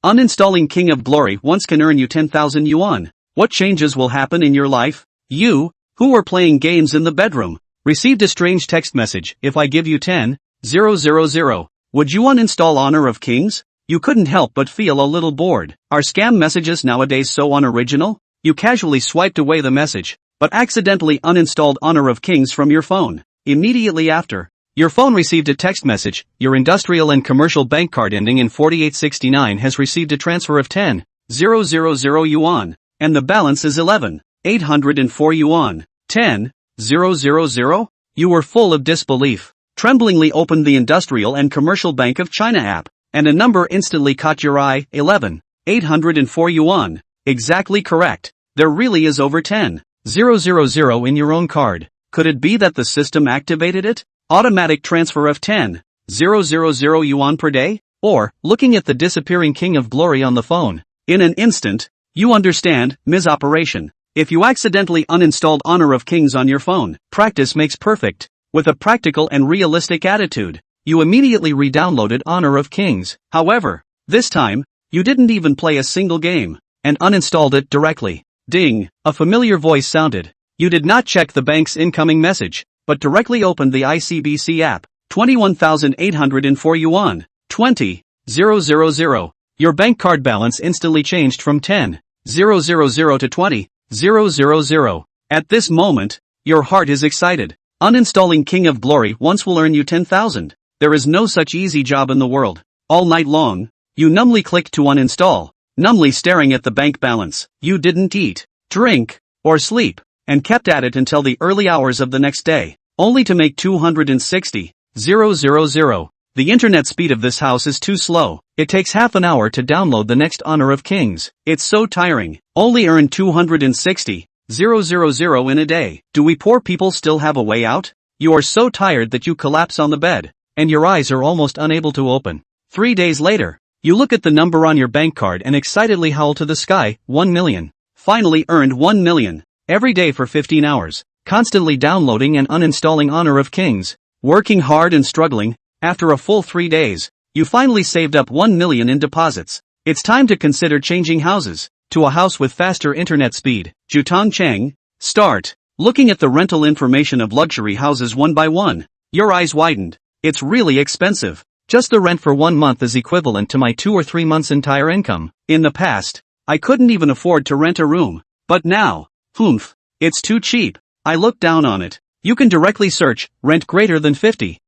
Uninstalling King of Glory once can earn you 10,000 yuan. What changes will happen in your life? You, who were playing games in the bedroom, received a strange text message. If I give you 10,000, would you uninstall Honor of Kings? You couldn't help but feel a little bored. Are scam messages nowadays so unoriginal? You casually swiped away the message, but accidentally uninstalled Honor of Kings from your phone. Immediately after, your phone received a text message. Your industrial and commercial bank card ending in 4869 has received a transfer of 10,000 yuan, and the balance is 11,804 yuan. 10,000? You were full of disbelief. Tremblingly opened the Industrial and Commercial Bank of China app, and a number instantly caught your eye. 11,804 yuan. Exactly correct. There really is over 10,000 in your own card. Could it be that the system activated it? Automatic transfer of 10,000 yuan per day? Or, looking at the disappearing King of Glory on the phone, in an instant, you understand, misoperation. If you accidentally uninstalled Honor of Kings on your phone, practice makes perfect. With a practical and realistic attitude, you immediately re-downloaded Honor of Kings. However, this time, you didn't even play a single game, and uninstalled it directly. Ding! A familiar voice sounded. You did not check the bank's incoming message, but directly opened the ICBC app. 21,804 yuan. 20,000. Your bank card balance instantly changed from 10,000 to 20,000. At this moment, your heart is excited. Uninstalling King of Glory once will earn you 10,000. There is no such easy job in the world. All night long, you numbly clicked to uninstall, numbly staring at the bank balance. You didn't eat, drink, or sleep, and kept at it until the early hours of the next day, only to make 260,000. The internet speed of this house is too slow. It takes half an hour to download the next Honor of Kings. It's so tiring. Only earn 260,000 in a day. Do we poor people still have a way out? You are so tired that you collapse on the bed, and your eyes are almost unable to open. 3 days later, you look at the number on your bank card and excitedly howl to the sky. 1 million. Finally earned 1 million. Every day for 15 hours, constantly downloading and uninstalling Honor of Kings, working hard and struggling. After a full 3 days, you finally saved up 1 million in deposits. It's time to consider changing houses to a house with faster internet speed. Lin Cheng, start looking at the rental information of luxury houses one by one. Your eyes widened. It's really expensive. Just the rent for 1 month is equivalent to my 2 or 3 months' entire income. In the past, I couldn't even afford to rent a room. But now, it's too cheap. I looked down on it. You can directly search, rent greater than 50,000.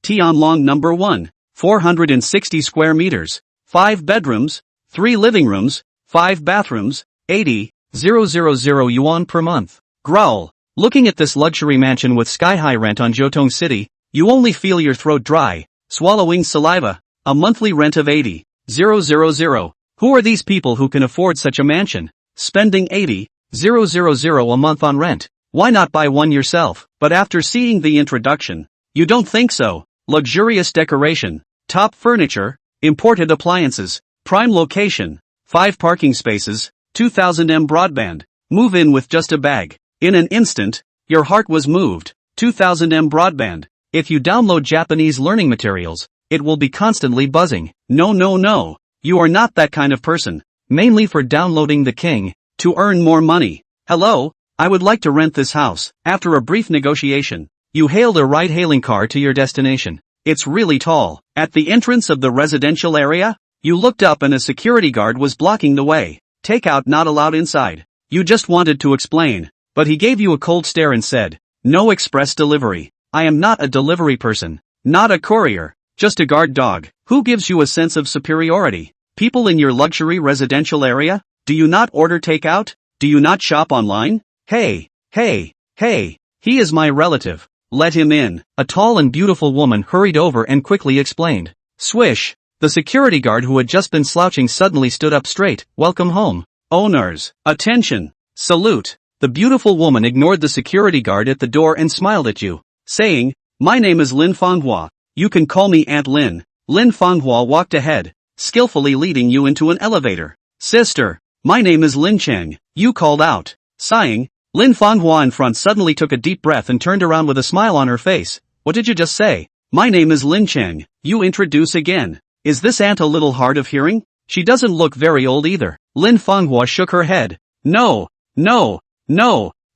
Tianlong number 1. 460 square meters. 5 bedrooms, 3 living rooms, 5 bathrooms, 80,000 yuan per month. Growl. Looking at this luxury mansion with sky-high rent on Jiutong City, you only feel your throat dry, swallowing saliva. A monthly rent of 80,000. Who are these people who can afford such a mansion? Spending 80,000 a month on rent. Why not buy one yourself? But after seeing the introduction, you don't think so. Luxurious decoration, top furniture, imported appliances, prime location, 5 parking spaces, 2000 m broadband. Move in with just a bag. In an instant, your heart was moved. 2000 m broadband. If you download Japanese learning materials, it will be constantly buzzing. No. You are not that kind of person. Mainly for downloading the king, to earn more money. Hello? I would like to rent this house. After a brief negotiation, you hailed a ride-hailing car to your destination. It's really tall. At the entrance of the residential area, you looked up and a security guard was blocking the way. Takeout not allowed inside. You just wanted to explain, but he gave you a cold stare and said, "No express delivery. I am not a delivery person, not a courier, just a guard dog." Who gives you a sense of superiority? People in your luxury residential area? Do you not order takeout? Do you not shop online? Hey, he is my relative. Let him in. A tall and beautiful woman hurried over and quickly explained. Swish. The security guard who had just been slouching suddenly stood up straight. Welcome home. Owners. Attention. Salute. The beautiful woman ignored the security guard at the door and smiled at you, saying, "My name is Lin Fanghua. You can call me Aunt Lin." Lin Fanghua walked ahead, skillfully leading you into an elevator. Sister. My name is Lin Cheng. You called out. Sighing, Lin Fanghua in front suddenly took a deep breath and turned around with a smile on her face. What did you just say? My name is Lin Cheng. You introduce again. Is this aunt a little hard of hearing? She doesn't look very old either. Lin Fanghua shook her head. No,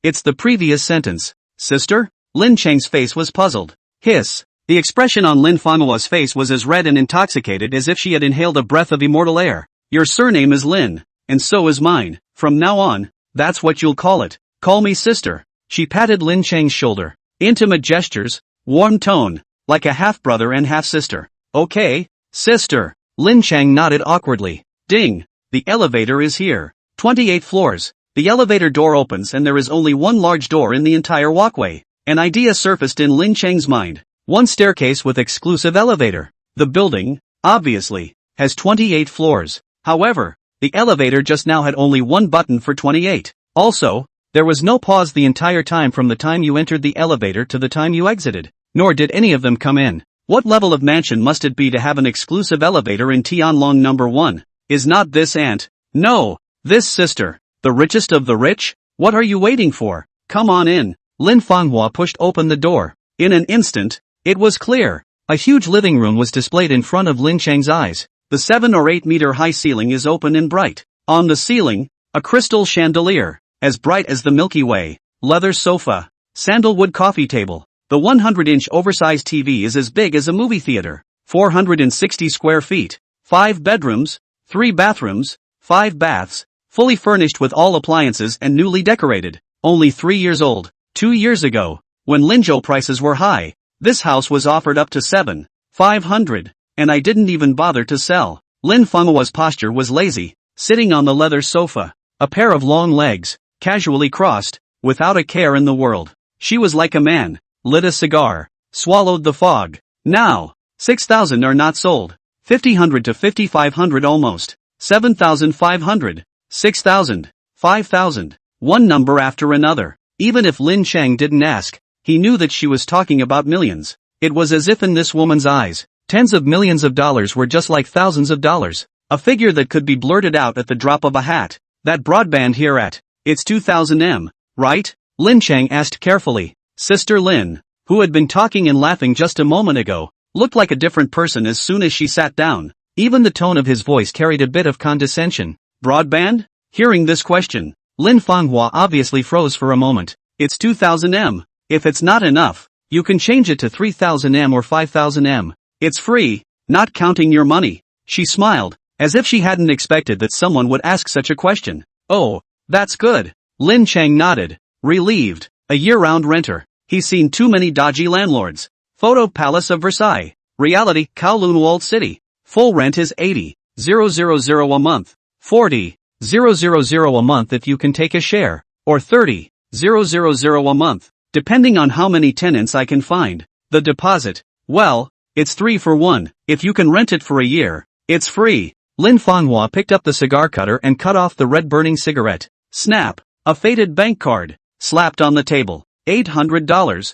it's the previous sentence. Sister? Lin Cheng's face was puzzled. Hiss. The expression on Lin Fanghua's face was as red and intoxicated as if she had inhaled a breath of immortal air. Your surname is Lin, and so is mine. From now on, that's what you'll call it. Call me sister. She patted Lin Cheng's shoulder. Intimate gestures, warm tone, like a half-brother and half-sister. Okay, sister. Lin Cheng nodded awkwardly. Ding. The elevator is here. 28 floors. The elevator door opens and there is only one large door in the entire walkway. An idea surfaced in Lin Cheng's mind. One staircase with exclusive elevator. The building, obviously, has 28 floors. However, the elevator just now had only one button for 28. Also, there was no pause the entire time from the time you entered the elevator to the time you exited. Nor did any of them come in. What level of mansion must it be to have an exclusive elevator in Tianlong number 1? Is not this aunt? No, this sister. The richest of the rich? What are you waiting for? Come on in. Lin Fanghua pushed open the door. In an instant, it was clear. A huge living room was displayed in front of Lin Cheng's eyes. The 7 or 8 meter high ceiling is open and bright. On the ceiling, a crystal chandelier, as bright as the Milky Way, leather sofa, sandalwood coffee table. The 100-inch oversized TV is as big as a movie theater. 460 square feet. 5 bedrooms, 3 bathrooms, 5 baths, fully furnished with all appliances and newly decorated. Only 3 years old. 2 years ago, when Linzhou prices were high, this house was offered up to 7,500, and I didn't even bother to sell. Lin Fenghua's posture was lazy, sitting on the leather sofa, a pair of long legs, casually crossed, without a care in the world. She was like a man, lit a cigar, swallowed the fog. Now, 6,000 are not sold. 5,000 to 5,500 almost. 7,500, 6,000, 5,000, one number after another. Even if Lin Cheng didn't ask, he knew that she was talking about millions. It was as if in this woman's eyes, tens of millions of dollars were just like thousands of dollars. A figure that could be blurted out at the drop of a hat. That broadband here at, it's 2,000 M, right? Lin Cheng asked carefully. Sister Lin, who had been talking and laughing just a moment ago, looked like a different person as soon as she sat down. Even the tone of his voice carried a bit of condescension. Broadband? Hearing this question, Lin Fanghua obviously froze for a moment. It's 2,000 M. If it's not enough, you can change it to 3,000 M or 5,000 M. It's free, not counting your money. She smiled, as if she hadn't expected that someone would ask such a question. Oh, that's good. Lin Cheng nodded, relieved. A year-round renter. He's seen too many dodgy landlords. Photo Palace of Versailles. Reality, Kowloon Walled City. Full rent is 80,000 a month. 40,000 a month if you can take a share. Or 30,000 a month, depending on how many tenants I can find. The deposit, well, it's 3 for 1. If you can rent it for a year, it's free. Lin Fanghua picked up the cigar cutter and cut off the red-burning cigarette. Snap. A faded bank card. Slapped on the table. $800,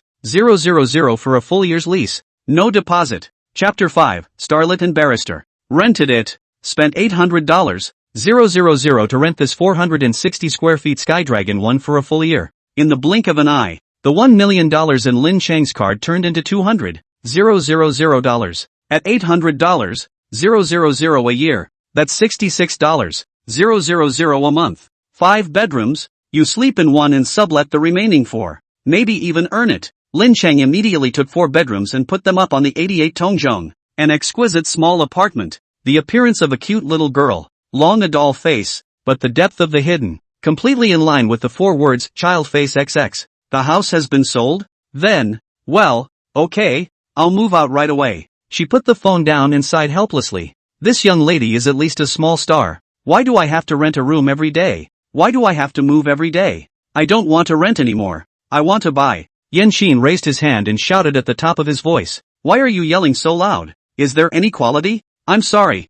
for a full year's lease. No deposit. Chapter 5, Starlet and Barrister. Rented it. Spent $800, to rent this 460 square feet Skydragon 1 for a full year. In the blink of an eye, the $1 million in Lin Cheng's card turned into $200,000. At $800, a year, that's $66,000 a month. 5 bedrooms, you sleep in one and sublet the remaining 4. Maybe even earn it. Lin Cheng immediately took 4 bedrooms and put them up on the 88 Tongzhong. An exquisite small apartment. The appearance of a cute little girl. Long a doll face, but the depth of the hidden. Completely in line with the 4 words, child face XX. The house has been sold? Then, well, okay, I'll move out right away. She put the phone down and sighed helplessly. This young lady is at least a small star. Why do I have to rent a room every day? Why do I have to move every day? I don't want to rent anymore. I want to buy. Yan Xin raised his hand and shouted at the top of his voice. Why are you yelling so loud? Is there any quality? I'm sorry.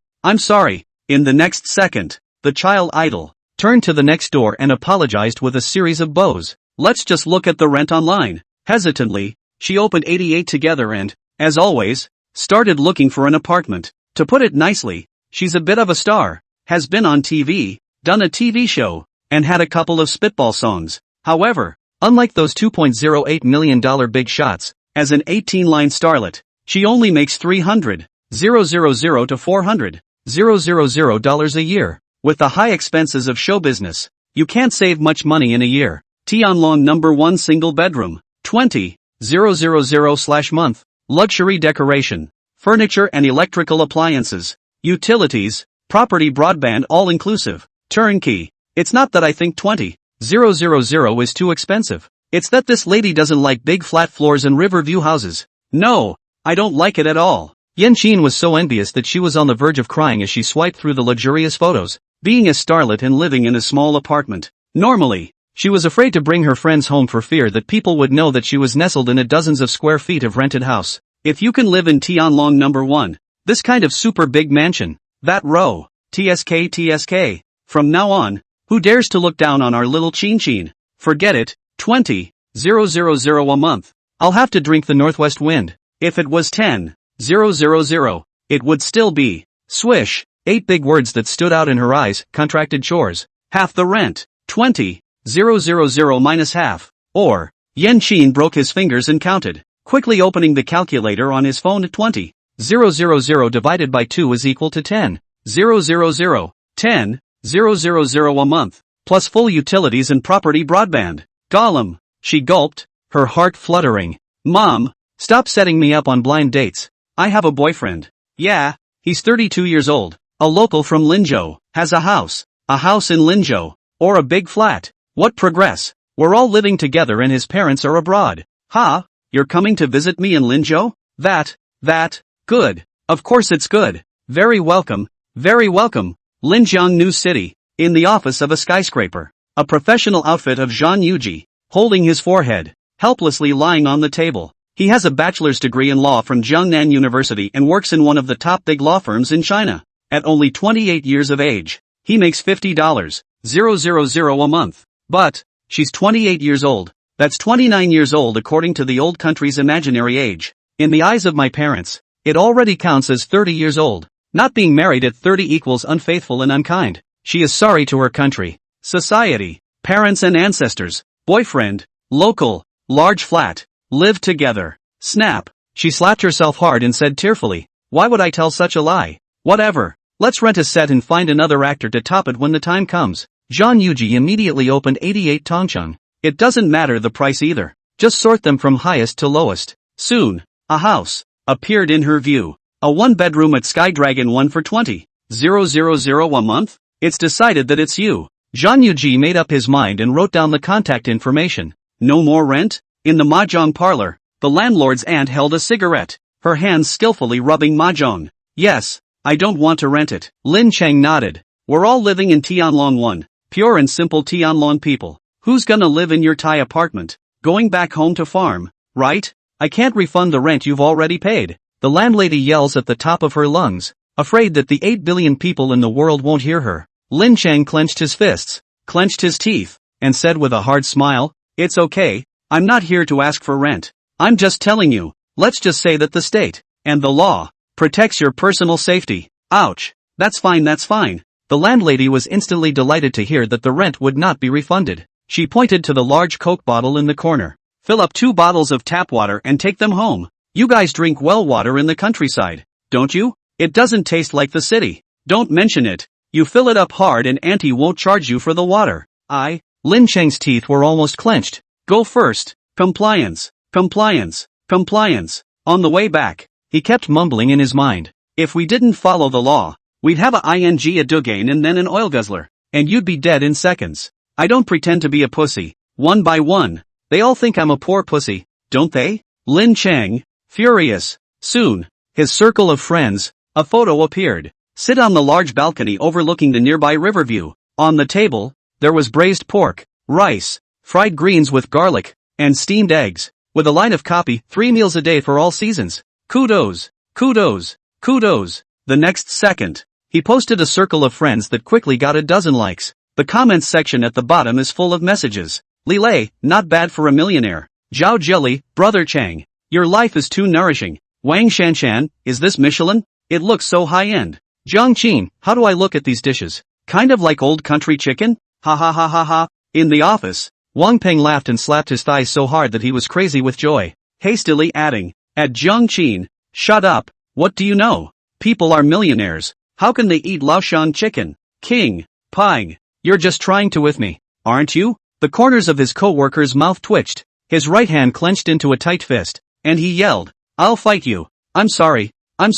In the next second, the child idol turned to the next door and apologized with a series of bows. Let's just look at the rent online. Hesitantly, she opened 88 together and, as always, started looking for an apartment. To put it nicely, she's a bit of a star, has been on TV, done a TV show, and had a couple of spitball songs. However, unlike those $2.08 million big shots, as an 18-line starlet, she only makes $300,000 $000 to $400,000 a year. With the high expenses of show business, you can't save much money in a year. Tianlong number 1 single bedroom. 20,000/month. Luxury decoration. Furniture and electrical appliances. Utilities. Property broadband all inclusive. Turnkey. It's not that I think 20,000 is too expensive. It's that this lady doesn't like big flat floors and river view houses. No, I don't like it at all. Lin Cheng was so envious that she was on the verge of crying as she swiped through the luxurious photos. Being a starlet and living in a small apartment. Normally, she was afraid to bring her friends home for fear that people would know that she was nestled in a dozens of square feet of rented house. If you can live in Tianlong number 1, this kind of super big mansion, that row, TSK. From now on, who dares to look down on our little Chin? Forget it, 20,000 a month. I'll have to drink the northwest wind. If it was 10,000, it would still be, swish, 8 big words that stood out in her eyes, contracted chores, half the rent, 20,000 minus half, or, Lin Cheng broke his fingers and counted, quickly opening the calculator on his phone at 20,000 divided by 2 is equal to 10,000, 10,000 a month, plus full utilities and property broadband. Gollum, she gulped, her heart fluttering. Mom, stop setting me up on blind dates. I have a boyfriend. Yeah, he's 32 years old, a local from Linzhou, has a house in Linzhou, or a big flat. What progress? We're all living together and his parents are abroad. Ha, you're coming to visit me in Linzhou? That, good. Of course it's good. Very welcome. Linjiang New City, in the office of a skyscraper. A professional outfit of Zhang Yuji, holding his forehead, helplessly lying on the table. He has a bachelor's degree in law from Jiangnan University and works in one of the top big law firms in China. At only 28 years of age, he makes $50,000 a month. But, she's 28 years old. That's 29 years old according to the old country's imaginary age. In the eyes of my parents, it already counts as 30 years old. Not being married at 30 equals unfaithful and unkind. She is sorry to her country, society, parents and ancestors. Boyfriend, local, large flat, live together. Snap. She slapped herself hard and said tearfully, why would I tell such a lie? Whatever. Let's rent a set and find another actor to top it when the time comes. Zhang Yuji immediately opened 88 Tongcheng. It doesn't matter the price either. Just sort them from highest to lowest. Soon, a house appeared in her view. A 1-bedroom at Sky Dragon 1 for 20,000 a month? It's decided that it's you. Zhang Yuji made up his mind and wrote down the contact information. No more rent? In the mahjong parlor, the landlord's aunt held a cigarette, her hands skillfully rubbing mahjong. Yes, I don't want to rent it. Lin Cheng nodded. We're all living in Tianlong 1, pure and simple Tianlong people. Who's gonna live in your Thai apartment? Going back home to farm, right? I can't refund the rent you've already paid. The landlady yells at the top of her lungs, afraid that the 8 billion people in the world won't hear her. Lin Cheng clenched his fists, clenched his teeth, and said with a hard smile, it's okay, I'm not here to ask for rent. I'm just telling you, let's just say that the state, and the law, protects your personal safety. Ouch. That's fine. The landlady was instantly delighted to hear that the rent would not be refunded. She pointed to the large Coke bottle in the corner. Fill up 2 bottles of tap water and take them home. You guys drink well water in the countryside, don't you? It doesn't taste like the city. Don't mention it. You fill it up hard and auntie won't charge you for the water. Lin Cheng's teeth were almost clenched. Go first. Compliance. On the way back, he kept mumbling in his mind. If we didn't follow the law, we'd have a Dugain and then an oil guzzler, and you'd be dead in seconds. I don't pretend to be a pussy. One by one, they all think I'm a poor pussy, don't they? Lin Cheng, furious. Soon, his circle of friends, a photo appeared. Sit on the large balcony overlooking the nearby riverview. On the table, there was braised pork, rice, fried greens with garlic, and steamed eggs. With a line of copy, 3 meals a day for all seasons. Kudos. The next second, he posted a circle of friends that quickly got a dozen likes. The comments section at the bottom is full of messages. Lilei, not bad for a millionaire. Zhao Jili, brother Chang, your life is too nourishing. Wang Shanshan, is this Michelin? It looks so high-end. Jiang Qin, how do I look at these dishes? Kind of like old country chicken? Ha. In the office, Wang Peng laughed and slapped his thighs so hard that he was crazy with joy, hastily adding, at Jiang Qin, shut up, what do you know? people are millionaires. How can they eat Laoshan chicken? King. Pie. You're just trying to with me, aren't you? The corners of his co-worker's mouth twitched. His right hand clenched into a tight fist, and he yelled, I'll fight you. I'm sorry. I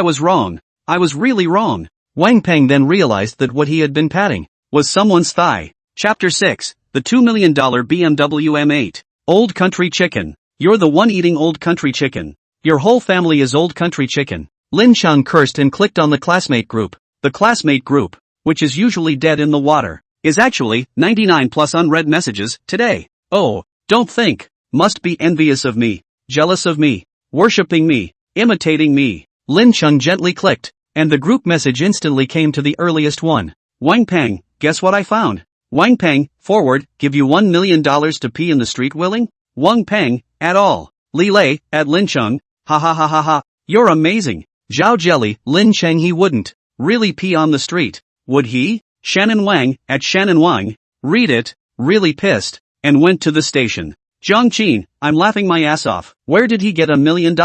was wrong. I was really wrong. Wang Peng then realized that what he had been patting was someone's thigh. Chapter 6, the $2 million BMW M8. Old country chicken. You're the one eating old country chicken. Your whole family is old country chicken. Lin Cheng cursed and clicked on the classmate group. The classmate group, which is usually dead in the water, is actually 99 plus unread messages today. Oh, don't think. Must be envious of me, jealous of me, worshipping me, imitating me. Lin Cheng gently clicked, and the group message instantly came to the earliest one. Wang Peng, guess what I found? Wang Peng, forward, give you $1 million to pee in the street willing? Wang Peng, at all. Li Lei, at Lin Cheng, ha ha ha ha ha, you're amazing. Zhao Jelly, Lin Cheng he wouldn't really pee on the street, would he? Shannon Wang, at Shannon Wang, read it, really pissed, and went to the station. Zhang Qin, I'm laughing my ass off. Where did he get $1 million?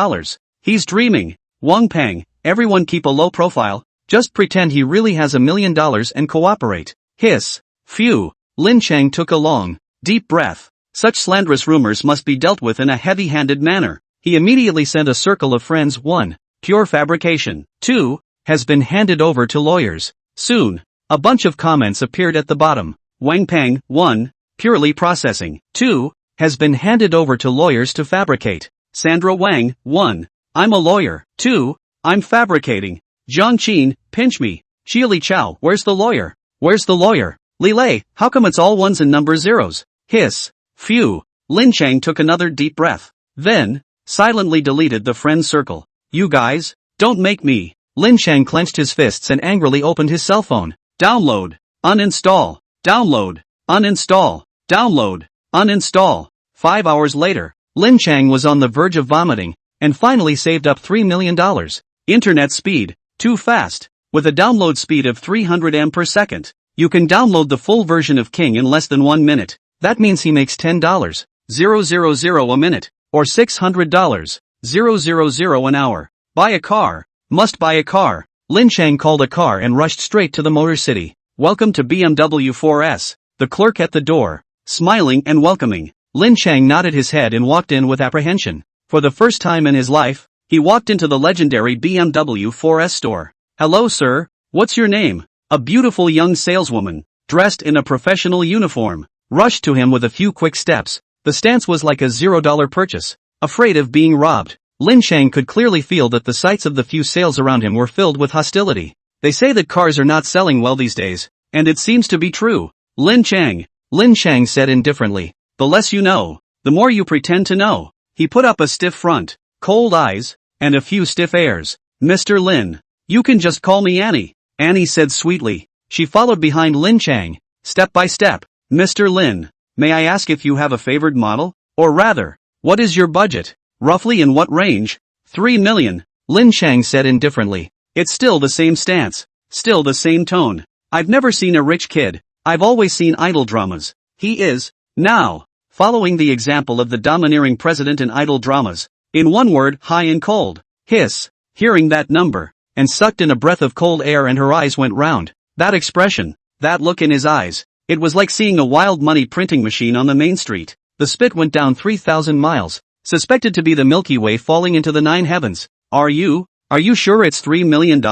He's dreaming. Wang Peng, everyone keep a low profile, just pretend he really has $1 million and cooperate. Hiss. Phew. Lin Cheng took a long, deep breath. Such slanderous rumors must be dealt with in a heavy-handed manner. He immediately sent a circle of friends. 1. Pure fabrication. 2. Has been handed over to lawyers. Soon, a bunch of comments appeared at the bottom. Wang Peng, 1. Purely processing. 2. Has been handed over to lawyers to fabricate. Sandra Wang, 1. I'm a lawyer. 2. I'm fabricating. Zhang Qin, pinch me. Xili Chao, where's the lawyer? Where's the lawyer? Li Lei, how come it's all ones and number zeros? Hiss. Phew. Lin Cheng took another deep breath. Then, silently deleted the friend circle. You guys, don't make me. Lin Cheng clenched his fists and angrily opened his cell phone. Download. Uninstall. Download. Uninstall. Download. Uninstall. 5 hours later, Lin Cheng was on the verge of vomiting, and finally saved up $3 million. Internet speed. Too fast. With a download speed of 300 M per second, you can download the full version of King in less than 1 minute. That means he makes $10,000 a minute, or $600,000 an hour. Buy a car. Must buy a car. Lin Cheng called a car and rushed straight to the Motor City. Welcome to BMW 4S. The clerk at the door, smiling and welcoming. Lin Cheng nodded his head and walked in with apprehension. For the first time in his life, he walked into the legendary BMW 4S store. Hello sir, what's your name? A beautiful young saleswoman, dressed in a professional uniform, rushed to him with a few quick steps. The stance was like a $0 purchase. Afraid of being robbed, Lin Cheng could clearly feel that the sights of the few sales around him were filled with hostility. They say that cars are not selling well these days, and it seems to be true. Lin Cheng said indifferently. The less you know, the more you pretend to know. He put up a stiff front, cold eyes, and a few stiff airs. Mr. Lin, you can just call me Annie, Annie said sweetly. She followed behind Lin Cheng, step by step. Mr. Lin, may I ask if you have a favored model? Or rather, what is your budget? Roughly in what range? 3 million, Lin Cheng said indifferently. It's still the same stance, still the same tone. I've never seen a rich kid, I've always seen idol dramas. He is, now, following the example of the domineering president in idol dramas. In one word, high and cold. Hiss. Hearing that number, and sucked in a breath of cold air and her eyes went round. That expression, that look in his eyes, it was like seeing a wild money printing machine on the main street. The spit went down 3,000 miles, suspected to be the Milky Way falling into the 9 heavens. Are you sure it's $3 million?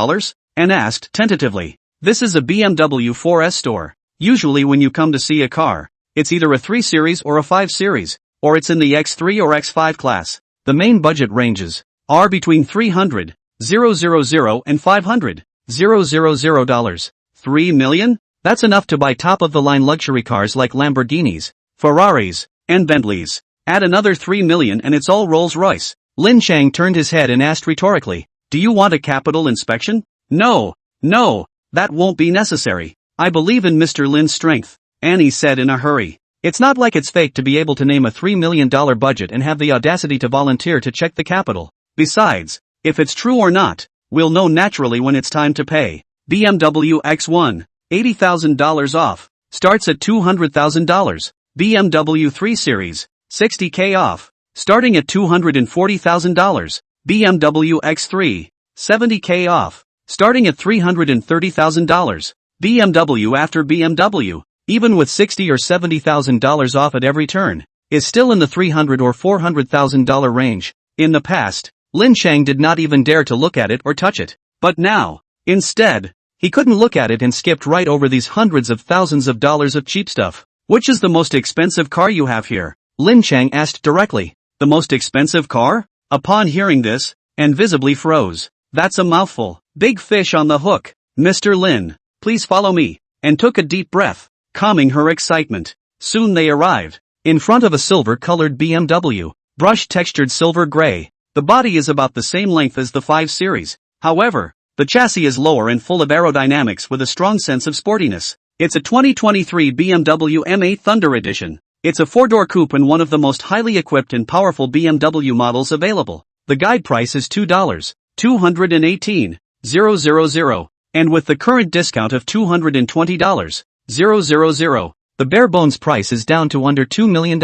Anne asked tentatively. This is a BMW 4S store. Usually when you come to see a car, it's either a 3 Series or a 5 Series, or it's in the X3 or X5 class. The main budget ranges are between $300,000 and $500,000. $3 million? That's enough to buy top-of-the-line luxury cars like Lamborghinis, Ferraris, and Bentleys. Add another $3 million and it's all Rolls-Royce. Lin Cheng turned his head and asked rhetorically, do you want a capital inspection? No, that won't be necessary. I believe in Mr. Lin's strength, Annie said in a hurry. It's not like it's fake to be able to name a $3 million budget and have the audacity to volunteer to check the capital. Besides, if it's true or not, we'll know naturally when it's time to pay. BMW X1, $80,000 off, starts at $200,000. BMW 3 Series, $60K off, starting at $240,000. BMW X3, 70K off. Starting at $330,000. BMW after BMW, even with $60,000 or $70,000 off at every turn, is still in the $300,000 or $400,000 range. In the past, Lin Cheng did not even dare to look at it or touch it. But now, instead, he couldn't look at it and skipped right over these hundreds of thousands of dollars of cheap stuff. Which is the most expensive car you have here? Lin Cheng asked directly. The most expensive car? Upon hearing this, Anne visibly froze. That's a mouthful. Big fish on the hook. Mr. Lin, please follow me, and took a deep breath, calming her excitement. Soon they arrived, in front of a silver-colored BMW, brush-textured silver gray. The body is about the same length as the 5 Series. However, the chassis is lower and full of aerodynamics with a strong sense of sportiness. It's a 2023 BMW M8 Thunder Edition. It's a 4-door coupe and one of the most highly equipped and powerful BMW models available. The guide price is $218,000, and with the current discount of $220,000, the bare bones price is down to under $2 million.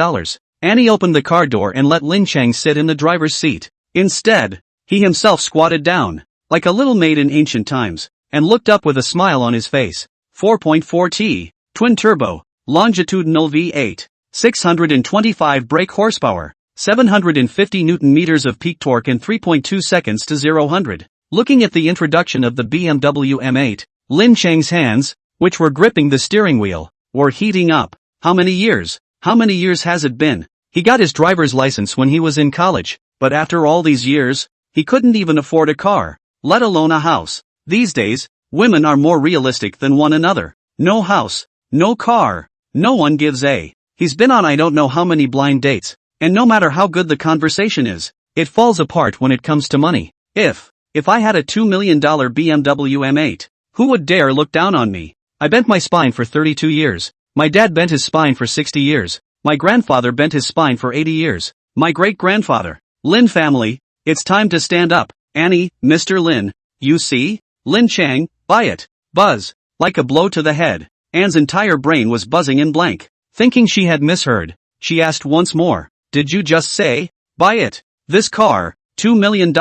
Annie opened the car door and let Lin Cheng sit in the driver's seat. Instead, he himself squatted down, like a little maid in ancient times, and looked up with a smile on his face. 4.4T, twin-turbo, longitudinal V8, 625 brake horsepower, 750 Nm of peak torque in 3.2 seconds to 0-100. Looking at the introduction of the BMW M8, Lin Cheng's hands, which were gripping the steering wheel, were heating up. How many years? How many years has it been? He got his driver's license when he was in college, but after all these years, he couldn't even afford a car, let alone a house. These days, women are more realistic than one another. No house, no car, no one gives a. He's been on I don't know how many blind dates, and no matter how good the conversation is, it falls apart when it comes to money. If I had a $2 million BMW M8, who would dare look down on me? I bent my spine for 32 years. My dad bent his spine for 60 years. My grandfather bent his spine for 80 years. My great-grandfather. Lin family, it's time to stand up. Annie, Mr. Lin, you see? Lin Cheng, buy it. Buzz. Like a blow to the head. Anne's entire brain was buzzing in blank. Thinking she had misheard, she asked once more, did you just say, buy it? This car, $2 million?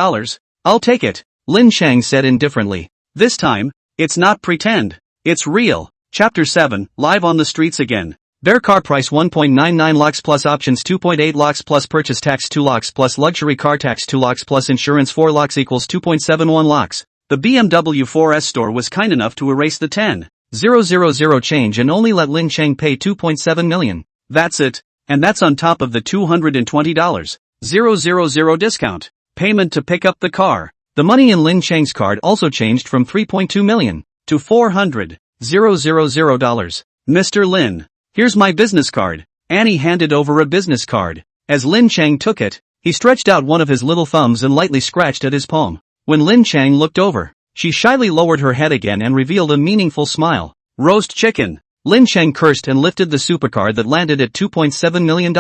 I'll take it, Lin Cheng said indifferently. This time, it's not pretend. It's real. Chapter 7, live on the streets again. Bare car price 1.99 lakhs plus options 2.8 lakhs plus purchase tax 2 lakhs plus luxury car tax 2 lakhs plus insurance 4 lakhs equals 2.71 lakhs. The BMW 4S store was kind enough to erase the 10,000 change and only let Lin Cheng pay 2.7 million. That's it, and that's on top of the $220,000 discount payment to pick up the car. The money in Lin Cheng's card also changed from 3.2 million to $400,000. Mr. Lin, here's my business card. Annie handed over a business card. As Lin Cheng took it, he stretched out one of his little thumbs and lightly scratched at his palm. When Lin Cheng looked over, she shyly lowered her head again and revealed a meaningful smile. Roast chicken. Lin Cheng cursed and lifted the supercar that landed at $2.7 million.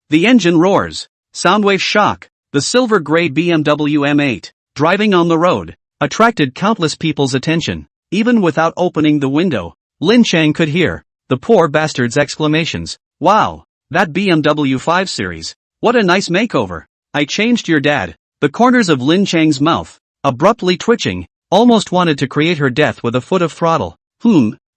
The engine roars. Soundwave shock. The silver gray BMW M8, driving on the road, attracted countless people's attention. Even without opening the window, Lin Cheng could hear the poor bastard's exclamations. Wow, that BMW 5 Series. What a nice makeover. I changed your dad. The corners of Lin Cheng's mouth, abruptly twitching, almost wanted to create her death with a foot of throttle.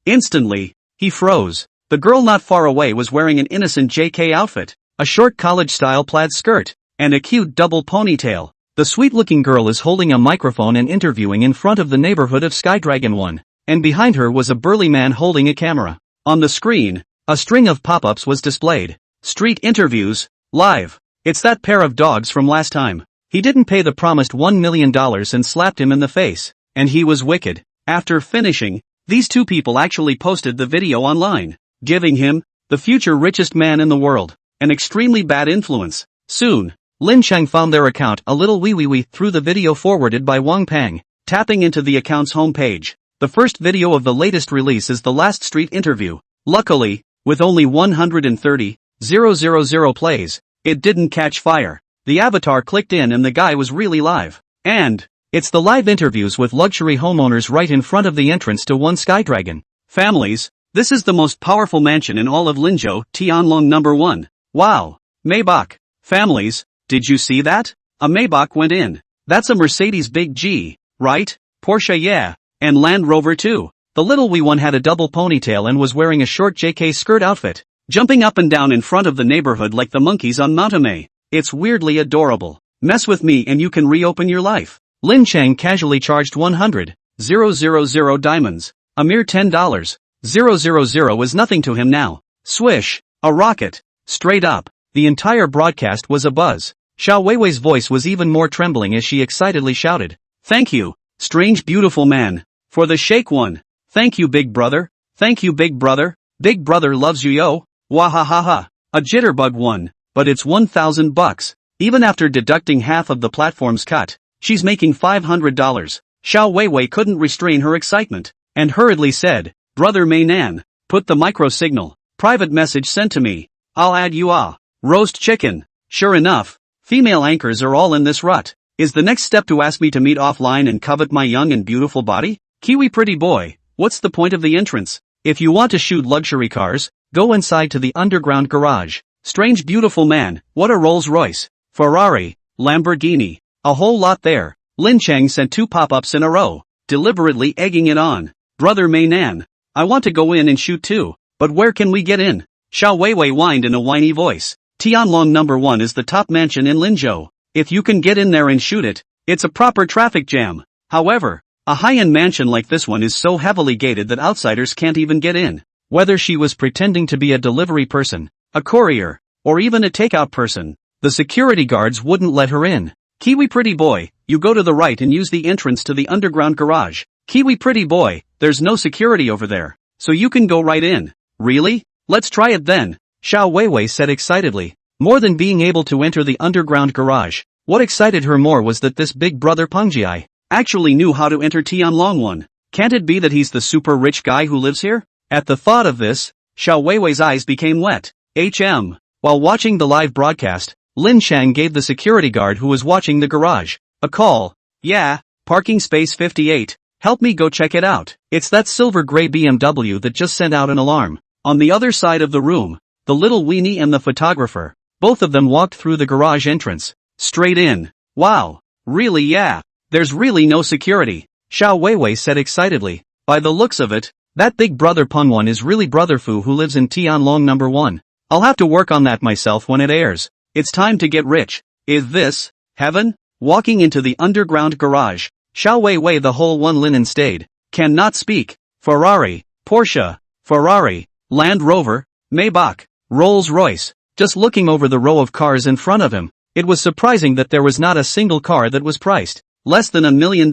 Instantly, he froze. The girl not far away was wearing an innocent JK outfit, a short college-style plaid skirt, and a cute double ponytail. The sweet-looking girl is holding a microphone and interviewing in front of the neighborhood of Skydragon 1, and behind her was a burly man holding a camera. On the screen, a string of pop-ups was displayed. Street interviews, live. It's that pair of dogs from last time. He didn't pay the promised $1 million and slapped him in the face, and he was wicked. After finishing, these two people actually posted the video online, giving him, the future richest man in the world, an extremely bad influence. Soon, Lin Cheng found their account a little wee through the video forwarded by Wang Pang. Tapping into the account's homepage, the first video of the latest release is the last street interview. Luckily, with only 130,000 plays, it didn't catch fire. The avatar clicked in and the guy was really live. And it's the live interviews with luxury homeowners right in front of the entrance to One Skydragon. Families, this is the most powerful mansion in all of Linzhou, Tianlong number 1. Wow. Maybach. Families, did you see that? A Maybach went in. That's a Mercedes Big G. right? Porsche, yeah. And Land Rover too. The little wee one had a double ponytail and was wearing a short JK skirt outfit, jumping up and down in front of the neighborhood like the monkeys on Mount May. It's weirdly adorable. Mess with me and you can reopen your life. Lin Cheng casually charged 100,000 diamonds. A mere $10. 000 was nothing to him now. Swish. A rocket. Straight up. The entire broadcast was a buzz. Xiao Weiwei's voice was even more trembling as she excitedly shouted, "Thank you, strange beautiful man. For the shake one. Thank you big brother. Thank you big brother. Big brother loves you yo. Wahahaha. A jitterbug one. But it's $1,000. Even after deducting half of the platform's cut, she's making $500. Xiao Weiwei couldn't restrain her excitement, and hurriedly said, "Brother Mainan, put the micro signal. Private message sent to me. I'll add you roast chicken." Sure enough, female anchors are all in this rut. Is the next step to ask me to meet offline and covet my young and beautiful body? Kiwi pretty boy, what's the point of the entrance? If you want to shoot luxury cars, go inside to the underground garage. Strange beautiful man, what a Rolls Royce, Ferrari, Lamborghini, a whole lot there. Lin Cheng sent 2 pop-ups in a row, deliberately egging it on. Brother Mainan, I want to go in and shoot too, but where can we get in? Xiao Weiwei whined in a whiny voice. Tianlong number 1 is the top mansion in Linzhou. If you can get in there and shoot it, it's a proper traffic jam. However, a high-end mansion like this one is so heavily gated that outsiders can't even get in. Whether she was pretending to be a delivery person, a courier, or even a takeout person, the security guards wouldn't let her in. Kiwi pretty boy, you go to the right and use the entrance to the underground garage. Kiwi pretty boy, there's no security over there, so you can go right in. Really? Let's try it then, Xiao Weiwei said excitedly. More than being able to enter the underground garage, what excited her more was that this big brother Pengjiai actually knew how to enter Tianlong 1. Can't it be that he's the super rich guy who lives here? At the thought of this, Xiao Weiwei's eyes became wet. While watching the live broadcast, Lin Cheng gave the security guard who was watching the garage a call. Yeah, parking space 58. Help me go check it out. It's that silver gray BMW that just sent out an alarm. On the other side of the room, the little weenie and the photographer, both of them walked through the garage entrance. Straight in. Wow. Really yeah. There's really no security, Xiao Weiwei said excitedly. By the looks of it, that big brother Pengwan is really brother Fu who lives in Tianlong number 1. I'll have to work on that myself when it airs. It's time to get rich. Is this heaven? Walking into the underground garage, Xiao Weiwei the whole one linen stayed. Cannot speak. Ferrari, Porsche, Ferrari, Land Rover, Maybach, Rolls Royce. Just looking over the row of cars in front of him, it was surprising that there was not a single car that was priced less than $1 million.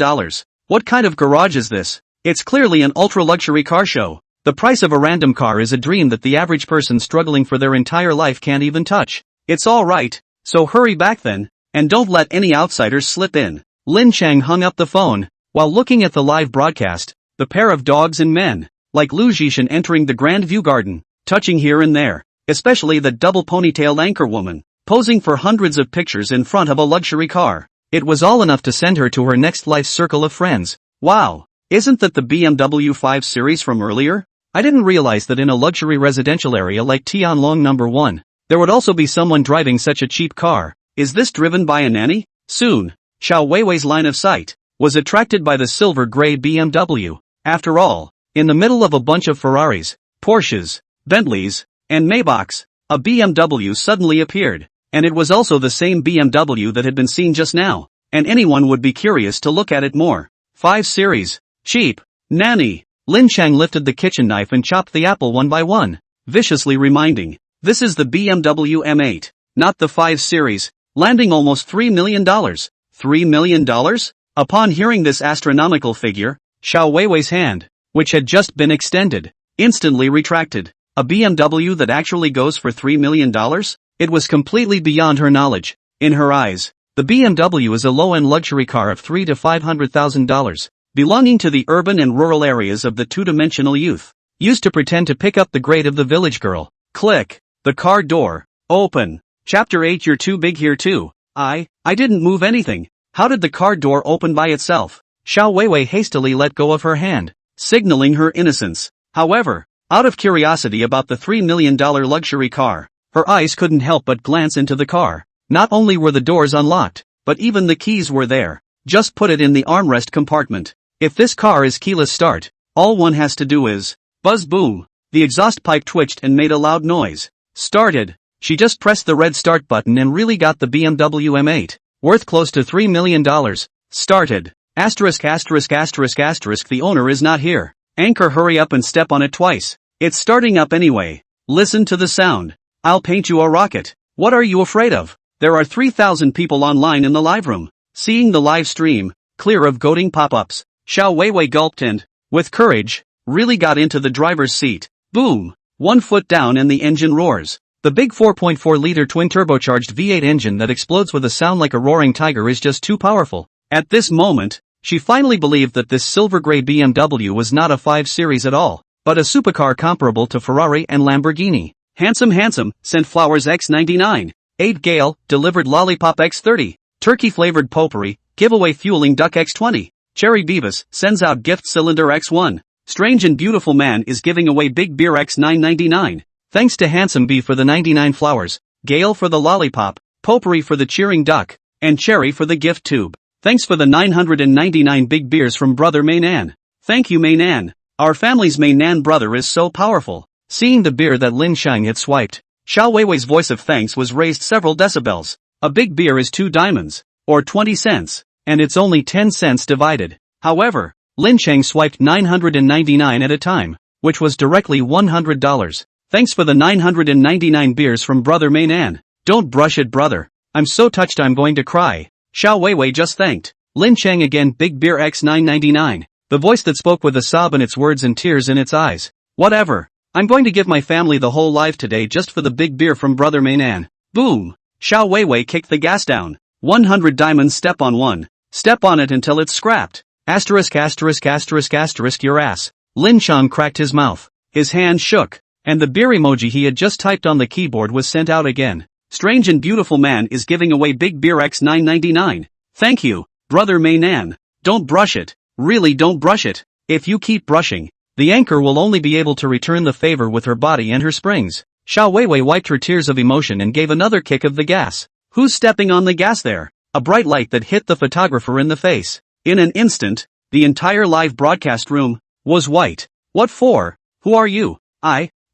What kind of garage is this? It's clearly an ultra-luxury car show. The price of a random car is a dream that the average person struggling for their entire life can't even touch. It's alright, so hurry back then, and don't let any outsiders slip in. Lin Cheng hung up the phone. While looking at the live broadcast, the pair of dogs and men, like Lu Zhishan entering the Grand View Garden, touching here and there, especially the double ponytailed anchor woman, posing for hundreds of pictures in front of a luxury car. It was all enough to send her to her next life's circle of friends. Wow, isn't that the BMW 5 Series from earlier? I didn't realize that in a luxury residential area like Tianlong number 1, there would also be someone driving such a cheap car. Is this driven by a nanny? Soon, Xiao Weiwei's line of sight was attracted by the silver gray BMW. After all, in the middle of a bunch of Ferraris, Porsches, Bentleys, and Maybachs, a BMW suddenly appeared. And it was also the same BMW that had been seen just now, and anyone would be curious to look at it more. 5 Series. Cheap. Nanny. Lin Cheng lifted the kitchen knife and chopped the apple one by one, viciously reminding, this is the BMW M8, not the 5 Series, landing almost $3 million. $3 million? Upon hearing this astronomical figure, Xiao Weiwei's hand, which had just been extended, instantly retracted. A BMW that actually goes for $3 million? It was completely beyond her knowledge. In her eyes, the BMW is a low-end luxury car of $300,000 to $500,000, belonging to the urban and rural areas of the two-dimensional youth, used to pretend to pick up the grade of the village girl. Click. The car door. Open. Chapter 8. You're too big here too. I didn't move anything. How did the car door open by itself? Xiao Weiwei hastily let go of her hand, signaling her innocence. However, out of curiosity about the $3 million luxury car, her eyes couldn't help but glance into the car. Not only were the doors unlocked, but even the keys were there. Just put it in the armrest compartment. If this car is keyless start, all one has to do is buzz boom. The exhaust pipe twitched and made a loud noise. Started. She just pressed the red start button and really got the BMW M8, worth close to $3 million. Started. Asterisk asterisk asterisk asterisk the owner is not here. Anchor hurry up and step on it twice. It's starting up anyway. Listen to the sound. I'll paint you a rocket. What are you afraid of? There are 3,000 people online in the live room. Seeing the live stream, clear of goading pop-ups, Xiao Weiwei gulped and, with courage, really got into the driver's seat. Boom! 1 foot down and the engine roars. The big 4.4-liter twin-turbocharged V8 engine that explodes with a sound like a roaring tiger is just too powerful. At this moment, she finally believed that this silver-gray BMW was not a 5 Series at all, but a supercar comparable to Ferrari and Lamborghini. Handsome, sent flowers X99. 8 Gale, delivered lollipop X30. Turkey-flavored potpourri, giveaway fueling duck X20. Cherry Beavis, sends out gift cylinder X1. Strange and beautiful man is giving away big beer X999. Thanks to Handsome B for the 99 flowers, Gale for the lollipop, potpourri for the cheering duck, and cherry for the gift tube. Thanks for the 999 big beers from brother Mainan. Thank you Mainan. Our family's Mainan brother is so powerful. Seeing the beer that Lin Cheng had swiped, Xiao Weiwei's voice of thanks was raised several decibels. A big beer is 2 diamonds, or 20 cents, and it's only 10 cents divided. However, Lin Cheng swiped 999 at a time, which was directly $100. Thanks for the 999 beers from brother Mainan. Don't brush it brother. I'm so touched I'm going to cry. Xiao Weiwei just thanked Lin Cheng again. Big beer X999. The voice that spoke with a sob in its words and tears in its eyes. Whatever. I'm going to give my family the whole life today just for the big beer from brother Mainan. Boom. Xiao Weiwei kicked the gas down. 100 diamonds. Step on one. Step on it until it's scrapped. Asterisk asterisk asterisk asterisk your ass. Lin Cheng cracked his mouth. His hand shook, and the beer emoji he had just typed on the keyboard was sent out again. Strange and beautiful man is giving away big beer X999. Thank you, brother Mainan. Don't brush it. Really don't brush it. If you keep brushing, the anchor will only be able to return the favor with her body and her springs. Xiao Weiwei wiped her tears of emotion and gave another kick of the gas. Who's stepping on the gas there? A bright light that hit the photographer in the face. In an instant, the entire live broadcast room was white. What for? Who are you?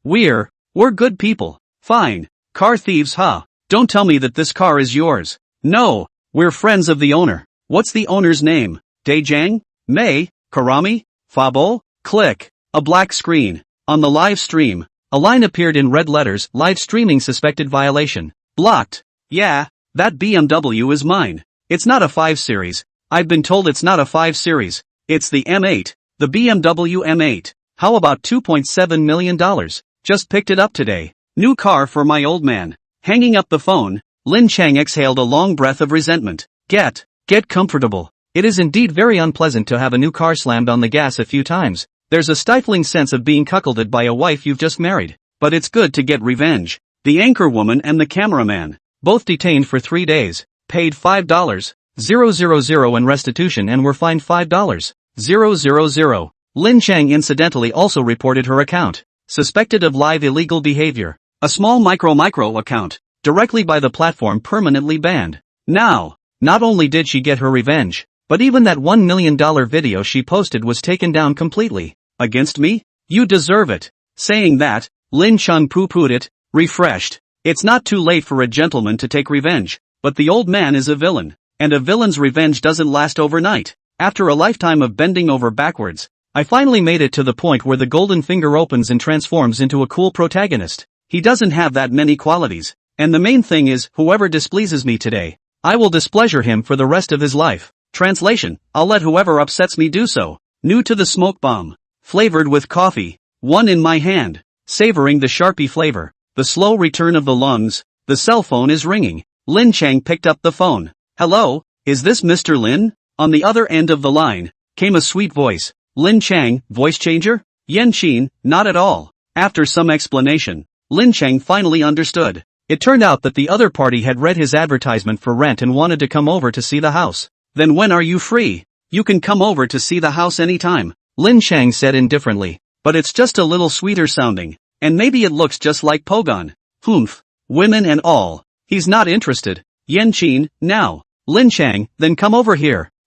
We're good people. Fine. Car thieves, huh? Don't tell me that this car is yours. No, we're friends of the owner. What's the owner's name? Dejang? Mei? Karami? Fabo? Click. A black screen. On the live stream, a line appeared in red letters. Live streaming suspected violation. Blocked. Yeah, that BMW is mine. It's not a 5 Series. I've been told it's not a 5 Series. It's the M8. The BMW M8. How about $2.7 million? Just picked it up today. New car for my old man. Hanging up the phone, Lin Cheng exhaled a long breath of resentment. Get comfortable. It is indeed very unpleasant to have a new car slammed on the gas a few times. There's a stifling sense of being cuckolded by a wife you've just married. But it's good to get revenge. The anchor woman and the cameraman, both detained for 3 days, paid $5,000 in restitution and were fined $5,000. Lin Cheng incidentally also reported her account, suspected of live illegal behavior. A small micro account, directly by the platform permanently banned. Now, not only did she get her revenge, but even that $1 million video she posted was taken down completely. Against me? You deserve it. Saying that, Lin Cheng poo-pooed it, refreshed. It's not too late for a gentleman to take revenge, but the old man is a villain, and a villain's revenge doesn't last overnight. After a lifetime of bending over backwards, I finally made it to the point where the golden finger opens and transforms into a cool protagonist. He doesn't have that many qualities, and the main thing is, whoever displeases me today, I will displeasure him for the rest of his life. Translation, I'll let whoever upsets me do so. New to the smoke bomb. Flavored with coffee. One in my hand. Savoring the Sharpie flavor. The slow return of the lungs. The cell phone is ringing. Lin Cheng picked up the phone. Hello, is this Mr. Lin? On the other end of the line, came a sweet voice. Lin Cheng, voice changer? Yen Qin, not at all. After some explanation, Lin Cheng finally understood. It turned out that the other party had read his advertisement for rent and wanted to come over to see the house. Then when are you free? You can come over to see the house anytime, Lin Cheng said indifferently. But it's just a little sweeter sounding, and maybe it looks just like Pogon. Humph. Women and all. He's not interested. Yen Qin, now. Lin Cheng, then come over here.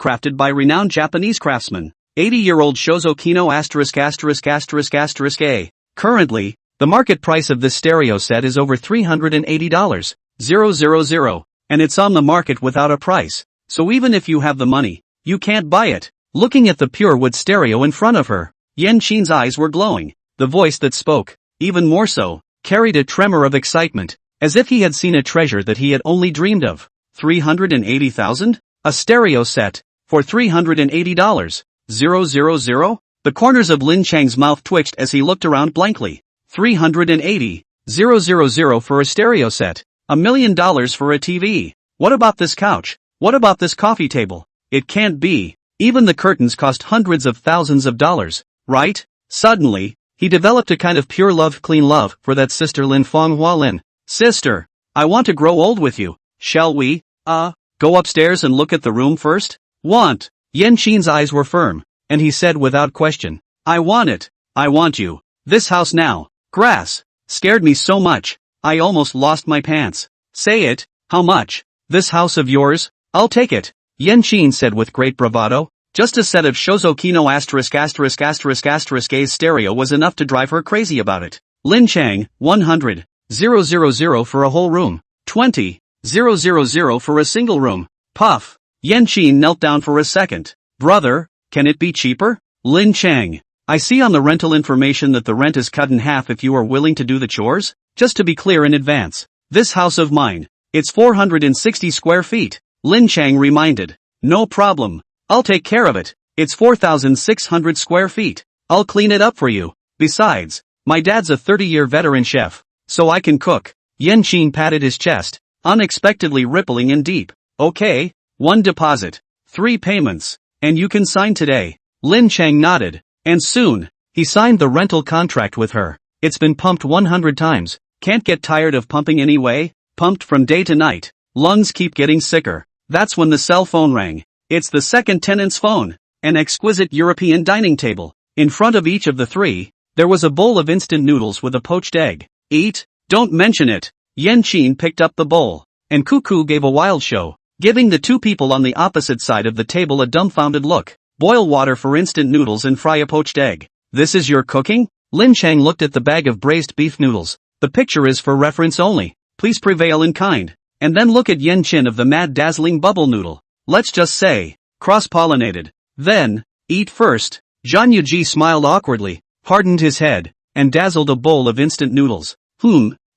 handcrafted by renowned Japanese craftsman. 80-year-old Shozo Kino ******** A. Currently, the market price of this stereo set is over $380. 000, and it's on the market without a price, so even if you have the money, you can't buy it. Looking at the pure wood stereo in front of her, Lin Cheng's eyes were glowing. The voice that spoke, even more so, carried a tremor of excitement, as if he had seen a treasure that he had only dreamed of. 380,000? A stereo set, for $380. 000? The corners of Lin Cheng's mouth twitched as he looked around blankly. 380. 000 for a stereo set. $1 million for a TV. What about this couch? What about this coffee table? It can't be. Even the curtains cost hundreds of thousands of dollars, right? Suddenly, he developed a kind of pure love, clean love for that sister Lin Fenghua Lin. Sister, I want to grow old with you. Shall we, go upstairs and look at the room first? Want? Lin Cheng's eyes were firm, and he said without question, I want it. I want you. This house now. Grass. Scared me so much. I almost lost my pants. Say it, how much? This house of yours? I'll take it. Lin Cheng said with great bravado. Just a set of Shozo Kino *******A's stereo was enough to drive her crazy about it. Lin Cheng, 100. 000 for a whole room. 20. 000 for a single room. Puff. Lin Cheng knelt down for a second. Brother, can it be cheaper? Lin Cheng. I see on the rental information that the rent is cut in half if you are willing to do the chores. Just to be clear in advance, this house of mine, it's 460 square feet. Lin Cheng reminded. No problem. I'll take care of it. It's 4,600 square feet. I'll clean it up for you. Besides, my dad's a 30-year veteran chef, so I can cook. Lin Cheng patted his chest, unexpectedly rippling in deep. Okay, 1 deposit, 3 payments, and you can sign today. Lin Cheng nodded, and soon, he signed the rental contract with her. It's been pumped 100 times. Can't get tired of pumping anyway? Pumped from day to night. Lungs keep getting sicker. That's when the cell phone rang. It's the second tenant's phone. An exquisite European dining table. In front of each of the three, there was a bowl of instant noodles with a poached egg. Eat? Don't mention it. Lin Cheng picked up the bowl, and Cuckoo gave a wild show, giving the two people on the opposite side of the table a dumbfounded look. Boil water for instant noodles and fry a poached egg. This is your cooking? Lin Cheng looked at the bag of braised beef noodles. The picture is for reference only. Please prevail in kind. And then look at Yen Chin of the mad dazzling bubble noodle. Let's just say, cross-pollinated. Then, eat first. Zhang Yuji smiled awkwardly, hardened his head, and dazzled a bowl of instant noodles.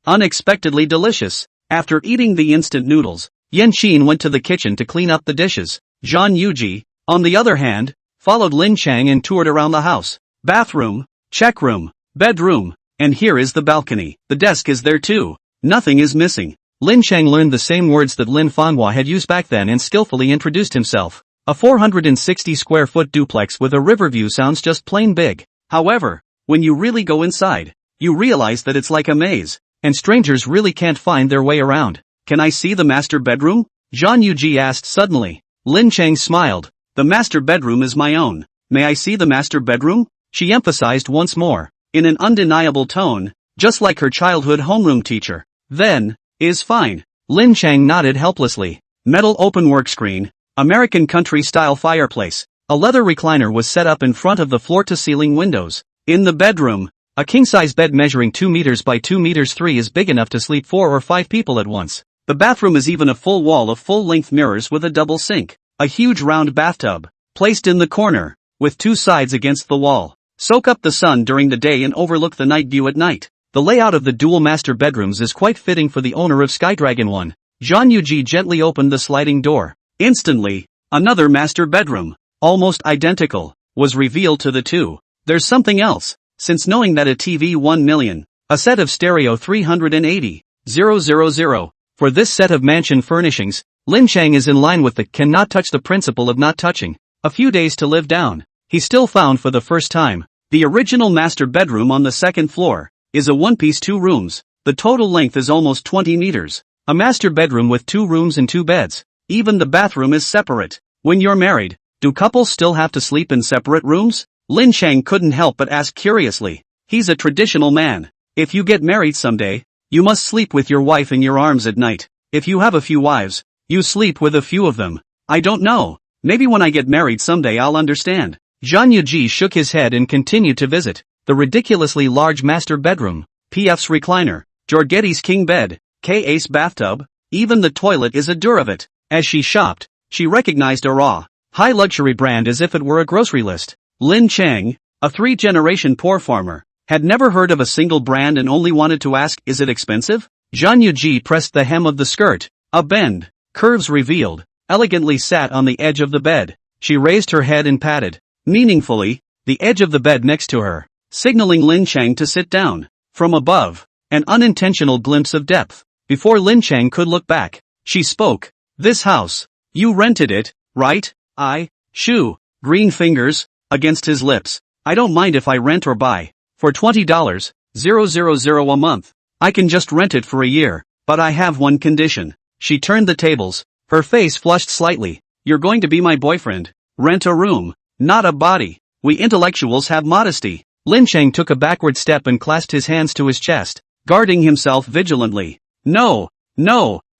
Unexpectedly delicious. After eating the instant noodles, Yen Chin went to the kitchen to clean up the dishes. Zhang Yuji, on the other hand, followed Lin Cheng and toured around the house. Bathroom, check room, bedroom, and here is the balcony. The desk is there too. Nothing is missing. Lin Cheng learned the same words that Lin Fanhua had used back then and skillfully introduced himself. A 460 square foot duplex with a river view sounds just plain big. However, when you really go inside, you realize that it's like a maze, and strangers really can't find their way around. Can I see the master bedroom? Zhang Yuji asked suddenly. Lin Cheng smiled. The master bedroom is my own. May I see the master bedroom? She emphasized once more, in an undeniable tone, just like her childhood homeroom teacher. Then, is fine. Lin Cheng nodded helplessly. Metal openwork screen, American country-style fireplace. A leather recliner was set up in front of the floor-to-ceiling windows. In the bedroom, a king-size bed measuring 2 meters by 2 meters 3 is big enough to sleep 4 or 5 people at once. The bathroom is even a full wall of full-length mirrors with a double sink. A huge round bathtub, placed in the corner, with 2 sides against the wall. Soak up the sun during the day and overlook the night view at night. The layout of the dual master bedrooms is quite fitting for the owner of Skydragon 1. Zhang Yuji gently opened the sliding door. Instantly, another master bedroom, almost identical, was revealed to the two. There's something else, since knowing that a TV 1 million, a set of stereo 380,000. For this set of mansion furnishings, Lin Cheng is in line with the cannot touch the principle of not touching. A few days to live down. He still found for the first time, the original master bedroom on the second floor, is a one-piece 2 rooms. The total length is almost 20 meters. A master bedroom with 2 rooms and 2 beds. Even the bathroom is separate. When you're married, do couples still have to sleep in separate rooms? Lin Cheng couldn't help but ask curiously. He's a traditional man. If you get married someday, you must sleep with your wife in your arms at night. If you have a few wives, you sleep with a few of them. I don't know. Maybe when I get married someday I'll understand. Zhang Yuji shook his head and continued to visit the ridiculously large master bedroom, PF's recliner, Jorgetti's king bed, K-Ace bathtub, even the toilet is a Duravet. As she shopped, she recognized a raw, high-luxury brand as if it were a grocery list. Lin Cheng, a 3-generation poor farmer, had never heard of a single brand and only wanted to ask, is it expensive? Zhang Yuji pressed the hem of the skirt. A bend, curves revealed, elegantly sat on the edge of the bed. She raised her head and patted, meaningfully, the edge of the bed next to her, signaling Lin Cheng to sit down. From above, an unintentional glimpse of depth. Before Lin Cheng could look back, she spoke. This house, you rented it, right? Green fingers, against his lips. I don't mind if I rent or buy. For $20,000 a month. I can just rent it for a year, but I have one condition. She turned the tables, her face flushed slightly. You're going to be my boyfriend. Rent a room, not a body. We intellectuals have modesty. Lin Cheng took a backward step and clasped his hands to his chest, guarding himself vigilantly. No,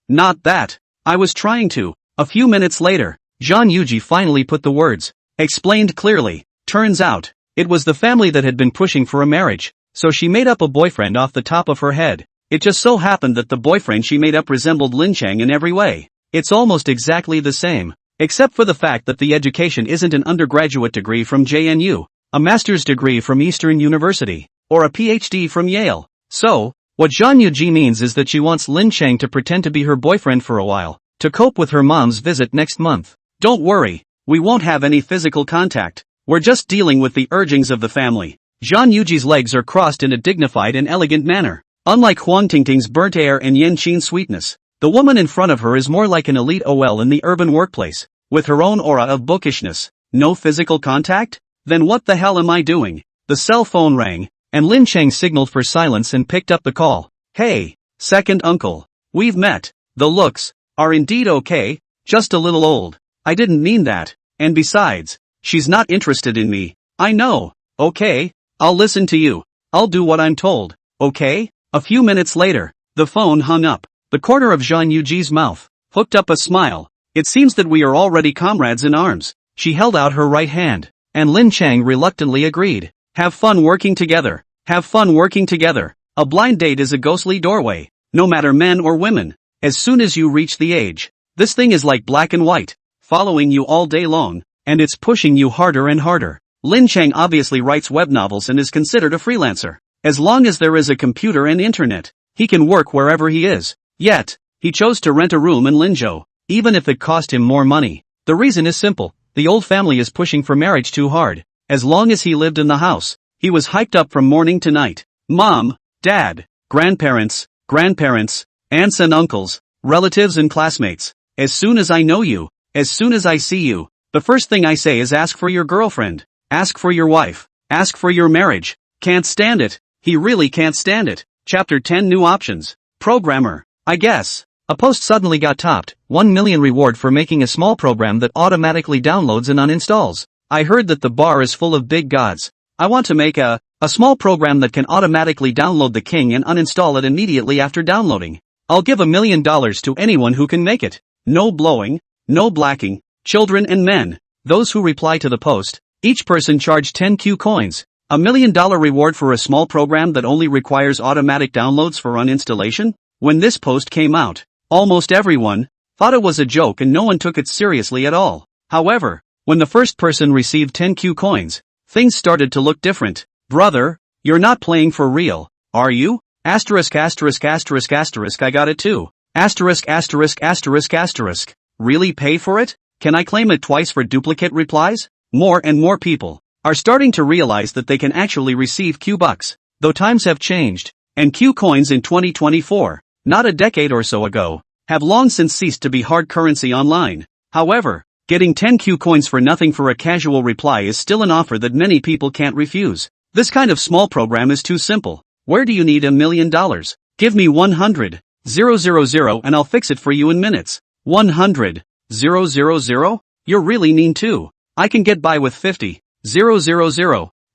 not that. I was trying to. A few minutes later, Zhang Yuji finally put the words, explained clearly. Turns out, it was the family that had been pushing for a marriage, so she made up a boyfriend off the top of her head. It just so happened that the boyfriend she made up resembled Lin Cheng in every way. It's almost exactly the same, except for the fact that the education isn't an undergraduate degree from JNU, a master's degree from Eastern University, or a PhD from Yale. So, what Zhang Yuji means is that she wants Lin Cheng to pretend to be her boyfriend for a while, to cope with her mom's visit next month. Don't worry, we won't have any physical contact. We're just dealing with the urgings of the family. Zhang Yuji's legs are crossed in a dignified and elegant manner. Unlike Huang Tingting's burnt air and Yen Qin's sweetness, the woman in front of her is more like an elite OL in the urban workplace, with her own aura of bookishness. No physical contact? Then what the hell am I doing? The cell phone rang, and Lin Cheng signaled for silence and picked up the call. Hey, second uncle. We've met. The looks are indeed okay, just a little old. I didn't mean that, and besides, she's not interested in me. I know. Okay, I'll listen to you. I'll do what I'm told. Okay? A few minutes later, the phone hung up. The corner of Zhang Yuji's mouth hooked up a smile. It seems that we are already comrades in arms. She held out her right hand, and Lin Cheng reluctantly agreed. Have fun working together. Have fun working together. A blind date is a ghostly doorway, no matter men or women. As soon as you reach the age, this thing is like black and white, following you all day long, and it's pushing you harder and harder. Lin Cheng obviously writes web novels and is considered a freelancer. As long as there is a computer and internet, he can work wherever he is. Yet, he chose to rent a room in Linzhou, even if it cost him more money. The reason is simple: the old family is pushing for marriage too hard. As long as he lived in the house, he was hyped up from morning to night. Mom, dad, grandparents, aunts and uncles, relatives and classmates. As soon as I know you, as soon as I see you, the first thing I say is ask for your girlfriend, ask for your wife, ask for your marriage. Can't stand it. He really can't stand it. Chapter 10 New Options. Programmer. I guess. A post suddenly got topped. 1 million reward for making a small program that automatically downloads and uninstalls. I heard that the bar is full of big gods. I want to make a small program that can automatically download the king and uninstall it immediately after downloading. I'll give $1 million to anyone who can make it. No blowing, no blacking, children and men. Those who reply to the post, each person charged 10 Q coins. $1 million reward for a small program that only requires automatic downloads for uninstallation? When this post came out, almost everyone thought it was a joke and no one took it seriously at all. However, when the first person received 10 Q coins, things started to look different. Brother, you're not playing for real, are you? Asterisk asterisk asterisk asterisk I got it too. Asterisk asterisk asterisk asterisk. Really pay for it? Can I claim it twice for duplicate replies? More and more people are starting to realize that they can actually receive Q bucks, though times have changed, and Q coins in 2024, not a decade or so ago, have long since ceased to be hard currency online. However, getting 10 Q coins for nothing for a casual reply is still an offer that many people can't refuse. This kind of small program is too simple. Where do you need $1 million? Give me 100,000 and I'll fix it for you in minutes. 100,000? You're really mean too. I can get by with 50,000.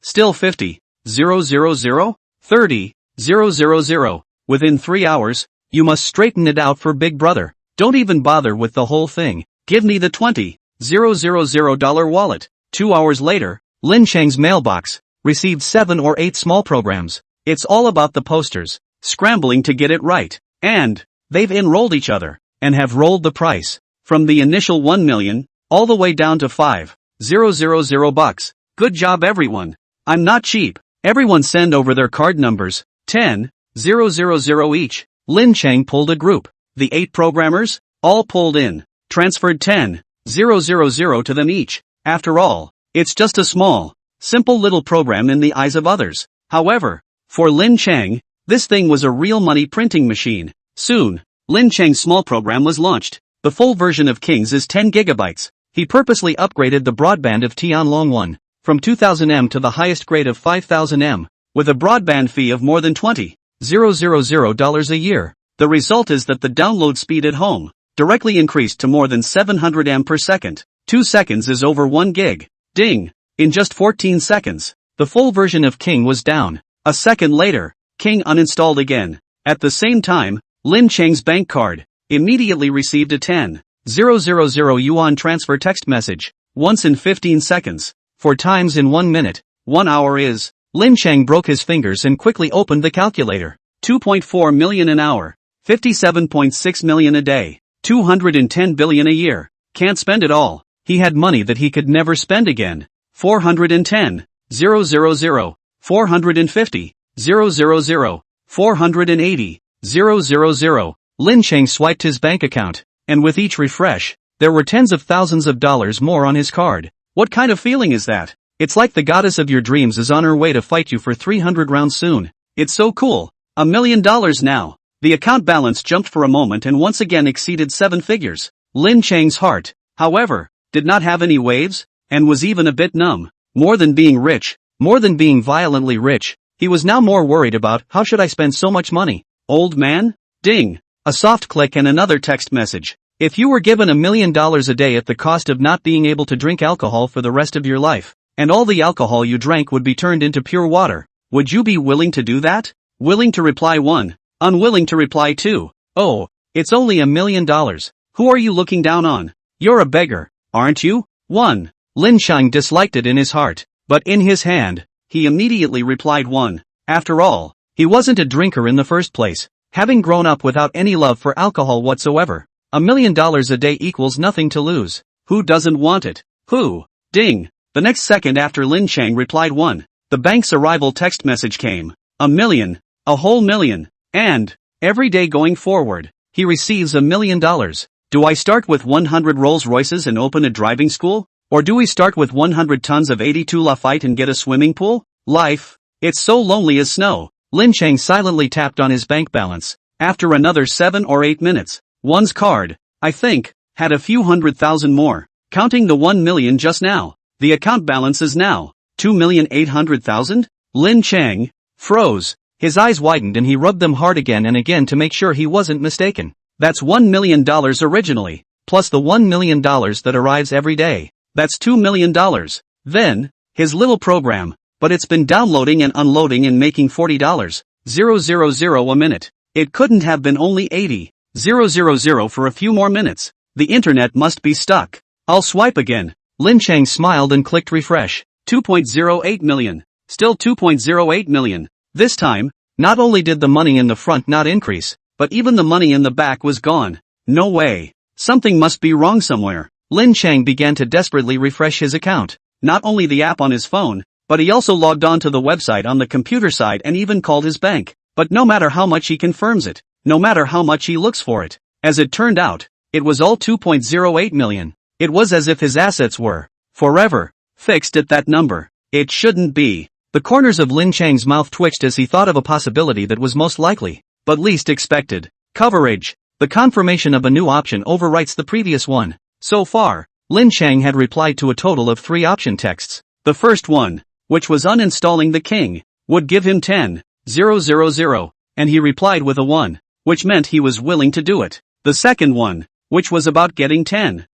Still 50,000. 30,000. Within 3 hours, you must straighten it out for Big Brother. Don't even bother with the whole thing. Give me the $20,000 wallet. 2 hours later, Lin Cheng's mailbox received 7 or 8 small programs. It's all about the posters, scrambling to get it right. And they've enrolled each other, and have rolled the price from the initial 1 million, all the way down to 5,000 bucks. Good job everyone. I'm not cheap. Everyone send over their card numbers. 10,000 each. Lin Cheng pulled a group. The 8 programmers, all pulled in, transferred 10,000 to them each. After all, it's just a small, simple little program in the eyes of others. However, for Lin Cheng, this thing was a real money printing machine. Soon, Lin Cheng's small program was launched. The full version of Kings is 10 gigabytes. He purposely upgraded the broadband of Tianlong 1 from 2000 M to the highest grade of 5000 M, with a broadband fee of more than $20,000 a year. The result is that the download speed at home directly increased to more than 700 M per second. 2 seconds is over 1 gig. Ding! In just 14 seconds, the full version of King was down. A second later, King uninstalled again. At the same time, Lin Cheng's bank card immediately received a 10,000 yuan transfer text message, once in 15 seconds, 4 times in 1 minute. 1 hour is. Lin Cheng broke his fingers and quickly opened the calculator. 2.4 million an hour, 57.6 million a day, 210 billion a year. Can't spend it all. He had money that he could never spend again. 410,000, 450,000, 480,000. Lin Cheng swiped his bank account, and with each refresh, there were tens of thousands of dollars more on his card. What kind of feeling is that? It's like the goddess of your dreams is on her way to fight you for 300 rounds soon. It's so cool. $1 million now. The account balance jumped for a moment and once again exceeded 7 figures. Lin Cheng's heart, however, did not have any waves, and was even a bit numb. More than being rich, more than being violently rich, he was now more worried about how should I spend so much money. Old man? Ding. A soft click and another text message. If you were given $1 million a day at the cost of not being able to drink alcohol for the rest of your life, and all the alcohol you drank would be turned into pure water, would you be willing to do that? Willing to reply 1. Unwilling to reply 2. Oh, it's only $1 million. Who are you looking down on? You're a beggar, aren't you? 1. Lin Cheng disliked it in his heart, but in his hand, he immediately replied 1. After all, he wasn't a drinker in the first place, having grown up without any love for alcohol whatsoever. $1 million a day equals nothing to lose. Who doesn't want it? Who? Ding. The next second after Lin Cheng replied 1, the bank's arrival text message came. $1 million. A whole million. And, every day going forward, he receives $1 million. Do I start with 100 Rolls Royces and open a driving school? Or do we start with 100 tons of 82 Lafite and get a swimming pool? Life. It's so lonely as snow. Lin Cheng silently tapped on his bank balance. After another 7 or 8 minutes, one's card, I think, had a few 100,000 more. Counting the 1 million just now, the account balance is now 2,800,000? Lin Cheng froze. His eyes widened and he rubbed them hard again and again to make sure he wasn't mistaken. That's $1 million originally, plus the $1 million that arrives every day. That's $2 million. Then, his little program, but it's been downloading and unloading and making $40,000 a minute. It couldn't have been only 80,000 for a few more minutes. The internet must be stuck. I'll swipe again. Lin Cheng smiled and clicked refresh. 2.08 million. Still 2.08 million. This time, not only did the money in the front not increase, but even the money in the back was gone. No way. Something must be wrong somewhere. Lin Cheng began to desperately refresh his account. Not only the app on his phone, but he also logged on to the website on the computer side and even called his bank. But no matter how much he confirms it, no matter how much he looks for it, as it turned out, it was all 2.08 million. It was as if his assets were forever fixed at that number. It shouldn't be. The corners of Lin Cheng's mouth twitched as he thought of a possibility that was most likely, but least expected. Coverage. The confirmation of a new option overwrites the previous one. So far, Lin Cheng had replied to a total of 3 option texts. The first one, which was uninstalling the king, would give him 10,000, and he replied with a 1, which meant he was willing to do it. The second one, which was about getting 10,000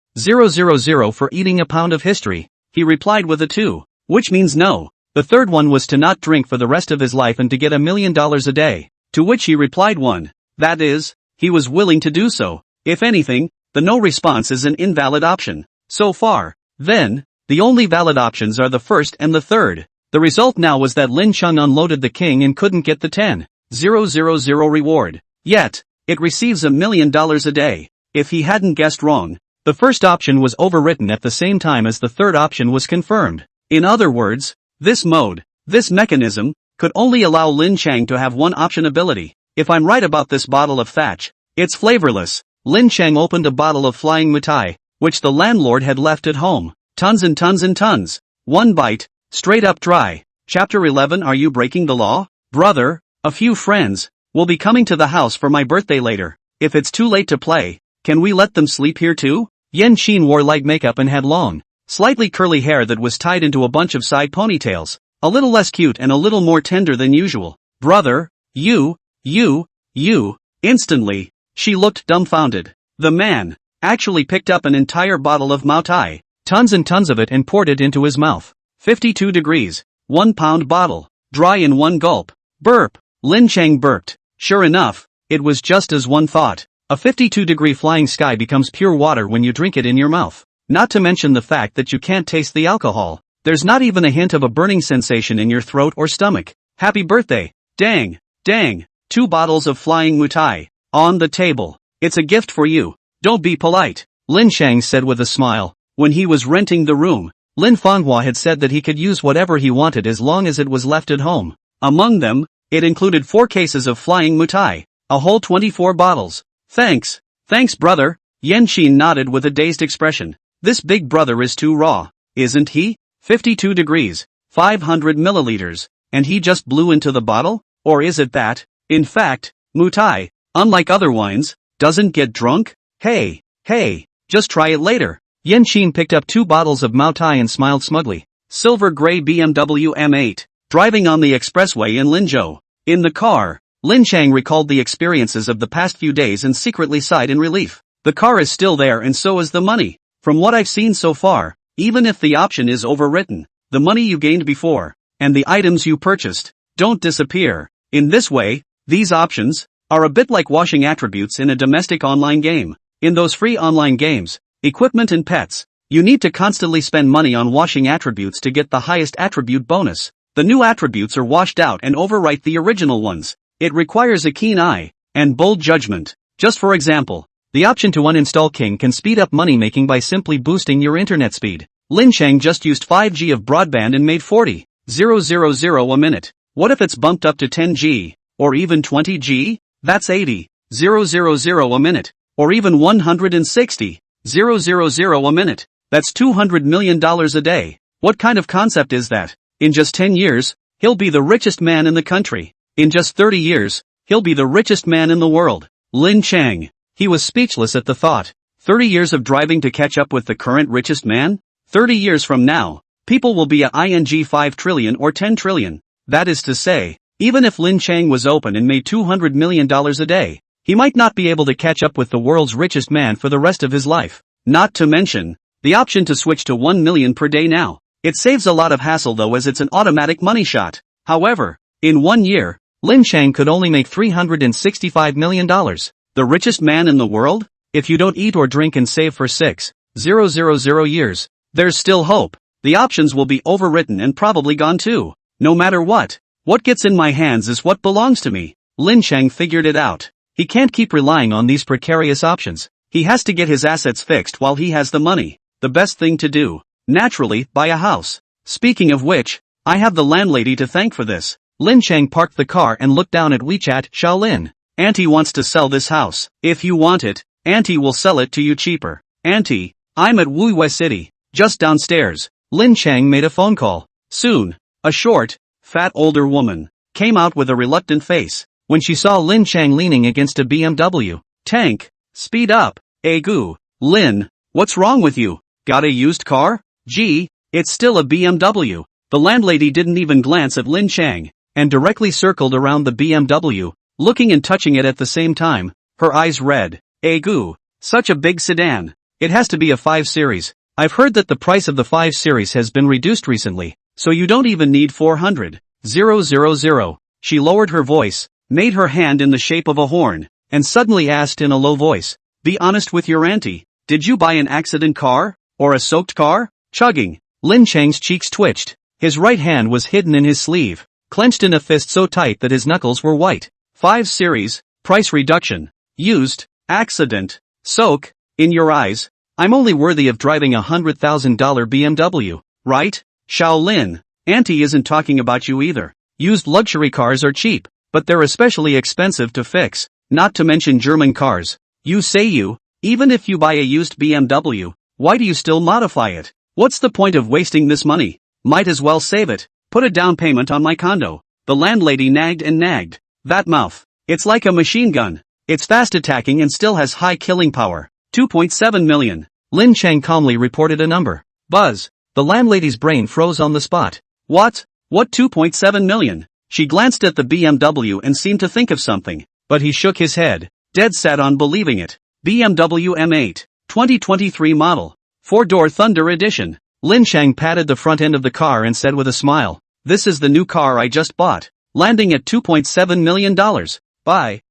for eating a pound of history, he replied with a 2, which means no. The third one was to not drink for the rest of his life and to get $1 million a day, to which he replied 1. That is, he was willing to do so. If anything, the no response is an invalid option. So far, then, the only valid options are the first and the third. The result now was that Lin Cheng unloaded the king and couldn't get the 10,000 reward. Yet, it receives $1 million a day. If he hadn't guessed wrong, the first option was overwritten at the same time as the third option was confirmed. In other words, this mode, this mechanism, could only allow Lin Cheng to have one optionability. If I'm right about this bottle of thatch, it's flavorless. Lin Cheng opened a bottle of flying mutai, which the landlord had left at home. Tons and tons and tons. One bite, straight up dry. Chapter 11. Are you breaking the law? Brother, a few friends will be coming to the house for my birthday later. If it's too late to play, can we let them sleep here too? Yan Xin wore light makeup and had long, slightly curly hair that was tied into a bunch of side ponytails, a little less cute and a little more tender than usual. Brother, you. Instantly, she looked dumbfounded. The man actually picked up an entire bottle of Mautai, tons and tons of it, and poured it into his mouth. 52 degrees, 1 pound bottle, dry in one gulp. Burp. Lin Cheng burped. Sure enough, it was just as one thought. A 52-degree flying sky becomes pure water when you drink it in your mouth. Not to mention the fact that you can't taste the alcohol. There's not even a hint of a burning sensation in your throat or stomach. Happy birthday. Dang. 2 bottles of flying mutai. On the table. It's a gift for you. Don't be polite. Lin Cheng said with a smile. When he was renting the room, Lin Fanghua had said that he could use whatever he wanted as long as it was left at home. Among them, it included 4 cases of flying mutai. A whole 24 bottles. Thanks brother. Yan Xin nodded with a dazed expression. This big brother is too raw, isn't he? 52 degrees, 500 milliliters, and he just blew into the bottle? Or is it that, in fact, mutai, unlike other wines, doesn't get drunk? Hey, just try it later. Yan Xin picked up 2 bottles of Mautai and smiled smugly. Silver gray BMW M8, driving on the expressway in Linzhou. In the car, Lin Cheng recalled the experiences of the past few days and secretly sighed in relief. The car is still there and so is the money. From what I've seen so far, even if the option is overwritten, the money you gained before, and the items you purchased, don't disappear. In this way, these options are a bit like washing attributes in a domestic online game. In those free online games, equipment and pets, You need to constantly spend money on washing attributes to get the highest attribute bonus. The new attributes are washed out and overwrite the original ones. It requires a keen eye and bold judgment. Just for example, the option to uninstall King can speed up money making by simply boosting your internet speed. Lin Cheng just used 5G of broadband and made 40,000 a minute. What if it's bumped up to 10G, or even 20G? That's 80,000 a minute, or even 160,000 a minute. That's $200 million a day. What kind of concept is that? In just 10 years, he'll be the richest man in the country. In just 30 years, he'll be the richest man in the world. Lin Cheng. He was speechless at the thought. 30 years of driving to catch up with the current richest man? 30 years from now, people will be at 5 trillion or 10 trillion. That is to say, even if Lin Cheng was open and made $200 million a day, he might not be able to catch up with the world's richest man for the rest of his life. Not to mention the option to switch to 1 million per day now. It saves a lot of hassle though, as it's an automatic money shot. However, in 1 year, Lin Cheng could only make $365 million. The richest man in the world? If you don't eat or drink and save for 6,000 years, there's still hope. The options will be overwritten and probably gone too. No matter what gets in my hands is what belongs to me. Lin Cheng figured it out. He can't keep relying on these precarious options. He has to get his assets fixed while he has the money. The best thing to do, naturally, buy a house. Speaking of which, I have the landlady to thank for this. Lin Cheng parked the car and looked down at WeChat. Shaolin. Auntie wants to sell this house. If you want it, Auntie will sell it to you cheaper. Auntie, I'm at Wuwei City, just downstairs. Lin Cheng made a phone call. Soon, a short, fat older woman came out with a reluctant face. When she saw Lin Cheng leaning against a BMW tank, speed up. Goo. Lin, what's wrong with you? Got a used car? Gee, it's still a BMW. The landlady didn't even glance at Lin Cheng, and directly circled around the BMW, looking and touching it at the same time. Her eyes read, Goo, such a big sedan. It has to be a 5 Series. I've heard that the price of the 5 Series has been reduced recently, so you don't even need 400,000. She lowered her voice, made her hand in the shape of a horn, and suddenly asked in a low voice, be honest with your auntie. Did you buy an accident car? Or a soaked car? Chugging. Lin Cheng's cheeks twitched. His right hand was hidden in his sleeve, clenched in a fist so tight that his knuckles were white. 5 Series, price reduction. Used, accident, soak, in your eyes. I'm only worthy of driving a $100,000 BMW, right? Shaolin, Auntie isn't talking about you either. Used luxury cars are cheap, but they're especially expensive to fix, not to mention German cars. Even if you buy a used BMW, why do you still modify it? What's the point of wasting this money? Might as well save it. Put a down payment on my condo. The landlady nagged and nagged. That mouth. It's like a machine gun. It's fast attacking and still has high killing power. 2.7 million. Lin Cheng calmly reported a number. Buzz. The landlady's brain froze on the spot. What 2.7 million? She glanced at the BMW and seemed to think of something, but he shook his head, dead set on believing it. BMW M8, 2023 model. 4-door Thunder Edition. Lin Cheng patted the front end of the car and said with a smile, this is the new car I just bought, landing at $2.7 million. Bye.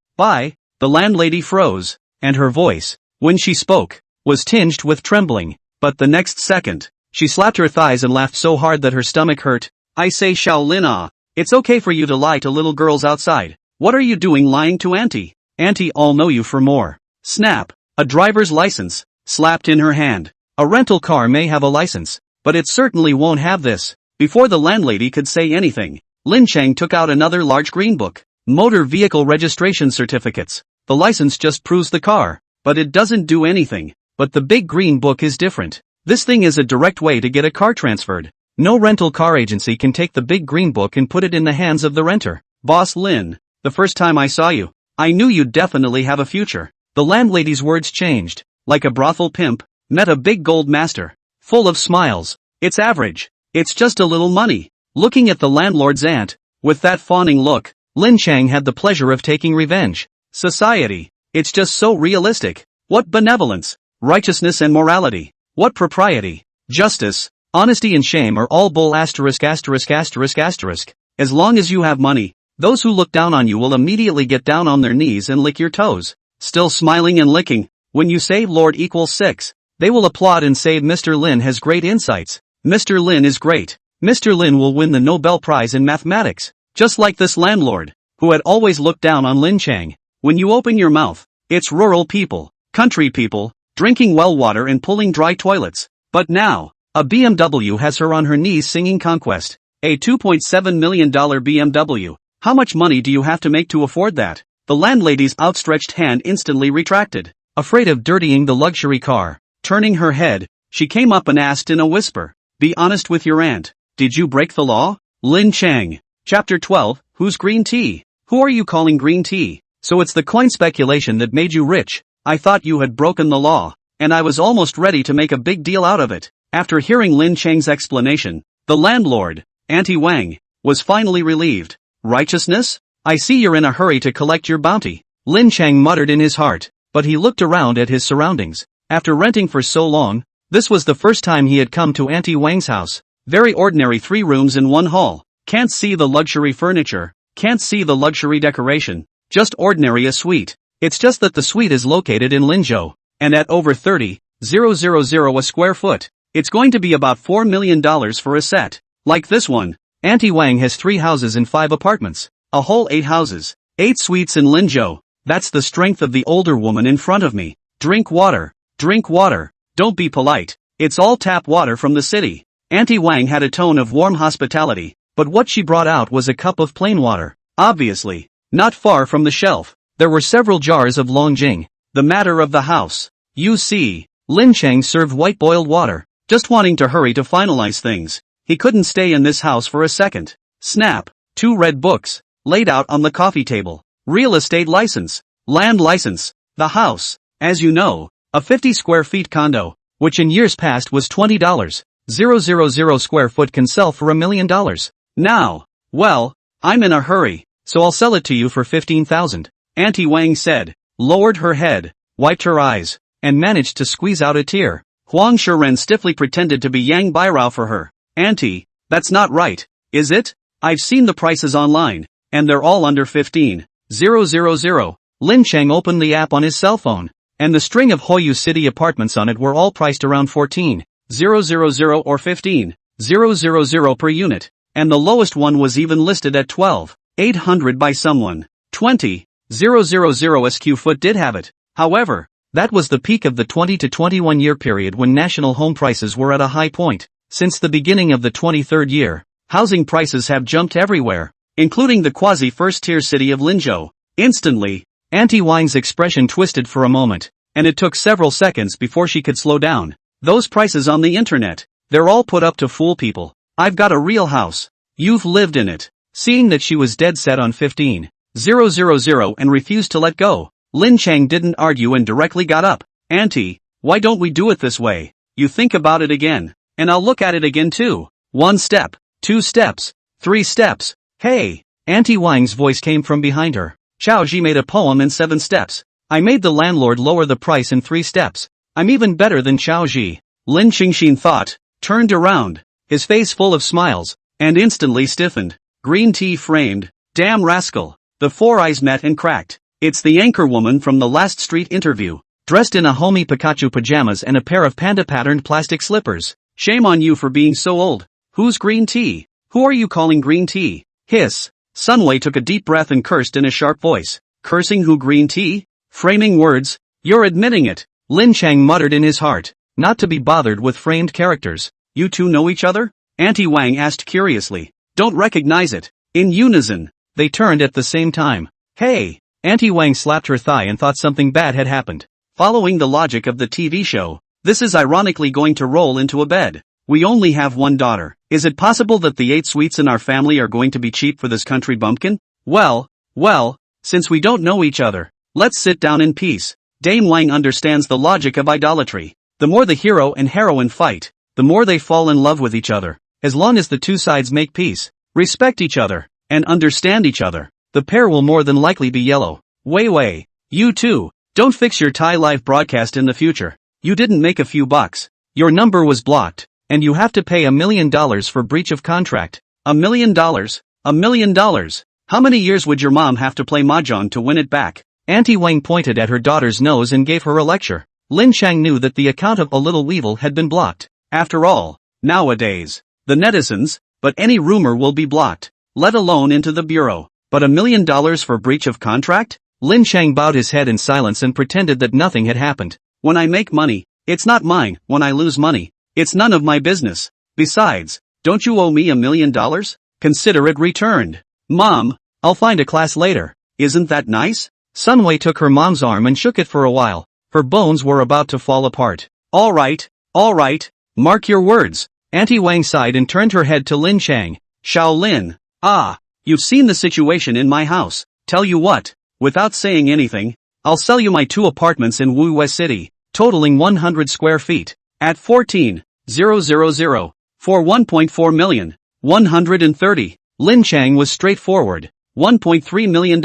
The landlady froze, and her voice, when she spoke, was tinged with trembling, but the next second, she slapped her thighs and laughed so hard that her stomach hurt. I say Shaolin, it's okay for you to lie to little girls outside. What are you doing lying to Auntie? Auntie all know you for more. Snap. A driver's license, slapped in her hand. A rental car may have a license, but it certainly won't have this. Before the landlady could say anything, Lin Cheng took out another large green book. Motor vehicle registration certificates. The license just proves the car, but it doesn't do anything. But the big green book is different. This thing is a direct way to get a car transferred. No rental car agency can take the big green book and put it in the hands of the renter. Boss Lin, the first time I saw you, I knew you'd definitely have a future. The landlady's words changed. Like a brothel pimp, met a big gold master. Full of smiles. It's average. It's just a little money. Looking at the landlord's aunt, with that fawning look, Lin Cheng had the pleasure of taking revenge. Society. It's just so realistic. What benevolence, righteousness and morality. What propriety, justice, honesty and shame are all bull *********. As long as you have money, those who look down on you will immediately get down on their knees and lick your toes. Still smiling and licking, when you say Lord equals 6, They will applaud and say Mr. Lin has great insights. Mr. Lin is great. Mr. Lin will win the Nobel Prize in mathematics. Just like this landlord, who had always looked down on Lin Cheng. When you open your mouth, it's rural people, country people, drinking well water and pulling dry toilets. But now, a BMW has her on her knees singing Conquest. A $2.7 million BMW. How much money do you have to make to afford that? The landlady's outstretched hand instantly retracted. Afraid of dirtying the luxury car. Turning her head, she came up and asked in a whisper, "Be honest with your aunt. Did you break the law?" Lin Cheng. Chapter 12, Who's green tea? Who are you calling green tea? So it's the coin speculation that made you rich. I thought you had broken the law, and I was almost ready to make a big deal out of it. After hearing Lin Cheng's explanation, the landlord, Auntie Wang, was finally relieved. Righteousness? I see you're in a hurry to collect your bounty. Lin Cheng muttered in his heart, but he looked around at his surroundings. After renting for so long, this was the first time he had come to Auntie Wang's house. Very ordinary 3 rooms in 1 hall. Can't see the luxury furniture, can't see the luxury decoration. Just ordinary a suite. It's just that the suite is located in Linzhou, and at over 30,000 a square foot. It's going to be about $4 million for a set. Like this one. Auntie Wang has 3 houses and 5 apartments. A whole 8 houses. 8 suites in Linzhou. That's the strength of the older woman in front of me. Drink water. Drink water. Don't be polite. It's all tap water from the city. Auntie Wang had a tone of warm hospitality, but what she brought out was a cup of plain water. Obviously. Not far from the shelf, there were several jars of Longjing. The matter of the house. You see, Lin Cheng served white boiled water, just wanting to hurry to finalize things. He couldn't stay in this house for a second. Snap. 2 red books, laid out on the coffee table. Real estate license. Land license. The house, as you know, a 50 square feet condo, which in years past was $20,000 square foot can sell for $1 million. Now, well, I'm in a hurry, so I'll sell it to you for $15,000. Auntie Wang said, lowered her head, wiped her eyes, and managed to squeeze out a tear. Huang Shiren stiffly pretended to be Yang Bairao for her. Auntie, that's not right, is it? I've seen the prices online, and they're all under 15,000. Lin Cheng opened the app on his cell phone, and the string of Hoyu City apartments on it were all priced around 14,000 or 15,000 per unit, and the lowest one was even listed at 12,800 by someone. 20,000 sq foot did have it. However, that was the peak of the 20 to 21 year period when national home prices were at a high point. Since the beginning of the 23rd year, housing prices have jumped everywhere, including the quasi-first-tier city of Linzhou. Instantly, Auntie Wang's expression twisted for a moment, and it took several seconds before she could slow down. Those prices on the internet, they're all put up to fool people. I've got a real house. You've lived in it. Seeing that she was dead set on 15,000 and refused to let go, Lin Cheng didn't argue and directly got up. Auntie, why don't we do it this way? You think about it again, and I'll look at it again too. 1 step, 2 steps, 3 steps. Hey! Auntie Wang's voice came from behind her. Chao Ji made a poem in 7 steps. I made the landlord lower the price in 3 steps. I'm even better than Chao Ji. Lin Chengxin thought, turned around, his face full of smiles, and instantly stiffened. Green tea framed. Damn rascal. The 4 eyes met and cracked. It's the anchor woman from the last street interview, dressed in a homey Pikachu pajamas and a pair of panda-patterned plastic slippers. Shame on you for being so old. Who's green tea? Who are you calling green tea? Hiss. Sunway took a deep breath and cursed in a sharp voice. Cursing who green tea? Framing words? You're admitting it. Lin Cheng muttered in his heart, not to be bothered with framed characters. You two know each other? Auntie Wang asked curiously. Don't recognize it. In unison, they turned at the same time. Hey! Auntie Wang slapped her thigh and thought something bad had happened. Following the logic of the TV show, this is ironically going to roll into a bed. We only have 1 daughter. Is it possible that the 8 suites in our family are going to be cheap for this country bumpkin? Well, since we don't know each other, let's sit down in peace. Dame Wang understands the logic of idolatry. The more the hero and heroine fight, the more they fall in love with each other. As long as the 2 sides make peace, respect each other, and understand each other, the pair will more than likely be yellow. Wei, you too, don't fix your Thai live broadcast in the future. You didn't make a few bucks. Your number was blocked, and you have to pay $1 million for breach of contract. $1 million? $1 million? How many years would your mom have to play mahjong to win it back? Auntie Wang pointed at her daughter's nose and gave her a lecture. Lin Cheng knew that the account of A Little Weevil had been blocked. After all, nowadays, the netizens, but any rumor will be blocked, let alone into the bureau. But $1 million for breach of contract? Lin Cheng bowed his head in silence and pretended that nothing had happened. When I make money, it's not mine. When I lose money, it's none of my business. Besides, don't you owe me $1 million? Consider it returned. Mom, I'll find a class later. Isn't that nice? Sunwei took her mom's arm and shook it for a while. Her bones were about to fall apart. All right, mark your words. Auntie Wang sighed and turned her head to Lin Cheng. Shaolin. You've seen the situation in my house. Tell you what, without saying anything, I'll sell you my 2 apartments in Wuwei City, totaling 100 square feet, at 14,000, for $1.4 million. 130. Lin Cheng was straightforward. $1.3 million.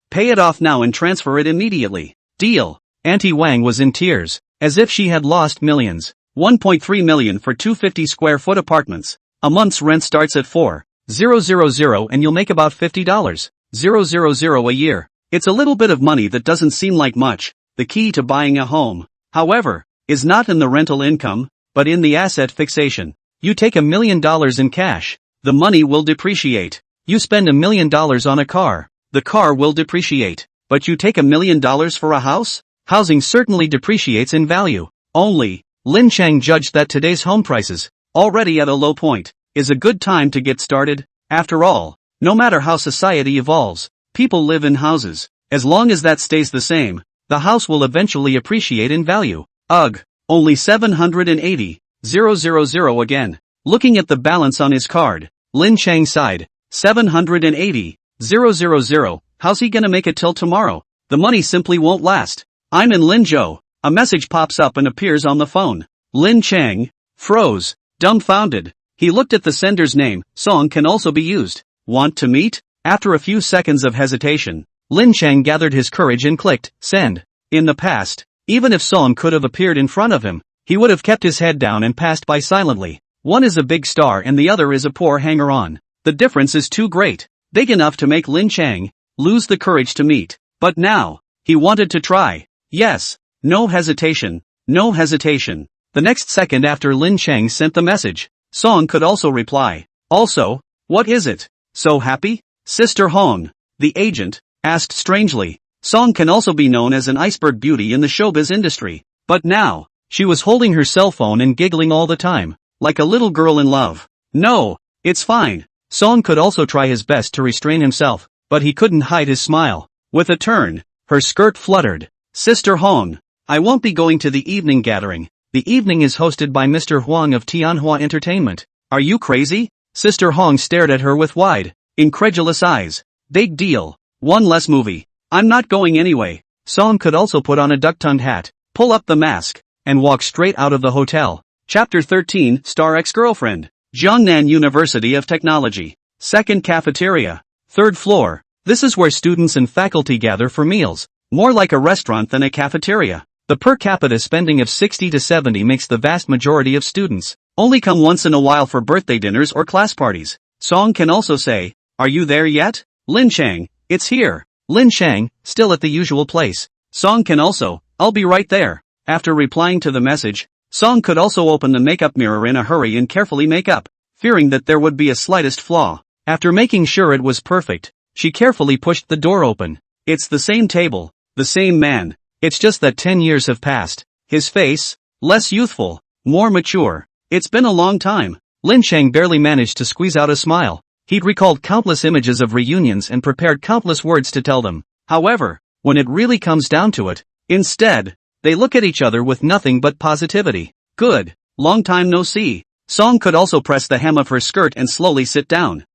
Pay it off now and transfer it immediately. Deal. Auntie Wang was in tears, as if she had lost millions. 1.3 million for 250 square foot apartments. A month's rent starts at 4,000 and you'll make about $50,000 a year. It's a little bit of money that doesn't seem like much. The key to buying a home, however, is not in the rental income, but in the asset fixation. You take $1 million in cash, the money will depreciate. You spend $1 million on a car, the car will depreciate. But you take $1 million for a house? Housing certainly depreciates in value. Only, Lin Cheng judged that today's home prices, already at a low point, is a good time to get started. After all, no matter how society evolves, people live in houses. As long as that stays the same, the house will eventually appreciate in value. Ugh, only 780,000 again. Looking at the balance on his card, Lin Cheng sighed. 780,000. How's he gonna make it till tomorrow? The money simply won't last. I'm in Linzhou. A message pops up and appears on the phone. Lin Cheng froze, dumbfounded. He looked at the sender's name. Song can also be used. Want to meet? After a few seconds of hesitation, Lin Cheng gathered his courage and clicked send. In the past, even if Song could have appeared in front of him, he would have kept his head down and passed by silently. One is a big star and the other is a poor hanger-on. The difference is too great, big enough to make Lin Cheng lose the courage to meet. But now, he wanted to try. Yes. No hesitation. The next second after Lin Cheng sent the message, Song could also reply. Also, what is it? So happy? Sister Hong, the agent, asked strangely. Song can also be known as an iceberg beauty in the showbiz industry. But now, she was holding her cell phone and giggling all the time, like a little girl in love. No, it's fine. Song could also try his best to restrain himself, but he couldn't hide his smile. With a turn, her skirt fluttered. Sister Hong, I won't be going to the evening gathering. The evening is hosted by Mr. Huang of Tianhua Entertainment. Are you crazy? Sister Hong stared at her with wide, incredulous eyes. Big deal. One less movie. I'm not going anyway. Song could also put on a duck-tongued hat, pull up the mask, and walk straight out of the hotel. Chapter 13, Star Ex-Girlfriend. Jiangnan University of Technology. Second cafeteria. Third floor. This is where students and faculty gather for meals. More like a restaurant than a cafeteria. The per capita spending of 60 to 70 makes the vast majority of students only come once in a while for birthday dinners or class parties. Song can also say, are you there yet? Lin Cheng, it's here. Lin Cheng, still at the usual place. Song can also, I'll be right there. After replying to the message, Song could also open the makeup mirror in a hurry and carefully make up, fearing that there would be a slightest flaw. After making sure it was perfect, she carefully pushed the door open. It's the same table, the same man. It's just that 10 years have passed. His face, less youthful, more mature. It's been a long time. Lin Cheng barely managed to squeeze out a smile. He'd recalled countless images of reunions and prepared countless words to tell them. However, when it really comes down to it, instead, they look at each other with nothing but positivity. Good. Long time no see. Song could also press the hem of her skirt and slowly sit down.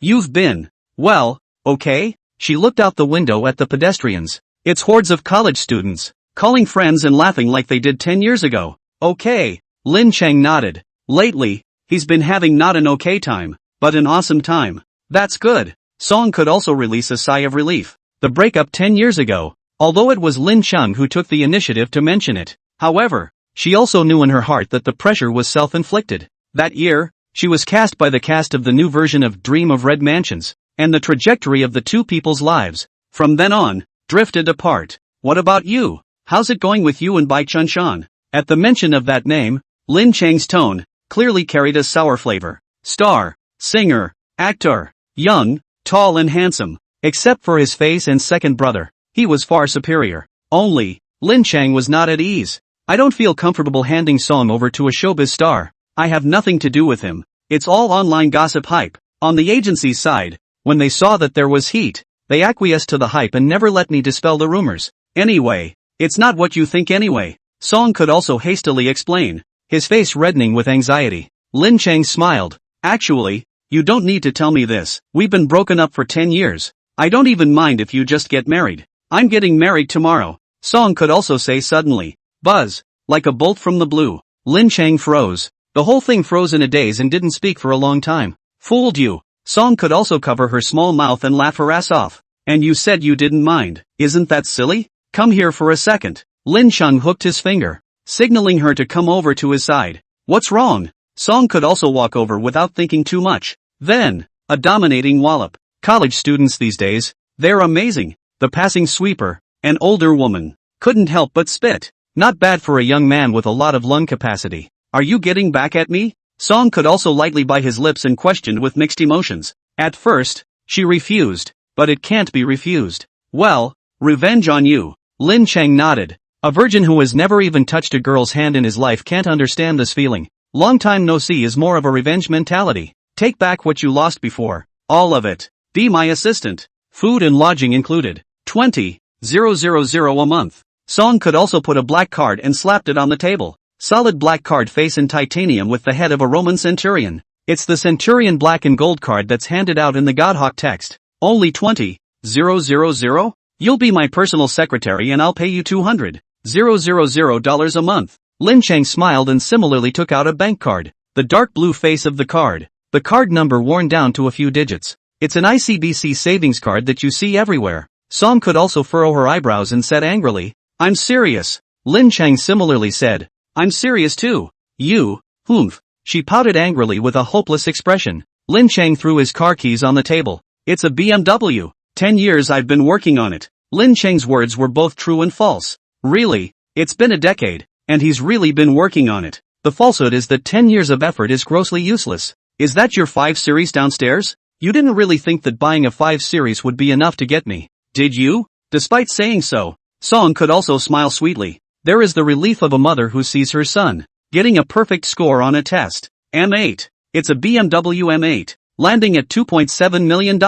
You've been, well, okay? She looked out the window at the pedestrians. It's hordes of college students, calling friends and laughing like they did 10 years ago. Okay. Lin Cheng nodded. Lately, he's been having not an okay time, but an awesome time. That's good. Song could also release a sigh of relief. The breakup 10 years ago, although it was Lin Cheng who took the initiative to mention it. However, she also knew in her heart that the pressure was self-inflicted. That year, she was cast by the cast of the new version of Dream of Red Mansions, and the trajectory of the two people's lives, from then on, drifted apart. What about you? how's it going with you and Bai Chun-shan? At the mention of that name, Lin Cheng's tone clearly carried a sour flavor. Star, singer, actor, young, tall and handsome. Except for his face and second brother, he was far superior. Only, Lin Cheng was not at ease. I don't feel comfortable handing Song over to a showbiz star. I have nothing to do with him. It's all online gossip hype. On the agency's side, when they saw that there was heat, they acquiesced to the hype and never let me dispel the rumors. Anyway, it's not what you think anyway. Song could also hastily explain, his face reddening with anxiety. Lin Cheng smiled. Actually, you don't need to tell me this. We've been broken up for 10 years. I don't even mind if you just get married. I'm getting married tomorrow. Song could also say suddenly. Buzz, like a bolt from the blue. Lin Cheng froze. The whole thing froze in a daze and didn't speak for a long time. Fooled you. Song could also cover her small mouth and laugh her ass off. And you said you didn't mind. Isn't that silly? Come here for a second. Lin Cheng hooked his finger, signaling her to come over to his side. What's wrong? Song could also walk over without thinking too much. Then, a dominating wallop. College students these days, they're amazing. The passing sweeper, an older woman, couldn't help but spit. Not bad for a young man with a lot of lung capacity. Are you getting back at me? Song could also lightly bite his lips and questioned with mixed emotions. At first, she refused, but it can't be refused. Well, revenge on you. Lin Cheng nodded. A virgin who has never even touched a girl's hand in his life can't understand this feeling. Long time no see is more of a revenge mentality. Take back what you lost before. All of it. Be my assistant. Food and lodging included. 20,000 a month. Song could also put a black card and slapped it on the table. Solid black card face in titanium with the head of a Roman centurion. It's the centurion black and gold card that's handed out in the Godhawk text. Only 20,000? You'll be my personal secretary and I'll pay you $200,000 a month. Lin Cheng smiled and similarly took out a bank card. The dark blue face of the card. The card number worn down to a few digits. It's an ICBC savings card that you see everywhere. Song could also furrow her eyebrows and said angrily, I'm serious. Lin Cheng similarly said, I'm serious too. You, humph. She pouted angrily with a hopeless expression. Lin Cheng threw his car keys on the table. It's a BMW. 10 years I've been working on it. Lin Cheng's words were both true and false. Really? It's been a decade, and he's really been working on it. The falsehood is that 10 years of effort is grossly useless. Is that your 5 series downstairs? You didn't really think that buying a 5 series would be enough to get me, did you? Despite saying so, Song could also smile sweetly. There is the relief of a mother who sees her son getting a perfect score on a test. M8. It's a BMW M8, landing at $2.7 million.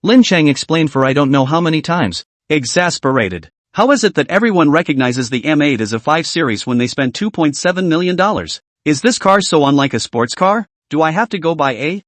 Lin Cheng explained for I don't know how many times. Exasperated. How is it that everyone recognizes the M8 as a 5 series when they spend $2.7 million? Is this car so unlike a sports car? Do I have to go buy a,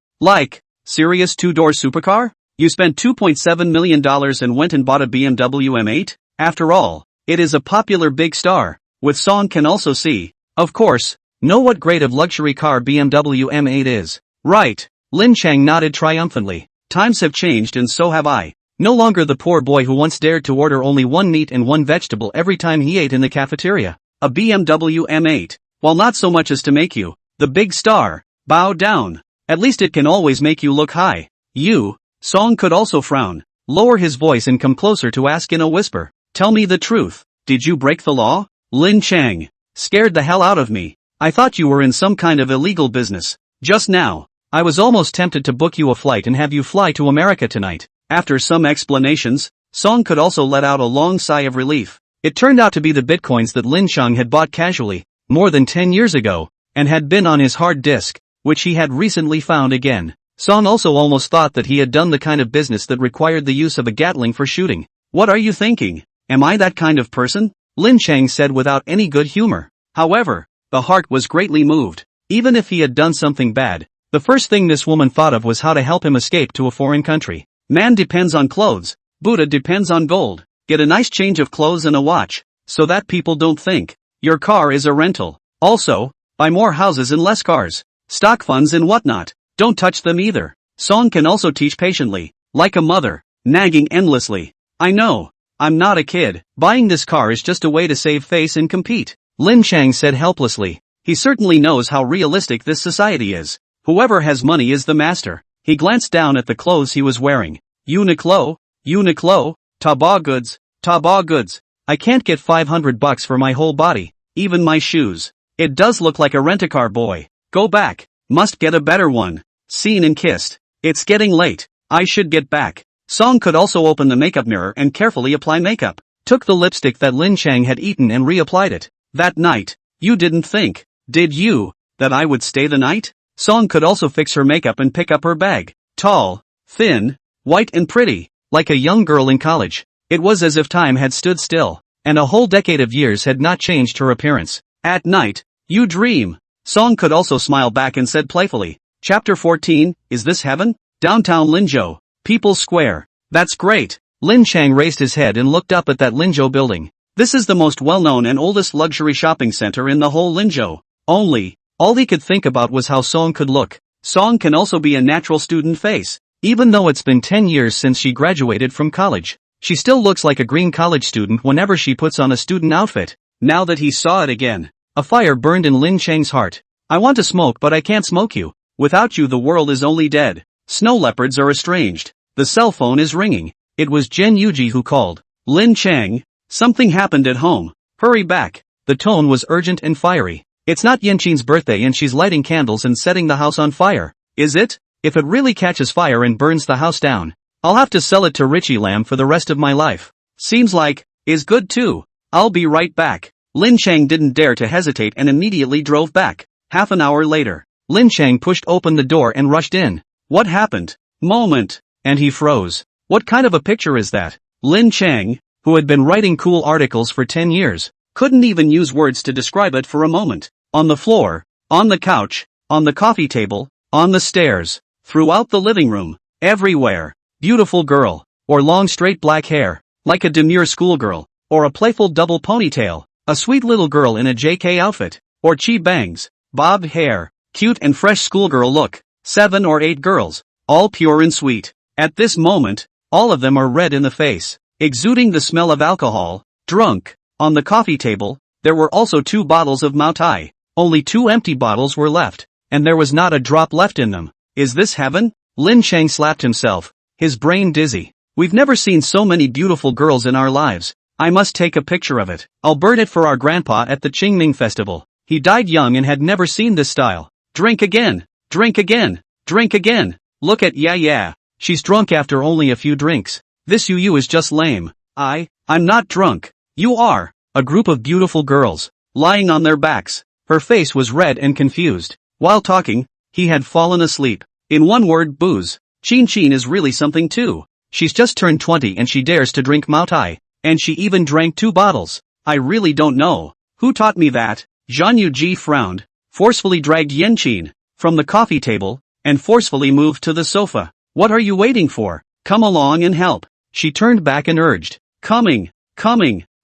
serious 2-door supercar? You spent $2.7 million and went and bought a BMW M8? After all, it is a popular big star, with Song can also see, of course, know what grade of luxury car BMW M8 is. Right. Lin Cheng nodded triumphantly. Times have changed and so have I. No longer the poor boy who once dared to order only 1 meat and 1 vegetable every time he ate in the cafeteria. A BMW M8, while not so much as to make you, the big star, bow down. At least it can always make you look high. You, Song could also frown, lower his voice and come closer to ask in a whisper. Tell me the truth. Did you break the law? Lin Cheng. Scared the hell out of me. I thought you were in some kind of illegal business. Just now, I was almost tempted to book you a flight and have you fly to America tonight. After some explanations, Song could also let out a long sigh of relief. It turned out to be the bitcoins that Lin Cheng had bought casually, more than 10 years ago, and had been on his hard disk, which he had recently found again. Song also almost thought that he had done the kind of business that required the use of a Gatling for shooting. What are you thinking? Am I that kind of person? Lin Cheng said without any good humor. However, the heart was greatly moved. Even if he had done something bad, the first thing this woman thought of was how to help him escape to a foreign country. Man depends on clothes. Buddha depends on gold. Get a nice change of clothes and a watch, so that people don't think your car is a rental. Also, buy more houses and less cars. Stock funds and whatnot. Don't touch them either. Song can also teach patiently, like a mother, nagging endlessly. I know. I'm not a kid. Buying this car is just a way to save face and compete. Lin Cheng said helplessly. He certainly knows how realistic this society is. Whoever has money is the master. He glanced down at the clothes he was wearing. Uniqlo, Uniqlo, Tabac goods, Tabac goods. I can't get $500 for my whole body, even my shoes. It does look like a rent-a-car boy. Go back. Must get a better one. Seen and kissed. It's getting late. I should get back. Song could also open the makeup mirror and carefully apply makeup. Took the lipstick that Lin Cheng had eaten and reapplied it. That night, you didn't think, did you, that I would stay the night? Song could also fix her makeup and pick up her bag. Tall, thin, white and pretty, like a young girl in college. It was as if time had stood still, and a whole decade of years had not changed her appearance. At night, you dream. Song could also smile back and said playfully. Chapter 14, Is This Heaven? Downtown Linzhou, People's Square. That's great. Lin Cheng raised his head and looked up at that Linzhou building. This is the most well-known and oldest luxury shopping center in the whole Linzhou. All he could think about was how Song could look. Song can also be a natural student face. Even though it's been 10 years since she graduated from college, she still looks like a green college student whenever she puts on a student outfit. Now that he saw it again, a fire burned in Lin Cheng's heart. I want to smoke but I can't smoke you. Without you the world is only dead. Snow leopards are estranged. The cell phone is ringing. It was Jen Yuji who called. Lin Cheng, something happened at home. Hurry back. The tone was urgent and fiery. It's not Yanqing's birthday and she's lighting candles and setting the house on fire, is it? If it really catches fire and burns the house down, I'll have to sell it to Richie Lam for the rest of my life. Seems like, is good too. I'll be right back. Lin Cheng didn't dare to hesitate and immediately drove back. Half an hour later, Lin Cheng pushed open the door and rushed in. What happened? Moment. And he froze. What kind of a picture is that? Lin Cheng, who had been writing cool articles for 10 years, couldn't even use words to describe it for a moment. On the floor, on the couch, on the coffee table, on the stairs, throughout the living room, everywhere. Beautiful girl, or long straight black hair, like a demure schoolgirl, or a playful double ponytail, a sweet little girl in a JK outfit, or chi bangs, bobbed hair, cute and fresh schoolgirl look, 7 or 8 girls, all pure and sweet. At this moment, all of them are red in the face, exuding the smell of alcohol, drunk. On the coffee table, there were also 2 bottles of Mao Tai. Only 2 empty bottles were left, and there was not a drop left in them. Is this heaven? Lin Cheng slapped himself, his brain dizzy. We've never seen so many beautiful girls in our lives. I must take a picture of it. I'll burn it for our grandpa at the Qingming festival. He died young and had never seen this style. Drink again. Drink again. Drink again. Look at yeah. She's drunk after only a few drinks. This Yu is just lame. I'm not drunk. You are. A group of beautiful girls, lying on their backs. Her face was red and confused. While talking, he had fallen asleep. In one word, booze. Chin is really something too. She's just turned 20 and she dares to drink Mao Tai. And she even drank 2 bottles. I really don't know. Who taught me that? Zhan Yuji frowned, forcefully dragged Yanqing from the coffee table, and forcefully moved to the sofa. What are you waiting for? Come along and help. She turned back and urged. Coming.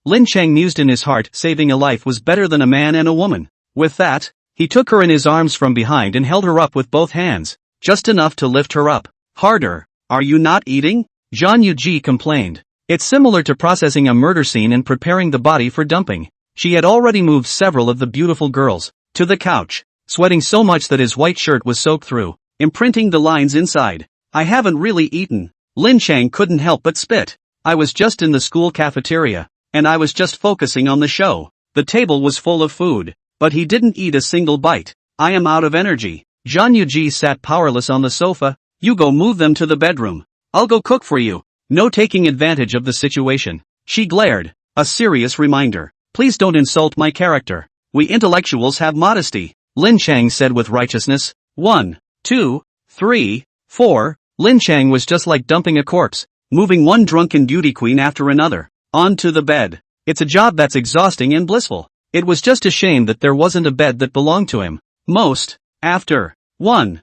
Lin Cheng mused in his heart, saving a life was better than a man and a woman. With that, he took her in his arms from behind and held her up with both hands, just enough to lift her up. Harder. Are you not eating? Zhan Yuji complained. It's similar to processing a murder scene and preparing the body for dumping. She had already moved several of the beautiful girls to the couch, sweating so much that his white shirt was soaked through, imprinting the lines inside. I haven't really eaten. Lin Cheng couldn't help but spit. I was just in the school cafeteria, and I was just focusing on the show. The table was full of food, but he didn't eat a single bite. I am out of energy. Zhan Yuji sat powerless on the sofa. You go move them to the bedroom. I'll go cook for you. No taking advantage of the situation. She glared. A serious reminder. Please don't insult my character. We intellectuals have modesty. Lin Cheng said with righteousness. 1, 2, 3, 4. Lin Cheng was just like dumping a corpse, moving one drunken beauty queen after another onto the bed. It's a job that's exhausting and blissful. It was just a shame that there wasn't a bed that belonged to him. After 1,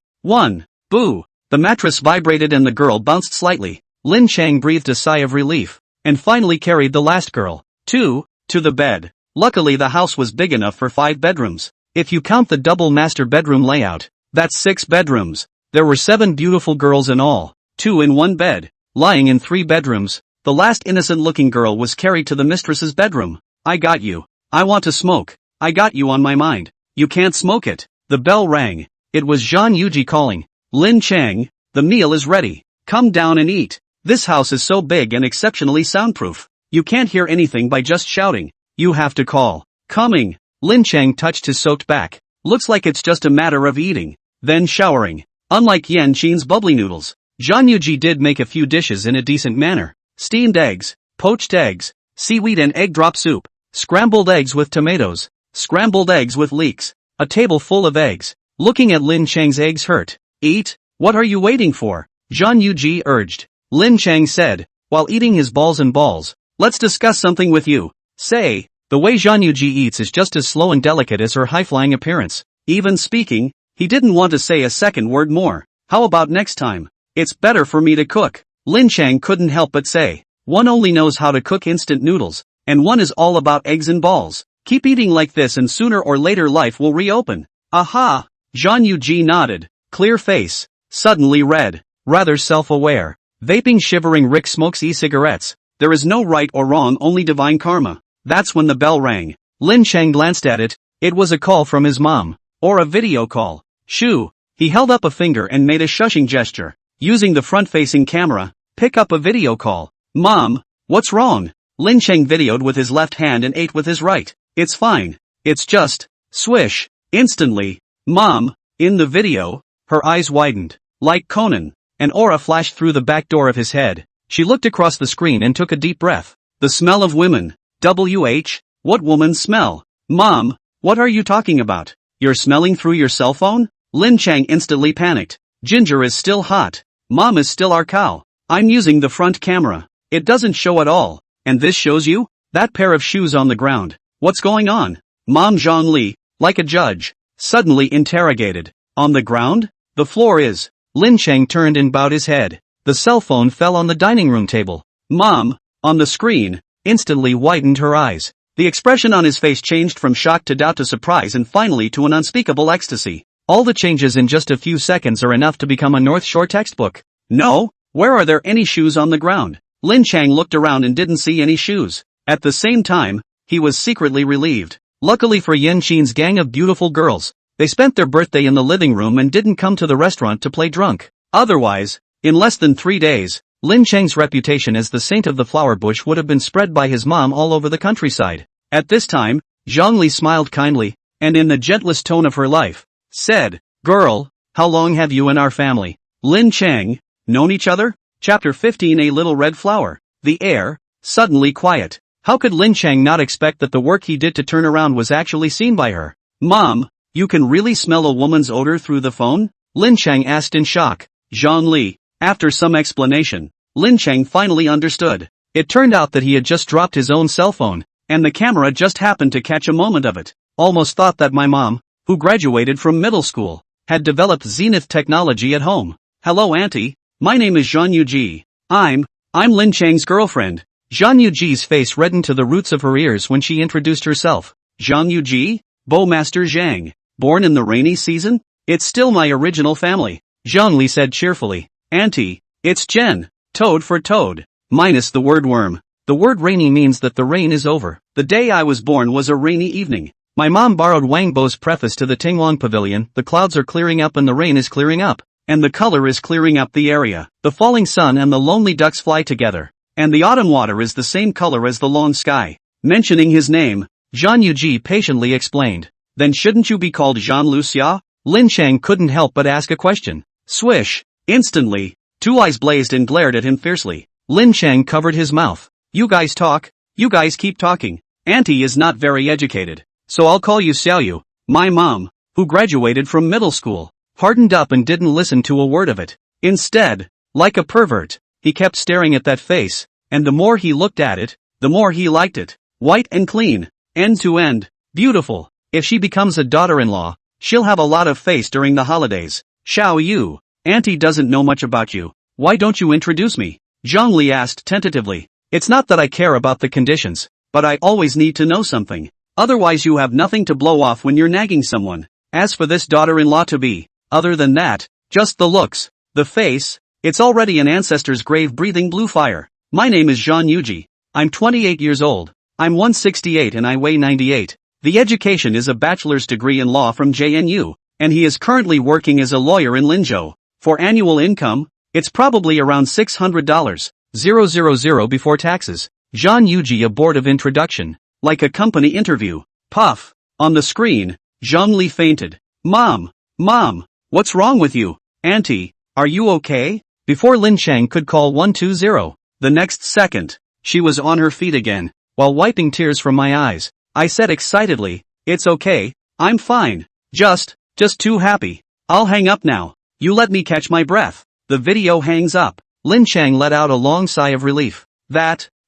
boo. The mattress vibrated and the girl bounced slightly. Lin Cheng breathed a sigh of relief, and finally carried the last girl, 2, to the bed. Luckily the house was big enough for 5 bedrooms. If you count the double master bedroom layout, that's 6 bedrooms. There were 7 beautiful girls in all, 2 in one bed, lying in 3 bedrooms. The last innocent-looking girl was carried to the mistress's bedroom. I got you. I want to smoke. I got you on my mind. You can't smoke it. The bell rang. It was Zhan Yuji calling. Lin Cheng, the meal is ready. Come down and eat. This house is so big and exceptionally soundproof. You can't hear anything by just shouting. You have to call. Coming. Lin Cheng touched his soaked back. Looks like it's just a matter of eating. Then showering. Unlike Yan Qin's bubbly noodles, Zhang Yuji did make a few dishes in a decent manner. Steamed eggs, poached eggs, seaweed and egg drop soup, scrambled eggs with tomatoes, scrambled eggs with leeks, a table full of eggs. Looking at Lin Cheng's eggs hurt. Eat? What are you waiting for? Zhang Yuji urged. Lin Cheng said, while eating his balls and balls. Let's discuss something with you. Say, the way Zhang Yuji eats is just as slow and delicate as her high-flying appearance. Even speaking, he didn't want to say a second word more. How about next time? It's better for me to cook. Lin Cheng couldn't help but say. One only knows how to cook instant noodles, and one is all about eggs and balls. Keep eating like this and sooner or later life will reopen. Aha! Zhang Yuji nodded. Clear face. Suddenly red. Rather self-aware. Vaping shivering Rick smokes e-cigarettes. There is no right or wrong, only divine karma. That's when the bell rang. Lin Cheng glanced at it. It was a call from his mom. Or a video call. Shoo. He held up a finger and made a shushing gesture. Using the front-facing camera, pick up a video call. Mom, what's wrong? Lin Cheng videoed with his left hand and ate with his right. It's fine. It's just, swish. Instantly. Mom, in the video, her eyes widened. Like Conan, an aura flashed through the back door of his head. She looked across the screen and took a deep breath. The smell of women. WH, what woman's smell? Mom, what are you talking about? You're smelling through your cell phone? Lin Cheng instantly panicked. Ginger is still hot. Mom is still our cow. I'm using the front camera. It doesn't show at all. And this shows you? That pair of shoes on the ground. What's going on? Mom Zhongli, like a judge, suddenly interrogated. On the ground? The floor is. Lin Cheng turned and bowed his head. The cell phone fell on the dining room table. Mom, on the screen, instantly widened her eyes. The expression on his face changed from shock to doubt to surprise and finally to an unspeakable ecstasy. All the changes in just a few seconds are enough to become a North Shore textbook. No, where are there any shoes on the ground? Lin Cheng looked around and didn't see any shoes. At the same time, he was secretly relieved. Luckily for Yan Qin's gang of beautiful girls, they spent their birthday in the living room and didn't come to the restaurant to play drunk. Otherwise, in less than 3 days, Lin Cheng's reputation as the saint of the flower bush would have been spread by his mom all over the countryside. At this time, Zhongli smiled kindly, and in the gentlest tone of her life, said, Girl, how long have you and our family, Lin Cheng, known each other? Chapter 15 A Little Red Flower. The air, suddenly quiet. How could Lin Cheng not expect that the work he did to turn around was actually seen by her? Mom, you can really smell a woman's odor through the phone? Lin Cheng asked in shock. Zhongli. After some explanation, Lin Cheng finally understood. It turned out that he had just dropped his own cell phone, and the camera just happened to catch a moment of it. Almost thought that my mom, who graduated from middle school, had developed Zenith technology at home. Hello auntie, my name is Zhang Yuji. I'm Lin Cheng's girlfriend. Zhang Yuji's face reddened to the roots of her ears when she introduced herself. Zhang Yuji? Bowmaster Zhang. Born in the rainy season? It's still my original family. Zhongli said cheerfully. Auntie, it's Jen. Toad for toad. Minus the word worm. The word rainy means that the rain is over. The day I was born was a rainy evening. My mom borrowed Wang Bo's preface to the Tinglong Pavilion. The clouds are clearing up and the rain is clearing up. And the color is clearing up the area. The falling sun and the lonely ducks fly together. And the autumn water is the same color as the long sky. Mentioning his name, Zhang Yuji patiently explained. Then shouldn't you be called Zhang Luxia? Lin Cheng couldn't help but ask a question. Swish. Instantly, two eyes blazed and glared at him fiercely. Lin Cheng covered his mouth. You guys talk. You guys keep talking. Auntie is not very educated. So I'll call you Xiaoyu. My mom, who graduated from middle school, hardened up and didn't listen to a word of it. Instead, like a pervert, he kept staring at that face, and the more he looked at it, the more he liked it. White and clean, end to end, beautiful. If she becomes a daughter-in-law, she'll have a lot of face during the holidays. Xiao Yu, auntie doesn't know much about you. Why don't you introduce me? Zhongli asked tentatively. It's not that I care about the conditions, but I always need to know something. Otherwise you have nothing to blow off when you're nagging someone. As for this daughter-in-law to be, other than that, just the looks, the face, it's already an ancestor's grave breathing blue fire. My name is Zhang Yuji. I'm 28 years old. I'm 168 and I weigh 98. The education is a bachelor's degree in law from JNU, and he is currently working as a lawyer in Linzhou. For annual income, it's probably around $600, 000 before taxes. Zhang Yuji abortive introduction. Like a company interview. Puff. On the screen, Zhang fainted. Mom! Mom! What's wrong with you? Auntie, are you okay? Before Lin Cheng could call 120, the next second, she was on her feet again, while wiping tears from my eyes. I said excitedly, it's okay, I'm fine. Just too happy. I'll hang up now. You let me catch my breath. The video hangs up. Lin Cheng let out a long sigh of relief.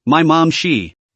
My mom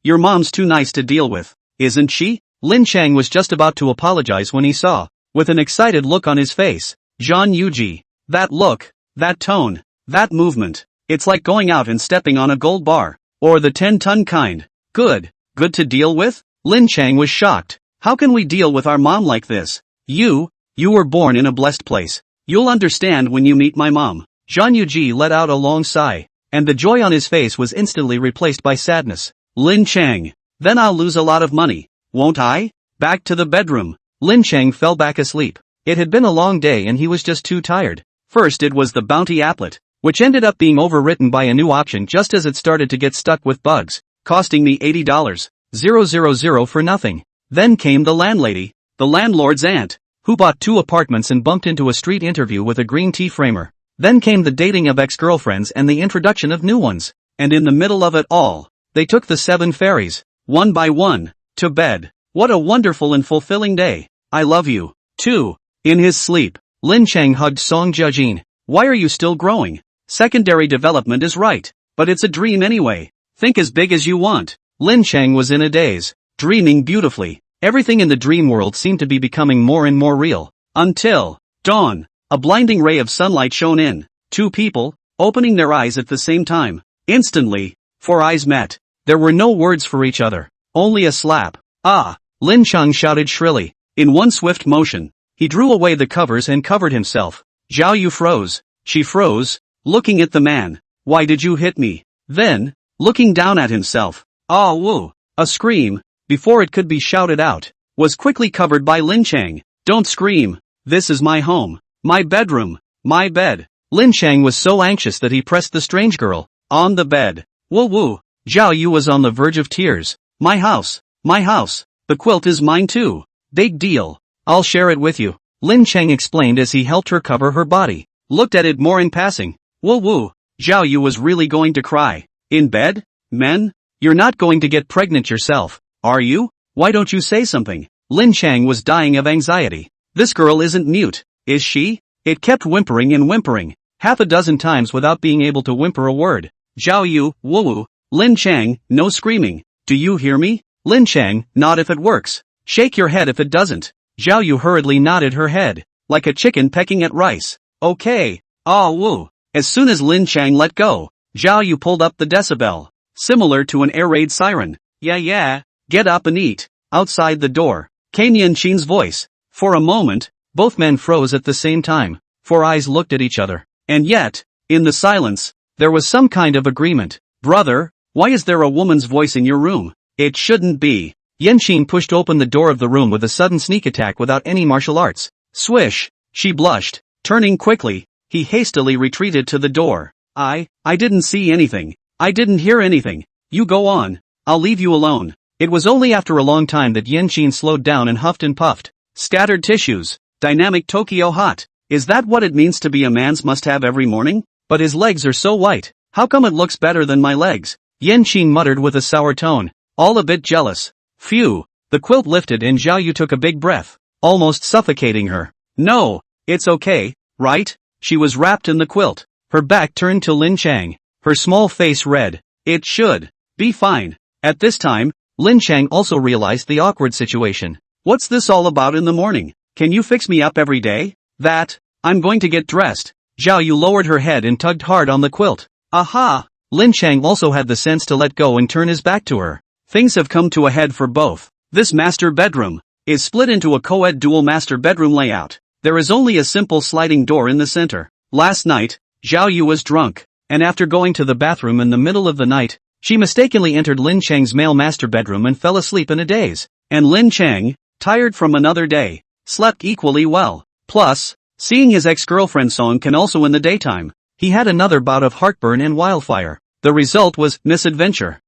your mom's too nice to deal with, isn't she? Lin Cheng was just about to apologize when he saw, with an excited look on his face, Zhang Yuji. That look, that tone, that movement. It's like going out and stepping on a gold bar. Or the 10-ton kind. Good to deal with? Lin Cheng was shocked. How can we deal with our mom like this? You were born in a blessed place. You'll understand when you meet my mom. Zhang Yuji let out a long sigh, and the joy on his face was instantly replaced by sadness. Lin Cheng. Then I'll lose a lot of money, won't I? Back to the bedroom. Lin Cheng fell back asleep. It had been a long day and he was just too tired. First it was the bounty applet, which ended up being overwritten by a new option just as it started to get stuck with bugs, costing me $80,000 for nothing. Then came the landlady, the landlord's aunt, who bought 2 apartments and bumped into a street interview with a green tea framer. Then came the dating of ex-girlfriends and the introduction of new ones. And in the middle of it all, they took the 7 fairies, one by one, to bed. What a wonderful and fulfilling day. I love you, too. In his sleep, Lin Cheng hugged Song Jiajin. Why are you still growing? Secondary development is right, but it's a dream anyway. Think as big as you want. Lin Cheng was in a daze, dreaming beautifully. Everything in the dream world seemed to be becoming more and more real. Until dawn, a blinding ray of sunlight shone in. 2 people, opening their eyes at the same time. Instantly, 4 eyes met. There were no words for each other, only a slap. Ah! Lin Cheng shouted shrilly. In one swift motion, he drew away the covers and covered himself. Zhao Yu froze. She froze, looking at the man. Why did you hit me? Then, looking down at himself. Ah woo! A scream, before it could be shouted out, was quickly covered by Lin Cheng. Don't scream. This is my home. My bedroom. My bed. Lin Cheng was so anxious that he pressed the strange girl on the bed. Woo woo! Zhao Yu was on the verge of tears. My house. My house. The quilt is mine too. Big deal. I'll share it with you. Lin Cheng explained as he helped her cover her body. Looked at it more in passing. Woo woo! Zhao Yu was really going to cry. In bed? Men? You're not going to get pregnant yourself, are you? Why don't you say something? Lin Cheng was dying of anxiety. This girl isn't mute, is she? It kept whimpering and whimpering, half a dozen times without being able to whimper a word. Zhao Yu, woo woo. Lin Cheng, no screaming. Do you hear me? Lin Cheng, nod if it works. Shake your head if it doesn't. Zhao Yu hurriedly nodded her head, like a chicken pecking at rice. Okay. Ah woo. As soon as Lin Cheng let go, Zhao Yu pulled up the decibel, similar to an air raid siren. Yeah. Get up and eat. Outside the door came Yan Qin's voice. For a moment, both men froze at the same time. 4 eyes looked at each other. And yet, in the silence, there was some kind of agreement. Brother, why is there a woman's voice in your room? It shouldn't be. Yan Qin pushed open the door of the room with a sudden sneak attack without any martial arts. Swish! She blushed. Turning quickly, he hastily retreated to the door. I didn't see anything. I didn't hear anything. You go on. I'll leave you alone. It was only after a long time that Yan Qin slowed down and huffed and puffed. Scattered tissues. Dynamic Tokyo hot. Is that what it means to be a man's must-have every morning? But his legs are so white. How come it looks better than my legs? Yan Qin muttered with a sour tone. All a bit jealous. Phew. The quilt lifted and Zhao Yu took a big breath, almost suffocating her. No, it's okay, right? She was wrapped in the quilt, her back turned to Lin Cheng, her small face red. It should be fine. At this time, Lin Cheng also realized the awkward situation. What's this all about in the morning? Can you fix me up every day? I'm going to get dressed. Zhao Yu lowered her head and tugged hard on the quilt. Aha! Lin Cheng also had the sense to let go and turn his back to her. Things have come to a head for both. This master bedroom is split into a co-ed dual master bedroom layout. There is only a simple sliding door in the center. Last night, Zhao Yu was drunk, and after going to the bathroom in the middle of the night, she mistakenly entered Lin Cheng's male master bedroom and fell asleep in a daze. And Lin Cheng, tired from another day, slept equally well. Plus, seeing his ex-girlfriend Song can also in the daytime, he had another bout of heartburn and wildfire. The result was misadventure.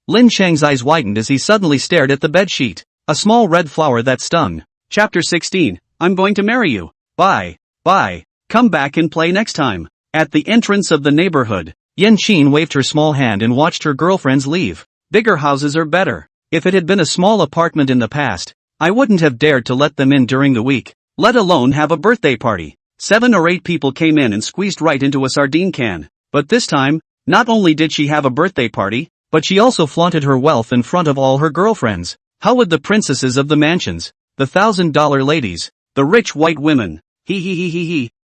Lin Cheng's eyes widened as he suddenly stared at the bedsheet. A small red flower that stung. Chapter 16, I'm going to marry you. Bye. Bye. Come back and play next time. At the entrance of the neighborhood, Yan Qin waved her small hand and watched her girlfriends leave. Bigger houses are better. If it had been a small apartment in the past, I wouldn't have dared to let them in during the week, let alone have a birthday party. 7 or 8 people came in and squeezed right into a sardine can. But this time, not only did she have a birthday party, but she also flaunted her wealth in front of all her girlfriends. How would the princesses of the mansions, the $1,000 ladies, the rich white women,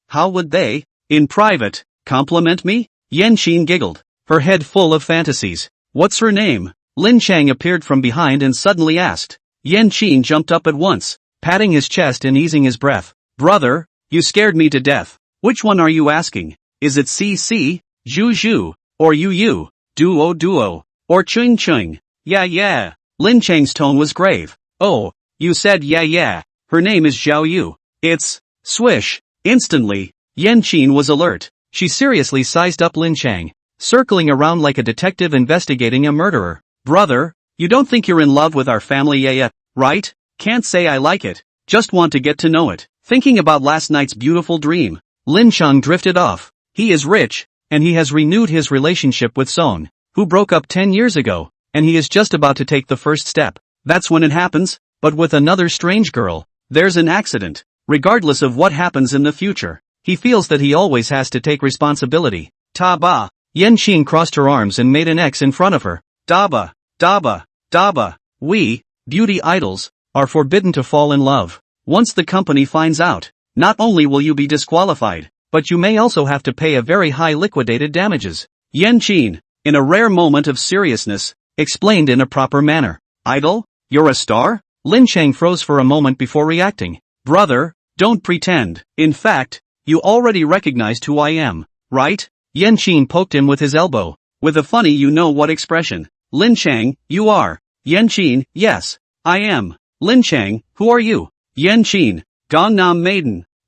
how would they, in private, compliment me? Yan Qin giggled, her head full of fantasies. What's her name? Lin Cheng appeared from behind and suddenly asked. Yan Qin jumped up at once, patting his chest and easing his breath. Brother, you scared me to death. Which one are you asking? Is it CC, Zhu, or Yu, Duo, or Chung? Yeah. Lin Cheng's tone was grave. Oh, you said yeah. Her name is Zhao Yu. It's, swish. Instantly, Yan Qin was alert. She seriously sized up Lin Cheng, circling around like a detective investigating a murderer. Brother, you don't think you're in love with our family yet, right? Can't say I like it. Just want to get to know it. Thinking about last night's beautiful dream, Lin Cheng drifted off. He is rich, and he has renewed his relationship with Song, who broke up 10 years ago, and he is just about to take the first step. That's when it happens, but with another strange girl, there's an accident. Regardless of what happens in the future, he feels that he always has to take responsibility. Ta-ba. Yan Qin crossed her arms and made an X in front of her. Daba. We, beauty idols, are forbidden to fall in love. Once the company finds out, not only will you be disqualified, but you may also have to pay a very high liquidated damages. Yan Qin, in a rare moment of seriousness, explained in a proper manner. Idol? You're a star? Lin Cheng froze for a moment before reacting. Brother, don't pretend. In fact, you already recognized who I am, right? Yan Qin poked him with his elbow, with a funny you-know-what expression. Lin Cheng, you are. Yan Qin, yes, I am. Lin Cheng, who are you? Yan Qin, Gangnam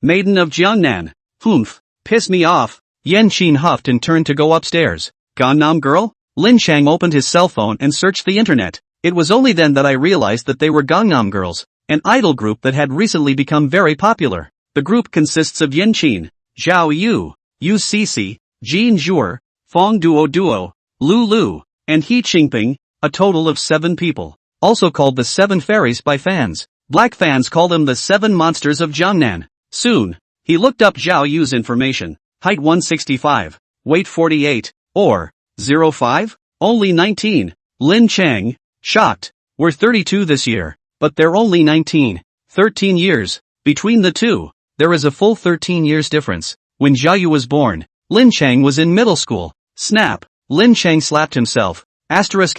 maiden of Jiangnan. Humph, piss me off. Yan Qin huffed and turned to go upstairs. Gangnam girl? Lin Cheng opened his cell phone and searched the internet. It was only then that I realized that they were Gangnam girls, an idol group that had recently become very popular. The group consists of Yan Qin, Zhao Yu, Yu Cici, Jin Zhuer, Fong Duo, Lu, and He Qingping, a total of 7 people. Also called the 7 fairies by fans. Black fans call them the 7 monsters of Jiangnan. Soon, he looked up Zhao Yu's information. Height 165, weight 48, or 05? Only 19. Lin Cheng, shocked. We're 32 this year, but they're only 19. 13 years. Between the two, there is a full 13 years difference. When Zhao Yu was born, Lin Cheng was in middle school. Snap. Lin Cheng slapped himself. Asterisk.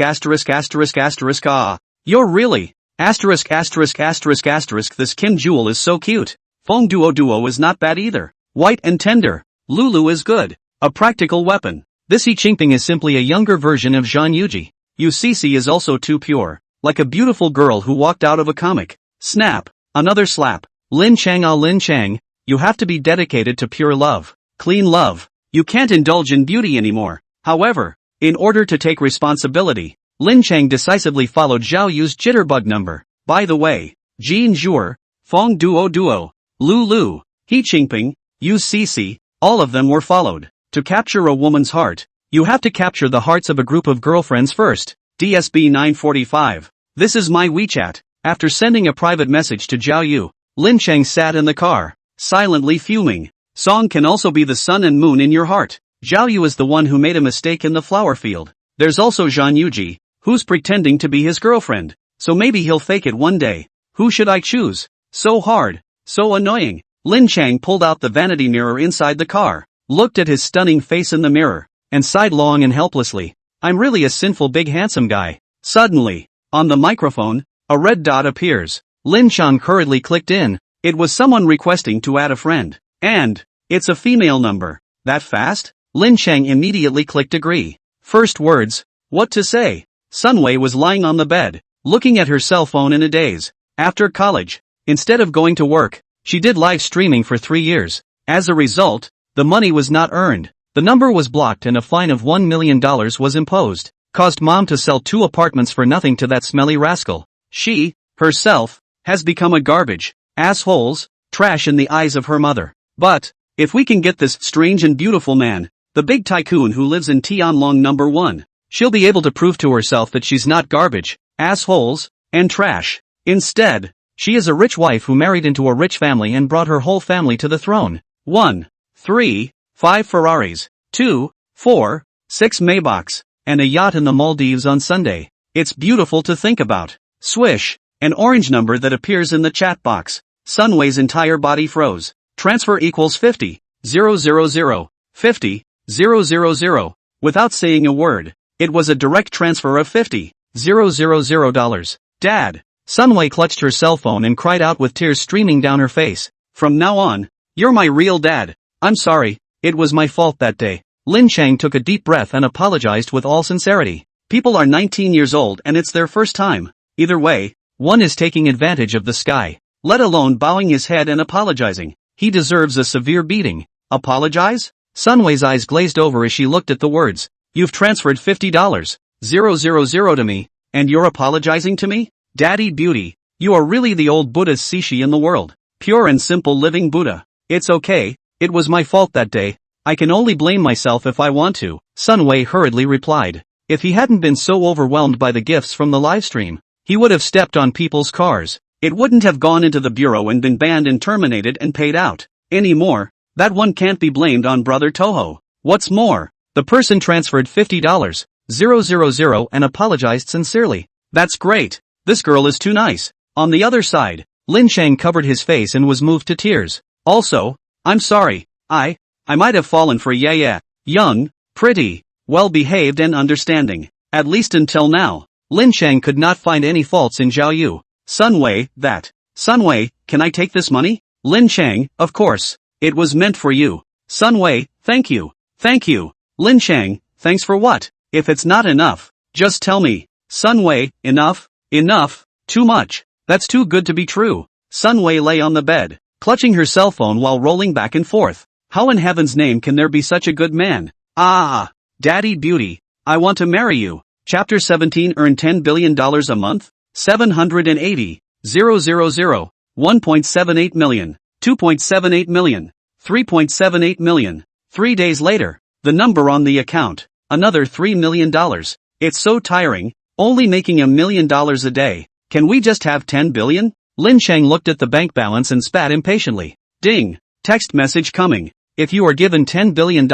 You're really. Asterisk. This Kim Jewel is so cute. Fong Duo is not bad either. White and tender. Lulu is good. A practical weapon. This He Qingping is simply a younger version of Zhan Yuji. Yu Cici is also too pure. Like a beautiful girl who walked out of a comic. Snap. Another slap. Lin Cheng, you have to be dedicated to pure love. Clean love. You can't indulge in beauty anymore. However, in order to take responsibility, Lin Cheng decisively followed Zhao Yu's jitterbug number. By the way, Jin Zhuer, Fong Duo, Lu, He Qingping, Yu Cici, all of them were followed. To capture a woman's heart, you have to capture the hearts of a group of girlfriends first. DSB 945. This is my WeChat. After sending a private message to Zhao Yu, Lin Cheng sat in the car, silently fuming. Song can also be the sun and moon in your heart. Zhao Yu is the one who made a mistake in the flower field. There's also Zhan Yuji, who's pretending to be his girlfriend. So maybe he'll fake it one day. Who should I choose? So hard. So annoying. Lin Cheng pulled out the vanity mirror inside the car, looked at his stunning face in the mirror, and sighed long and helplessly. I'm really a sinful big handsome guy. Suddenly, on the microphone, a red dot appears. Lin Cheng hurriedly clicked in. It was someone requesting to add a friend. And, it's a female number. That fast? Lin Cheng immediately clicked agree. First words, what to say? Sunwei was lying on the bed, looking at her cell phone in a daze. After college, instead of going to work, she did live streaming for 3 years. As a result, the money was not earned. The number was blocked and a fine of $1 million was imposed. caused mom to sell 2 apartments for nothing to that smelly rascal. She, herself, has become a garbage, assholes, trash in the eyes of her mother. But, if we can get this strange and beautiful man, the big tycoon who lives in Tianlong number 1, she'll be able to prove to herself that she's not garbage, assholes, and trash. Instead, she is a rich wife who married into a rich family and brought her whole family to the throne. 1, 3, 5 Ferraris, 2, 4, 6 Maybachs, and a yacht in the Maldives on Sunday. It's beautiful to think about. Swish, an orange number that appears in the chat box. Sunway's entire body froze. Transfer equals 50, 000, 50, 000. Without saying a word, it was a direct transfer of $50, 000. Dad. Sunway clutched her cell phone and cried out with tears streaming down her face. From now on, you're my real dad. I'm sorry, it was my fault that day. Lin Cheng took a deep breath and apologized with all sincerity. People are 19 years old and it's their first time. Either way, one is taking advantage of the sky, let alone bowing his head and apologizing. He deserves a severe beating. Apologize? Sunway's eyes glazed over as she looked at the words. You've transferred $50, 000 to me, and you're apologizing to me? Daddy beauty, you are really the old Buddha's Sishi in the world. Pure and simple living Buddha. It's okay, it was my fault that day. I can only blame myself if I want to, Sunway hurriedly replied. If he hadn't been so overwhelmed by the gifts from the livestream, he would have stepped on people's cars. It wouldn't have gone into the bureau and been banned and terminated and paid out. Anymore, that one can't be blamed on Brother Toho. What's more, the person transferred $50, 000 and apologized sincerely. That's great. This girl is too nice. On the other side, Lin Cheng covered his face and was moved to tears. Also, I'm sorry, I might have fallen for young, pretty, well-behaved and understanding. At least until now. Lin Cheng could not find any faults in Zhao Yu. Sunway, Sunway, can I take this money? Lin Cheng, of course. It was meant for you. Sunway, thank you. Thank you. Lin Cheng, thanks for what? If it's not enough, just tell me. Sunway, enough, too much. That's too good to be true. Sunway lay on the bed, clutching her cell phone while rolling back and forth. How in heaven's name can there be such a good man? Ah, Daddy beauty, I want to marry you. Chapter 17 Earn $10 billion a month? 780, 000, 1.78 million, 2.78 million, 3.78 million. 3 days later, the number on the account, another $3 million. It's so tiring, only making $1 million a day. Can we just have 10 billion? Lin Cheng looked at the bank balance and spat impatiently. Ding, text message coming. If you are given $10 billion,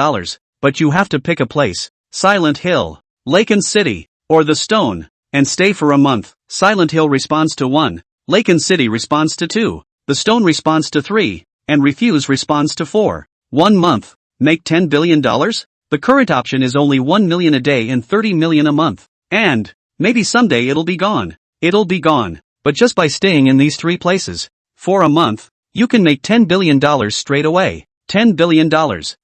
but you have to pick a place, Silent Hill, Laken City, or the Stone, and stay for a month. Silent Hill responds to 1, Laken City responds to 2, the Stone responds to 3, and Refuse responds to 4. 1 month, make $10 billion? The current option is only 1 million a day and 30 million a month. And, maybe someday it'll be gone. It'll be gone, but just by staying in these 3 places, for a month, you can make $10 billion straight away. $10 billion,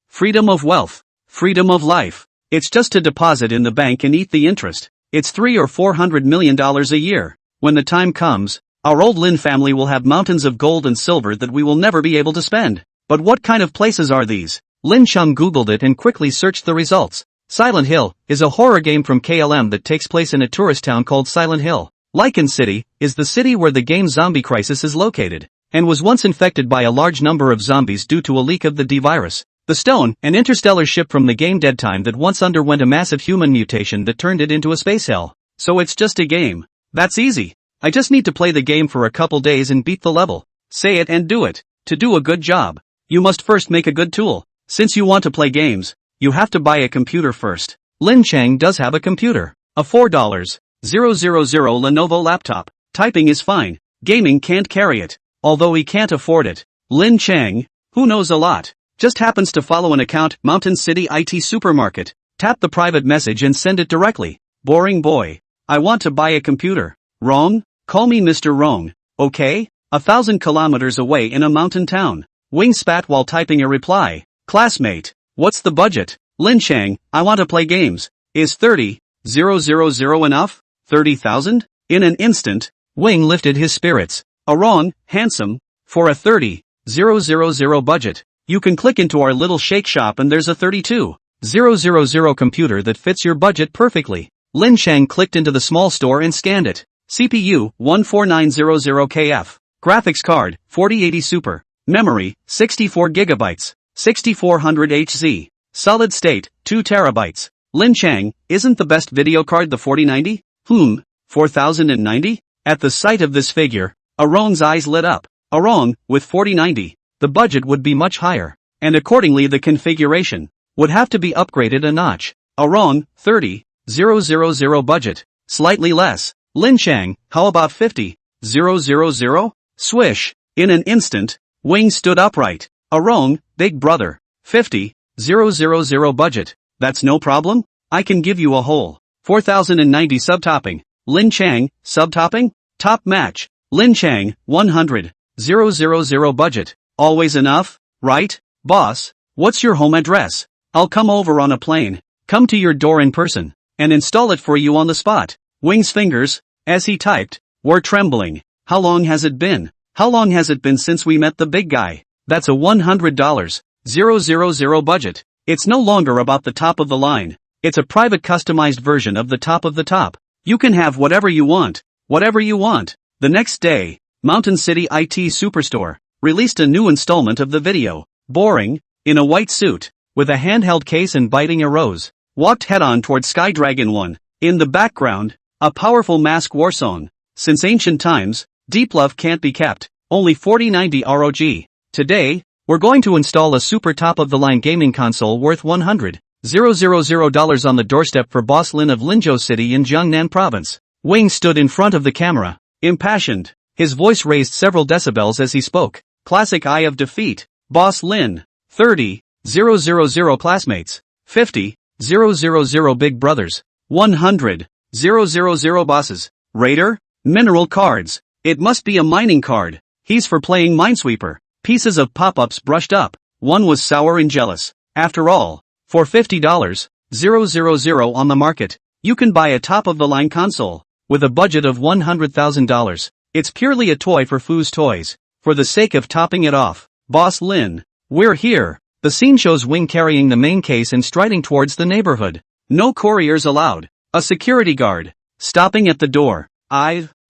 freedom of wealth, freedom of life. It's just to deposit in the bank and eat the interest. It's $300 or $400 million a year. When the time comes, our old Lin family will have mountains of gold and silver that we will never be able to spend. But what kind of places are these? Lin Cheng googled it and quickly searched the results. Silent Hill is a horror game from KLM that takes place in a tourist town called Silent Hill. Laken City is the city where the game Zombie Crisis is located, and was once infected by a large number of zombies due to a leak of the D virus. The Stone, an interstellar ship from the game Dead Time that once underwent a massive human mutation that turned it into a space hell. So it's just a game. That's easy. I just need to play the game for a couple days and beat the level. Say it and do it. To do a good job, you must first make a good tool. Since you want to play games, you have to buy a computer first. Lin Cheng does have a computer. A $4,000 Lenovo laptop. Typing is fine. Gaming can't carry it. Although he can't afford it. Lin Cheng, who knows a lot, just happens to follow an account, Mountain City IT Supermarket. Tap the private message and send it directly. Boring boy. I want to buy a computer. Wrong? Call me Mr. Wrong. Okay? 1,000 kilometers away in a mountain town. Wing spat while typing a reply. Classmate. What's the budget? Lin Cheng, I want to play games. Is 30,000 enough? 30,000? In an instant, Wing lifted his spirits. A wrong, handsome, for a 30,000 budget. You can click into our little shake shop and there's a 32,000 computer that fits your budget perfectly. Lin Cheng clicked into the small store and scanned it. CPU, 14900KF. Graphics card, 4080 Super. Memory, 64 GB. 6400HZ. Solid state, 2 TB. Lin Cheng, isn't the best video card the 4090? 4090? At the sight of this figure, Arong's eyes lit up. Arong, with 4090, the budget would be much higher, and accordingly the configuration would have to be upgraded a notch. Arong, 30,000 budget, slightly less. Lin Cheng, how about 50,000? Swish, in an instant, Wing stood upright. Arong, big brother, 50,000 budget, that's no problem? I can give you a whole 4090 subtopping. Lin Cheng, subtopping? Top match. Lin Cheng, 100,000 budget. Always enough, right? Boss, what's your home address? I'll come over on a plane, come to your door in person, and install it for you on the spot. Wing's fingers, as he typed, were trembling. How long has it been? How long has it been since we met the big guy? That's a $100,000 budget. It's no longer about the top of the line. It's a private customized version of the top of the top. You can have whatever you want. Whatever you want. The next day, Mountain City IT Superstore released a new installment of the video. Boring, in a white suit, with a handheld case and biting a rose, walked head-on toward Sky Dragon 1. In the background, a powerful mask war song. Since ancient times, deep love can't be kept. Only 4090 ROG. Today, we're going to install a super top-of-the-line gaming console worth $100,000 on the doorstep for Boss Lin of Linzhou City in Jiangnan Province. Wing stood in front of the camera, impassioned. His voice raised several decibels as he spoke. Classic eye of defeat. Boss Lin. 30,000 classmates. 50,000 big brothers. 100,000 bosses. Raider? Mineral cards. It must be a mining card. He's for playing Minesweeper. Pieces of pop-ups brushed up. One was sour and jealous. After all, for $50,000 on the market, you can buy a top-of-the-line console with a budget of $100,000. It's purely a toy for Foo's Toys. For the sake of topping it off, Boss Lin, we're here. The scene shows Wing carrying the main case and striding towards the neighborhood. No couriers allowed. A security guard stopping at the door.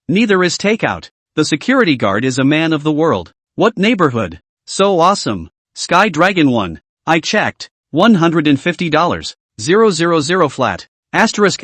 Neither is takeout. The security guard is a man of the world. What neighborhood? So awesome. Sky Dragon 1. I checked. $150. 000 flat. Asterisk.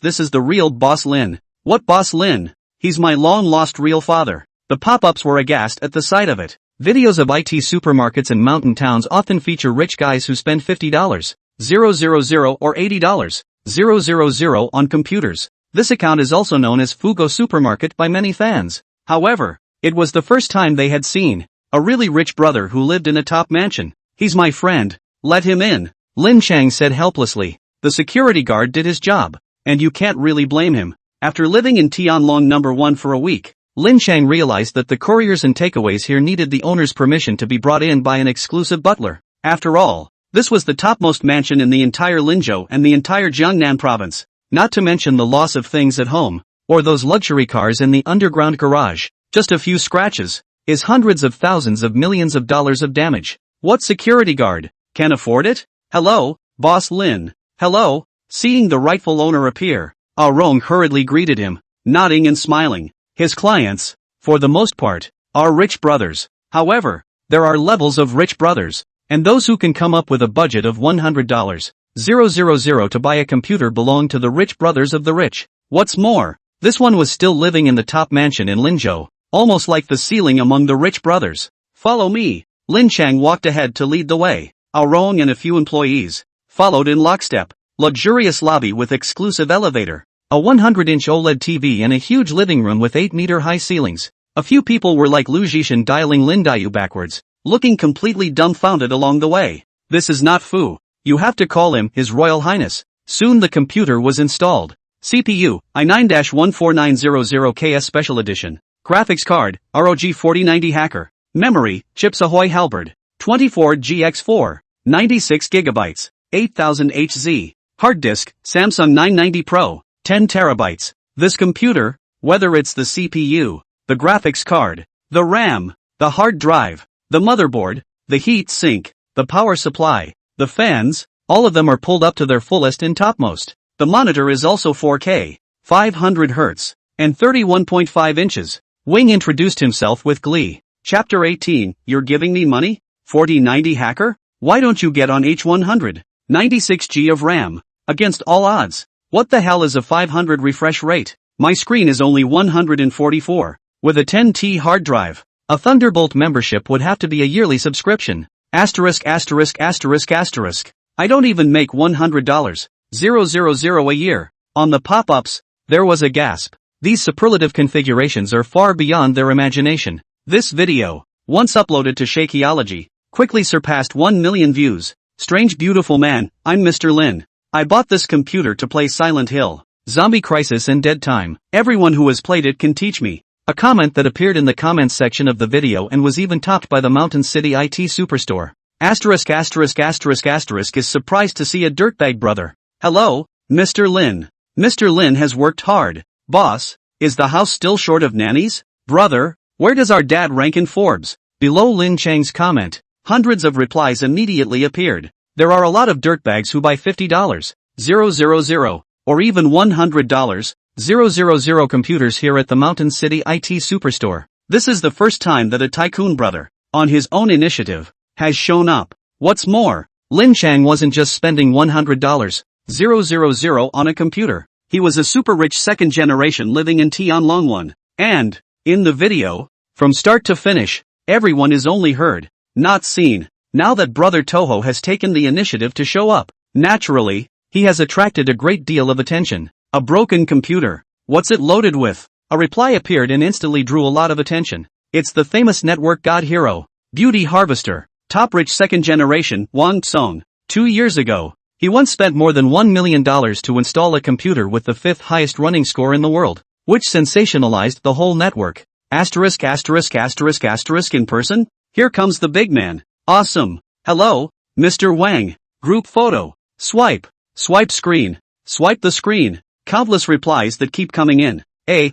This is the real Boss Lin. What Boss Lin? He's my long-lost real father. The pop-ups were aghast at the sight of it. Videos of IT supermarkets and mountain towns often feature rich guys who spend $50, 000 or $80, 000 on computers. This account is also known as Fugo Supermarket by many fans. However, it was the first time they had seen a really rich brother who lived in a top mansion. He's my friend. Let him in. Lin Cheng said helplessly. The security guard did his job, and you can't really blame him. After living in Tianlong No. 1 for a week, Lin Cheng realized that the couriers and takeaways here needed the owner's permission to be brought in by an exclusive butler. After all, this was the topmost mansion in the entire Linzhou and the entire Jiangnan province, not to mention the loss of things at home, or those luxury cars in the underground garage. Just a few scratches is hundreds of thousands of millions of dollars of damage. What security guard can afford it? Hello, Boss Lin. Hello. Seeing the rightful owner appear, Arong hurriedly greeted him, nodding and smiling. His clients, for the most part, are rich brothers. However, there are levels of rich brothers, and those who can come up with a budget of $100,000 to buy a computer belong to the rich brothers of the rich. What's more, this one was still living in the top mansion in Linzhou, almost like the ceiling among the rich brothers. Follow me. Lin Cheng walked ahead to lead the way. Arong and a few employees followed in lockstep. Luxurious lobby with exclusive elevator, a 100-inch OLED TV and a huge living room with 8-meter-high ceilings. A few people were like Lu Zhishan dialing Lin Dayu backwards, looking completely dumbfounded along the way. This is not Fu. You have to call him His Royal Highness. Soon the computer was installed. CPU, i9-14900KS Special Edition. Graphics card, ROG 4090 Hacker. Memory, Chips Ahoy Halberd. 24GX4. 96 GB. 8000 HZ. Hard disk, Samsung 990 Pro. 10 TB. This computer, whether it's the CPU, the graphics card, the RAM, the hard drive, the motherboard, the heat sink, the power supply, the fans, all of them are pulled up to their fullest and topmost. The monitor is also 4K, 500 Hz, and 31.5 inches. Wing introduced himself with glee. Chapter 18, You're giving me money? 4090 hacker? Why don't you get on H100? 96GB of RAM. Against all odds. What the hell is a 500 refresh rate? My screen is only 144. With a 10T hard drive. A Thunderbolt membership would have to be a yearly subscription. Asterisk asterisk asterisk asterisk. I don't even make $100. 000 a year. On the pop-ups, there was a gasp. These superlative configurations are far beyond their imagination. This video, once uploaded to Shakeology, quickly surpassed 1 million views. Strange beautiful man, I'm Mr. Lin. I bought this computer to play Silent Hill, Zombie Crisis and Dead Time. Everyone who has played it can teach me. A comment that appeared in the comments section of the video and was even topped by the Mountain City IT Superstore. Asterisk asterisk asterisk asterisk is surprised to see a dirtbag brother. Hello, Mr. Lin. Mr. Lin has worked hard. Boss, is the house still short of nannies? Brother, where does our dad rank in Forbes? Below Lin Cheng's comment, hundreds of replies immediately appeared. There are a lot of dirtbags who buy $50, 000, or even $100, 000 computers here at the Mountain City IT Superstore. This is the first time that a tycoon brother, on his own initiative, has shown up. What's more, Lin Cheng wasn't just spending $100, 000 on a computer. He was a super rich second generation living in Tianlongwan. And, in the video, from start to finish, everyone is only heard, not seen. Now that brother Toho has taken the initiative to show up, naturally, he has attracted a great deal of attention. A broken computer. What's it loaded with? A reply appeared and instantly drew a lot of attention. It's the famous network god hero, Beauty Harvester, top rich second generation, Wang Tsong. 2 years ago, he once spent more than $1 million to install a computer with the 5th highest running score in the world, which sensationalized the whole network. Asterisk asterisk asterisk asterisk in person? Here comes the big man. Awesome. Hello, Mr. Wang. Group photo. Swipe. Swipe screen. Swipe the screen. Countless replies that keep coming in.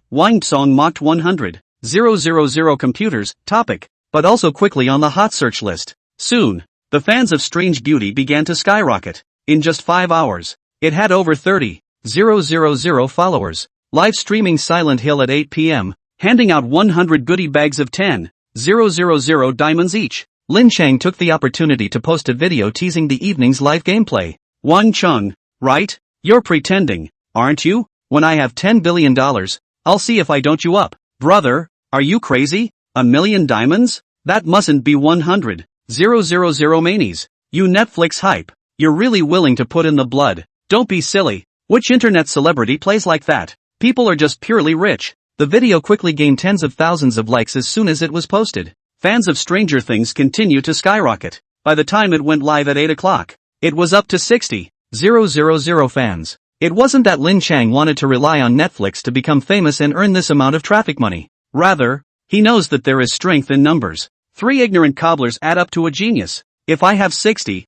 Wang Tsong mocked 100,000 computers, topic, but also quickly on the hot search list. Soon, the fans of Strange Beauty began to skyrocket. In just 5 hours, it had over 30,000 followers. Live streaming Silent Hill at 8 p.m., handing out 100 goodie bags of 10,000 diamonds each. Lin Cheng took the opportunity to post a video teasing the evening's live gameplay. Wang Cheng, right? You're pretending, aren't you? When I have $10 billion, I'll see if I don't you up. Brother, are you crazy? $1 million diamonds? That mustn't be 100,000 manies. You Netflix hype. You're really willing to put in the blood. Don't be silly. Which internet celebrity plays like that? People are just purely rich. The video quickly gained tens of thousands of likes as soon as it was posted. Fans of Stranger Things continue to skyrocket. By the time it went live at 8 o'clock, it was up to 60,000 fans. It wasn't that Lin Cheng wanted to rely on Netflix to become famous and earn this amount of traffic money. Rather, he knows that there is strength in numbers. 3 ignorant cobblers add up to a genius. If I have 60,000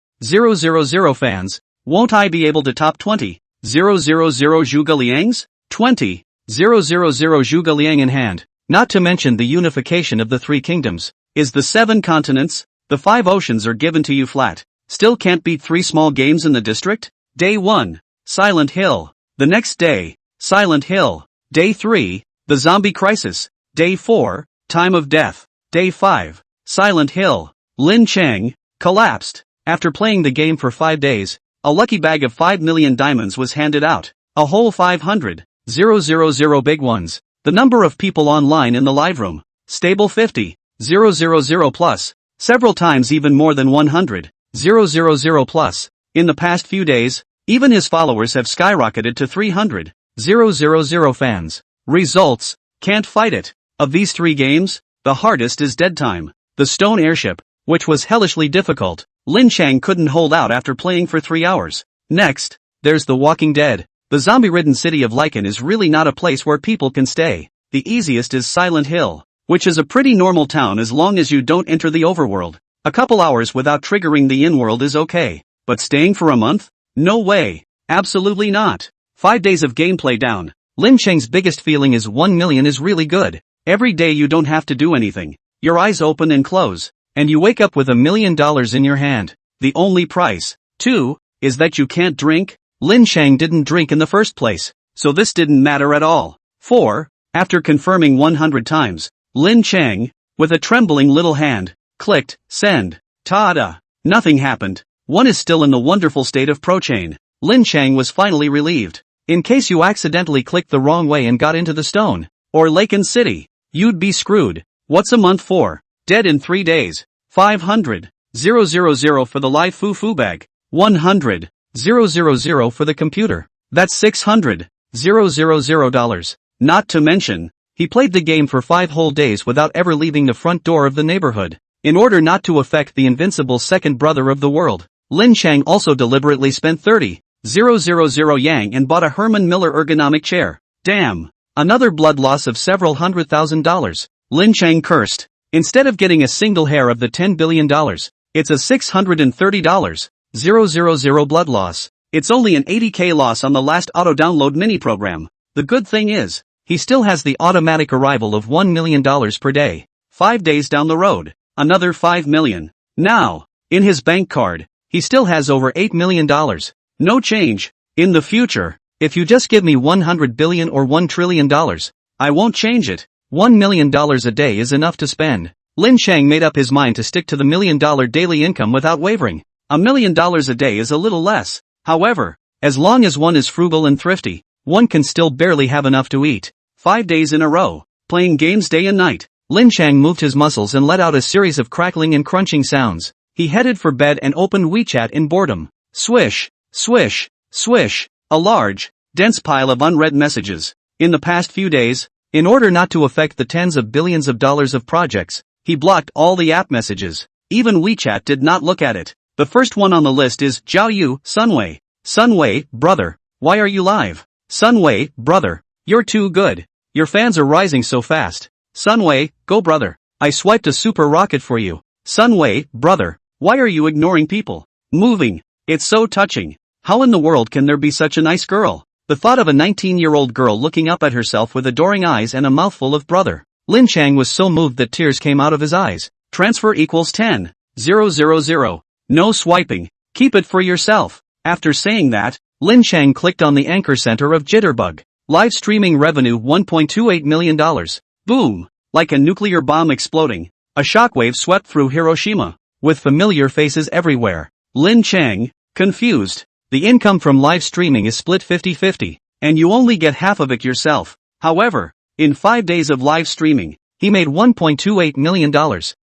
fans, won't I be able to top 20,000 Zhuge Liang's? 20,000 Zhuge Liang in hand. Not to mention the unification of the 3 kingdoms. Is the 7 continents, the 5 oceans are given to you flat. Still can't beat 3 small games in the district? Day 1. Silent Hill. The next day, Silent Hill. Day 3, The Zombie Crisis. Day 4, Time of Death. Day 5, Silent Hill. Lin Cheng collapsed. After playing the game for 5 days, a lucky bag of 5 million diamonds was handed out. A whole 500,000 big ones. The number of people online in the live room. Stable 50,000 plus. Several times even more than 100,000 plus. In the past few days, even his followers have skyrocketed to 300,000 fans. Results, can't fight it. Of these 3 games, the hardest is Dead Time. The stone airship, which was hellishly difficult. Lin Cheng couldn't hold out after playing for 3 hours. Next, there's The Walking Dead. The zombie-ridden city of Lycan is really not a place where people can stay. The easiest is Silent Hill, which is a pretty normal town as long as you don't enter the overworld. A couple hours without triggering the in-world is okay. But staying for a month? No way. Absolutely not. 5 days of gameplay down. Lin Cheng's biggest feeling is 1 million is really good. Every day you don't have to do anything. Your eyes open and close, and you wake up with $1 million in your hand. The only price, too, is that you can't drink, Lin Cheng didn't drink in the first place, so this didn't matter at all. 4. After confirming 100 times, Lin Cheng, with a trembling little hand, clicked send. Ta-da! Nothing happened. One is still in the wonderful state of prochain. Lin Cheng was finally relieved. In case you accidentally clicked the wrong way and got into the stone, or lake and city, you'd be screwed. What's a month for? Dead in 3 days. 500,000 for the live foo-foo bag. 100,000 for the computer. That's $600,000. Not to mention, he played the game for 5 whole days without ever leaving the front door of the neighborhood. In order not to affect the invincible second brother of the world, Lin Cheng also deliberately spent 30,000 yang and bought a Herman Miller ergonomic chair. Damn. Another blood loss of several $100,000. Lin Cheng cursed. Instead of getting a single hair of the $10 billion, it's a $630,000 blood loss. It's only an 80k loss on the last auto-download mini program. The good thing is, he still has the automatic arrival of $1 million per day. 5 days down the road, another 5 million. Now, in his bank card, he still has over $8 million. No change. In the future, if you just give me $100 billion or $1 trillion, I won't change it. $1 million a day is enough to spend. Lin Cheng made up his mind to stick to the $1 million daily income without wavering. $1 million a day is a little less. However, as long as one is frugal and thrifty, one can still barely have enough to eat. 5 days in a row, playing games day and night. Lin Cheng moved his muscles and let out a series of crackling and crunching sounds. He headed for bed and opened WeChat in boredom. Swish, swish, swish, a large, dense pile of unread messages. In the past few days, in order not to affect the tens of billions of dollars of projects, he blocked all the app messages. Even WeChat did not look at it. The first one on the list is Zhao Yu, Sunway. Sunway, brother, why are you live? Sunway, brother, you're too good. Your fans are rising so fast. Sunway, go brother. I swiped a super rocket for you. Sunway, brother, why are you ignoring people? Moving. It's so touching. How in the world can there be such a nice girl? The thought of a 19-year-old girl looking up at herself with adoring eyes and a mouthful of brother. Lin Cheng was so moved that tears came out of his eyes. Transfer equals 10,000. No swiping. Keep it for yourself. After saying that, Lin Cheng clicked on the anchor center of Jitterbug. Live streaming revenue $1.28 million. Boom. Like a nuclear bomb exploding, a shockwave swept through Hiroshima, with familiar faces everywhere. Lin Cheng, confused. The income from live streaming is split 50-50, and you only get half of it yourself. However, in 5 days of live streaming, he made $1.28 million.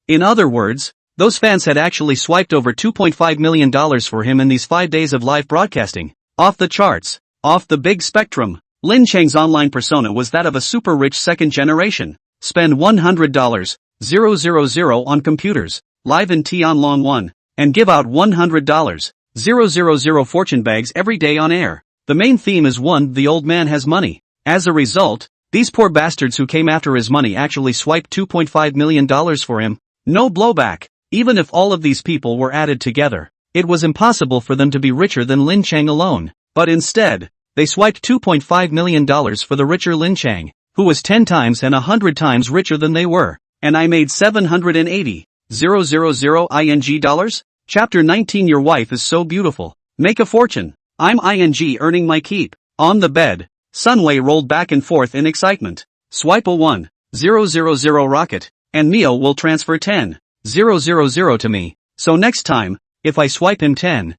In other words, those fans had actually swiped over $2.5 million for him in these 5 days of live broadcasting. Off the charts. Off the big spectrum. Lin Cheng's online persona was that of a super rich second generation. Spend $100,000 on computers, live in Tianlong 1, and give out $100,000 fortune bags every day on air. The main theme is one, the old man has money. As a result, these poor bastards who came after his money actually swiped $2.5 million for him. No blowback. Even if all of these people were added together, it was impossible for them to be richer than Lin Cheng alone. But instead, they swiped $2.5 million for the richer Lin Cheng, who was 10 times and 100 times richer than they were. And I made $780,000 ING. Chapter 19. Your wife is so beautiful. Make a fortune. I'm ING earning my keep. On the bed, Sunway rolled back and forth in excitement. Swipe a 1,000 rocket, and Mio will transfer 10,000 to me. So next time, if I swipe him 10,000,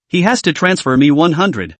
he has to transfer me 100,000.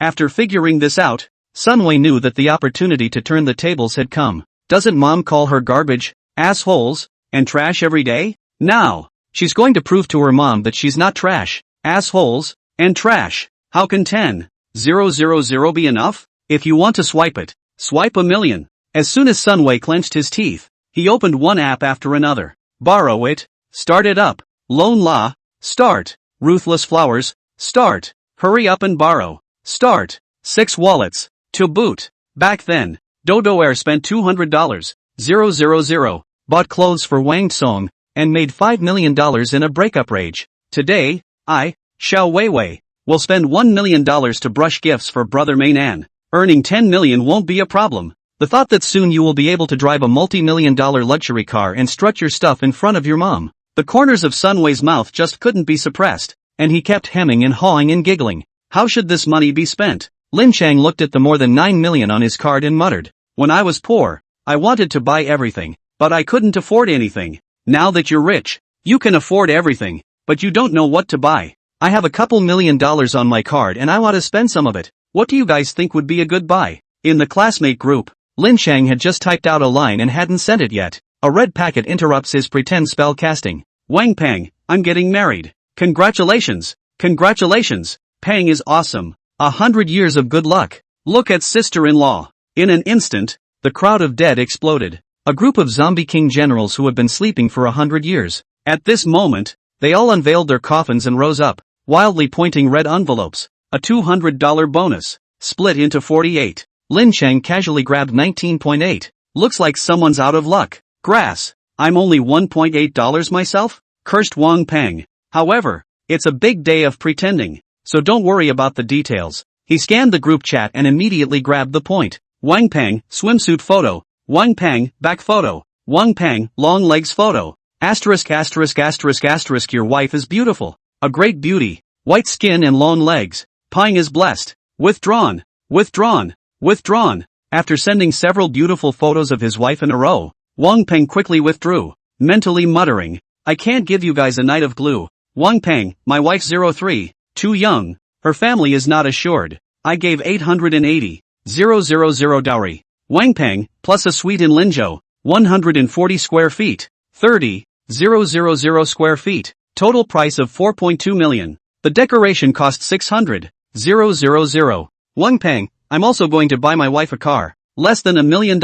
After figuring this out, Sunway knew that the opportunity to turn the tables had come. Doesn't mom call her garbage, assholes, and trash every day? Now, she's going to prove to her mom that she's not trash, assholes, and trash. How can 10,000 be enough? If you want to swipe it, swipe a million. As soon as Sunway clenched his teeth, he opened one app after another. Borrow it, start it up, Loan La, start, Ruthless Flowers, start, Hurry Up and Borrow, start, 6 Wallets, to boot. Back then, Dodo Air spent $200,000, bought clothes for Wang Song, and made $5 million in a breakup rage. Today, Xiao Weiwei, will spend $1 million to brush gifts for brother Mainan. Earning $10 million won't be a problem. The thought that soon you will be able to drive a multi-million-dollar luxury car and strut your stuff in front of your mom. The corners of Sunway's mouth just couldn't be suppressed. and he kept hemming and hawing and giggling. How should this money be spent? Lin Cheng looked at the more than 9 million on his card and muttered, when I was poor, I wanted to buy everything, but I couldn't afford anything. Now that you're rich, you can afford everything, but you don't know what to buy. I have a couple $1 million on my card and I want to spend some of it. What do you guys think would be a good buy? In the classmate group, Lin Cheng had just typed out a line and hadn't sent it yet. A red packet interrupts his pretend spell casting. Wang Peng, I'm getting married. Congratulations. Congratulations. Peng is awesome. 100 years of good luck. Look at sister-in-law. In an instant, the crowd of dead exploded. A group of zombie king generals who had been sleeping for 100 years. At this moment, they all unveiled their coffins and rose up, wildly pointing red envelopes. A $200 bonus. Split into 48. Lin Cheng casually grabbed 19.8. Looks like someone's out of luck. Grass. I'm only $1.8 myself? Cursed Wang Peng. However, it's a big day of pretending, so don't worry about the details. He scanned the group chat and immediately grabbed the point. Wang Peng, swimsuit photo. Wang Peng, back photo. Wang Peng, long legs photo. Asterisk asterisk asterisk asterisk your wife is beautiful. A great beauty. White skin and long legs. Peng is blessed. Withdrawn. Withdrawn. Withdrawn. After sending several beautiful photos of his wife in a row, Wang Peng quickly withdrew, mentally muttering, I can't give you guys a night of glue. Wang Peng, my wife 03, too young. Her family is not assured. I gave 880,000 dowry. Wang Peng, plus a suite in Linzhou, 140 square feet, 30,000 square feet. Total price of 4.2 million. The decoration cost 600,000. Wang Peng, I'm also going to buy my wife a car. Less than $1 million.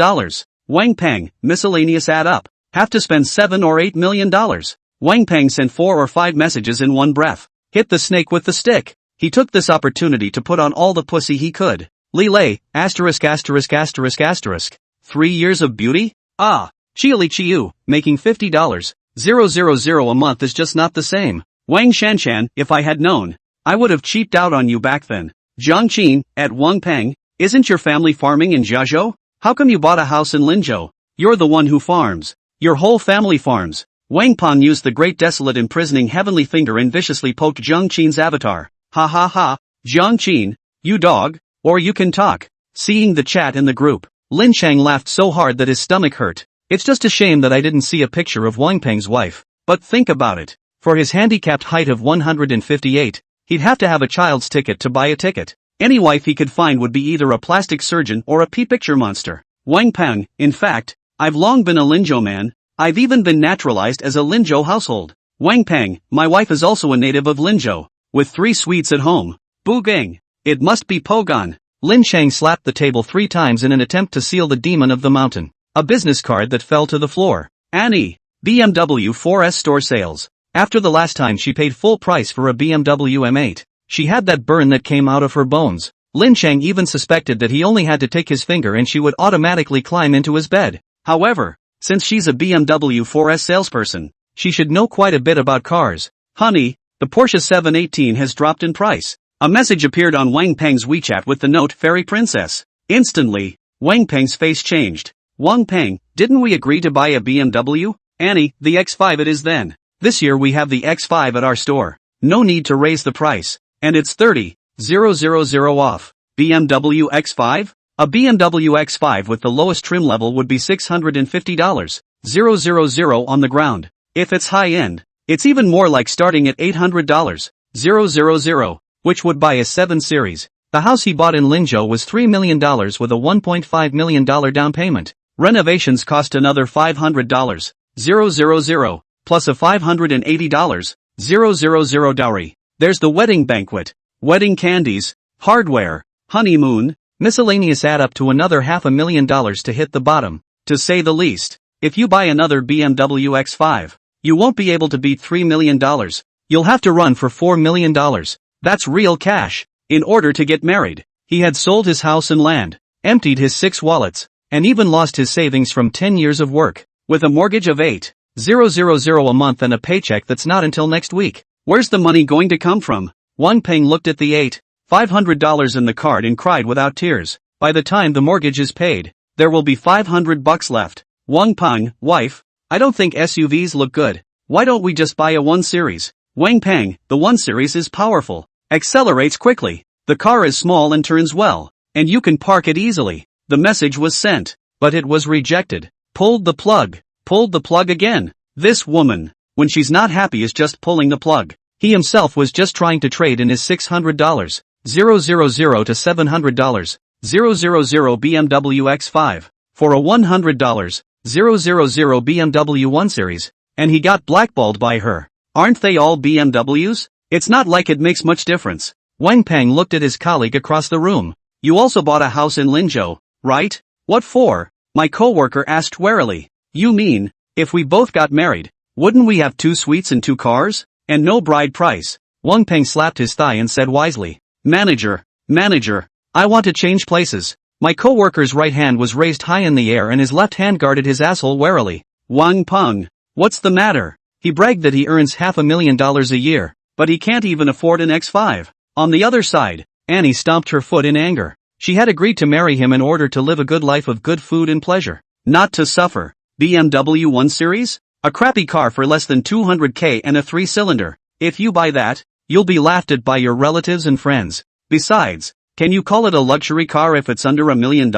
Wang Peng, miscellaneous add up. Have to spend $7 or $8 million. Wang Peng sent 4 or 5 messages in one breath. Hit the snake with the stick. He took this opportunity to put on all the pussy he could. Lilei, asterisk asterisk asterisk asterisk. 3 years of beauty? Ah, Chiali Chiu, making $50,000 a month is just not the same. Wang Shanshan, if I had known, I would have cheaped out on you back then. Jiang Qin, at Wang Peng, isn't your family farming in Jiazhou? How come you bought a house in Linzhou? You're the one who farms. Your whole family farms. Wang Peng used the great desolate imprisoning heavenly finger and viciously poked Jiang Qin's avatar. Ha ha ha, Jiang Qin, you dog, or you can talk. Seeing the chat in the group, Lin Cheng laughed so hard that his stomach hurt. It's just a shame that I didn't see a picture of Wang Peng's wife. But think about it. For his handicapped height of 158, he'd have to have a child's ticket to buy a ticket. Any wife he could find would be either a plastic surgeon or a picture monster. Wang Peng, in fact, I've long been a Linzhou man. I've even been naturalized as a Linzhou household. Wang Peng, my wife is also a native of Linzhou, with 3 suites at home. Bu Gang. It must be Pogon. Lin Cheng slapped the table 3 times in an attempt to seal the demon of the mountain. A business card that fell to the floor. Annie. BMW 4S store sales. After the last time she paid full price for a BMW M8, she had that burn that came out of her bones. Lin Cheng even suspected that he only had to take his finger and she would automatically climb into his bed. However, since she's a BMW 4S salesperson, she should know quite a bit about cars. Honey, the Porsche 718 has dropped in price. A message appeared on Wang Peng's WeChat with the note Fairy Princess. Instantly, Wang Peng's face changed. Wang Peng, didn't we agree to buy a BMW? Annie, the X5 it is then. This year we have the X5 at our store. No need to raise the price. And it's 30,000 off. BMW X5? A BMW X5 with the lowest trim level would be $650,000 on the ground. If it's high-end, it's even more like starting at $800,000 which would buy a 7 Series. The house he bought in Linzhou was $3 million with a $1.5 million down payment. Renovations cost another $500,000 plus a $580,000 dowry. There's the wedding banquet, wedding candies, hardware, honeymoon, miscellaneous add up to another $500,000 to hit the bottom, to say the least. If you buy another BMW X5, you won't be able to beat $3 million. You'll have to run for $4 million. That's real cash. In order to get married, he had sold his house and land, emptied his 6 wallets, and even lost his savings from 10 years of work. With a mortgage of $8,000 a month and a paycheck that's not until next week, where's the money going to come from? Wang Peng looked at the $500 in the card and cried without tears. By the time the mortgage is paid, there will be $500 left. Wang Peng, wife, I don't think SUVs look good. Why don't we just buy a 1 Series? Wang Peng, the 1 series is powerful, accelerates quickly, the car is small and turns well, and you can park it easily. The message was sent, but it was rejected. Pulled the plug again. This woman, when she's not happy, is just pulling the plug. He himself was just trying to trade in his $600, 000 to $700, 000 BMW X5, for a $100, 000 BMW 1 series, and he got blackballed by her. Aren't they all BMWs? It's not like it makes much difference. Wang Peng looked at his colleague across the room. You also bought a house in Linzhou, right? What for? My coworker asked warily. You mean, if we both got married, wouldn't we have 2 suites and 2 cars? And no bride price? Wang Peng slapped his thigh and said wisely. Manager, I want to change places. My coworker's right hand was raised high in the air and his left hand guarded his asshole warily. Wang Peng, what's the matter? He bragged that he earns $500,000 a year, but he can't even afford an X5. On the other side, Annie stomped her foot in anger. She had agreed to marry him in order to live a good life of good food and pleasure, not to suffer. BMW 1 series? A crappy car for less than $200K and a 3-cylinder. If you buy that, you'll be laughed at by your relatives and friends. Besides, can you call it a luxury car if it's under $1 million?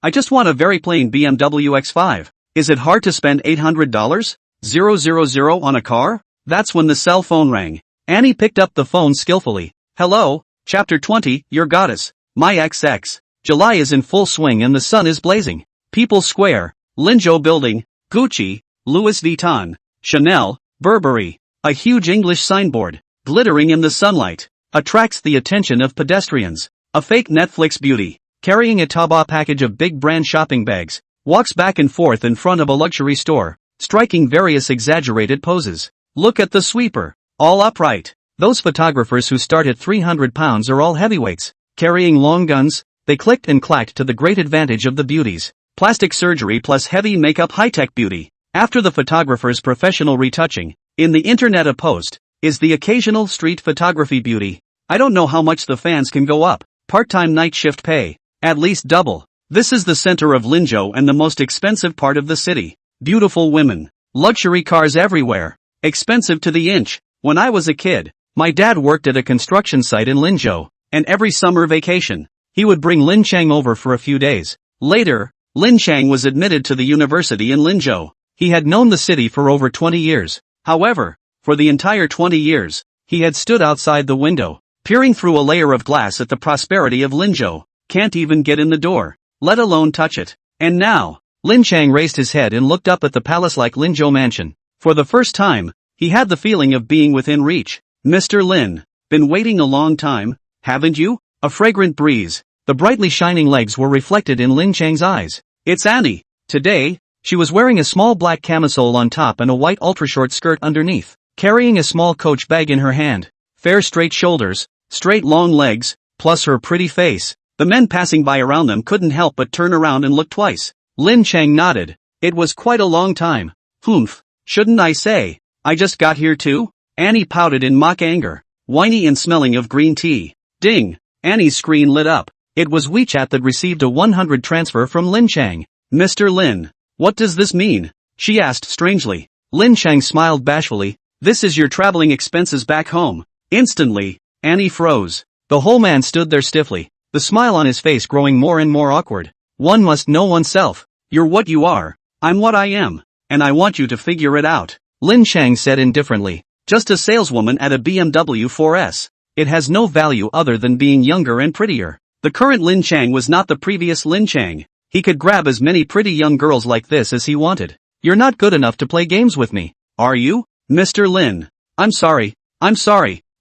I just want a very plain BMW X5. Is it hard to spend $800? 000 on a car? That's when the cell phone rang. Annie picked up the phone skillfully. Hello, Chapter 20, your goddess, my XX. July is in full swing and the sun is blazing. People's Square, Linzhou Building, Gucci, Louis Vuitton, Chanel, Burberry. A huge English signboard, glittering in the sunlight, attracts the attention of pedestrians. A fake Netflix beauty, carrying a Taobao package of big brand shopping bags, walks back and forth in front of a luxury store, striking various exaggerated poses. Look at the sweeper, all upright. Those photographers who start at 300 pounds are all heavyweights, carrying long guns. They clicked and clacked to the great advantage of the beauties. Plastic surgery plus heavy makeup, high-tech beauty. After the photographer's professional retouching, in the internet a post, is the occasional street photography beauty. I don't know how much the fans can go up. Part-time night shift pay, at least double. This is the center of Linzhou and the most expensive part of the city. Beautiful women, luxury cars everywhere, expensive to the inch. When I was a kid, my dad worked at a construction site in Linzhou, and every summer vacation, he would bring Lin Cheng over for a few days. Later, Lin Cheng was admitted to the university in Linzhou. He had known the city for over 20 years. However, for the entire 20 years, he had stood outside the window, peering through a layer of glass at the prosperity of Linzhou. Can't even get in the door, let alone touch it. And now, Lin Cheng raised his head and looked up at the palace-like Linzhou mansion. For the first time, he had the feeling of being within reach. Mr. Lin, been waiting a long time, haven't you? A fragrant breeze, the brightly shining legs were reflected in Lin Cheng's eyes. It's Annie. Today, she was wearing a small black camisole on top and a white ultra-short skirt underneath, carrying a small coach bag in her hand. Fair straight shoulders, straight long legs, plus her pretty face. The men passing by around them couldn't help but turn around and look twice. Lin Cheng nodded. It was quite a long time. Humph, shouldn't I say? I just got here too? Annie pouted in mock anger, whiny and smelling of green tea. Ding! Annie's screen lit up. It was WeChat that received a 100 transfer from Lin Cheng. Mr. Lin, what does this mean? She asked strangely. Lin Cheng smiled bashfully. This is your traveling expenses back home. Instantly, Annie froze. The whole man stood there stiffly, the smile on his face growing more and more awkward. One must know oneself. You're what you are. I'm what I am. And I want you to figure it out. Lin Cheng said indifferently. Just a saleswoman at a BMW 4S. It has no value other than being younger and prettier. The current Lin Cheng was not the previous Lin Cheng. He could grab as many pretty young girls like this as he wanted. You're not good enough to play games with me, are you? Mr. Lin. I'm sorry,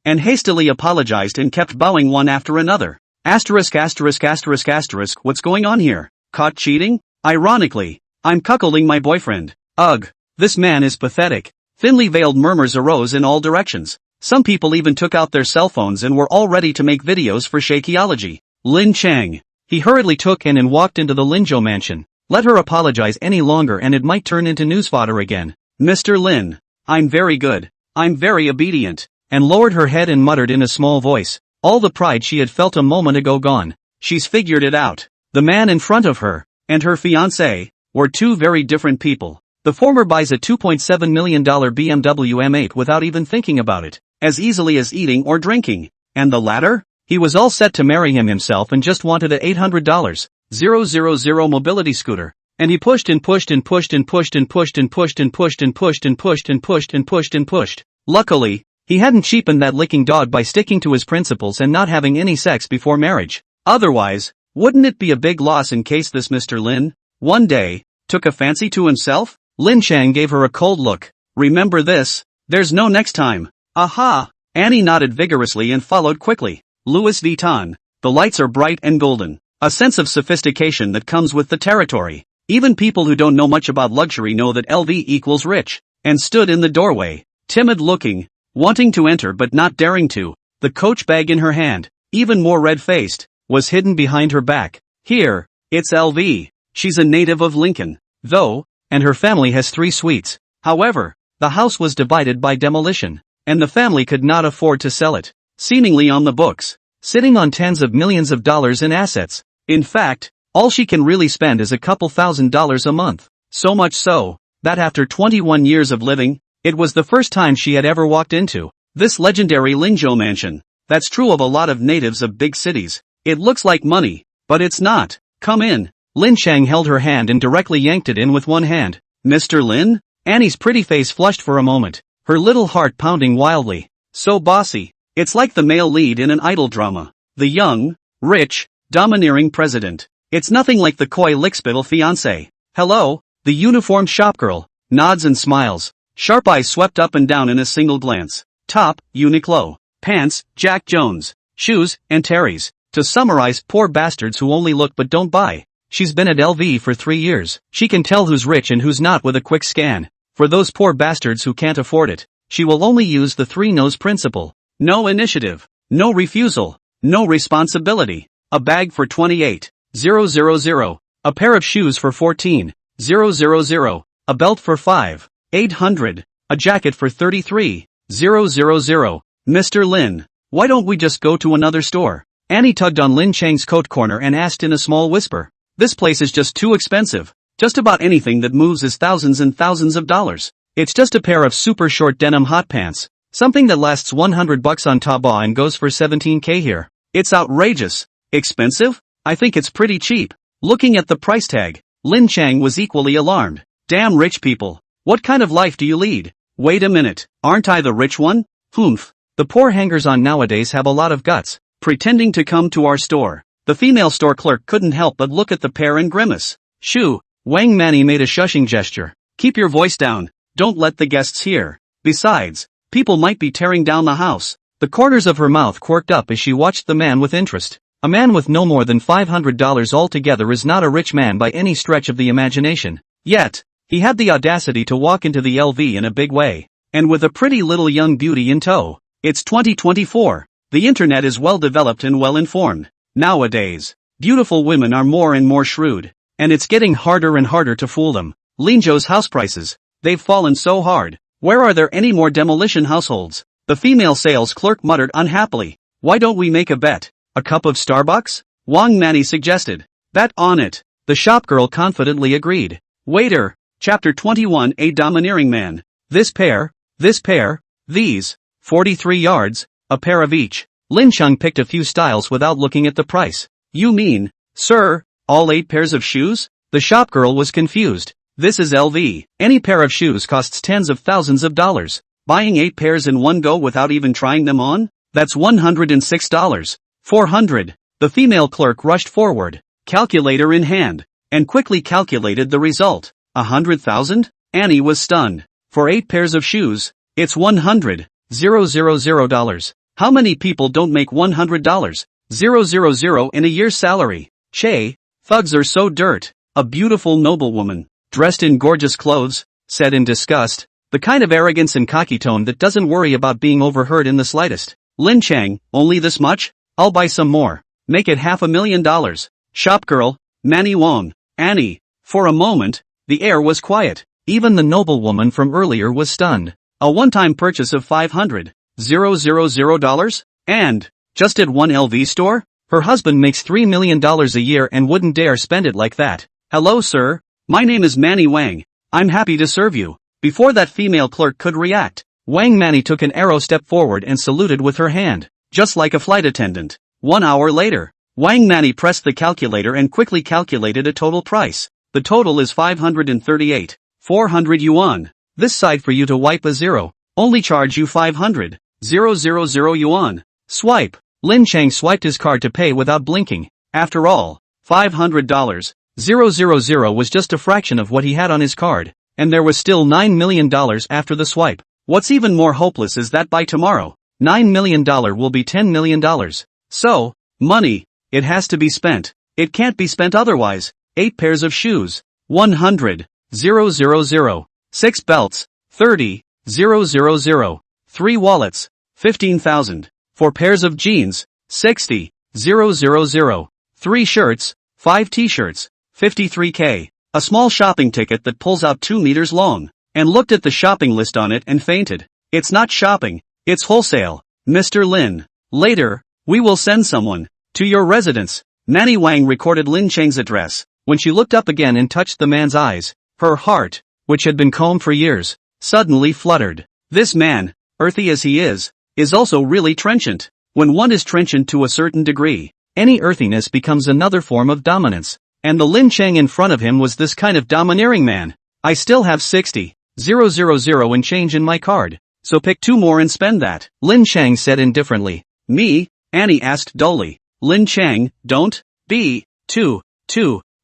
and hastily apologized and kept bowing one after another. Asterisk. What's going on here? Caught cheating? Ironically, I'm cuckolding my boyfriend. Ugh, this man is pathetic. Thinly veiled murmurs arose in all directions. Some people even took out their cell phones and were all ready to make videos for Shakeology. Lin Cheng. He hurriedly took in and walked into the Linzhou mansion. Let her apologize any longer and it might turn into news fodder again. Mr. Lin. I'm very good. I'm very obedient. And lowered her head and muttered in a small voice. All the pride she had felt a moment ago gone. She's figured it out. The man in front of her, and her fiancé, were two very different people. The former buys a $2.7 million BMW M8 without even thinking about it. as easily as eating or drinking. And the latter? He was all set to marry him himself and just wanted a $800 mobility scooter. And he pushed and pushed and pushed and pushed and pushed and pushed and pushed and pushed and pushed and pushed and pushed and pushed. Luckily, he hadn't cheapened that licking dog by sticking to his principles and not having any sex before marriage. Otherwise, wouldn't it be a big loss in case this Mr. Lin, one day, took a fancy to himself? Lin Cheng gave her a cold look. Remember this, there's no next time. Aha! Annie nodded vigorously and followed quickly. Louis Vuitton. The lights are bright and golden. A sense of sophistication that comes with the territory. Even people who don't know much about luxury know that LV equals rich. And stood in the doorway, timid looking, wanting to enter but not daring to. The coach bag in her hand, even more red-faced, was hidden behind her back. Here, it's LV. She's a native of Lincoln, though, and her family has 3 suites. However, the house was divided by demolition, and the family could not afford to sell it. Seemingly on the books, sitting on tens of millions of dollars in assets. In fact, all she can really spend is a couple $1,000s a month. So much so, that after 21 years of living, it was the first time she had ever walked into this legendary Lingzhou mansion. That's true of a lot of natives of big cities. It looks like money, but it's not. Come in. Lin Cheng held her hand and directly yanked it in with one hand. Mr. Lin? Annie's pretty face flushed for a moment, her little heart pounding wildly. So bossy. It's like the male lead in an idol drama. The young, rich, domineering president. It's nothing like the coy lickspittle fiancé. Hello, the uniformed shopgirl, nods and smiles, sharp eyes swept up and down in a single glance. Top, Uniqlo. Pants, Jack Jones. Shoes, and Terry's. To summarize, poor bastards who only look but don't buy. She's been at LV for 3 years. She can tell who's rich and who's not with a quick scan. For those poor bastards who can't afford it, she will only use the 3 no's principle. No initiative. No refusal. No responsibility. A bag for 28,000. A pair of shoes for 14,000. A belt for 5,800. A jacket for 33,000. Mr. Lin, why don't we just go to another store? Annie tugged on Lin Cheng's coat corner and asked in a small whisper. This place is just too expensive. Just about anything that moves is thousands and thousands of dollars. It's just a pair of super short denim hot pants. Something that lasts $100 on Taobao and goes for $17K here. It's outrageous. Expensive? I think it's pretty cheap. Looking at the price tag, Lin Cheng was equally alarmed. Damn rich people. What kind of life do you lead? Wait a minute, aren't I the rich one? Humph. The poor hangers-on nowadays have a lot of guts, pretending to come to our store. The female store clerk couldn't help but look at the pair and grimace. Shoo, Wang Manny made a shushing gesture. Keep your voice down, don't let the guests hear. Besides, people might be tearing down the house. The corners of her mouth quirked up as she watched the man with interest. A man with no more than $500 altogether is not a rich man by any stretch of the imagination. Yet, he had the audacity to walk into the LV in a big way. And with a pretty little young beauty in tow. It's 2024. The internet is well developed and well informed. Nowadays, beautiful women are more and more shrewd. And it's getting harder and harder to fool them. Lingzhou's house prices, they've fallen so hard. Where are there any more demolition households? The female sales clerk muttered unhappily. Why don't we make a bet? A cup of Starbucks? Wang Manny suggested. Bet on it. The shopgirl confidently agreed. Waiter, Chapter 21. A domineering man. This pair, these, 43 yards, a pair of each. Lin Cheng picked a few styles without looking at the price. You mean, sir, all 8 pairs of shoes? The shopgirl was confused. This is LV. Any pair of shoes costs tens of thousands of dollars. Buying 8 pairs in one go without even trying them on? That's $106. 400. The female clerk rushed forward, calculator in hand, and quickly calculated the result. 100,000? Annie was stunned. For 8 pairs of shoes, it's $100,000. How many people don't make $100,000 in a year's salary? Che, thugs are so dirt. A beautiful noblewoman, dressed in gorgeous clothes, said in disgust, the kind of arrogance and cocky tone that doesn't worry about being overheard in the slightest. Lin Cheng, only this much? I'll buy some more. Make it $500,000. Shopgirl, Manny Wong, Annie. For a moment, the air was quiet. Even the noblewoman from earlier was stunned. A one-time purchase of $500,000? And, just at one LV store? Her husband makes $3 million a year and wouldn't dare spend it like that. Hello sir, my name is Manny Wang. I'm happy to serve you. Before that female clerk could react, Wang Manny took an arrow step forward and saluted with her hand, just like a flight attendant. 1 hour later, Wang Manny pressed the calculator and quickly calculated a total price. The total is 538,400 yuan. This side for you to wipe a zero. Only charge you 500,000 yuan. Swipe. Lin Cheng swiped his card to pay without blinking. After all, $500,000 was just a fraction of what he had on his card, and there was still $9 million after the swipe. What's even more hopeless is that by tomorrow, $9 million will be $10 million. So, money, it has to be spent. It can't be spent otherwise. 8 pairs of shoes, 100,000. 6 belts, 30,000. 3 wallets, 15,000. 4 pairs of jeans, 60,000. 3 shirts, 5 t-shirts, 53k. A small shopping ticket that pulls out 2 meters long, and looked at the shopping list on it and fainted. It's not shopping, it's wholesale. Mr. Lin. Later, we will send someone to your residence. Manny Wang recorded Lin Cheng's address. When she looked up again and touched the man's eyes, her heart, which had been calm for years, suddenly fluttered. This man, earthy as he is also really trenchant. When one is trenchant to a certain degree, any earthiness becomes another form of dominance. And the Lin Cheng in front of him was this kind of domineering man. I still have 60,000 in change in my card, so pick 2 more and spend that, Lin Cheng said indifferently. Me? Annie asked dully. Lin Cheng, don't be too,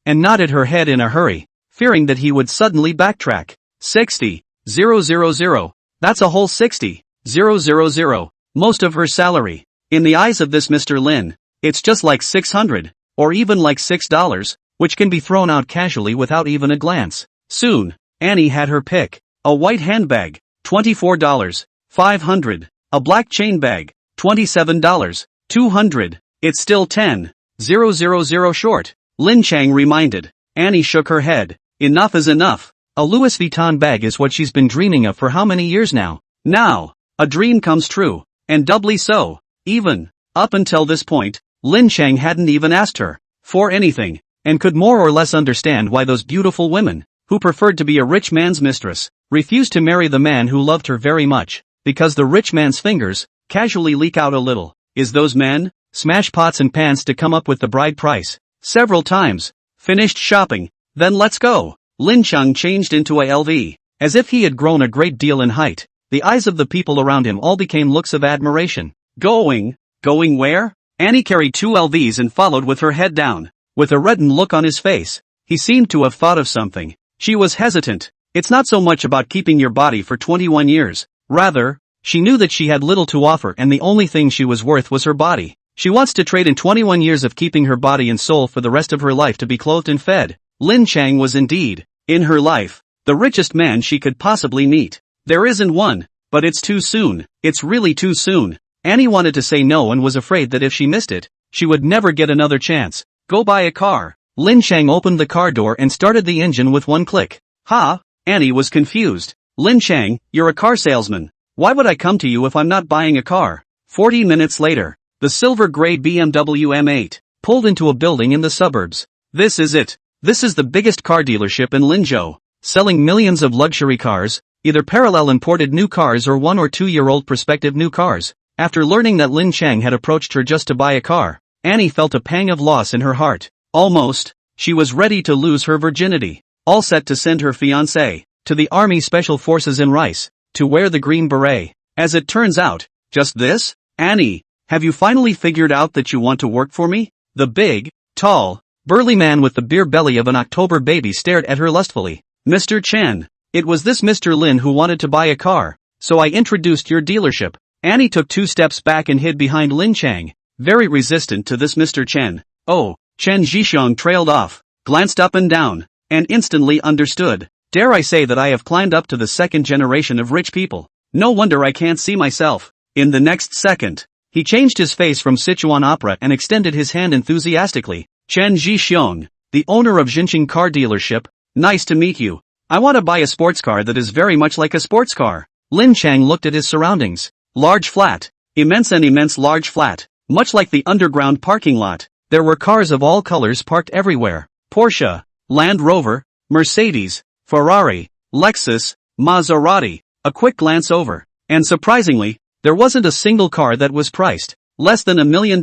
and nodded her head in a hurry, fearing that he would suddenly backtrack. 60,000. That's a whole 60,000. Most of her salary. In the eyes of this Mr. Lin, it's just like 600, or even like $6, which can be thrown out casually without even a glance. Soon, Annie had her pick. A white handbag, $24, 500. A black chain bag, $27, 200. It's still 10,000 short, Lin Cheng reminded. Annie shook her head. Enough is enough. A Louis Vuitton bag is what she's been dreaming of for how many years now? Now, a dream comes true, and doubly so. Even, up until this point, Lin Cheng hadn't even asked her for anything, and could more or less understand why those beautiful women, who preferred to be a rich man's mistress, refused to marry the man who loved her very much, because the rich man's fingers casually leak out a little. Is those men? Smash pots and pans to come up with the bride price. Several times. Finished shopping. Then let's go. Lin Cheng changed into a LV. As if he had grown a great deal in height, the eyes of the people around him all became looks of admiration. Going where? Annie carried 2 LVs and followed with her head down. With a reddened look on his face, he seemed to have thought of something. She was hesitant. It's not so much about keeping your body for 21 years. Rather, she knew that she had little to offer and the only thing she was worth was her body. She wants to trade in 21 years of keeping her body and soul for the rest of her life to be clothed and fed. Lin Cheng was indeed, in her life, the richest man she could possibly meet. There isn't one, but it's too soon. It's really too soon. Annie wanted to say no and was afraid that if she missed it, she would never get another chance. Go buy a car. Lin Cheng opened the car door and started the engine with one click. Ha? Annie was confused. Lin Cheng, you're a car salesman. Why would I come to you if I'm not buying a car? 40 minutes later, the silver-gray BMW M8 pulled into a building in the suburbs. This is it. This is the biggest car dealership in Linzhou, selling millions of luxury cars, either parallel imported new cars or 1 or 2-year-old prospective new cars. After learning that Lin Cheng had approached her just to buy a car, Annie felt a pang of loss in her heart. Almost, she was ready to lose her virginity. All set to send her fiancé to the Army Special Forces in Rice, to wear the green beret. As it turns out, just this? Annie, have you finally figured out that you want to work for me? The big, tall, burly man with the beer belly of an October baby stared at her lustfully. Mr. Chen, it was this Mr. Lin who wanted to buy a car, so I introduced your dealership. Annie took 2 steps back and hid behind Lin Cheng, very resistant to this Mr. Chen. Oh, Chen Zhixiong trailed off, glanced up and down, and instantly understood. Dare I say that I have climbed up to the 2nd generation of rich people. No wonder I can't see myself. In the next second, he changed his face from Sichuan opera and extended his hand enthusiastically. Chen Zhixiong, the owner of Jinqing car dealership, nice to meet you. I want to buy a sports car that is very much like a sports car. Lin Cheng looked at his surroundings. Large flat. Immense and immense large flat. Much like the underground parking lot. There were cars of all colors parked everywhere. Porsche, Land Rover, Mercedes, Ferrari, Lexus, Maserati. A quick glance over, And surprisingly, there wasn't a single car that was priced less than $1 million.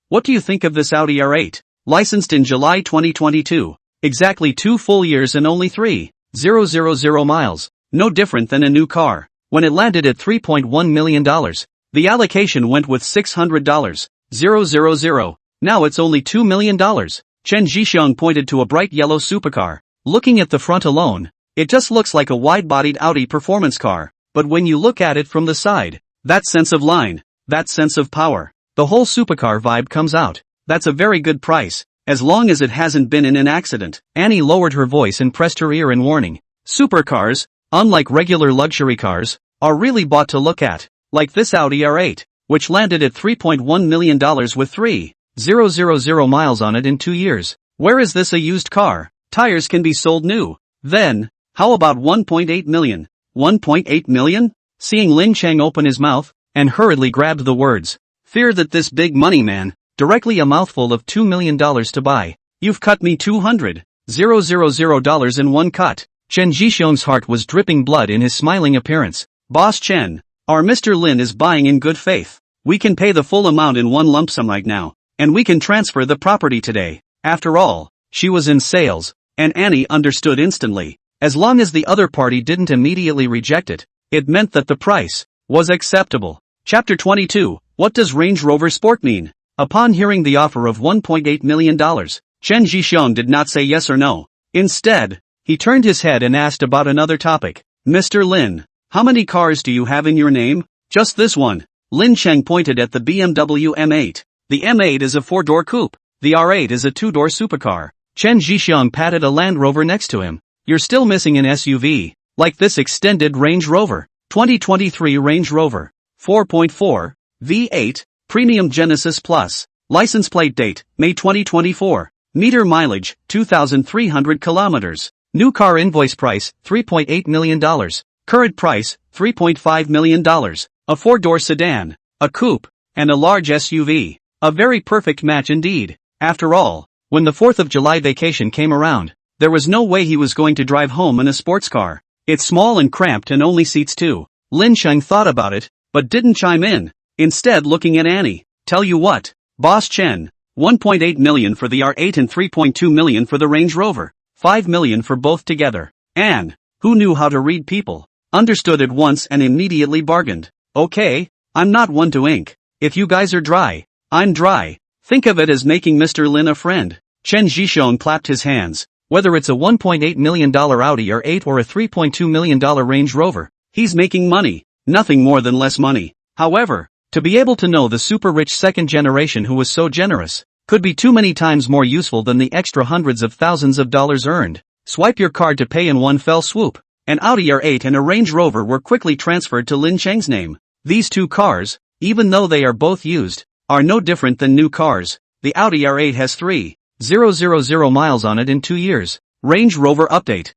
What do you think of this Audi R8? Licensed in July 2022. Exactly 2 full years and only 3,000 miles. No different than a new car. When it landed at $3.1 million, the allocation went with $600,000. Now it's only $2 million. Chen Zhixiang pointed to a bright yellow supercar. Looking at the front alone, it just looks like a wide-bodied Audi performance car. But when you look at it from the side, that sense of line, that sense of power, the whole supercar vibe comes out. That's a very good price, as long as it hasn't been in an accident. Annie lowered her voice and pressed her ear in warning. Supercars, unlike regular luxury cars, are really bought to look at. Like this Audi R8, which landed at $3.1 million with 3,000 miles on it in 2 years. Where is this a used car? Tires can be sold new. Then, how about 1.8 million? 1.8 million? Seeing Lin Cheng open his mouth, and hurriedly grabbed the words. Fear that this big money man, directly a mouthful of $2 million to buy. You've cut me $200,000 in one cut. Chen Zhixiang's heart was dripping blood in his smiling appearance. Boss Chen, our Mr. Lin is buying in good faith. We can pay the full amount in one lump sum right now, and we can transfer the property today. After all, she was in sales, and Annie understood instantly. As long as the other party didn't immediately reject it, it meant that the price was acceptable. Chapter 22, What does Range Rover Sport mean? Upon hearing the offer of $1.8 million, Chen Zhixiang did not say yes or no. Instead, he turned his head and asked about another topic. Mr. Lin, how many cars do you have in your name? Just this one. Lin Cheng pointed at the BMW M8. The M8 is a 4-door coupe. The R8 is a 2-door supercar. Chen Zhixiang patted a Land Rover next to him. You're still missing an SUV, like this extended Range Rover. 2023 Range Rover 4.4 V8 Premium Genesis Plus. License plate date May 2024. Meter mileage 2,300 kilometers. New car invoice price $3.8 million. Current price $3.5 million. A 4-door sedan, a coupe, and a large SUV. A very perfect match indeed. After all, when the 4th of July vacation came around, there was no way he was going to drive home in a sports car. It's small and cramped and only seats 2. Lin Cheng thought about it, but didn't chime in. Instead looking at Annie. Tell you what, Boss Chen, $1.8 million for the R8 and $3.2 million for the Range Rover. $5 million for both together. Anne, who knew how to read people, understood at once and immediately bargained. Okay, I'm not one to ink. If you guys are dry, I'm dry. Think of it as making Mr. Lin a friend. Chen Zhixiang clapped his hands. Whether it's a $1.8 million Audi R8 or a $3.2 million Range Rover, he's making money, nothing more than less money. However, to be able to know the super rich second generation who was so generous, could be too many times more useful than the extra hundreds of thousands of dollars earned. Swipe your card to pay in one fell swoop. An Audi R8 and a Range Rover were quickly transferred to Lin Cheng's name. These two cars, even though they are both used, are no different than new cars. The Audi R8 has 3,000 miles on it in 2 years. Range Rover update.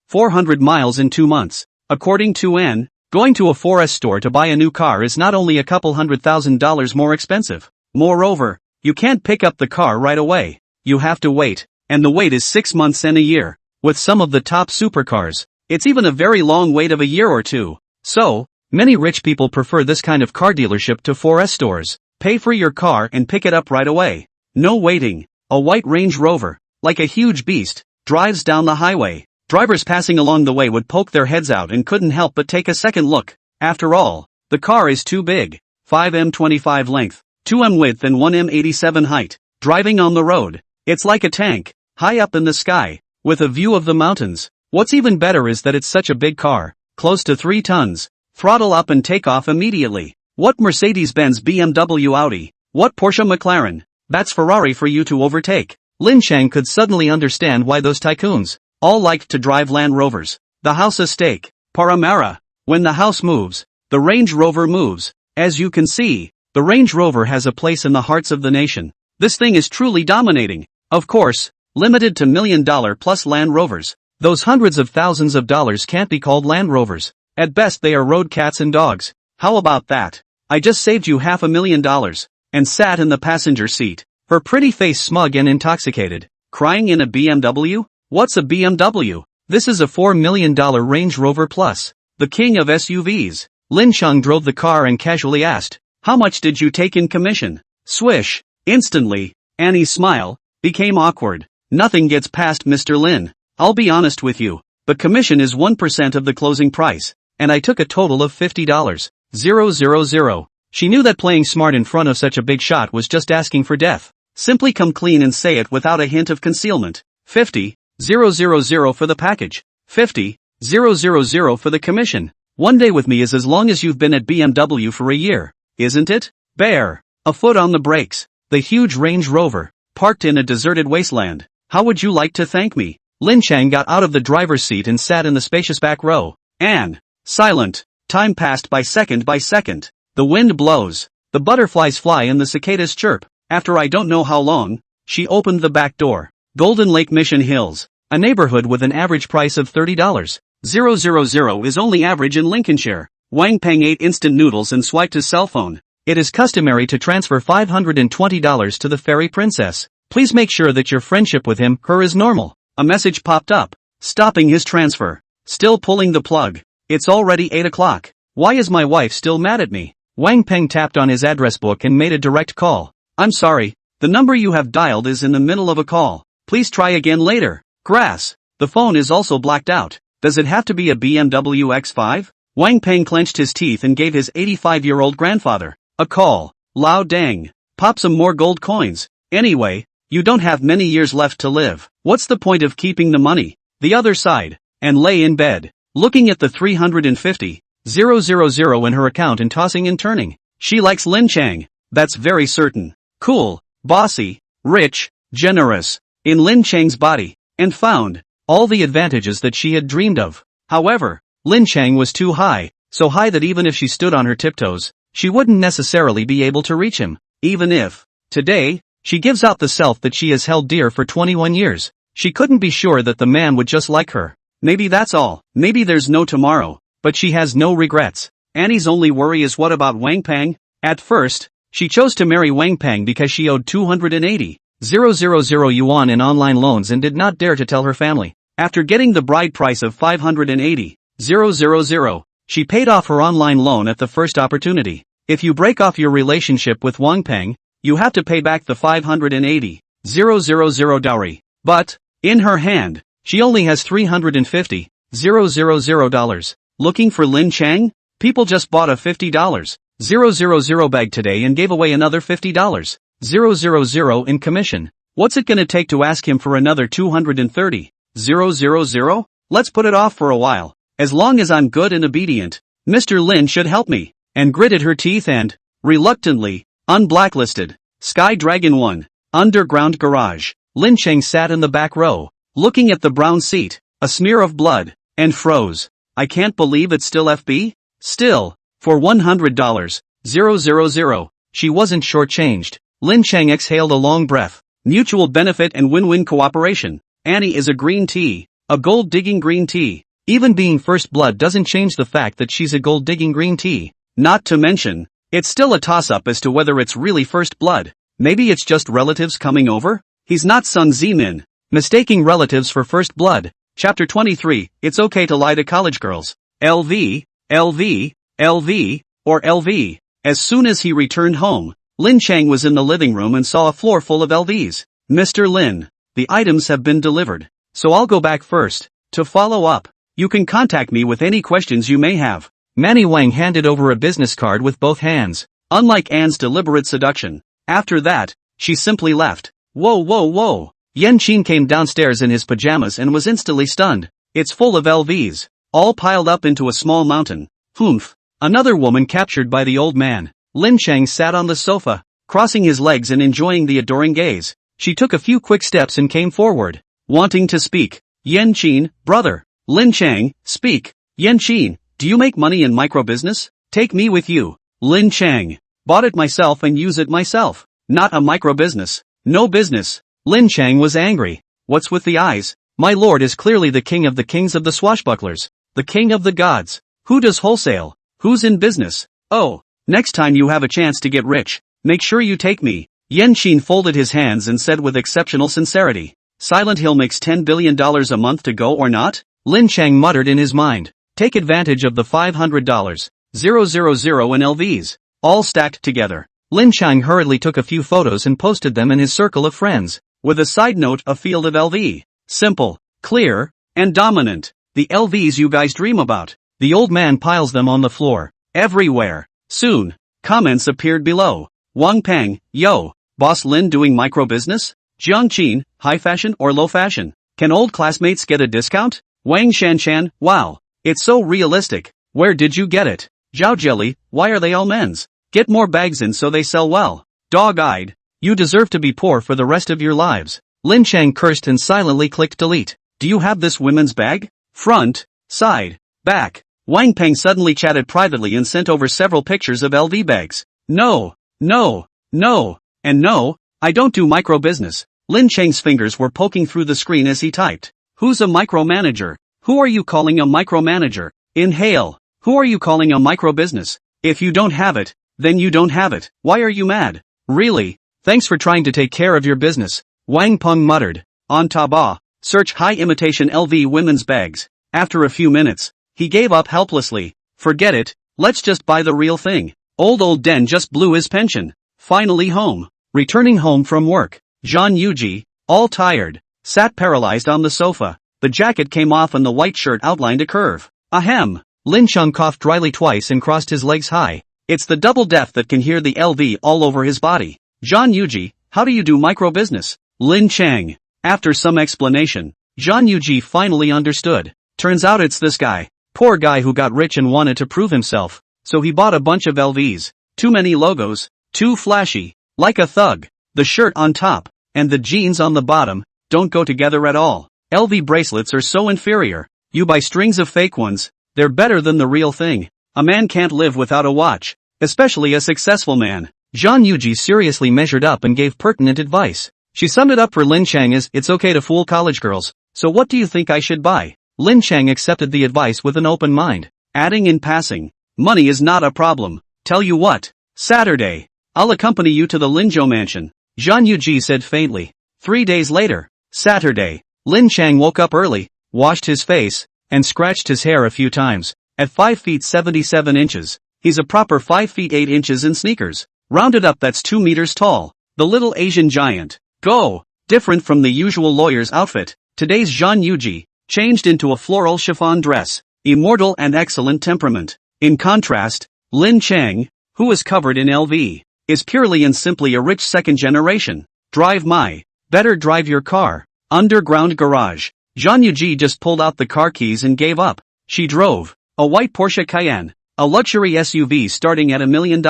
400 miles in 2 months. According to Anne, going to a 4S store to buy a new car is not only a couple $100,000 more expensive. Moreover, you can't pick up the car right away. You have to wait, and the wait is 6 months and a year. With some of the top supercars, it's even a very long wait of a year or two. So, many rich people prefer this kind of car dealership to 4S stores. Pay for your car and pick it up right away. No waiting. A white Range Rover, like a huge beast, drives down the highway. Drivers passing along the way would poke their heads out and couldn't help but take a second look. After all, the car is too big. 5m25 length, 2m width and 1m87 height. Driving on the road, it's like a tank, high up in the sky, with a view of the mountains. What's even better is that it's such a big car, close to 3 tons. Throttle up and take off immediately. What Mercedes-Benz, BMW, Audi? What Porsche, McLaren? That's Ferrari for you to overtake. Lin Cheng could suddenly understand why those tycoons all liked to drive Land Rovers. The house a stake. Paramara. When the house moves, the Range Rover moves. As you can see, the Range Rover has a place in the hearts of the nation. This thing is truly dominating. Of course, limited to $1 million plus Land Rovers. Those hundreds of thousands of dollars can't be called Land Rovers. At best they are road cats and dogs. How about that? I just saved you $500,000. And sat in the passenger seat, her pretty face smug and intoxicated. Crying in a BMW? What's a BMW? This is a $4 million Range Rover Plus. The king of SUVs. Lin Cheng drove the car and casually asked, "How much did you take in commission?" Swish. Instantly, Annie's smile became awkward. "Nothing gets past Mr. Lin. I'll be honest with you. The commission is 1% of the closing price, and I took a total of $50. 000. She knew that playing smart in front of such a big shot was just asking for death. Simply come clean and say it without a hint of concealment. 50,000 for the package. 50,000 for the commission. One day with me is as long as you've been at BMW for a year, isn't it? Bear. A foot on the brakes. The huge Range Rover, parked in a deserted wasteland. How would you like to thank me? Lin Cheng got out of the driver's seat and sat in the spacious back row. And silent. Time passed by second by second. The wind blows. The butterflies fly and the cicadas chirp. After I don't know how long, she opened the back door. Golden Lake Mission Hills. A neighborhood with an average price of $30. 000 is only average in Lincolnshire. Wang Peng ate instant noodles and swiped his cell phone. It is customary to transfer $520 to the fairy princess. Please make sure that your friendship with her is normal. A message popped up, stopping his transfer. Still pulling the plug. It's already 8 o'clock. Why is my wife still mad at me? Wang Peng tapped on his address book and made a direct call. I'm sorry, the number you have dialed is in the middle of a call. Please try again later. Grass. The phone is also blacked out. Does it have to be a BMW X5? Wang Peng clenched his teeth and gave his 85-year-old grandfather a call. Lao dang. Pop some more gold coins. Anyway, you don't have many years left to live. What's the point of keeping the money? The other side. And lay in bed, looking at the 350,000 in her account and tossing and turning. She likes Lin Cheng. That's very certain. Cool, bossy, rich, generous, in Lin Cheng's body, and found all the advantages that she had dreamed of. However, Lin Cheng was too high, so high that even if she stood on her tiptoes, she wouldn't necessarily be able to reach him. Even if, today, she gives out the self that she has held dear for 21 years, she couldn't be sure that the man would just like her. Maybe that's all. Maybe there's no tomorrow, but she has no regrets. Annie's only worry is what about Wang Peng? At first, she chose to marry Wang Peng because she owed 280,000 yuan in online loans and did not dare to tell her family. After getting the bride price of 580,000, she paid off her online loan at the first opportunity. If you break off your relationship with Wang Peng, you have to pay back the 580,000 dowry. But, in her hand, she only has $350,000. Looking for Lin Cheng? People just bought a $50,000 bag today and gave away another $50,000 in commission. What's it gonna take to ask him for another 230,000? Let's put it off for a while. As long as I'm good and obedient, Mr. Lin should help me. And gritted her teeth and, reluctantly, unblacklisted. Sky Dragon 1. Underground Garage. Lin Cheng sat in the back row, looking at the brown seat, a smear of blood, and froze. I can't believe it's still FB? Still, for $100, 000, she wasn't shortchanged. Lin Cheng exhaled a long breath. Mutual benefit and win-win cooperation. Annie is a green tea, a gold-digging green tea. Even being first blood doesn't change the fact that she's a gold-digging green tea. Not to mention, it's still a toss-up as to whether it's really first blood. Maybe it's just relatives coming over? He's not Sun Zimin. Mistaking relatives for first blood. Chapter 23, It's Okay to Lie to College Girls. LV, LV, LV, or LV. As soon as he returned home, Lin Cheng was in the living room and saw a floor full of LVs. Mr. Lin, the items have been delivered, so I'll go back first. To follow up, you can contact me with any questions you may have. Manny Wang handed over a business card with both hands. Unlike Anne's deliberate seduction, after that, she simply left. Whoa whoa whoa. Yan Qin came downstairs in his pajamas and was instantly stunned. It's full of LVs, all piled up into a small mountain. Humph. Another woman captured by the old man. Lin Cheng sat on the sofa, crossing his legs and enjoying the adoring gaze. She took a few quick steps and came forward, wanting to speak. Yan Qin, brother. Lin Cheng, speak. Yan Qin, do you make money in micro-business? Take me with you. Lin Cheng, bought it myself and use it myself. Not a micro-business. No business. Lin Cheng was angry. What's with the eyes? My lord is clearly the king of the kings of the swashbucklers. The king of the gods. Who does wholesale? Who's in business? Oh, next time you have a chance to get rich, make sure you take me. Yan Qin folded his hands and said with exceptional sincerity. Silent Hill makes $10 billion a month to go or not? Lin Cheng muttered in his mind. Take advantage of the $500. 000 and LVs, all stacked together. Lin Cheng hurriedly took a few photos and posted them in his circle of friends, with a side note: a field of LV. Simple, clear, and dominant. The LVs you guys dream about. The old man piles them on the floor, everywhere. Soon, comments appeared below. Wang Peng, yo, boss Lin doing micro business? Jiang Qin, high fashion or low fashion? Can old classmates get a discount? Wang Shanshan, wow, it's so realistic. Where did you get it? Zhao Jelly, why are they all men's? Get more bags in so they sell well. Dog-eyed, you deserve to be poor for the rest of your lives. Lin Cheng cursed and silently clicked delete. Do you have this women's bag? Front, side, back. Wang Peng suddenly chatted privately and sent over several pictures of LV bags. No, and no, I don't do micro business. Lin Cheng's fingers were poking through the screen as he typed. Who's a micromanager? Who are you calling a micromanager? Inhale. Who are you calling a micro business? If you don't have it, then you don't have it. Why are you mad? Really? Thanks for trying to take care of your business. Wang Peng muttered. On Taobao, search high imitation LV women's bags. After a few minutes, he gave up helplessly. Forget it, let's just buy the real thing. Old Den just blew his pension. Finally home. Returning home from work, Zhang Yuji, all tired, sat paralyzed on the sofa. The jacket came off and the white shirt outlined a curve. Ahem. Lin Cheng coughed dryly twice and crossed his legs high. It's the double deaf that can hear the LV all over his body. Zhang Yuji, how do you do micro business? Lin Cheng. After some explanation, Zhang Yuji finally understood. Turns out it's this guy. Poor guy who got rich and wanted to prove himself. So he bought a bunch of LVs. Too many logos, too flashy. Like a thug. The shirt on top, and the jeans on the bottom, don't go together at all. LV bracelets are so inferior. You buy strings of fake ones, they're better than the real thing. A man can't live without a watch, especially a successful man. Zhang Yuji seriously measured up and gave pertinent advice. She summed it up for Lin Cheng as, it's okay to fool college girls, so what do you think I should buy? Lin Cheng accepted the advice with an open mind, adding in passing, money is not a problem. Tell you what, Saturday, I'll accompany you to the Linzhou mansion, Zhang Yuji said faintly. 3 days later, Saturday, Lin Cheng woke up early, washed his face, and scratched his hair a few times. At 5 feet 77 inches, he's a proper 5 feet 8 inches in sneakers. Rounded up, that's 2 meters tall. The little Asian giant. Go! Different from the usual lawyer's outfit, today's Zhang Yuji, changed into a floral chiffon dress. Immortal and excellent temperament. In contrast, Lin Cheng, who is covered in LV, is purely and simply a rich second generation. Drive my. Better drive your car. Underground garage. Zhang Yuji just pulled out the car keys and gave up. She drove a white Porsche Cayenne, a luxury SUV starting at $1 million.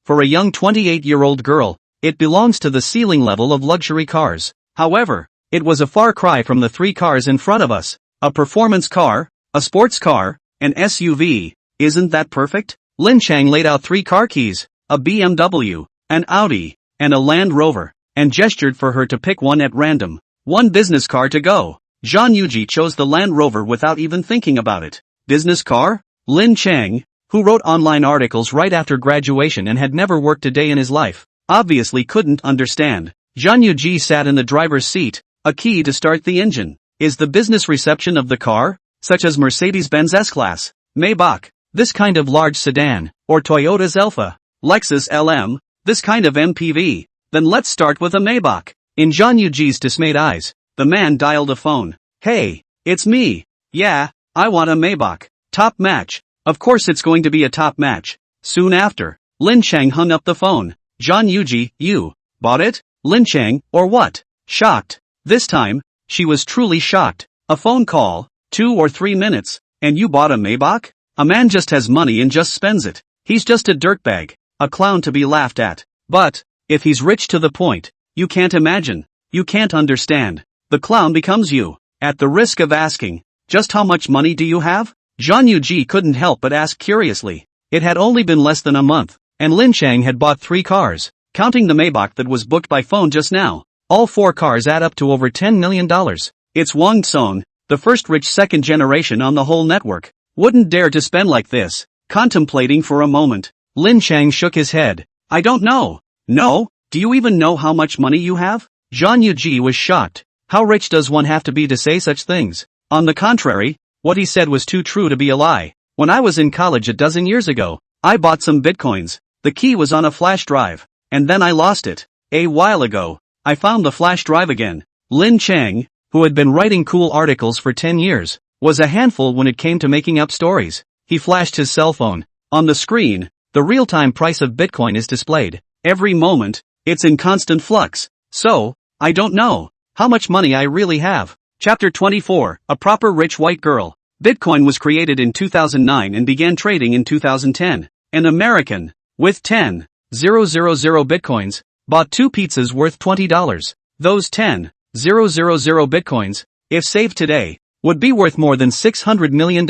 For a young 28-year-old girl, it belongs to the ceiling level of luxury cars. However, it was a far cry from the 3 cars in front of us. A performance car, a sports car, an SUV. Isn't that perfect? Lin Cheng laid out 3 car keys, a BMW, an Audi, and a Land Rover, and gestured for her to pick one at random. 1 business car to go. Zhang Yuji chose the Land Rover without even thinking about it. Business car? Lin Cheng, who wrote online articles right after graduation and had never worked a day in his life, obviously couldn't understand. Zhang Yuji sat in the driver's seat, a key to start the engine. Is the business reception of the car, such as Mercedes-Benz S-Class, Maybach, this kind of large sedan, or Toyota's Alpha, Lexus LM, this kind of MPV? Then let's start with a Maybach. In Zhang Yuji's dismayed eyes, the man dialed a phone. Hey, it's me. Yeah, I want a Maybach. Top match. Of course it's going to be a top match. Soon after, Lin Cheng hung up the phone. Zhang Yuji, you bought it? Lin Cheng, or what? Shocked. This time, she was truly shocked. A phone call, 2 or 3 minutes, and you bought a Maybach? A man just has money and just spends it. He's just a dirtbag, a clown to be laughed at. But, if he's rich to the point, you can't imagine, you can't understand, the clown becomes you. At the risk of asking, just how much money do you have? Zhang Yuji couldn't help but ask curiously. It had only been less than a month, and Lin Cheng had bought 3 cars, counting the Maybach that was booked by phone just now. All 4 cars add up to over $10 million. It's Wang Song, the first rich second generation on the whole network. Wouldn't dare to spend like this. Contemplating for a moment, Lin Cheng shook his head. I don't know. No? Do you even know how much money you have? Zhang Yuji was shocked. How rich does one have to be to say such things? On the contrary, what he said was too true to be a lie. When I was in college a dozen years ago, I bought some bitcoins. The key was on a flash drive. And then I lost it. A while ago, I found the flash drive again. Lin Cheng, who had been writing cool articles for 10 years, was a handful when it came to making up stories. He flashed his cell phone. On the screen, the real-time price of Bitcoin is displayed. Every moment, it's in constant flux. So, I don't know how much money I really have. Chapter 24, A Proper Rich White Girl. Bitcoin was created in 2009 and began trading in 2010. An American, with 10,000 bitcoins, bought 2 pizzas worth $20. Those 10,000 bitcoins, if saved today, would be worth more than $600 million.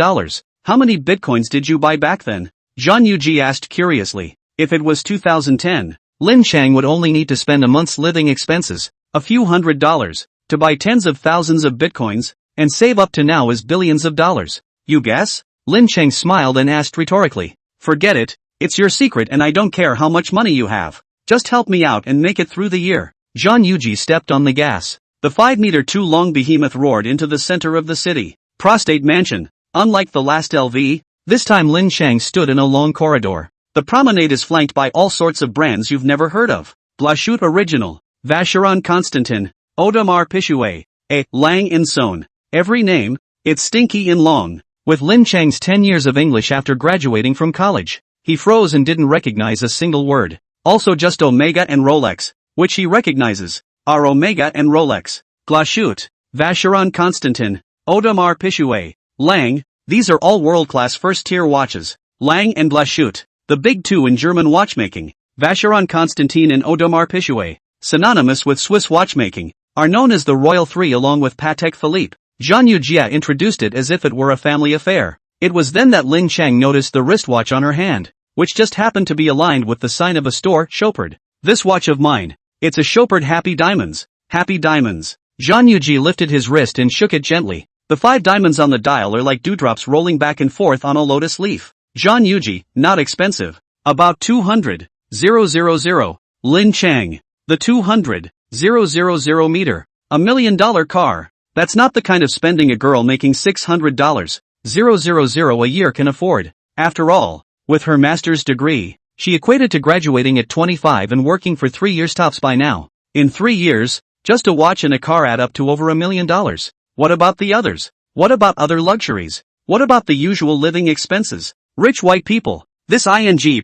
How many bitcoins did you buy back then? Zhang Yuji asked curiously. If it was 2010, Lin Cheng would only need to spend a month's living expenses, a few $100s, to buy tens of thousands of bitcoins, and save up to now is billions of dollars. You guess? Lin Cheng smiled and asked rhetorically. Forget it, it's your secret and I don't care how much money you have. Just help me out and make it through the year. Zhang Yuji stepped on the gas. The 5-meter-2-long behemoth roared into the center of the city. Prostate mansion. Unlike the last LV, this time Lin Cheng stood in a long corridor. The promenade is flanked by all sorts of brands you've never heard of. Blachute Original, Vacheron Constantin, Audemars Piguet, Lang & Son. Every name, it's stinky and long. With Lin Cheng's 10 years of English after graduating from college, he froze and didn't recognize a single word. Also just Omega and Rolex, which he recognizes, are Omega and Rolex. Blachute, Vacheron Constantin, Audemars Piguet, Lang, these are all world-class first-tier watches. Lang and Blachute, the big two in German watchmaking, Vacheron Constantin and Audemars Piguet, synonymous with Swiss watchmaking, are known as the Royal Three along with Patek Philippe. Zhang Yuji introduced it as if it were a family affair. It was then that Lin Cheng noticed the wristwatch on her hand, which just happened to be aligned with the sign of a store, Chopard. This watch of mine, it's a Chopard Happy Diamonds. Happy Diamonds. Zhang Yuji lifted his wrist and shook it gently. The 5 diamonds on the dial are like dewdrops rolling back and forth on a lotus leaf. Zhang Yuji, not expensive. About 200,000. Lin Cheng. The 200,000 meter. $1 million car. That's not the kind of spending a girl making $600,000 a year can afford. After all, with her master's degree, she equated to graduating at 25 and working for 3 years tops by now. In 3 years, just a watch and a car add up to over $1 million. What about the others? What about other luxuries? What about the usual living expenses? Rich white people. This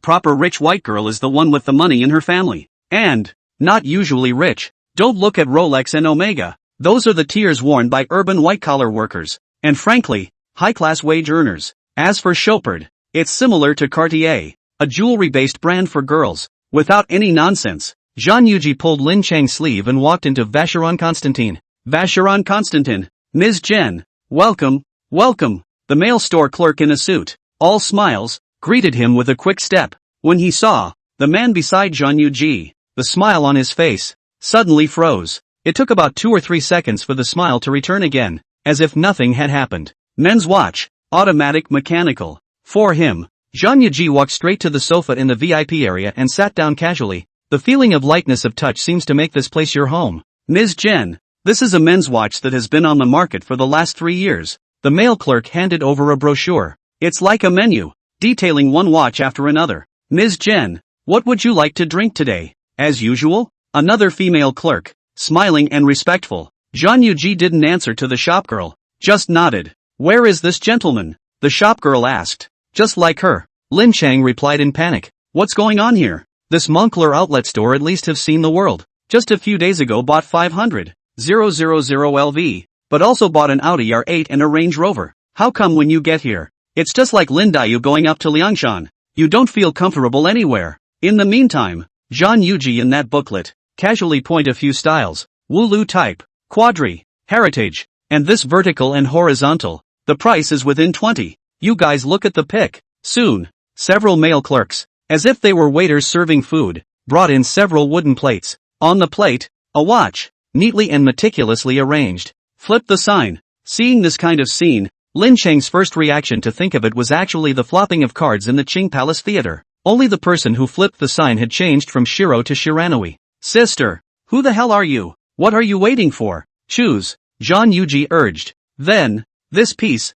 proper rich white girl is the one with the money in her family. And, not usually rich. Don't look at Rolex and Omega. Those are the tiers worn by urban white-collar workers, and frankly, high-class wage earners. As for Chopard, it's similar to Cartier, a jewelry-based brand for girls. Without any nonsense, Zhang Yuji pulled Lin Cheng's sleeve and walked into Vacheron Constantin. Vacheron Constantin, Ms. Jen, welcome, welcome. The male store clerk in a suit, all smiles, greeted him with a quick step. When he saw the man beside Zhang Yuji, the smile on his face suddenly froze. It took about 2 or 3 seconds for the smile to return again, as if nothing had happened. Men's watch, automatic mechanical. For him, Zhang Yuji walked straight to the sofa in the VIP area and sat down casually. The feeling of lightness of touch seems to make this place your home. Ms. Jen, this is a men's watch that has been on the market for the last 3 years. The male clerk handed over a brochure. It's like a menu, detailing one watch after another. Ms. Jen, what would you like to drink today? As usual? Another female clerk, smiling and respectful. Zhang Yuji didn't answer to the shopgirl, just nodded. Where is this gentleman? The shopgirl asked. Just like her. Lin Cheng replied in panic. What's going on here? This Moncler outlet store at least have seen the world. Just a few days ago bought 500,000 LV, but also bought an Audi R8 and a Range Rover. How come when you get here, it's just like Lin Dayu going up to Liangshan? You don't feel comfortable anywhere. In the meantime, Zhang Yuji in that booklet, casually point a few styles, Wulu type, Quadri, Heritage, and this vertical and horizontal. The price is within 20. You guys look at the pic. Soon, several male clerks, as if they were waiters serving food, brought in several wooden plates. On the plate, a watch, neatly and meticulously arranged. Flip the sign. Seeing this kind of scene, Lin Cheng's first reaction to think of it was actually the flopping of cards in the Qing Palace Theater. Only the person who flipped the sign had changed from Shiro to Shiranui. Sister, who the hell are you? What are you waiting for? Choose, Zhang Yuji urged. Then, this piece,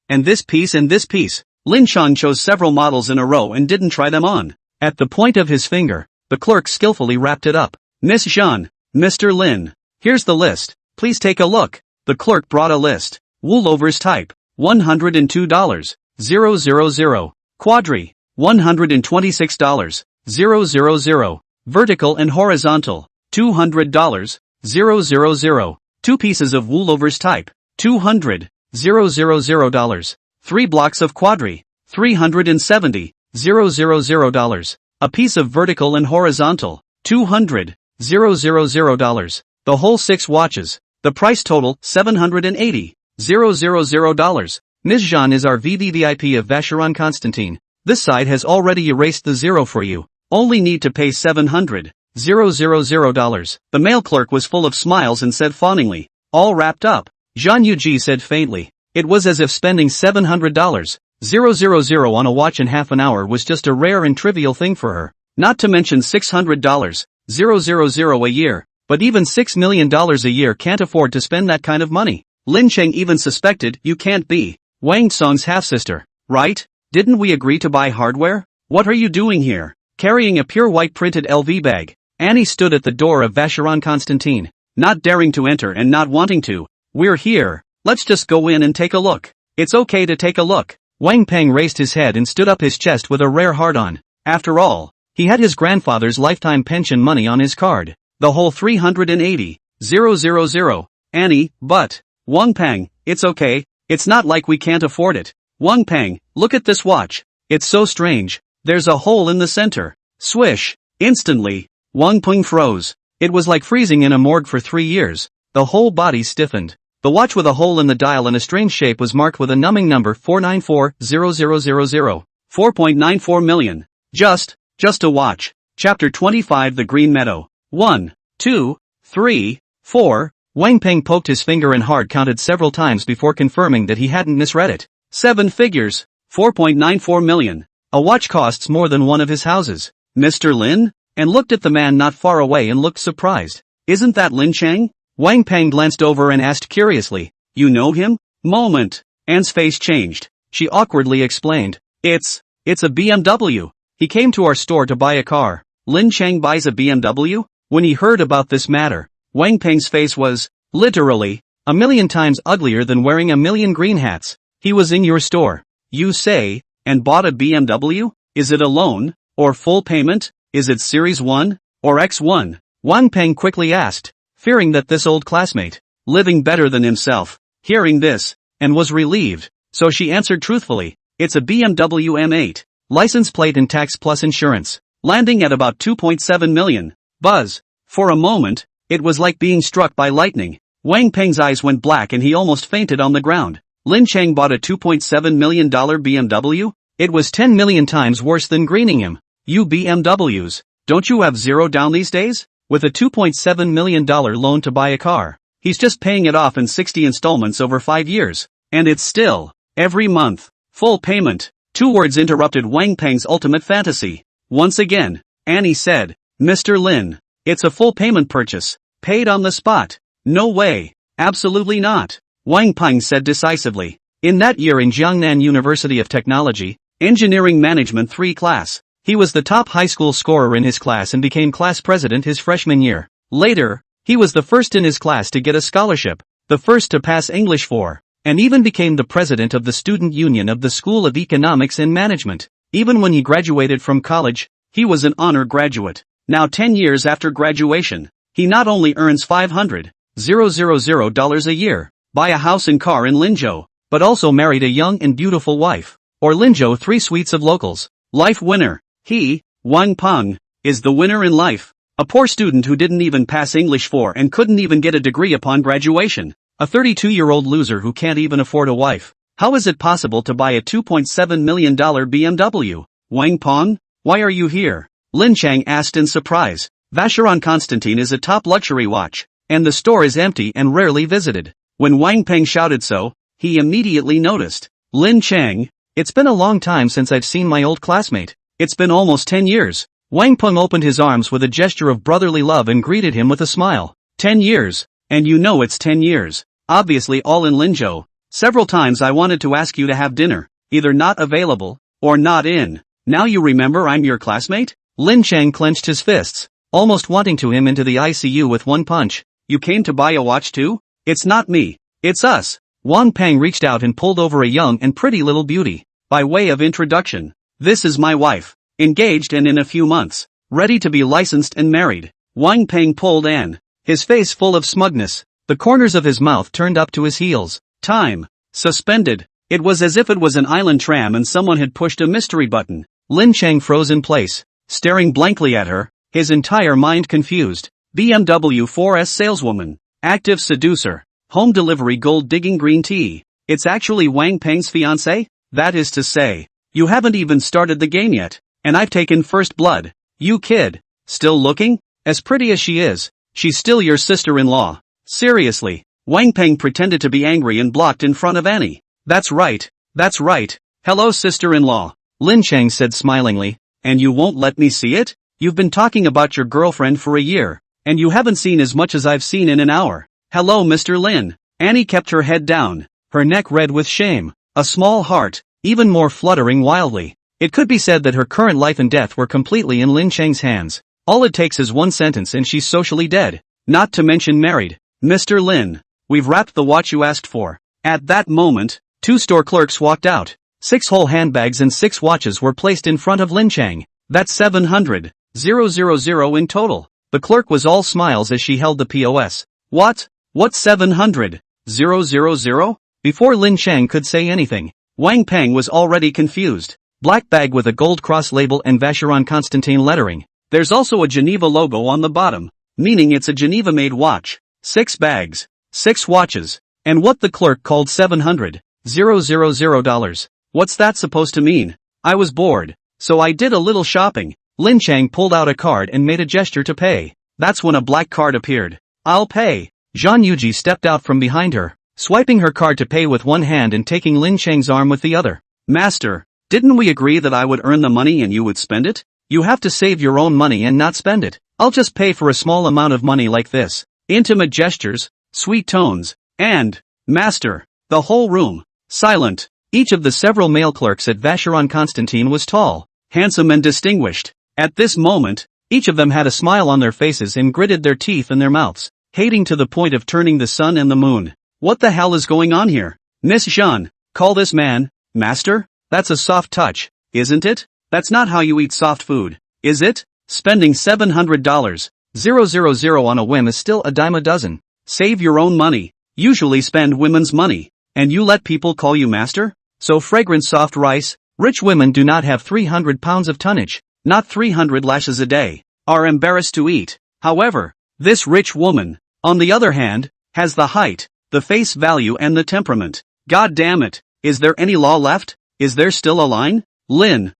and this piece and this piece. Lin Cheng chose several models in a row and didn't try them on. At the point of his finger, the clerk skillfully wrapped it up. Miss Jean, Mr. Lin. Here's the list. Please take a look. The clerk brought a list. Woolovers type. $102. 000. Quadri. $126. 000. Vertical and horizontal. $200. 000. 2 pieces of woolovers type. $200. 000. 3 blocks of quadri. $370. 000. A piece of vertical and horizontal. $200. 000. The whole 6 watches. The price total, $780. 000. Ms. Jean is our VVVIP of Vacheron Constantin. This side has already erased the 0 for you. Only need to pay $700. 000. The male clerk was full of smiles and said fawningly, all wrapped up. Jean Yuji said faintly, it was as if spending $700. 000 on a watch in half an hour was just a rare and trivial thing for her. Not to mention $600. 000 a year. But even $6 million a year can't afford to spend that kind of money. Lin Cheng even suspected you can't be Wang Song's half-sister, right? Didn't we agree to buy hardware? What are you doing here? Carrying a pure white printed LV bag, Annie stood at the door of Vacheron Constantin, not daring to enter and not wanting to. We're here, let's just go in and take a look. It's okay to take a look. Wang Peng raised his head and stood up his chest with a rare hard-on. After all, he had his grandfather's lifetime pension money on his card. The whole $380. 000. Annie, but, Wang Peng, it's okay, it's not like we can't afford it. Wang Peng, look at this watch. It's so strange. There's a hole in the center. Swish. Instantly, Wang Peng froze. It was like freezing in a morgue for 3 years. The whole body stiffened. The watch with a hole in the dial and a strange shape was marked with a numbing number 4940000. 4.94 million. Just a watch. Chapter 25 The Green Meadow. 1, 2, 3, 4. Wang Peng poked his finger and hard counted several times before confirming that he hadn't misread it. 7 figures. 4.94 million. A watch costs more than one of his houses. Mr. Lin? And looked at the man not far away and looked surprised. Isn't that Lin Cheng? Wang Peng glanced over and asked curiously. You know him? Moment. Anne's face changed. She awkwardly explained. It's a BMW. He came to our store to buy a car. Lin Cheng buys a BMW? When he heard about this matter, Wang Peng's face was, literally, a million times uglier than wearing a million green hats. He was in your store, you say, and bought a BMW? Is it a loan, or full payment? Is it Series 1, or X1? Wang Peng quickly asked, fearing that this old classmate, living better than himself, hearing this, and was relieved, so she answered truthfully, it's a BMW M8, license plate and tax plus insurance, landing at about 2.7 million. Buzz. For a moment, it was like being struck by lightning. Wang Peng's eyes went black and he almost fainted on the ground. Lin Cheng bought a $2.7 million BMW? It was 10 million times worse than greening him. You BMWs, don't you have zero down these days? With a $2.7 million loan to buy a car, he's just paying it off in 60 installments over 5 years. And it's still, every month, full payment. 2 words interrupted Wang Peng's ultimate fantasy. Once again, Annie said, Mr. Lin, it's a full payment purchase, paid on the spot. No way, absolutely not. Wang Peng said decisively. In that year in Jiangnan University of Technology, Engineering Management 3 class, he was the top high school scorer in his class and became class president his freshman year. Later, he was the first in his class to get a scholarship, the first to pass English 4, and even became the president of the student union of the School of Economics and Management. Even when he graduated from college, he was an honor graduate. Now 10 years after graduation, he not only earns $500,000 a year, buy a house and car in Linzhou, but also married a young and beautiful wife. Or Linzhou 3 suites of locals. Life winner. He, Wang Peng, is the winner in life. A poor student who didn't even pass English 4 and couldn't even get a degree upon graduation. A 32-year-old loser who can't even afford a wife. How is it possible to buy a $2.7 million BMW? Wang Peng, why are you here? Lin Cheng asked in surprise. Vacheron Constantin is a top luxury watch, and the store is empty and rarely visited. When Wang Peng shouted so, he immediately noticed. Lin Cheng, it's been a long time since I've seen my old classmate. It's been almost 10 years. Wang Peng opened his arms with a gesture of brotherly love and greeted him with a smile. 10 years. And you know it's 10 years. Obviously all in Linzhou. Several times I wanted to ask you to have dinner, either not available, or not in. Now you remember I'm your classmate? Lin Cheng clenched his fists, almost wanting to him into the ICU with one punch. You came to buy a watch too? It's not me. It's us. Wang Peng reached out and pulled over a young and pretty little beauty. By way of introduction, this is my wife, engaged and in a few months, ready to be licensed and married. Wang Peng pulled An, his face full of smugness, the corners of his mouth turned up to his heels. Time. Suspended. It was as if it was an island tram and someone had pushed a mystery button. Lin Cheng froze in place, staring blankly at her, his entire mind confused. BMW 4S saleswoman, active seducer, home delivery gold digging green tea. It's actually Wang Peng's fiancé? That is to say, you haven't even started the game yet, and I've taken first blood. You kid. Still looking? As pretty as she is, she's still your sister-in-law. Seriously. Wang Peng pretended to be angry and blocked in front of Annie. That's right. That's right. Hello sister-in-law. Lin Cheng said smilingly. And you won't let me see it? You've been talking about your girlfriend for a year, and you haven't seen as much as I've seen in an hour. Hello Mr. Lin. Annie kept her head down, her neck red with shame, a small heart, even more fluttering wildly. It could be said that her current life and death were completely in Lin Cheng's hands. All it takes is one sentence and she's socially dead. Not to mention married. Mr. Lin, we've wrapped the watch you asked for. At that moment, 2 store clerks walked out. 6 whole handbags and 6 watches were placed in front of Lin Cheng. That's 700,000 in total. The clerk was all smiles as she held the POS. What? What's 700,000? Before Lin Cheng could say anything, Wang Peng was already confused. Black bag with a gold cross label and Vacheron Constantin lettering. There's also a Geneva logo on the bottom, meaning it's a Geneva-made watch. 6 bags, 6 watches, and what the clerk called $700,000. What's that supposed to mean? I was bored, so I did a little shopping. Lin Cheng pulled out a card and made a gesture to pay. That's when a black card appeared. I'll pay. Zhang Yuji stepped out from behind her, swiping her card to pay with one hand and taking Lin Cheng's arm with the other. Master, didn't we agree that I would earn the money and you would spend it? You have to save your own money and not spend it. I'll just pay for a small amount of money like this. Intimate gestures, sweet tones, and, Master, the whole room, silent. Each of the several male clerks at Vacheron Constantin was tall, handsome and distinguished. At this moment, each of them had a smile on their faces and gritted their teeth in their mouths, hating to the point of turning the sun and the moon. What the hell is going on here? Miss Jean, call this man, Master? That's a soft touch, isn't it? That's not how you eat soft food, is it? Spending $700,000 on a whim is still a dime a dozen. Save your own money. Usually spend women's money. And you let people call you master? So fragrant soft rice, rich women do not have 300 pounds of tonnage, not 300 lashes a day, are embarrassed to eat. However, this rich woman, on the other hand, has the height, the face value and the temperament. God damn it, is there any law left? Is there still a line? Lin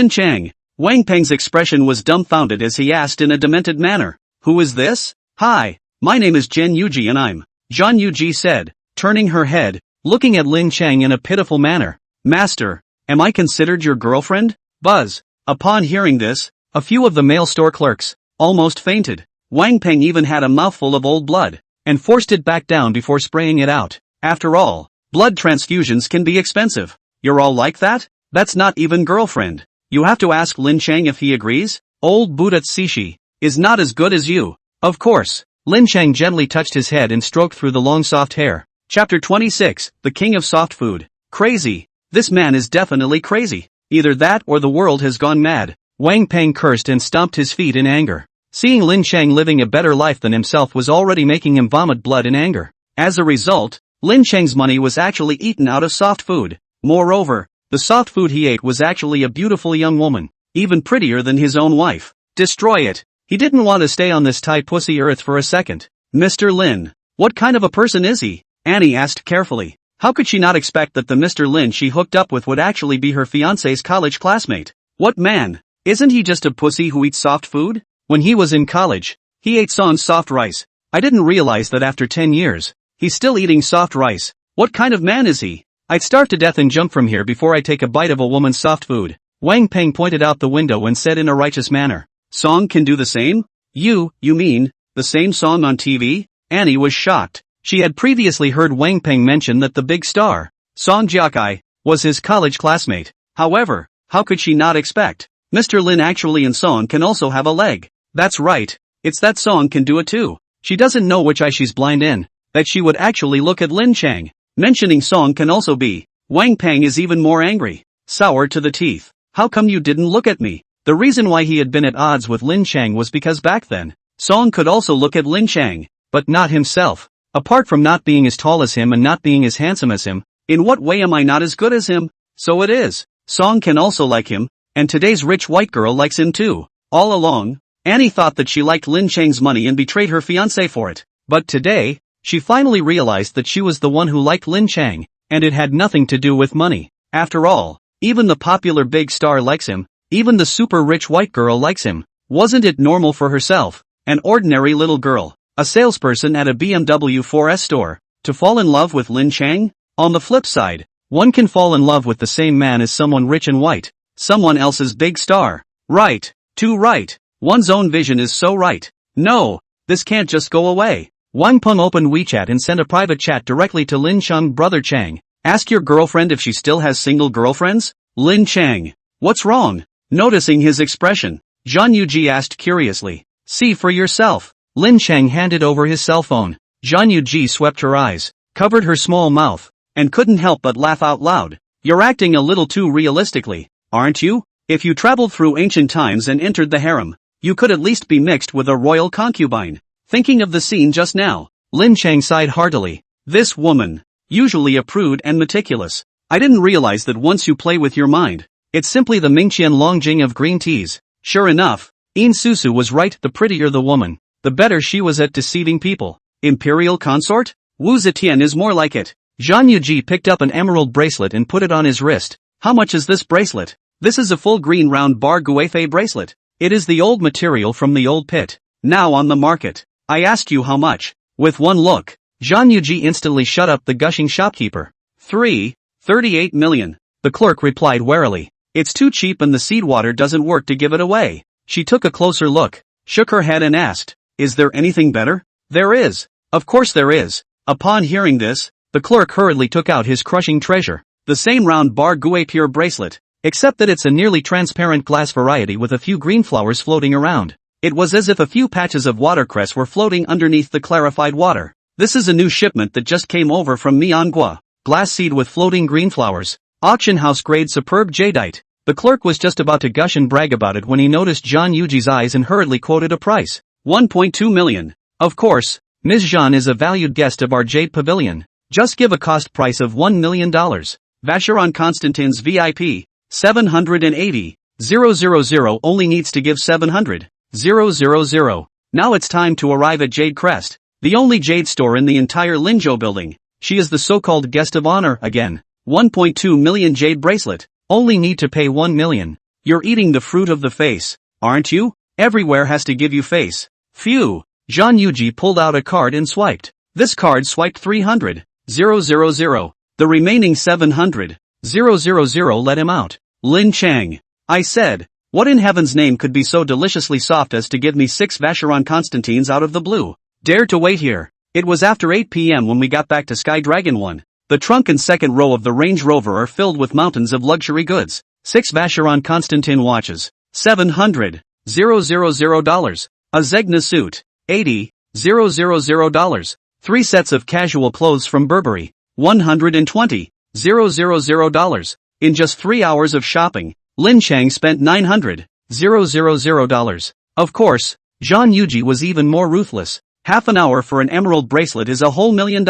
Cheng. Wang Peng's expression was dumbfounded as he asked in a demented manner. Who is this? Hi, my name is Zhang Yuji and I'm. Zhang Yuji said, turning her head, looking at Lin Cheng in a pitiful manner. Master, am I considered your girlfriend? Buzz. Upon hearing this, a few of the male store clerks almost fainted. Wang Peng even had a mouthful of old blood, and forced it back down before spraying it out. After all, blood transfusions can be expensive. You're all like that? That's not even girlfriend. You have to ask Lin Cheng if he agrees? Old Buddha Tsushi is not as good as you. Of course. Lin Cheng gently touched his head and stroked through the long soft hair. Chapter 26, The King of Soft Food. Crazy. This man is definitely crazy. Either that or the world has gone mad. Wang Peng cursed and stomped his feet in anger. Seeing Lin Cheng living a better life than himself was already making him vomit blood in anger. As a result, Lin Cheng's money was actually eaten out of soft food. Moreover, the soft food he ate was actually a beautiful young woman, even prettier than his own wife. Destroy it. He didn't want to stay on this Thai pussy earth for a second. Mr. Lin, what kind of a person is he? Annie asked carefully. How could she not expect that the Mr. Lin she hooked up with would actually be her fiancé's college classmate? What man? Isn't he just a pussy who eats soft food? When he was in college, he ate sans soft rice. I didn't realize that after 10 years, he's still eating soft rice. What kind of man is he? I'd starve to death and jump from here before I take a bite of a woman's soft food. Wang Peng pointed out the window and said in a righteous manner. Song can do the same? You mean, the same song on TV? Annie was shocked. She had previously heard Wang Peng mention that the big star, Song Jiakai, was his college classmate. However, how could she not expect? Mr. Lin actually and Song can also have a leg. That's right, it's that Song can do it too. She doesn't know which eye she's blind in, that she would actually look at Lin Cheng. Mentioning Song can also be. Wang Peng is even more angry. Sour to the teeth. How come you didn't look at me? The reason why he had been at odds with Lin Cheng was because back then, Song could also look at Lin Cheng, but not himself. Apart from not being as tall as him and not being as handsome as him, in what way am I not as good as him? So it is. Song can also like him, and today's rich white girl likes him too. All along, Annie thought that she liked Lin Cheng's money and betrayed her fiancé for it. But today, she finally realized that she was the one who liked Lin Cheng, and it had nothing to do with money. After all, even the popular big star likes him, even the super rich white girl likes him. Wasn't it normal for herself, an ordinary little girl, a salesperson at a BMW 4S store, to fall in love with Lin Cheng? On the flip side, one can fall in love with the same man as someone rich and white, someone else's big star. Right, too right. One's own vision is so right. No, this can't just go away. Wang Peng opened WeChat and sent a private chat directly to Lin Cheng. Brother Cheng, ask your girlfriend if she still has single girlfriends? Lin Cheng, what's wrong? Noticing his expression, Zhang Yuji asked curiously. See for yourself. Lin Cheng handed over his cell phone. Zhang Yuji swept her eyes, covered her small mouth, and couldn't help but laugh out loud. You're acting a little too realistically, aren't you? If you traveled through ancient times and entered the harem, you could at least be mixed with a royal concubine. Thinking of the scene just now, Lin Cheng sighed heartily. This woman, usually a prude and meticulous. I didn't realize that once you play with your mind, it's simply the Mingqian Longjing of green teas. Sure enough, In Susu was right, the prettier the woman, the better she was at deceiving people. Imperial consort? Wu Zetian is more like it. Zhang Yuji picked up an emerald bracelet and put it on his wrist. How much is this bracelet? This is a full green round bar guifei bracelet. It is the old material from the old pit. Now on the market. I asked you how much. With one look, Zhang Yuji instantly shut up the gushing shopkeeper. 38 million. The clerk replied warily. It's too cheap and the seed water doesn't work to give it away. She took a closer look, shook her head and asked, is there anything better? There is. Of course there is. Upon hearing this, the clerk hurriedly took out his crushing treasure. The same round bar gué pure bracelet, except that it's a nearly transparent glass variety with a few green flowers floating around. It was as if a few patches of watercress were floating underneath the clarified water. This is a new shipment that just came over from Miangua. Glass seed with floating green flowers. Auction house grade superb jadeite. The clerk was just about to gush and brag about it when he noticed Zhang Yuji's eyes and hurriedly quoted a price. 1.2 million. Of course, Ms. Zhang is a valued guest of our Jade Pavilion. Just give a cost price of $1 million. Vacheron Constantin's VIP, 780,000 only needs to give 700,000. Now it's time to arrive at Jade Crest, the only jade store in the entire Linzhou building. She is the so-called guest of honor again. 1.2 million jade bracelet. Only need to pay 1 million. You're eating the fruit of the face, aren't you? Everywhere has to give you face. Phew. Zhang Yuji pulled out a card and swiped. This card swiped 300,000. The remaining 700,000 let him out. Lin Cheng. I said, what in heaven's name could be so deliciously soft as to give me 6 Vacheron Constantines out of the blue? Dare to wait here. It was after 8 p.m. when we got back to Sky Dragon 1. The trunk and second row of the Range Rover are filled with mountains of luxury goods. 6 Vacheron Constantin watches. $700,000. A Zegna suit. $80,000. 3 sets of casual clothes from Burberry. $120,000. In just 3 hours of shopping, Lin Cheng spent $900,000. Of course, Zhang Yuji was even more ruthless. Half an hour for an emerald bracelet is a whole $1 million.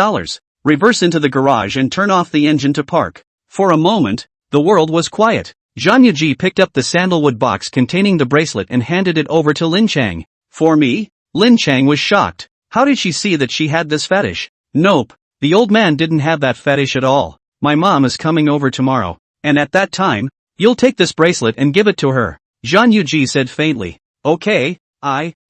Reverse into the garage and turn off the engine to park. For a moment, the world was quiet. Zhang Yuji picked up the sandalwood box containing the bracelet and handed it over to Lin Cheng. For me? Lin Cheng was shocked. How did she see that she had this fetish? Nope, the old man didn't have that fetish at all. My mom is coming over tomorrow, and at that time, you'll take this bracelet and give it to her. Zhang Yuji said faintly. Okay,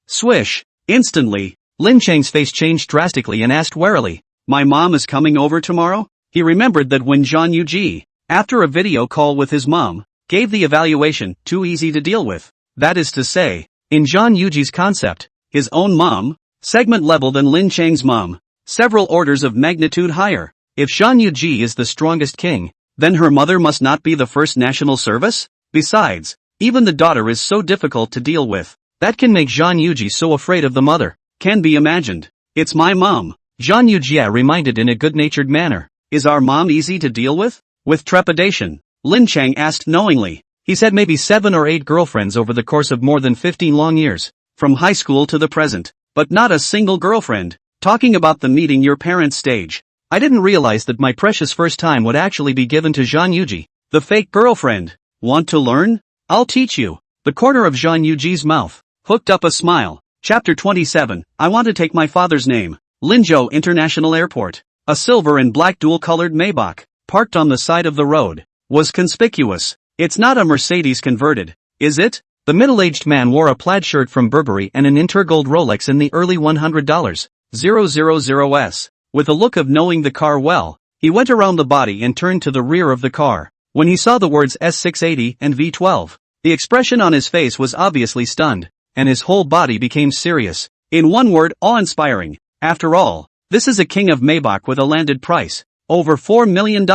swish. Instantly, Lin Cheng's face changed drastically and asked warily. My mom is coming over tomorrow? He remembered that when Zhang Yuji, after a video call with his mom, gave the evaluation, too easy to deal with. That is to say, in Zhang Yuji's concept, his own mom, segment level than Lin Cheng's mom, several orders of magnitude higher. If Zhang Yuji is the strongest king, then her mother must not be the first national service? Besides, even the daughter is so difficult to deal with. That can make Zhang Yuji so afraid of the mother. Can be imagined. It's my mom, Zhang Yuji reminded in a good-natured manner. Is our mom easy to deal with? With trepidation, Lin Cheng asked knowingly. He's had maybe 7 or 8 girlfriends over the course of more than 15 long years, from high school to the present, but not a single girlfriend. Talking about the meeting your parents stage. I didn't realize that my precious first time would actually be given to Zhang Yuji, the fake girlfriend. Want to learn? I'll teach you. The corner of Zhang Yuji's mouth hooked up a smile. Chapter 27. I want to take my father's name. Linzhou International Airport. A silver and black dual-colored Maybach, parked on the side of the road, was conspicuous. It's not a Mercedes converted, is it? The middle-aged man wore a plaid shirt from Burberry and an Intergold Rolex in the early $100,000s. With a look of knowing the car well, he went around the body and turned to the rear of the car. When he saw the words S680 and V12, the expression on his face was obviously stunned, and his whole body became serious. In one word, awe-inspiring. After all, this is a king of Maybach with a landed price, over $4 million.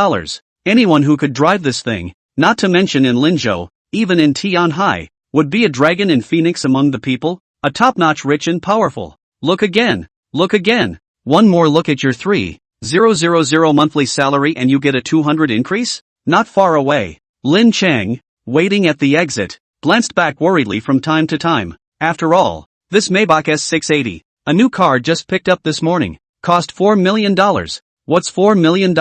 Anyone who could drive this thing, not to mention in Linzhou, even in Tianhai, would be a dragon in Phoenix among the people, a top-notch rich and powerful. Look again. Look again. One more look at your 3,000 monthly salary and you get a 200 increase? Not far away. Lin Cheng, waiting at the exit, glanced back worriedly from time to time. After all, this Maybach S680, a new car just picked up this morning, cost $4 million. What's $4 million?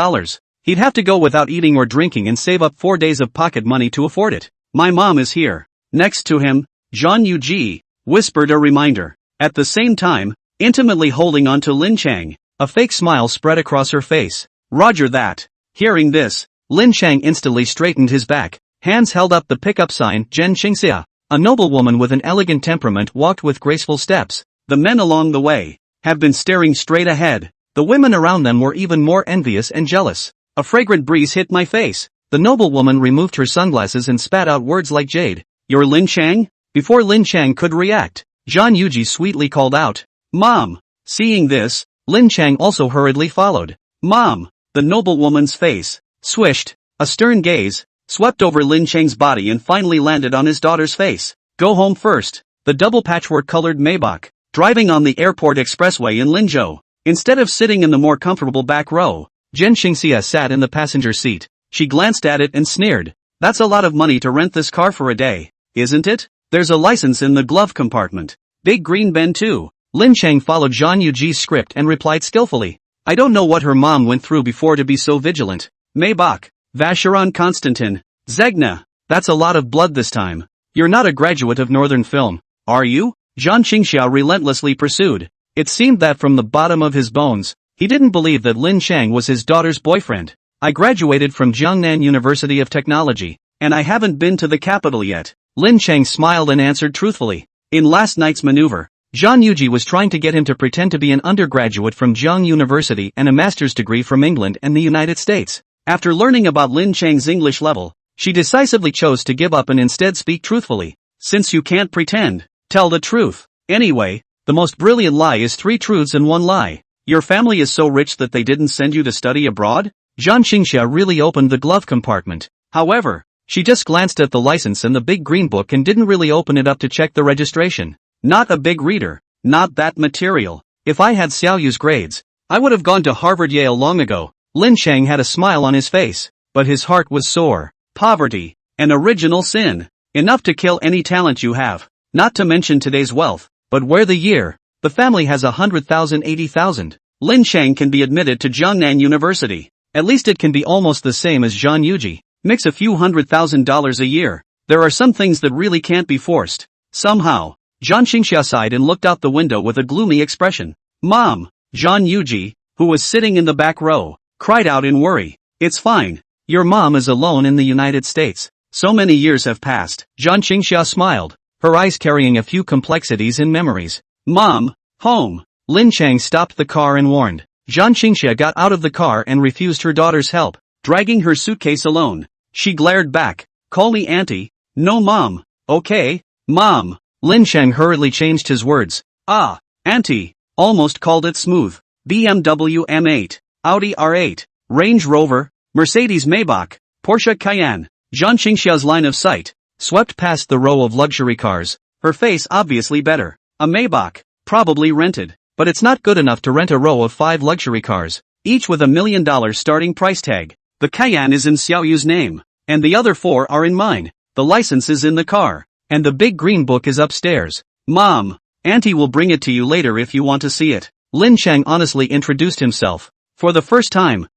He'd have to go without eating or drinking and save up 4 days of pocket money to afford it. My mom is here. Next to him, Zhang Yuji whispered a reminder. At the same time, intimately holding on to Lin Cheng, a fake smile spread across her face. Roger that. Hearing this, Lin Cheng instantly straightened his back. Hands held up the pickup sign. Zhen Qingxia, a noblewoman with an elegant temperament, walked with graceful steps. The men along the way have been staring straight ahead. The women around them were even more envious and jealous. A fragrant breeze hit my face. The noblewoman removed her sunglasses and spat out words like jade. You're Lin Cheng? Before Lin Cheng could react, Zhang Yuji sweetly called out, Mom. Seeing this, Lin Cheng also hurriedly followed. Mom. The noblewoman's face swished. A stern gaze swept over Lin Cheng's body and finally landed on his daughter's face. Go home first. The double patchwork-colored Maybach, driving on the airport expressway in Linzhou. Instead of sitting in the more comfortable back row, Zhen Qingxia sat in the passenger seat. She glanced at it and sneered. That's a lot of money to rent this car for a day, isn't it? There's a license in the glove compartment. Big green bin too. Lin Cheng followed Zhang Yuji's script and replied skillfully. I don't know what her mom went through before to be so vigilant. Maybach. Vacheron Constantin. Zegna. That's a lot of blood this time. You're not a graduate of Northern Film, are you? Zhang Qingxia relentlessly pursued. It seemed that from the bottom of his bones, he didn't believe that Lin Cheng was his daughter's boyfriend. I graduated from Jiangnan University of Technology, and I haven't been to the capital yet. Lin Cheng smiled and answered truthfully. In last night's maneuver, Zhang Yuji was trying to get him to pretend to be an undergraduate from Jiang University and a master's degree from England and the United States. After learning about Lin Cheng's English level, she decisively chose to give up and instead speak truthfully. Since you can't pretend, tell the truth. Anyway, the most brilliant lie is 3 truths and 1 lie. Your family is so rich that they didn't send you to study abroad? Zhang Qingxia really opened the glove compartment. However, she just glanced at the license and the big green book and didn't really open it up to check the registration. Not a big reader, not that material. If I had Xiaoyu's grades, I would have gone to Harvard Yale long ago. Lin Cheng had a smile on his face, but his heart was sore. Poverty, an original sin, enough to kill any talent you have, not to mention today's wealth. But where the year, the family has 100,000 80,000. Lin Cheng can be admitted to Jiangnan University. At least it can be almost the same as Zhang Yuji. Mix a few $100,000 a year. There are some things that really can't be forced. Somehow, Zhang Qingxia sighed and looked out the window with a gloomy expression. Mom. Zhang Yuji, who was sitting in the back row, cried out in worry. It's fine. Your mom is alone in the United States. So many years have passed. Zhang Qingxia smiled, her eyes carrying a few complexities and memories. Mom, home. Lin Cheng stopped the car and warned. Zhang Qingxia got out of the car and refused her daughter's help, dragging her suitcase alone. She glared back. Call me auntie. No mom. Okay, mom. Lin Cheng hurriedly changed his words. Ah, auntie. Almost called it smooth. BMW M8, Audi R8, Range Rover, Mercedes Maybach, Porsche Cayenne. Zhang Qingxia's line of sight swept past the row of luxury cars, her face obviously better. A Maybach, probably rented, but it's not good enough to rent a row of 5 luxury cars, each with $1 million starting price tag. The Cayenne is in Xiaoyu's name, and the other 4 are in mine. The license is in the car, and the big green book is upstairs. Mom, Auntie will bring it to you later if you want to see it. Lin Cheng honestly introduced himself. For the first time,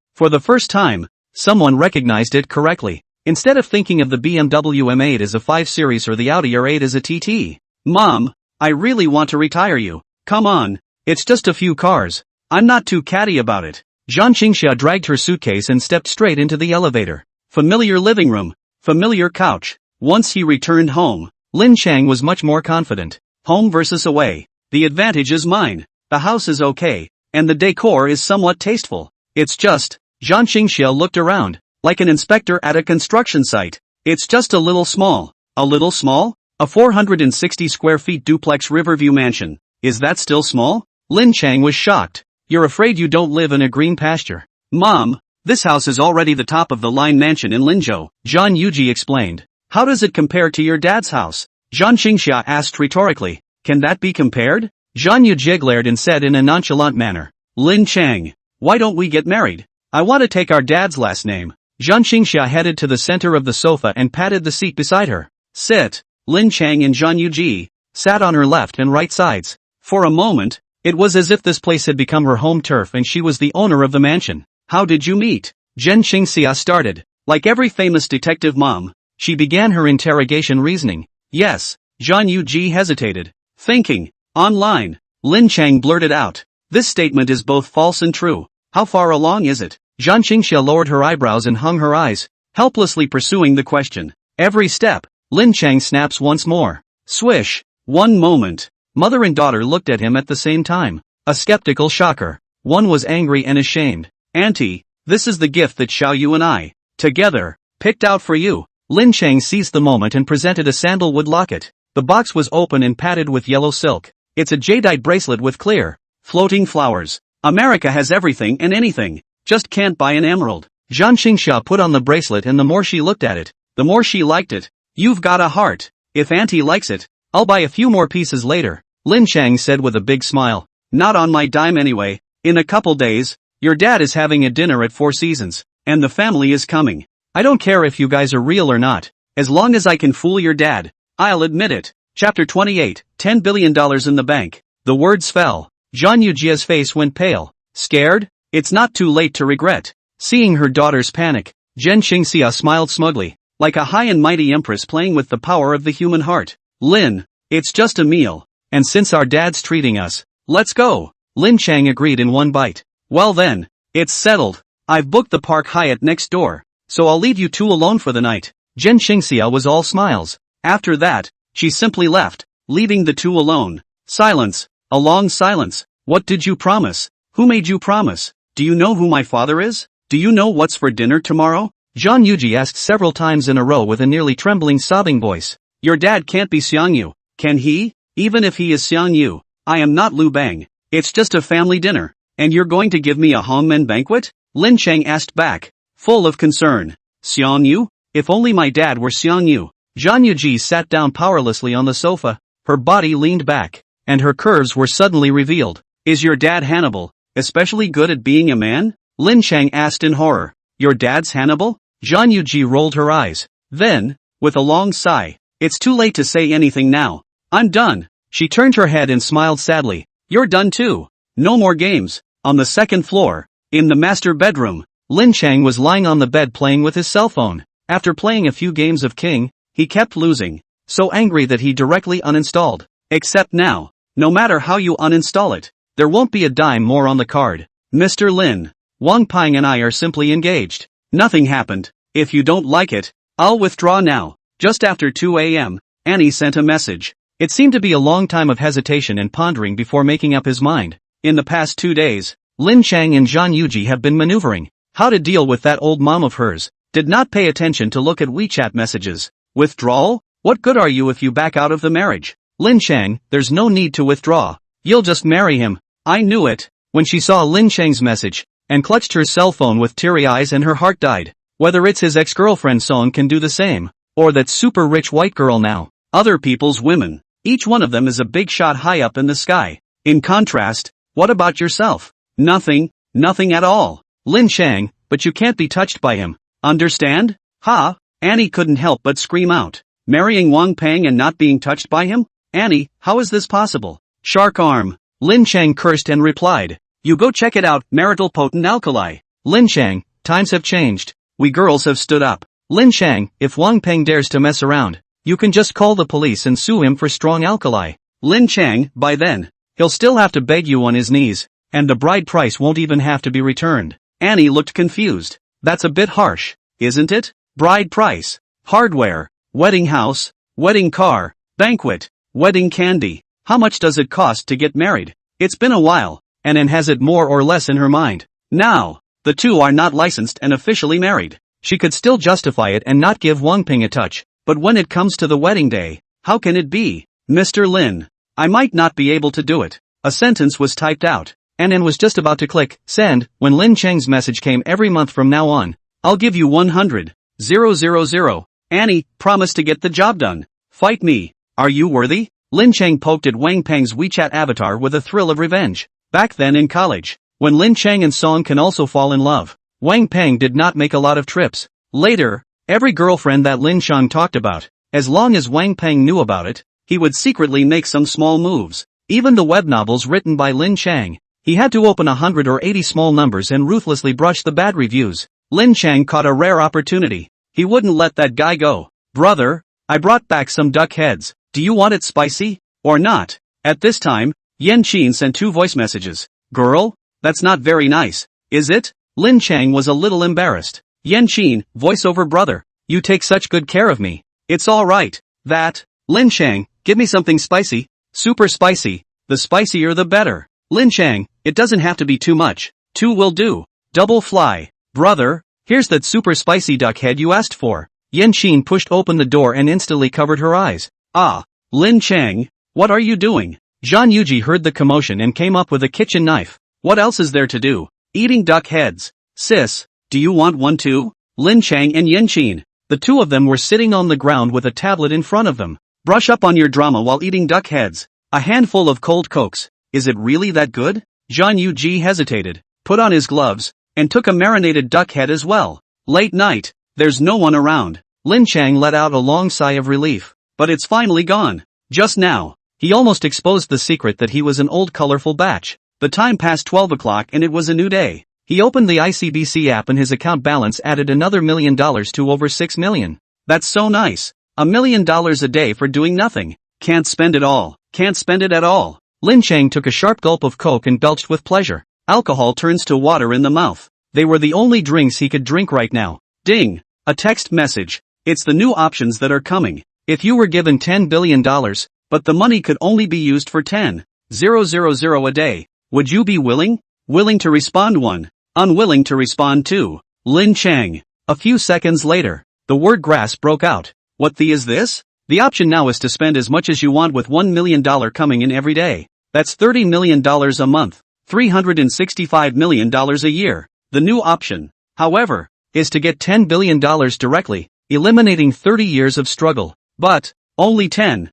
someone recognized it correctly. Instead of thinking of the BMW M8 as a 5 Series or the Audi R8 as a TT. Mom, I really want to retire you. Come on, it's just a few cars. I'm not too catty about it. Zhang Qingxia dragged her suitcase and stepped straight into the elevator. Familiar living room, familiar couch. Once he returned home, Lin Cheng was much more confident. Home versus away. The advantage is mine. The house is okay, and the decor is somewhat tasteful. It's just, Zhang Qingxia looked around, like an inspector at a construction site. It's just a little small. A little small? A 460 square feet duplex Riverview mansion. Is that still small? Lin Cheng was shocked. You're afraid you don't live in a green pasture. Mom, this house is already the top of the line mansion in Linzhou, Zhang Yuji explained. How does it compare to your dad's house? Zhang Qingxia asked rhetorically. Can that be compared? Zhang Yuji glared and said in a nonchalant manner. Lin Cheng, why don't we get married? I want to take our dad's last name. Zhang Qingxia headed to the center of the sofa and patted the seat beside her. Sit. Lin Cheng and Zhang Yuji sat on her left and right sides. For a moment, it was as if this place had become her home turf and she was the owner of the mansion. How did you meet? Zhang Qingxia started. Like every famous detective mom, she began her interrogation reasoning. Yes, Zhang Yuji hesitated. Thinking. Online. Lin Cheng blurted out. This statement is both false and true. How far along is it? Zhang Qingxia lowered her eyebrows and hung her eyes, helplessly pursuing the question. Every step. Lin Cheng snaps once more. Swish. One moment. Mother and daughter looked at him at the same time. A skeptical shocker. One was angry and ashamed. Auntie, this is the gift that Xiaoyu and I, together, picked out for you. Lin Cheng seized the moment and presented a sandalwood locket. The box was open and padded with yellow silk. It's a jadeite bracelet with clear, floating flowers. America has everything and anything, just can't buy an emerald. Zhang Qingxia put on the bracelet and the more she looked at it, the more she liked it. You've got a heart. If Auntie likes it, I'll buy a few more pieces later, Lin Cheng said with a big smile. Not on my dime anyway. In a couple days, your dad is having a dinner at Four Seasons, and the family is coming. I don't care if you guys are real or not, as long as I can fool your dad, I'll admit it. Chapter 28, $10 billion in the bank. The words fell. Zhang Yujia's face went pale. Scared? It's not too late to regret. Seeing her daughter's panic, Zhang Qingxia smiled smugly, like a high and mighty empress playing with the power of the human heart. Lin, it's just a meal, and since our dad's treating us, let's go. Lin Cheng agreed in one bite. Well then, it's settled. I've booked the Park Hyatt next door, so I'll leave you two alone for the night. Zhang Qingxia was all smiles. After that, she simply left, leaving the two alone. Silence. A long silence. What did you promise? Who made you promise? Do you know who my father is? Do you know what's for dinner tomorrow? Zhang Yuji asked several times in a row with a nearly trembling sobbing voice. Your dad can't be Xiangyu, can he? Even if he is Xiangyu, I am not Lu Bang. It's just a family dinner, and you're going to give me a hongmen banquet? Lin Cheng asked back, full of concern. Xiangyu? If only my dad were Xiangyu. Zhang Yuji sat down powerlessly on the sofa, her body leaned back, and her curves were suddenly revealed. Is your dad Hannibal, especially good at being a man? Lin Cheng asked in horror. Your dad's Hannibal? Zhang Yuji rolled her eyes. Then, with a long sigh, it's too late to say anything now. I'm done. She turned her head and smiled sadly. You're done too. No more games. On the second floor, in the master bedroom, Lin Cheng was lying on the bed playing with his cell phone. After playing a few games of King, he kept losing, so angry that he directly uninstalled. Except now, no matter how you uninstall it, there won't be a dime more on the card. Mr. Lin, Wang Ping and I are simply engaged. Nothing happened. If you don't like it, I'll withdraw now. Just after 2 a.m., Annie sent a message. It seemed to be a long time of hesitation and pondering before making up his mind. In the past 2 days, Lin Cheng and Zhang Yuji have been maneuvering how to deal with that old mom of hers. Did not pay attention to look at WeChat messages. Withdrawal? What good are you if you back out of the marriage? Lin Cheng, there's no need to withdraw. You'll just marry him. I knew it. when she saw Lin Cheng's message, and clutched her cell phone with teary eyes and her heart died. Whether it's his ex-girlfriend Song can do the same, or that super rich white girl now. Other people's women. Each one of them is a big shot high up in the sky. In contrast, what about yourself? Nothing at all. Lin Cheng, but you can't be touched by him. Understand? Ha! Annie couldn't help but scream out. Marrying Wang Peng and not being touched by him? Annie, how is this possible? Shark arm. Lin Cheng cursed and replied. You go check it out, marital potent alkali. Lin Cheng, times have changed. We girls have stood up. Lin Cheng, if Wang Peng dares to mess around, you can just call the police and sue him for strong alkali. Lin Cheng, by then, he'll still have to beg you on his knees, and the bride price won't even have to be returned. Annie looked confused. That's a bit harsh, isn't it? Bride price, hardware, wedding house, wedding car, banquet, wedding candy. How much does it cost to get married? It's been a while, and Anne has it more or less in her mind. Now, the two are not licensed and officially married. She could still justify it and not give Wang Ping a touch, but when it comes to the wedding day, how can it be? Mr. Lin, I might not be able to do it. A sentence was typed out, and Anne was just about to click send when Lin Cheng's message came. Every month from now on, I'll give you 100,000. Annie, promise to get the job done. Fight me. Are you worthy? Lin Cheng poked at Wang Peng's WeChat avatar with a thrill of revenge. Back then in college, when Lin Cheng and Song can also fall in love, Wang Peng did not make a lot of trips. Later, every girlfriend that Lin Cheng talked about, as long as Wang Peng knew about it, he would secretly make some small moves. Even the web novels written by Lin Cheng, he had to open 100 or 80 small numbers and ruthlessly brush the bad reviews. Lin Cheng caught a rare opportunity. He wouldn't let that guy go. Brother, I brought back some duck heads. Do you want it spicy? Or not? At this time, Yan Qin sent 2 voice messages. Girl, that's not very nice, is it? Lin Cheng was a little embarrassed. Yan Qin, voiceover brother, you take such good care of me. It's alright. That, Lin Cheng, give me something spicy. Super spicy. The spicier the better. Lin Cheng, it doesn't have to be too much. 2 will do. Double fly. Brother, here's that super spicy duck head you asked for. Yan Qin pushed open the door and instantly covered her eyes. Ah, Lin Cheng, what are you doing? Zhan Yuji heard the commotion and came up with a kitchen knife. What else is there to do? Eating duck heads. Sis, do you want one too? Lin Cheng and Yan Qin, the two of them were sitting on the ground with a tablet in front of them. Brush up on your drama while eating duck heads. A handful of cold cokes. Is it really that good? Zhan Yuji hesitated, put on his gloves, and took a marinated duck head as well. Late night, there's no one around. Lin Cheng let out a long sigh of relief. But it's finally gone. Just now, he almost exposed the secret that he was an old colorful batch. The time passed 12 o'clock and it was a new day. He opened the ICBC app and his account balance added another $1 million to over $6 million. That's so nice. $1 million a day for doing nothing. Can't spend it all. Can't spend it at all. Lin Cheng took a sharp gulp of Coke and belched with pleasure. Alcohol turns to water in the mouth. They were the only drinks he could drink right now. Ding! A text message. It's the new options that are coming. If you were given $10 billion, but the money could only be used for 10,000 a day, would you be willing? Willing to respond 1. Unwilling to respond 2. Lin Cheng. A few seconds later, the word grass broke out. What the is this? The option now is to spend as much as you want with $1 million coming in every day. That's $30 million a month. $365 million a year. The new option, however, is to get $10 billion directly, eliminating 30 years of struggle. But, only 10,000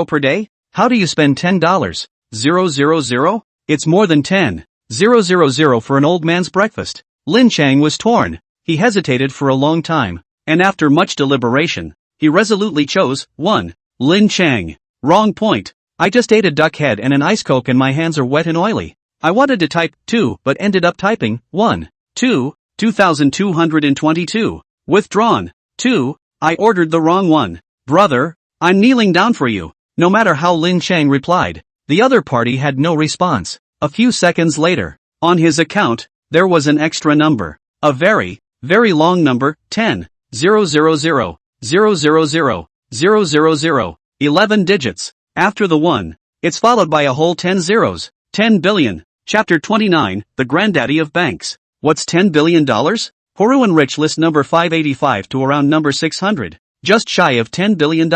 per day? How do you spend $10,000? It's more than 10,000 for an old man's breakfast. Lin Cheng was torn. He hesitated for a long time, and after much deliberation, he resolutely chose 1. Lin Cheng. Wrong point. I just ate a duck head and an ice coke and my hands are wet and oily. I wanted to type 2 but ended up typing 1. 2,222. Withdrawn. 2. I ordered the wrong one. Brother, I'm kneeling down for you. No matter how Lin Cheng replied, the other party had no response. A few seconds later, on his account, there was an extra number. A very, very long number, 10,000,000,000,000. 11 digits. After the 1, it's followed by a whole 10 zeros. 10 billion. Chapter 29, The Granddaddy of Banks. What's $10 billion? Horuan Rich list number 585 to around number 600. Just shy of $10 billion.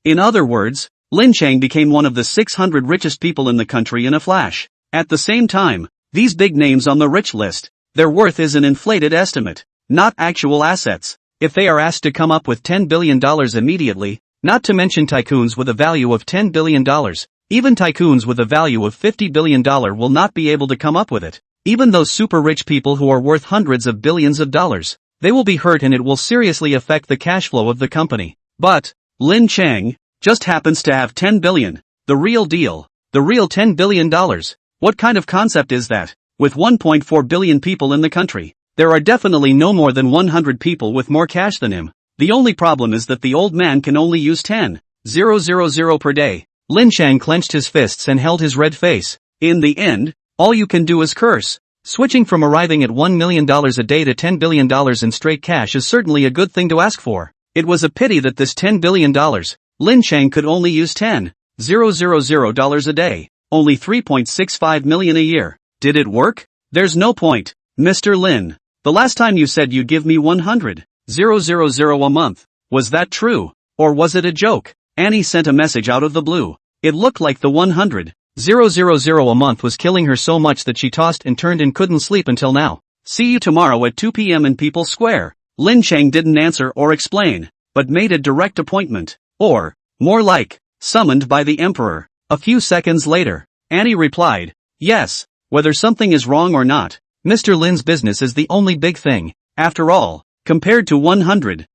In other words, Lin Cheng became one of the 600 richest people in the country in a flash. At the same time, these big names on the rich list, their worth is an inflated estimate, not actual assets. If they are asked to come up with $10 billion immediately, not to mention tycoons with a value of $10 billion, even tycoons with a value of $50 billion will not be able to come up with it. Even those super rich people who are worth hundreds of billions of dollars, they will be hurt and it will seriously affect the cash flow of the company. But Lin Cheng just happens to have 10 billion. The real deal. The real $10 billion. What kind of concept is that? With 1.4 billion people in the country, there are definitely no more than 100 people with more cash than him. The only problem is that the old man can only use 10,000 per day. Lin Cheng clenched his fists and held his red face. In the end, all you can do is curse. Switching from arriving at $1 million a day to $10 billion in straight cash is certainly a good thing to ask for. It was a pity that this $10 billion, Lin Cheng could only use $10,000 a day. Only 3.65 million a year. Did it work? There's no point. Mr. Lin, the last time you said you'd give me 100,000 a month. Was that true? Or was it a joke? Annie sent a message out of the blue. It looked like the 100,000 a month was killing her so much that she tossed and turned and couldn't sleep until now. See you tomorrow at 2 p.m. in People's Square. Lin Cheng didn't answer or explain, but made a direct appointment. Or, more like, summoned by the emperor. A few seconds later, Annie replied, yes, whether something is wrong or not, Mr. Lin's business is the only big thing. After all, compared to 100,000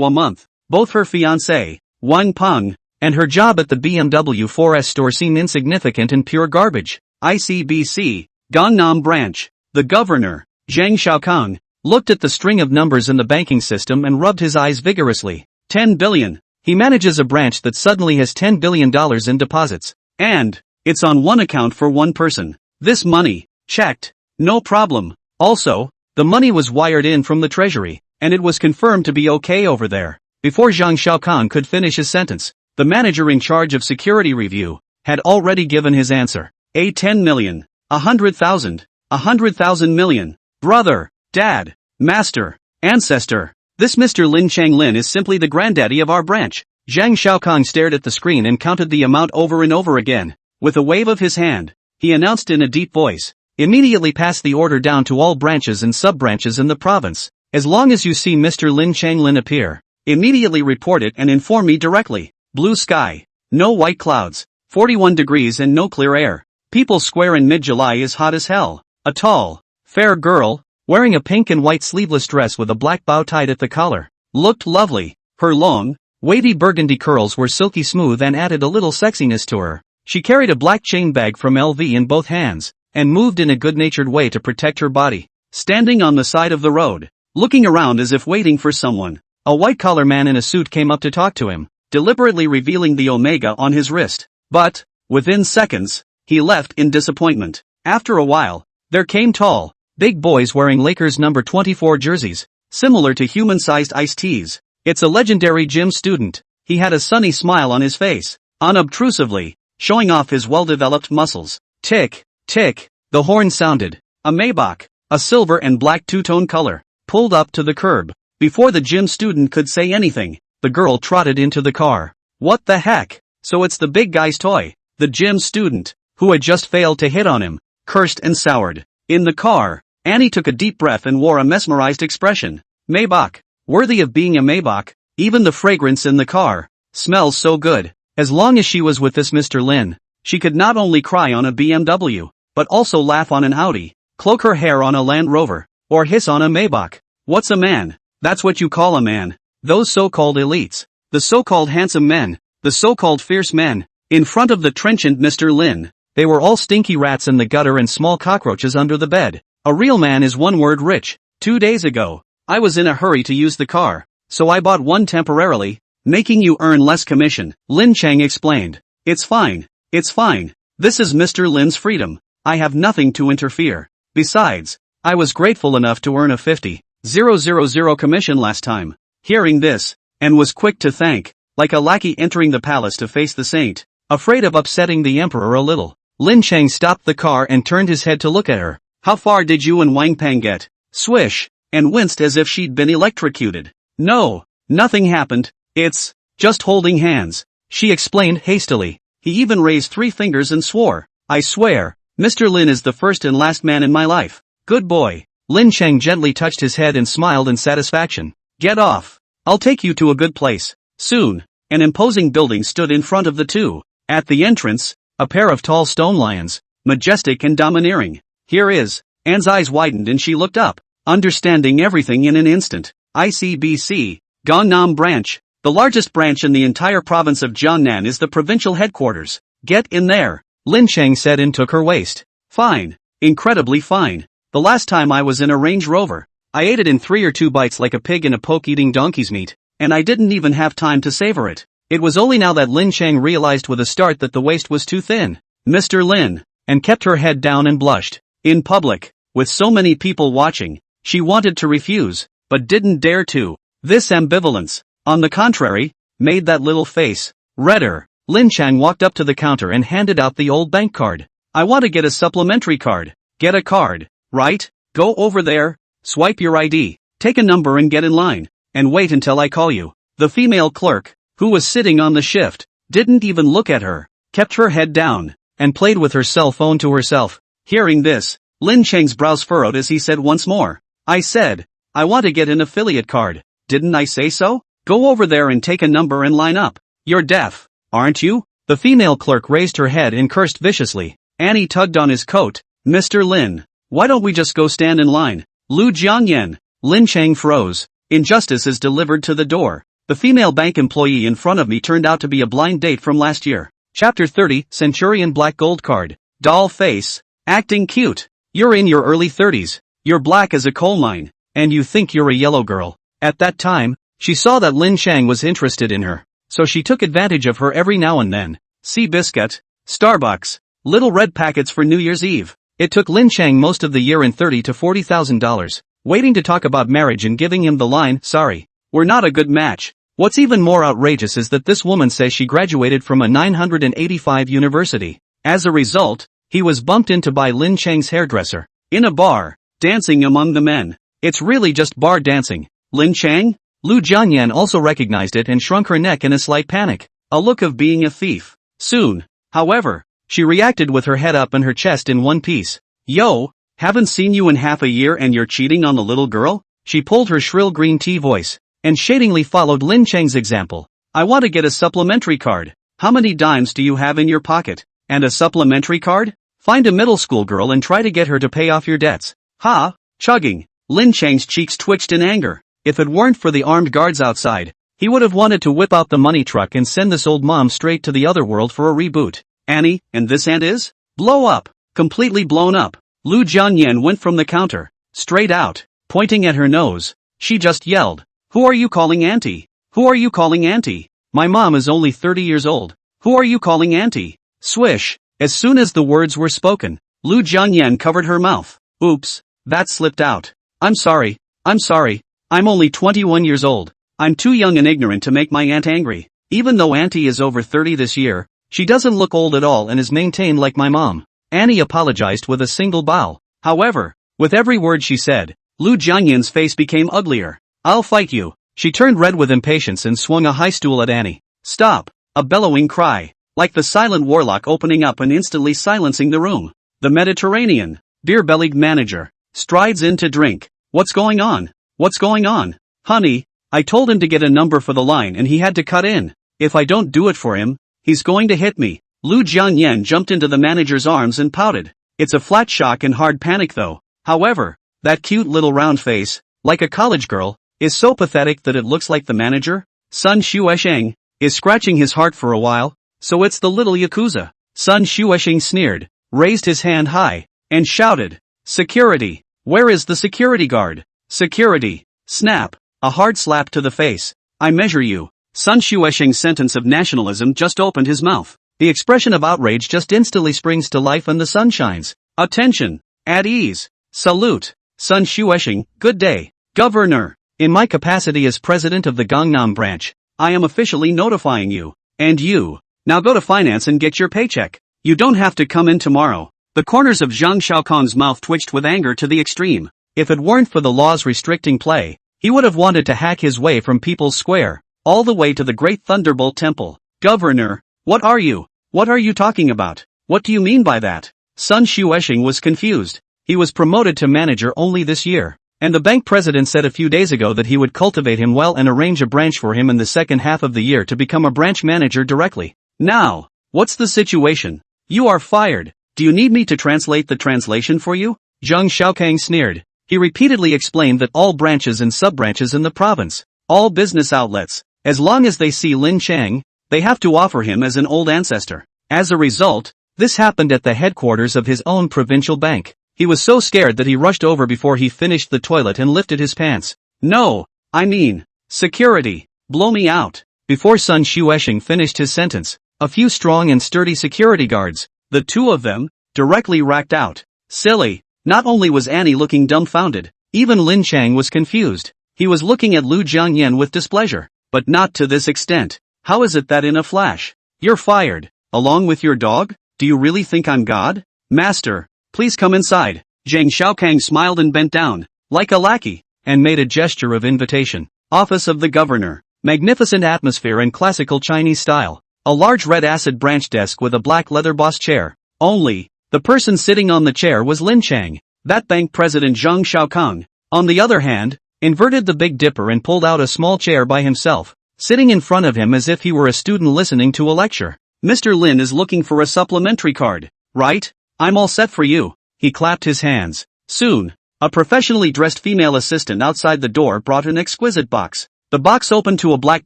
a month, both her fiancé, Wang Peng, and her job at the BMW 4S store seem insignificant and pure garbage. ICBC, Gangnam branch. The governor, Zhang Xiaokang, looked at the string of numbers in the banking system and rubbed his eyes vigorously. 10 billion. He manages a branch that suddenly has $10 billion in deposits. And it's on one account for one person. This money, checked. No problem. Also, the money was wired in from the treasury, and it was confirmed to be okay over there. Before Zhang Xiaokang could finish his sentence, the manager in charge of security review had already given his answer. 10 million. 100,000. 100,000 million. Brother, dad, master, ancestor. This Mr. Lin Cheng Lin is simply the granddaddy of our branch. Zhang Xiaokang stared at the screen and counted the amount over and over again. With a wave of his hand, he announced in a deep voice, immediately pass the order down to all branches and sub-branches in the province. As long as you see Mr. Lin Cheng Lin appear, immediately report it and inform me directly. Blue sky. No white clouds. 41 degrees and no clear air. People's Square in mid-July is hot as hell. A tall, fair girl, wearing a pink and white sleeveless dress with a black bow tied at the collar, looked lovely. Her long, wavy burgundy curls were silky smooth and added a little sexiness to her. She carried a black chain bag from LV in both hands, and moved in a good-natured way to protect her body. Standing on the side of the road, looking around as if waiting for someone, a white-collar man in a suit came up to talk to him, deliberately revealing the omega on his wrist. But, within seconds, he left in disappointment. After a while, there came tall, big boys wearing Lakers number 24 jerseys, similar to human-sized iced teas. It's a legendary gym student. He had a sunny smile on his face, unobtrusively, showing off his well-developed muscles. Tick, tick, the horn sounded. A Maybach, a silver and black two-tone color, pulled up to the curb. Before the gym student could say anything, the girl trotted into the car. What the heck? So it's the big guy's toy. The gym student, who had just failed to hit on him, cursed and soured. In the car, Annie took a deep breath and wore a mesmerized expression. Maybach, worthy of being a Maybach. Even the fragrance in the car smells so good. As long as she was with this Mr. Lin, she could not only cry on a BMW, but also laugh on an Audi, cloak her hair on a Land Rover, or hiss on a Maybach. What's a man? That's what you call a man. Those so-called elites, the so-called handsome men, the so-called fierce men, in front of the trenchant Mr. Lin, they were all stinky rats in the gutter and small cockroaches under the bed. A real man is one word: rich. 2 days ago, I was in a hurry to use the car, so I bought one temporarily, making you earn less commission. Lin Cheng explained. It's fine. It's fine. This is Mr. Lin's freedom. I have nothing to interfere. Besides, I was grateful enough to earn a 50,000 commission last time. Hearing this, and was quick to thank, like a lackey entering the palace to face the saint, afraid of upsetting the emperor a little. Lin Cheng stopped the car and turned his head to look at her. How far did you and Wang Peng get? Swish, and winced as if she'd been electrocuted. No, nothing happened. It's just holding hands, she explained hastily. He even raised 3 fingers and swore. I swear, Mr. Lin is the first and last man in my life. Good boy. Lin Cheng gently touched his head and smiled in satisfaction. Get off. I'll take you to a good place. Soon, an imposing building stood in front of the two. At the entrance, a pair of tall stone lions, majestic and domineering. Here is. Anne's eyes widened and she looked up, understanding everything in an instant. ICBC, Gangnam Branch. The largest branch in the entire province of Jiangnan is the provincial headquarters. Get in there, Lin Cheng said and took her waist. Fine. Incredibly fine. The last time I was in a Range Rover, I ate it in 3 or 2 bites like a pig in a poke eating donkey's meat, and I didn't even have time to savor it. It was only now that Lin Cheng realized with a start that the waist was too thin. Mr. Lin, and kept her head down and blushed. In public, with so many people watching, she wanted to refuse, but didn't dare to. This ambivalence, on the contrary, made that little face redder. Lin Cheng walked up to the counter and handed out the old bank card. I want to get a supplementary card. Get a card, right? Go over there, swipe your ID, take a number and get in line, and wait until I call you. The female clerk, who was sitting on the shift, didn't even look at her, kept her head down, and played with her cell phone to herself. Hearing this, Lin Cheng's brows furrowed as he said once more, I said, I want to get an affiliate card. Didn't I say so? Go over there and take a number and line up. You're deaf, aren't you? The female clerk raised her head and cursed viciously. Annie tugged on his coat. Mr. Lin, why don't we just go stand in line? Lu Jiangyan. Lin Cheng froze. Injustice is delivered to the door. The female bank employee in front of me turned out to be a blind date from last year. Chapter 30, Centurion Black Gold Card. Doll face. Acting cute. You're in your early 30s. You're black as a coal mine. And you think you're a yellow girl. At that time, she saw that Lin Cheng was interested in her. So she took advantage of her every now and then. Seabiscuit. Starbucks. Little red packets for New Year's Eve. It took Lin Cheng most of the year and $30,000 to $40,000, waiting to talk about marriage and giving him the line, sorry, we're not a good match. What's even more outrageous is that this woman says she graduated from a 985 university. As a result, he was bumped into by Lin Cheng's hairdresser, in a bar, dancing among the men. It's really just bar dancing. Lin Cheng? Lu Jiangyan also recognized it and shrunk her neck in a slight panic, a look of being a thief. Soon, however, she reacted with her head up and her chest in one piece. Yo, haven't seen you in half a year and you're cheating on the little girl? She pulled her shrill green tea voice, and shadingly followed Lin Cheng's example. I want to get a supplementary card. How many dimes do you have in your pocket? And a supplementary card? Find a middle school girl and try to get her to pay off your debts. Ha, chugging. Lin Cheng's cheeks twitched in anger. If it weren't for the armed guards outside, he would have wanted to whip out the money truck and send this old mom straight to the other world for a reboot. Annie, and this aunt is? Blow up. Completely blown up. Lu Jiangyan went from the counter, straight out, pointing at her nose. She just yelled, who are you calling auntie? Who are you calling auntie? My mom is only 30 years old. Who are you calling auntie? Swish. As soon as the words were spoken, Lu Jiangyan covered her mouth. Oops, that slipped out. I'm sorry. I'm only 21 years old. I'm too young and ignorant to make my aunt angry. Even though auntie is over 30 this year, she doesn't look old at all and is maintained like my mom. Annie apologized with a single bow. However, with every word she said, Lu Jiangyan's face became uglier. I'll fight you. She turned red with impatience and swung a high stool at Annie. Stop. A bellowing cry, like the silent warlock opening up and instantly silencing the room. The Mediterranean, beer-bellied manager, strides in to drink. What's going on? What's going on? Honey, I told him to get a number for the line and he had to cut in. If I don't do it for him, he's going to hit me. Lu Jiangyan jumped into the manager's arms and pouted. It's a flat shock and hard panic though. However, that cute little round face, like a college girl, is so pathetic that it looks like the manager, Sun Shuesheng, is scratching his heart for a while. So it's the little Yakuza. Sun Shuesheng sneered, raised his hand high, and shouted, Security! Where is the security guard? Security! Snap! A hard slap to the face. I measure you. Sun Shuesheng's sentence of nationalism just opened his mouth. The expression of outrage just instantly springs to life and the sun shines. Attention! At ease! Salute! Sun Shuesheng, good day. Governor! In my capacity as president of the Gangnam branch, I am officially notifying you. And you. Now go to finance and get your paycheck. You don't have to come in tomorrow. The corners of Zhang Xiaokong's mouth twitched with anger to the extreme. If it weren't for the laws restricting play, he would have wanted to hack his way from People's Square, all the way to the Great Thunderbolt Temple. Governor, what are you? What are you talking about? What do you mean by that? Sun Xuesheng was confused. He was promoted to manager only this year. And the bank president said a few days ago that he would cultivate him well and arrange a branch for him in the second half of the year to become a branch manager directly. Now, what's the situation? You are fired. Do you need me to translate the translation for you? Zhang Xiaokang sneered. He repeatedly explained that all branches and sub-branches in the province, all business outlets, as long as they see Lin Cheng, they have to offer him as an old ancestor. As a result, this happened at the headquarters of his own provincial bank. He was so scared that he rushed over before he finished the toilet and lifted his pants. No, I mean, security, blow me out. Before Sun Xuesheng finished his sentence, a few strong and sturdy security guards, the two of them, directly racked out. Silly. Not only was Annie looking dumbfounded, even Lin Cheng was confused. He was looking at Lu Jiangyan with displeasure, but not to this extent. How is it that in a flash, you're fired, along with your dog? Do you really think I'm God? Master, please come inside. Zhang Xiaokang smiled and bent down, like a lackey, and made a gesture of invitation. Office of the Governor. Magnificent atmosphere and classical Chinese style. A large red acid branch desk with a black leather boss chair. Only, the person sitting on the chair was Lin Cheng, that bank president Zhang Xiaokang. On the other hand, inverted the Big Dipper and pulled out a small chair by himself, sitting in front of him as if he were a student listening to a lecture. Mr. Lin is looking for a supplementary card, right? I'm all set for you. He clapped his hands. Soon, a professionally dressed female assistant outside the door brought an exquisite box. The box opened to a black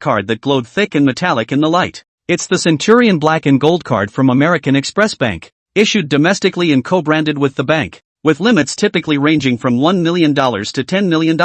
card that glowed thick and metallic in the light. It's the Centurion Black and Gold card from American Express Bank, issued domestically and co-branded with the bank, with limits typically ranging from $1 million to $10 million.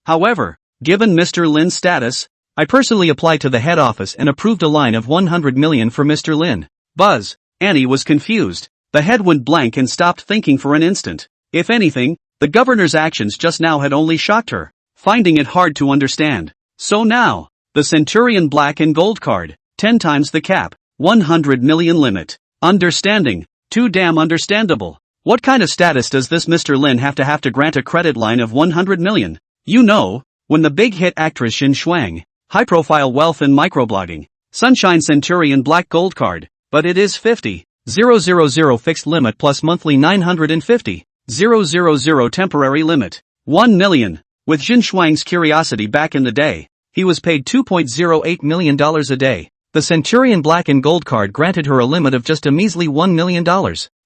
However, given Mr. Lin's status, I personally applied to the head office and approved a line of $100 million for Mr. Lin. Buzz. Annie was confused. The head went blank and stopped thinking for an instant. If anything, the governor's actions just now had only shocked her, finding it hard to understand. So now, the Centurion Black and Gold card, 10 times the cap, 100 million limit. Understanding. Too damn understandable. What kind of status does this Mr. Lin have to grant a credit line of 100 million? You know, when the big hit actress Xin Shuang, high-profile wealth and microblogging, Sunshine Centurion Black Gold card, but it is 50,000 fixed limit plus monthly 950,000 temporary limit, 1 million. With Xin Shuang's curiosity back in the day, he was paid $2.08 million a day. The Centurion Black and Gold card granted her a limit of just a measly $1 million.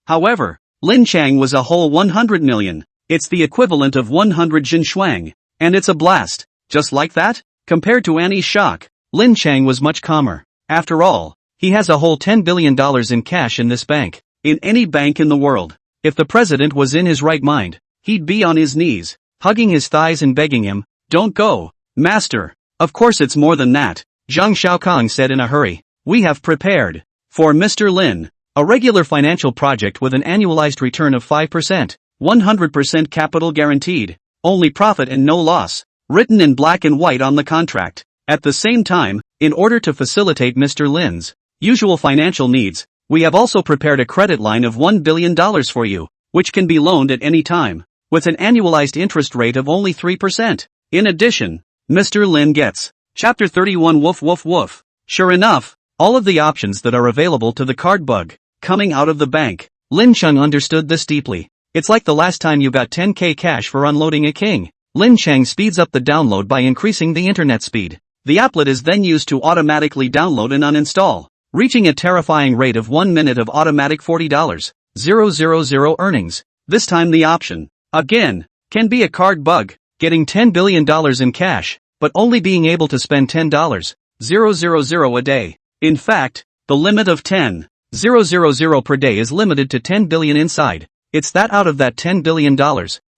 However, Lin Cheng was a whole 100 million. It's the equivalent of 100 Xin Shuang. And it's a blast. Just like that? Compared to Annie's shock, Lin Cheng was much calmer. After all, he has a whole $10 billion in cash in this bank. In any bank in the world. If the president was in his right mind, he'd be on his knees, hugging his thighs and begging him, "Don't go, master." Of course it's more than that, Zhang Xiaokang said in a hurry. We have prepared for Mr. Lin a regular financial project with an annualized return of 5%, 100% capital guaranteed, only profit and no loss, written in black and white on the contract. At the same time, in order to facilitate Mr. Lin's usual financial needs, we have also prepared a credit line of $1 billion for you, which can be loaned at any time, with an annualized interest rate of only 3%. In addition, Mr. Lin gets Chapter 31 woof woof woof. Sure enough, all of the options that are available to the card bug, coming out of the bank. Lin Cheng understood this deeply. It's like the last time you got 10k cash for unloading a king. Lin Cheng speeds up the download by increasing the internet speed. The applet is then used to automatically download and uninstall, reaching a terrifying rate of 1 minute of automatic $40,000 earnings. This time the option, again, can be a card bug, getting $10 billion in cash, but only being able to spend $10,000 a day. In fact, the limit of $10,000 per day is limited to 10 billion inside. It's that out of that $10 billion,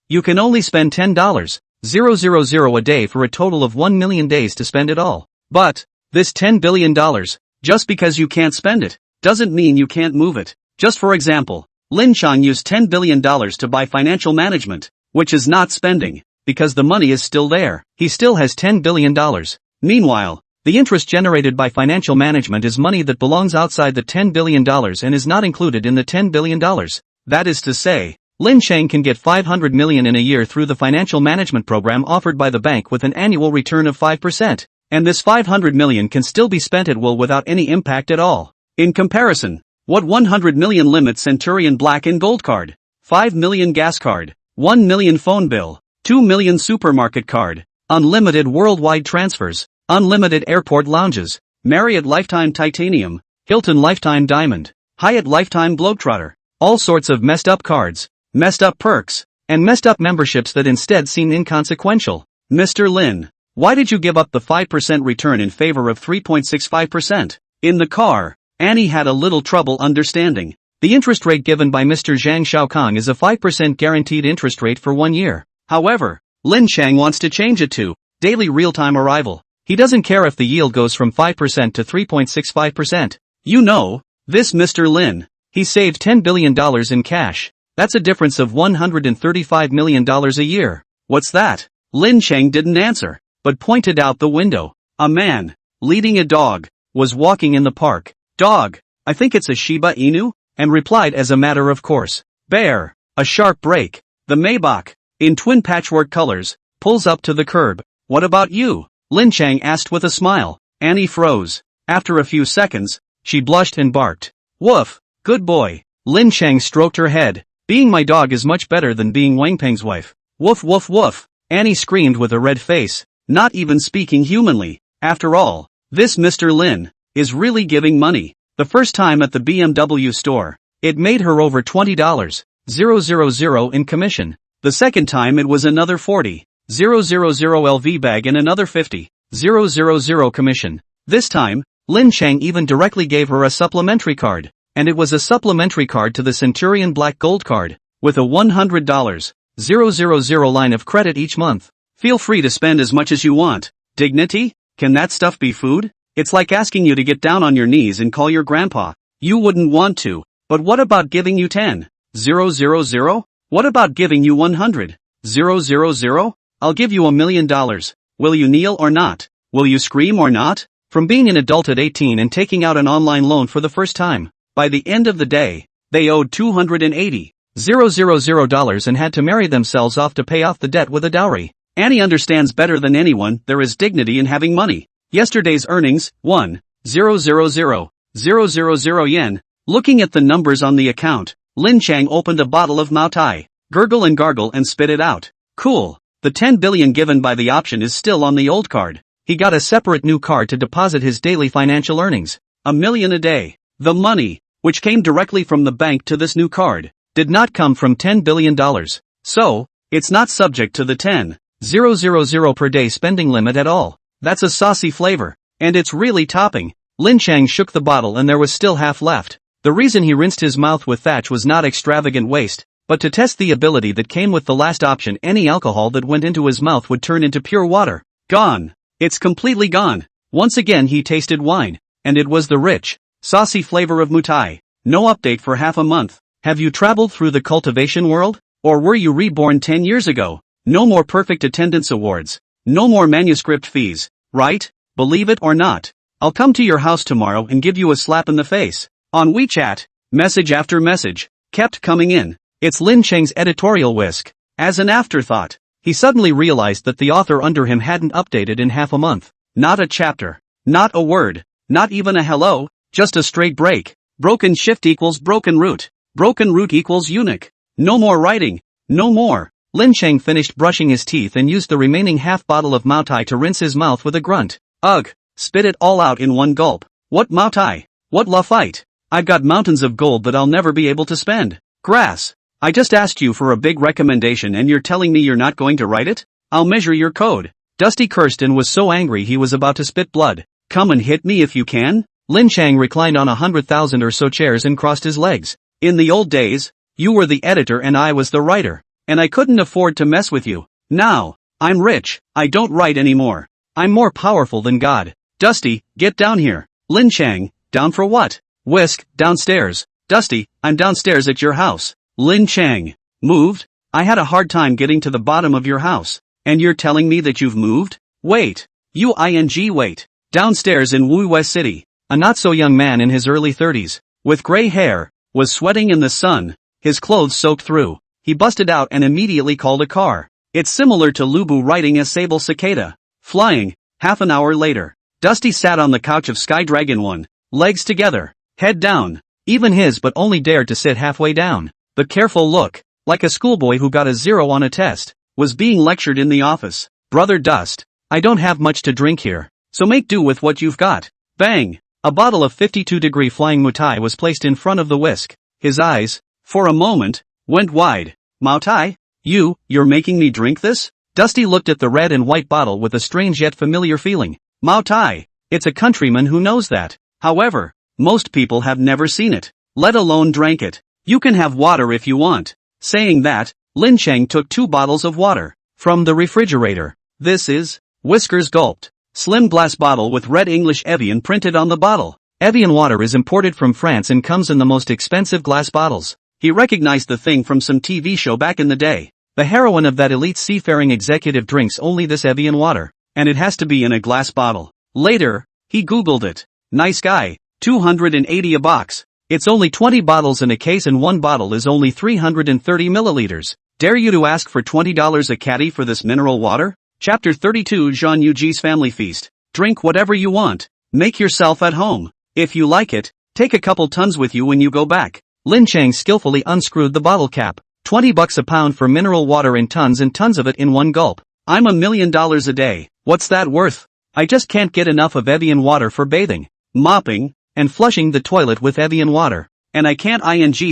you can only spend $10,000 a day for a total of 1 million days to spend it all. But, this $10 billion, just because you can't spend it, doesn't mean you can't move it. Just for example, Lin Cheng used $10 billion to buy financial management, which is not spending, because the money is still there. He still has $10 billion. Meanwhile, the interest generated by financial management is money that belongs outside the $10 billion and is not included in the $10 billion. That is to say, Lin Cheng can get 500 million in a year through the financial management program offered by the bank with an annual return of 5%, and this 500 million can still be spent at will without any impact at all. In comparison, What 100 million limit Centurion Black and Gold card? 5 million gas card? 1 million phone bill? 2 million supermarket card? Unlimited worldwide transfers? Unlimited airport lounges? Marriott Lifetime Titanium? Hilton Lifetime Diamond? Hyatt Lifetime Globetrotter? All sorts of messed up cards, messed up perks, and messed up memberships that instead seem inconsequential. Mr. Lin, why did you give up the 5% return in favor of 3.65%? In the car, Annie had a little trouble understanding. The interest rate given by Mr. Zhang Xiaokang is a 5% guaranteed interest rate for 1 year. However, Lin Cheng wants to change it to daily real-time arrival. He doesn't care if the yield goes from 5% to 3.65%. You know, this Mr. Lin, he saved $10 billion in cash. That's a difference of $135 million a year. What's that? Lin Cheng didn't answer, but pointed out the window. A man, leading a dog, was walking in the park. Dog, I think it's a Shiba Inu, and replied as a matter of course. Bear, a sharp break. The Maybach, in twin patchwork colors, pulls up to the curb. What about you? Lin Cheng asked with a smile. Annie froze. After a few seconds, she blushed and barked. Woof, good boy. Lin Cheng stroked her head. Being my dog is much better than being Wang Peng's wife. Woof woof woof. Annie screamed with a red face, not even speaking humanly. After all, this Mr. Lin is really giving money. The first time at the BMW store, it made her over $20,000 in commission. The second time it was another $40,000 LV bag and another $50,000 commission. This time, Lin Cheng even directly gave her a supplementary card, and it was a supplementary card to the Centurion Black Gold card, with a $100,000 line of credit each month. Feel free to spend as much as you want. Dignity? Can that stuff be food? It's like asking you to get down on your knees and call your grandpa. You wouldn't want to, but what about giving you 10,000? What about giving you 100,000? I'll give you $1 million. Will you kneel or not? Will you scream or not? From being an adult at 18 and taking out an online loan for the first time, by the end of the day, they owed $280,000 and had to marry themselves off to pay off the debt with a dowry. Annie understands better than anyone there is dignity in having money. Yesterday's earnings, 1,000,000 yen. Looking at the numbers on the account, Lin Cheng opened a bottle of Mao Tai, gurgle and gargle and spit it out. Cool. The 10 billion given by the option is still on the old card. He got a separate new card to deposit his daily financial earnings. $1 million a day. The money, which came directly from the bank to this new card, did not come from $10 billion. So, it's not subject to the 10,000 per day spending limit at all. That's a saucy flavor, and it's really topping. Lin Cheng shook the bottle and there was still half left. The reason he rinsed his mouth with thatch was not extravagant waste, but to test the ability that came with the last option. Any alcohol that went into his mouth would turn into pure water. Gone. It's completely gone. Once again he tasted wine, and it was the rich, saucy flavor of mutai. No update for half a month. Have you traveled through the cultivation world? Or were you reborn 10 years ago? No more perfect attendance awards. No more manuscript fees, right? Believe it or not. I'll come to your house tomorrow and give you a slap in the face. On WeChat, message after message kept coming in. It's Lin Cheng's editorial whisk. As an afterthought, he suddenly realized that the author under him hadn't updated in half a month. Not a chapter. Not a word. Not even a hello. Just a straight break. Broken shift equals broken root. Broken root equals eunuch. No more writing. No more. Lin Cheng finished brushing his teeth and used the remaining half bottle of Mao Tai to rinse his mouth with a grunt. Ugh. Spit it all out in one gulp. What Mao Tai? What la fight? I've got mountains of gold that I'll never be able to spend. Grass. I just asked you for a big recommendation and you're telling me you're not going to write it? I'll measure your code. Dusty cursed and was so angry he was about to spit blood. Come and hit me if you can? Lin Cheng reclined on 100,000 or so chairs and crossed his legs. In the old days, you were the editor and I was the writer. And I couldn't afford to mess with you. Now, I'm rich, I don't write anymore. I'm more powerful than God. Dusty, get down here. Lin Cheng, down for what? Whisk, downstairs. Dusty, I'm downstairs at your house. Lin Cheng, moved? I had a hard time getting to the bottom of your house. And you're telling me that you've moved? Wait. Wait. Downstairs in Wu West City, a not-so-young man in his early 30s, with gray hair, was sweating in the sun, his clothes soaked through. He busted out and immediately called a car. It's similar to Lubu riding a sable cicada. Flying. Half an hour later, Dusty sat on the couch of Sky Dragon 1, legs together, head down. Even his but only dared to sit halfway down. The careful look, like a schoolboy who got a 0 on a test, was being lectured in the office. Brother Dust, I don't have much to drink here, so make do with what you've got. Bang! A bottle of 52-degree flying Mutai was placed in front of the whisk. His eyes, for a moment, went wide. Mutai? You're making me drink this? Dusty looked at the red and white bottle with a strange yet familiar feeling. Mutai! It's a countryman who knows that. However, most people have never seen it, let alone drank it. You can have water if you want. Saying that, Lin Cheng took 2 bottles of water from the refrigerator. This is... Whiskers gulped. Slim glass bottle with red English Evian printed on the bottle. Evian water is imported from France and comes in the most expensive glass bottles. He recognized the thing from some TV show back in the day. The heroine of that elite seafaring executive drinks only this Evian water, and it has to be in a glass bottle. Later, he googled it. Nice guy, 280 a box. It's only 20 bottles in a case and one bottle is only 330 milliliters. Dare you to ask for $20 a caddy for this mineral water? Chapter 32 Jean Yuji's Family Feast. Drink whatever you want. Make yourself at home. If you like it, take a couple tons with you when you go back. Lin Cheng skillfully unscrewed the bottle cap. $20 a pound for mineral water and tons of it in one gulp. I'm $1 million a day. What's that worth? I just can't get enough of Evian water for bathing, mopping, and flushing the toilet with Evian water. And I can't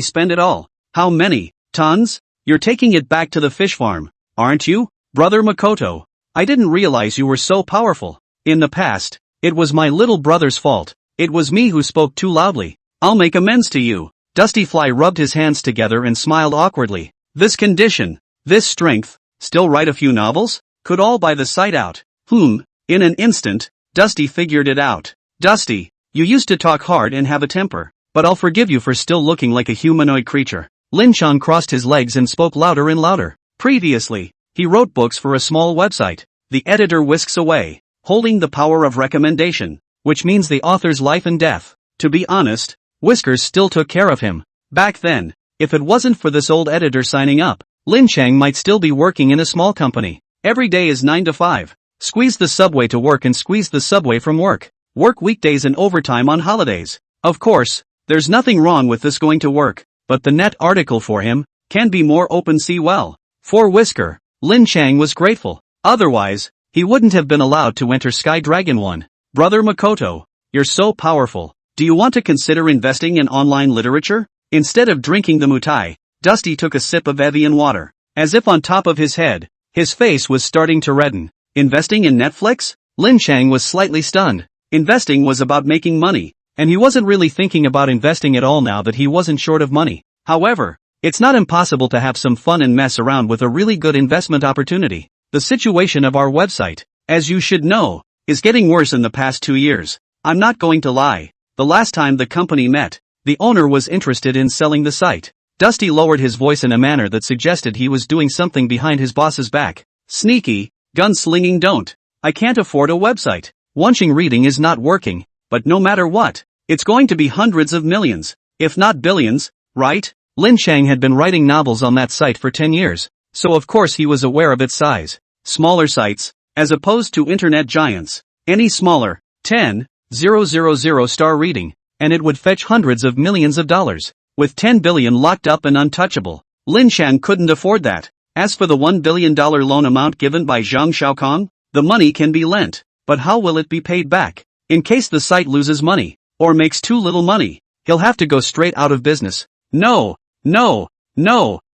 spend it all. How many tons? You're taking it back to the fish farm, aren't you, Brother Makoto? I didn't realize you were so powerful. In the past, it was my little brother's fault. It was me who spoke too loudly. I'll make amends to you. Dusty Fly rubbed his hands together and smiled awkwardly. This condition, this strength, still write a few novels? Could all buy the site out. In an instant, Dusty figured it out. Dusty, you used to talk hard and have a temper, but I'll forgive you for still looking like a humanoid creature. Lin Cheng crossed his legs and spoke louder and louder. Previously, he wrote books for a small website. The editor whisks away, holding the power of recommendation, which means the author's life and death. To be honest, Whiskers still took care of him. Back then, if it wasn't for this old editor signing up, Lin Cheng might still be working in a small company. Every day is 9 to 5. Squeeze the subway to work and squeeze the subway from work. Work weekdays and overtime on holidays. Of course, there's nothing wrong with this going to work, but the net article for him can be more open. See well. For Whisker, Lin Cheng was grateful. Otherwise, he wouldn't have been allowed to enter Sky Dragon 1. Brother Makoto, you're so powerful. Do you want to consider investing in online literature? Instead of drinking the Mutai, Dusty took a sip of Evian water. As if on top of his head, his face was starting to redden. Investing in Netflix? Lin Cheng was slightly stunned. Investing was about making money, and he wasn't really thinking about investing at all now that he wasn't short of money. However, it's not impossible to have some fun and mess around with a really good investment opportunity. The situation of our website, as you should know, is getting worse in the past 2 years. I'm not going to lie. The last time the company met, the owner was interested in selling the site. Dusty lowered his voice in a manner that suggested he was doing something behind his boss's back. Sneaky, gun-slinging don't. I can't afford a website. Watching reading is not working, but no matter what, it's going to be hundreds of millions, if not billions, right? Lin Cheng had been writing novels on that site for 10 years. So of course he was aware of its size. Smaller sites, as opposed to internet giants. Any smaller, 10,000 star reading, and it would fetch hundreds of millions of dollars. With 10 billion locked up and untouchable, Lin Cheng couldn't afford that. As for the $1 billion loan amount given by Zhang Xiaokong, the money can be lent, but how will it be paid back? In case the site loses money, or makes too little money, he'll have to go straight out of business. No,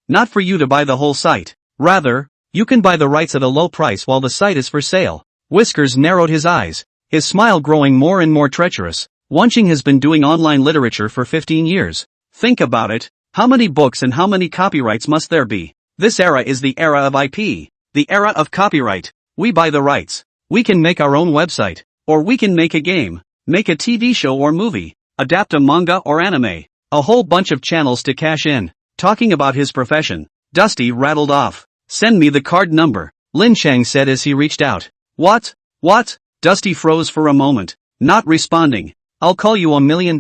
not for you to buy the whole site. Rather, you can buy the rights at a low price while the site is for sale. Whiskers narrowed his eyes, his smile growing more and more treacherous. Wanching has been doing online literature for 15 years. Think about it, how many books and how many copyrights must there be? This era is the era of IP, the era of copyright. We buy the rights. We can make our own website, or we can make a game, make a TV show or movie, adapt a manga or anime, a whole bunch of channels to cash in. Talking about his profession, Dusty rattled off. Send me the card number, Lin Cheng said as he reached out. What? Dusty froze for a moment, not responding. I'll call you $1 million.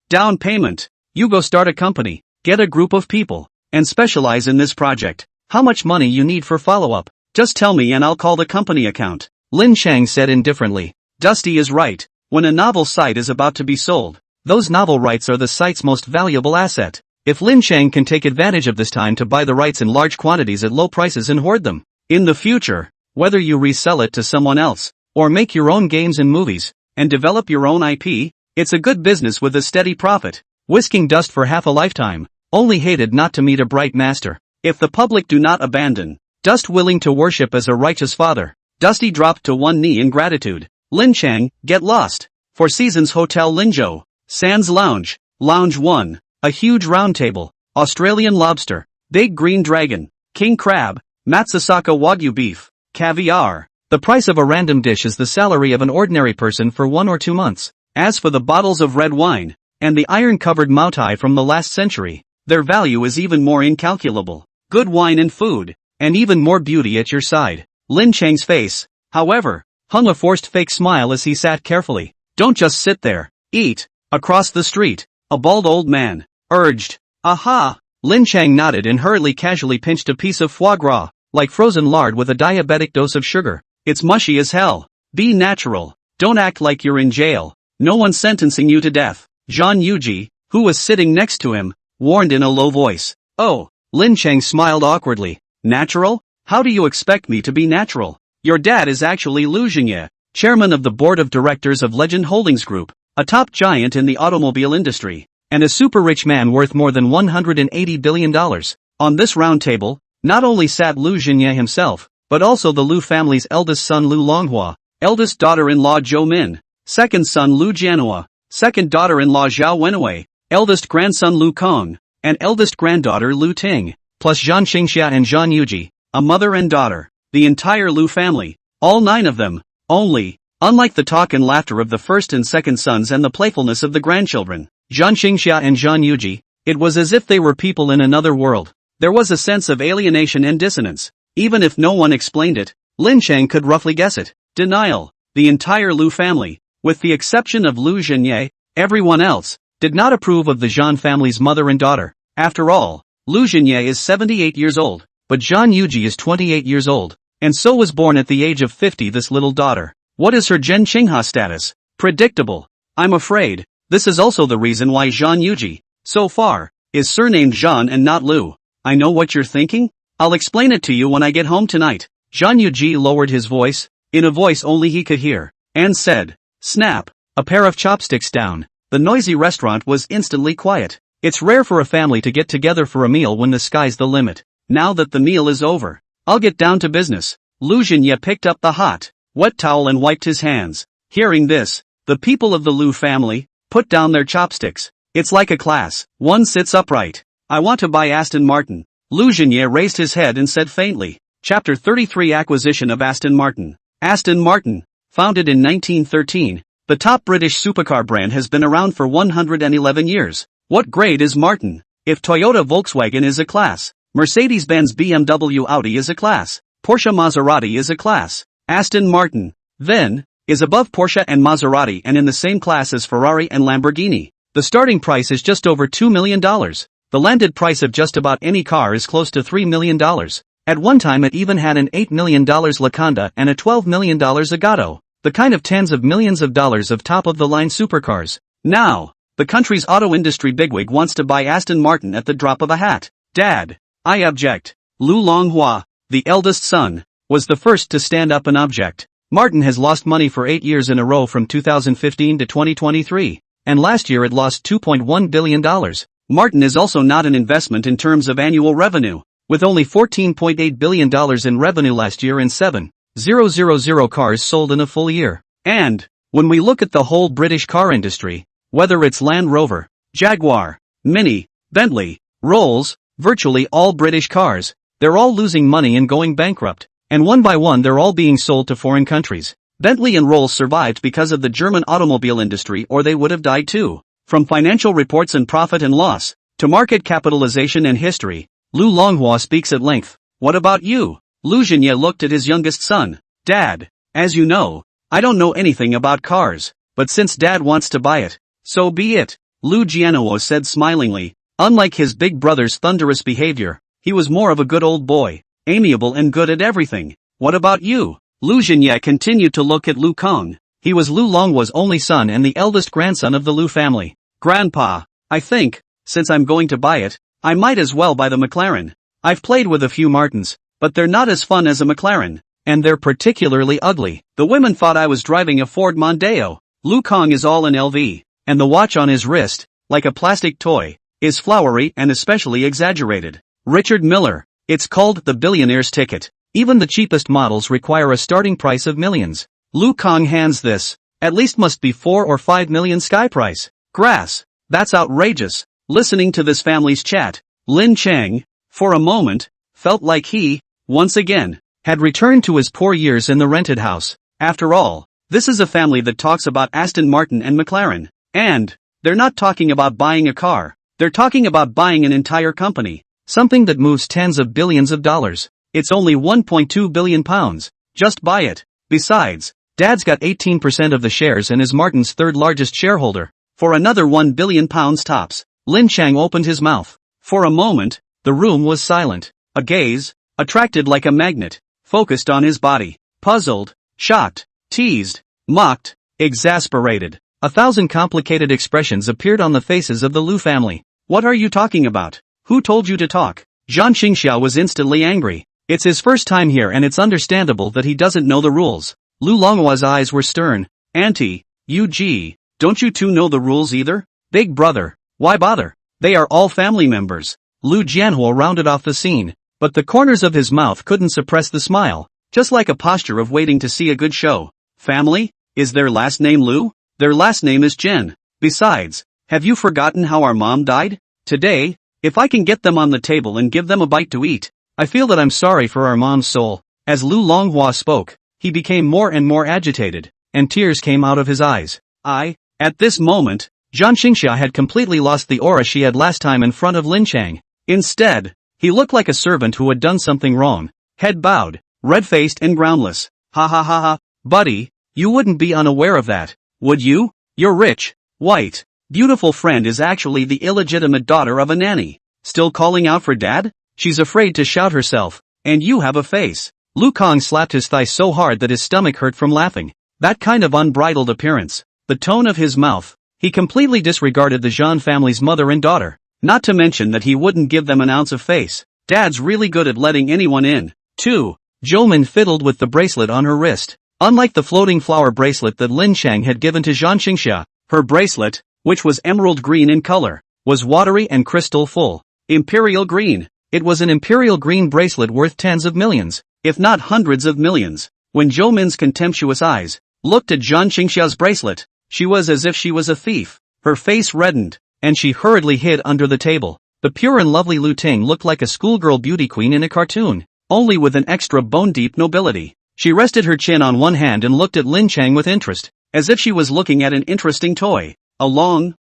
Down payment. You go start a company, get a group of people, and specialize in this project. How much money you need for follow-up? Just tell me and I'll call the company account. Lin Cheng said indifferently. Dusty is right. When a novel site is about to be sold, Those novel rights are the site's most valuable asset. If Lin Cheng can take advantage of this time to buy the rights in large quantities at low prices and hoard them, in the future, whether you resell it to someone else, or make your own games and movies, and develop your own IP, it's a good business with a steady profit. Whisking dust for half a lifetime, only hated not to meet a bright master. If the public do not abandon, Dust willing to worship as a righteous father, Dusty dropped to one knee in gratitude. Lin Cheng, get lost. Four Seasons Hotel Linzhou, Sands Lounge, Lounge 1, a huge round table, Australian lobster, big green dragon, king crab, Matsusaka Wagyu beef, caviar. The price of a random dish is the salary of an ordinary person for 1 or 2 months. As for the bottles of red wine, and the iron-covered Moutai from the last century, their value is even more incalculable. Good wine and food, and even more beauty at your side. Lin Cheng's face, however, hung a forced fake smile as he sat carefully. Don't just sit there, eat. Across the street, a bald old man urged. Aha! Lin Cheng nodded and hurriedly casually pinched a piece of foie gras, like frozen lard with a diabetic dose of sugar. It's mushy as hell. Be natural. Don't act like you're in jail. No one's sentencing you to death. Zhang Yuji, who was sitting next to him, warned in a low voice. Oh, Lin Cheng smiled awkwardly. Natural? How do you expect me to be natural? Your dad is actually Liu Zhengye, chairman of the board of directors of Legend Holdings Group, a top giant in the automobile industry, and a super rich man worth more than $180 billion. On this round table, not only sat Liu Zhengye himself, but also the Liu family's eldest son Liu Longhua, eldest daughter-in-law Zhou Min, second son Liu Jianhua, second daughter-in-law Zhao Wenwei, eldest grandson Liu Kong, and eldest granddaughter Liu Ting, plus Zhang Xingxia and Zhang Yuji, a mother and daughter, the entire Liu family, all 9 of them, only, unlike the talk and laughter of the first and second sons and the playfulness of the grandchildren, Zhang Xingxia and Zhang Yuji, it was as if they were people in another world. There was a sense of alienation and dissonance. Even if no one explained it, Lin Cheng could roughly guess it. Denial. The entire Liu family, with the exception of Liu Zhengye, everyone else, did not approve of the Zhang family's mother and daughter. After all, Liu Zhengye is 78 years old, but Zhang Yuji is 28 years old, and so was born at the age of 50 this little daughter. What is her Zhen Qingha status? Predictable. I'm afraid, this is also the reason why Zhang Yuji, so far, is surnamed Zhang and not Liu. I know what you're thinking? I'll explain it to you when I get home tonight. Zhang Yuji lowered his voice, in a voice only he could hear, and said, snap, a pair of chopsticks down. The noisy restaurant was instantly quiet. It's rare for a family to get together for a meal when the sky's the limit. Now that the meal is over, I'll get down to business. Liu Zhengye picked up the hot, wet towel and wiped his hands. Hearing this, the people of the Liu family put down their chopsticks. It's like a class. One sits upright. I want to buy Aston Martin. Liu Zhengye raised his head and said faintly. Chapter 33 Acquisition of Aston Martin. Aston Martin, founded in 1913, the top British supercar brand has been around for 111 years. What grade is Martin? If Toyota Volkswagen is a class, Mercedes-Benz BMW Audi is a class, Porsche Maserati is a class, Aston Martin, then, is above Porsche and Maserati and in the same class as Ferrari and Lamborghini. The starting price is just over $2 million. The landed price of just about any car is close to $3 million. At one time it even had an $8 million Laconda and a $12 million Zagato, the kind of tens of millions of dollars of top-of-the-line supercars. Now, the country's auto industry bigwig wants to buy Aston Martin at the drop of a hat. Dad, I object. Liu Longhua, the eldest son, was the first to stand up and object. Martin has lost money for 8 years in a row from 2015 to 2023, and last year it lost $2.1 billion. Martin is also not an investment in terms of annual revenue, with only $14.8 billion in revenue last year and 7,000 cars sold in a full year. And, when we look at the whole British car industry, whether it's Land Rover, Jaguar, Mini, Bentley, Rolls, virtually all British cars, they're all losing money and going bankrupt, and one by one they're all being sold to foreign countries. Bentley and Rolls survived because of the German automobile industry or they would have died too. From financial reports and profit and loss, to market capitalization and history, Liu Longhua speaks at length. What about you? Liu Zhengye looked at his youngest son. Dad, as you know, I don't know anything about cars, but since Dad wants to buy it, so be it. Liu Jianhua said smilingly. Unlike his big brother's thunderous behavior, he was more of a good old boy, amiable and good at everything. What about you? Liu Zhengye continued to look at Liu Kong. He was Liu Longhua's only son and the eldest grandson of the Liu family. Grandpa, I think, since I'm going to buy it, I might as well buy the McLaren. I've played with a few Martins, but they're not as fun as a McLaren. And they're particularly ugly. The women thought I was driving a Ford Mondeo. Lu Kang is all in LV, and the watch on his wrist, like a plastic toy, is flowery and especially exaggerated. Richard Miller. It's called the billionaire's ticket. Even the cheapest models require a starting price of millions. Lu Kang hands this. At least must be 4 or 5 million sky price. Grass. That's outrageous. Listening to this family's chat, Lin Cheng, for a moment, felt like he, once again, had returned to his poor years in the rented house. After all, this is a family that talks about Aston Martin and McLaren. And they're not talking about buying a car. They're talking about buying an entire company. Something that moves tens of billions of dollars. It's only 1.2 billion pounds. Just buy it. Besides, Dad's got 18% of the shares and is Martin's third largest shareholder. For another 1 billion pounds tops. Lin Cheng opened his mouth. For a moment, the room was silent. A gaze, attracted like a magnet, focused on his body. Puzzled, shocked, teased, mocked, exasperated. 1,000 complicated expressions appeared on the faces of the Lu family. What are you talking about? Who told you to talk? Zhang Qingxiao was instantly angry. It's his first time here and it's understandable that he doesn't know the rules. Lu Longhua's eyes were stern. Auntie, don't you two know the rules either? Big brother, why bother? They are all family members. Lu Jianhua rounded off the scene, but the corners of his mouth couldn't suppress the smile, just like a posture of waiting to see a good show. Family? Is their last name Lu? Their last name is Jen. Besides, have you forgotten how our mom died? Today, if I can get them on the table and give them a bite to eat, I feel that I'm sorry for our mom's soul. As Lu Longhua spoke, he became more and more agitated, and tears came out of his eyes. At this moment, Zhang Qingxia had completely lost the aura she had last time in front of Lin Cheng. Instead, he looked like a servant who had done something wrong. Head bowed, red-faced and groundless. Ha ha ha ha, buddy, you wouldn't be unaware of that, would you? Your rich, white, beautiful friend is actually the illegitimate daughter of a nanny. Still calling out for dad? She's afraid to shout herself. And you have a face. Lu Kang slapped his thigh so hard that his stomach hurt from laughing. That kind of unbridled appearance. The tone of his mouth. He completely disregarded the Zhan family's mother and daughter. Not to mention that he wouldn't give them an ounce of face. Dad's really good at letting anyone in. 2. Zhoumin fiddled with the bracelet on her wrist. Unlike the floating flower bracelet that Lin Cheng had given to Zhang Qingxia, her bracelet, which was emerald green in color, was watery and crystal full. Imperial green. It was an imperial green bracelet worth tens of millions, if not hundreds of millions. When Zhoumin's contemptuous eyes looked at Zhang Qingxia's bracelet, she was as if she was a thief. Her face reddened, and she hurriedly hid under the table. The pure and lovely Lu Ting looked like a schoolgirl beauty queen in a cartoon, only with an extra bone-deep nobility. She rested her chin on one hand and looked at Lin Cheng with interest, as if she was looking at an interesting toy. A long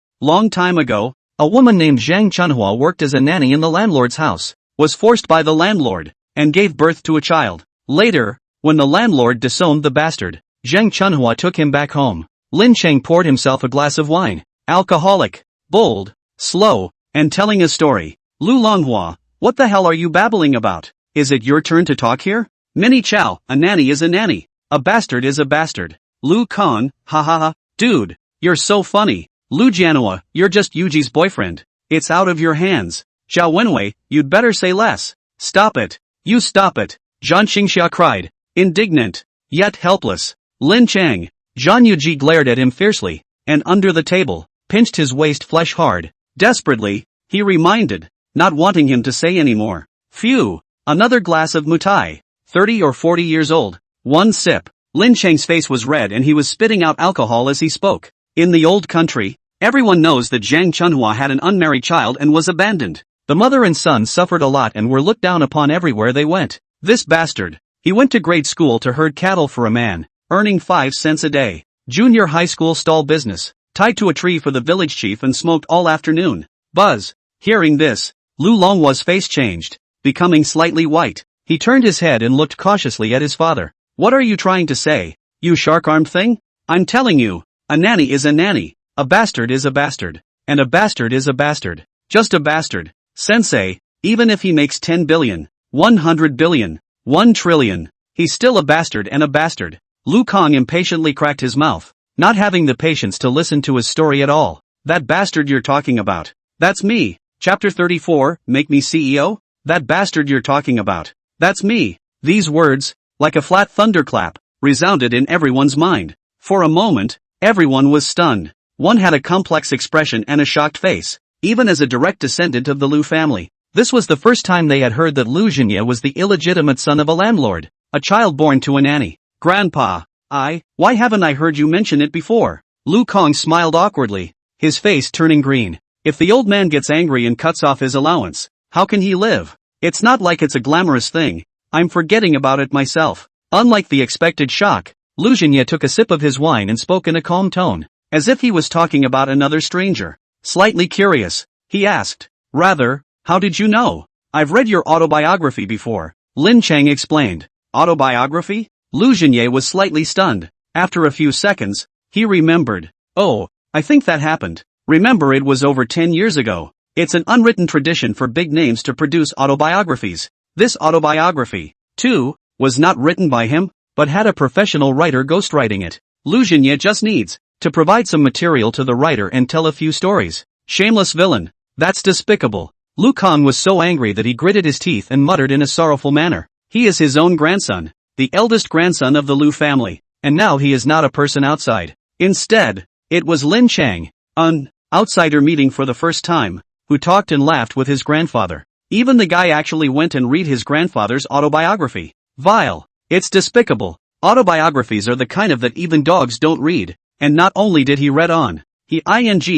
time ago, a woman named Zhang Chunhua worked as a nanny in the landlord's house, was forced by the landlord, and gave birth to a child. Later, when the landlord disowned the bastard, Zhang Chunhua took him back home. Lin Cheng poured himself a glass of wine. Alcoholic, bold, slow, and telling a story. Lu Longhua, what the hell are you babbling about? Is it your turn to talk here? Mini Chow, a nanny is a nanny. A bastard is a bastard. Lu Kang, ha ha ha, dude, you're so funny. Lu Jianhua, you're just Yuji's boyfriend. It's out of your hands. Xiao Wenwei, you'd better say less. Stop it. You stop it. Zhang Qingxia cried, indignant, yet helpless. Lin Cheng, Zhang Yuji glared at him fiercely, and under the table, pinched his waist flesh hard. Desperately, he reminded, not wanting him to say any more. Phew, another glass of mutai. 30 or 40 years old. One sip. Lin Cheng's face was red and he was spitting out alcohol as he spoke. In the old country, everyone knows that Zhang Chunhua had an unmarried child and was abandoned. The mother and son suffered a lot and were looked down upon everywhere they went. This bastard. He went to grade school to herd cattle for a man, earning 5 cents a day. Junior high school stall business. Tied to a tree for the village chief and smoked all afternoon. Buzz. Hearing this, Lu Longhua's face changed, becoming slightly white. He turned his head and looked cautiously at his father. What are you trying to say, you shark-armed thing? I'm telling you, a nanny is a nanny, a bastard is a bastard, and a bastard is a bastard. Just a bastard. Sensei, even if he makes 10 billion, 100 billion, 1 trillion, he's still a bastard and a bastard. Lu Kang impatiently cracked his mouth, not having the patience to listen to his story at all. That bastard you're talking about. That's me. Chapter 34, Make Me CEO? That bastard you're talking about. That's me. These words, like a flat thunderclap, resounded in everyone's mind. For a moment, everyone was stunned. One had a complex expression and a shocked face, even as a direct descendant of the Liu family. This was the first time they had heard that Liu Zhenye was the illegitimate son of a landlord, a child born to a nanny. Grandpa, why haven't I heard you mention it before? Lu Kong smiled awkwardly, his face turning green. If the old man gets angry and cuts off his allowance, how can he live? It's not like it's a glamorous thing. I'm forgetting about it myself. Unlike the expected shock, Liu Zhenye took a sip of his wine and spoke in a calm tone, as if he was talking about another stranger. Slightly curious, he asked, rather, how did you know? I've read your autobiography before, Lin Cheng explained. Autobiography? Liu Zhenye was slightly stunned. After a few seconds, he remembered. Oh, I think that happened. Remember, it was over 10 years ago. It's an unwritten tradition for big names to produce autobiographies. This autobiography, too, was not written by him, but had a professional writer ghostwriting it. Liu Zhenye just needs to provide some material to the writer and tell a few stories. Shameless villain. That's despicable. Lu Kong was so angry that he gritted his teeth and muttered in a sorrowful manner. He is his own grandson, the eldest grandson of the Liu family, and now he is not a person outside. Instead, it was Lin Cheng, an outsider meeting for the first time, who talked and laughed with his grandfather. Even the guy actually went and read his grandfather's autobiography. Vile. It's despicable. Autobiographies are the kind of that even dogs don't read, and not only did he read on, he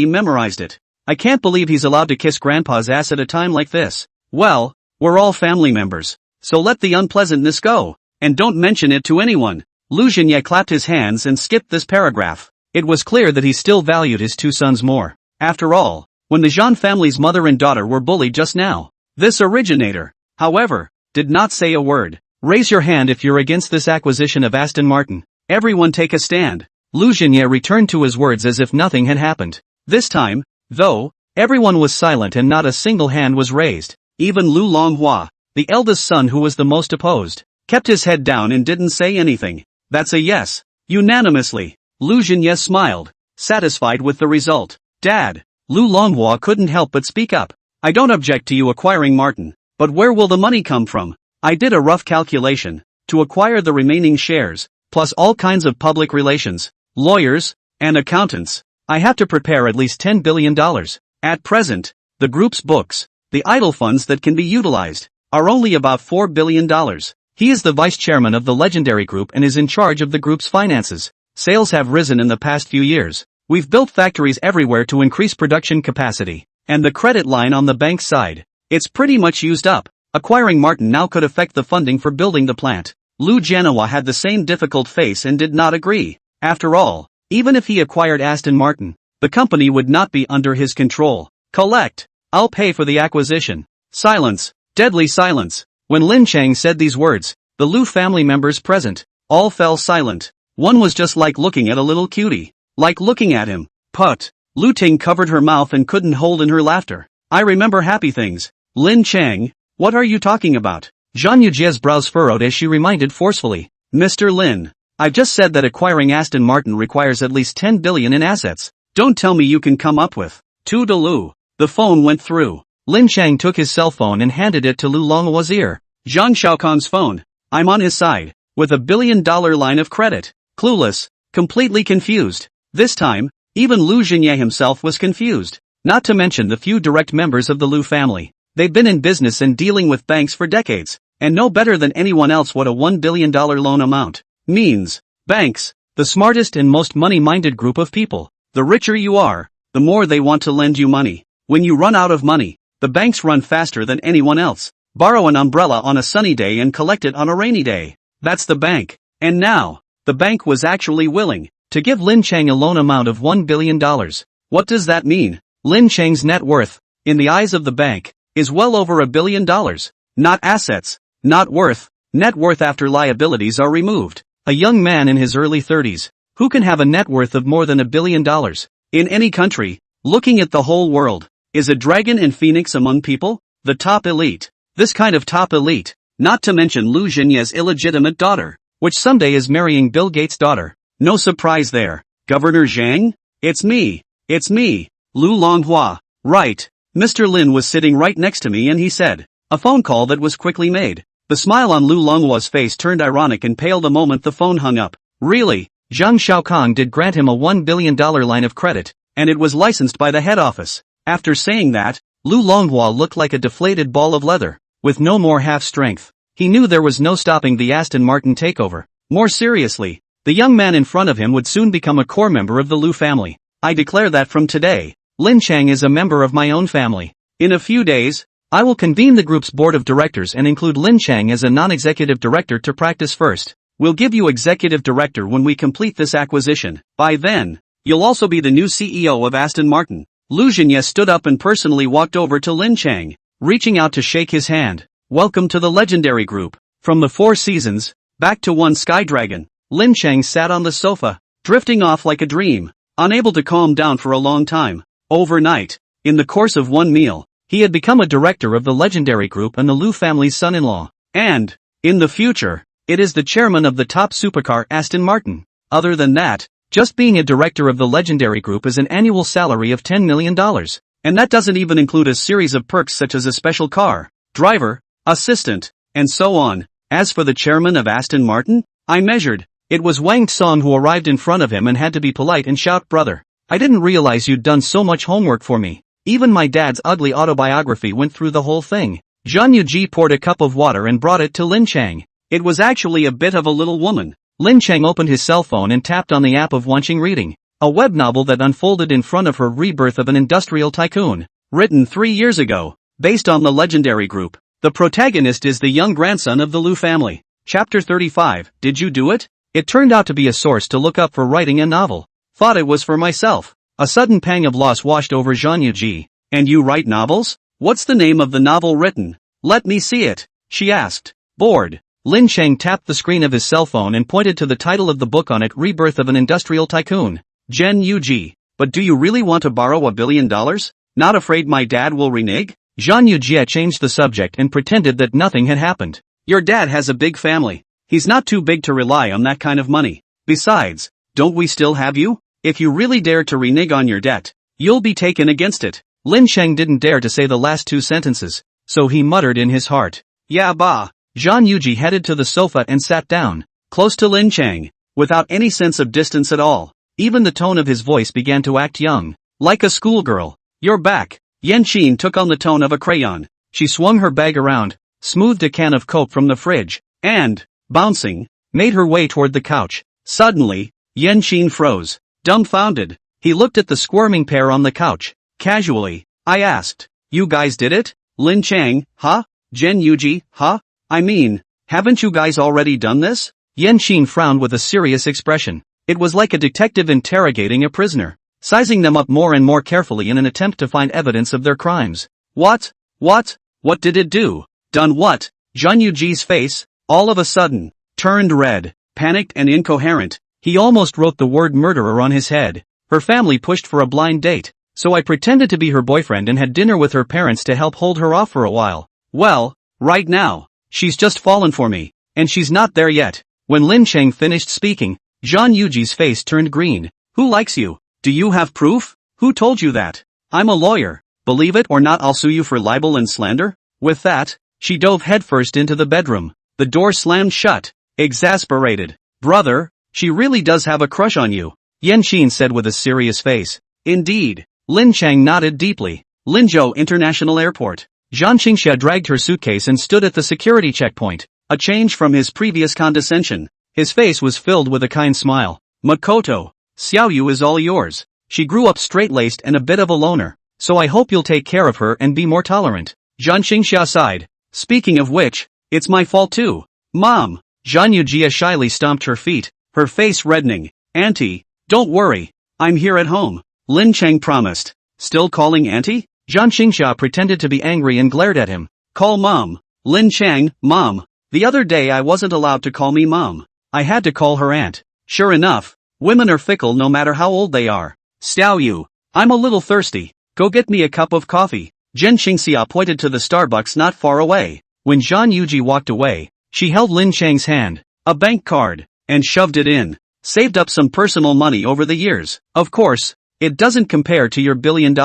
memorized it. I can't believe he's allowed to kiss grandpa's ass at a time like this. Well, we're all family members, so let the unpleasantness go, and don't mention it to anyone. Liu Zhenye clapped his hands and skipped this paragraph. It was clear that he still valued his two sons more. After all, when the Zhan family's mother and daughter were bullied just now, this originator, however, did not say a word. Raise your hand if you're against this acquisition of Aston Martin. Everyone take a stand. Liu Zhenye returned to his words as if nothing had happened. This time, though, everyone was silent and not a single hand was raised. Even Lu Longhua, the eldest son who was the most opposed, kept his head down and didn't say anything. That's a yes. Unanimously. Liu Zhenye smiled, satisfied with the result. Dad. Lu Longhua couldn't help but speak up. I don't object to you acquiring Martin, but where will the money come from? I did a rough calculation. To acquire the remaining shares, plus all kinds of public relations, lawyers, and accountants, I have to prepare at least $10 billion. At present, the group's books, the idle funds that can be utilized, are only about $4 billion. He is the vice chairman of the legendary group and is in charge of the group's finances. Sales have risen in the past few years. We've built factories everywhere to increase production capacity. And the credit line on the bank's side, it's pretty much used up. Acquiring Martin now could affect the funding for building the plant. Liu Jianhua had the same difficult face and did not agree. After all, even if he acquired Aston Martin, the company would not be under his control. Collect. I'll pay for the acquisition. Silence. Deadly silence. When Lin Cheng said these words, the Liu family members present, all fell silent. One was just like looking at a little cutie. Like looking at him. Put. Lu Ting covered her mouth and couldn't hold in her laughter. I remember happy things. Lin Cheng, what are you talking about? Zhang Yujie's brows furrowed as she reminded forcefully. Mr. Lin, I've just said that acquiring Aston Martin requires at least 10 billion in assets. Don't tell me you can come up with. Toodaloo. The phone went through. Lin Cheng took his cell phone and handed it to Lu Longhua's ear. Zhang Xiaokong's phone. I'm on his side. With a $1 billion line of credit. Clueless. Completely confused. This time, even Liu Zhenye himself was confused. Not to mention the few direct members of the Liu family. They've been in business and dealing with banks for decades, and know better than anyone else what a $1 billion loan amount means. Banks, the smartest and most money-minded group of people. The richer you are, the more they want to lend you money. When you run out of money, the banks run faster than anyone else. Borrow an umbrella on a sunny day and collect it on a rainy day. That's the bank. And now, the bank was actually willing to give Lin Cheng a loan amount of $1 billion. What does that mean? Lin Cheng's net worth, in the eyes of the bank, is well over $1 billion. Not assets, not worth. Net worth after liabilities are removed. A young man in his early 30s, who can have a net worth of more than $1 billion? In any country, looking at the whole world, is a dragon and phoenix among people? The top elite. This kind of top elite, not to mention Liu Zhenye's illegitimate daughter, which someday is marrying Bill Gates' daughter. No surprise there. Governor Zhang? It's me. Lu Longhua. Right. Mr. Lin was sitting right next to me and he said. A phone call that was quickly made. The smile on Lu Longhua's face turned ironic and paled the moment the phone hung up. Really? Zhang Xiaokong did grant him a $1 billion line of credit, and it was licensed by the head office. After saying that, Lu Longhua looked like a deflated ball of leather, with no more half-strength. He knew there was no stopping the Aston Martin takeover. More seriously, the young man in front of him would soon become a core member of the Lu family. I declare that from today, Lin Cheng is a member of my own family. In a few days, I will convene the group's board of directors and include Lin Cheng as a non-executive director to practice first. We'll give you executive director when we complete this acquisition. By then, you'll also be the new CEO of Aston Martin. Lu Zhenye stood up and personally walked over to Lin Cheng, reaching out to shake his hand. Welcome to the legendary group. From the Four Seasons, back to one Sky Dragon. Lin Cheng sat on the sofa, drifting off like a dream, unable to calm down for a long time. Overnight, in the course of one meal, he had become a director of the legendary group and the Lu family's son-in-law. And, in the future, it is the chairman of the top supercar Aston Martin. Other than that, just being a director of the legendary group is an annual salary of $10 million. And that doesn't even include a series of perks such as a special car, driver, assistant, and so on. As for the chairman of Aston Martin, I measured. It was Wang Tsong who arrived in front of him and had to be polite and shout, "Brother, I didn't realize you'd done so much homework for me. Even my dad's ugly autobiography went through the whole thing." Zhan Yuji poured a cup of water and brought it to Lin Cheng. It was actually a bit of a little woman. Lin Cheng opened his cell phone and tapped on the app of Wanqing Reading, a web novel that unfolded in front of her. Rebirth of an Industrial Tycoon. Written 3 years ago, based on the legendary group. The protagonist is the young grandson of the Lu family. Chapter 35, Did you do it? It turned out to be a source to look up for writing a novel. Thought it was for myself. A sudden pang of loss washed over Zhan Yuji. And you write novels? What's the name of the novel written? Let me see it, she asked. Bored. Lin Cheng tapped the screen of his cell phone and pointed to the title of the book on it, Rebirth of an Industrial Tycoon. Zhan Yuji. But do you really want to borrow $1 billion? Not afraid my dad will renege? Zhan Yuji changed the subject and pretended that nothing had happened. Your dad has a big family. He's not too big to rely on that kind of money. Besides, don't we still have you? If you really dare to renege on your debt, you'll be taken against it. Lin Cheng didn't dare to say the last two sentences, so he muttered in his heart. Yeah bah. Zhan Yuji headed to the sofa and sat down, close to Lin Cheng, without any sense of distance at all. Even the tone of his voice began to act young, like a schoolgirl. You're back. Yan Qin took on the tone of a crayon. She swung her bag around, smoothed a can of Coke from the fridge, and, bouncing, made her way toward the couch. Suddenly, Yan Qin froze, dumbfounded. He looked at the squirming pair on the couch. Casually, I asked, you guys did it? Lin Cheng, huh? Zhan Yuji, huh? I mean, haven't you guys already done this? Yan Qin frowned with a serious expression. It was like a detective interrogating a prisoner, sizing them up more and more carefully in an attempt to find evidence of their crimes. What? What did it do? Done what? Zhan Yuji's face, all of a sudden, turned red, panicked and incoherent. He almost wrote the word murderer on his head. Her family pushed for a blind date, so I pretended to be her boyfriend and had dinner with her parents to help hold her off for a while. Well, right now, she's just fallen for me, and she's not there yet. When Lin Cheng finished speaking, Zhan Yuji's face turned green. Who likes you? Do you have proof? Who told you that? I'm a lawyer. Believe it or not, I'll sue you for libel and slander. With that, she dove headfirst into the bedroom. The door slammed shut. Exasperated. Brother, she really does have a crush on you, Yan Qin said with a serious face. Indeed. Lin Cheng nodded deeply. Linzhou International Airport. Zhang Qingxia dragged her suitcase and stood at the security checkpoint. A change from his previous condescension. His face was filled with a kind smile. Makoto, Xiaoyu is all yours. She grew up straight-laced and a bit of a loner, so I hope you'll take care of her and be more tolerant. Zhang Qingxia sighed. Speaking of which, it's my fault too. Mom. Zhan Yujia shyly stomped her feet, her face reddening. Auntie, don't worry. I'm here at home. Lin Cheng promised. Still calling Auntie? Zhang Qingxia pretended to be angry and glared at him. Call Mom. Lin Cheng, Mom. The other day I wasn't allowed to call me Mom. I had to call her Aunt. Sure enough, women are fickle no matter how old they are. Xiaoyu, I'm a little thirsty. Go get me a cup of coffee. Zhen Qingxia pointed to the Starbucks not far away. When Zhan Yuji walked away, she held Lin Cheng's hand, a bank card, and shoved it in. Saved up some personal money over the years. Of course, It doesn't compare to your $1 billion.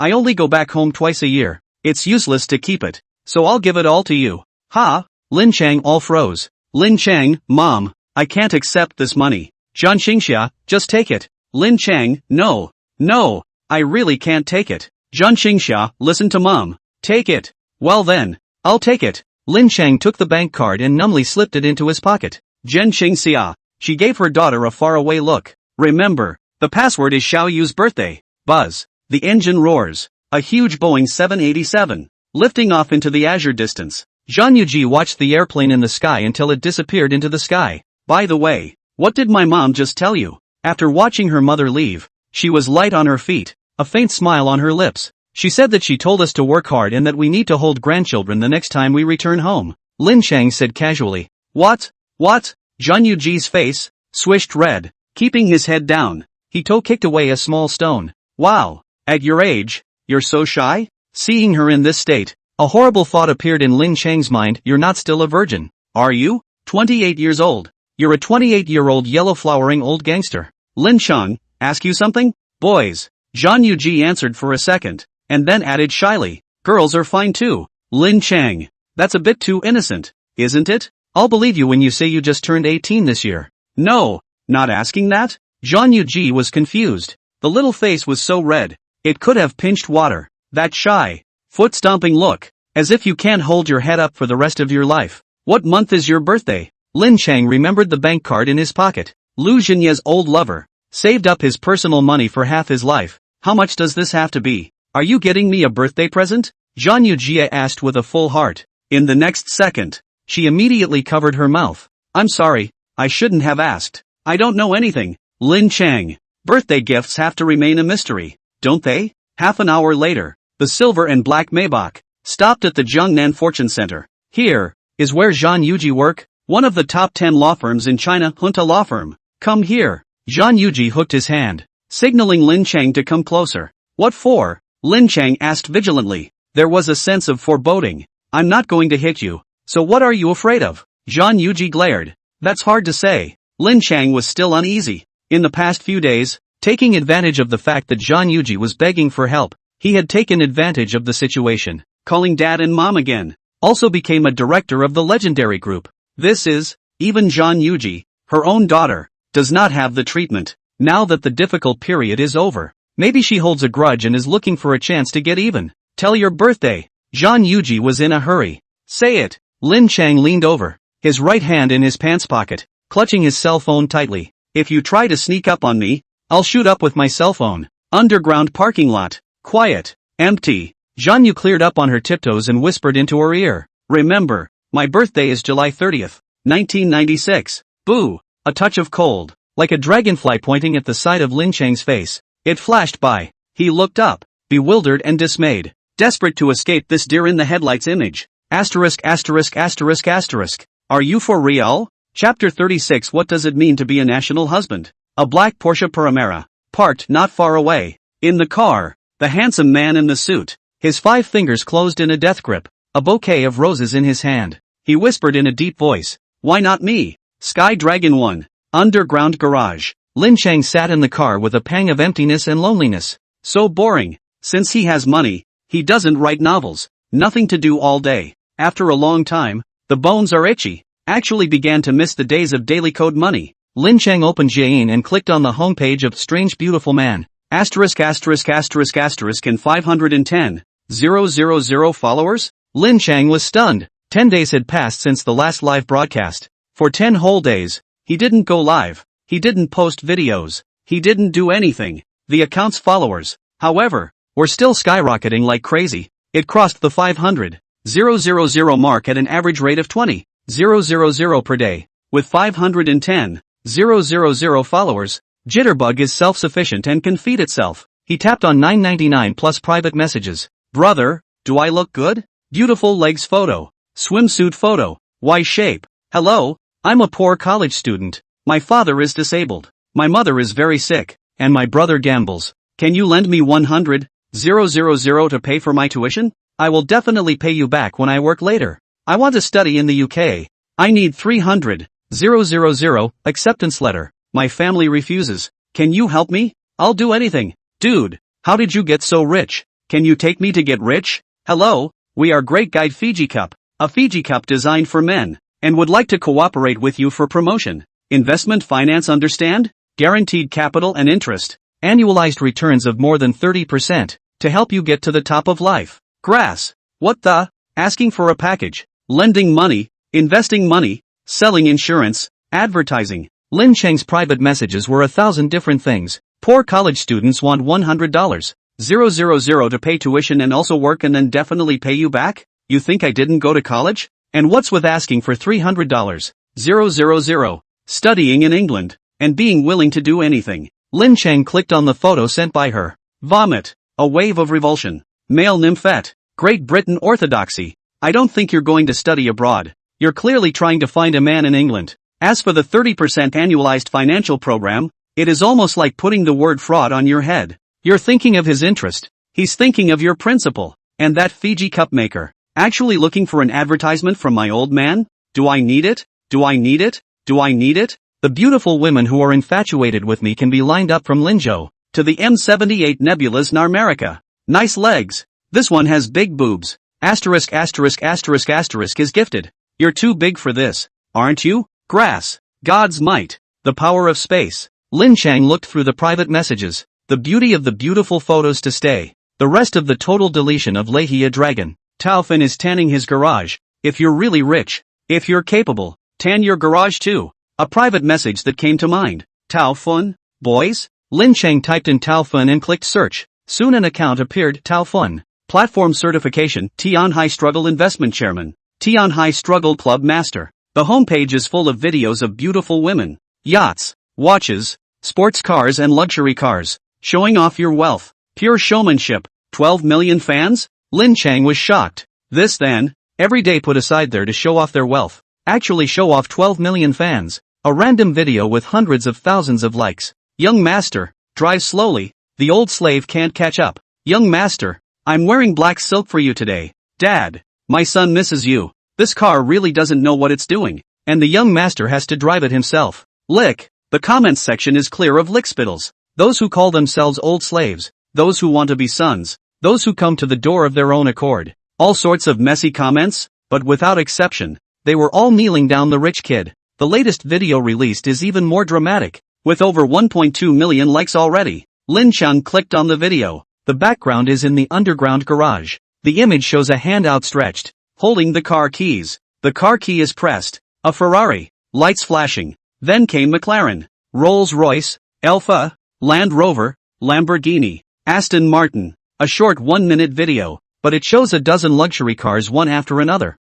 I only go back home twice a year. It's useless to keep it. So I'll give it all to you. Ha! Lin Cheng all froze. Lin Cheng, Mom, I can't accept this money. Zhan Xingxia, just take it. Lin Cheng, no. No, I really can't take it. Zhan Xingxia, listen to Mom. Take it. Well then, I'll take it. Lin Cheng took the bank card and numbly slipped it into his pocket. Zhen Xingxia, she gave her daughter a faraway look. Remember, the password is Xiao Yu's birthday. Buzz. The engine roars. A huge Boeing 787. Lifting off into the azure distance. Zhan Yuji watched the airplane in the sky until it disappeared into the sky. By the way, what did my mom just tell you? After watching her mother leave, she was light on her feet, a faint smile on her lips. She said that she told us to work hard and that we need to hold grandchildren the next time we return home. Lin Cheng said casually. What? What? Zhan Yuji's face swished red. Keeping his head down, he toe-kicked away a small stone. Wow. At your age, you're so shy? Seeing her in this state, a horrible thought appeared in Lin Cheng's mind. You're not still a virgin, are you? 28 years old. You're a 28-year-old yellow-flowering old gangster. Lin Cheng, ask you something? Boys. Zhan Yuji answered for a second, and then added shyly. Girls are fine too. Lin Cheng. That's a bit too innocent, isn't it? I'll believe you when you say you just turned 18 this year. No, not asking that? Zhan Yuji was confused. The little face was so red, it could have pinched water. That shy, foot-stomping look, as if you can't hold your head up for the rest of your life. What month is your birthday? Lin Cheng remembered the bank card in his pocket. Lu Xinye's old lover, saved up his personal money for half his life. How much does this have to be? Are you getting me a birthday present? Zhan Yuji asked with a full heart. In the next second, she immediately covered her mouth. I'm sorry, I shouldn't have asked. I don't know anything. Lin Cheng. Birthday gifts have to remain a mystery, don't they? Half an hour later, the silver and black Maybach stopped at the Jiangnan Fortune Center. Here is where Zhan Yuji work, one of the top 10 law firms in China. Junta Law Firm. Come here. Zhan Yuji hooked his hand, signaling Lin Cheng to come closer. What for? Lin Cheng asked vigilantly. There was a sense of foreboding. I'm not going to hit you. So what are you afraid of? Zhan Yuji glared. That's hard to say. Lin Cheng was still uneasy. In the past few days, taking advantage of the fact that Zhan Yuji was begging for help, he had taken advantage of the situation, calling dad and mom again. Also became a director of the legendary group. This is, even Zhan Yuji, her own daughter, does not have the treatment. Now that the difficult period is over, maybe she holds a grudge and is looking for a chance to get even. Tell your birthday. Zhan Yuji was in a hurry. Say it. Lin Cheng leaned over, his right hand in his pants pocket, clutching his cell phone tightly. If you try to sneak up on me, I'll shoot up with my cell phone. Underground parking lot. Quiet. Empty. Zhan Yu cleared up on her tiptoes and whispered into her ear. Remember, my birthday is July 30th, 1996. Boo. A touch of cold, like a dragonfly pointing at the side of Lin Cheng's face. It flashed by. He looked up, bewildered and dismayed, desperate to escape this deer-in-the-headlights image. Asterisk asterisk asterisk asterisk. Are you for real? Chapter 36. What does it mean to be a national husband? A black Porsche Panamera, parked not far away. In the car, the handsome man in the suit, his 5 fingers closed in a death grip, a bouquet of roses in his hand. He whispered in a deep voice. Why not me? Sky Dragon 1. Underground garage. Lin Cheng sat in the car with a pang of emptiness and loneliness. So boring. Since he has money, he doesn't write novels. Nothing to do all day. After a long time, the bones are itchy. Actually began to miss the days of daily code money. Lin Cheng opened Jiayin and clicked on the homepage of Strange Beautiful Man. Asterisk asterisk asterisk asterisk and 510,000 followers? Lin Cheng was stunned. 10 days had passed since the last live broadcast. For 10 whole days, he didn't go live. He didn't post videos. He didn't do anything. The account's followers, however, were still skyrocketing like crazy. It crossed the 500,000 mark at an average rate of 20,000 per day. With 510,000 followers, Jitterbug is self-sufficient and can feed itself. He tapped on 999 plus private messages. Brother, do I look good? Beautiful legs photo. Swimsuit photo. Y shape. Hello, I'm a poor college student. My father is disabled. My mother is very sick, and my brother gambles. Can you lend me 100,000 to pay for my tuition? I will definitely pay you back when I work later. I want to study in the UK. I need 300,000 acceptance letter. My family refuses. Can you help me? I'll do anything. Dude, how did you get so rich? Can you take me to get rich? Hello, we are Great Guide Fiji Cup, a Fiji Cup designed for men, and would like to cooperate with you for promotion. Investment finance, understand? Guaranteed capital and interest. Annualized returns of more than 30%, to help you get to the top of life. Grass. What the? Asking for a package. Lending money, investing money, selling insurance, advertising. Lin Cheng's private messages were 1,000 different things. Poor college students want $100. 000 to pay tuition and also work and then definitely pay you back? You think I didn't go to college? And what's with asking for $300? 000. Studying in England, and being willing to do anything. Lin Cheng clicked on the photo sent by her. Vomit. A wave of revulsion. Male nymphette. Great Britain orthodoxy. I don't think you're going to study abroad. You're clearly trying to find a man in England. As for the 30% annualized financial program, it is almost like putting the word fraud on your head. You're thinking of his interest. He's thinking of your principal. And that Fiji Cup maker. Actually looking for an advertisement from my old man? Do I need it? Do I need it? Do I need it? The beautiful women who are infatuated with me can be lined up from Linzhou to the M78 Nebula's Narmerica. Nice legs. This one has big boobs. Asterisk asterisk asterisk asterisk is gifted. You're too big for this, aren't you? Grass. God's might. The power of space. Lin Cheng looked through the private messages. The beauty of the beautiful photos to stay. The rest of the total deletion of Lahia Dragon. Tao Fin is tanning his garage. If you're really rich, if you're capable, tan your garage too. A private message that came to mind. Tao Fun? Boys? Lin Cheng typed in Tao Fun and clicked search. Soon an account appeared. Tao Fun. Platform certification. Tian High Struggle Investment Chairman. Tian High Struggle Club Master. The homepage is full of videos of beautiful women, yachts, watches, sports cars and luxury cars. Showing off your wealth. Pure showmanship. 12 million fans? Lin Cheng was shocked. This then, every day put aside there to show off their wealth. Actually show off 12 million fans. A random video with hundreds of thousands of likes. Young master, drive slowly, the old slave can't catch up. Young master, I'm wearing black silk for you today. Dad, my son misses you. This car really doesn't know what it's doing, and the young master has to drive it himself. Lick. The comments section is clear of lickspittles. Those who call themselves old slaves, those who want to be sons, those who come to the door of their own accord. All sorts of messy comments, but without exception, they were all kneeling down the rich kid. The latest video released is even more dramatic, with over 1.2 million likes already. Lin Cheng clicked on the video. The background is in the underground garage. The image shows a hand outstretched, holding the car keys. The car key is pressed. A Ferrari. Lights flashing. Then came McLaren, Rolls-Royce, Alfa, Land Rover, Lamborghini, Aston Martin. A short 1-minute video, but it shows a dozen luxury cars one after another.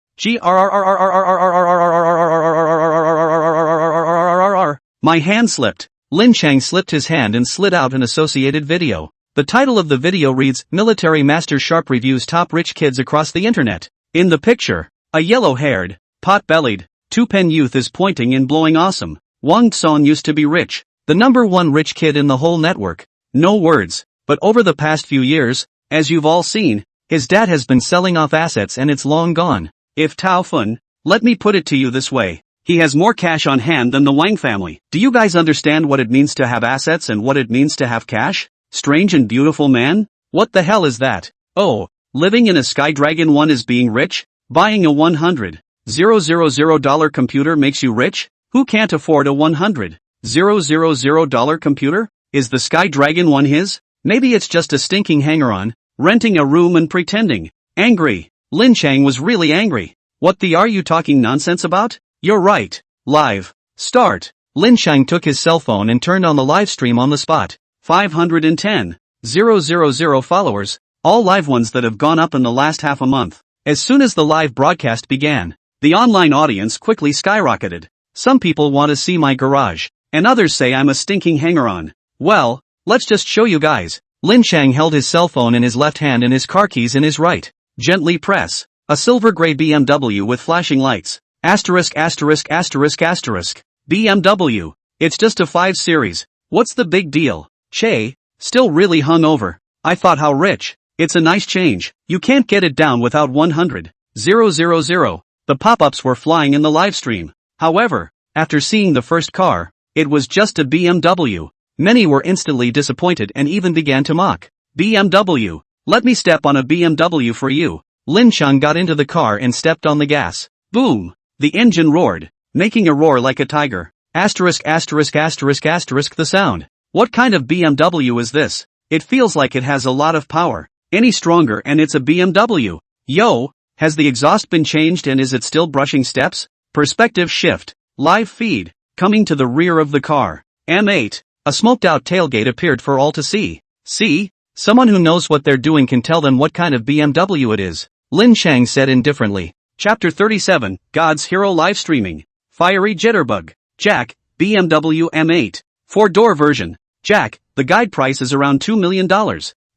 My hand slipped. Lin Cheng slipped his hand and slid out an associated video. The title of the video reads, Military Master Sharp Reviews Top Rich Kids Across the Internet. In the picture, a yellow-haired, pot-bellied, two-pen youth is pointing and blowing awesome. Wang Tson used to be rich. The #1 rich kid in the whole network. No words, but over the past few years, as you've all seen, his dad has been selling off assets and it's long gone. If Tao Fun, let me put it to you this way. He has more cash on hand than the Wang family. Do you guys understand what it means to have assets and what it means to have cash? Strange and beautiful man? What the hell is that? Oh, living in a Skydragon 1 is being rich? Buying a $100,000 computer makes you rich? Who can't afford a $100,000 computer? Is the Skydragon 1 his? Maybe it's just a stinking hanger-on, renting a room and pretending. Angry. Lin Cheng was really angry. What the are you talking nonsense about? You're right. Live. Start. Lin Cheng took his cell phone and turned on the live stream on the spot. 510,000 followers, all live ones that have gone up in the last half a month. As soon as the live broadcast began, the online audience quickly skyrocketed. Some people want to see my garage, and others say I'm a stinking hanger-on. Well, let's just show you guys. Lin Cheng held his cell phone in his left hand and his car keys in his right. Gently press. A silver gray BMW with flashing lights. Asterisk asterisk asterisk asterisk. BMW. It's just a 5 Series. What's the big deal? Che, still really hungover. I thought how rich. It's a nice change. You can't get it down without 100,000. The pop-ups were flying in the live stream. However, after seeing the first car, it was just a BMW. Many were instantly disappointed and even began to mock. BMW. Let me step on a BMW for you. Lin Cheng got into the car and stepped on the gas. Boom! The engine roared, making a roar like a tiger. The sound. What kind of BMW is this? It feels like it has a lot of power. Any stronger and it's a BMW. Yo, has the exhaust been changed and is it still brushing steps? Perspective shift. Live feed. Coming to the rear of the car. M8. A smoked out tailgate appeared for all to see. See? Someone who knows what they're doing can tell them what kind of BMW it is. Lin Cheng said indifferently. Chapter 37, God's Hero Live Streaming. Fiery Jitterbug. Jack, BMW M8. 4-door version. Jack, the guide price is around $2 million.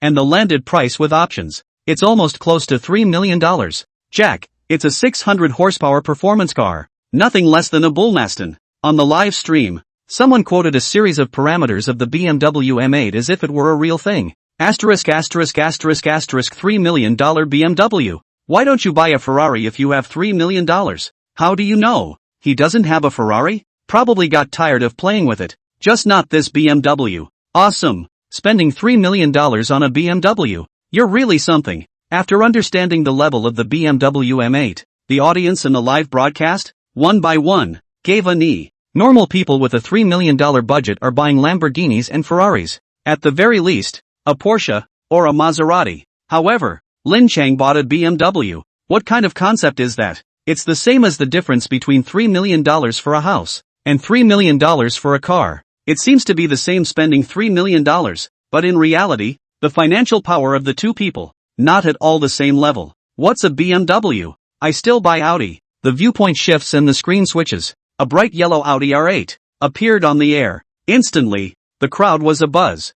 And the landed price with options. It's almost close to $3 million. Jack, it's a 600 horsepower performance car. Nothing less than a bullmaston. On the live stream, someone quoted a series of parameters of the BMW M8 as if it were a real thing. $3 million BMW. Why don't you buy a Ferrari if you have $3 million? How do you know? He doesn't have a Ferrari? Probably got tired of playing with it. Just not this BMW. Awesome. Spending $3 million on a BMW. You're really something. After understanding the level of the BMW M8, the audience in the live broadcast, one by one, gave a knee. Normal people with a $3 million budget are buying Lamborghinis and Ferraris. At the very least, a Porsche, or a Maserati. However, Lin Cheng bought a BMW. What kind of concept is that? It's the same as the difference between $3 million for a house, and $3 million for a car. It seems to be the same spending $3 million, but in reality, the financial power of the two people, not at all the same level. What's a BMW? I still buy Audi. The viewpoint shifts and the screen switches. A bright yellow Audi R8 appeared on the air. Instantly, the crowd was abuzz.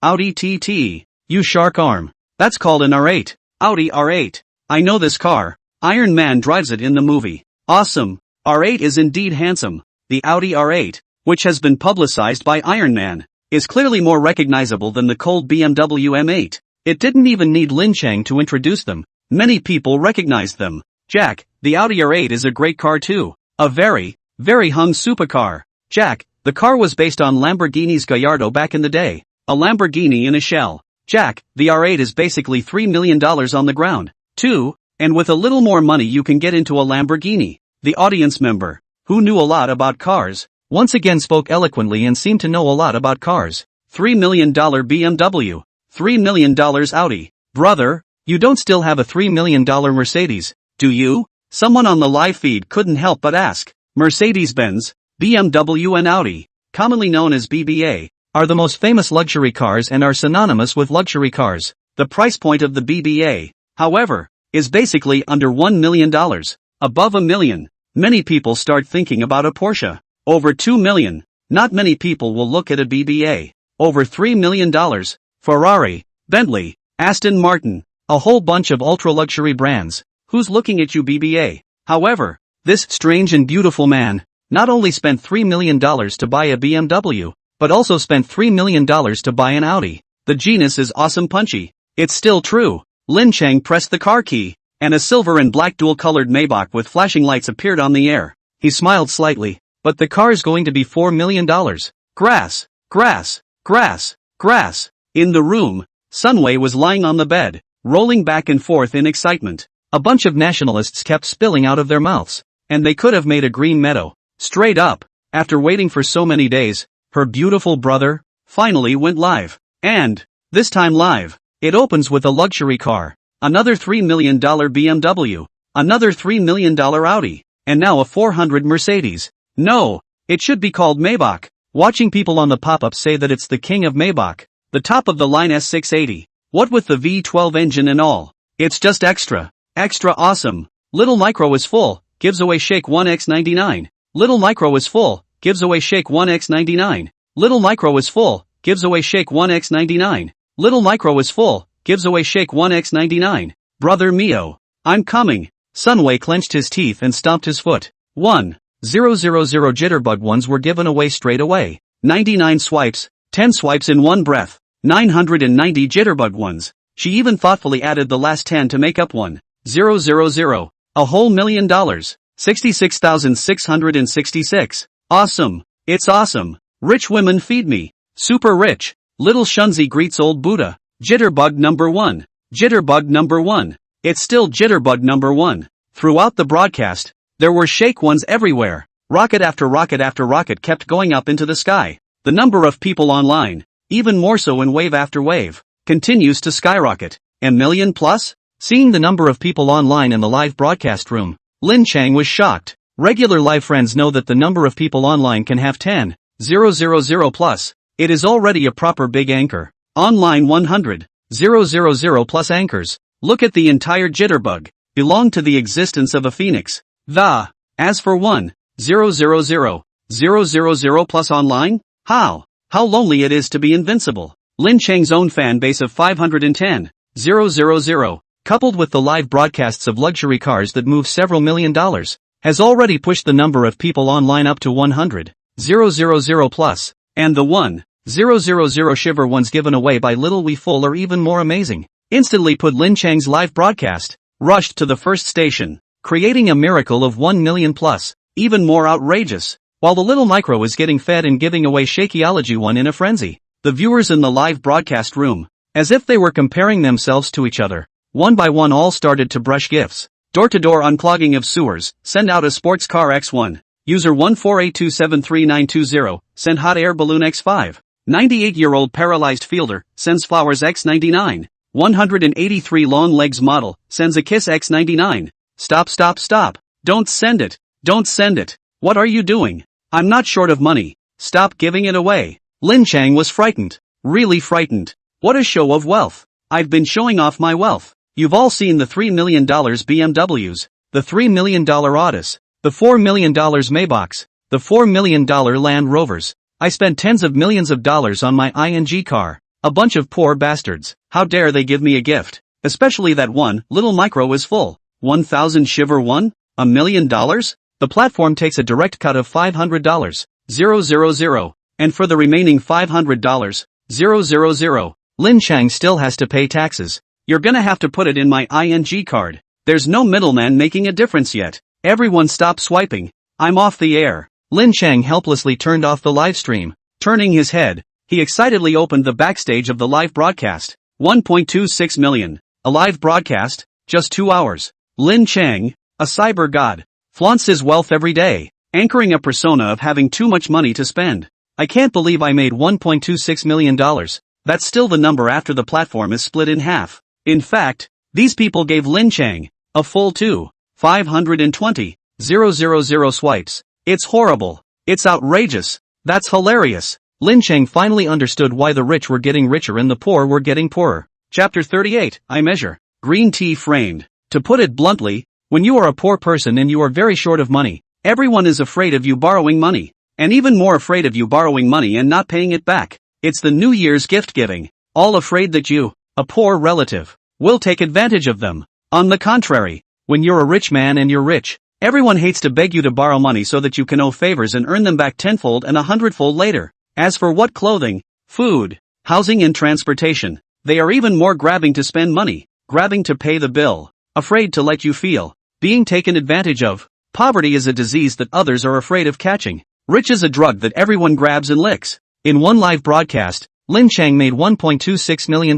Audi TT. You shark arm. That's called an R8. Audi R8. I know this car. Iron Man drives it in the movie. Awesome. R8 is indeed handsome. The Audi R8, which has been publicized by Iron Man, is clearly more recognizable than the cold BMW M8. It didn't even need Lin Cheng to introduce them. Many people recognized them. Jack, the Audi R8 is a great car too. A very, very hung supercar. Jack, the car was based on Lamborghini's Gallardo back in the day. A Lamborghini in a shell. Jack, the R8 is basically $3 million on the ground, too, and with a little more money you can get into a Lamborghini. The audience member, who knew a lot about cars, once again spoke eloquently and seemed to know a lot about cars. $3 million BMW. $3 million Audi. Brother, you don't still have a $3 million Mercedes, do you? Someone on the live feed couldn't help but ask. Mercedes-Benz, BMW and Audi, commonly known as BBA, are the most famous luxury cars and are synonymous with luxury cars. The price point of the BBA, however, is basically under $1 million. Above $1 million, many people start thinking about a Porsche. Over $2 million, not many people will look at a BBA. Over $3 million, Ferrari, Bentley, Aston Martin, a whole bunch of ultra-luxury brands. Who's looking at you BBA? However, this strange and beautiful man not only spent $3 million to buy a BMW, but also spent $3 million to buy an Audi. The genus is awesome punchy. It's still true. Lin Cheng pressed the car key, and a silver and black dual-colored Maybach with flashing lights appeared on the air. He smiled slightly. But the car's going to be $4 million. Grass, grass, grass, grass. In the room, Sunway was lying on the bed, rolling back and forth in excitement. A bunch of nationalists kept spilling out of their mouths, and they could have made a green meadow. Straight up, after waiting for so many days, her beautiful brother finally went live. And, this time live, it opens with a luxury car, another $3 million BMW, another $3 million Audi, and now a 400 Mercedes. No, it should be called Maybach. Watching people on the pop-up say that it's the king of Maybach, the top of the line S680. What with the V12 engine and all, it's just extra awesome. Little Micro is full, gives away Shake 1x99. Little Micro is full, gives away Shake 1x99. Little Micro is full, gives away Shake 1x99. Little Micro is full, gives away Shake 1x99. Brother Mio, I'm coming. Sunway clenched his teeth and stomped his foot. 1,000 jitterbug ones were given away straight away. 99 swipes, 10 swipes in one breath. 990 jitterbug ones. She even thoughtfully added the last 10 to make up 1,000. A whole $1 million. 66,666. Awesome. It's awesome. Rich women feed me. Super rich. Little Shunzi greets old Buddha. Jitterbug number 1. Jitterbug number 1. It's still Jitterbug number 1. Throughout the broadcast, there were shake ones everywhere. Rocket after rocket after rocket kept going up into the sky. The number of people online, even more so in wave after wave, continues to skyrocket. A million plus? Seeing the number of people online in the live broadcast room, Lin Cheng was shocked. Regular live friends know that the number of people online can have 10,000 plus. It is already a proper big anchor. Online 100,000 plus anchors. Look at the entire Jitterbug. Belong to the existence of a phoenix. As for 1,000,000 plus online? How lonely it is to be invincible. Lin Cheng's own fan base of 510,000, coupled with the live broadcasts of luxury cars that move several $million, has already pushed the number of people online up to 100,000 plus, and the 1,000 shiver ones given away by Little Wee Full are even more amazing. Instantly put Lin Cheng's live broadcast, rushed to the first station, creating a miracle of 1 million plus, even more outrageous. While the little micro is getting fed and giving away Shakeology 1 in a frenzy, the viewers in the live broadcast room, as if they were comparing themselves to each other, one by one all started to brush gifts. Door-to-door unclogging of sewers, send out a sports car X1. User 148273920, send hot air balloon X5. 98-year-old paralyzed fielder, sends flowers X99. 183 long legs model, sends a kiss X99. Stop. Don't send it. What are you doing? I'm not short of money. Stop giving it away. Lin Cheng was frightened. Really frightened. What a show of wealth. I've been showing off my wealth. You've all seen the $3 million BMWs, the $3 million Audis, the $4 million Maybachs, the $4 million Land Rovers. I spent tens of millions of dollars on my ING car. A bunch of poor bastards. How dare they give me a gift? Especially that one, little micro is full. 1,000 shiver 1? $1 million? The platform takes a direct cut of $500. 000. And for the remaining $500, 000, Lin Cheng still has to pay taxes. You're gonna have to put it in my ING card. There's no middleman making a difference yet. Everyone stop swiping. I'm off the air. Lin Cheng helplessly turned off the live stream. Turning his head, he excitedly opened the backstage of the live broadcast. 1.26 million. A live broadcast? Just 2 hours. Lin Cheng, a cyber god, flaunts his wealth every day, anchoring a persona of having too much money to spend. I can't believe I made $1.26 million. That's still the number after the platform is split in half. In fact, these people gave Lin Cheng a full 2,520,000 swipes. It's horrible. It's outrageous. That's hilarious. Lin Cheng finally understood why the rich were getting richer and the poor were getting poorer. Chapter 38, I measure. Green tea framed. To put it bluntly, when you are a poor person and you are very short of money, everyone is afraid of you borrowing money. And even more afraid of you borrowing money and not paying it back. It's the New Year's gift giving. All afraid that you, a poor relative, will take advantage of them. On the contrary, when you're a rich man and you're rich, everyone hates to beg you to borrow money so that you can owe favors and earn them back tenfold and 100-fold later. As for what clothing, food, housing and transportation, they are even more grabbing to spend money, grabbing to pay the bill, afraid to let you feel being taken advantage of. Poverty is a disease that others are afraid of catching. Rich is a drug that everyone grabs and licks. In one live broadcast, Lin Cheng made $1.26 million.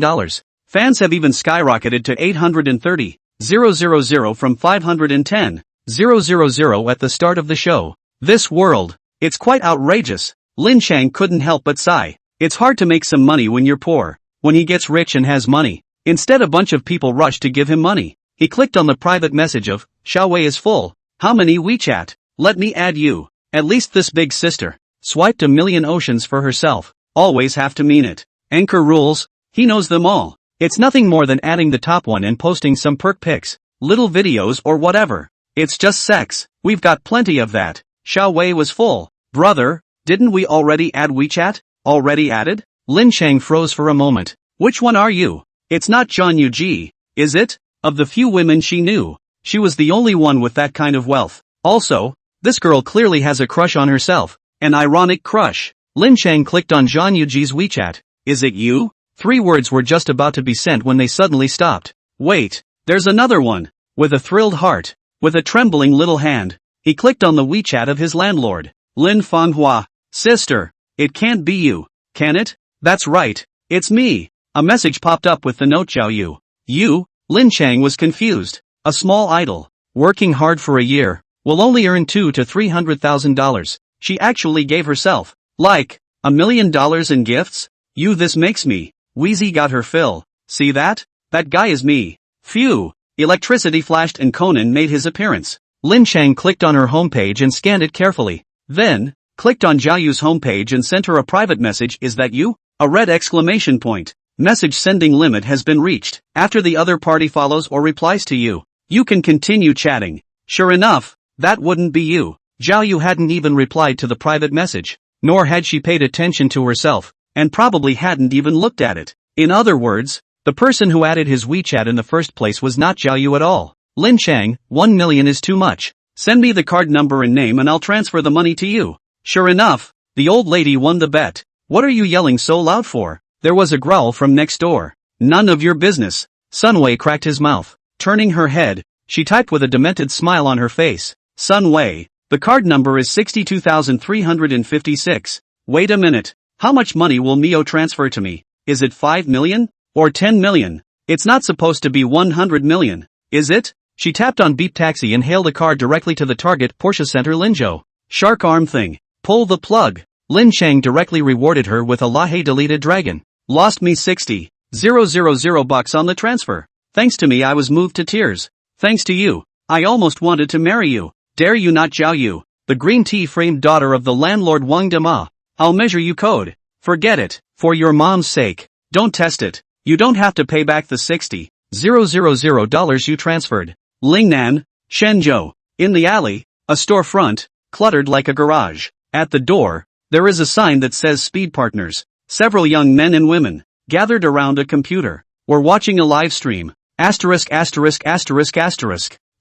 Fans have even skyrocketed to 830,000 from 510,000 at the start of the show. This world, it's quite outrageous. Lin Cheng couldn't help but sigh. It's hard to make some money when you're poor. When he gets rich and has money, instead a bunch of people rush to give him money. He clicked on the private message of, Xiaowei is full. How many WeChat? Let me add you. At least this big sister. Swiped a million oceans for herself. Always have to mean it. Anchor rules. He knows them all. It's nothing more than adding the top one and posting some perk pics, little videos or whatever. It's just sex. We've got plenty of that. Xiaowei was full. Brother, didn't we already add WeChat? Already added? Lin Cheng froze for a moment. Which one are you? It's not Zhang Yuji, is it? Of the few women she knew, she was the only one with that kind of wealth. Also, this girl clearly has a crush on herself. An ironic crush. Lin Cheng clicked on Zhang Yuji's WeChat. Is it you? 3 words were just about to be sent when they suddenly stopped. Wait, there's another one. With a thrilled heart, with a trembling little hand, he clicked on the WeChat of his landlord. Lin Fanghua. Sister, it can't be you, can it? That's right, it's me. A message popped up with the note Zhao Yu. You? Lin Cheng was confused. A small idol, working hard for a year, will only earn $200,000 to $300,000. She actually gave herself, like, $1 million in gifts? You, this makes me. Wheezy got her fill. See that? That guy is me. Phew. Electricity flashed and Conan made his appearance. Lin Cheng clicked on her homepage and scanned it carefully. Then, clicked on Zhao Yu's homepage and sent her a private message. Is that you? A red exclamation point. Message sending limit has been reached. After the other party follows or replies to you, you can continue chatting. Sure enough, that wouldn't be you. Zhao Yu hadn't even replied to the private message, nor had she paid attention to herself, and probably hadn't even looked at it. In other words, the person who added his WeChat in the first place was not Zhao Yu at all. Lin Cheng, 1 million is too much. Send me the card number and name and I'll transfer the money to you. Sure enough, the old lady won the bet. What are you yelling so loud for? There was a growl from next door. None of your business. Sun Wei cracked his mouth. Turning her head, she typed with a demented smile on her face. Sun Wei, the card number is 62,356. Wait a minute. How much money will Mio transfer to me? Is it 5 million? Or 10 million? It's not supposed to be 100 million. Is it? She tapped on Beep Taxi and hailed a car directly to the target Porsche Center Linzhou. Shark arm thing. Pull the plug. Lin Cheng directly rewarded her with a Lahey deleted dragon. Lost me 60,000 bucks on the transfer. Thanks to me I was moved to tears. Thanks to you, I almost wanted to marry you. Dare you not, Zhao Yu, the green tea-framed daughter of the landlord Wang Dema. I'll measure you code. Forget it. For your mom's sake. Don't test it. You don't have to pay back the $60,000 you transferred. Lingnan, Shenzhou. In the alley, a storefront, cluttered like a garage. At the door, there is a sign that says Speed Partners. Several young men and women, gathered around a computer, were watching a live stream.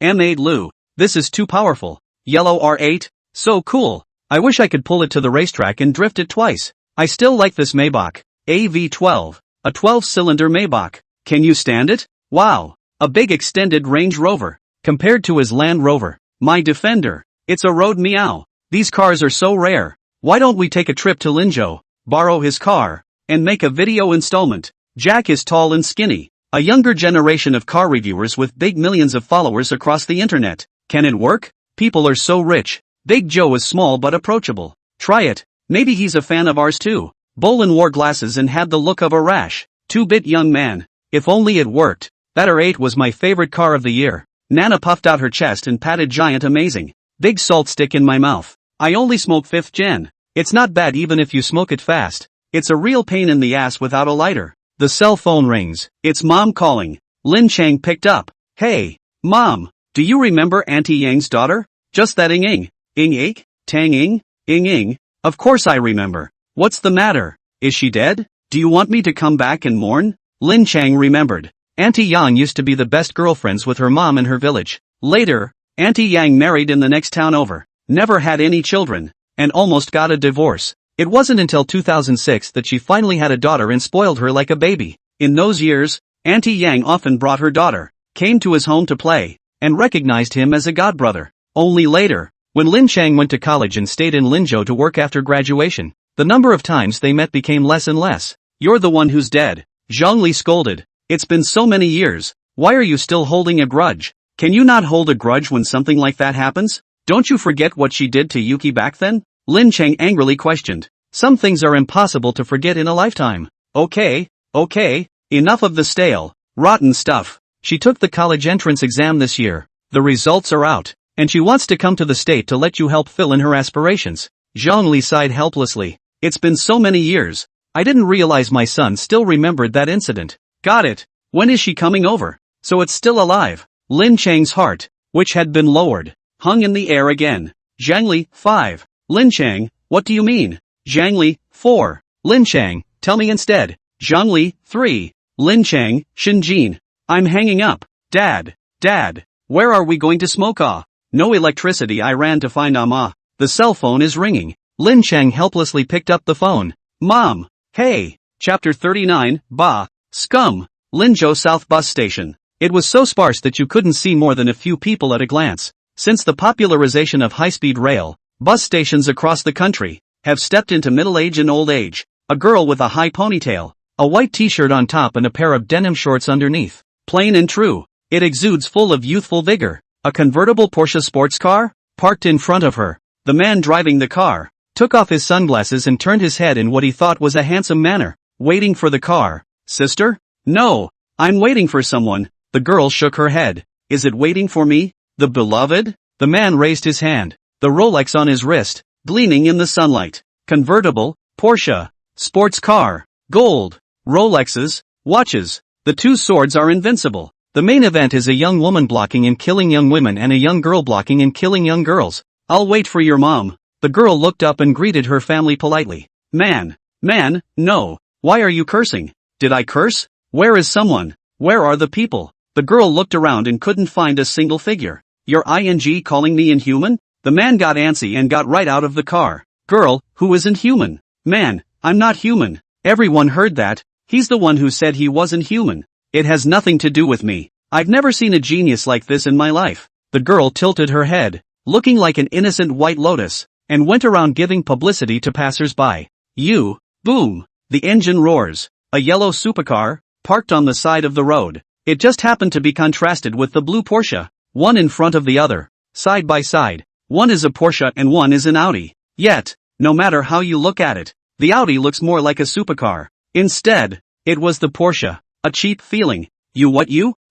M8 Lu. This is too powerful. Yellow R8? So cool. I wish I could pull it to the racetrack and drift it twice. I still like this Maybach. AV12. A 12-cylinder Maybach. Can you stand it? Wow. A big extended Range Rover. Compared to his Land Rover. My Defender. It's a road meow. These cars are so rare. Why don't we take a trip to Linzhou, borrow his car, and make a video installment? Jack is tall and skinny. A younger generation of car reviewers with big millions of followers across the internet. Can it work? People are so rich. Big Joe is small but approachable. Try it. Maybe he's a fan of ours too. Bolin wore glasses and had the look of a rash. 2-bit young man. If only it worked. That R8 was my favorite car of the year. Nana puffed out her chest and patted Giant amazing. Big salt stick in my mouth. I only smoke 5th gen. It's not bad even if you smoke it fast. It's a real pain in the ass without a lighter. The cell phone rings. It's Mom calling. Lin Cheng picked up. Hey, Mom, do you remember Auntie Yang's daughter? Just that Ing. Ing? Tang Ing? Ing? Of course I remember. What's the matter? Is she dead? Do you want me to come back and mourn? Lin Cheng remembered. Auntie Yang used to be the best girlfriends with her mom in her village. Later, Auntie Yang married in the next town over. Never had any children. And almost got a divorce. It wasn't until 2006 that she finally had a daughter and spoiled her like a baby. In those years, Auntie Yang often brought her daughter, came to his home to play, and recognized him as a godbrother. Only later, when Lin Cheng went to college and stayed in Linzhou to work after graduation, the number of times they met became less and less. You're the one who's dead. Zhongli scolded. It's been so many years. Why are you still holding a grudge? Can you not hold a grudge when something like that happens? Don't you forget what she did to Yuki back then? Lin Cheng angrily questioned. Some things are impossible to forget in a lifetime. Okay, enough of the stale, rotten stuff. She took the college entrance exam this year. The results are out, and she wants to come to the state to let you help fill in her aspirations. Zhongli sighed helplessly. It's been so many years. I didn't realize my son still remembered that incident. Got it. When is she coming over? So it's still alive. Lin Cheng's heart, which had been lowered, hung in the air again. Zhangli, 5. Lin Cheng, what do you mean? Zhangli, 4. Lin Cheng, tell me instead. Zhangli, 3. Lin Cheng, Shinjin. I'm hanging up. Dad, where are we going to smoke? No electricity. I ran to find Amma. The cell phone is ringing. Lin Cheng helplessly picked up the phone. Mom, hey. Chapter 39, Scum. Linzhou South Bus Station. It was so sparse that you couldn't see more than a few people at a glance. Since the popularization of high-speed rail, bus stations across the country, have stepped into middle age and old age. A girl with a high ponytail, a white t-shirt on top and a pair of denim shorts underneath. Plain and true. It exudes full of youthful vigor. A convertible Porsche sports car, parked in front of her. The man driving the car took off his sunglasses and turned his head in what he thought was a handsome manner. Waiting for the car. Sister? No. I'm waiting for someone. The girl shook her head. Is it waiting for me? The beloved? The man raised his hand. The Rolex on his wrist, gleaming in the sunlight. Convertible, Porsche, sports car, gold, Rolexes, watches. The two swords are invincible. The main event is a young woman blocking and killing young women and a young girl blocking and killing young girls. I'll wait for your mom. The girl looked up and greeted her family politely. Man, no. Why are you cursing? Did I curse? Where is someone? Where are the people? The girl looked around and couldn't find a single figure. You're ing calling me inhuman? The man got antsy and got right out of the car. Girl, who isn't human? Man, I'm not human. Everyone heard that. He's the one who said he wasn't human. It has nothing to do with me. I've never seen a genius like this in my life. The girl tilted her head, looking like an innocent white lotus, and went around giving publicity to passers-by. Boom. The engine roars. A yellow supercar, parked on the side of the road. It just happened to be contrasted with the blue Porsche, one in front of the other, side by side. One is a Porsche and one is an Audi. Yet, no matter how you look at it, the Audi looks more like a supercar. Instead, it was the Porsche. A cheap feeling.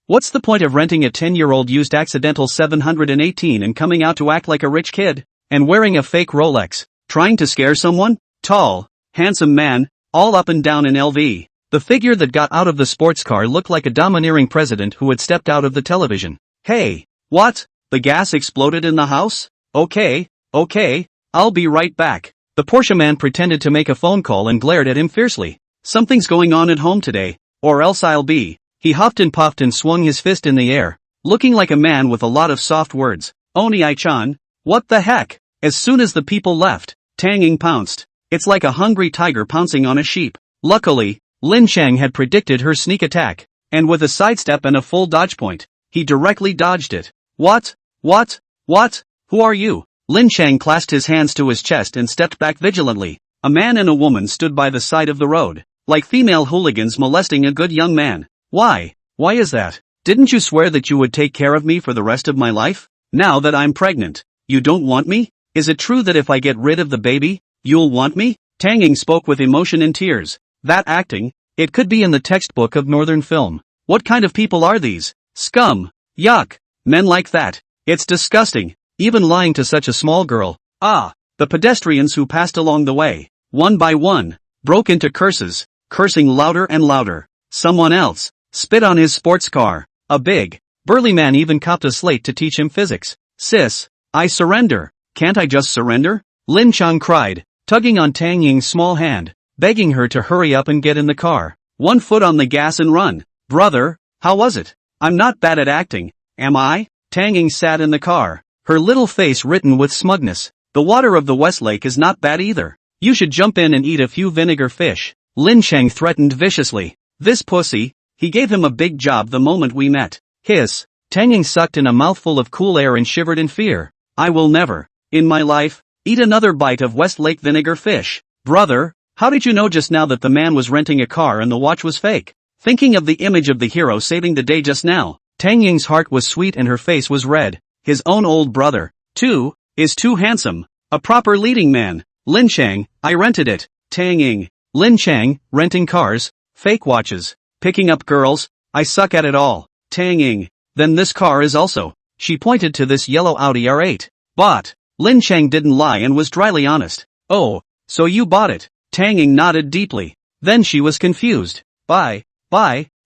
What's the point of renting a 10-year-old used accidental 718 and coming out to act like a rich kid? And wearing a fake Rolex? Trying to scare someone? Tall, handsome man, all up and down in LV. The figure that got out of the sports car looked like a domineering president who had stepped out of the television. Hey, what? The gas exploded in the house? Okay, I'll be right back. The Porsche man pretended to make a phone call and glared at him fiercely. Something's going on at home today, or else I'll be. He huffed and puffed and swung his fist in the air, looking like a man with a lot of soft words. Oni-chan, what the heck? As soon as the people left, Tang Ying pounced. It's like a hungry tiger pouncing on a sheep. Luckily, Lin Cheng had predicted her sneak attack, and with a sidestep and a full dodge point, he directly dodged it. What? Who are you? Lin Cheng clasped his hands to his chest and stepped back vigilantly. A man and a woman stood by the side of the road, like female hooligans molesting a good young man. Why is that? Didn't you swear that you would take care of me for the rest of my life? Now that I'm pregnant, you don't want me? Is it true that if I get rid of the baby, you'll want me? Tang Ying spoke with emotion and tears. That acting, it could be in the textbook of Northern film. What kind of people are these? Scum. Yuck. Men like that. It's disgusting. Even lying to such a small girl. The pedestrians who passed along the way, one by one, broke into curses, cursing louder and louder. Someone else spit on his sports car. A big, burly man even copped a slate to teach him physics. Sis, I surrender. Can't I just surrender? Lin Cheng cried, tugging on Tang Ying's small hand, begging her to hurry up and get in the car. One foot on the gas and run. Brother, how was it? I'm not bad at acting, am I? Tang Ying sat in the car, her little face written with smugness. The water of the West Lake is not bad either. You should jump in and eat a few vinegar fish. Lin Cheng threatened viciously. This pussy. He gave him a big job the moment we met. Hiss. Tang Ying sucked in a mouthful of cool air and shivered in fear. I will never, in my life, eat another bite of West Lake vinegar fish. Brother, how did you know just now that the man was renting a car and the watch was fake? Thinking of the image of the hero saving the day just now, Tang Ying's heart was sweet and her face was red. His own old brother, too, is too handsome. A proper leading man. Lin Cheng, I rented it. Tang Ying. Lin Cheng, renting cars, fake watches, picking up girls, I suck at it all. Tang Ying. Then this car is also. She pointed to this yellow Audi R8. Bought. Lin Cheng didn't lie and was dryly honest. Oh, so you bought it. Tang Ying nodded deeply. Then she was confused. Buy,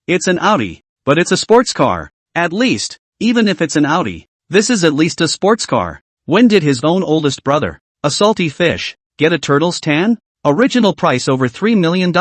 it's an Audi. But it's a sports car. At least, even if it's an Audi, this is at least a sports car. When did his own oldest brother, a salty fish, get a turtle's tan? Original price over $3 million.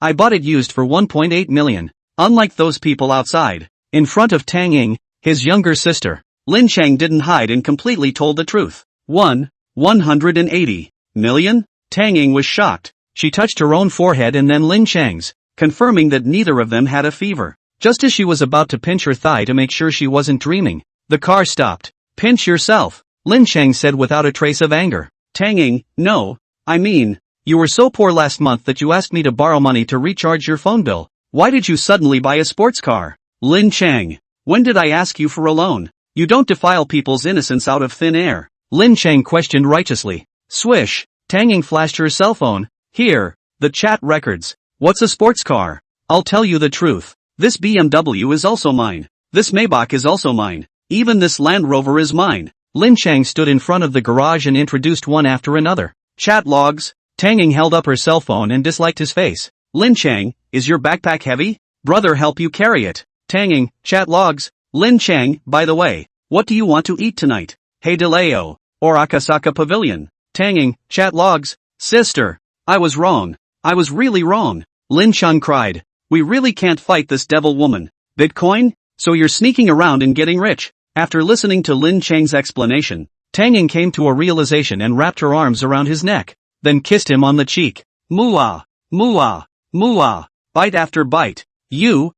I bought it used for $1.8 million. Unlike those people outside, in front of Tang Ying, his younger sister, Lin Cheng didn't hide and completely told the truth. 180 million? Tang Ying was shocked. She touched her own forehead and then Lin Cheng's, confirming that neither of them had a fever. Just as she was about to pinch her thigh to make sure she wasn't dreaming, the car stopped. Pinch yourself, Lin Cheng said without a trace of anger. Tang Ying, no, I mean, you were so poor last month that you asked me to borrow money to recharge your phone bill. Why did you suddenly buy a sports car? Lin Cheng. When did I ask you for a loan? You don't defile people's innocence out of thin air. Lin Cheng questioned righteously. Swish. Tang Ying flashed her cell phone. Here, the chat records. What's a sports car? I'll tell you the truth. This BMW is also mine. This Maybach is also mine. Even this Land Rover is mine. Lin Cheng stood in front of the garage and introduced one after another. Chat logs. Tang Ying held up her cell phone and disliked his face. Lin Cheng, is your backpack heavy? Brother, help you carry it. Tang Ying, chat logs. Lin Cheng, by the way, what do you want to eat tonight? Hey DeLeo, or Akasaka Pavilion. Tang Ying, chat logs. Sister, I was wrong. I was really wrong. Lin Cheng cried. We really can't fight this devil woman. Bitcoin? So you're sneaking around and getting rich. After listening to Lin Cheng's explanation, Tang Ying came to a realization and wrapped her arms around his neck, then kissed him on the cheek. Mooah, mooah, mooah, bite after bite. You,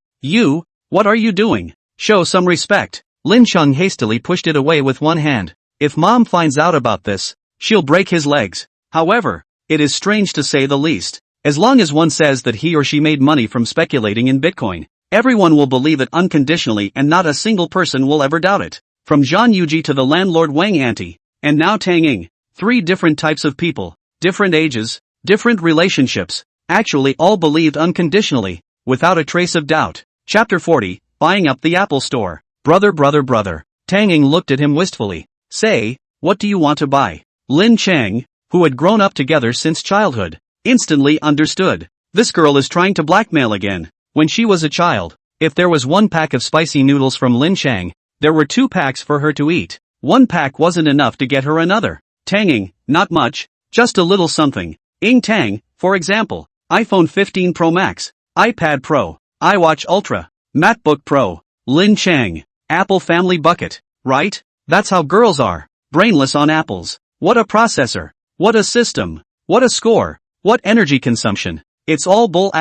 what are you doing? Show some respect. Lin Cheng hastily pushed it away with one hand. If mom finds out about this, she'll break his legs. However, it is strange to say the least. As long as one says that he or she made money from speculating in Bitcoin, everyone will believe it unconditionally and not a single person will ever doubt it. From Zhang Yuji to the landlord Wang Auntie, and now Tang Ying. 3 different types of people, different ages, different relationships, actually all believed unconditionally, without a trace of doubt. Chapter 40, Buying Up the Apple Store. Brother. Tang Ying looked at him wistfully. Say, what do you want to buy? Lin Cheng, who had grown up together since childhood, instantly understood. This girl is trying to blackmail again. When she was a child, if there was 1 pack of spicy noodles from Lin Cheng, there were 2 packs for her to eat. 1 pack wasn't enough to get her another. Tang Ying, not much, just a little something. Ing Tang, for example, iPhone 15 Pro Max, iPad Pro, iWatch Ultra, MacBook Pro. Lin Cheng, Apple family bucket, right? That's how girls are. Brainless on apples. What a processor. What a system. What a score. What energy consumption. It's all bull ********.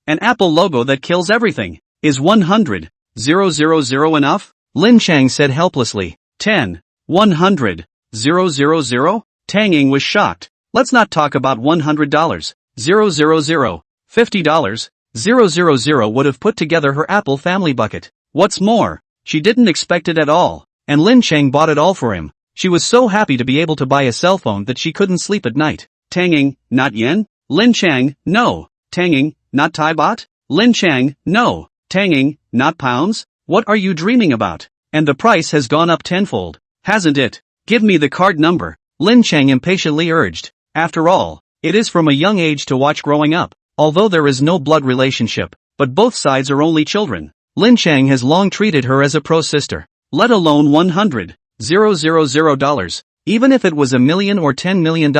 An Apple logo that kills everything. Is 100,000 enough? Lin Cheng said helplessly. 10. 100,000? Tang Ying was shocked. Let's not talk about $100. 000. $50. 000 would have put together her Apple family bucket. What's more, she didn't expect it at all, and Lin Cheng bought it all for him. She was so happy to be able to buy a cell phone that she couldn't sleep at night. Tang Ying, not yen? Lin Cheng, no. Tang Ying, not Thai baht? Lin Cheng, no. Tang Ying, not pounds? What are you dreaming about? And the price has gone up tenfold, hasn't it? Give me the card number, Lin Cheng impatiently urged. After all, it is from a young age to watch growing up. Although there is no blood relationship, but both sides are only children. Lin Cheng has long treated her as a pro-sister. Let alone $100,000. Even if it was $1 million or $10 million,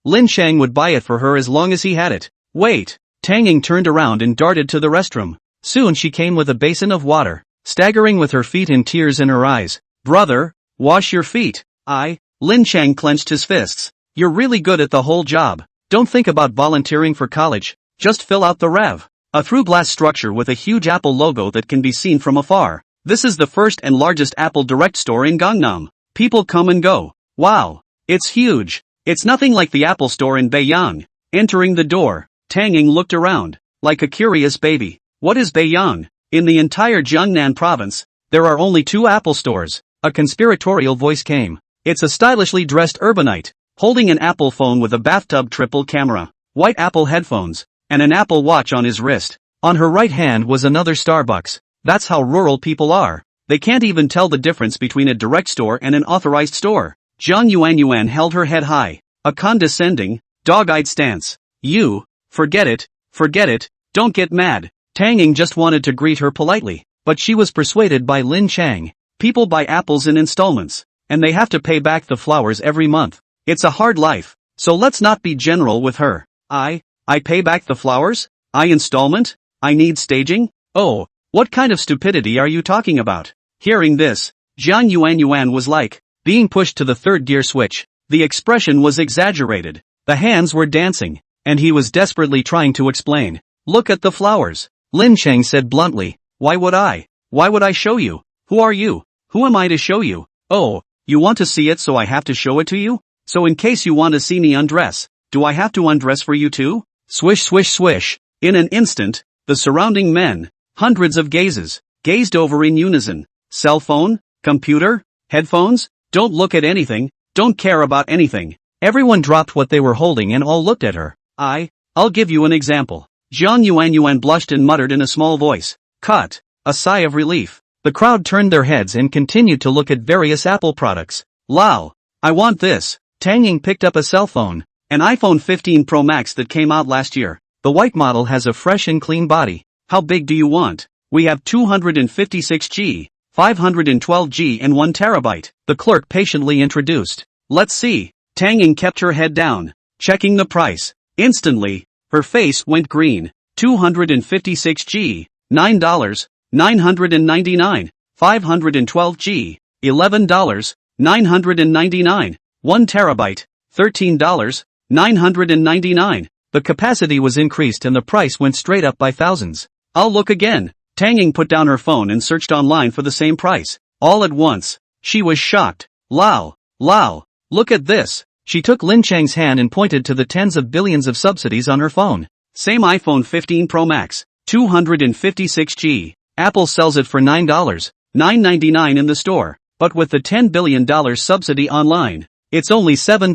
Lin Cheng would buy it for her as long as he had it. Wait. Tang Ying turned around and darted to the restroom. Soon she came with a basin of water, staggering with her feet and tears in her eyes. Brother, wash your feet. Lin Cheng clenched his fists. You're really good at the whole job. Don't think about volunteering for college. Just fill out the rev. A through-glass structure with a huge Apple logo that can be seen from afar. This is the first and largest Apple direct store in Gangnam. People come and go. Wow. It's huge. It's nothing like the Apple store in Beiyang. Entering the door, Tang Ying looked around, like a curious baby. What is Beiyang? In the entire Jiangnan province, there are only 2 Apple stores. A conspiratorial voice came. It's a stylishly dressed urbanite, holding an Apple phone with a bathtub triple camera, white Apple headphones, and an Apple Watch on his wrist. On her right hand was another Starbucks. That's how rural people are. They can't even tell the difference between a direct store and an authorized store. Zhang Yuan held her head high, a condescending, dog-eyed stance. You, forget it, don't get mad. Tang Ying just wanted to greet her politely, but she was persuaded by Lin Cheng. People buy apples in installments, and they have to pay back the flowers every month. It's a hard life, so let's not be general with her. I pay back the flowers? Installment? I need staging? Oh, what kind of stupidity are you talking about? Hearing this, Zhang Yuan was like being pushed to the 3rd gear switch. The expression was exaggerated. The hands were dancing, and he was desperately trying to explain. Look at the flowers. Lin Cheng said bluntly. Why would I? Why would I show you? Who are you? Who am I to show you? Oh, you want to see it so I have to show it to you? So in case you want to see me undress, do I have to undress for you too? Swish swish swish. In an instant, the surrounding men, hundreds of gazes, gazed over in unison. Cell phone? Computer? Headphones? Don't look at anything, don't care about anything. Everyone dropped what they were holding and all looked at her. I'll give you an example. Jiang Yuan blushed and muttered in a small voice. Cut. A sigh of relief. The crowd turned their heads and continued to look at various Apple products. Lao. I want this. Tang Ying picked up a cell phone. An iPhone 15 Pro Max that came out last year. The white model has a fresh and clean body. How big do you want? We have 256GB, 512GB and 1 terabyte. The clerk patiently introduced. Let's see. Tang Ying kept her head down, checking the price. Instantly, her face went green. 256GB, $9, 999, 512GB, $11, 999, 1 terabyte, $13, 999. The capacity was increased and the price went straight up by thousands. I'll look again. Tang Ying put down her phone and searched online for the same price. All at once, she was shocked. Lao, look at this. She took Lin Cheng's hand and pointed to the tens of billions of subsidies on her phone. Same iPhone 15 Pro Max, 256GB. Apple sells it for $9, $9.99 in the store, but with the $10 billion subsidy online, it's only $7,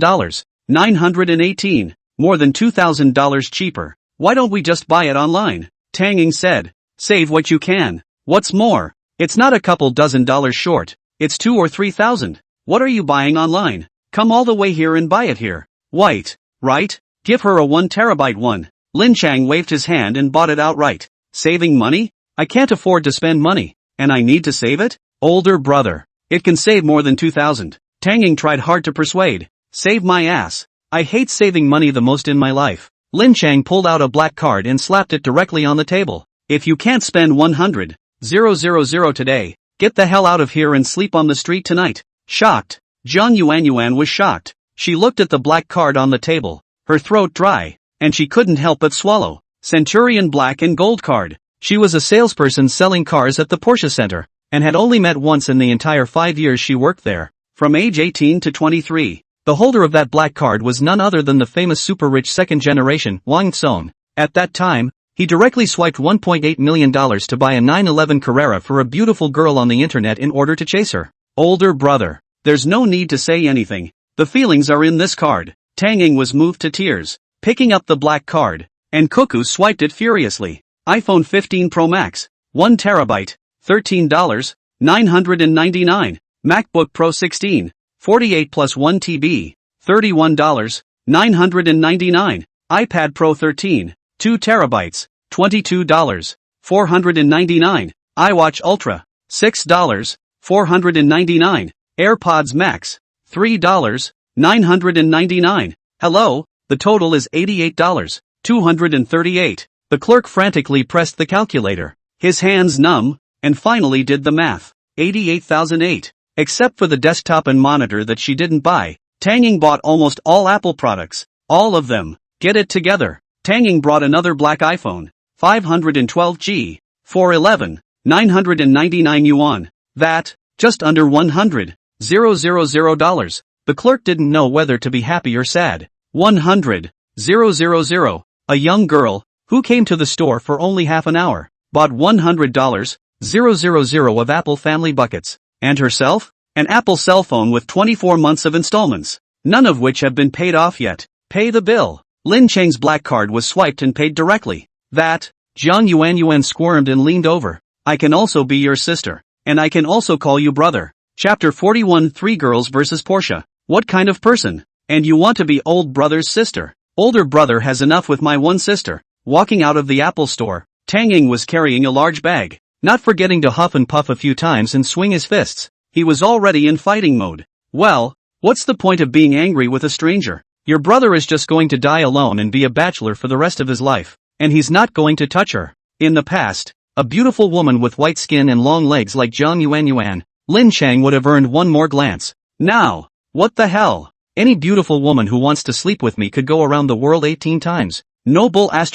$918, more than $2,000 cheaper. Why don't we just buy it online? Tang Ying said. Save what you can. What's more, it's not a couple dozen dollars short, it's 2 or 3,000. What are you buying online? Come all the way here and buy it here. White, right? Give her a 1 terabyte one. Lin Cheng waved his hand and bought it outright. Saving money? I can't afford to spend money, and I need to save it? Older brother. It can save more than 2,000. Tang Ying tried hard to persuade. Save my ass. I hate saving money the most in my life. Lin Cheng pulled out a black card and slapped it directly on the table. If you can't spend 100,000 today, get the hell out of here and sleep on the street tonight. Shocked. Jiang Yuan was shocked. She looked at the black card on the table, her throat dry, and she couldn't help but swallow. Centurion Black and Gold card. She was a salesperson selling cars at the Porsche Center, and had only met once in the entire 5 years she worked there. From age 18 to 23, the holder of that black card was none other than the famous super-rich second-generation Wang Song. At that time, he directly swiped $1.8 million to buy a 911 Carrera for a beautiful girl on the internet in order to chase her. Older brother. There's no need to say anything. The feelings are in this card. Tang Ying was moved to tears, picking up the black card, and Cuckoo swiped it furiously. iPhone 15 Pro Max, 1 terabyte, $13, 999. MacBook Pro 16, 48 plus 1 TB, $31, 999. iPad Pro 13, 2 terabytes, $22, 499. iWatch Ultra, $6, 499. AirPods Max, $3, 999. Hello, the total is $88, 238. The clerk frantically pressed the calculator, his hands numb, and finally did the math. 88,008. Except for the desktop and monitor that she didn't buy, Tang Ying bought almost all Apple products. All of them. Get it together. Tang Ying brought another black iPhone, 512G, $411, 999 yuan. That, just under $100,000. The clerk didn't know whether to be happy or sad. 100,000. A young girl, who came to the store for only half an hour, bought $100,000 of Apple family buckets. And herself? An Apple cell phone with 24 months of installments, none of which have been paid off yet. Pay the bill. Lin Cheng's black card was swiped and paid directly. That, Jiang Yuan squirmed and leaned over. I can also be your sister. And I can also call you brother. Chapter 41 3 Girls vs. Porsche. What kind of person? And you want to be old brother's sister? Older brother has enough with my one sister. Walking out of the Apple store, Tang Ying was carrying a large bag, not forgetting to huff and puff a few times and swing his fists. He was already in fighting mode. Well, what's the point of being angry with a stranger? Your brother is just going to die alone and be a bachelor for the rest of his life, and he's not going to touch her. In the past, a beautiful woman with white skin and long legs like Jiang Yuan, Lin Cheng would have earned one more glance. Now, what the hell? Any beautiful woman who wants to sleep with me could go around the world 18 times. Noble ********.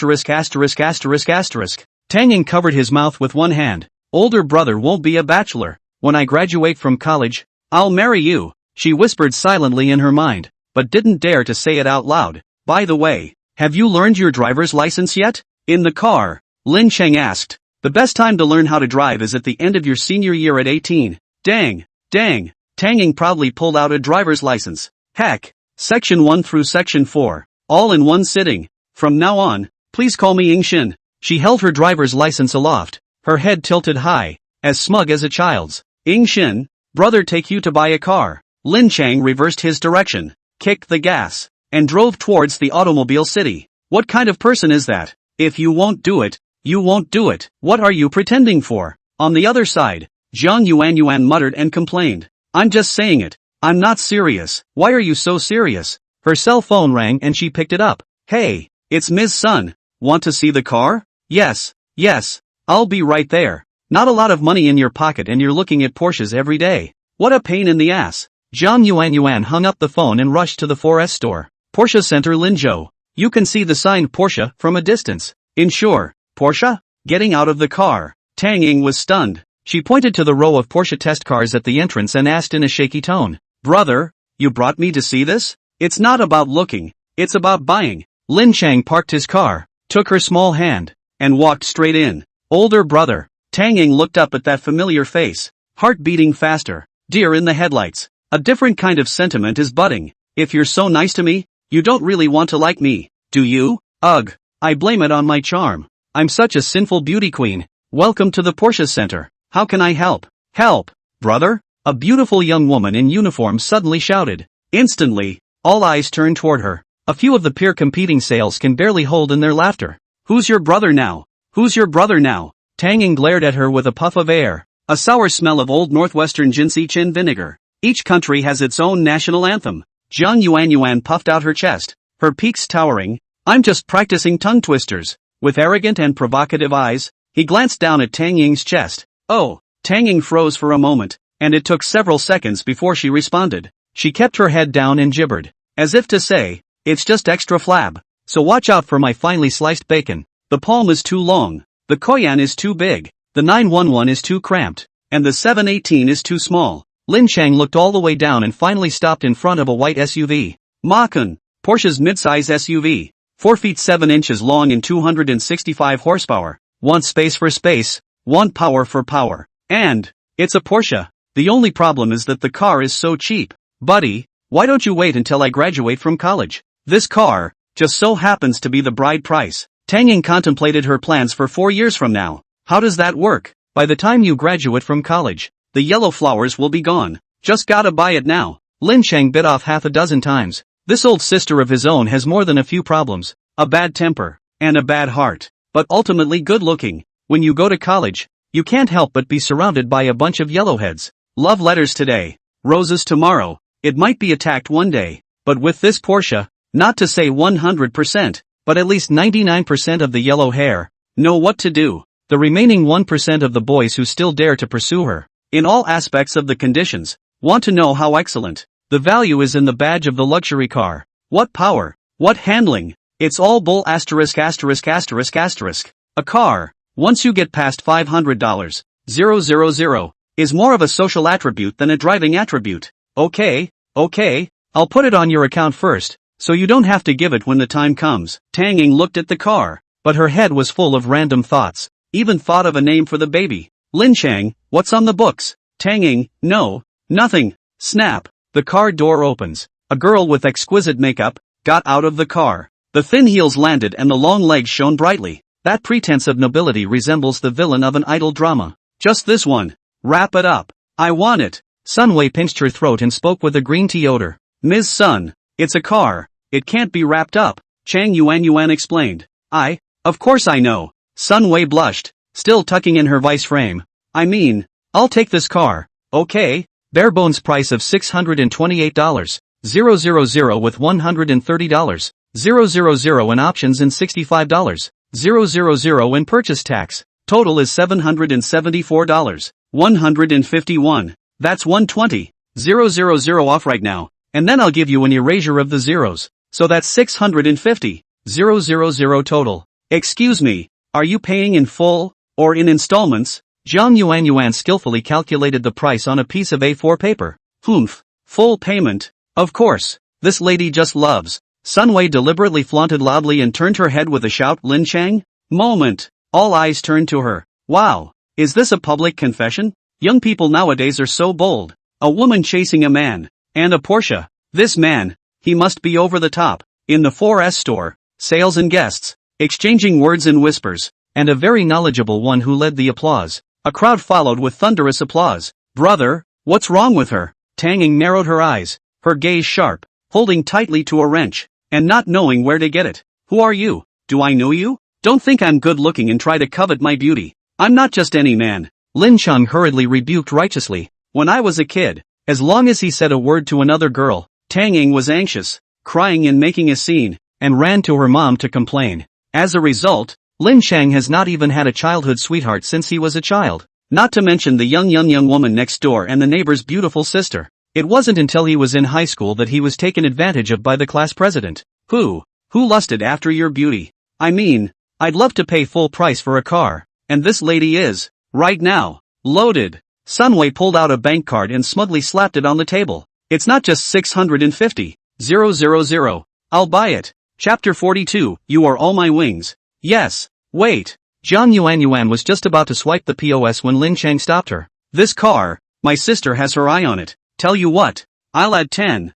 Tang Ying covered his mouth with one hand. Older brother won't be a bachelor. When I graduate from college, I'll marry you, she whispered silently in her mind. but didn't dare to say it out loud. By the way, have you learned your driver's license yet? In the car, Lin Cheng asked. The best time to learn how to drive is at the end of your senior year at 18. Dang. Tang Ying proudly pulled out a driver's license. Heck, Section 1 through Section 4, all in one sitting. From now on, please call me Ying Shin. She held her driver's license aloft, her head tilted high, as smug as a child's. Ying Shin, brother take you to buy a car. Lin Cheng reversed his direction, kicked the gas, and drove towards the automobile city. What kind of person is that? If you won't do it, you won't do it. What are you pretending for? On the other side, Zhang Yuan muttered and complained. I'm just saying it. I'm not serious. Why are you so serious? Her cell phone rang and she picked it up. Hey, it's Ms. Sun. Want to see the car? Yes. I'll be right there. Not a lot of money in your pocket and you're looking at Porsches every day. What a pain in the ass. Zhang Yuan hung up the phone and rushed to the 4S store. Porsche Center Linzhou. You can see the sign Porsche from a distance. Insure. Porsche? Getting out of the car. Tang Ying was stunned. She pointed to the row of Porsche test cars at the entrance and asked in a shaky tone. Brother, you brought me to see this? It's not about looking, it's about buying. Lin Cheng parked his car, took her small hand, and walked straight in. Older brother. Tang Ying looked up at that familiar face, heart beating faster. Deer in the headlights. A different kind of sentiment is budding. If you're so nice to me, you don't really want to like me, do you? Ugh, I blame it on my charm. I'm such a sinful beauty queen. Welcome to the Porsche Center. How can I help? Help, brother? A beautiful young woman in uniform suddenly shouted. Instantly, all eyes turned toward her. A few of the peer competing sales can barely hold in their laughter. Who's your brother now? Who's your brother now? Tang Ying glared at her with a puff of air. A sour smell of old northwestern Jinsei Chin vinegar. Each country has its own national anthem. Zhang Yuan puffed out her chest, her peaks towering. I'm just practicing tongue twisters. With arrogant and provocative eyes, he glanced down at Tang Ying's chest. Oh, Tang Ying froze for a moment, and it took several seconds before she responded. She kept her head down and gibbered, as if to say, it's just extra flab, so watch out for my finely sliced bacon. The palm is too long, the koyan is too big, the 911 is too cramped, and the 718 is too small. Lin Cheng looked all the way down and finally stopped in front of a white SUV. Macan, Porsche's midsize SUV, 4 feet 7 inches long and 265 horsepower. Want space for space, want power for power. And, it's a Porsche. The only problem is that the car is so cheap. Buddy, why don't you wait until I graduate from college? This car, just so happens to be the bride price. Tang Ying contemplated her plans for 4 years from now. How does that work? By the time you graduate from college, the yellow flowers will be gone. Just gotta buy it now. Lin Cheng bit off half a dozen times. This old sister of his own has more than a few problems. A bad temper, and a bad heart. But ultimately good looking. When you go to college, you can't help but be surrounded by a bunch of yellowheads. Love letters today, roses tomorrow. It might be attacked one day, but with this Porsche, not to say 100%, but at least 99% of the yellow hair, know what to do. The remaining 1% of the boys who still dare to pursue her, in all aspects of the conditions, want to know how excellent. The value is in the badge of the luxury car. What power, what handling. It's all bull asterisk. A car, once you get past $500, 000, is more of a social attribute than a driving attribute. Okay, I'll put it on your account first, so you don't have to give it when the time comes. Tang Ying looked at the car, but her head was full of random thoughts. Even thought of a name for the baby. Lin Cheng, what's on the books? Tang Ying, no, nothing. Snap, the car door opens. A girl with exquisite makeup got out of the car. The thin heels landed and the long legs shone brightly. That pretense of nobility resembles the villain of an idol drama. Just this one. Wrap it up. I want it. Sun Wei pinched her throat and spoke with a green tea odor. Ms. Sun, it's a car. It can't be wrapped up. Chang Yuan explained. Of course I know. Sun Wei blushed, still tucking in her vice frame. I mean, I'll take this car. Okay. Bare bones price of $628. 000 with $130. 000 in options and $65. 000 in purchase tax. Total is $774. 151. That's 120. 000 off right now, and then I'll give you an erasure of the zeros. So that's 650. 000 total. Excuse me, are you paying in full, or in installments? Zhang Yuan skillfully calculated the price on a piece of A4 paper. Humph. Full payment. Of course. This lady just loves. Sunway deliberately flaunted loudly and turned her head with a shout. Lin Cheng? Moment. All eyes turned to her. Wow. Is this a public confession? Young people nowadays are so bold. A woman chasing a man. And a Porsche. This man. He must be over the top. In the 4S store. Sales and guests. Exchanging words in whispers. And a very knowledgeable one who led the applause. A crowd followed with thunderous applause. Brother, what's wrong with her? Tanging narrowed her eyes. Her gaze sharp. Holding tightly to a wrench. And not knowing where to get it. Who are you? Do I know you? Don't think I'm good looking and try to covet my beauty. I'm not just any man. Lin Cheng hurriedly rebuked righteously. When I was a kid, as long as he said a word to another girl, Tanging was anxious, crying and making a scene, and ran to her mom to complain. As a result, Lin Cheng has not even had a childhood sweetheart since he was a child. Not to mention the young woman next door and the neighbor's beautiful sister. It wasn't until he was in high school that he was taken advantage of by the class president. Who lusted after your beauty? I mean, I'd love to pay full price for a car. And this lady is, right now, loaded. Sunway pulled out a bank card and smugly slapped it on the table. It's not just 650,000. I'll buy it. Chapter 42, You Are All My Wings. Yes. Wait. Zhang Yuan was just about to swipe the POS when Lin Cheng stopped her. This car, my sister has her eye on it. Tell you what, I'll add 10,000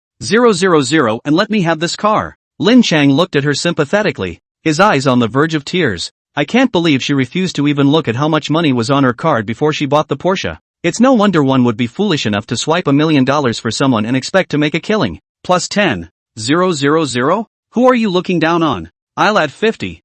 and let me have this car. Lin Cheng looked at her sympathetically, his eyes on the verge of tears. I can't believe she refused to even look at how much money was on her card before she bought the Porsche. It's no wonder one would be foolish enough to swipe $1 million for someone and expect to make a killing. Plus 10,000? Who are you looking down on? I'll add 50,000.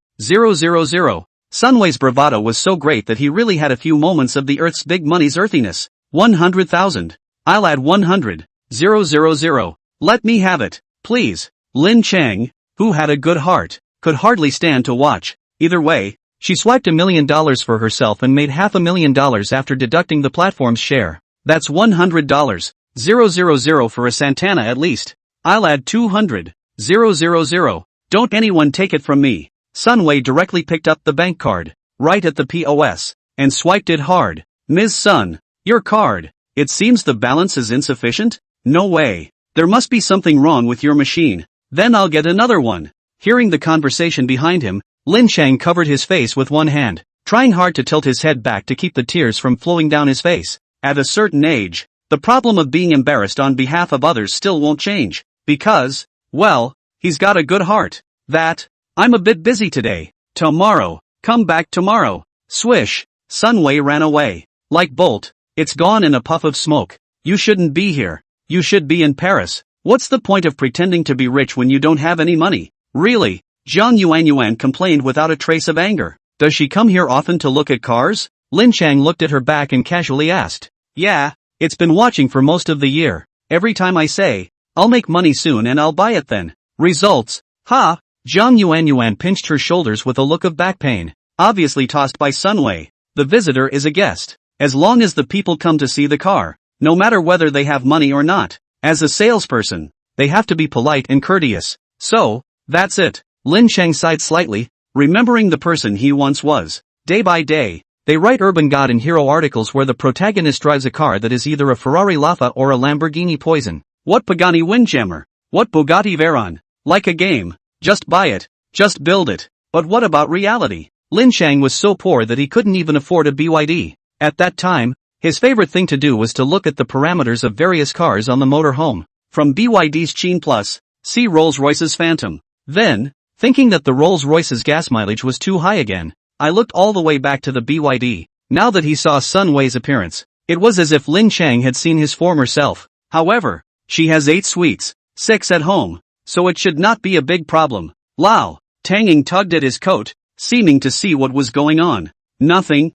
Sunway's bravado was so great that he really had a few moments of the Earth's big money's earthiness. 100,000. I'll add 100,000. Let me have it, please. Lin Cheng, who had a good heart, could hardly stand to watch. Either way, she swiped $1 million for herself and made $500,000 after deducting the platform's share. That's $100,000 for a Santana at least. I'll add 200,000. Don't anyone take it from me. Sunway directly picked up the bank card, right at the POS, and swiped it hard. Ms. Sun, your card. It seems the balance is insufficient? No way. There must be something wrong with your machine. Then I'll get another one. Hearing the conversation behind him, Lin Cheng covered his face with one hand, trying hard to tilt his head back to keep the tears from flowing down his face. At a certain age, the problem of being embarrassed on behalf of others still won't change, because, well, he's got a good heart. I'm a bit busy today. Tomorrow, come back tomorrow. Swish, Sunway ran away. Like Bolt, it's gone in a puff of smoke. You shouldn't be here. You should be in Paris. What's the point of pretending to be rich when you don't have any money? Really? Zhang Yuan complained without a trace of anger. Does she come here often to look at cars? Lin Cheng looked at her back and casually asked. Yeah, it's been watching for most of the year. Every time I say, I'll make money soon and I'll buy it then. Results? Ha! Zhang Yuan pinched her shoulders with a look of back pain. Obviously tossed by Sunway. The visitor is a guest. As long as the people come to see the car, no matter whether they have money or not. As a salesperson, they have to be polite and courteous. So, that's it. Lin Cheng sighed slightly, remembering the person he once was. Day by day, they write urban god and hero articles where the protagonist drives a car that is either a Ferrari Laffa or a Lamborghini Poison. What Pagani Windjammer? What Bugatti Veyron? Like a game. Just buy it. Just build it. But what about reality? Lin Cheng was so poor that he couldn't even afford a BYD. At that time, his favorite thing to do was to look at the parameters of various cars on the motor home. From BYD's Sheen Plus, see Rolls-Royce's Phantom. Then, thinking that the Rolls-Royce's gas mileage was too high again, I looked all the way back to the BYD. Now that he saw Sunway's appearance, it was as if Lin Cheng had seen his former self. However, she has 8 suites, 6 at home, so it should not be a big problem. Lao, Tanging tugged at his coat, seeming to see what was going on. Nothing.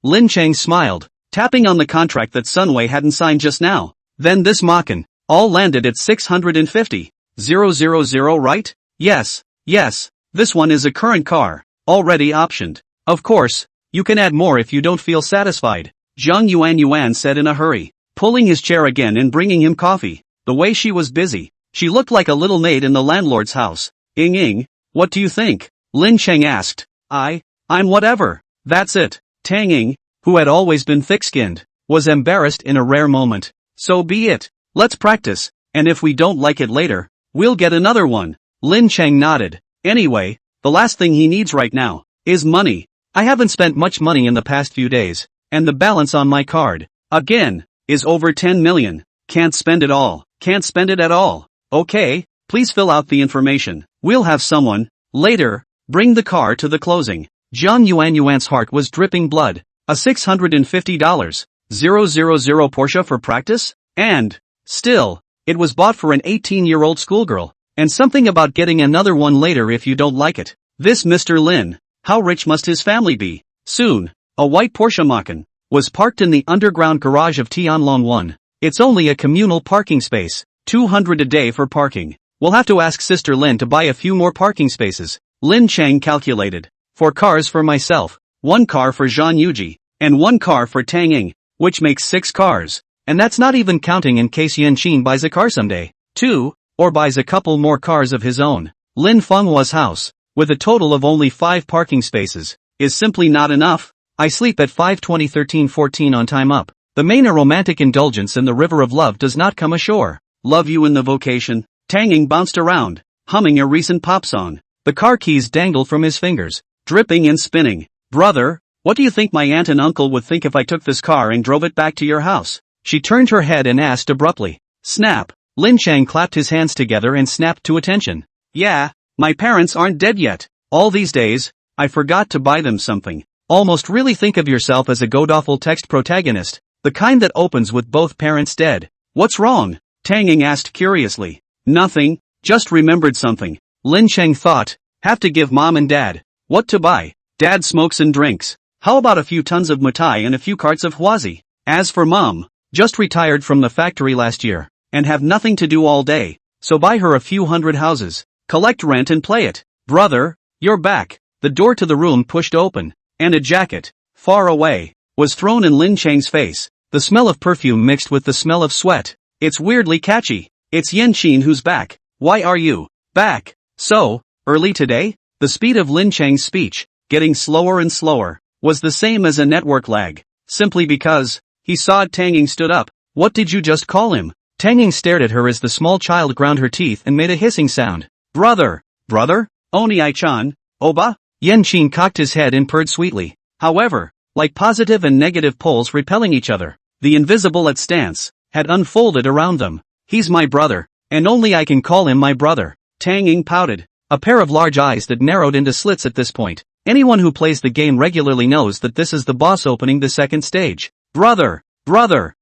Lin Cheng smiled, tapping on the contract that Sunway hadn't signed just now. Then this Macan, all landed at 650,000, right? Yes, this one is a current car, already optioned. Of course, you can add more if you don't feel satisfied, Zhang Yuan said in a hurry, pulling his chair again and bringing him coffee. The way she was busy, she looked like a little maid in the landlord's house. Ing, what do you think? Lin Cheng asked. I'm whatever. That's it. Tanging, who had always been thick-skinned, was embarrassed in a rare moment. So be it. Let's practice. and if we don't like it later, we'll get another one. Lin Cheng nodded. Anyway, the last thing he needs right now is money. I haven't spent much money in the past few days, and the balance on my card, again, is over 10 million. Can't spend it all. Can't spend it at all. Okay, please fill out the information. We'll have someone, later, bring the car to the closing. Zhang Yuan's heart was dripping blood. A $650,000 Porsche for practice? And, still, it was bought for an 18-year-old schoolgirl. And something about getting another one later if you don't like it. This Mr. Lin, how rich must his family be? Soon, a white Porsche Macan was parked in the underground garage of Tianlong 1. It's only a communal parking space, 200 a day for parking. We'll have to ask Sister Lin to buy a few more parking spaces. Lin Cheng calculated. 4 cars for myself, 1 car for Zhang Yuji, and 1 car for Tang Ying, which makes 6 cars. And that's not even counting in case Yanqin buys a car someday, too, or buys a couple more cars of his own. Lin Fenghua's house, with a total of only 5 parking spaces, is simply not enough. I sleep at 5:20-13:14 on time up. The main romantic indulgence in the river of love does not come ashore. Love you in the vocation. Tang Ying bounced around, humming a recent pop song. The car keys dangled from his fingers, dripping and spinning. Brother, what do you think my aunt and uncle would think if I took this car and drove it back to your house? She turned her head and asked abruptly. Snap. Lin Cheng clapped his hands together and snapped to attention. Yeah, my parents aren't dead yet. All these days, I forgot to buy them something. Almost really think of yourself as a godawful text protagonist, the kind that opens with both parents dead. What's wrong? Tang Ying asked curiously. Nothing, just remembered something. Lin Cheng thought, have to give mom and dad. What to buy? Dad smokes and drinks. How about a few tons of mitai and a few carts of huazi? As for mom, just retired from the factory last year, and have nothing to do all day, so buy her a few hundred houses, collect rent and play it. Brother, you're back. The door to the room pushed open, and a jacket, far away, was thrown in Lin Cheng's face. The smell of perfume mixed with the smell of sweat. It's weirdly catchy. It's Yanqin who's back. Why are you back so early today? The speed of Lin Cheng's speech, getting slower and slower, was the same as a network lag. Simply because, he saw Tang Ying stood up. What did you just call him? Tang Ying stared at her as the small child ground her teeth and made a hissing sound. Brother, Oni Ai-chan, Oba? Yanqin cocked his head and purred sweetly. However, like positive and negative poles repelling each other, the invisible at stance had unfolded around them. He's my brother, and only I can call him my brother. Tang Ying pouted, a pair of large eyes that narrowed into slits at this point. Anyone who plays the game regularly knows that this is the boss opening the second stage. Brother, what's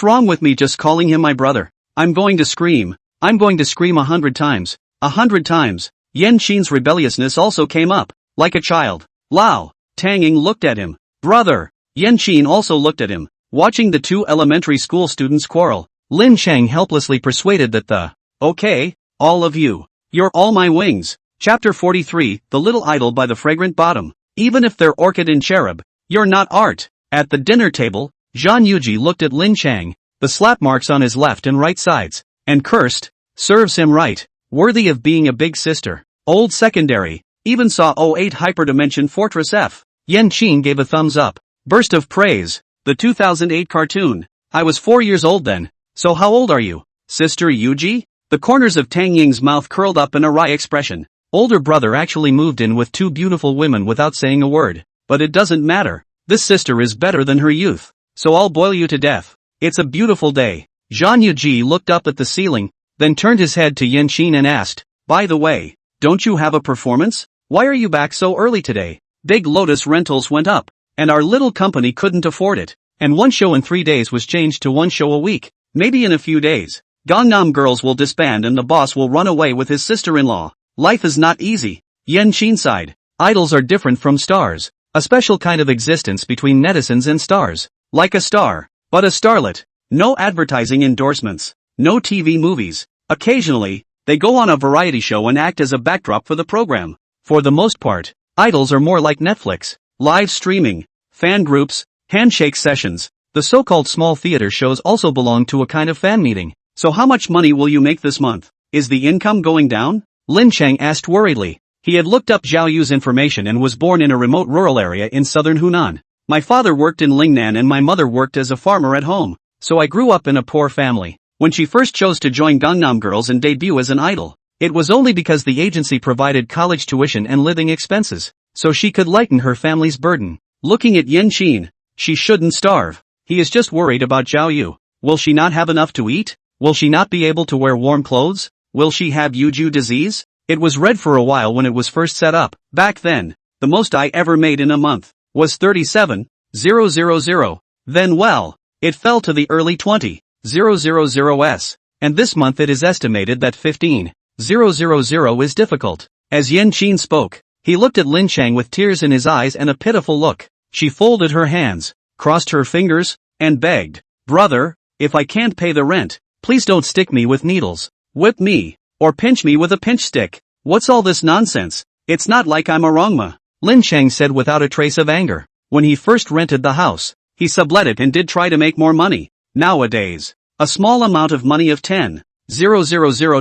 wrong with me just calling him my brother? I'm going to scream 100 times. 100 times. Yanqin's rebelliousness also came up, like a child. Lao. Tang Ying looked at him. Brother. Yanqin also looked at him, watching the 2 elementary school students quarrel. Lin Cheng helplessly persuaded that okay, all of you. You're all my wings. Chapter 43, The Little Idol by the Fragrant Bottom. Even if they're orchid and cherub, you're not art. At the dinner table, Zhang Yuji looked at Lin Cheng, the slap marks on his left and right sides, and cursed. Serves him right. Worthy of being a big sister. Old secondary. Even saw 08 Hyperdimension Fortress F. Yanqin gave a thumbs up. Burst of praise. The 2008 cartoon. I was 4 years old then. So how old are you? Sister Yuji? The corners of Tang Ying's mouth curled up in a wry expression. Older brother actually moved in with 2 beautiful women without saying a word. But it doesn't matter. This sister is better than her youth. So I'll boil you to death. It's a beautiful day. Zhang Yuji looked up at the ceiling, then turned his head to Yanqin and asked, by the way, don't you have a performance? Why are you back so early today? Big Lotus rentals went up, and our little company couldn't afford it, and 1 show in 3 days was changed to 1 show a week. Maybe in a few days, Gangnam Girls will disband and the boss will run away with his sister-in-law. Life is not easy. Yanqin sighed. Idols are different from stars. A special kind of existence between netizens and stars. Like a star, but a starlet. No advertising endorsements. No TV movies. Occasionally, they go on a variety show and act as a backdrop for the program. For the most part, idols are more like Netflix. Live streaming, fan groups, handshake sessions. The so-called small theater shows also belong to a kind of fan meeting. So how much money will you make this month? Is the income going down? Lin Cheng asked worriedly. He had looked up Zhao Yu's information and was born in a remote rural area in southern Hunan. My father worked in Lingnan and my mother worked as a farmer at home. so I grew up in a poor family. When she first chose to join Gangnam Girls and debut as an idol, it was only because the agency provided college tuition and living expenses, so she could lighten her family's burden. Looking at Lin Cheng, she shouldn't starve. He is just worried about Zhao Yu. Will she not have enough to eat? Will she not be able to wear warm clothes? Will she have Yuju disease? It was red for a while when it was first set up. Back then, the most I ever made in a month was 37,000. Then well, it fell to the early 20,000s, and this month it is estimated that 15,000 is difficult. As Lin Cheng spoke, he looked at Lin Cheng with tears in his eyes and a pitiful look. She folded her hands, crossed her fingers, and begged, "Brother, if I can't pay the rent, please don't stick me with needles. Whip me, or pinch me with a pinch stick. What's all this nonsense? It's not like I'm a Rongma," Lin Cheng said without a trace of anger. When he first rented the house, he sublet it and did try to make more money. Nowadays, a small amount of money of 10,000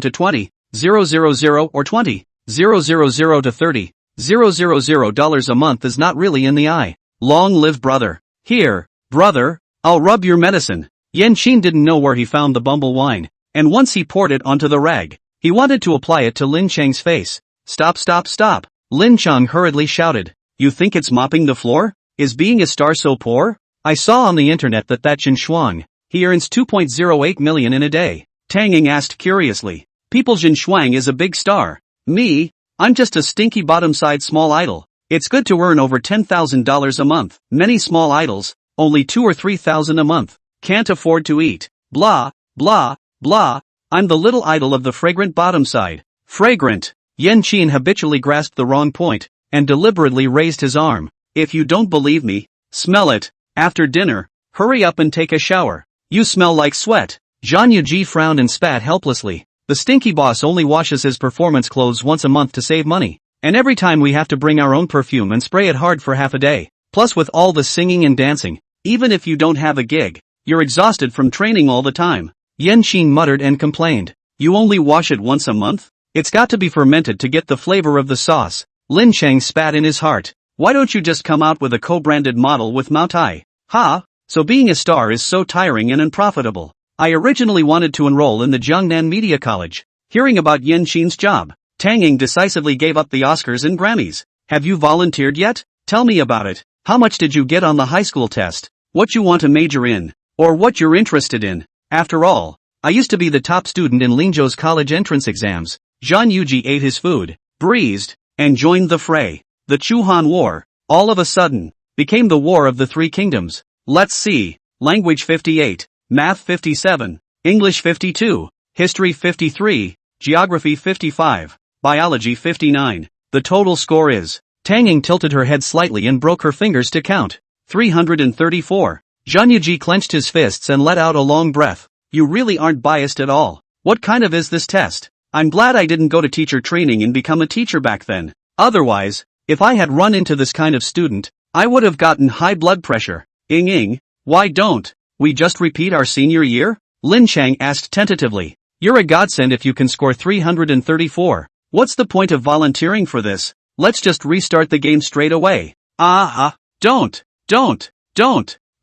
to 20,000 or 20,000 to 30,000 dollars a month is not really in the eye. Long live brother. Here, brother, I'll rub your medicine. Lin Cheng didn't know where he found the bumble wine, and once he poured it onto the rag, he wanted to apply it to Lin Cheng's face. Stop, stop, stop, Lin Cheng hurriedly shouted. You think it's mopping the floor? Is being a star so poor? I saw on the internet that Jin Shuang, he earns 2.08 million in a day. Tang Ying asked curiously. People, Jin Shuang is a big star. Me? I'm just a stinky bottom-side small idol. It's good to earn over $10,000 a month. Many small idols, only 2 or 3,000 a month, can't afford to eat. Blah, blah, blah. I'm the little idol of the fragrant bottom side. Fragrant. Lin Cheng habitually grasped the wrong point, and deliberately raised his arm. If you don't believe me, smell it. After dinner, hurry up and take a shower. You smell like sweat. Zhang Yuji frowned and spat helplessly. The stinky boss only washes his performance clothes once a month to save money. And every time we have to bring our own perfume and spray it hard for half a day. Plus with all the singing and dancing, even if you don't have a gig, you're exhausted from training all the time. Lin Cheng muttered and complained. You only wash it once a month? It's got to be fermented to get the flavor of the sauce. Lin Cheng spat in his heart. Why don't you just come out with a co-branded model with Mao Tai? Ha! So being a star is so tiring and unprofitable. I originally wanted to enroll in the Jiangnan Media College. Hearing about Lin Cheng's job, Tang Ying decisively gave up the Oscars and Grammys. Have you volunteered yet? Tell me about it. How much did you get on the high school test? What you want to major in? Or what you're interested in? After all, I used to be the top student in Lingzhou's college entrance exams. Zhang Yuji ate his food, breezed, and joined the fray. The Chuhan War, all of a sudden, became the War of the Three Kingdoms. Let's see. Language 58, Math 57, English 52, History 53, Geography 55, Biology 59. The total score is. Tang Ying tilted her head slightly and broke her fingers to count. 334. Zhang Yuji clenched his fists and let out a long breath. You really aren't biased at all. What kind of is this test? I'm glad I didn't go to teacher training and become a teacher back then. Otherwise, if I had run into this kind of student, I would have gotten high blood pressure. Ying, why don't we just repeat our senior year? Lin Cheng asked tentatively. You're a godsend if you can score 334. What's the point of volunteering for this? Let's just restart the game straight away. Don't.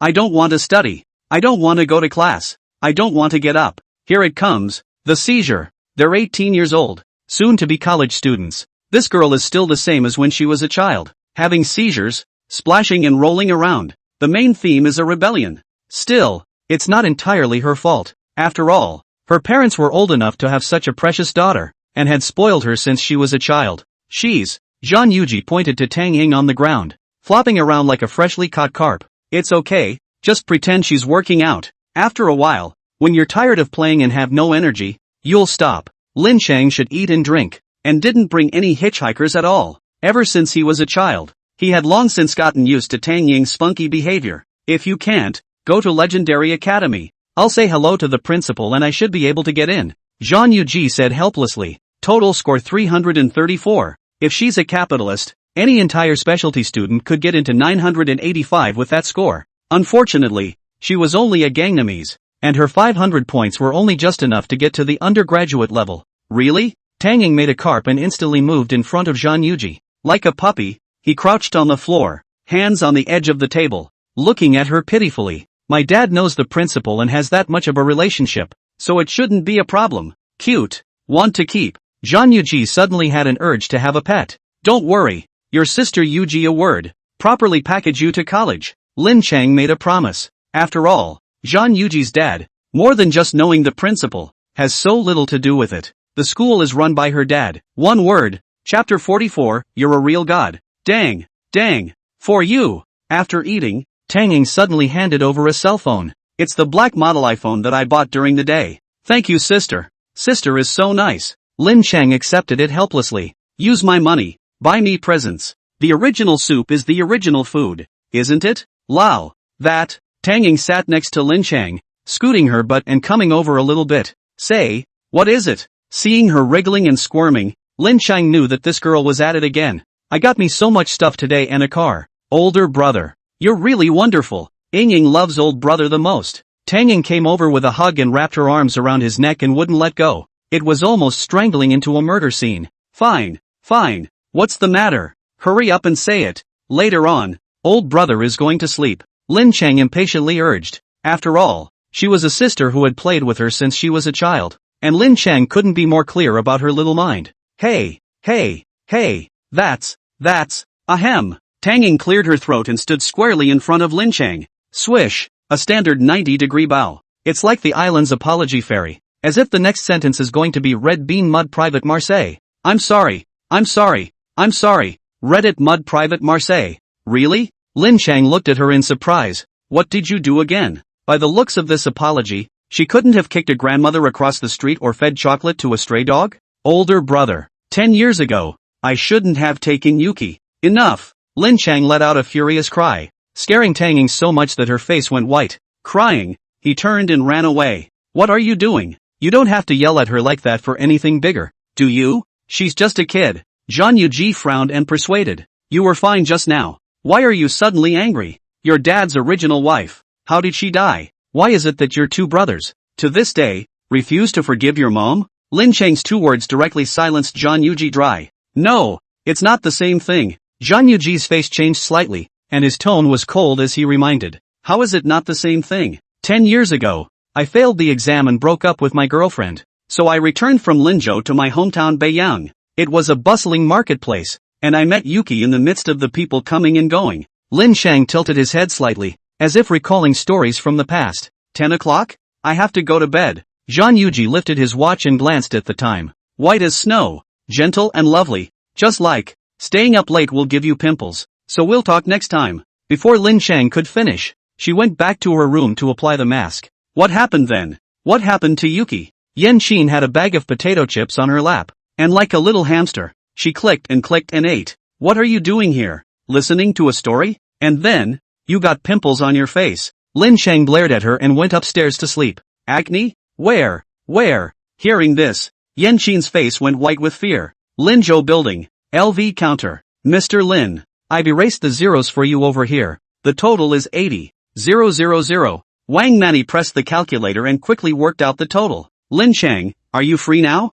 I don't want to study. I don't want to go to class. I don't want to get up. Here it comes, the seizure. They're 18 years old, soon to be college students. This girl is still the same as when she was a child, having seizures, splashing and rolling around. The main theme is a rebellion. Still, it's not entirely her fault. After all, her parents were old enough to have such a precious daughter, and had spoiled her since she was a child. Zhang Yuji pointed to Tang Ying on the ground, flopping around like a freshly caught carp. It's okay, just pretend she's working out. After a while, when you're tired of playing and have no energy, you'll stop. Lin Cheng should eat and drink, and didn't bring any hitchhikers at all. Ever since he was a child, he had long since gotten used to Tang Ying's spunky behavior. If you can't, go to Legendary Academy. I'll say hello to the principal and I should be able to get in. Zhang Yuji said helplessly. Total score 334. If she's a capitalist, any entire specialty student could get into 985 with that score. Unfortunately, she was only a Gangnamese, and her 500 points were only just enough to get to the undergraduate level. Really? Tang Ying made a carp and instantly moved in front of Zhang Yuji. Like a puppy, he crouched on the floor, hands on the edge of the table, looking at her pitifully. My dad knows the principal and has that much of a relationship, so it shouldn't be a problem. Cute. Want to keep. Jean Yuji suddenly had an urge to have a pet. Don't worry. Your sister Yuji a word. Properly package you to college. Lin Cheng made a promise. After all, Jean Yuji's dad, more than just knowing the principal, has so little to do with it. The school is run by her dad. One word. Chapter 44, You're a real god. Dang. Dang. For you. After eating, Tanging suddenly handed over a cell phone. It's the black model iPhone that I bought during the day. Thank you, sister. Sister is so nice. Lin Cheng accepted it helplessly. Use my money. Buy me presents. The original soup is the original food, isn't it? Lao. That. Tanging sat next to Lin Cheng, scooting her butt and coming over a little bit. Say, what is it? Seeing her wriggling and squirming, Lin Cheng knew that this girl was at it again. I got me so much stuff today and a car. Older brother. You're really wonderful. Ying loves old brother the most. Tanging came over with a hug and wrapped her arms around his neck and wouldn't let go. It was almost strangling into a murder scene. Fine. Fine. What's the matter? Hurry up and say it. Later on, old brother is going to sleep. Lin Cheng impatiently urged. After all, she was a sister who had played with her since she was a child. And Lin Cheng couldn't be more clear about her little mind. Hey. That's, ahem. Tanging cleared her throat and stood squarely in front of Lin Cheng. Swish, a standard 90-degree bow. It's like the island's apology fairy. As if the next sentence is going to be Red Bean Mud Private Marseille. I'm sorry. Reddit Mud Private Marseille. Really? Lin Cheng looked at her in surprise. What did you do again? By the looks of this apology, she couldn't have kicked a grandmother across the street or fed chocolate to a stray dog? Older brother. 10 years ago, I shouldn't have taken Yuki. Enough. Lin Cheng let out a furious cry, scaring Tanging so much that her face went white. Crying, he turned and ran away. What are you doing? You don't have to yell at her like that for anything bigger, do you? She's just a kid. Jean Yuji frowned and persuaded. You were fine just now. Why are you suddenly angry? Your dad's original wife. How did she die? Why is it that your two brothers, to this day, refuse to forgive your mom? Lin Cheng's two words directly silenced Jean Yuji dry. No, it's not the same thing. Jean Yuji's face changed slightly, and his tone was cold as he reminded. How is it not the same thing? 10 years ago, I failed the exam and broke up with my girlfriend. So I returned from Linzhou to my hometown Beiyang. It was a bustling marketplace, and I met Yuki in the midst of the people coming and going. Lin Cheng tilted his head slightly, as if recalling stories from the past. 10 o'clock? I have to go to bed. Jean Yuji lifted his watch and glanced at the time. White as snow. Gentle and lovely. Just like, staying up late will give you pimples. So we'll talk next time. Before Lin Cheng could finish, she went back to her room to apply the mask. What happened then? What happened to Yuki? Yan Qin had a bag of potato chips on her lap, and like a little hamster, she clicked and ate. What are you doing here? Listening to a story? And then, you got pimples on your face. Lin Cheng glared at her and went upstairs to sleep. Acne? Where? Hearing this, Yan Qin's face went white with fear. Linzhou building. LV counter. Mr. Lin, I've erased the zeros for you over here. The total is 80,000. Wang Manny pressed the calculator and quickly worked out the total. Lin Cheng, are you free now?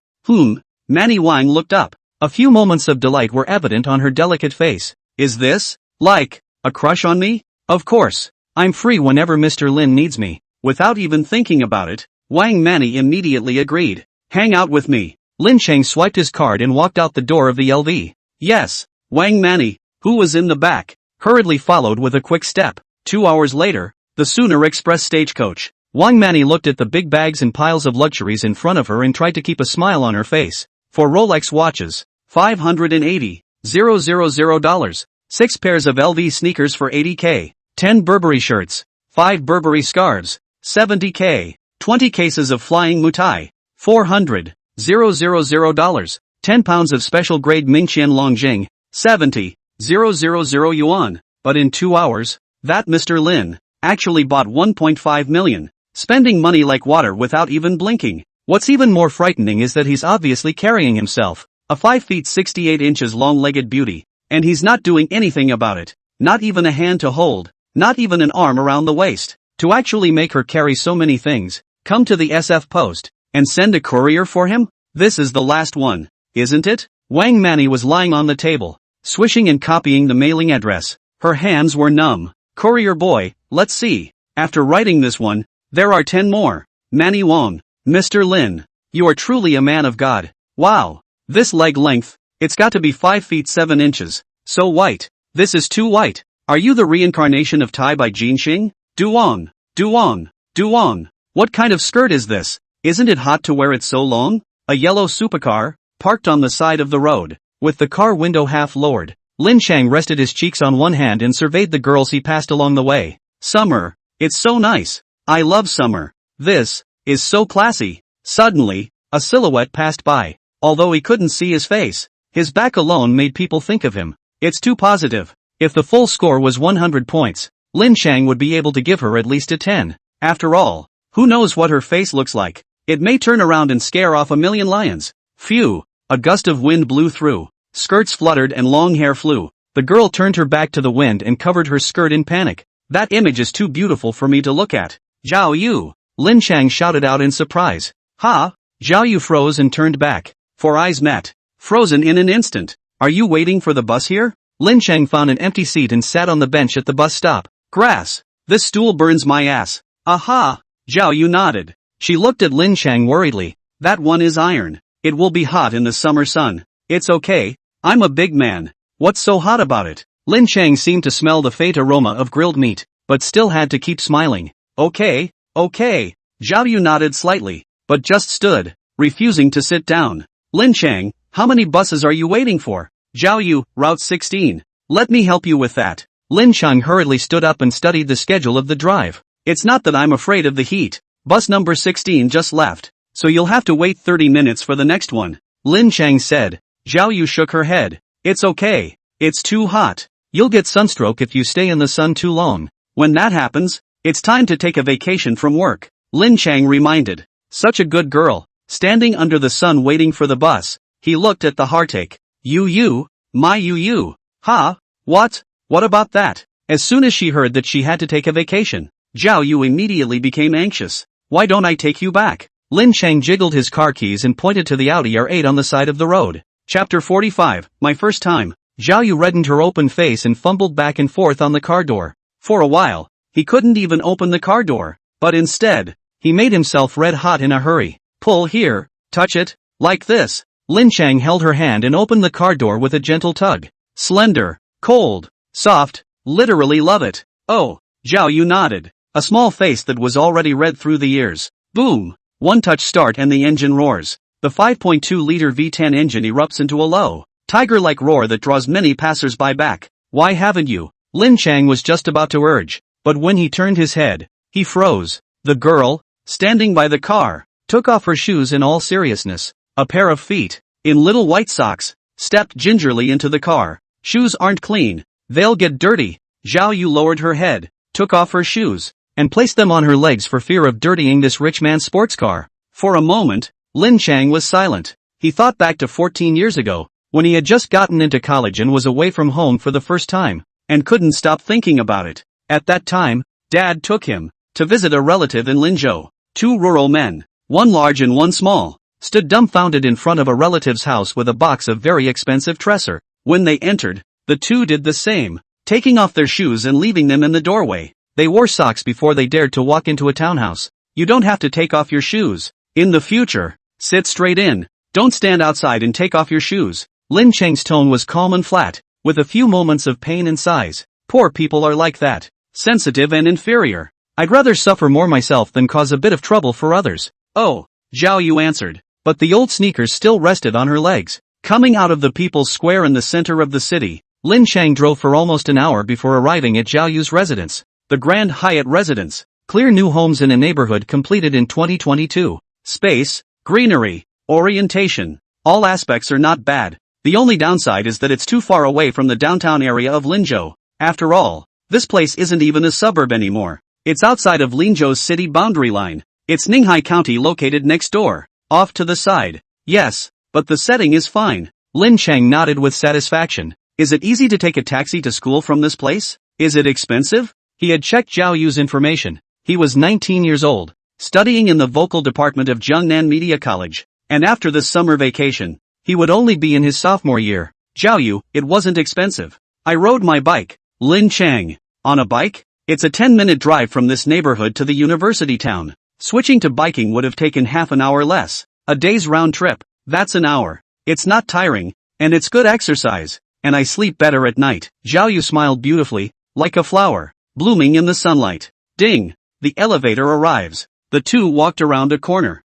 Manny Wang looked up. A few moments of delight were evident on her delicate face. Is this, like, a crush on me? Of course. I'm free whenever Mr. Lin needs me. Without even thinking about it, Wang Manny immediately agreed. Hang out with me. Lin Cheng swiped his card and walked out the door of the LV. Yes, Wang Manny, who was in the back, hurriedly followed with a quick step. 2 hours later, the Sooner Express stagecoach. Wang Manny looked at the big bags and piles of luxuries in front of her and tried to keep a smile on her face. 4 Rolex watches, $580,000. 6 pairs of LV sneakers for $80K. 10 Burberry shirts, 5 Burberry scarves, $70K. 20 cases of flying mutai, $400,000. 10 pounds of special grade Mingqian Longjing, 70,000 yuan. But in 2 hours, that Mr. Lin actually bought 1.5 million, spending money like water without even blinking. What's even more frightening is that he's obviously carrying himself, a 5 feet 68 inches long-legged beauty, and he's not doing anything about it. Not even a hand to hold, not even an arm around the waist, to actually make her carry so many things. Come to the SF post, and send a courier for him? This is the last one, isn't it? Wang Manny was lying on the table, swishing and copying the mailing address. Her hands were numb. Courier boy, let's see. After writing this one, there are 10 more. Manny Wong. Mr. Lin. You are truly a man of God. Wow. This leg length, it's got to be 5 feet 7 inches. So white. This is too white. Are you the reincarnation of Tai by Jin Xing? Duong. Duong. Duong. What kind of skirt is this? Isn't it hot to wear it so long? A yellow supercar, parked on the side of the road, with the car window half lowered. Lin Cheng rested his cheeks on one hand and surveyed the girls he passed along the way. Summer. It's so nice. I love summer. This is so classy. Suddenly, a silhouette passed by. Although he couldn't see his face, his back alone made people think of him. It's too positive. If the full score was 100 points, Lin Cheng would be able to give her at least a 10. After all, who knows what her face looks like? It may turn around and scare off a million lions. Phew! A gust of wind blew through. Skirts fluttered and long hair flew. The girl turned her back to the wind and covered her skirt in panic. That image is too beautiful for me to look at. Zhao Yu! Lin Cheng shouted out in surprise. Ha! Zhao Yu froze and turned back. Four eyes met. Frozen in an instant. Are you waiting for the bus here? Lin Cheng found an empty seat and sat on the bench at the bus stop. Grass. This stool burns my ass. Aha! Zhao Yu nodded. She looked at Lin Cheng worriedly. That one is iron. It will be hot in the summer sun. It's okay. I'm a big man. What's so hot about it? Lin Cheng seemed to smell the faint aroma of grilled meat, but still had to keep smiling. Okay, okay. Zhao Yu nodded slightly, but just stood, refusing to sit down. Lin Cheng, how many buses are you waiting for? Zhao Yu, Route 16. Let me help you with that. Lin Cheng hurriedly stood up and studied the schedule of the drive. It's not that I'm afraid of the heat. Bus number 16 just left, so you'll have to wait 30 minutes for the next one. Lin Cheng said. Zhao Yu shook her head. It's okay. It's too hot. You'll get sunstroke if you stay in the sun too long. When that happens, it's time to take a vacation from work. Lin Cheng reminded. Such a good girl. Standing under the sun waiting for the bus, he looked at the heartache. You, my you. Ha? What? What about that? As soon as she heard that she had to take a vacation, Zhao Yu immediately became anxious. Why don't I take you back? Lin Cheng jiggled his car keys and pointed to the Audi R8 on the side of the road. Chapter 45, My First Time. Zhao Yu reddened her open face and fumbled back and forth on the car door. For a while, he couldn't even open the car door, but instead, he made himself red hot in a hurry. Pull here, touch it, like this. Lin Cheng held her hand and opened the car door with a gentle tug. Slender, cold, soft, literally love it. Oh, Zhao Yu nodded, a small face that was already red through the ears. Boom! One touch start and the engine roars. The 5.2-liter V10 engine erupts into a low, tiger-like roar that draws many passers-by back. Why haven't you? Lin Cheng was just about to urge, but when he turned his head, he froze. The girl, standing by the car, took off her shoes in all seriousness. A pair of feet, in little white socks, stepped gingerly into the car. Shoes aren't clean. They'll get dirty. Zhao Yu lowered her head, took off her shoes, and placed them on her legs for fear of dirtying this rich man's sports car. For a moment, Lin Cheng was silent. He thought back to 14 years ago, when he had just gotten into college and was away from home for the first time, and couldn't stop thinking about it. At that time, Dad took him to visit a relative in Linzhou. Two rural men, one large and one small, stood dumbfounded in front of a relative's house with a box of very expensive treasure. When they entered, the two did the same, taking off their shoes and leaving them in the doorway. They wore socks before they dared to walk into a townhouse. You don't have to take off your shoes. In the future, sit straight in. Don't stand outside and take off your shoes. Lin Cheng's tone was calm and flat, with a few moments of pain and sighs. Poor people are like that. Sensitive and inferior. I'd rather suffer more myself than cause a bit of trouble for others. Oh, Zhao Yu answered. But the old sneakers still rested on her legs. Coming out of the People's Square in the center of the city, Lin Cheng drove for almost an hour before arriving at Zhao Yu's residence. The Grand Hyatt residence. Clear new homes in a neighborhood completed in 2022. Space, greenery, orientation. All aspects are not bad. The only downside is that it's too far away from the downtown area of Linzhou. After all, this place isn't even a suburb anymore. It's outside of Linzhou's city boundary line. It's Ninghai County located next door. Off to the side. Yes, but the setting is fine. Lin Cheng nodded with satisfaction. Is it easy to take a taxi to school from this place? Is it expensive? He had checked Zhao Yu's information. He was 19 years old, studying in the vocal department of Jiangnan Media College, and after this summer vacation, he would only be in his sophomore year. Zhao Yu, it wasn't expensive. I rode my bike. Lin Cheng. On a bike? It's a 10-minute drive from this neighborhood to the university town. Switching to biking would have taken half an hour less. A day's round trip, that's an hour. It's not tiring, and it's good exercise, and I sleep better at night. Zhao Yu smiled beautifully, like a flower, blooming in the sunlight. Ding! The elevator arrives. The two walked around a corner.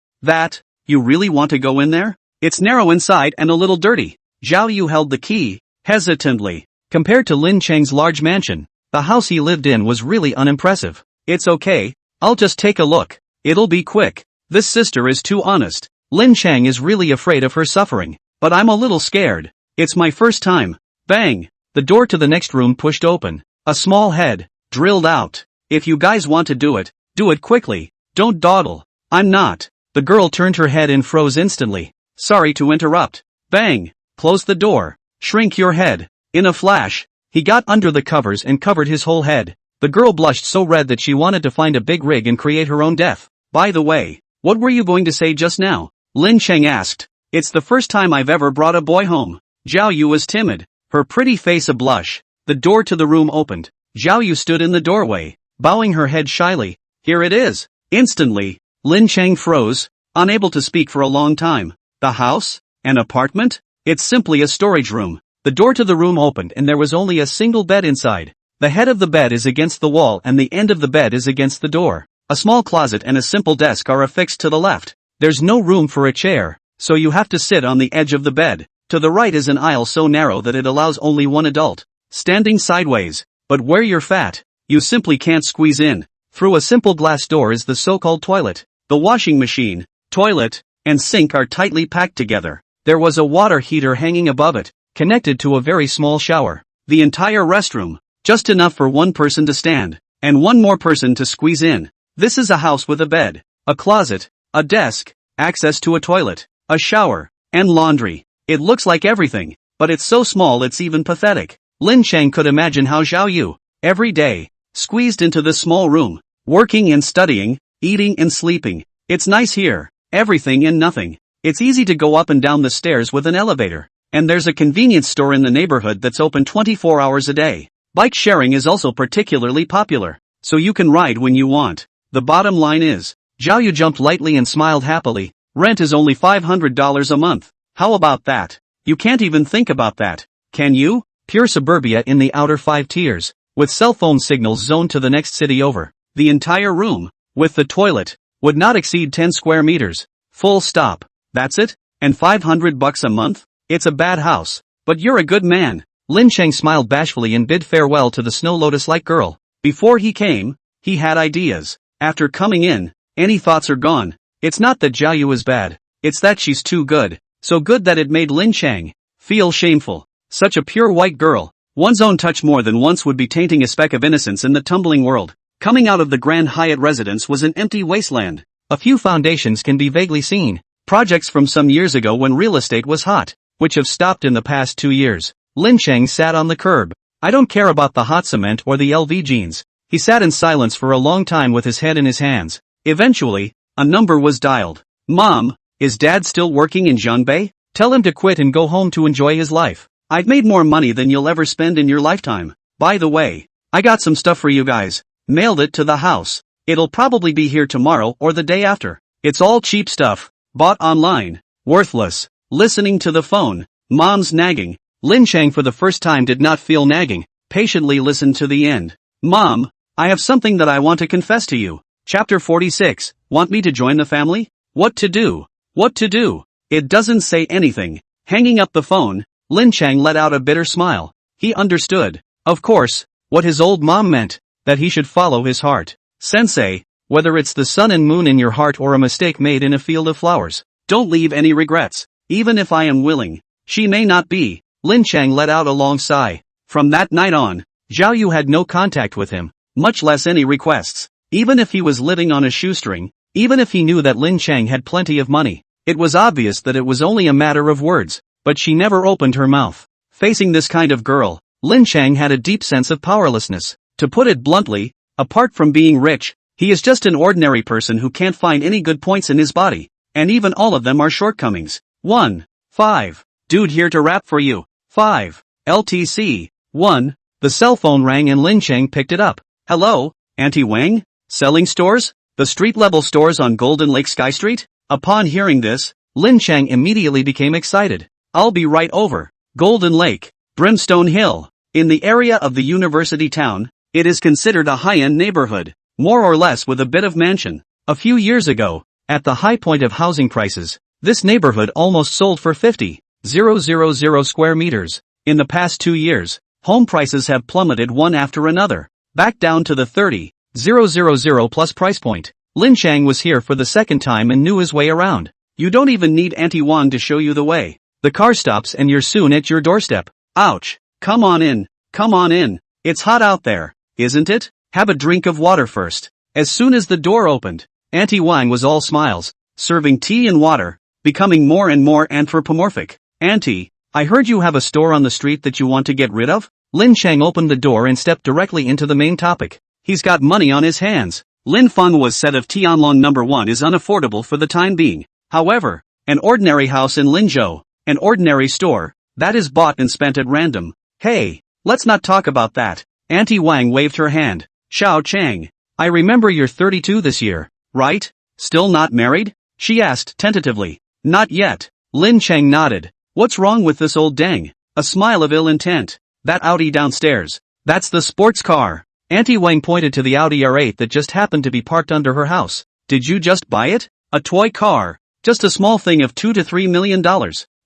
You really want to go in there? It's narrow inside and a little dirty. Zhao Yu held the key, hesitantly. Compared to Lin Cheng's large mansion, the house he lived in was really unimpressive. It's okay, I'll just take a look. It'll be quick. This sister is too honest. Lin Cheng is really afraid of her suffering, but I'm a little scared. It's my first time. Bang! The door to the next room pushed open. A small head drilled out. If you guys want to do it quickly. Don't dawdle. I'm not. The girl turned her head and froze instantly. Sorry to interrupt. Bang! Close the door. Shrink your head. In a flash, he got under the covers and covered his whole head. The girl blushed so red that she wanted to find a big rig and create her own death. By the way, what were you going to say just now? Lin Cheng asked. It's the first time I've ever brought a boy home. Zhao Yu was timid, her pretty face a blush. The door to the room opened. Zhao Yu stood in the doorway, bowing her head shyly. Here it is. Instantly, Lin Cheng froze, unable to speak for a long time. The house? An apartment? It's simply a storage room. The door to the room opened and there was only a single bed inside. The head of the bed is against the wall and the end of the bed is against the door. A small closet and a simple desk are affixed to the left. There's no room for a chair, so you have to sit on the edge of the bed. To the right is an aisle so narrow that it allows only one adult standing sideways. But where you're fat, you simply can't squeeze in. Through a simple glass door is the so-called toilet. The washing machine, toilet, and sink are tightly packed together. There was a water heater hanging above it, connected to a very small shower. The entire restroom, just enough for one person to stand, and one more person to squeeze in. This is a house with a bed, a closet, a desk, access to a toilet, a shower, and laundry. It looks like everything, but it's so small it's even pathetic. Lin Cheng could imagine how Zhao Yu, every day, squeezed into this small room, working and studying, eating and sleeping. It's nice here, everything and nothing. It's easy to go up and down the stairs with an elevator, and there's a convenience store in the neighborhood that's open 24 hours a day. Bike sharing is also particularly popular, so you can ride when you want. The bottom line is, Zhao Yu jumped lightly and smiled happily. Rent is only $500 a month. How about that? You can't even think about that, can you? Pure suburbia in the outer 5 tiers, with cell phone signals zoned to the next city over. The entire room, with the toilet, would not exceed 10 square meters. Full stop. That's it? And $500 a month? It's a bad house. But you're a good man. Lin Cheng smiled bashfully and bid farewell to the snow lotus-like girl. Before he came, he had ideas. After coming in, any thoughts are gone. It's not that Zhao Yu is bad. It's that she's too good. So good that it made Lin Cheng feel shameful. Such a pure white girl. One's own touch more than once would be tainting a speck of innocence in the tumbling world. Coming out of the Grand Hyatt residence was an empty wasteland. A few foundations can be vaguely seen. Projects from some years ago when real estate was hot, which have stopped in the past 2 years. Lin Cheng sat on the curb. I don't care about the hot cement or the LV jeans. He sat in silence for a long time with his head in his hands. Eventually, a number was dialed. Mom, is Dad still working in Zhanbei? Tell him to quit and go home to enjoy his life. I've made more money than you'll ever spend in your lifetime. By the way, I got some stuff for you guys. Mailed it to the house. It'll probably be here tomorrow or the day after. It's all cheap stuff, bought online. Worthless. Listening to the phone. Mom's nagging. Lin Cheng for the first time did not feel nagging. Patiently listened to the end. Mom, I have something that I want to confess to you. Chapter 46. Want me to join the family? What to do? What to do? It doesn't say anything. Hanging up the phone, Lin Cheng let out a bitter smile. He understood, of course, what his old mom meant, that he should follow his heart. Sensei, whether it's the sun and moon in your heart or a mistake made in a field of flowers, don't leave any regrets. Even if I am willing, she may not be. Lin Cheng let out a long sigh. From that night on, Zhao Yu had no contact with him, much less any requests. Even if he was living on a shoestring, even if he knew that Lin Cheng had plenty of money, it was obvious that it was only a matter of words. But she never opened her mouth. Facing this kind of girl, Lin Cheng had a deep sense of powerlessness. To put it bluntly, apart from being rich, he is just an ordinary person who can't find any good points in his body, and even all of them are shortcomings. 1. 5. Dude here to rap for you. 5. LTC. 1. The cell phone rang and Lin Cheng picked it up. Hello, Auntie Wang? Selling stores? The street-level stores on Golden Lake Sky Street? Upon hearing this, Lin Cheng immediately became excited. I'll be right over. Golden Lake, Brimstone Hill. In the area of the university town, it is considered a high-end neighborhood, more or less with a bit of mansion. A few years ago, at the high point of housing prices, this neighborhood almost sold for 50,000 square meters. In the past 2 years, home prices have plummeted one after another, back down to the 30,000 plus price point. Lin Cheng was here for the second time and knew his way around. You don't even need Auntie Wang to show you the way. The car stops and you're soon at your doorstep. Ouch. Come on in. Come on in. It's hot out there, isn't it? Have a drink of water first. As soon as the door opened, Auntie Wang was all smiles, serving tea and water, becoming more and more anthropomorphic. Auntie, I heard you have a store on the street that you want to get rid of? Lin Cheng opened the door and stepped directly into the main topic. He's got money on his hands. Lin Feng was said of Tianlong No. 1 is unaffordable for the time being. However, an ordinary house in Linzhou, an ordinary store, that is bought and spent at random. Hey, let's not talk about that. Auntie Wang waved her hand. Xiao Chang, I remember you're 32 this year, right? Still not married? She asked tentatively. Not yet. Lin Cheng nodded. What's wrong with this old dang? A smile of ill intent. That Audi downstairs. That's the sports car. Auntie Wang pointed to the Audi R8 that just happened to be parked under her house. Did you just buy it? A toy car. Just a small thing of $2 to $3 million.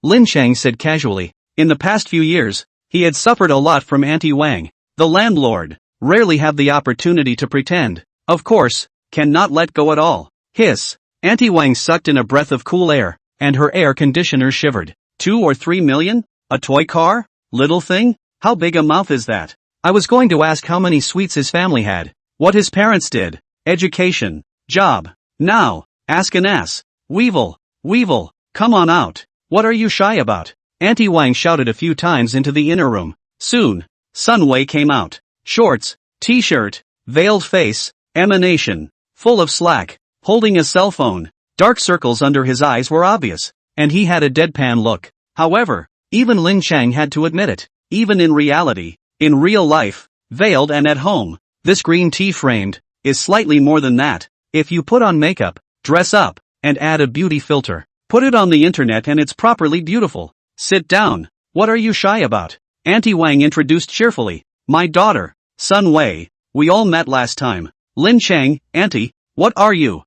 Lin Cheng said casually. In the past few years, he had suffered a lot from Auntie Wang. The landlord rarely have the opportunity to pretend. Of course, cannot let go at all. Hiss. Auntie Wang sucked in a breath of cool air, and her air conditioner shivered. 2 or 3 million? A toy car? Little thing? How big a mouth is that? I was going to ask how many sweets his family had, what his parents did, education, job. Now, ask an ass. Weevil, Weevil, come on out. What are you shy about? Auntie Wang shouted a few times into the inner room. Soon, Sun Wei came out. Shorts, t-shirt, veiled face, emanation, full of slack, holding a cell phone. Dark circles under his eyes were obvious, and he had a deadpan look. However, even Lin Cheng had to admit it. Even in reality, in real life, veiled and at home, this green tea framed, is slightly more than that. If you put on makeup, dress up, and add a beauty filter, put it on the internet and it's properly beautiful. Sit down. What are you shy about? Auntie Wang introduced cheerfully. My daughter, Sun Wei. We all met last time. Lin Cheng, Auntie, what are you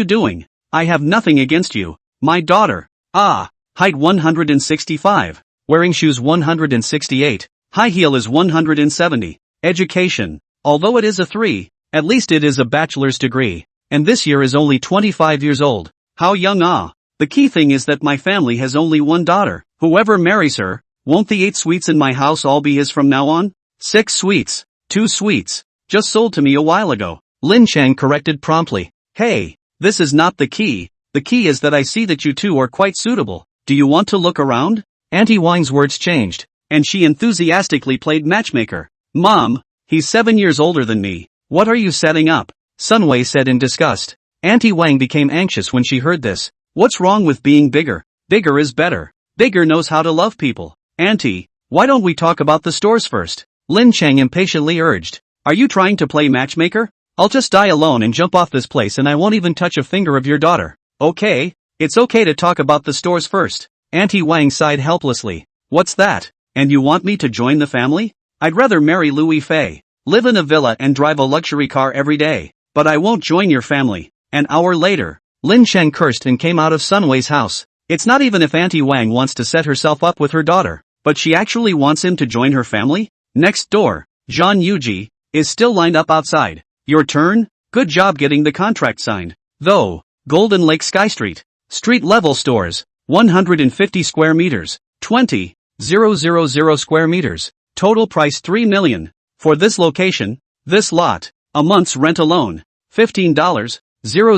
doing? I have nothing against you. My daughter. Ah, height 165. Wearing shoes 168. High heel is 170. Education. Although it is a 3, at least it is a bachelor's degree. And this year is only 25 years old. How young ah. The key thing is that my family has only one daughter. Whoever marries her, won't the 8 sweets in my house all be his from now on? 6 sweets. 2 sweets. Just sold to me a while ago. Lin Cheng corrected promptly. Hey, this is not the key. The key is that I see that you two are quite suitable. Do you want to look around? Auntie Wang's words changed, and she enthusiastically played matchmaker. Mom, he's 7 years older than me. What are you setting up? Sun Wei said in disgust. Auntie Wang became anxious when she heard this. What's wrong with being bigger? Bigger is better. Bigger knows how to love people. Auntie, why don't we talk about the stores first? Lin Cheng impatiently urged. Are you trying to play matchmaker? I'll just die alone and jump off this place and I won't even touch a finger of your daughter. Okay, it's okay to talk about the stores first. Auntie Wang sighed helplessly. What's that? And you want me to join the family? I'd rather marry Louis Fei, live in a villa and drive a luxury car every day. But I won't join your family. An hour later, Lin Cheng cursed and came out of Sun Wei's house. It's not even if Auntie Wang wants to set herself up with her daughter, but she actually wants him to join her family? Next door, Zhan Yuji, is still lined up outside. Your turn? Good job getting the contract signed. Though, Golden Lake Sky Street. Street level stores. 150 square meters. 20,000 square meters. Total price $3 million. For this location, this lot, a month's rent alone. $15, 000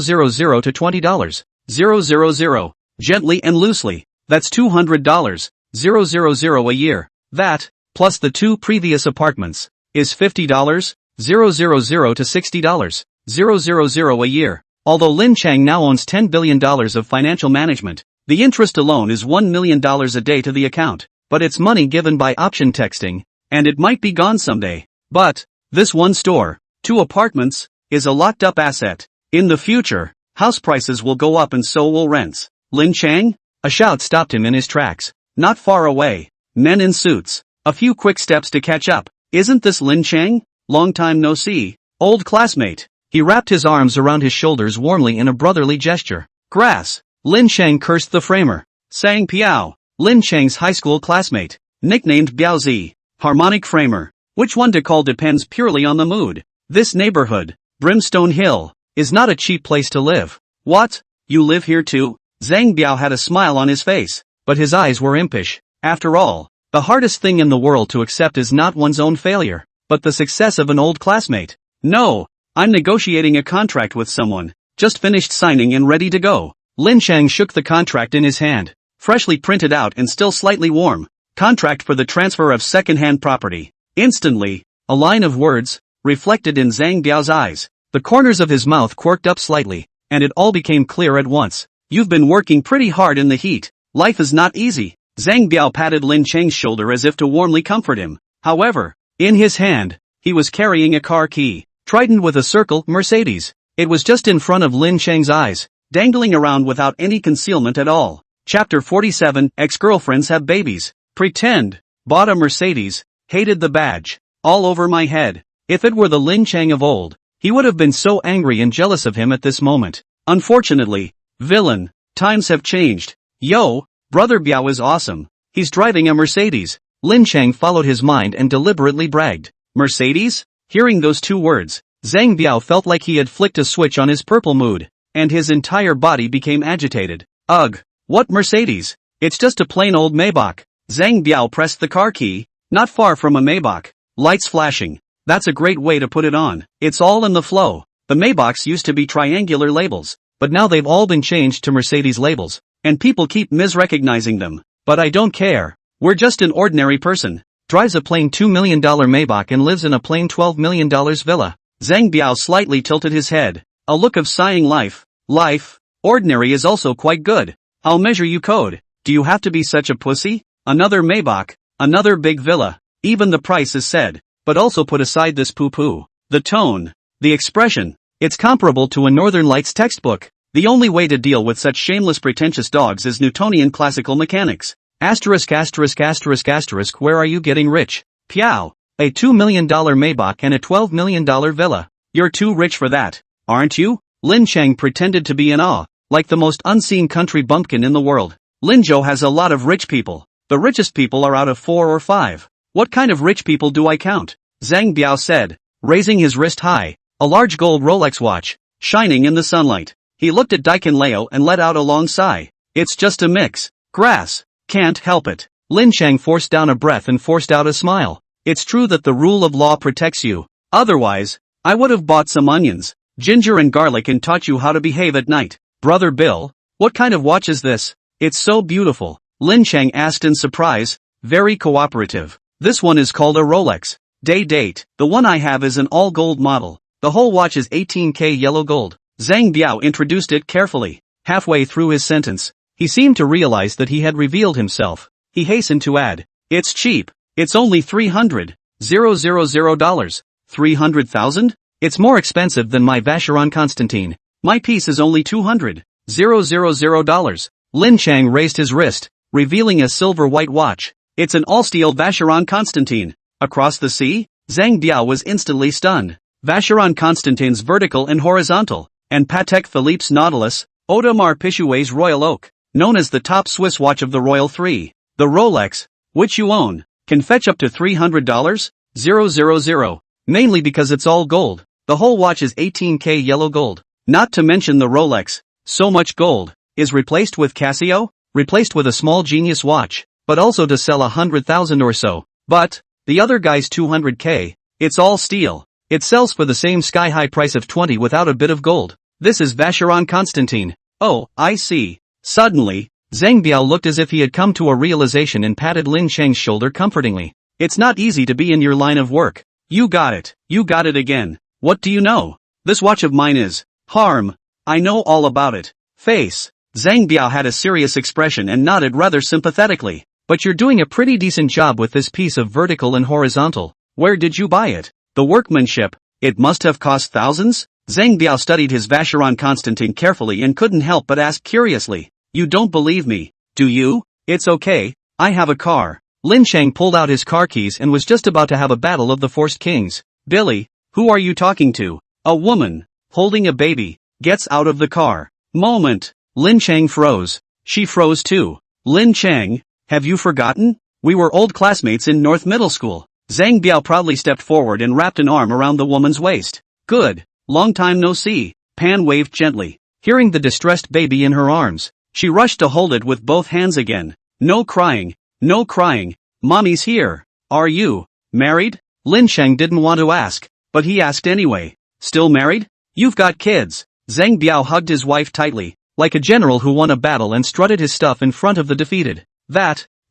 to $20, 000. Gently and loosely. That's $200, 000 a year. That, plus the 2 previous apartments, is $50, 000 to $60, 000 a year. Although Lin Cheng now owns $10 billion of financial management, the interest alone is $1 million a day to the account. But it's money given by option texting, and it might be gone someday. But, this one store, 2 apartments, is a locked-up asset. In the future, house prices will go up and so will rents. Lin Cheng? A shout stopped him in his tracks. Not far away. Men in suits. A few quick steps to catch up. Isn't this Lin Cheng? Long time no see. Old classmate. He wrapped his arms around his shoulders warmly in a brotherly gesture. Grass. Lin Cheng cursed the framer. Sang Piao. Lin Cheng's high school classmate. Nicknamed Biaozi. Harmonic framer. Which one to call depends purely on the mood. This neighborhood, Brimstone Hill, is not a cheap place to live. What? You live here too? Zhang Biao had a smile on his face, but his eyes were impish. After all, the hardest thing in the world to accept is not one's own failure, but the success of an old classmate. No, I'm negotiating a contract with someone, just finished signing and ready to go. Lin Cheng shook the contract in his hand, freshly printed out and still slightly warm. Contract for the transfer of second-hand property. Instantly, a line of words, reflected in Zhang Biao's eyes. The corners of his mouth quirked up slightly, and it all became clear at once. You've been working pretty hard in the heat. Life is not easy. Zhang Biao patted Lin Cheng's shoulder as if to warmly comfort him. However, in his hand, he was carrying a car key, trident with a circle, Mercedes. It was just in front of Lin Cheng's eyes, dangling around without any concealment at all. Chapter 47, Ex-girlfriends have babies. Pretend. Bought a Mercedes. Hated the badge. All over my head. If it were the Lin Cheng of old, he would have been so angry and jealous of him at this moment. Unfortunately, villain, times have changed. Yo, brother Biao is awesome. He's driving a Mercedes. Lin Cheng followed his mind and deliberately bragged. Mercedes? Hearing those 2 words, Zhang Biao felt like he had flicked a switch on his purple mood, and his entire body became agitated. Ugh, what Mercedes? It's just a plain old Maybach. Zhang Biao pressed the car key, not far from a Maybach. Lights flashing. That's a great way to put it on. It's all in the flow. The Maybachs used to be triangular labels, but now they've all been changed to Mercedes labels, and people keep misrecognizing them. But I don't care. We're just an ordinary person. Drives a plain $2 million Maybach and lives in a plain $12 million villa. Zhang Biao slightly tilted his head. A look of sighing life. Life. Ordinary is also quite good. I'll measure you code. Do you have to be such a pussy? Another Maybach, another big villa. Even the price is said, but also put aside this poo-poo. The tone, the expression, it's comparable to a Northern Lights textbook. The only way to deal with such shameless pretentious dogs is Newtonian classical mechanics. Asterisk asterisk asterisk asterisk, where are you getting rich? Piao. A $2 million Maybach and a $12 million villa. You're too rich for that, aren't you? Lin Cheng pretended to be in awe, like the most unseen country bumpkin in the world. Linzhou has a lot of rich people. The richest people are out of 4 or 5. What kind of rich people do I count? Zhang Biao said, raising his wrist high. A large gold Rolex watch, shining in the sunlight. He looked at Daikin Leo and let out a long sigh. It's just a mix. Grass. Can't help it. Lin Cheng forced down a breath and forced out a smile. It's true that the rule of law protects you. Otherwise, I would have bought some onions, ginger and garlic and taught you how to behave at night. Brother Bill, what kind of watch is this? It's so beautiful. Lin Cheng asked in surprise. Very cooperative. This one is called a Rolex. Date. The one I have is an all-gold model. The whole watch is 18K yellow gold. Zhang Biao introduced it carefully. Halfway through his sentence, he seemed to realize that he had revealed himself. He hastened to add, it's cheap. It's only $300,000. 300,000? It's more expensive than my Vacheron Constantine. My piece is only $200,000. Lin Cheng raised his wrist, revealing a silver white watch. It's an all-steel Vacheron Constantine. Across the sea? Zhang Biao was instantly stunned. Vacheron Constantine's vertical and horizontal, and Patek Philippe's Nautilus, Audemars Piguet's Royal Oak, known as the top Swiss watch of the Royal Three. The Rolex, which you own, can fetch up to $300,000. Mainly because it's all gold. The whole watch is 18K yellow gold. Not to mention the Rolex, so much gold, is replaced with Casio, replaced with a small Genius watch, but also to sell 100,000 or so. But, the other guy's 200K, it's all steel. It sells for the same sky-high price of 20 without a bit of gold. This is Vacheron Constantine. Oh, I see. Suddenly, Zhang Biao looked as if he had come to a realization and patted Lin Cheng's shoulder comfortingly. It's not easy to be in your line of work. You got it. You got it again. What do you know? This watch of mine is harm. I know all about it. Face. Zhang Biao had a serious expression and nodded rather sympathetically. But you're doing a pretty decent job with this piece of vertical and horizontal. Where did you buy it? The workmanship. It must have cost thousands? Zhang Biao studied his Vacheron Constantin carefully and couldn't help but ask curiously. You don't believe me, do you? It's okay, I have a car. Lin Cheng pulled out his car keys and was just about to have a battle of the forced kings. Billy, who are you talking to? A woman, holding a baby, gets out of the car. Moment. Lin Cheng froze. She froze too. Lin Cheng, have you forgotten? We were old classmates in North Middle School. Zhang Biao proudly stepped forward and wrapped an arm around the woman's waist. Good. Long time no see. Pan waved gently. Hearing the distressed baby in her arms, she rushed to hold it with both hands again. No crying. No crying. Mommy's here. Are you married? Lin Cheng didn't want to ask, but he asked anyway. Still married? You've got kids. Zhang Biao hugged his wife tightly, like a general who won a battle and strutted his stuff in front of the defeated.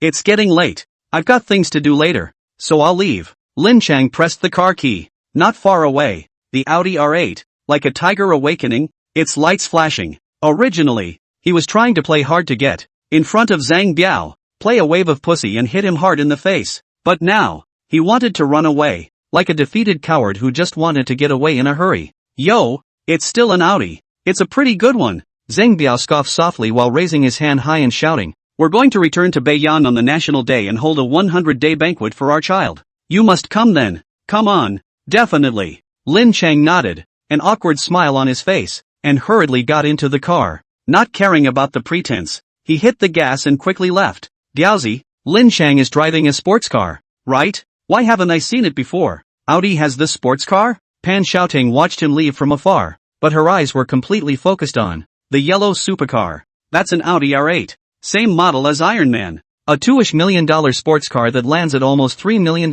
It's getting late. I've got things to do later, so I'll leave. Lin Cheng pressed the car key. Not far away, the Audi R8, like a tiger awakening, its lights flashing. Originally, he was trying to play hard to get in front of Zhang Biao, play a wave of pussy and hit him hard in the face. But now, he wanted to run away, like a defeated coward who just wanted to get away in a hurry. Yo, it's still an Audi. It's a pretty good one. Zhang Biao scoffed softly while raising his hand high and shouting. We're going to return to Beiyan on the National Day and hold a 100-day banquet for our child. You must come then. Come on. Definitely. Lin Cheng nodded, an awkward smile on his face, and hurriedly got into the car. Not caring about the pretense, he hit the gas and quickly left. Diaozi, Lin Cheng is driving a sports car, right? Why haven't I seen it before? Audi has this sports car? Pan Xiaoting watched him leave from afar, but her eyes were completely focused on the yellow supercar. That's an Audi R8. Same model as Iron Man. A $2 million sports car that lands at almost $3 million.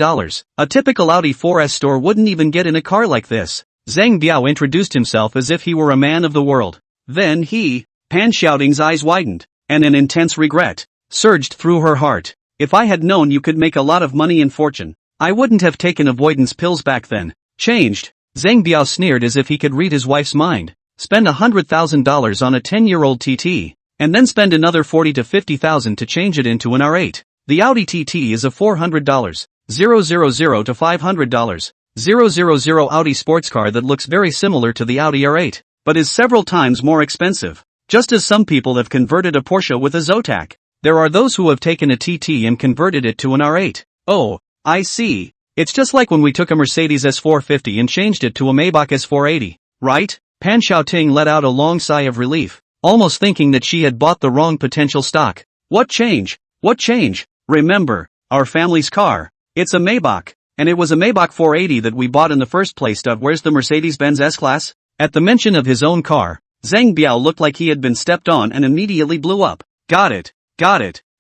A typical Audi 4S store wouldn't even get in a car like this. Zhang Biao introduced himself as if he were a man of the world. Then Pan Xiaoting's eyes widened, and an intense regret surged through her heart. If I had known you could make a lot of money and fortune, I wouldn't have taken avoidance pills back then. Changed. Zhang Biao sneered as if he could read his wife's mind. Spend $100,000 on a 10-year-old TT. And then spend another $40,000 to $50,000 to change it into an R8. The Audi TT is a $400, $000 to $500, $000 Audi sports car that looks very similar to the Audi R8, but is several times more expensive. Just as some people have converted a Porsche with a Zotac, there are those who have taken a TT and converted it to an R8. Oh, I see. It's just like when we took a Mercedes S450 and changed it to a Maybach S480, right? Pan Xiaoting let out a long sigh of relief, almost thinking that she had bought the wrong potential stock. What change? What change? Remember, our family's car. It's a Maybach, and it was a Maybach 480 that we bought in the first place. Where's the Mercedes-Benz S-Class? At the mention of his own car, Zhang Biao looked like he had been stepped on and immediately blew up. Got it.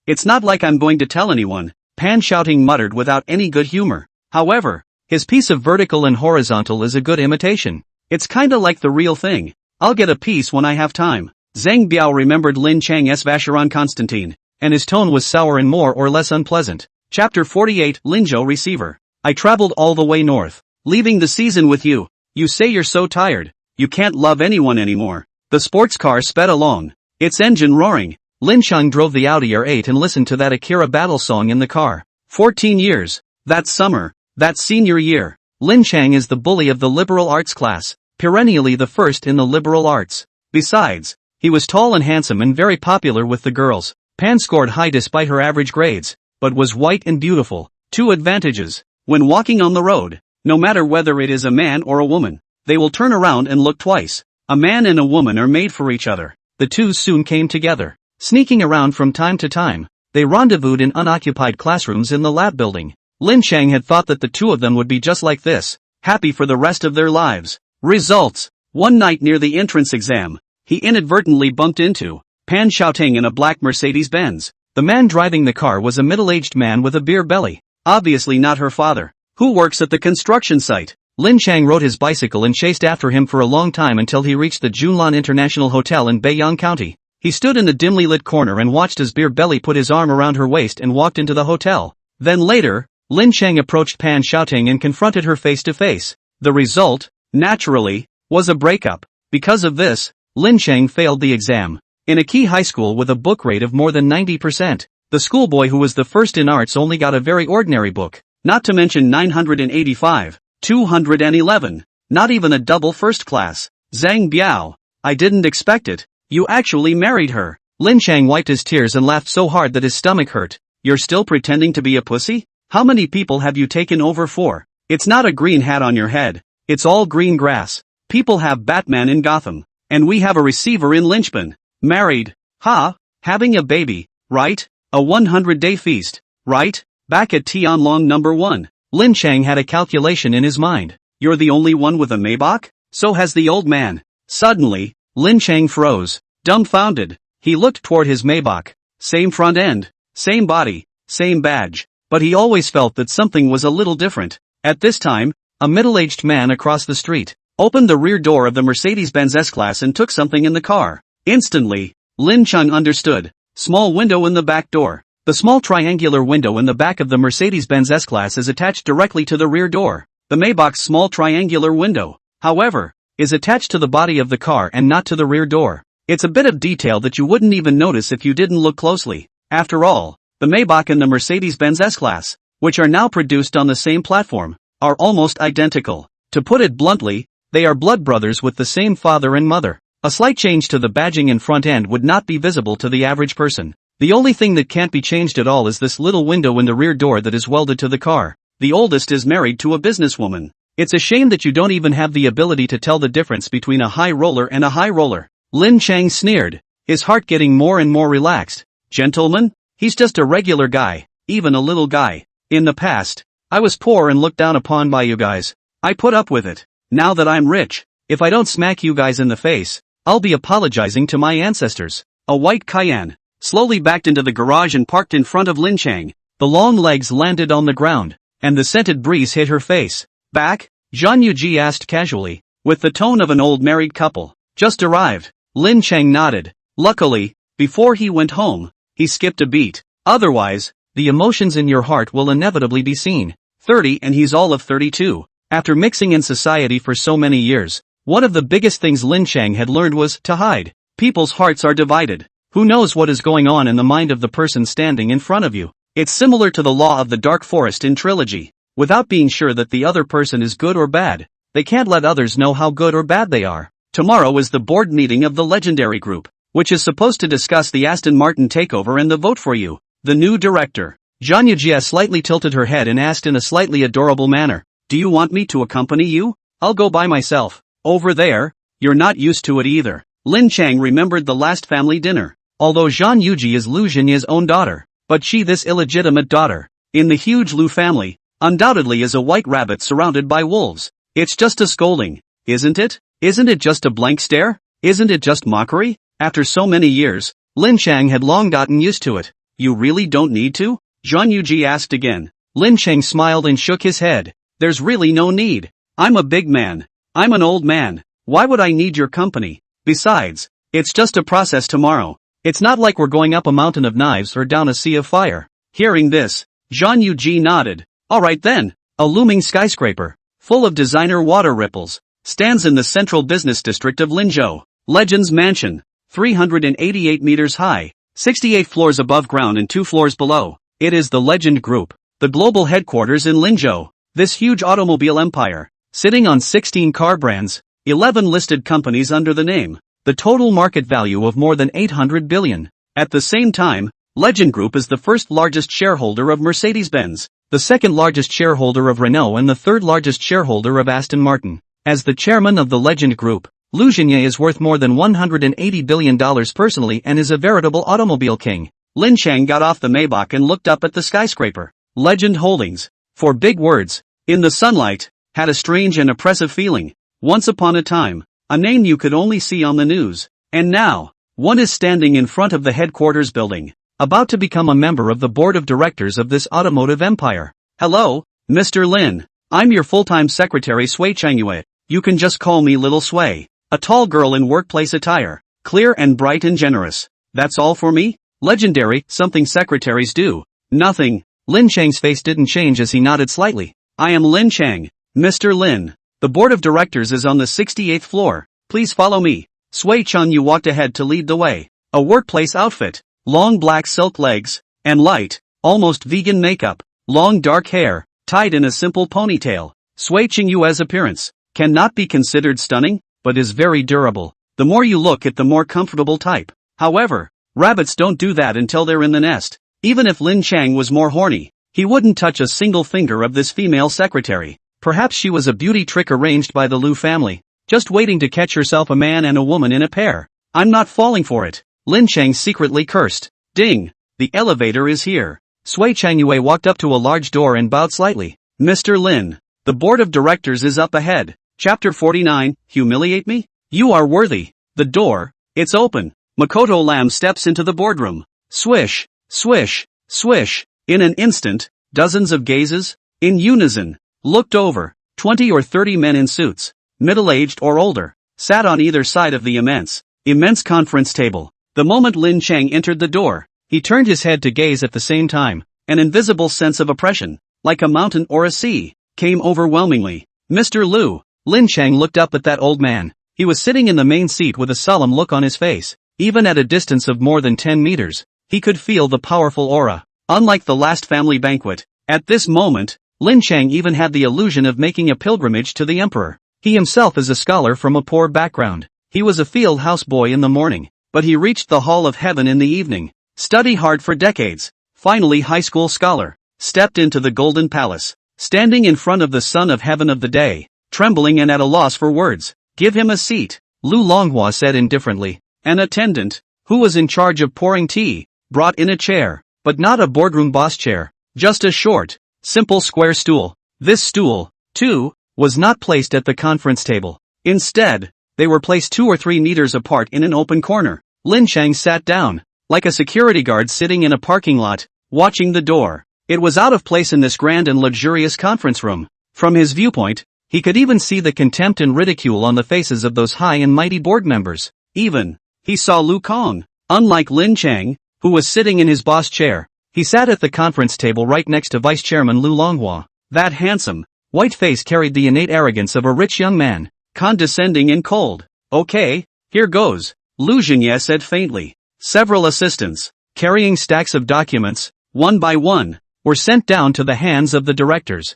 It's not like I'm going to tell anyone, Pan Xiaoting muttered without any good humor. However, his piece of vertical and horizontal is a good imitation. It's kinda like the real thing. I'll get a piece when I have time. Zhang Biao remembered Lin Cheng's Vacheron Constantin, and his tone was sour and more or less unpleasant. Chapter 48 Linzhou Receiver. I traveled all the way north, leaving the season with you. You say you're so tired, you can't love anyone anymore. The sports car sped along, its engine roaring. Lin Cheng drove the Audi R8 and listened to that Akira battle song in the car. 14 years. That summer, that senior year. Lin Cheng is the bully of the liberal arts class, perennially the first in the liberal arts. Besides, he was tall and handsome and very popular with the girls. Pan scored high despite her average grades, but was white and beautiful. 2 advantages. When walking on the road, no matter whether it is a man or a woman, they will turn around and look twice. A man and a woman are made for each other. The two soon came together. Sneaking around from time to time, they rendezvoused in unoccupied classrooms in the lab building. Lin Cheng had thought that the two of them would be just like this, happy for the rest of their lives. Results. One night near the entrance exam, he inadvertently bumped into Pan Xiaoting in a black Mercedes-Benz. The man driving the car was a middle-aged man with a beer belly, obviously not her father, who works at the construction site. Lin Cheng rode his bicycle and chased after him for a long time until he reached the Junlan International Hotel in Beiyang County. He stood in the dimly lit corner and watched as beer belly put his arm around her waist and walked into the hotel. Then later, Lin Cheng approached Pan Xiaoting and confronted her face to face. The result, naturally, was a breakup. Because of this, Lin Cheng failed the exam. In a key high school with a book rate of more than 90%, the schoolboy who was the first in arts only got a very ordinary book, not to mention 985, 211, Not even a double first class. Zhang Biao. I didn't expect it. You actually married her. Lin Cheng wiped his tears and laughed so hard that his stomach hurt. You're still pretending to be a pussy? How many people have you taken over for? It's not a green hat on your head. It's all green grass. People have Batman in Gotham. And we have a receiver in Lynchburg. Married. Ha? Having a baby, right? A 100-day feast, right? Back at Tianlong number 1. Lin Cheng had a calculation in his mind. You're the only one with a Maybach? So has the old man. Suddenly, Lin Cheng froze, dumbfounded. He looked toward his Maybach. Same front end, same body, same badge. But he always felt that something was a little different. At this time, a middle-aged man across the street opened the rear door of the Mercedes-Benz S-Class and took something in the car. Instantly, Lin Cheng understood. Small window in the back door. The small triangular window in the back of the Mercedes-Benz S-Class is attached directly to the rear door. The Maybach's small triangular window, however, is attached to the body of the car and not to the rear door. It's a bit of detail that you wouldn't even notice if you didn't look closely. After all, the Maybach and the Mercedes-Benz S-Class, which are now produced on the same platform, are almost identical. To put it bluntly, they are blood brothers with the same father and mother. A slight change to the badging and front end would not be visible to the average person. The only thing that can't be changed at all is this little window in the rear door that is welded to the car. The oldest is married to a businesswoman. It's a shame that you don't even have the ability to tell the difference between a high roller and a high roller. Lin Cheng sneered, his heart getting more and more relaxed. Gentlemen, he's just a regular guy, even a little guy. In the past, I was poor and looked down upon by you guys. I put up with it. Now that I'm rich, if I don't smack you guys in the face, I'll be apologizing to my ancestors. A white Cayenne slowly backed into the garage and parked in front of Lin Cheng. The long legs landed on the ground, and the scented breeze hit her face. Back? Zhang Yuji asked casually, with the tone of an old married couple. Just arrived. Lin Cheng nodded. Luckily, before he went home, he skipped a beat. Otherwise, the emotions in your heart will inevitably be seen. 30 and he's all of 32. After mixing in society for so many years, one of the biggest things Lin Cheng had learned was to hide. People's hearts are divided. Who knows what is going on in the mind of the person standing in front of you? It's similar to the law of the dark forest in Trilogy. Without being sure that the other person is good or bad, they can't let others know how good or bad they are. Tomorrow is the board meeting of the Legendary Group, which is supposed to discuss the Aston Martin takeover and the vote for you, the new director. Zhang Yujia slightly tilted her head and asked in a slightly adorable manner, do you want me to accompany you? I'll go by myself. Over there? You're not used to it either. Lin Cheng remembered the last family dinner. Although Zhang Yuji is Lu Xinye's own daughter, but she this illegitimate daughter, in the huge Lu family, undoubtedly is a white rabbit surrounded by wolves. It's just a scolding, isn't it? Isn't it just a blank stare? Isn't it just mockery? After so many years, Lin Cheng had long gotten used to it. You really don't need to? Zhang Yuji asked again. Lin Cheng smiled and shook his head. There's really no need. I'm a big man. I'm an old man. Why would I need your company? Besides, it's just a process tomorrow. It's not like we're going up a mountain of knives or down a sea of fire. Hearing this, Zhang Yuji nodded. Alright then. A looming skyscraper, full of designer water ripples, stands in the central business district of Linzhou. Legends Mansion, 388 meters high, 68 floors above ground and 2 floors below. It is the Legend Group, the global headquarters in Linzhou. This huge automobile empire, sitting on 16 car brands, 11 listed companies under the name. The total market value of more than 800 billion. At the same time, Legend Group is the first largest shareholder of Mercedes-Benz, the second largest shareholder of Renault and the third largest shareholder of Aston Martin. As the chairman of the Legend Group, Lu Xinye is worth more than $180 billion personally and is a veritable automobile king. Lin Cheng got off the Maybach and looked up at the skyscraper. Legend Holdings, for big words, in the sunlight, had a strange and oppressive feeling. Once upon a time, a name you could only see on the news. And now, one is standing in front of the headquarters building, about to become a member of the board of directors of this automotive empire. Hello, Mr. Lin. I'm your full-time secretary Sui Changyue. You can just call me Little Sui. A tall girl in workplace attire, clear and bright and generous. That's all for me? Legendary, something secretaries do. Nothing. Lin Cheng's face didn't change as he nodded slightly. I am Lin Cheng, Mr. Lin. The board of directors is on the 68th floor. Please follow me. Sui Chanyu walked ahead to lead the way. A workplace outfit, long black silk legs, and light, almost vegan makeup, long dark hair, tied in a simple ponytail. Sui Chingyue's appearance, Cannot be considered stunning, but is very durable. The more you look at the more comfortable type. However, rabbits don't do that until they're in the nest. Even if Lin Cheng was more horny, he wouldn't touch a single finger of this female secretary. Perhaps she was a beauty trick arranged by the Liu family, just waiting to catch herself a man and a woman in a pair. I'm not falling for it. Lin Cheng secretly cursed. Ding! The elevator is here. Sui Changyue walked up to a large door and bowed slightly. Mr. Lin, the board of directors is up ahead. Chapter 49, Humiliate me? You are worthy. The door, it's open. Makoto Lam steps into the boardroom. Swish, swish, swish. In an instant, dozens of gazes, in unison, looked over. 20 or 30 men in suits, middle-aged or older, sat on either side of the immense conference table. The moment Lin Cheng entered the door, he turned his head to gaze at the same time. An invisible sense of oppression, like a mountain or a sea, came overwhelmingly. Mr. Liu. Lin Cheng looked up at that old man. He was sitting in the main seat with a solemn look on his face. Even at a distance of more than 10 meters, he could feel the powerful aura. Unlike the last family banquet, at this moment, Lin Cheng even had the illusion of making a pilgrimage to the emperor. He himself is a scholar from a poor background. He was a field houseboy in the morning, but he reached the hall of heaven in the evening. Study hard for decades. Finally high school scholar. Stepped into the golden palace. Standing in front of the son of heaven of the day. Trembling and at a loss for words. Give him a seat. Lu Longhua said indifferently. An attendant, who was in charge of pouring tea, brought in a chair, but not a boardroom boss chair. Just a short, simple square stool. This stool, too, was not placed at the conference table. Instead, they were placed 2 or 3 meters apart in an open corner. Lin Cheng sat down, like a security guard sitting in a parking lot, watching the door. It was out of place in this grand and luxurious conference room. From his viewpoint, he could even see the contempt and ridicule on the faces of those high and mighty board members. Even, he saw Lu Kong. Unlike Lin Cheng, who was sitting in his boss chair, he sat at the conference table right next to Vice Chairman Lu Longhua. That handsome, white face carried the innate arrogance of a rich young man, condescending and cold. Okay, here goes, Lu Jingye said faintly. Several assistants, carrying stacks of documents, one by one, were sent down to the hands of the directors.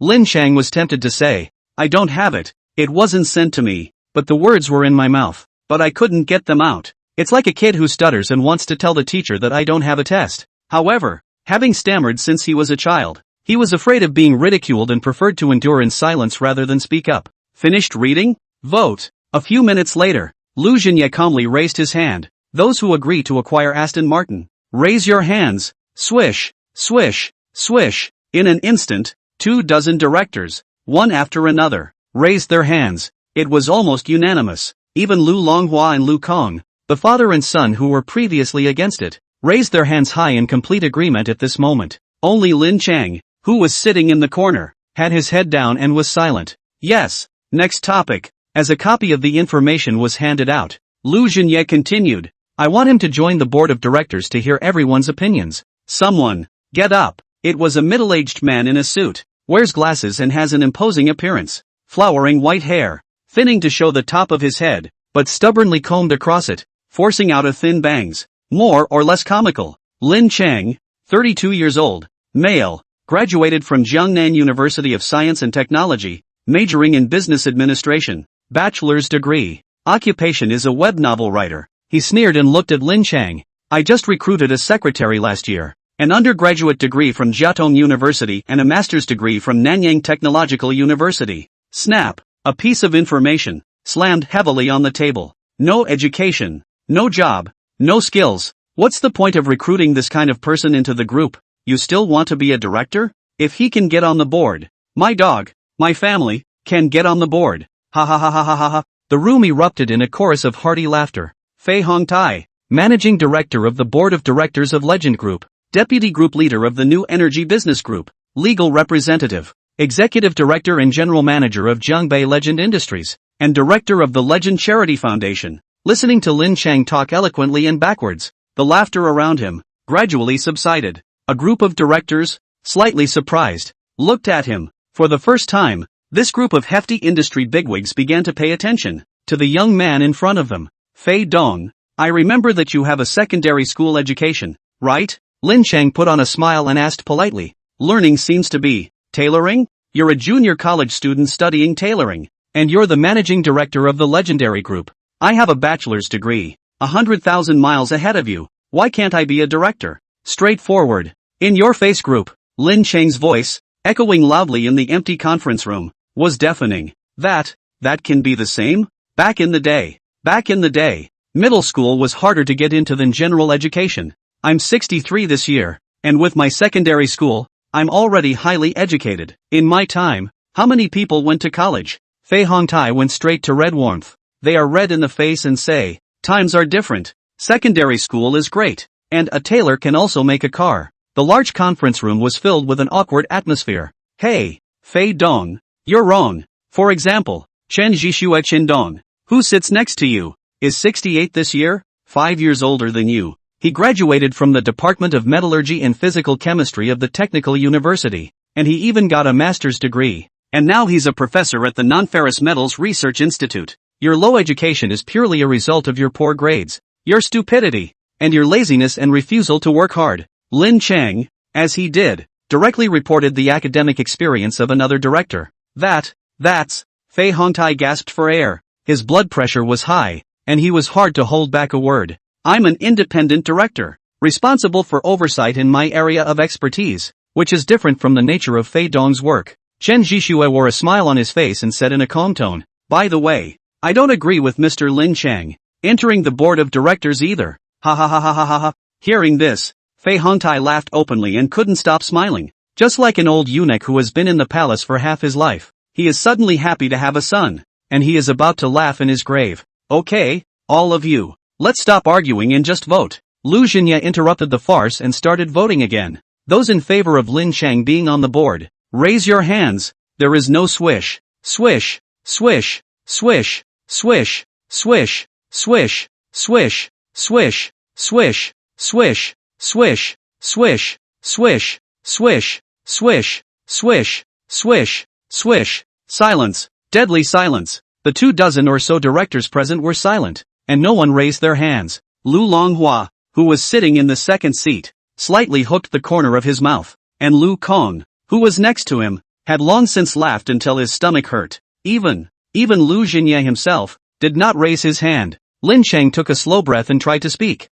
Lin Cheng was tempted to say, I don't have it, it wasn't sent to me, but the words were in my mouth, but I couldn't get them out. It's like a kid who stutters and wants to tell the teacher that I don't have a test. However, having stammered since he was a child, he was afraid of being ridiculed and preferred to endure in silence rather than speak up. Finished reading? Vote. A few minutes later, Lu Jingye calmly raised his hand. Those who agree to acquire Aston Martin, raise your hands. Swish, swish, swish. In an instant, 24 directors, one after another, raised their hands. It was almost unanimous. Even Lu Longhua and Lu Kong, the father and son who were previously against it, raised their hands high in complete agreement at this moment. Only Lin Cheng, who was sitting in the corner, had his head down and was silent. Yes, next topic. As a copy of the information was handed out, Lu Jingye continued, I want him to join the board of directors to hear everyone's opinions. Someone, get up. It was a middle-aged man in a suit, wears glasses and has an imposing appearance, flowering white hair, thinning to show the top of his head, but stubbornly combed across it, forcing out a thin bangs, more or less comical. Lin Cheng, 32 years old, male, graduated from Jiangnan University of Science and Technology, majoring in business administration, bachelor's degree. Occupation is a web novel writer. He sneered and looked at Lin Cheng. I just recruited a secretary last year. An undergraduate degree from Jiaotong University and a master's degree from Nanyang Technological University. Snap. A piece of information, slammed heavily on the table. No education. No job. No skills. What's the point of recruiting this kind of person into the group? You still want to be a director? If he can get on the board, my dog, my family, can get on the board. Ha ha ha ha ha ha ha. The room erupted in a chorus of hearty laughter. Fei Hongtai, Managing Director of the Board of Directors of Legend Group, Deputy Group Leader of the New Energy Business Group, Legal Representative, Executive Director and General Manager of Jiangbei Legend Industries, and Director of the Legend Charity Foundation. Listening to Lin Cheng talk eloquently and backwards, the laughter around him gradually subsided. A group of directors, slightly surprised, looked at him. For the first time, this group of hefty industry bigwigs began to pay attention to the young man in front of them. Fei Dong, I remember that you have a secondary school education, right? Lin Cheng put on a smile and asked politely. Learning seems to be tailoring? You're a junior college student studying tailoring. And you're the managing director of the legendary group. I have a bachelor's degree. 100,000 miles ahead of you. Why can't I be a director? Straightforward. In your face group. Lin Cheng's voice, echoing loudly in the empty conference room, was deafening. That can be the same? Back in the day, middle school was harder to get into than general education. I'm 63 this year, and with my secondary school, I'm already highly educated. In my time, how many people went to college? Fei Hongtai went straight to red warmth. They are red in the face and say, times are different. Secondary school is great, and a tailor can also make a car. The large conference room was filled with an awkward atmosphere. Hey, Fei Dong, you're wrong. For example, Chen Zhixue Qin Dong, who sits next to you, is 68 this year, 5 years older than you. He graduated from the Department of Metallurgy and Physical Chemistry of the Technical University, and he even got a master's degree. And now he's a professor at the Non-Ferrous Metals Research Institute. Your low education is purely a result of your poor grades, your stupidity, and your laziness and refusal to work hard. Lin Cheng, as he did, directly reported the academic experience of another director. That's, Fei Hongtai gasped for air. His blood pressure was high, and he was hard to hold back a word. I'm an independent director, responsible for oversight in my area of expertise, which is different from the nature of Fei Dong's work. Chen Zhixue wore a smile on his face and said in a calm tone, by the way, I don't agree with Mr. Lin Cheng entering the board of directors either. Ha ha ha ha ha ha ha. Hearing this, Fei Hongtai laughed openly and couldn't stop smiling. Just like an old eunuch who has been in the palace for half his life, he is suddenly happy to have a son, and he is about to laugh in his grave. Okay, all of you, let's stop arguing and just vote. Lu Xinye interrupted the farce and started voting again. Those in favor of Lin Cheng being on the board, raise your hands. There is no swish. Swish, swish, swish, swish, swish, swish, swish, swish, swish, swish, swish, swish, swish, swish, swish, swish, swish, swish. Silence, deadly silence. The 24 or so directors present were silent, and no one raised their hands. Lu Longhua, who was sitting in the second seat, slightly hooked the corner of his mouth, and Lu Kong, who was next to him, had long since laughed until his stomach hurt. Even Lu Xinye himself did not raise his hand. Lin Cheng took a slow breath and tried to speak.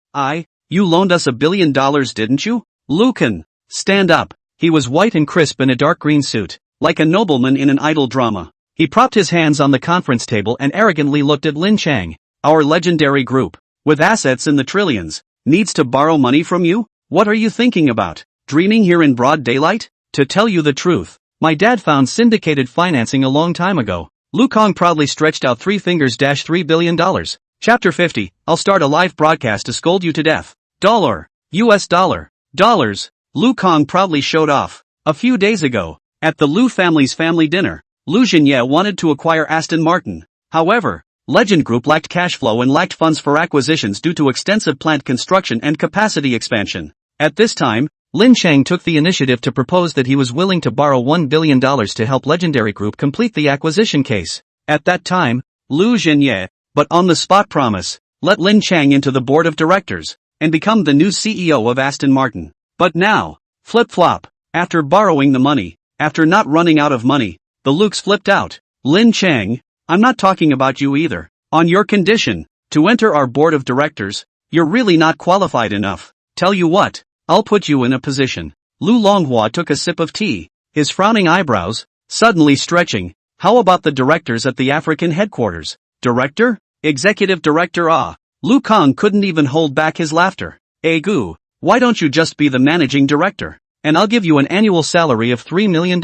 You loaned us $1 billion, didn't you? Lu Can, stand up. He was white and crisp in a dark green suit, like a nobleman in an idle drama. He propped his hands on the conference table and arrogantly looked at Lin Cheng. Our legendary group, with assets in the trillions, needs to borrow money from you? What are you thinking about? Dreaming here in broad daylight? To tell you the truth, my dad found syndicated financing a long time ago. Lu Kong proudly stretched out 3 fingers. $3 billion. Chapter 50, I'll start a live broadcast to scold you to death. US dollar. Dollars. Lu Kong proudly showed off. A few days ago, at the Lu family's family dinner, Lu Xinye wanted to acquire Aston Martin. However, Legend Group lacked cash flow and lacked funds for acquisitions due to extensive plant construction and capacity expansion. At this time, Lin Cheng took the initiative to propose that he was willing to borrow $1 billion to help Legendary Group complete the acquisition case. At that time, Lu Xinye, but on the spot promise, let Lin Cheng into the board of directors, and become the new CEO of Aston Martin. But now, flip-flop, after borrowing the money, after not running out of money, the Lukes flipped out. Lin Cheng, I'm not talking about you either. On your condition, to enter our board of directors, you're really not qualified enough. Tell you what, I'll put you in a position. Lu Longhua took a sip of tea, his frowning eyebrows suddenly stretching. How about the directors at the African headquarters? Director? Executive director? Lu Kong couldn't even hold back his laughter. Gu, why don't you just be the managing director? And I'll give you an annual salary of $3 million.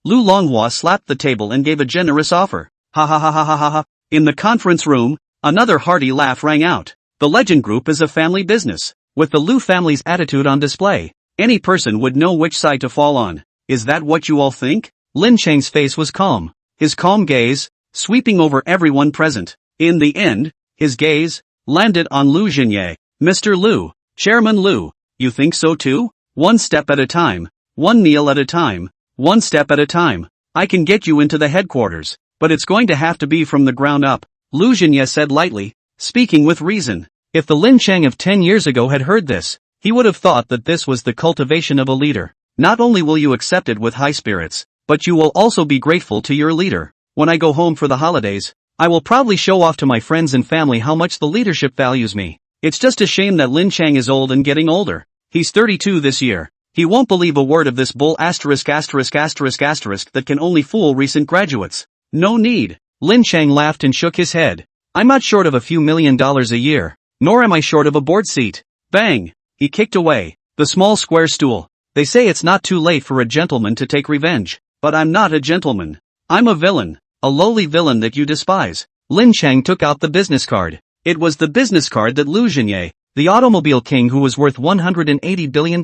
Lu Longhua slapped the table and gave a generous offer. Ha ha ha ha ha ha ha. In the conference room, another hearty laugh rang out. The Legend Group is a family business. With the Lu family's attitude on display, any person would know which side to fall on. Is that what you all think? Lin Cheng's face was calm, his calm gaze sweeping over everyone present. In the end, his gaze landed on Lu Xinye. Mr. Lu, Chairman Lu, you think so too? One step at a time, one meal at a time, one step at a time. I can get you into the headquarters, but it's going to have to be from the ground up, Lu Xinye said lightly, speaking with reason. If the Lin Cheng of 10 years ago had heard this, he would have thought that this was the cultivation of a leader. Not only will you accept it with high spirits, but you will also be grateful to your leader. when I go home for the holidays, I will probably show off to my friends and family how much the leadership values me. It's just a shame that Lin Cheng is old and getting older. He's 32 this year. He won't believe a word of this bull that can only fool recent graduates. No need. Lin Cheng laughed and shook his head. I'm not short of a few $1 million a year. Nor am I short of a board seat. Bang! He kicked away the small square stool. They say it's not too late for a gentleman to take revenge. But I'm not a gentleman. I'm a villain. A lowly villain that you despise. Lin Cheng took out the business card. It was the business card that Liu Zhenye, the automobile king who was worth $180 billion,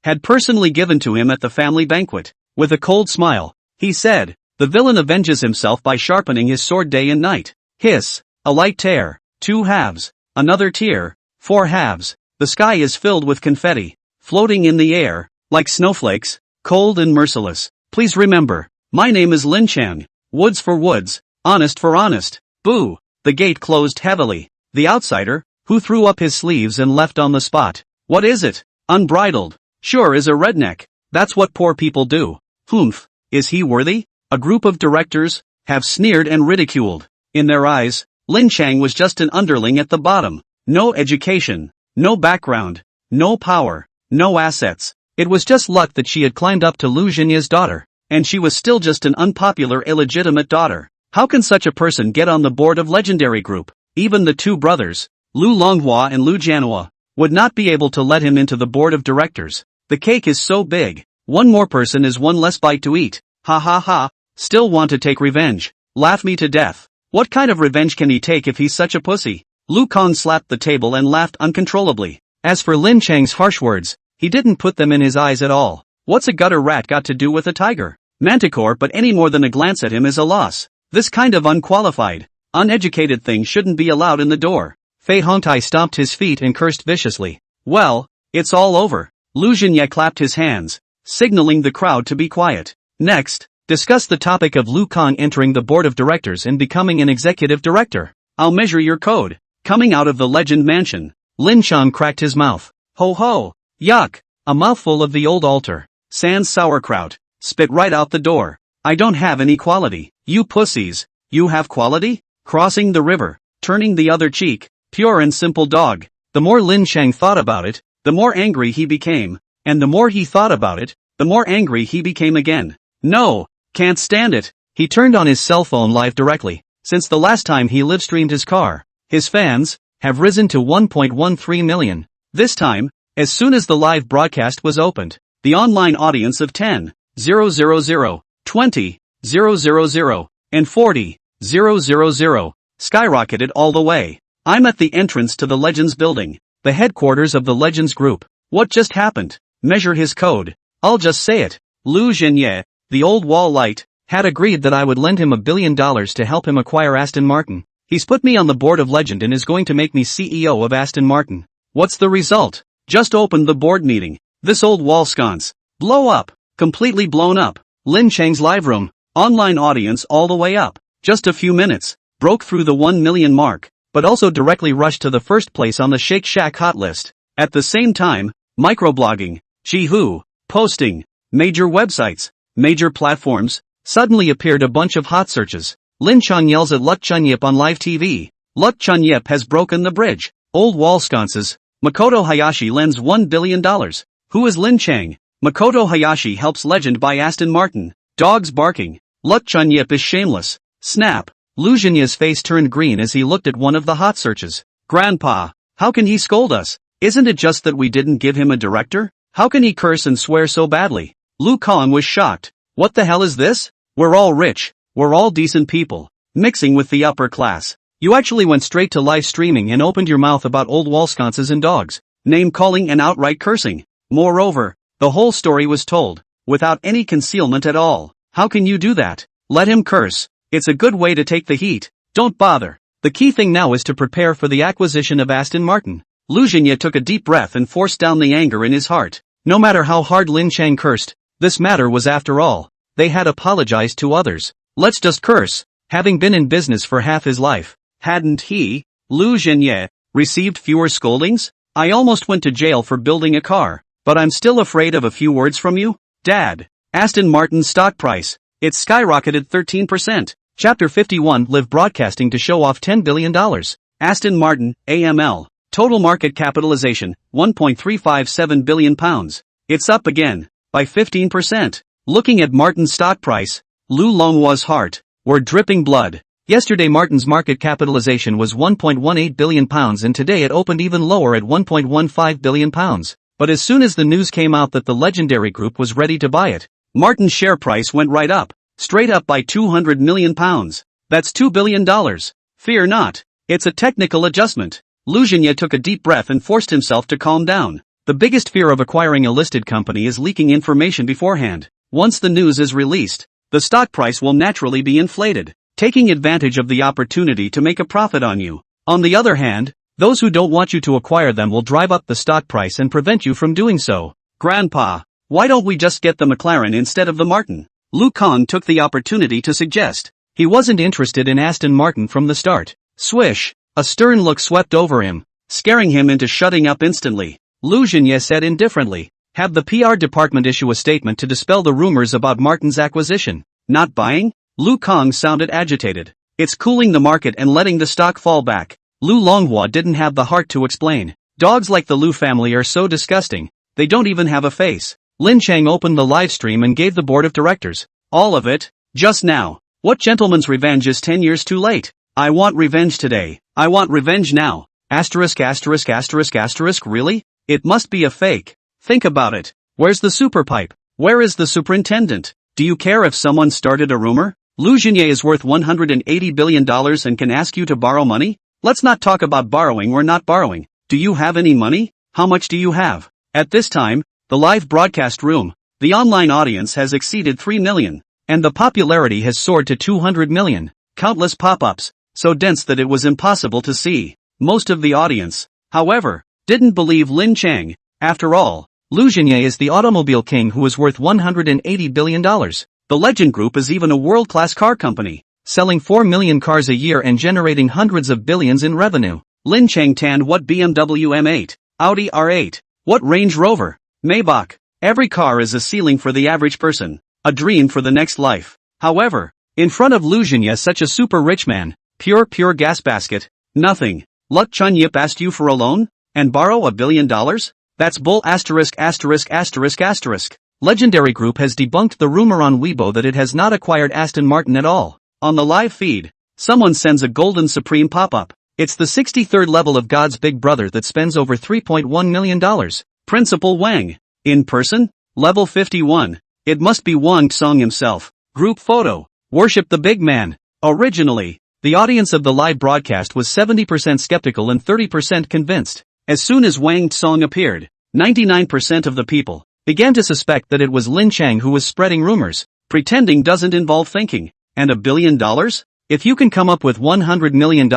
had personally given to him at the family banquet. With a cold smile, he said, "The villain avenges himself by sharpening his sword day and night." Hiss. A light tear. 2 halves. Another tear. 4 halves. The sky is filled with confetti, floating in the air, like snowflakes, cold and merciless. Please remember, my name is Lin Cheng. Woods for woods, honest for honest. Boo! The gate closed heavily. The outsider, who threw up his sleeves and left on the spot. What is it? Unbridled. Sure is a redneck. That's what poor people do. Humph. Is he worthy? A group of directors have sneered and ridiculed. In their eyes, Lin Cheng was just an underling at the bottom. No education, no background, no power, no assets. It was just luck that she had climbed up to Liu Zhenye's daughter. And she was still just an unpopular illegitimate daughter. How can such a person get on the board of legendary group? Even the 2 brothers, Lu Longhua and Lu Jianhua, would not be able to let him into the board of directors. The cake is so big. One more person is one less bite to eat. Ha ha ha. Still want to take revenge. Laugh me to death. What kind of revenge can he take if he's such a pussy? Lu Kong slapped the table and laughed uncontrollably. As for Lin Cheng's harsh words, he didn't put them in his eyes at all. What's a gutter rat got to do with a tiger? Manticore, but any more than a glance at him is a loss. This kind of unqualified, uneducated thing shouldn't be allowed in the door. Fei Hongtai stomped his feet and cursed viciously. Well, it's all over. Liu Zhenye clapped his hands, signaling the crowd to be quiet. Next, discuss the topic of Lu Kong entering the board of directors and becoming an executive director. I'll measure your code. Coming out of the legend mansion, Lin Cheng cracked his mouth. Ho ho! Yuck! A mouthful of the old altar. Sans sauerkraut. Spit right out the door. I don't have any quality. You pussies. You have quality? Crossing the river, turning the other cheek, pure and simple dog. The more Lin Cheng thought about it, the more angry he became. And the more he thought about it, the more angry he became again. No, can't stand it. He turned on his cell phone live directly. Since the last time he live-streamed his car, his fans have risen to 1.13 million. This time, as soon as the live broadcast was opened, the online audience of 10,000, 20,000, and 40,000 skyrocketed all the way. I'm at the entrance to the Legends building, the headquarters of the Legends group. What just happened? Measure his code. I'll just say it. Liu Zhenye, the old wall light, had agreed that I would lend him $1 billion to help him acquire Aston Martin. He's put me on the board of Legend and is going to make me CEO of Aston Martin. What's the result? Just opened the board meeting. This old wall sconce. Blow up. Completely blown up. Lin Cheng's live room. Online audience all the way up. Just a few minutes. Broke through the 1 million mark, but also directly rushed to the first place on the Shake Shack hot list. At the same time, microblogging, Jihu, posting, major websites, major platforms, suddenly appeared a bunch of hot searches. Lin Cheng yells at Luck Chunyip on live TV. Luck Chunyip has broken the bridge. Old wall sconces. Makoto Hayashi lends $1 billion. Who is Lin Cheng? Makoto Hayashi helps Legend buy Aston Martin. Dogs barking. Luck Chunyip is shameless. Snap. Liu Zhenye's face turned green as he looked at one of the hot searches. Grandpa, how can he scold us? Isn't it just that we didn't give him a director? How can he curse and swear so badly? Lu Kong was shocked. What the hell is this? We're all rich. We're all decent people. Mixing with the upper class. You actually went straight to live streaming and opened your mouth about old wall sconces and dogs. Name calling and outright cursing. Moreover, the whole story was told, without any concealment at all. How can you do that? Let him curse. It's a good way to take the heat. Don't bother. The key thing now is to prepare for the acquisition of Aston Martin. Liu Zhenye took a deep breath and forced down the anger in his heart. No matter how hard Lin Cheng cursed, this matter was after all. They had apologized to others. Let's just curse. Having been in business for half his life, hadn't he, Liu Zhenye, received fewer scoldings? I almost went to jail for building a car, but I'm still afraid of a few words from you. Dad. Aston Martin's stock price. It's skyrocketed 13%. Chapter 51 Live Broadcasting to show off $10 billion. Aston Martin, AML. Total market capitalization, £1.357 billion. It's up again, by 15%. Looking at Martin's stock price, Lu Longhwa's heart were dripping blood. Yesterday Martin's market capitalization was £1.18 billion and today it opened even lower at £1.15 billion. But as soon as the news came out that the legendary group was ready to buy it, Martin's share price went right up, straight up by £200 million. That's $2 billion. Fear not, it's a technical adjustment. Lu Cheng took a deep breath and forced himself to calm down. The biggest fear of acquiring a listed company is leaking information beforehand. Once the news is released, the stock price will naturally be inflated, taking advantage of the opportunity to make a profit on you. On the other hand, those who don't want you to acquire them will drive up the stock price and prevent you from doing so. Grandpa, why don't we just get the McLaren instead of the Martin? Lu Kang took the opportunity to suggest. He wasn't interested in Aston Martin from the start. Swish, a stern look swept over him, scaring him into shutting up instantly. Lu Cheng said indifferently, have the PR department issue a statement to dispel the rumors about Martin's acquisition. Not buying? Lu Kang sounded agitated. It's cooling the market and letting the stock fall back. Lu Longhwa didn't have the heart to explain. Dogs like the Lu family are so disgusting, they don't even have a face. Lin Cheng opened the live stream and gave the board of directors all of it, just now. What gentleman's revenge is 10 years too late? I want revenge today. I want revenge now. Asterisk. Really? It must be a fake. Think about it. Where's the super pipe? Where is the superintendent? Do you care if someone started a rumor? Lu Cheng is worth $180 billion and can ask you to borrow money? Let's not talk about borrowing or not borrowing. Do you have any money? How much do you have? At this time, the live broadcast room, the online audience has exceeded 3 million, and the popularity has soared to 200 million. Countless pop-ups, so dense that it was impossible to see. Most of the audience, however, didn't believe Lin Cheng. After all, Lu Cheng is the automobile king who is worth $180 billion. The Legend Group is even a world-class car company, selling 4 million cars a year and generating hundreds of billions in revenue. Lin Cheng tanned what BMW M8, Audi R8, what Range Rover, Maybach. Every car is a ceiling for the average person, a dream for the next life. However, in front of Lu Cheng such a super rich man, pure gas basket, nothing. Luck Chun Yip asked you for a loan? And borrow $1 billion? That's bull. Legendary Group has debunked the rumor on Weibo that it has not acquired Aston Martin at all. On the live feed, someone sends a golden supreme pop-up. It's the 63rd level of God's Big Brother that spends over $3.1 million. Principal Wang. In person? Level 51. It must be Wang Tsung himself. Group photo. Worship the big man. Originally, the audience of the live broadcast was 70% skeptical and 30% convinced. As soon as Wang Tsung appeared, 99% of the people began to suspect that it was Lin Cheng who was spreading rumors. Pretending doesn't involve thinking. And $1 billion? If you can come up with $100 million,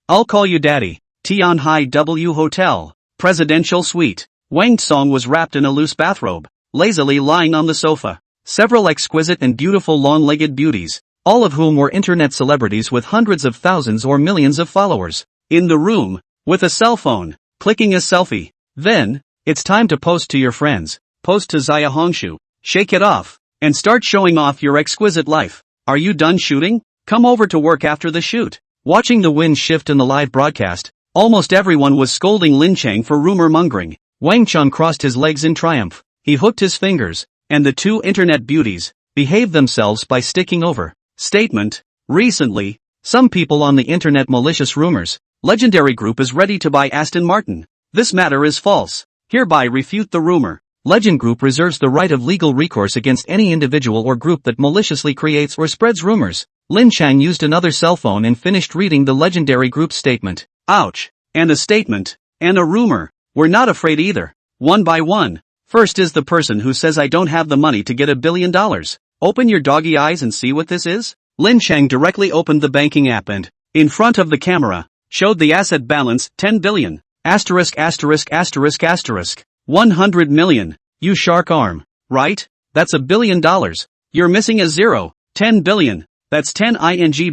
I'll call you daddy. Tianhai W Hotel. Presidential Suite. Wang Tsung was wrapped in a loose bathrobe, lazily lying on the sofa. Several exquisite and beautiful long-legged beauties, all of whom were internet celebrities with hundreds of thousands or millions of followers, in the room, with a cell phone, clicking a selfie. Then, it's time to post to your friends, post to Zaya Hongshu, shake it off, and start showing off your exquisite life. Are you done shooting? Come over to work after the shoot. Watching the wind shift in the live broadcast, almost everyone was scolding Lin Cheng for rumor mongering. Wang Chun crossed his legs in triumph. He hooked his fingers, and the two internet beauties behaved themselves by sticking over. Statement. Recently, some people on the internet malicious rumors. Legendary Group is ready to buy Aston Martin. This matter is false. Hereby refute the rumor. Legend Group reserves the right of legal recourse against any individual or group that maliciously creates or spreads rumors. Lin Cheng used another cell phone and finished reading the Legendary Group's statement. Ouch. And a statement. And a rumor. We're not afraid either. One by one. First is the person who says I don't have the money to get $1 billion. Open your doggy eyes and see what this is. Lin Cheng directly opened the banking app and, in front of the camera, showed the asset balance, 10 billion. Asterisk. 100 million. You shark arm. Right? That's $1 billion. You're missing a zero. 10 billion. That's 10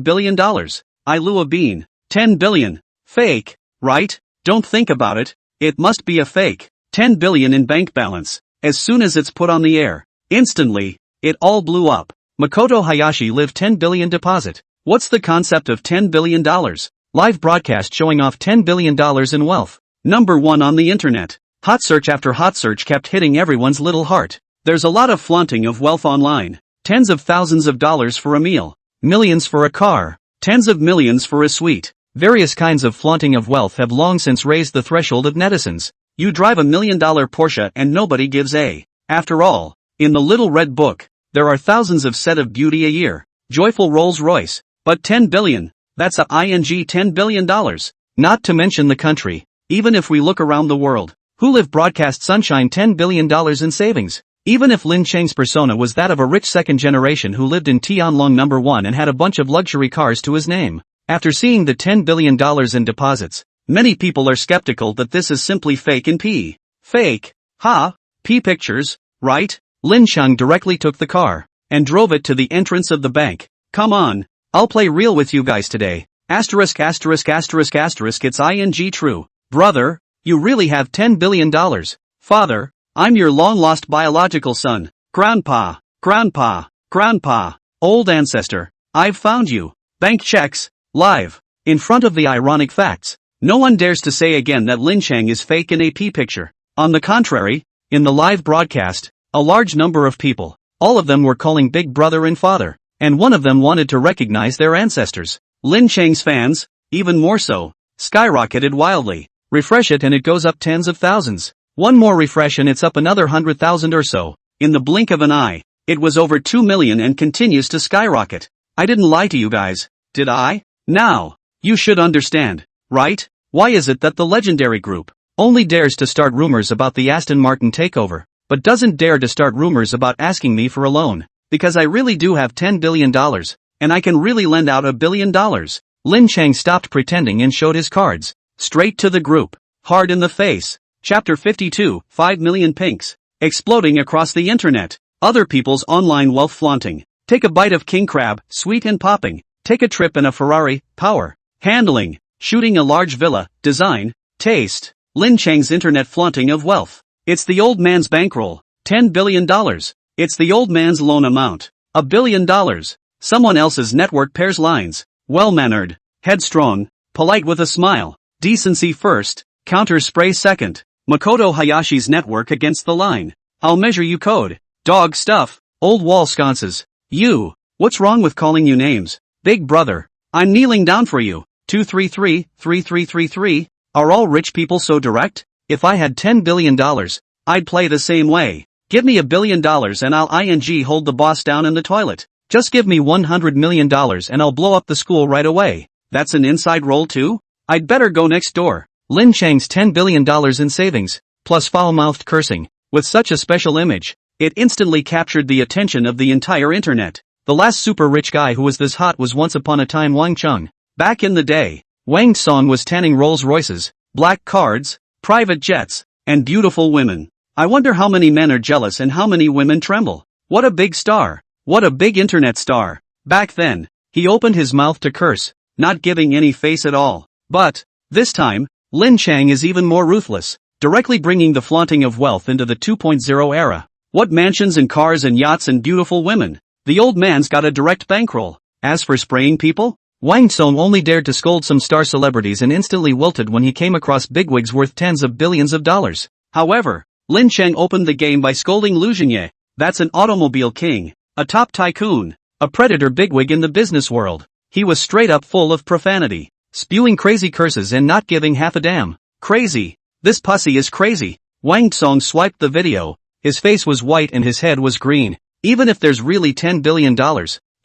billion dollars. I Lu a bean. 10 billion. Fake. Right? Don't think about it. It must be a fake. 10 billion in bank balance. As soon as it's put on the air, instantly, it all blew up. Makoto Hayashi lived 10 billion deposit. What's the concept of $10 billion? Live broadcast showing off $10 billion in wealth. Number 1 on the internet. Hot search after hot search kept hitting everyone's little heart. There's a lot of flaunting of wealth online. Tens of thousands of dollars for a meal. Millions for a car. Tens of millions for a suite. Various kinds of flaunting of wealth have long since raised the threshold of netizens. You drive $1 million Porsche and nobody gives a. After all, in the little red book, there are thousands of set of beauty a year. Joyful Rolls Royce. But 10 billion, that's $10 billion. Not to mention the country. Even if we look around the world, who live broadcast sunshine $10 billion in savings? Even if Lin Cheng's persona was that of a rich second generation who lived in Tianlong No. 1 and had a bunch of luxury cars to his name. After seeing the $10 billion in deposits, many people are skeptical that this is simply fake and P. Fake? P pictures, right? Lin Cheng directly took the car and drove it to the entrance of the bank. Come on, I'll play real with you guys today. Asterisk asterisk asterisk asterisk it's ing true. Brother, you really have $10 billion. Father, I'm your long-lost biological son. Grandpa, old ancestor, I've found you. Bank checks. Live. In front of the ironic facts. No one dares to say again that Lin Cheng is fake in a P picture. On the contrary, in the live broadcast, a large number of people, all of them were calling Big Brother and Father, and one of them wanted to recognize their ancestors. Lin Cheng's fans, even more so, skyrocketed wildly. Refresh it and it goes up tens of thousands. One more refresh and it's up another 100,000 or so. In the blink of an eye, it was over 2 million and continues to skyrocket. I didn't lie to you guys, did I? Now, you should understand, right? Why is it that the legendary group only dares to start rumors about the Aston Martin takeover, but doesn't dare to start rumors about asking me for a loan? Because I really do have $10 billion, and I can really lend out $1 billion. Lin Cheng stopped pretending and showed his cards. Straight to the group. Hard in the face. Chapter 52, 5 million pinks. Exploding across the internet. Other people's online wealth flaunting. Take a bite of king crab, sweet and popping. Take a trip in a Ferrari, power. Handling. Shooting a large villa, design, taste. Lin Cheng's internet flaunting of wealth. It's the old man's bankroll. $10 billion. It's the old man's loan amount. $1 billion. Someone else's network pairs lines. Well-mannered. Headstrong. Polite with a smile. Decency first. Counter spray second. Makoto Hayashi's network against the line. I'll measure you code. Dog stuff. Old wall sconces. You. What's wrong with calling you names? Big brother. I'm kneeling down for you. 233-3333. Are all rich people so direct? If I had $10 billion, I'd play the same way. Give me $1 billion and I'll hold the boss down in the toilet. Just give me $100 million and I'll blow up the school right away. That's an inside roll too? I'd better go next door. Lin Cheng's $10 billion in savings, plus foul-mouthed cursing, with such a special image, it instantly captured the attention of the entire internet. The last super rich guy who was this hot was once upon a time Wang Chung. Back in the day, Wang Song was tanning Rolls Royces, black cards, private jets, and beautiful women. I wonder how many men are jealous and how many women tremble. What a big star. What a big internet star. Back then, he opened his mouth to curse, not giving any face at all. But, this time, Lin Cheng is even more ruthless, directly bringing the flaunting of wealth into the 2.0 era. What mansions and cars and yachts and beautiful women. The old man's got a direct bankroll. As for spraying people, Wang Song only dared to scold some star celebrities and instantly wilted when he came across bigwigs worth tens of billions of dollars. However, Lin Cheng opened the game by scolding Lu Zhengye. That's an automobile king, a top tycoon, a predator bigwig in the business world. He was straight up full of profanity, spewing crazy curses and not giving half a damn. Crazy. This pussy is crazy. Wang Song swiped the video. His face was white and his head was green. Even if there's really $10 billion,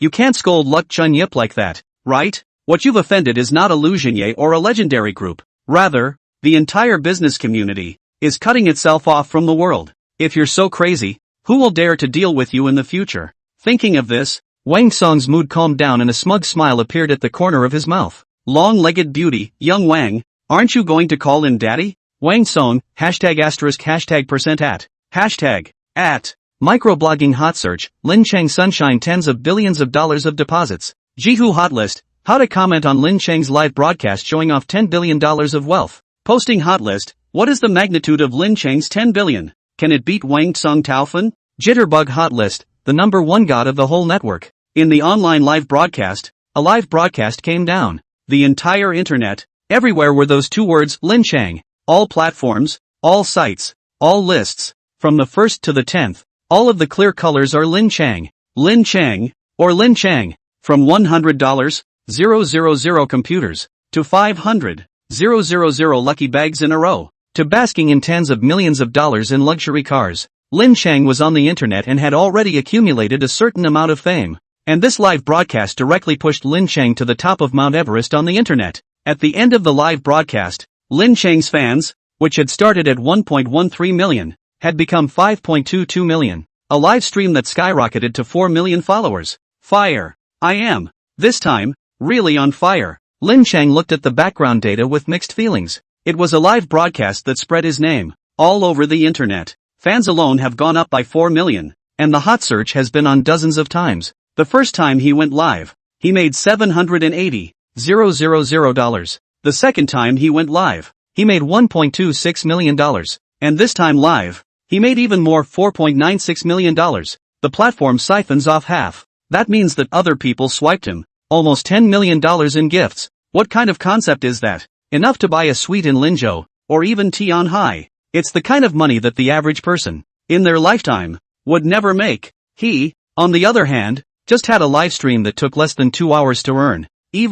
you can't scold Luck Chun Yip like that, right? What you've offended is not a Lu Zhengye or a legendary group. Rather, the entire business community is cutting itself off from the world. If you're so crazy, who will dare to deal with you in the future? Thinking of this, Wang Song's mood calmed down and a smug smile appeared at the corner of his mouth. Long-legged beauty, young Wang, aren't you going to call in daddy? Wang Song, #@, Microblogging hot search, Lin Cheng sunshine tens of billions of dollars of deposits. Jihu hot list, how to comment on Lin Cheng's live broadcast showing off $10 billion of wealth. Posting hot list, what is the magnitude of Lin Cheng's 10 billion? Can it beat Wang Song Taofan? Jitterbug hot list, the #1 god of the whole network. In the online live broadcast, a live broadcast came down. The entire internet, everywhere were those two words, Lin Cheng. All platforms, all sites, all lists, from the 1st to the 10th, all of the clear colors are Lin Cheng. Lin Cheng, or Lin Cheng. From $100, 000 computers, to 500, 000 lucky bags in a row, to basking in tens of millions of dollars in luxury cars. Lin Cheng was on the internet and had already accumulated a certain amount of fame. And this live broadcast directly pushed Lin Cheng to the top of Mount Everest on the internet. At the end of the live broadcast, Lin Cheng's fans, which had started at 1.13 million, had become 5.22 million. A live stream that skyrocketed to 4 million followers. Fire. I am, this time, really on fire. Lin Cheng looked at the background data with mixed feelings. It was a live broadcast that spread his name all over the internet. Fans alone have gone up by 4 million, and the hot search has been on dozens of times. The first time he went live, he made $780,000. The second time he went live, he made $1.26 million. And this time live, he made even more, $4.96 million. The platform siphons off half. That means that other people swiped him. Almost $10 million in gifts. What kind of concept is that? Enough to buy a suite in Linzhou, or even Tian Hai. It's the kind of money that the average person, in their lifetime, would never make. He, on the other hand, just had a live stream that took less than 2 hours to earn. He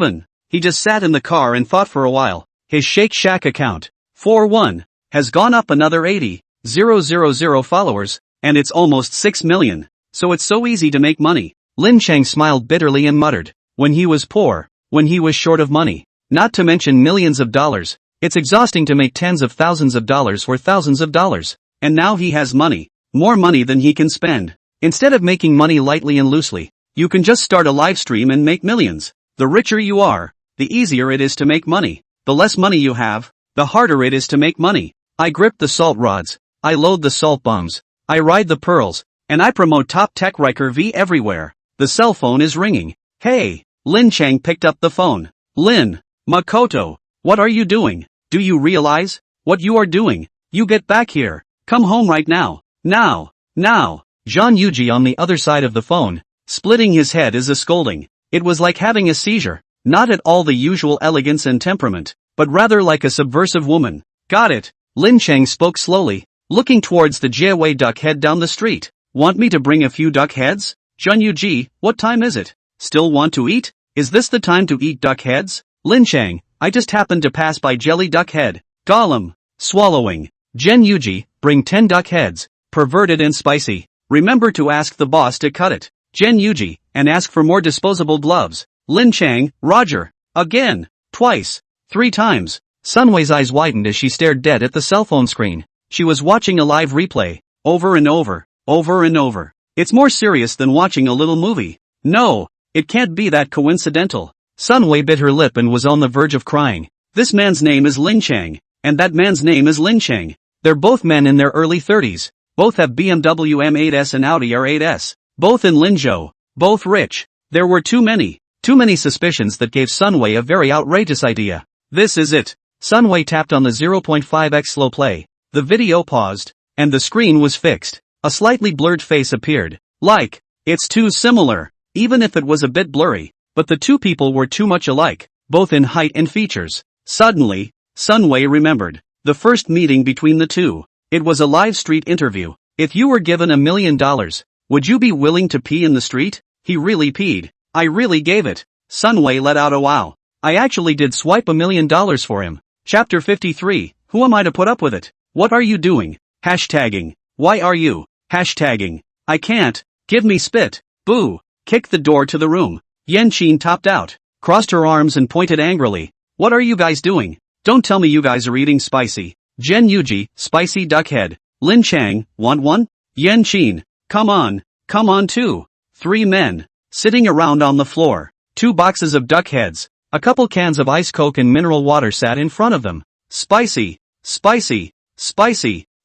just sat in the car and thought for a while. His Shake Shack account, 4-1, has gone up another 80,000 followers, and it's almost 6 million. So it's so easy to make money. Lin Cheng smiled bitterly and muttered, when he was poor, when he was short of money, not to mention millions of dollars, it's exhausting to make tens of thousands of dollars for thousands of dollars. And now he has money, more money than he can spend. Instead of making money lightly and loosely, you can just start a live stream and make millions. The richer you are, the easier it is to make money. The less money you have, the harder it is to make money. I grip the salt rods, I load the salt bombs, I ride the pearls, and I promote top tech Riker V everywhere. The cell phone is ringing. Hey, Lin Cheng picked up the phone. Lin, Makoto, what are you doing? Do you realize what you are doing? You get back here. Come home right now. Now. Zhang Yuji on the other side of the phone, splitting his head is a scolding. It was like having a seizure, not at all the usual elegance and temperament, but rather like a subversive woman. Got it. Lin Cheng spoke slowly, looking towards the Jiewei duck head down the street. Want me to bring a few duck heads? Zhang Yuji, what time is it? Still want to eat? Is this the time to eat duck heads? Lin Cheng, I just happened to pass by jelly duck head. Gollum. Swallowing. Zhang Yuji, bring 10 duck heads, perverted and spicy. Remember to ask the boss to cut it. Zhang Yuji, and ask for more disposable gloves. Lin Cheng, Roger. Again. Twice. 3 times. Sunway's eyes widened as she stared dead at the cell phone screen. She was watching a live replay, over and over, over and over. It's more serious than watching a little movie. No, it can't be that coincidental. Sunway bit her lip and was on the verge of crying. This man's name is Lin Cheng, and that man's name is Lin Cheng. They're both men in their early 30s. Both have BMW M8s and Audi R8s. Both in Linzhou. Both rich. There were too many suspicions that gave Sunway a very outrageous idea. This is it. Sunway tapped on the 0.5x slow play. The video paused, and the screen was fixed. A slightly blurred face appeared. Like, it's too similar, even if it was a bit blurry. But the two people were too much alike, both in height and features. Suddenly, Sunway remembered the first meeting between the two. It was a live street interview. If you were given $1 million, would you be willing to pee in the street? He really peed. I really gave it. Sunway let out a wow. I actually did swipe $1 million for him. Chapter 53. Who am I to put up with it? What are you doing? Hashtagging. Why are you hashtagging? I can't. Give me spit. Boo. Kicked the door to the room. Yanqin topped out, crossed her arms and pointed angrily. What are you guys doing? Don't tell me you guys are eating spicy. Zhang Yuji, spicy duck head. Lin Cheng, want one? Yanqin, come on 2. 3 men, sitting around on the floor. 2 boxes of duck heads, a couple cans of ice coke and mineral water sat in front of them. Spicy,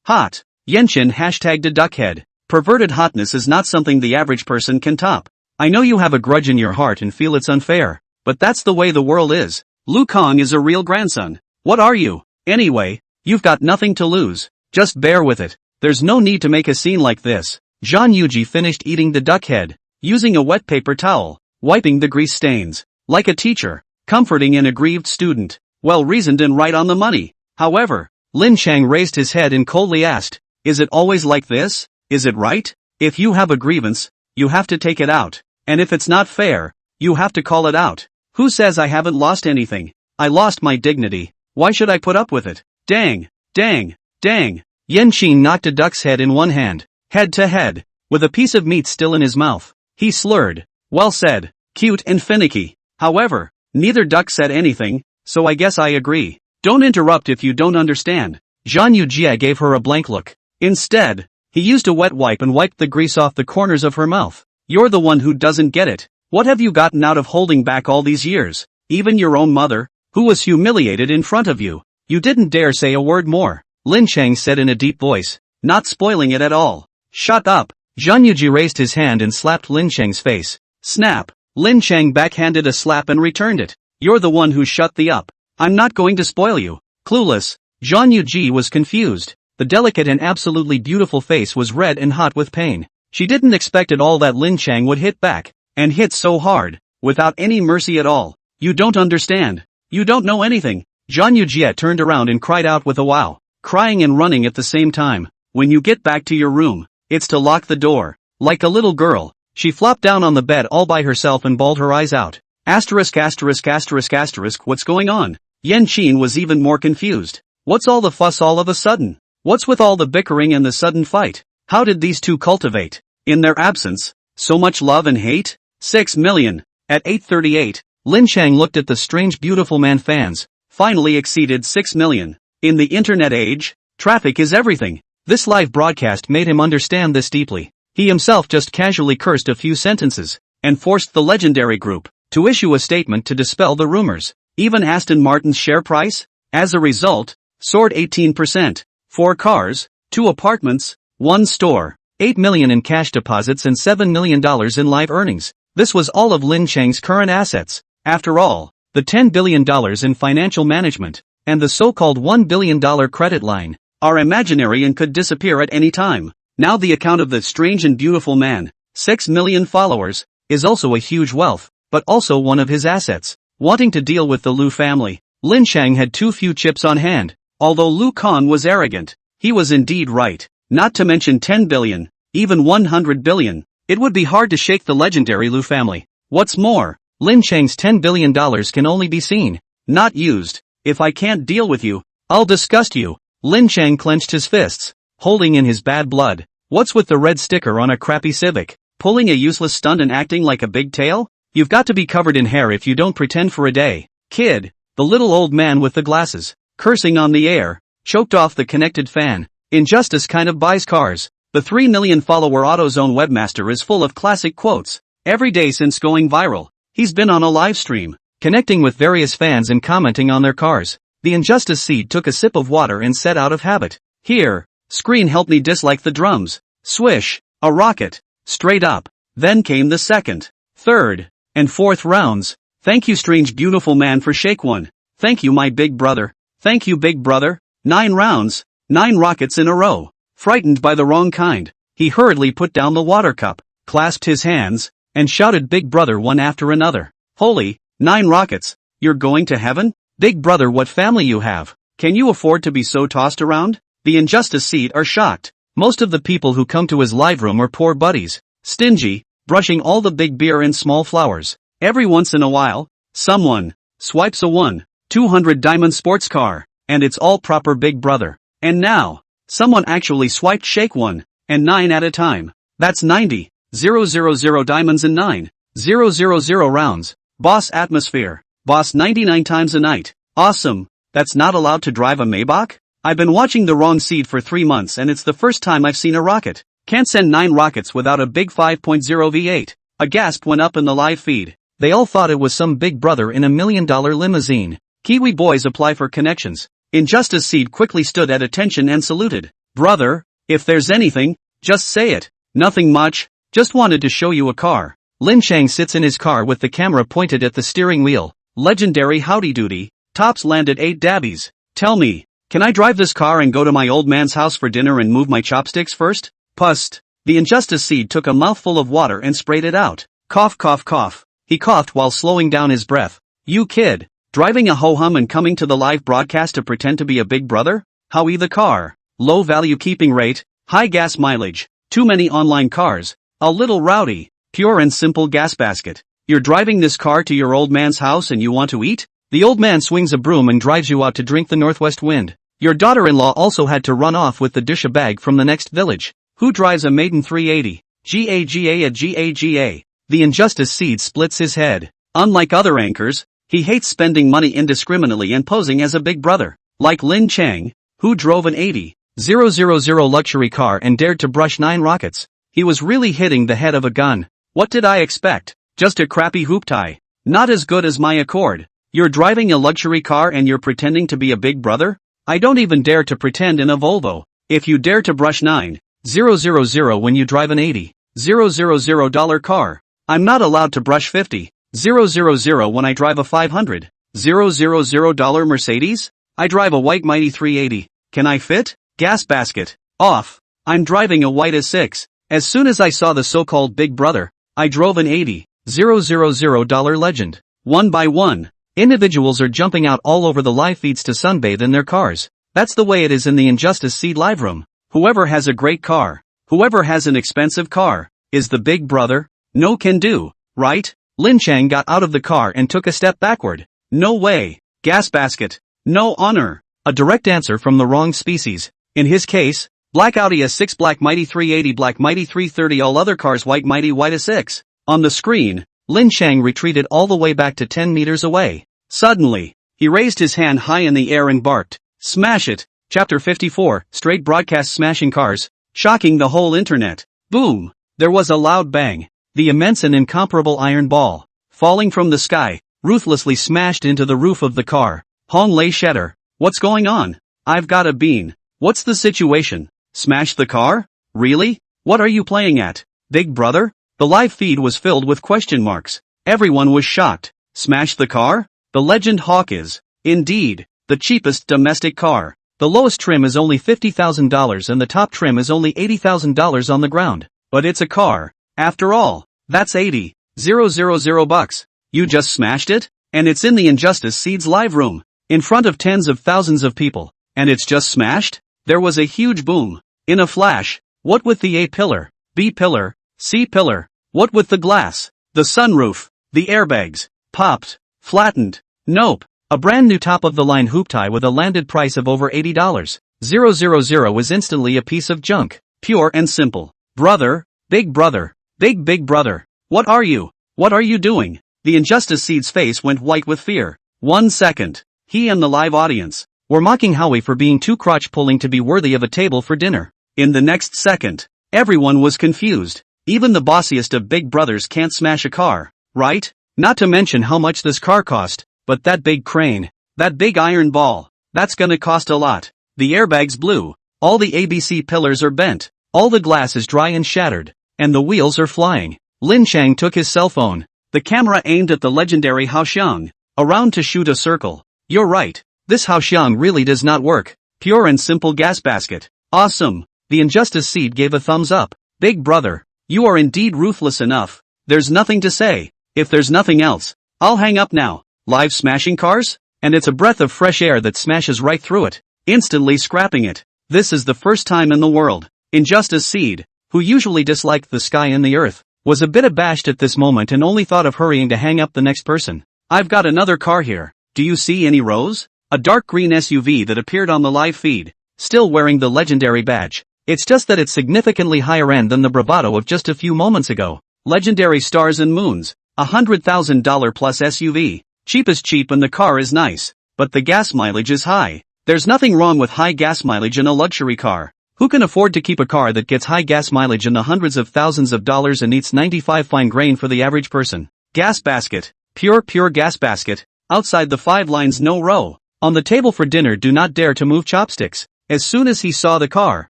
hot. Yanqin hashtagged a duck head. Perverted hotness is not something the average person can top. I know you have a grudge in your heart and feel it's unfair, but that's the way the world is. Lu Kang is a real grandson. What are you? Anyway, you've got nothing to lose. Just bear with it. There's no need to make a scene like this. Zhang Yuji finished eating the duck head, using a wet paper towel, wiping the grease stains. like a teacher, comforting an aggrieved student, well-reasoned and right on the money. However, Lin Cheng raised his head and coldly asked, "Is it always like this? Is it right? If you have a grievance, you have to take it out. And if it's not fair, you have to call it out. Who says I haven't lost anything? I lost my dignity. Why should I put up with it? Dang, dang, dang." Yen Qin knocked a duck's head in one hand, head to head, with a piece of meat still in his mouth. He slurred, "Well said, cute and finicky." However, neither duck said anything, so I guess I agree. "Don't interrupt if you don't understand." Zhan Yujie gave her a blank look. Instead, he used a wet wipe and wiped the grease off the corners of her mouth. "You're the one who doesn't get it. What have you gotten out of holding back all these years? Even your own mother, who was humiliated in front of you. You didn't dare say a word more," Lin Cheng said in a deep voice, not spoiling it at all. "Shut up." Zhan Yujie raised his hand and slapped Lin Cheng's face. Snap. Lin Cheng backhanded a slap and returned it. "You're the one who shut the up. I'm not going to spoil you." Clueless, Zhan Yujie was confused. The delicate and absolutely beautiful face was red and hot with pain. She didn't expect at all that Lin Cheng would hit back, and hit so hard, without any mercy at all. "You don't understand. You don't know anything." Zhan Yujie turned around and cried out with a wow, crying and running at the same time. "When you get back to your room, it's to lock the door." Like a little girl, she flopped down on the bed all by herself and bawled her eyes out. Asterisk asterisk asterisk asterisk, what's going on? Yen Qin was even more confused. What's all the fuss all of a sudden? What's with all the bickering and the sudden fight? How did these two cultivate, in their absence, so much love and hate? 6 million. At 8:38, Lin Cheng looked at the strange beautiful man fans, finally exceeded 6 million. In the internet age, traffic is everything. This live broadcast made him understand this deeply. He himself just casually cursed a few sentences, and forced the legendary group to issue a statement to dispel the rumors. Even Aston Martin's share price, as a result, soared 18%. 4 cars, 2 apartments, 1 store, 8 million in cash deposits and $7 million in live earnings. This was all of Lin Cheng's current assets. After all, the $10 billion in financial management, and the so-called $1 billion credit line, are imaginary and could disappear at any time. Now the account of the strange and beautiful man, 6 million followers, is also a huge wealth, but also one of his assets. Wanting to deal with the Liu family, Lin Cheng had too few chips on hand. Although Liu Khan was arrogant, he was indeed right. Not to mention 10 billion, even 100 billion. It would be hard to shake the legendary Liu family. What's more, Lin Cheng's $10 billion can only be seen, not used. If I can't deal with you, I'll disgust you. Lin Cheng clenched his fists, holding in his bad blood. What's with the red sticker on a crappy Civic? Pulling a useless stunt and acting like a big tail? You've got to be covered in hair if you don't pretend for a day. Kid, the little old man with the glasses, cursing on the air, choked off the connected fan. Injustice kind of buys cars. The 3 million follower AutoZone webmaster is full of classic quotes. Every day since going viral, he's been on a live stream, connecting with various fans and commenting on their cars. The Injustice seed took a sip of water and said out of habit, "Here, screen help me dislike the drums." Swish, a rocket, straight up. Then came the second, third, and fourth rounds. "Thank you strange beautiful man for shake one. Thank you my big brother. Thank you big brother." 9 rounds, 9 rockets in a row. Frightened by the wrong kind, he hurriedly put down the water cup, clasped his hands, and shouted big brother one after another. "Holy, 9 rockets, you're going to heaven? Big brother what family you have. Can you afford to be so tossed around?" The Injustice seed are shocked. Most of the people who come to his live room are poor buddies, stingy, brushing all the big beer and small flowers. Every once in a while, someone swipes a 1-200 diamond sports car, and it's all proper big brother. And now, someone actually swiped shake 1, and 9 at a time. That's 90,000 diamonds in 9,000 rounds. Boss atmosphere. Boss 99 times a night. Awesome. That's not allowed to drive a Maybach? I've been watching the wrong seed for 3 months and it's the first time I've seen a rocket. Can't send 9 rockets without a big 5.0 V8. A gasp went up in the live feed. They all thought it was some big brother in $1 million limousine. Kiwi boys apply for connections. Injustice seed quickly stood at attention and saluted. "Brother, if there's anything, just say it." "Nothing much, just wanted to show you a car." Lin Cheng sits in his car with the camera pointed at the steering wheel. Legendary howdy doody, tops landed 8 dabbies. "Tell me, can I drive this car and go to my old man's house for dinner and move my chopsticks first?" Pust. The Injustice seed took a mouthful of water and sprayed it out. Cough cough cough. He coughed while slowing down his breath. You kid. Driving a ho-hum and coming to the live broadcast to pretend to be a big brother? Howie the car. Low value keeping rate, high gas mileage, too many online cars, a little rowdy, pure and simple gas basket. You're driving this car to your old man's house and you want to eat? The old man swings a broom and drives you out to drink the northwest wind. Your daughter-in-law also had to run off with the dish a bag from the next village. Who drives a maiden 380? GAGA. The injustice seed splits his head. Unlike other anchors, he hates spending money indiscriminately and posing as a big brother. Like Lin Cheng, who drove an 80,000 luxury car and dared to brush 9 rockets. He was really hitting the head of a gun. What did I expect? Just a crappy hoop tie. Not as good as my Accord. You're driving a luxury car and you're pretending to be a big brother? I don't even dare to pretend in a Volvo. If you dare to brush 9,000 when you drive an $80,000 car, I'm not allowed to brush 50,000 when I drive a $500,000 Mercedes? I drive a white mighty 380. Can I fit? Gas basket. Off. I'm driving a white S6. As soon as I saw the so-called big brother, I drove an $80,000 Legend. One by one, individuals are jumping out all over the live feeds to sunbathe in their cars. That's the way it is in the Injustice Seed live room. Whoever has a great car, whoever has an expensive car, is the big brother. No can do, right? Lin Cheng got out of the car and took a step backward. No way. Gas basket. No honor. A direct answer from the wrong species. In his case, black Audi S6, black mighty 380, black mighty 330, all other cars white mighty white S6. On the screen, Lin Cheng retreated all the way back to 10 meters away. Suddenly, he raised his hand high in the air and barked, "Smash it!" Chapter 54, straight broadcast smashing cars, shocking the whole internet. Boom! There was a loud bang. The immense and incomparable iron ball, falling from the sky, ruthlessly smashed into the roof of the car. Hong Lei shudder. What's going on? I've got a bean. What's the situation? Smash the car? Really? What are you playing at? Big brother? The live feed was filled with question marks. Everyone was shocked. Smash the car? The Legend Hawk is, indeed, the cheapest domestic car. The lowest trim is only $50,000 and the top trim is only $80,000 on the ground. But it's a car. After all, that's $80,000 bucks. You just smashed it? And it's in the Injustice Seeds live room, in front of tens of thousands of people. And it's just smashed? There was a huge boom. In a flash. What with the A pillar, B pillar, C pillar? What with the glass? The sunroof? The airbags? Popped? Flattened? Nope. A brand new top-of-the-line hoop tie with a landed price of over $80,000 was instantly a piece of junk. Pure and simple. Brother? Big brother? Big brother? What are you? What are you doing? The Injustice Seed's face went white with fear. 1 second. He and the live audience were mocking Howie for being too crotch-pulling to be worthy of a table for dinner. In the next second, everyone was confused. Even the bossiest of big brothers can't smash a car, right? Not to mention how much this car cost, but that big crane, that big iron ball, that's gonna cost a lot. The airbags blew, all the ABC pillars are bent, all the glass is dry and shattered, and the wheels are flying. Lin Cheng took his cell phone, the camera aimed at the legendary Haoxiang, around to shoot a circle. You're right, this Haoxiang really does not work. Pure and simple gas basket. Awesome. The Injustice Seed gave a thumbs up. Big brother, you are indeed ruthless enough. There's nothing to say. If there's nothing else, I'll hang up now. Live smashing cars? And it's a breath of fresh air that smashes right through it, instantly scrapping it. This is the first time in the world. Injustice Seed, who usually disliked the sky and the earth, was a bit abashed at this moment and only thought of hurrying to hang up the next person. I've got another car here. Do you see any rows? A dark green SUV that appeared on the live feed, still wearing the legendary badge. It's just that it's significantly higher end than the bravado of just a few moments ago. Legendary Stars and Moons, $100,000 plus SUV. Cheap is cheap and the car is nice, but the gas mileage is high. There's nothing wrong with high gas mileage in a luxury car. Who can afford to keep a car that gets high gas mileage in the hundreds of thousands of dollars and eats 95 fine grain for the average person? Gas basket. Pure gas basket. Outside the 5 lines no row. On the table for dinner do not dare to move chopsticks. As soon as he saw the car,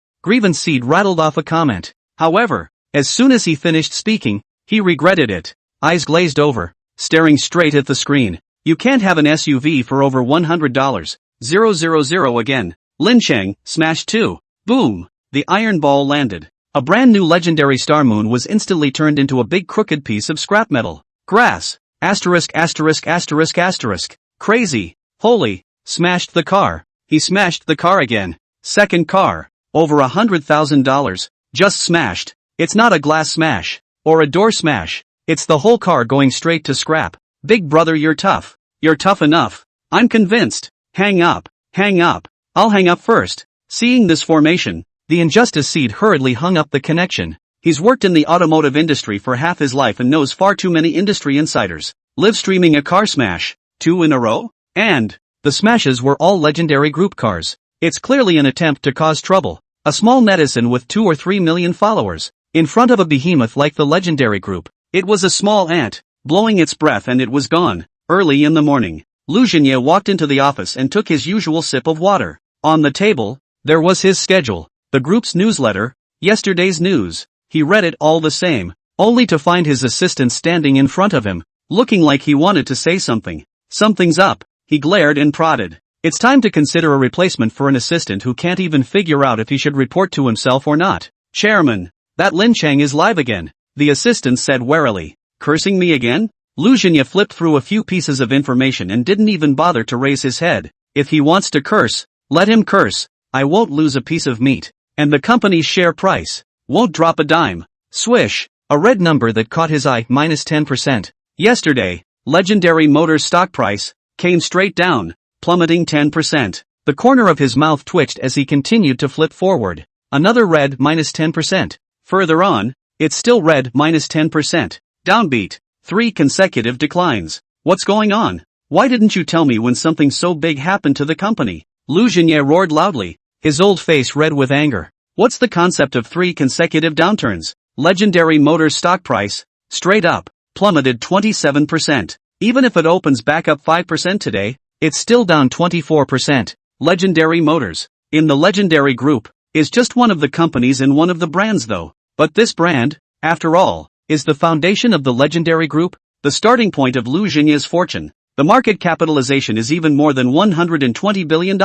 Grievance Seed rattled off a comment. However, as soon as he finished speaking, he regretted it. Eyes glazed over, staring straight at the screen. You can't have an SUV for over $100. 000 again. Lin Cheng, smash 2. Boom. The iron ball landed. A brand new legendary Star Moon was instantly turned into a big crooked piece of scrap metal. Grass. Asterisk asterisk asterisk asterisk. Crazy. Holy. Smashed the car. He smashed the car again. Second car. Over $100,000. Just smashed. It's not a glass smash. Or a door smash. It's the whole car going straight to scrap. Big brother, you're tough. You're tough enough. I'm convinced. Hang up. Hang up. I'll hang up first. Seeing this formation, the injustice seed hurriedly hung up the connection. He's worked in the automotive industry for half his life and knows far too many industry insiders. Live streaming a car smash. 2 in a row? And the smashes were all legendary group cars. It's clearly an attempt to cause trouble. A small netizen with 2 or 3 million followers. In front of a behemoth like the legendary group. It was a small ant, blowing its breath, and it was gone. Early in the morning, Lin Cheng walked into the office and took his usual sip of water. On the table, there was his schedule, the group's newsletter, yesterday's news. He read it all the same, only to find his assistant standing in front of him, looking like he wanted to say something. Something's up, he glared and prodded. It's time to consider a replacement for an assistant who can't even figure out if he should report to himself or not. Chairman, that Lin Cheng is live again, the assistant said warily. Cursing me again? Lin Cheng flipped through a few pieces of information and didn't even bother to raise his head. If he wants to curse, let him curse. I won't lose a piece of meat. And the company's share price won't drop a dime. Swish, a red number that caught his eye, minus 10%. Yesterday, Legendary Motors stock price came straight down, plummeting 10%. The corner of his mouth twitched as he continued to flip forward. Another red, minus 10%. Further on, it's still red, minus 10%. Downbeat. 3 consecutive declines. What's going on? Why didn't you tell me when something so big happened to the company? Lin Cheng roared loudly, his old face red with anger. What's the concept of 3 consecutive downturns? Legendary Motors stock price, straight up, plummeted 27%. Even if it opens back up 5% today, it's still down 24%. Legendary Motors, in the Legendary Group, is just one of the companies and one of the brands though. But this brand, after all, is the foundation of the Legendary Group, the starting point of Lin Cheng's fortune. The market capitalization is even more than $120 billion.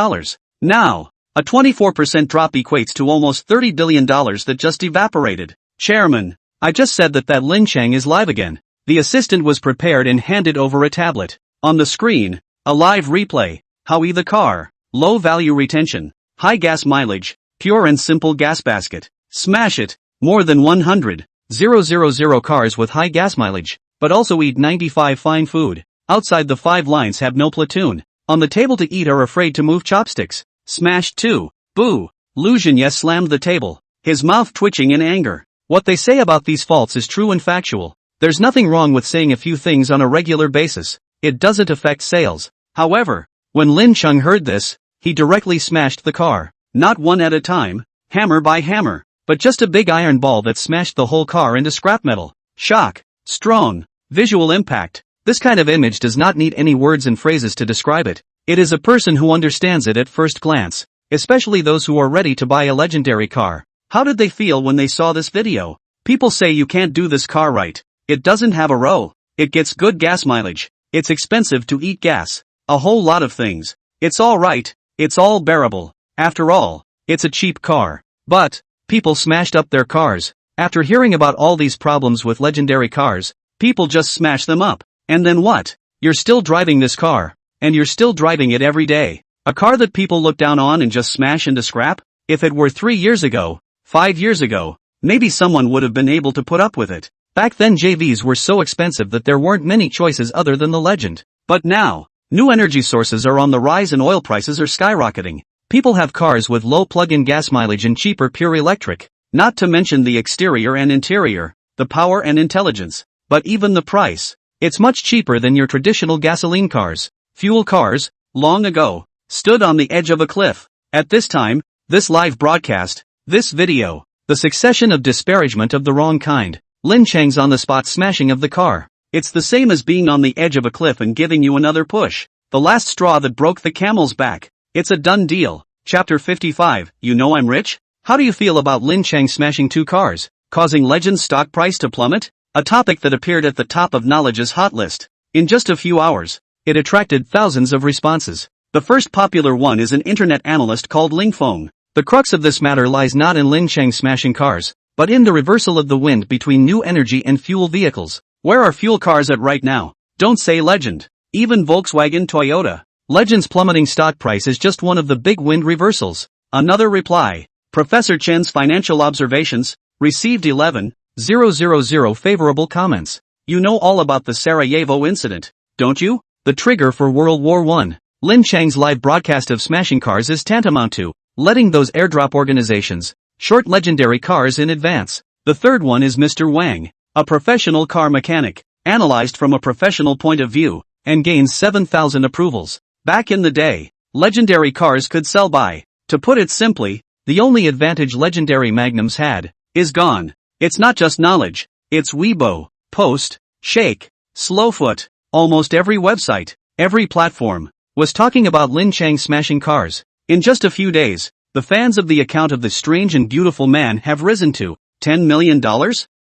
Now, a 24% drop equates to almost $30 billion that just evaporated. Chairman, I just said that Lin Cheng is live again. The assistant was prepared and handed over a tablet. On the screen, a live replay. Howie the car, low value retention, high gas mileage, pure and simple gas basket. Smash it, more than 100,000 cars with high gas mileage, but also eat 95 fine food. Outside the 5 lines have no platoon. On the table to eat are afraid to move chopsticks. Smashed too. Boo. Lin Cheng slammed the table, his mouth twitching in anger. What they say about these faults is true and factual. There's nothing wrong with saying a few things on a regular basis. It doesn't affect sales. However, when Lin Cheng heard this, he directly smashed the car. Not one at a time, hammer by hammer, but just a big iron ball that smashed the whole car into scrap metal. Shock. Strong. Visual impact. This kind of image does not need any words and phrases to describe it. It is a person who understands it at first glance, especially those who are ready to buy a legendary car. How did they feel when they saw this video? People say you can't do this car right. It doesn't have a row. It gets good gas mileage. It's expensive to eat gas. A whole lot of things. It's all right. It's all bearable. After all, it's a cheap car. But people smashed up their cars. After hearing about all these problems with legendary cars, people just smash them up. And then what? You're still driving this car. And you're still driving it every day. A car that people look down on and just smash into scrap? If it were 3 years ago, 5 years ago, maybe someone would have been able to put up with it. Back then JVs were so expensive that there weren't many choices other than the Legend. But now, new energy sources are on the rise and oil prices are skyrocketing. People have cars with low plug-in gas mileage and cheaper pure electric. Not to mention the exterior and interior, the power and intelligence. But even the price. It's much cheaper than your traditional gasoline cars. Fuel cars, long ago, stood on the edge of a cliff. At this time, this live broadcast, this video, the succession of disparagement of the wrong kind. Lin Cheng's on the spot smashing of the car. It's the same as being on the edge of a cliff and giving you another push. The last straw that broke the camel's back. It's a done deal. Chapter 55, You Know I'm Rich? How do you feel about Lin Cheng smashing 2 cars, causing Legend's stock price to plummet? A topic that appeared at the top of Knowledge's hot list. In just a few hours, it attracted thousands of responses. The first popular one is an internet analyst called Ling Feng. The crux of this matter lies not in Lin Cheng smashing cars, but in the reversal of the wind between new energy and fuel vehicles. Where are fuel cars at right now? Don't say legend. Even Volkswagen Toyota. Legend's plummeting stock price is just one of the big wind reversals. Another reply. Professor Chen's financial observations received 11,000 favorable comments. You know all about the Sarajevo incident, don't you? The trigger for World War I. Lin Cheng's live broadcast of smashing cars is tantamount to letting those airdrop organizations short legendary cars in advance. The third one is Mr. Wang, a professional car mechanic, analyzed from a professional point of view, and gains 7,000 approvals. Back in the day, legendary cars could sell by. To put it simply, the only advantage legendary magnums had is gone. It's not just knowledge, it's Weibo, Post, Shake, Slowfoot. Almost every website, every platform, was talking about Lin Cheng smashing cars. In just a few days, the fans of the account of the strange and beautiful man have risen to $10 million?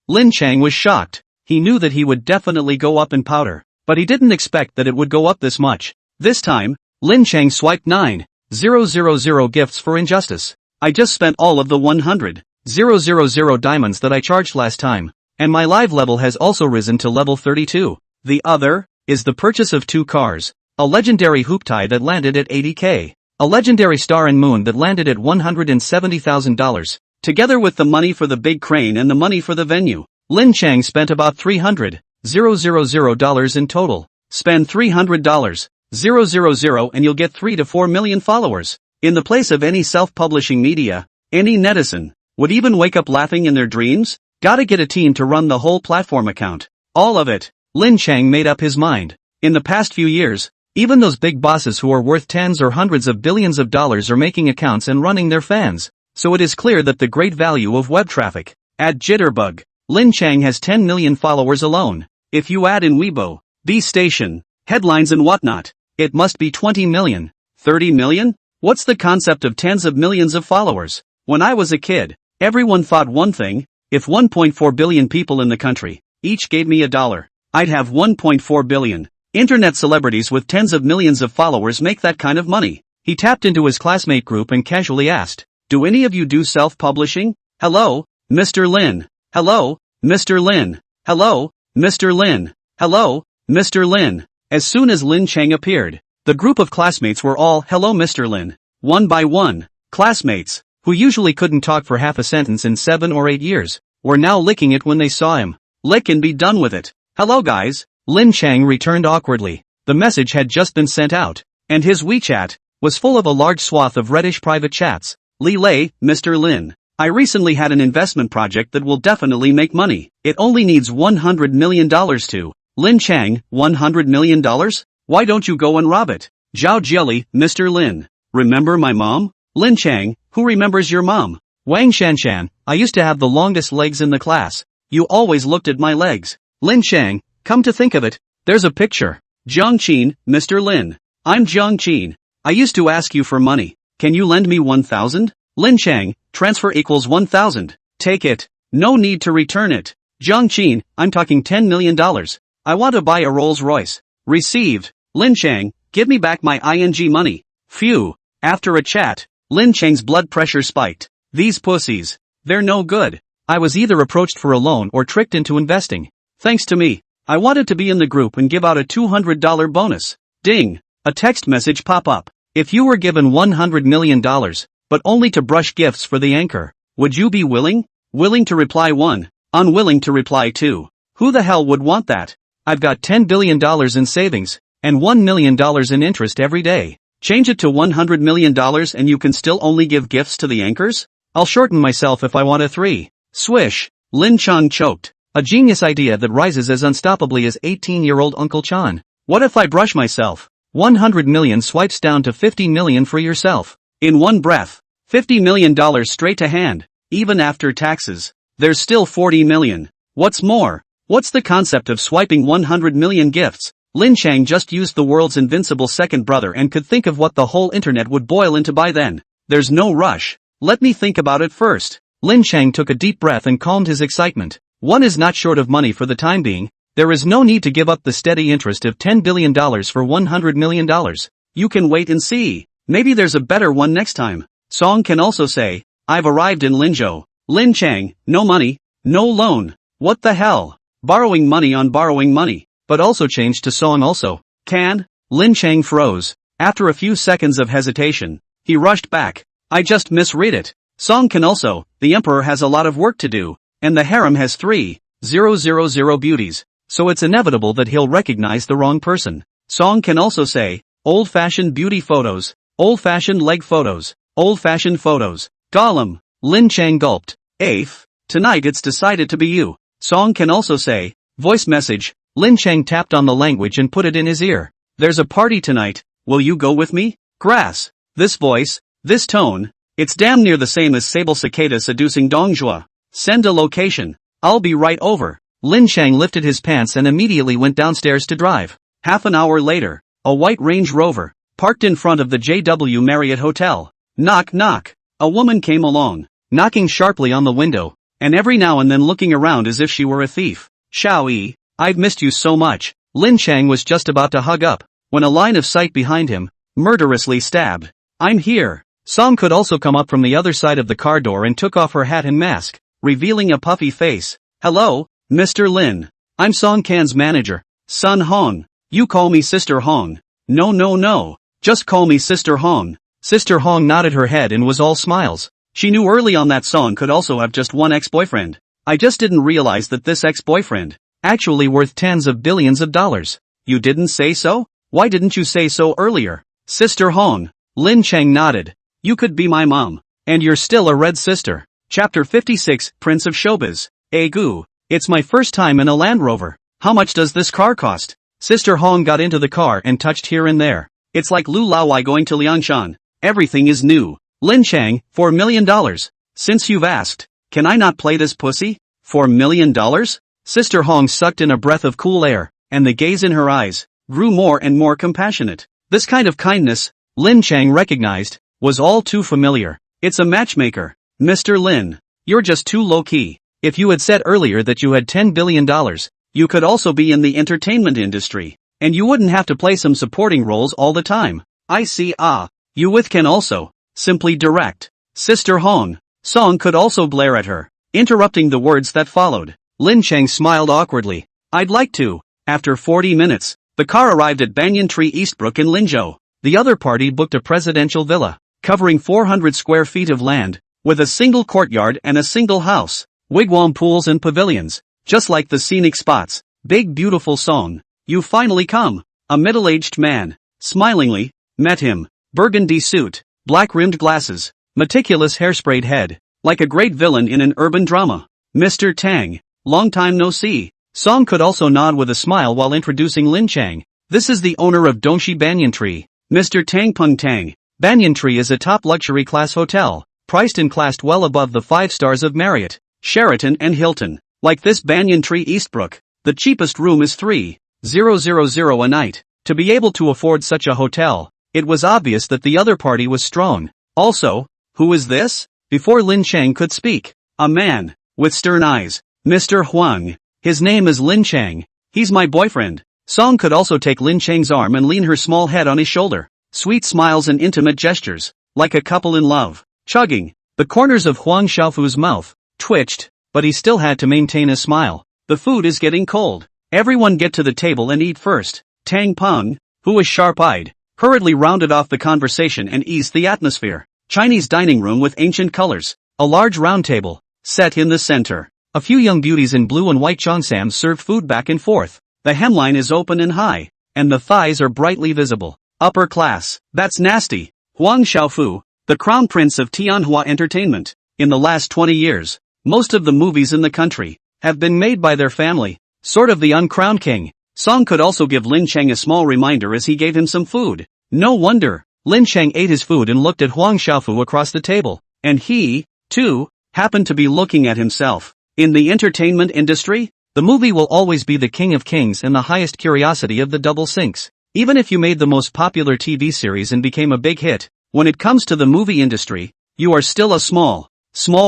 Lin Cheng was shocked. He knew that he would definitely go up in powder, but he didn't expect that it would go up this much. This time, Lin Cheng swiped 9,000 gifts for injustice. I just spent all of the 100,000 diamonds that I charged last time, and my live level has also risen to level 32. The other is the purchase of 2 cars, a legendary hooptie that landed at 80k, a legendary star and moon that landed at $170,000, together with the money for the big crane and the money for the venue. Lin Cheng spent about $300,000 in total. Spend $300,000 and you'll get 3 to 4 million followers. In the place of any self-publishing media, any netizen would even wake up laughing in their dreams. Gotta get a team to run the whole platform account. All of it. Lin Cheng made up his mind. In the past few years, even those big bosses who are worth tens or hundreds of billions of dollars are making accounts and running their fans. So it is clear that the great value of web traffic. Add Jitterbug. Lin Cheng has 10 million followers alone. If you add in Weibo, B-Station, headlines and whatnot, it must be 20 million. 30 million? What's the concept of tens of millions of followers? When I was a kid, everyone thought one thing: if 1.4 billion people in the country each gave me $1, I'd have 1.4 billion. Internet celebrities with tens of millions of followers make that kind of money. He tapped into his classmate group and casually asked, "Do any of you do self-publishing? Hello, Mr. Lin. Hello, Mr. Lin. Hello, Mr. Lin. Hello, Mr. Lin." As soon as Lin Cheng appeared, the group of classmates were all "Hello Mr. Lin." One by one, classmates, who usually couldn't talk for half a sentence in 7 or 8 years, were now licking it when they saw him. Lick and be done with it. "Hello guys." Lin Cheng returned awkwardly. The message had just been sent out, and his WeChat was full of a large swath of reddish private chats. "Li Lei, Mr. Lin. I recently had an investment project that will definitely make money. It only needs $100 million to." Lin Cheng, $100 million? Why don't you go and rob it? "Zhao Jieli, Mr. Lin. Remember my mom?" Lin Cheng, who remembers your mom? "Wang Shanshan, I used to have the longest legs in the class. You always looked at my legs." Lin Cheng, come to think of it, there's a picture. "Jiang Qin, Mr. Lin. I'm Jiang Qin. I used to ask you for money. Can you lend me 1,000? Lin Cheng, transfer equals 1,000. Take it. No need to return it. "Jiang Qin, I'm talking $10 million. I want to buy a Rolls Royce." Received. "Lin Cheng, give me back my ING money." Phew. After a chat, Lin Cheng's blood pressure spiked. These pussies. They're no good. I was either approached for a loan or tricked into investing. Thanks to me. I wanted to be in the group and give out a $200 bonus. Ding. A text message pop up. If you were given $100 million, but only to brush gifts for the anchor, would you be willing? Willing to reply 1. Unwilling to reply 2. Who the hell would want that? I've got $10 billion in savings, and $1 million in interest every day. Change it to $100 million and you can still only give gifts to the anchors? I'll shorten myself if I want a 3. Swish. Lin Cheng choked. A genius idea that rises as unstoppably as 18-year-old Uncle Chan. What if I brush myself? 100 million swipes down to 50 million for yourself. In one breath. $50 million straight to hand. Even after taxes. There's still 40 million. What's more? What's the concept of swiping 100 million gifts? Lin Cheng just used the world's invincible second brother and could think of what the whole internet would boil into by then. There's no rush. Let me think about it first. Lin Cheng took a deep breath and calmed his excitement. One is not short of money for the time being. There is no need to give up the steady interest of $10 billion for $100 million. You can wait and see. Maybe there's a better one next time. Song can also say, "I've arrived in Linzhou." Lin Cheng, no money, no loan. What the hell? Borrowing money on borrowing money. but also changed to Song also. Can? Lin Cheng froze. After a few seconds of hesitation, he rushed back. I just misread it. Song can also, the emperor has a lot of work to do, and the harem has 3,000 beauties, so it's inevitable that he'll recognize the wrong person. Song can also say, old-fashioned beauty photos, old-fashioned leg photos, old-fashioned photos. Gollum. Lin Cheng gulped. Afe, tonight it's decided to be you. Song can also say, voice message. Lin Cheng tapped on the language and put it in his ear. There's a party tonight, will you go with me? Grass. This voice, this tone, it's damn near the same as Sable Cicada seducing Dongjua. Send a location. I'll be right over. Lin Cheng lifted his pants and immediately went downstairs to drive. Half an hour later, a white Range Rover, parked in front of the JW Marriott Hotel. Knock knock. A woman came along, knocking sharply on the window, and every now and then looking around as if she were a thief. Xiao Yi, I've missed you so much. Lin Cheng was just about to hug up, when a line of sight behind him, murderously stabbed. I'm here. Song could also come up from the other side of the car door and took off her hat and mask, revealing a puffy face. Hello, Mr. Lin. I'm Song Can's manager, Sun Hong. You call me Sister Hong. No. Just call me Sister Hong. Sister Hong nodded her head and was all smiles. She knew early on that Song could also have just one ex-boyfriend. I just didn't realize that this ex-boyfriend, actually worth tens of billions of dollars. You didn't say so? Why didn't you say so earlier? Sister Hong. Lin Cheng nodded. You could be my mom. And you're still a red sister. Chapter 56, Prince of Showbiz. Goo. It's my first time in a Land Rover. How much does this car cost? Sister Hong got into the car and touched here and there. It's like Lu Laowai going to Liangshan. Everything is new. Lin Cheng, $4 million. Since you've asked, can I not play this pussy? $4 million? Sister Hong sucked in a breath of cool air, and the gaze in her eyes grew more and more compassionate. This kind of kindness, Lin Cheng recognized, was all too familiar. It's a matchmaker. Mr. Lin, you're just too low-key. If you had said earlier that you had $10 billion, you could also be in the entertainment industry, and you wouldn't have to play some supporting roles all the time. I see. You with can also simply direct. Sister Hong. Song could also blare at her, interrupting the words that followed. Lin Cheng smiled awkwardly. I'd like to. After 40 minutes, the car arrived at Banyan Tree Eastbrook in Linzhou. The other party booked a presidential villa, covering 400 square feet of land, with a single courtyard and a single house, wigwam pools and pavilions, just like the scenic spots. Big beautiful Song, you finally come. A middle-aged man, smilingly, met him. Burgundy suit, black-rimmed glasses, meticulous hairsprayed head, like a great villain in an urban drama. Mr. Tang, long time no see. Song could also nod with a smile while introducing Lin Cheng. This is the owner of Dongxi Banyan Tree, Mr. Tang Peng Tang. Banyan Tree is a top luxury class hotel, priced and classed well above the 5 stars of Marriott, Sheraton and Hilton. Like this Banyan Tree Eastbrook, the cheapest room is $3,000 a night. To be able to afford such a hotel, it was obvious that the other party was strong. Also, who is this? Before Lin Cheng could speak, a man, with stern eyes. Mr. Huang. His name is Lin Cheng. He's my boyfriend. Song could also take Lin Cheng's arm and lean her small head on his shoulder. Sweet smiles and intimate gestures, like a couple in love. Chugging. The corners of Huang Xiaofu's mouth twitched, but he still had to maintain a smile. The food is getting cold. Everyone get to the table and eat first. Tang Peng, who was sharp-eyed, hurriedly rounded off the conversation and eased the atmosphere. Chinese dining room with ancient colors. A large round table, set in the center. A few young beauties in blue and white cheongsams serve food back and forth. The hemline is open and high, and the thighs are brightly visible. Upper class. That's nasty. Huang Xiaofu, the crown prince of Tianhua Entertainment. In the last 20 years, most of the movies in the country have been made by their family. Sort of the uncrowned king. Song could also give Lin Cheng a small reminder as he gave him some food. No wonder. Lin Cheng ate his food and looked at Huang Xiaofu across the table. And he, too, happened to be looking at himself. In the entertainment industry, the movie will always be the king of kings and the highest curiosity of the double sinks. Even if you made the most popular TV series and became a big hit, when it comes to the movie industry, you are still a small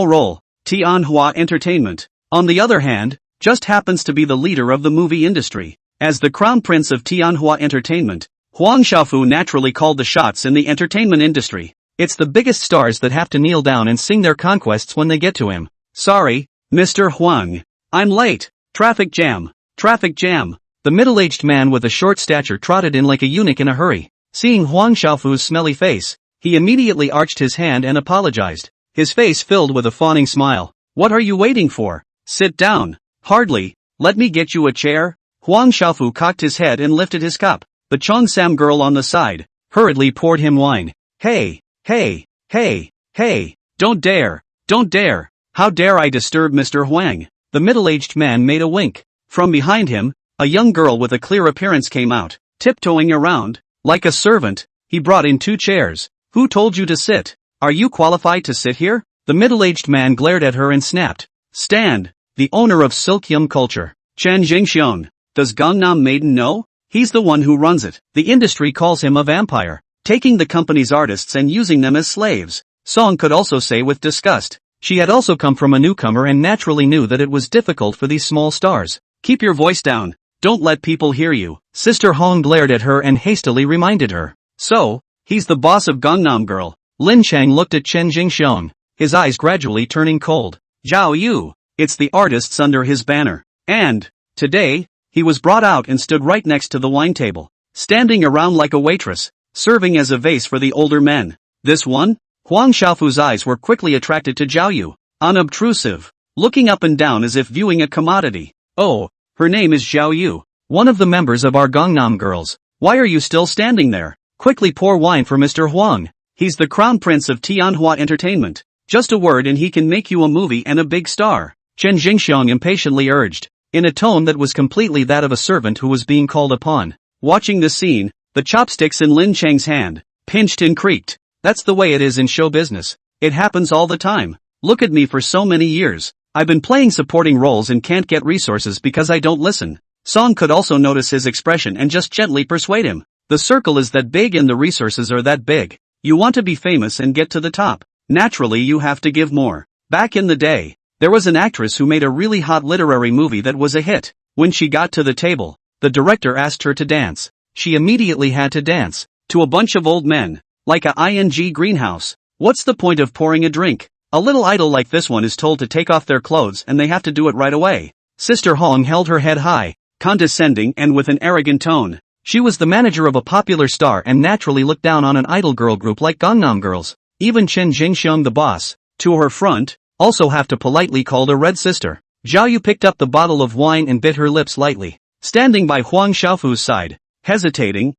role. Tianhua Entertainment, on the other hand, just happens to be the leader of the movie industry. As the crown prince of Tianhua Entertainment, Huang Xiaofu naturally called the shots in the entertainment industry. It's the biggest stars that have to kneel down and sing their conquests when they get to him. Sorry, Mr. Huang. I'm late. Traffic jam. The The middle-aged man with a short stature trotted in like a eunuch in a hurry. Seeing Huang Xiaofu's smelly face, he immediately arched his hand and apologized. His face filled with a fawning smile. What are you waiting for? Sit down. Hardly. Let me get you a chair. Huang Xiaofu cocked his head and lifted his cup. The Cheongsam girl on the side hurriedly poured him wine. Hey, hey, hey, hey, don't dare, don't dare. How dare I disturb Mr. Huang? The middle-aged man made a wink. From behind him, a young girl with a clear appearance came out, tiptoeing around. Like a servant, he brought in 2 chairs. Who told you to sit? Are you qualified to sit here? The middle-aged man glared at her and snapped. Stand. The owner of Silkyum Culture, Chen Jingxiong. Does Gangnam Maiden know? He's the one who runs it. The industry calls him a vampire, taking the company's artists and using them as slaves. Song could also say with disgust. She had also come from a newcomer and naturally knew that it was difficult for these small stars. Keep your voice down. Don't let people hear you. Sister Hong glared at her and hastily reminded her. So, he's the boss of Gangnam Girl. Lin Cheng looked at Chen Jingxiong, his eyes gradually turning cold. Zhao Yu. It's the artists under his banner. And, today, he was brought out and stood right next to the wine table, standing around like a waitress, serving as a vase for the older men. This one? Huang Xiaofu's eyes were quickly attracted to Zhao Yu, unobtrusive, looking up and down as if viewing a commodity. Oh, her name is Zhao Yu, one of the members of our Gangnam Girls. Why are you still standing there? Quickly pour wine for Mr. Huang. He's the crown prince of Tianhua Entertainment. Just a word and he can make you a movie and a big star. Chen Jingxiong impatiently urged, in a tone that was completely that of a servant who was being called upon. Watching this scene, the chopsticks in Lin Cheng's hand pinched and creaked. That's the way it is in show business. It happens all the time. Look at me for so many years. I've been playing supporting roles and can't get resources because I don't listen. Song could also notice his expression and just gently persuade him. The circle is that big and the resources are that big. You want to be famous and get to the top. Naturally you have to give more. Back in the day, there was an actress who made a really hot literary movie that was a hit. When she got to the table, the director asked her to dance. She immediately had to dance, to a bunch of old men, like a ing greenhouse. What's the point of pouring a drink? A little idol like this one is told to take off their clothes and they have to do it right away. Sister Hong held her head high, condescending and with an arrogant tone. She was the manager of a popular star and naturally looked down on an idol girl group like Gangnam Girls. Even Chen Jingxiong the boss, to her front, also have to politely called a red sister. Zhao Yu picked up the bottle of wine and bit her lips lightly, standing by Huang Xiaofu's side, hesitating,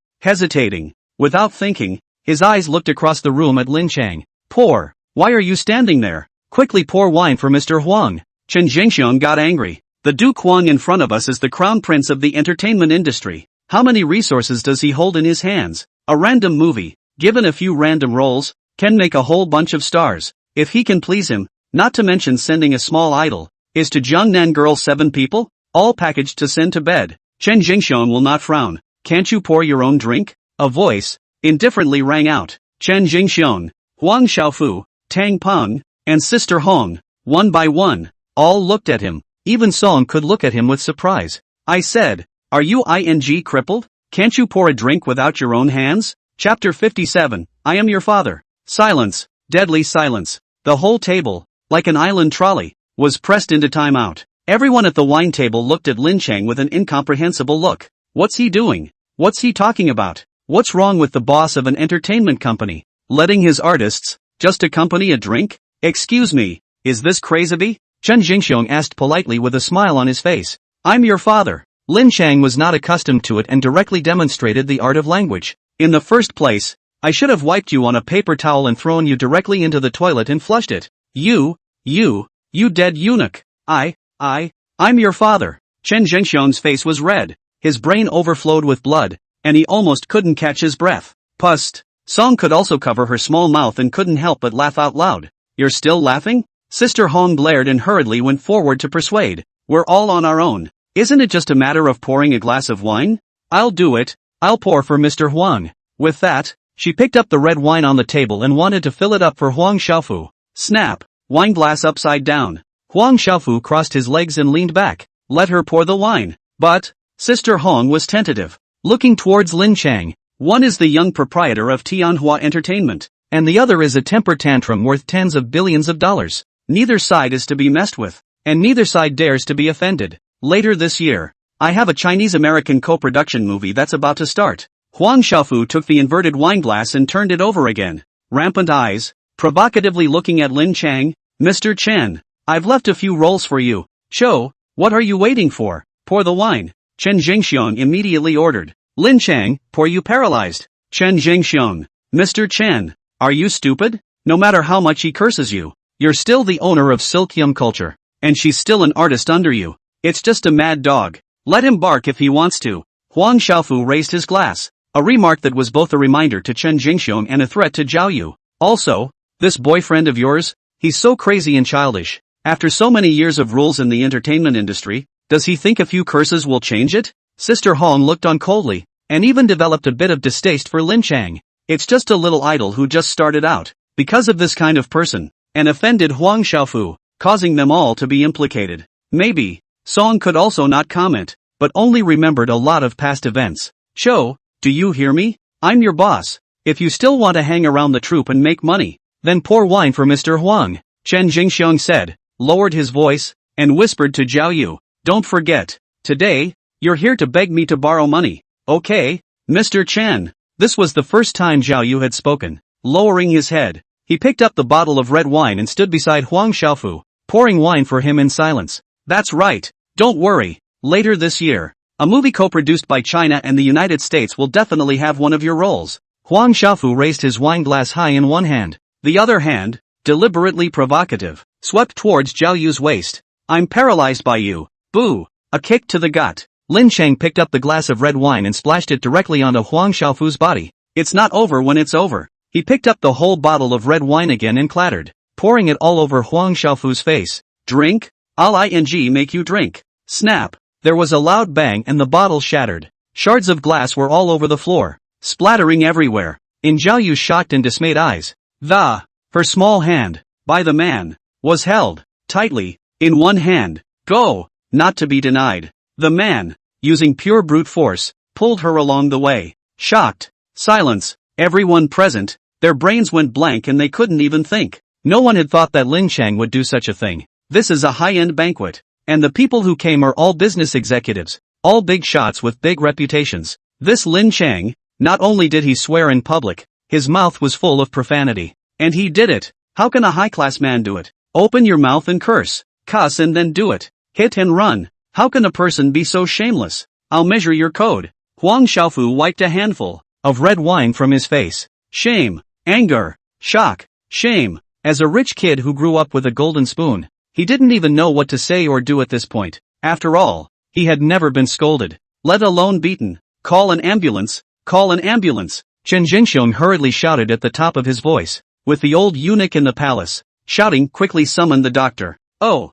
without thinking. His eyes looked across the room at Lin Cheng. Pour. Why are you standing there? Quickly pour wine for Mr. Huang. Chen Jingxiong got angry. The Duke Huang in front of us is the crown prince of the entertainment industry. How many resources does he hold in his hands? A random movie, given a few random roles, can make a whole bunch of stars. If he can please him, not to mention sending a small idol, is to Jiangnan Girl 7 people, all packaged to send to bed. Chen Jingxiong will not frown. Can't you pour your own drink? A voice indifferently rang out. Chen Jingxiong, Huang Xiaofu, Tang Peng, and Sister Hong, one by one, all looked at him. Even Song could look at him with surprise. I said, are you ing crippled? Can't you pour a drink without your own hands? Chapter 57, I am your father. Silence, deadly silence. The whole table, like an island trolley, was pressed into timeout. Everyone at the wine table looked at Lin Cheng with an incomprehensible look. What's he doing? What's he talking about? What's wrong with the boss of an entertainment company? Letting his artists just accompany a drink? Excuse me, is this crazy? Chen Jingxiong asked politely with a smile on his face. I'm your father. Lin Cheng was not accustomed to it and directly demonstrated the art of language. In the first place, I should have wiped you on a paper towel and thrown you directly into the toilet and flushed it. You dead eunuch. I'm your father. Chen Jingxiong's face was red. His brain overflowed with blood, and he almost couldn't catch his breath. Pust. Song could also cover her small mouth and couldn't help but laugh out loud. You're still laughing? Sister Hong glared and hurriedly went forward to persuade. We're all on our own. Isn't it just a matter of pouring a glass of wine? I'll do it. I'll pour for Mr. Huang. With that, she picked up the red wine on the table and wanted to fill it up for Huang Xiaofu. Snap. Wine glass upside down. Huang Xiaofu crossed his legs and leaned back. Let her pour the wine. But, Sister Hong was tentative, looking towards Lin Cheng. One is the young proprietor of Tianhua Entertainment, and the other is a temper tantrum worth tens of billions of dollars. Neither side is to be messed with, and neither side dares to be offended. Later this year, I have a Chinese-American co-production movie that's about to start. Huang Xiaofu took the inverted wine glass and turned it over again. Rampant eyes, provocatively looking at Lin Cheng. Mr. Chen, I've left a few roles for you. Cho, what are you waiting for? Pour the wine. Chen Jingxiong immediately ordered. Lin Cheng, pour you paralyzed. Chen Jingxiong, Mr. Chen, are you stupid? No matter how much he curses you, you're still the owner of Silkium Culture. And she's still an artist under you. It's just a mad dog. Let him bark if he wants to. Huang Xiaofu raised his glass. A remark that was both a reminder to Chen Jingxiong and a threat to Zhao Yu. Also, this boyfriend of yours, he's so crazy and childish. After so many years of rules in the entertainment industry, does he think a few curses will change it? Sister Hong looked on coldly, and even developed a bit of distaste for Lin Cheng. It's just a little idol who just started out, because of this kind of person, and offended Huang Xiaofu, causing them all to be implicated. Maybe. Song could also not comment, but only remembered a lot of past events. Cho, do you hear me? I'm your boss. If you still want to hang around the troupe and make money, then pour wine for Mr. Huang, Chen Jingxiong said, lowered his voice, and whispered to Zhao Yu, don't forget, today, you're here to beg me to borrow money, okay, Mr. Chen? This was the first time Zhao Yu had spoken. Lowering his head, he picked up the bottle of red wine and stood beside Huang Xiaofu, pouring wine for him in silence. That's right, don't worry, later this year, a movie co-produced by China and the United States will definitely have one of your roles. Huang Xiaofu raised his wine glass high in one hand. The other hand, deliberately provocative, swept towards Zhao Yu's waist. I'm paralyzed by you. Boo! A kick to the gut. Lin Cheng picked up the glass of red wine and splashed it directly onto Huang Xiaofu's body. It's not over when it's over. He picked up the whole bottle of red wine again and clattered, pouring it all over Huang Xiaofu's face. Drink? I'll ing make you drink. Snap. There was a loud bang and the bottle shattered. Shards of glass were all over the floor, splattering everywhere. In Zhao Yu's shocked and dismayed eyes, her small hand, by the man, was held tightly in one hand. Go, not to be denied. The man, using pure brute force, pulled her along the way. Shocked. Silence. Everyone present, their brains went blank and they couldn't even think. No one had thought that Lin Cheng would do such a thing. This is a high-end banquet, and the people who came are all business executives, all big shots with big reputations. This Lin Cheng, not only did he swear in public, his mouth was full of profanity. And he did it. How can a high-class man do it? Open your mouth and curse. Cuss and then do it. Hit and run. How can a person be so shameless? I'll measure your code. Huang Xiaofu wiped a handful of red wine from his face. Shame, anger, shock, shame. As a rich kid who grew up with a golden spoon, he didn't even know what to say or do at this point. After all, he had never been scolded, let alone beaten. Call an ambulance, call an ambulance. Chen Jingxiong hurriedly shouted at the top of his voice, with the old eunuch in the palace, shouting quickly summoned the doctor. Oh,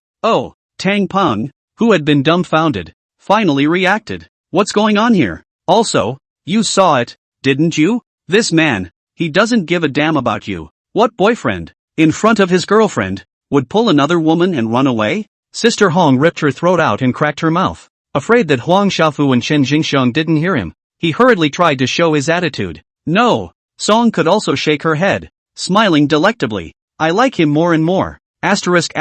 Tang Peng, who had been dumbfounded, finally reacted. What's going on here? Also, you saw it, didn't you? This man, he doesn't give a damn about you. What boyfriend, in front of his girlfriend, would pull another woman and run away? Sister Hong ripped her throat out and cracked her mouth. Afraid that Huang Xiaofu and Chen Jingxiong didn't hear him, he hurriedly tried to show his attitude. No. Song could also shake her head, smiling delectably. I like him more and more. Asterisk.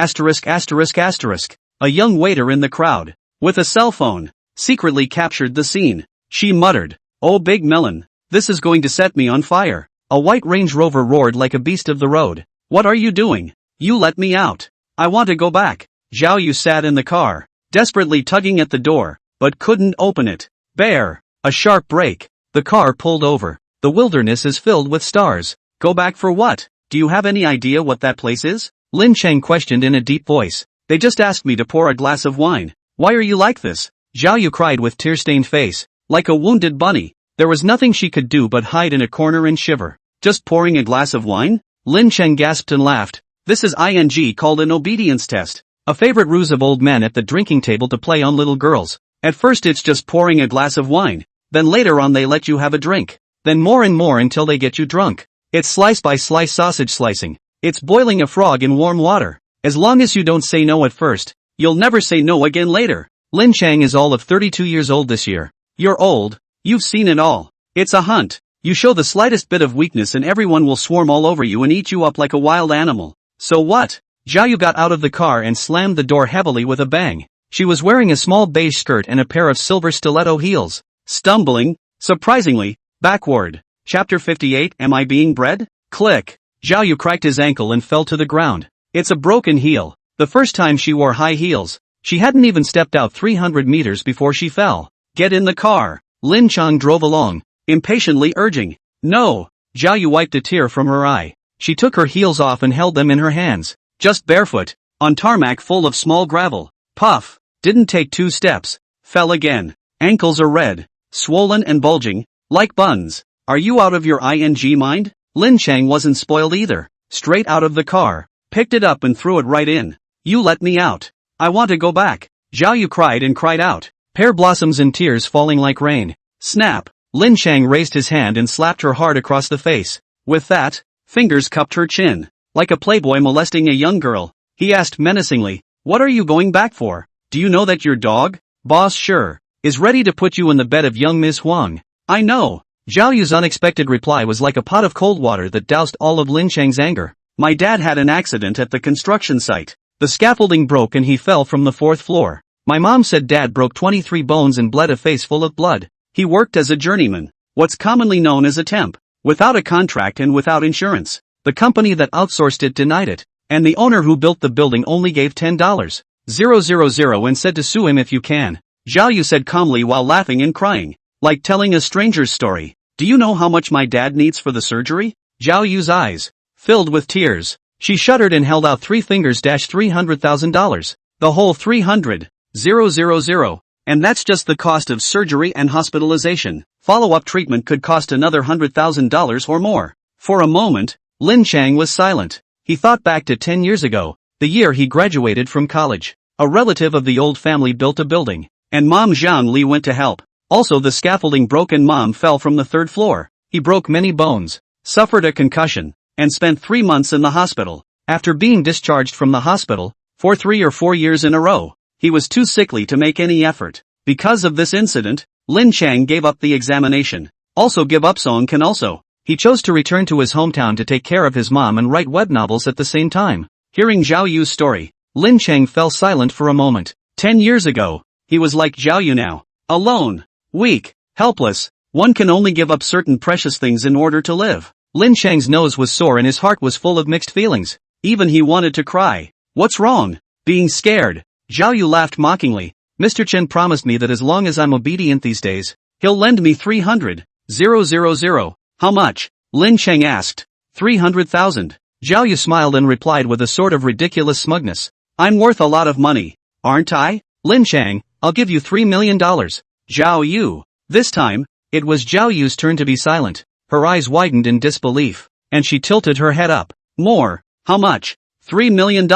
A young waiter in the crowd, with a cell phone, secretly captured the scene. She muttered, oh big melon, this is going to set me on fire. A white Range Rover roared like a beast of the road. What are you doing? You let me out. I want to go back. Zhao Yu sat in the car, desperately tugging at the door, but couldn't open it. Bear. A sharp brake. The car pulled over. The wilderness is filled with stars. Go back for what? Do you have any idea what that place is? Lin Cheng questioned in a deep voice. They just asked me to pour a glass of wine. Why are you like this? Zhao Yu cried with tear-stained face, like a wounded bunny. There was nothing she could do but hide in a corner and shiver. Just pouring a glass of wine? Lin Cheng gasped and laughed. This is ing called an obedience test. A favorite ruse of old men at the drinking table to play on little girls. At first it's just pouring a glass of wine. Then later on they let you have a drink. Then more and more until they get you drunk. It's slice by slice sausage slicing. It's boiling a frog in warm water. As long as you don't say no at first, you'll never say no again later. Lin Cheng is all of 32 years old this year. You're old. You've seen it all. It's a hunt. You show the slightest bit of weakness and everyone will swarm all over you and eat you up like a wild animal. So what? Zhao Yu got out of the car and slammed the door heavily with a bang. She was wearing a small beige skirt and a pair of silver stiletto heels. Stumbling, surprisingly, backward. Chapter 58. Am I being bred? Click. Zhao Yu cracked his ankle and fell to the ground. It's a broken heel. The first time she wore high heels. She hadn't even stepped out 300 meters before she fell. Get in the car. Lin Cheng drove along, impatiently urging. No. Zhao Yu wiped a tear from her eye. She took her heels off and held them in her hands. Just barefoot, on tarmac full of small gravel. Puff. Didn't take 2 steps. Fell again. Ankles are red, swollen and bulging, like buns. Are you out of your ing mind? Lin Cheng wasn't spoiled either. Straight out of the car, picked it up and threw it right in. You let me out. I want to go back. Zhao Yu cried and cried out. Pear blossoms and tears falling like rain. Snap. Lin Cheng raised his hand and slapped her hard across the face. With that, fingers cupped her chin. Like a playboy molesting a young girl, he asked menacingly, what are you going back for? Do you know that your dog, boss sure, is ready to put you in the bed of young Ms. Huang? I know. Zhao Yu's unexpected reply was like a pot of cold water that doused all of Lin Cheng's anger. My dad had an accident at the construction site. The scaffolding broke and he fell from the 4th floor. My mom said dad broke 23 bones and bled a face full of blood. He worked as a journeyman, what's commonly known as a temp, without a contract and without insurance. The company that outsourced it denied it, and the owner who built the building only gave $10,000 and said to sue him if you can. Zhao Yu said calmly while laughing and crying, like telling a stranger's story. Do you know how much my dad needs for the surgery? Zhao Yu's eyes filled with tears. She shuddered and held out 3 fingers. $300,000. The whole 300,000. And that's just the cost of surgery and hospitalization. Follow-up treatment could cost another $100,000 or more. For a moment, Lin Cheng was silent. He thought back to 10 years ago, the year he graduated from college. A relative of the old family built a building, and Mom Zhang Li went to help. Also the scaffolding broke and Mom fell from the 3rd floor. He broke many bones, suffered a concussion, and spent 3 months in the hospital. After being discharged from the hospital, for 3 or 4 years in a row, he was too sickly to make any effort. Because of this incident, Lin Cheng gave up the examination. Also give up Song can also. He chose to return to his hometown to take care of his mom and write web novels at the same time. Hearing Zhao Yu's story, Lin Cheng fell silent for a moment. 10 years ago, he was like Zhao Yu now. Alone, weak, helpless, one can only give up certain precious things in order to live. Lin Cheng's nose was sore and his heart was full of mixed feelings. Even he wanted to cry. What's wrong? Being scared. Zhao Yu laughed mockingly. Mr. Chen promised me that as long as I'm obedient these days, he'll lend me 300,000. How much? Lin Cheng asked. 300,000. Zhao Yu smiled and replied with a sort of ridiculous smugness. I'm worth a lot of money, aren't I? Lin Cheng, I'll give you $3 million. Zhao Yu. This time, it was Zhao Yu's turn to be silent. Her eyes widened in disbelief, and she tilted her head up. More. How much? $3 million.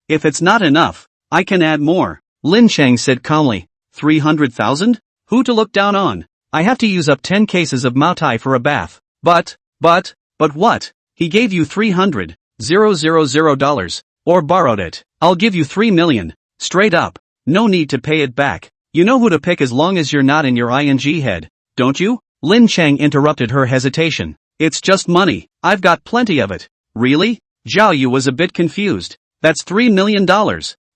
If it's not enough, I can add more. Lin Cheng said calmly. 300,000? Who to look down on? I have to use up 10 cases of Mao Tai for a bath. But what? He gave you $300,000, or borrowed it. I'll give you 3 million. Straight up. No need to pay it back. You know who to pick as long as you're not in your ing head, don't you? Lin Cheng interrupted her hesitation. It's just money. I've got plenty of it. Really? Zhao Yu was a bit confused. That's $3 million.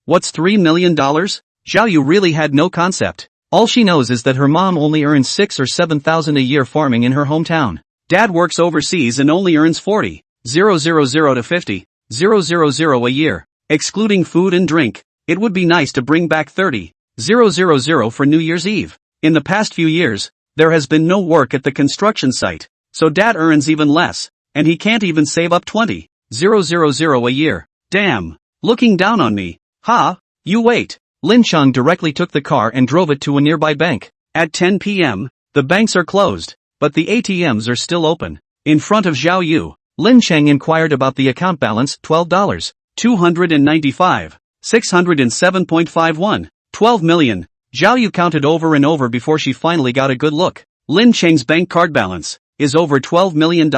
What's $3 million? Zhao Yu really had no concept. All she knows is that her mom only earns 6 or 7,000 a year farming in her hometown. Dad works overseas and only earns 40,000 to 50,000 a year, excluding food and drink. It would be nice to bring back 30,000 for New Year's Eve. In the past few years, there has been no work at the construction site, so Dad earns even less, and he can't even save up 20,000 a year. Damn. Looking down on me. Ha, you wait. Lin Cheng directly took the car and drove it to a nearby bank. At 10 p.m., the banks are closed, but the ATMs are still open. In front of Zhao Yu, Lin Cheng inquired about the account balance. $12. 295. 607.51. 12 million. Zhao Yu counted over and over before she finally got a good look. Lin Cheng's bank card balance is over $12 million.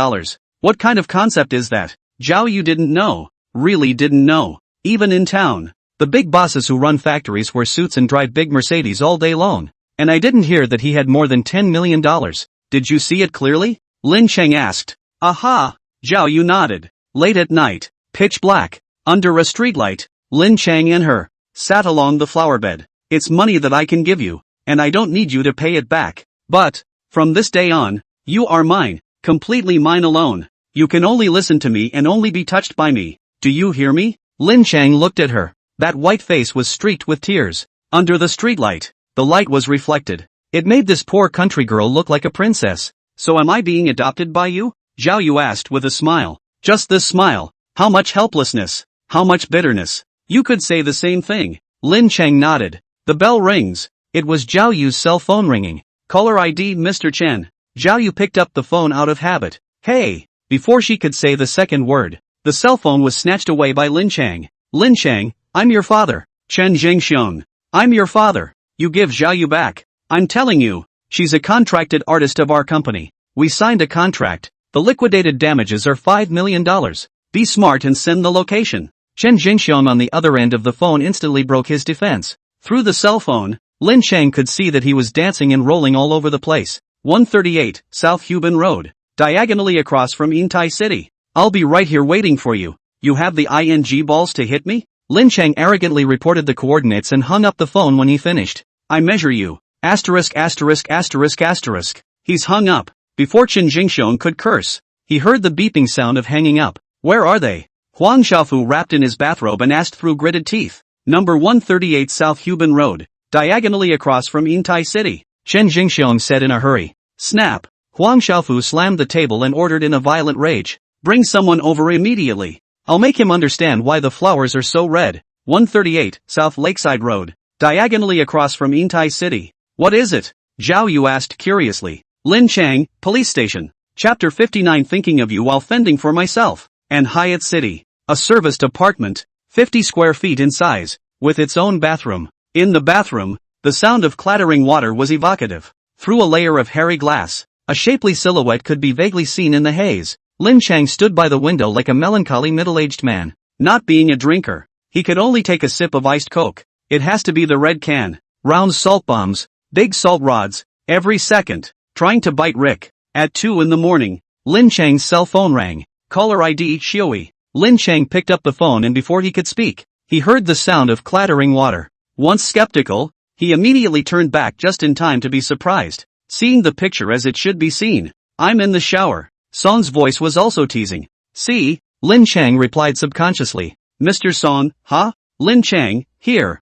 What kind of concept is that? Zhao Yu didn't know. Really didn't know. Even in town, the big bosses who run factories wear suits and drive big Mercedes all day long. And I didn't hear that he had more than $10 million. Did you see it clearly? Lin Cheng asked. Aha! Zhao Yu nodded. Late at night, pitch black, under a streetlight, Lin Cheng and her sat along the flowerbed. It's money that I can give you, and I don't need you to pay it back. But, from this day on, you are mine, completely mine alone. You can only listen to me and only be touched by me. Do you hear me? Lin Cheng looked at her. That white face was streaked with tears. Under the streetlight, the light was reflected. It made this poor country girl look like a princess. So am I being adopted by you? Zhao Yu asked with a smile. Just this smile. How much helplessness. How much bitterness. You could say the same thing. Lin Cheng nodded. The bell rings. It was Zhao Yu's cell phone ringing. Caller ID Mr. Chen. Zhao Yu picked up the phone out of habit. Hey! Before she could say the second word, the cell phone was snatched away by Lin Cheng. Lin Cheng, I'm your father. Chen Jingxiong. I'm your father. You give Zhao Yu back. I'm telling you, she's a contracted artist of our company. We signed a contract. The liquidated damages are $5 million. Be smart and send the location. Chen Jingxiong on the other end of the phone instantly broke his defense. Through the cell phone, Lin Cheng could see that he was dancing and rolling all over the place. 138, South Huban Road. Diagonally across from Yintai City. I'll be right here waiting for you. You have the ing balls to hit me? Lin Cheng arrogantly reported the coordinates and hung up the phone when he finished. I measure you. Asterisk asterisk asterisk asterisk. He's hung up. Before Chen Jingxiong could curse, he heard the beeping sound of hanging up. Where are they? Huang Xiaofu wrapped in his bathrobe and asked through gritted teeth. Number 138 South Huban Road. Diagonally across from Yintai City. Chen Jingxiong said in a hurry. Snap. Huang Xiaofu slammed the table and ordered in a violent rage. Bring someone over immediately. I'll make him understand why the flowers are so red. 138, South Lakeside Road. Diagonally across from Yintai City. What is it? Zhao Yu asked curiously. Lin Cheng, Police Station. Chapter 59 Thinking of you while fending for myself. And Hyatt City. A serviced apartment, 50 square feet in size, with its own bathroom. In the bathroom, the sound of clattering water was evocative. Through a layer of hairy glass, a shapely silhouette could be vaguely seen in the haze. Lin Cheng stood by the window like a melancholy middle-aged man. Not being a drinker, he could only take a sip of iced Coke. It has to be the red can. Round salt bombs, big salt rods, every second. Trying to bite Rick. At 2 in the morning, Lin Cheng's cell phone rang. Caller ID Xiui. Lin Cheng picked up the phone and before he could speak, he heard the sound of clattering water. Once skeptical, he immediately turned back just in time to be surprised, seeing the picture as it should be seen. I'm in the shower. Song's voice was also teasing. See? Lin Cheng replied subconsciously. Mr. Song, huh? Lin Cheng, here.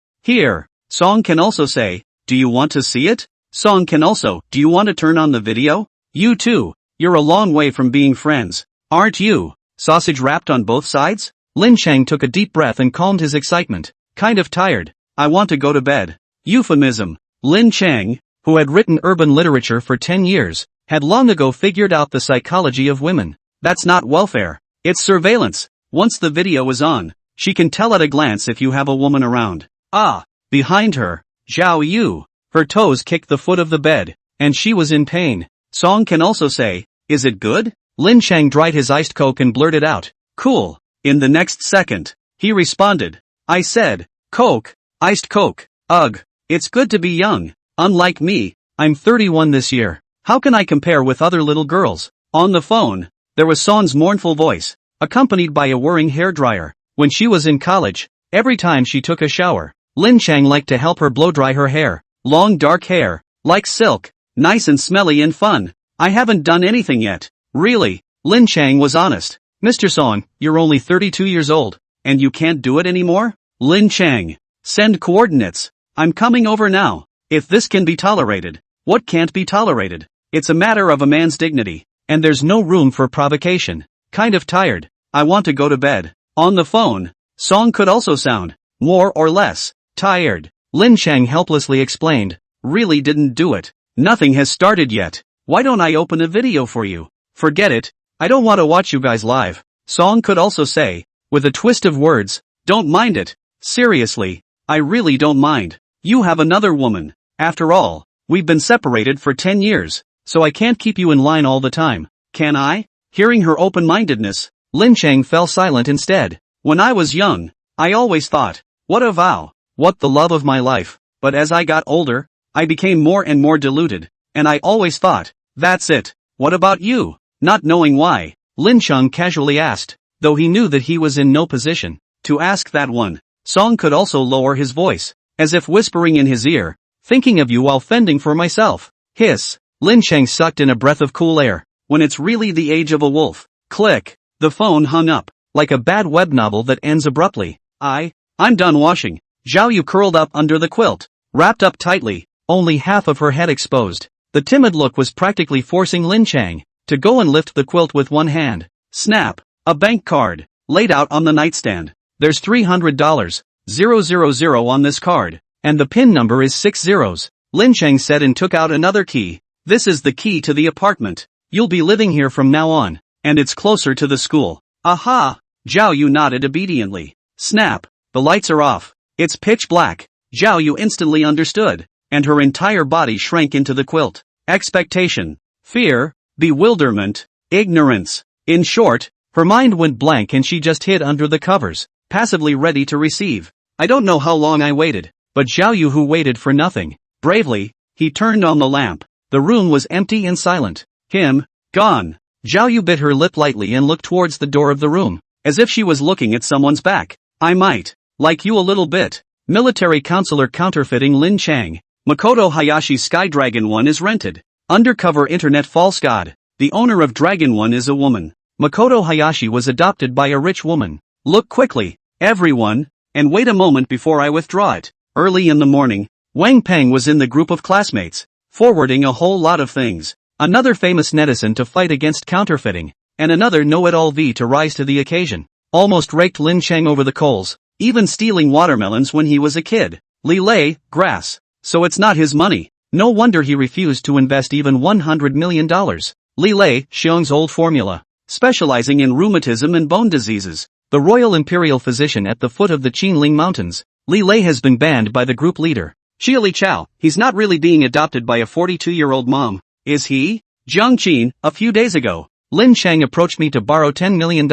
Song can also say, do you want to see it? Song can also, do you want to turn on the video? You too. You're a long way from being friends. Aren't you? Sausage wrapped on both sides? Lin Cheng took a deep breath and calmed his excitement. Kind of tired. I want to go to bed. Euphemism. Lin Cheng, who had written urban literature for 10 years, had long ago figured out the psychology of women. That's not welfare. It's surveillance. Once the video is on, she can tell at a glance if you have a woman around. Ah, behind her, Zhao Yu. Her toes kicked the foot of the bed, and she was in pain. Song can also say, is it good? Lin Cheng dried his iced Coke and blurted out, cool. In the next second, he responded, I said, Coke, iced Coke, ugh, it's good to be young. Unlike me, I'm 31 this year. How can I compare with other little girls? On the phone, there was Song's mournful voice, accompanied by a whirring hairdryer. When she was in college, every time she took a shower, Lin Cheng liked to help her blow dry her hair. Long dark hair, like silk, nice and smelly and fun. I haven't done anything yet. Really? Lin Cheng was honest. Mr. Song, you're only 32 years old, and you can't do it anymore? Lin Cheng. Send coordinates. I'm coming over now. If this can be tolerated, what can't be tolerated? It's a matter of a man's dignity, and there's no room for provocation. Kind of tired. I want to go to bed. On the phone, Song could also sound, more or less, tired. Lin Cheng helplessly explained, really didn't do it. Nothing has started yet. Why don't I open a video for you? Forget it. I don't want to watch you guys live. Song could also say, with a twist of words, don't mind it. Seriously, I really don't mind. You have another woman. After all, we've been separated for 10 years, so I can't keep you in line all the time. Can I? Hearing her open-mindedness, Lin Cheng fell silent instead. When I was young, I always thought, what a vow. What the love of my life. But as I got older, I became more and more deluded, and I always thought, that's it. What about you? Not knowing why, Lin Cheng casually asked, though he knew that he was in no position to ask that one. Song could also lower his voice. as if whispering in his ear, thinking of you while fending for myself. Hiss. Lin Cheng sucked in a breath of cool air. When it's really the age of a wolf. Click. The phone hung up, like a bad web novel that ends abruptly. I'm done washing. Zhao Yu curled up under the quilt, wrapped up tightly, only half of her head exposed. The timid look was practically forcing Lin Cheng to go and lift the quilt with one hand. Snap. A bank card, laid out on the nightstand. There's $300, 000 on this card, and the PIN number is 6 zeros. Lin Cheng said and took out another key. This is the key to the apartment. You'll be living here from now on, and it's closer to the school. Aha! Zhao Yu nodded obediently. Snap. The lights are off. It's pitch black. Zhao Yu instantly understood, and her entire body shrank into the quilt. Expectation, fear, bewilderment, ignorance. In short, her mind went blank and she just hid under the covers, passively ready to receive. I don't know how long I waited, but Zhao Yu who waited for nothing. Bravely, he turned on the lamp. The room was empty and silent. Him, gone. Zhao Yu bit her lip lightly and looked towards the door of the room, as if she was looking at someone's back. I might like you a little bit. Military counselor counterfeiting Lin Cheng. Makoto Hayashi's Sky Dragon 1 is rented. Undercover internet false god. The owner of Dragon 1 is a woman. Makoto Hayashi was adopted by a rich woman. Look quickly, everyone, and wait a moment before I withdraw it. Early in the morning, Wang Peng was in the group of classmates, forwarding a whole lot of things. Another famous netizen to fight against counterfeiting, and another know-it-all V to rise to the occasion. Almost raked Lin Cheng over the coals, even stealing watermelons when he was a kid. Li Lei, grass. So it's not his money. No wonder he refused to invest even $100 million. Li Lei, Xiong's old formula, specializing in rheumatism and bone diseases. The Royal Imperial Physician at the foot of the Qinling Mountains. Li Lei has been banned by the group leader. Li Chao, he's not really being adopted by a 42-year-old mom, is he? Jiang Qin, a few days ago, Lin Cheng approached me to borrow $10 million,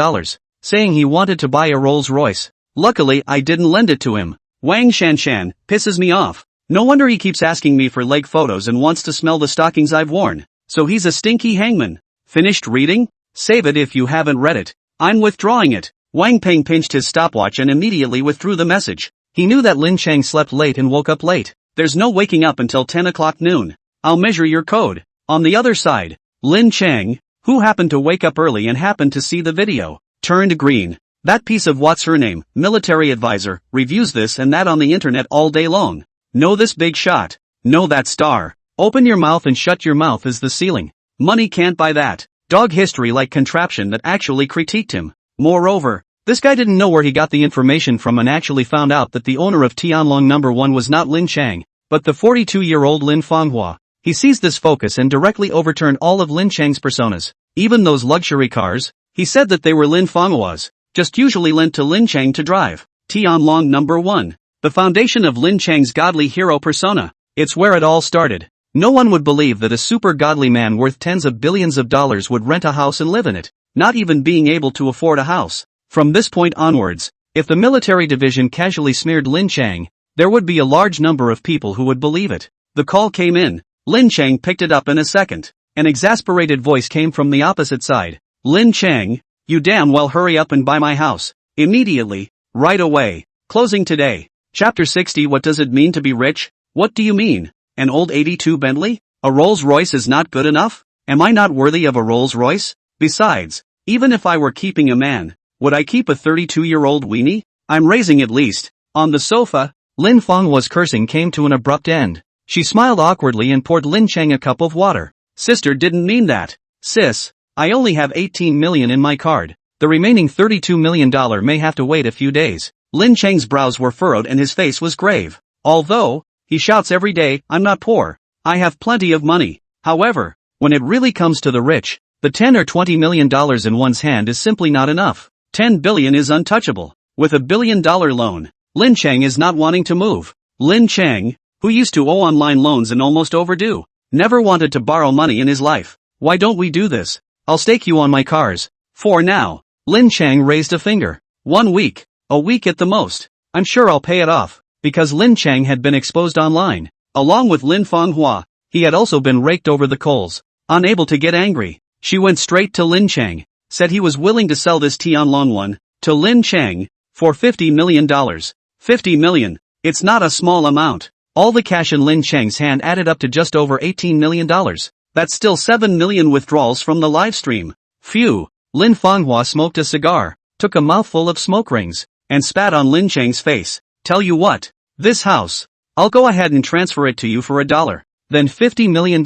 saying he wanted to buy a Rolls-Royce. Luckily I didn't lend it to him. Wang Shanshan, pisses me off. No wonder he keeps asking me for leg photos and wants to smell the stockings I've worn. So he's a stinky hangman. Finished reading? Save it if you haven't read it. I'm withdrawing it. Wang Peng pinched his stopwatch and immediately withdrew the message. He knew that Lin Cheng slept late and woke up late. There's no waking up until 10 o'clock noon. I'll measure your code. On the other side, Lin Cheng, who happened to wake up early and happened to see the video, turned green. That piece of what's her name, military advisor, reviews this and that on the internet all day long. Know this big shot. Know that star. Open your mouth and shut your mouth is the ceiling. Money can't buy that. Dog history-like contraption that actually critiqued him. Moreover, this guy didn't know where he got the information from and actually found out that the owner of Tianlong No. 1 was not Lin Cheng, but the 42-year-old Lin Fanghua. He seized this focus and directly overturned all of Lin Cheng's personas. Even those luxury cars, he said that they were Lin Fanghua's, just usually lent to Lin Cheng to drive. Tianlong No. 1. The foundation of Lin Cheng's godly hero persona. It's where it all started. No one would believe that a super godly man worth tens of billions of dollars would rent a house and live in it, not even being able to afford a house. From this point onwards, if the military division casually smeared Lin Cheng, there would be a large number of people who would believe it. The call came in. Lin Cheng picked it up in a second. An exasperated voice came from the opposite side. Lin Cheng, you damn well hurry up and buy my house. Immediately. Right away. Closing today. Chapter 60. What does it mean to be rich? What do you mean? An old 82 Bentley? A Rolls-Royce is not good enough? Am I not worthy of a Rolls-Royce? Besides, even if I were keeping a man, would I keep a 32-year-old weenie? I'm raising at least. On the sofa, Lin Fanghua's cursing came to an abrupt end. She smiled awkwardly and poured Lin Cheng a cup of water. Sister didn't mean that. Sis, I only have 18 million in my card. The remaining $32 million may have to wait a few days. Lin Cheng's brows were furrowed and his face was grave. Although, he shouts every day, I'm not poor. I have plenty of money. However, when it really comes to the rich, the $10 or $20 million in one's hand is simply not enough. 10 billion is untouchable. With a $1 billion loan, Lin Cheng is not wanting to move. Lin Cheng, who used to owe online loans and almost overdue, never wanted to borrow money in his life. Why don't we do this? I'll stake you on my cars. For now. Lin Cheng raised a finger. 1 week. A week at the most. I'm sure I'll pay it off. Because Lin Cheng had been exposed online. Along with Lin Fanghua, he had also been raked over the coals. Unable to get angry, she went straight to Lin Cheng, said he was willing to sell this Tianlong 1 to Lin Cheng for $50 million. $50 million. It's not a small amount. All the cash in Lin Cheng's hand added up to just over $18 million. That's still 7 million withdrawals from the live stream. Phew. Lin Fanghua smoked a cigar, took a mouthful of smoke rings, and spat on Lin Cheng's face. Tell you what. This house. I'll go ahead and transfer it to you for $1. Then $50 million.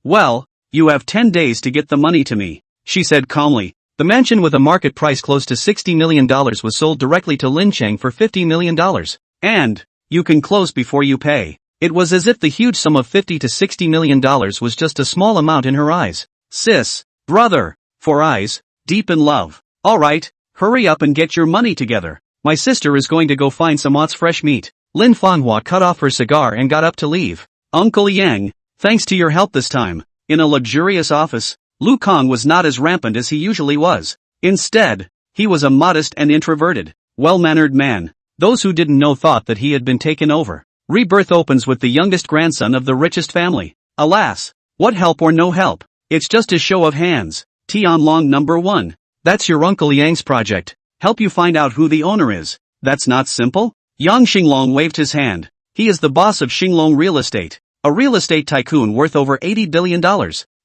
Well, you have 10 days to get the money to me, she said calmly. The mansion with a market price close to $60 million was sold directly to Lin Cheng for $50 million. And, you can close before you pay. It was as if the huge sum of $50 to $60 million was just a small amount in her eyes. Sis, brother, for eyes, deep in love. Alright, hurry up and get your money together. My sister is going to go find some Ott's fresh meat. Lin Fanghua cut off her cigar and got up to leave. Uncle Yang, thanks to your help this time. In a luxurious office, Lu Kang was not as rampant as he usually was. Instead, he was a modest and introverted, well-mannered man. Those who didn't know thought that he had been taken over. Rebirth opens with the youngest grandson of the richest family. Alas, what help or no help? It's just a show of hands. Tianlong number 1. That's your Uncle Yang's project. Help you find out who the owner is. That's not simple? Yang Xinglong waved his hand. He is the boss of Xinglong Real Estate, a real estate tycoon worth over $80 billion.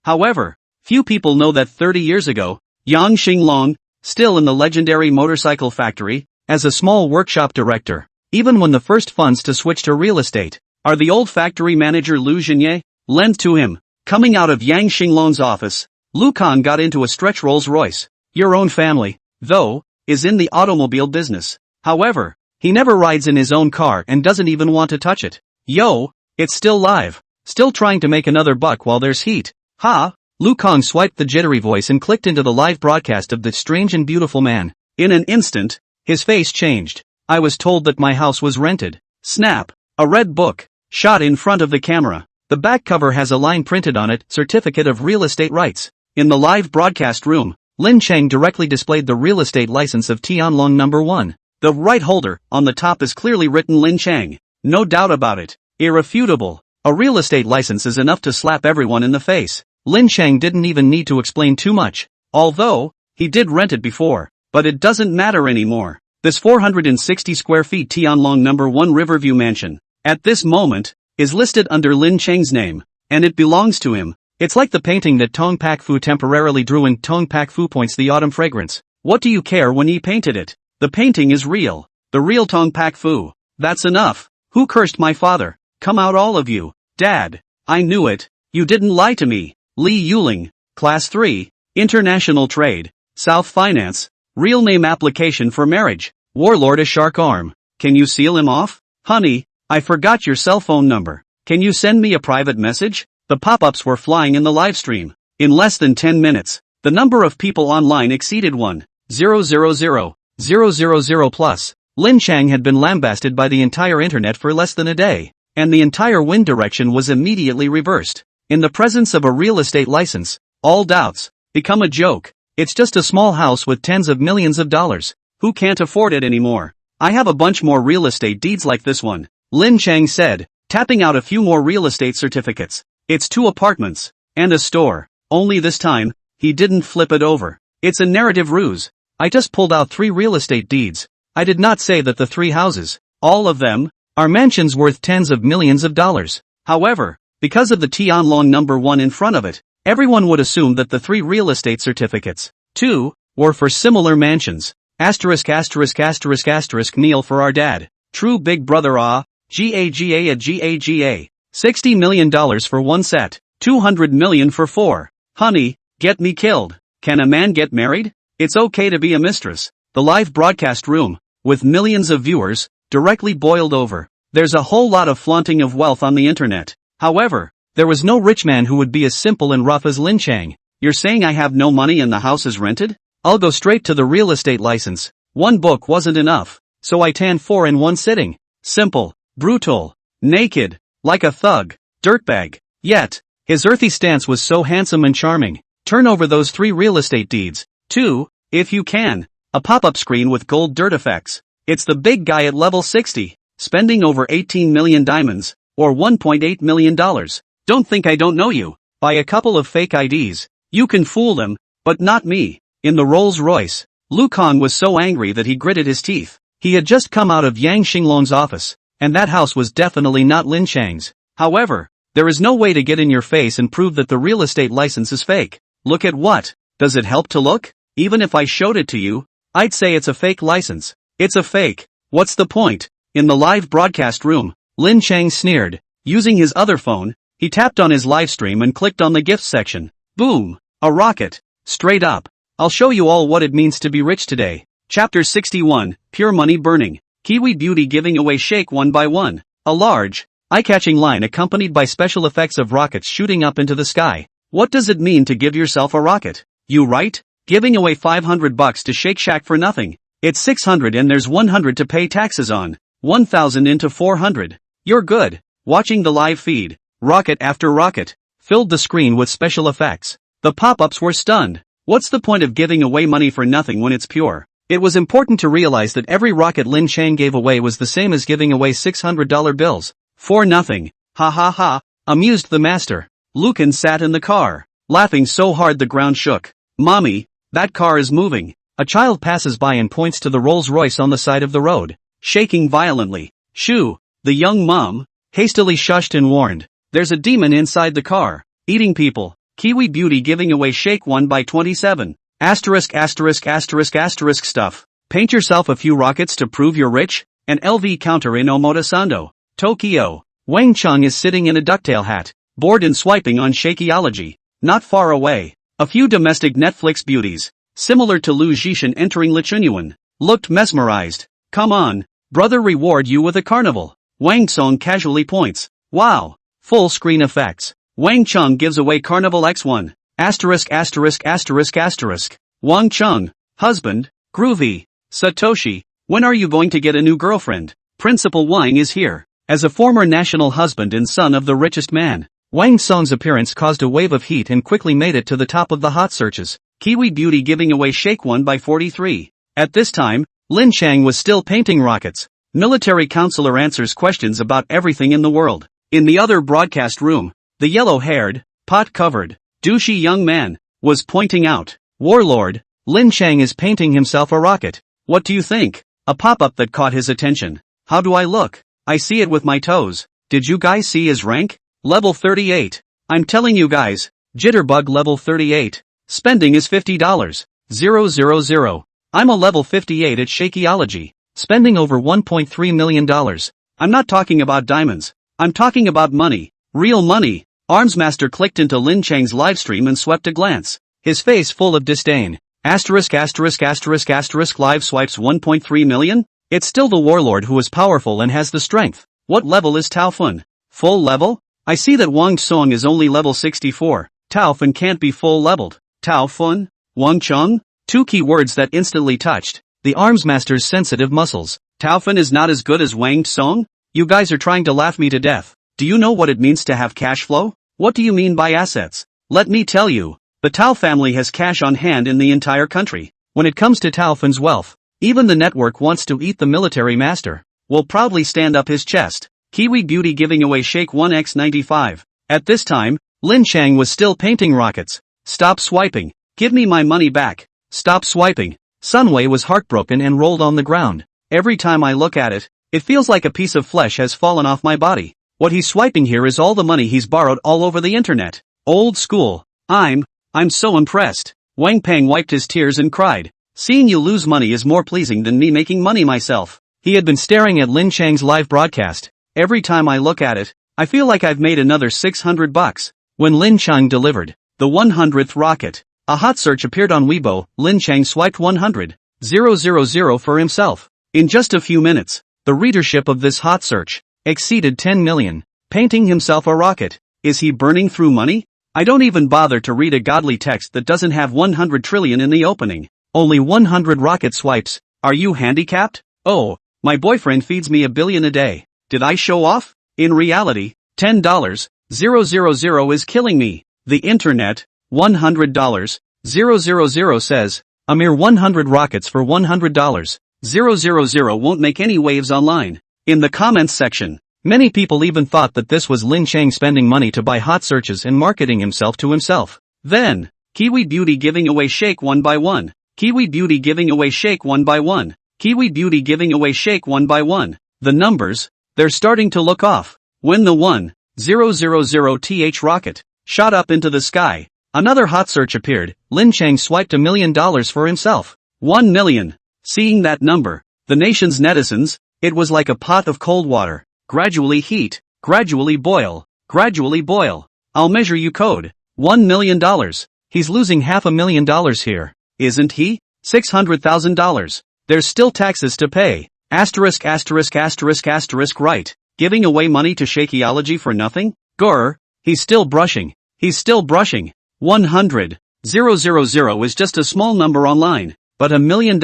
However, few people know that 30 years ago, Yang Xinglong, still in the legendary motorcycle factory, as a small workshop director, even when the first funds to switch to real estate, are the old factory manager Lu Zhenye, lent to him. Coming out of Yang Xinglong's office, Lu Kang got into a stretch Rolls-Royce. Your own family, though, is in the automobile business. However, he never rides in his own car and doesn't even want to touch it. Yo, it's still live. Still trying to make another buck while there's heat. Ha! Lu Kang swiped the jittery voice and clicked into the live broadcast of the strange and beautiful man. In an instant, his face changed. I was told that my house was rented. Snap. A red book. Shot in front of the camera. The back cover has a line printed on it, Certificate of Real Estate Rights. In the live broadcast room, Lin Cheng directly displayed the real estate license of Tianlong number 1. The right holder, on the top is clearly written Lin Cheng. No doubt about it. Irrefutable. A real estate license is enough to slap everyone in the face. Lin Cheng didn't even need to explain too much. Although, he did rent it before. But it doesn't matter anymore. This 460 square feet Tianlong number 1 Riverview mansion, at this moment, is listed under Lin Cheng's name, and it belongs to him. It's like the painting that Tong Pak Fu temporarily drew in Tong Pak Fu Points the Autumn Fragrance. What do you care when he painted it? The painting is real. The real Tong Pak Fu. That's enough. Who cursed my father? Come out all of you. Dad. I knew it. You didn't lie to me. Li Yuling. Class 3. International Trade. South Finance. Real name application for marriage. Warlord a shark arm. Can you seal him off? Honey, I forgot your cell phone number. Can you send me a private message? The pop-ups were flying in the live stream. In less than 10 minutes, the number of people online exceeded 1,000,000 plus. Lin Cheng had been lambasted by the entire internet for less than a day, and the entire wind direction was immediately reversed. In the presence of a real estate license, all doubts become a joke. It's just a small house with tens of millions of dollars. Who can't afford it anymore? I have a bunch more real estate deeds like this one, Lin Cheng said, tapping out a few more real estate certificates. It's 2 apartments, and a store. Only this time, he didn't flip it over. It's a narrative ruse. I just pulled out 3 real estate deeds. I did not say that the 3 houses, all of them, are mansions worth tens of millions of dollars. However, because of the Tianlong number 1 in front of it, everyone would assume that the 3 real estate certificates, 2, were for similar mansions. Asterisk asterisk asterisk asterisk kneel for our dad. True big brother GAGA GAGA. $60 million for 1 set. 200 million for 4. Honey, get me killed. Can a man get married? It's okay to be a mistress. The live broadcast room, with millions of viewers, directly boiled over. There's a whole lot of flaunting of wealth on the internet. However, there was no rich man who would be as simple and rough as Lin Cheng. You're saying I have no money and the house is rented? I'll go straight to the real estate license. 1 book wasn't enough, so I tan 4 in 1 sitting. Simple, brutal, naked, like a thug, dirtbag. Yet, his earthy stance was so handsome and charming. Turn over those 3 real estate deeds. 2, if you can. A pop-up screen with gold dirt effects. It's the big guy at level 60, spending over 18 million diamonds, or $1.8 million. Don't think I don't know you. By a couple of fake IDs. You can fool them, but not me. In the Rolls-Royce, Lu Kang was so angry that he gritted his teeth. He had just come out of Yang Xinglong's office, and that house was definitely not Lin Cheng's. However, there is no way to get in your face and prove that the real estate license is fake. Look at what? Does it help to look? Even if I showed it to you, I'd say it's a fake license. It's a fake. What's the point? In the live broadcast room, Lin Cheng sneered. Using his other phone, he tapped on his live stream and clicked on the gifts section. Boom! A rocket. Straight up. I'll show you all what it means to be rich today. Chapter 61, Pure Money Burning. Kiwi Beauty giving away shake one by one. A large, eye-catching line accompanied by special effects of rockets shooting up into the sky. What does it mean to give yourself a rocket? You right? Giving away $500 to Shake Shack for nothing. It's $600 and there's $100 to pay taxes on. $1,000 into $400. You're good. Watching the live feed, rocket after rocket, filled the screen with special effects. The pop-ups were stunned. What's the point of giving away money for nothing when it's pure? It was important to realize that every rocket Lin Cheng gave away was the same as giving away $600 bills. For nothing. Ha ha ha, amused the master. Lucan sat in the car, laughing so hard the ground shook. Mommy, that car is moving. A child passes by and points to the Rolls-Royce on the side of the road, shaking violently. Shoo, the young mom, hastily shushed and warned. There's a demon inside the car, eating people. Kiwi Beauty giving away shake 1 by 27. Asterisk asterisk asterisk asterisk stuff. Paint yourself a few rockets to prove you're rich? An LV counter in Omotesando, Tokyo. Wang Chung is sitting in a ducktail hat, bored and swiping on Shakeology. Not far away, a few domestic Netflix beauties, similar to Lu Zhishan entering Lichunyuan, looked mesmerized. Come on, brother, reward you with a carnival. Wang Song casually points. Wow. Full screen effects. Wang Chung gives away Carnival X1. Asterisk asterisk asterisk asterisk. Wang Chung, husband, groovy. Satoshi, when are you going to get a new girlfriend? Principal Wang is here. As a former national husband and son of the richest man, Wang Song's appearance caused a wave of heat and quickly made it to the top of the hot searches. Kiwi Beauty giving away shake 1 by 43. At this time, Lin Cheng was still painting rockets. Military counselor answers questions about everything in the world. In the other broadcast room, the yellow-haired, pot-covered, douchey young man was pointing out, Warlord, Lin Cheng is painting himself a rocket. What do you think? A pop-up that caught his attention. How do I look? I see it with my toes. Did you guys see his rank? Level 38. I'm telling you guys, Jitterbug level 38. Spending is $50. 000. I'm a level 58 at Shakeology. Spending over $1.3 million. I'm not talking about diamonds. I'm talking about money. Real money. Armsmaster clicked into Lin Cheng's livestream and swept a glance, his face full of disdain. Asterisk asterisk asterisk asterisk live swipes 1.3 million? It's still the warlord who is powerful and has the strength. What level is Tao Fun? Full level? I see that Wang Song is only level 64. Tao Fun can't be full leveled. Tao Fun? Wang Chung? Two key words that instantly touched the Armsmaster's sensitive muscles. Tao Fun is not as good as Wang Song? You guys are trying to laugh me to death. Do you know what it means to have cash flow? What do you mean by assets? Let me tell you, the Tao family has cash on hand in the entire country. When it comes to Tao Fun's wealth, even the network wants to eat the military master. Will proudly stand up his chest. Kiwi Beauty giving away shake 1x95. At this time, Lin Cheng was still painting rockets. Stop swiping. Give me my money back. Stop swiping. Sunway was heartbroken and rolled on the ground. Every time I look at it, it feels like a piece of flesh has fallen off my body. What he's swiping here is all the money he's borrowed all over the internet. Old school. I'm so impressed. Wang Peng wiped his tears and cried. Seeing you lose money is more pleasing than me making money myself. He had been staring at Lin Cheng's live broadcast. Every time I look at it, I feel like I've made another $600. When Lin Cheng delivered the 100th rocket, a hot search appeared on Weibo. Lin Cheng swiped 100,000 for himself. In just a few minutes, the readership of this hot search exceeded 10 million. Painting himself a rocket. Is he burning through money? I don't even bother to read a godly text that doesn't have 100 trillion in the opening. Only 100 rocket swipes. Are you handicapped? Oh, my boyfriend feeds me $1 billion a day. Did I show off? In reality, $10,000 is killing me. The internet, $100,000 says, a mere 100 rockets for $100,000 won't make any waves online. In the comments section, many people even thought that this was Lin Cheng spending money to buy hot searches and marketing himself to himself. Then, Kiwi Beauty giving away shake 1 by 1. Kiwi Beauty giving away shake 1 by 1. Kiwi Beauty giving away shake 1 by 1. The numbers, They're starting to look off. When the 1000th rocket shot up into the sky, another hot search appeared. Lin Cheng swiped $1 million for himself. 1 million. Seeing that number, the nation's netizens, it was like a pot of cold water. Gradually heat, gradually boil, gradually boil. I'll measure you code. $1 million. He's losing $500,000 here, isn't he? $600,000. There's still taxes to pay. Asterisk asterisk asterisk asterisk right. Giving away money to shakeology for nothing? Grr. He's still brushing. He's still brushing. 100,000 is just a small number online. But $1 million?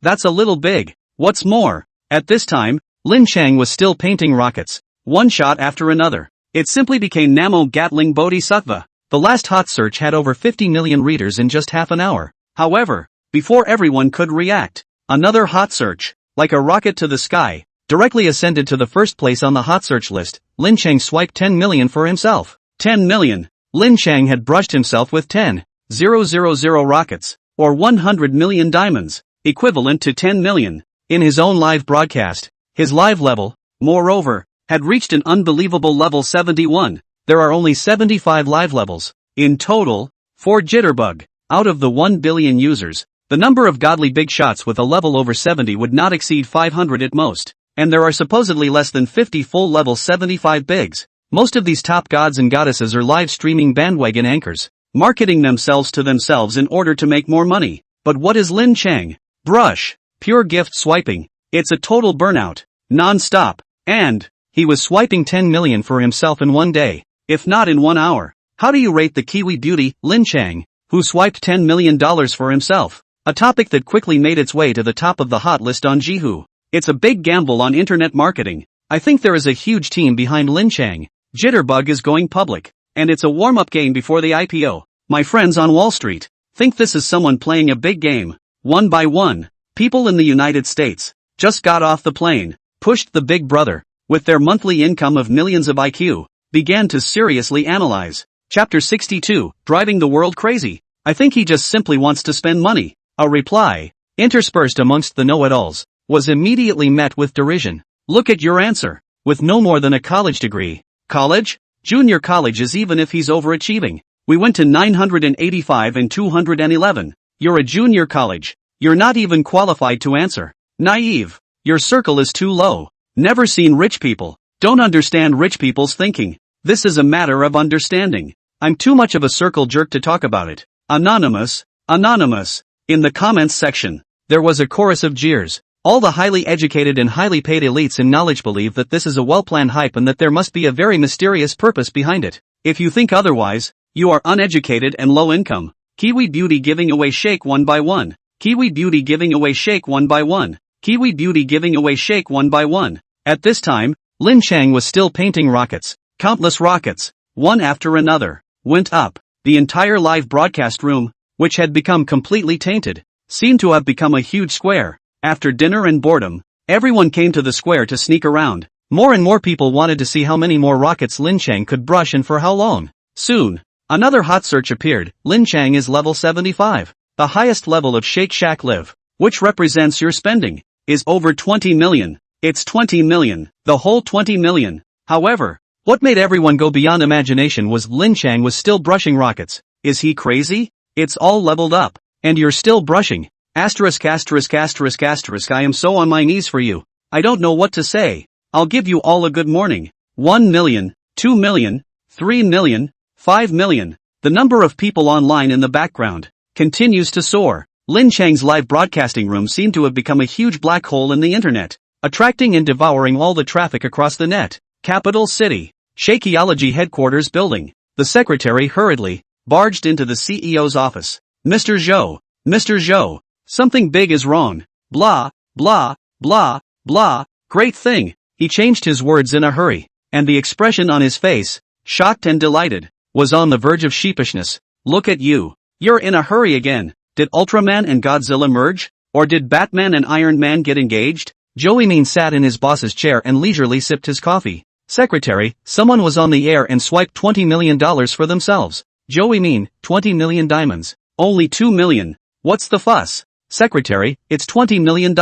That's a little big. What's more, at this time, Lin Cheng was still painting rockets. One shot after another. It simply became Namo Gatling Bodhisattva. The last hot search had over 50 million readers in just half an hour. However, before everyone could react, another hot search, like a rocket to the sky, directly ascended to the first place on the hot search list. Lin Cheng swiped 10 million for himself. 10 million. Lin Cheng had brushed himself with 10,000 rockets, or 100 million diamonds, equivalent to 10 million, in his own live broadcast. His live level, moreover, had reached an unbelievable level 71. There are only 75 live levels, in total, for Jitterbug. Out of the 1 billion users, the number of godly big shots with a level over 70 would not exceed 500 at most, and there are supposedly less than 50 full level 75 bigs. Most of these top gods and goddesses are live streaming bandwagon anchors, marketing themselves to themselves in order to make more money. But what is Lin Cheng? Brush. Pure gift swiping. It's a total burnout. Non-stop. And he was swiping 10 million for himself in one day, if not in 1 hour. How do you rate the Kiwi beauty, Lin Cheng, who swiped $10 million for himself? A topic that quickly made its way to the top of the hot list on Jihu. It's a big gamble on internet marketing. I think there is a huge team behind Lin Cheng. Jitterbug is going public, and it's a warm-up game before the IPO. My friends on Wall Street think this is someone playing a big game. One by one, people in the United States just got off the plane, pushed the big brother, with their monthly income of millions of IQ, began to seriously analyze. Chapter 62, Driving the World Crazy. I think he just simply wants to spend money. A reply, interspersed amongst the know-it-alls, was immediately met with derision. Look at your answer. With no more than a college degree. College? Junior college is even if he's overachieving. We went to 985 and 211. You're a junior college. You're not even qualified to answer. Naive. Your circle is too low. Never seen rich people. Don't understand rich people's thinking. This is a matter of understanding. I'm too much of a circle jerk to talk about it. Anonymous. Anonymous. In the comments section, there was a chorus of jeers. All the highly educated and highly paid elites in knowledge believe that this is a well-planned hype and that there must be a very mysterious purpose behind it. If you think otherwise, you are uneducated and low income. Kiwi beauty giving away shake one by one. Kiwi beauty giving away shake one by one. Kiwi beauty giving away shake one by one. At this time, Lin Cheng was still painting rockets. Countless rockets, one after another, went up. The entire live broadcast room, which had become completely tainted, seemed to have become a huge square. After dinner and boredom, everyone came to the square to sneak around. More and more people wanted to see how many more rockets Lin Cheng could brush and for how long. Soon, another hot search appeared. Lin Cheng is level 75. The highest level of Shake Shack Live, which represents your spending, is over 20 million. It's 20 million. The whole 20 million. However, what made everyone go beyond imagination was Lin Cheng was still brushing rockets. Is he crazy? It's all leveled up. And you're still brushing. Asterisk asterisk asterisk asterisk. I am so on my knees for you. I don't know what to say. I'll give you all a good morning. 1 million, 2 million, 3 million, 5 million. The number of people online in the background continues to soar. Lin Cheng's live broadcasting room seemed to have become a huge black hole in the internet, attracting and devouring all the traffic across the net. Capital City, Shakeology headquarters building. The secretary hurriedly barged into the CEO's office. Mr. Zhou, something big is wrong. Blah, blah, blah, blah. Great thing. He changed his words in a hurry, and the expression on his face, shocked and delighted, was on the verge of sheepishness. Look at you. You're in a hurry again. Did Ultraman and Godzilla merge? Or did Batman and Iron Man get engaged? Joey Mean sat in his boss's chair and leisurely sipped his coffee. Secretary, someone was on the air and swiped $20 million for themselves. Joey Mean, 20 million diamonds. Only 2 million. What's the fuss? Secretary, it's $20 million.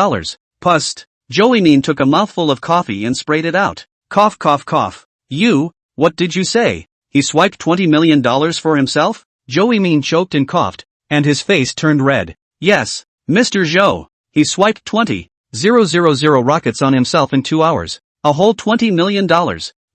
Pust. Joey Mean took a mouthful of coffee and sprayed it out. Cough cough cough. What did you say? He swiped $20 million for himself? Joey Mean choked and coughed, and his face turned red. Yes, Mr. Zhou. He swiped 20,000 rockets on himself in 2 hours. A whole $20 million.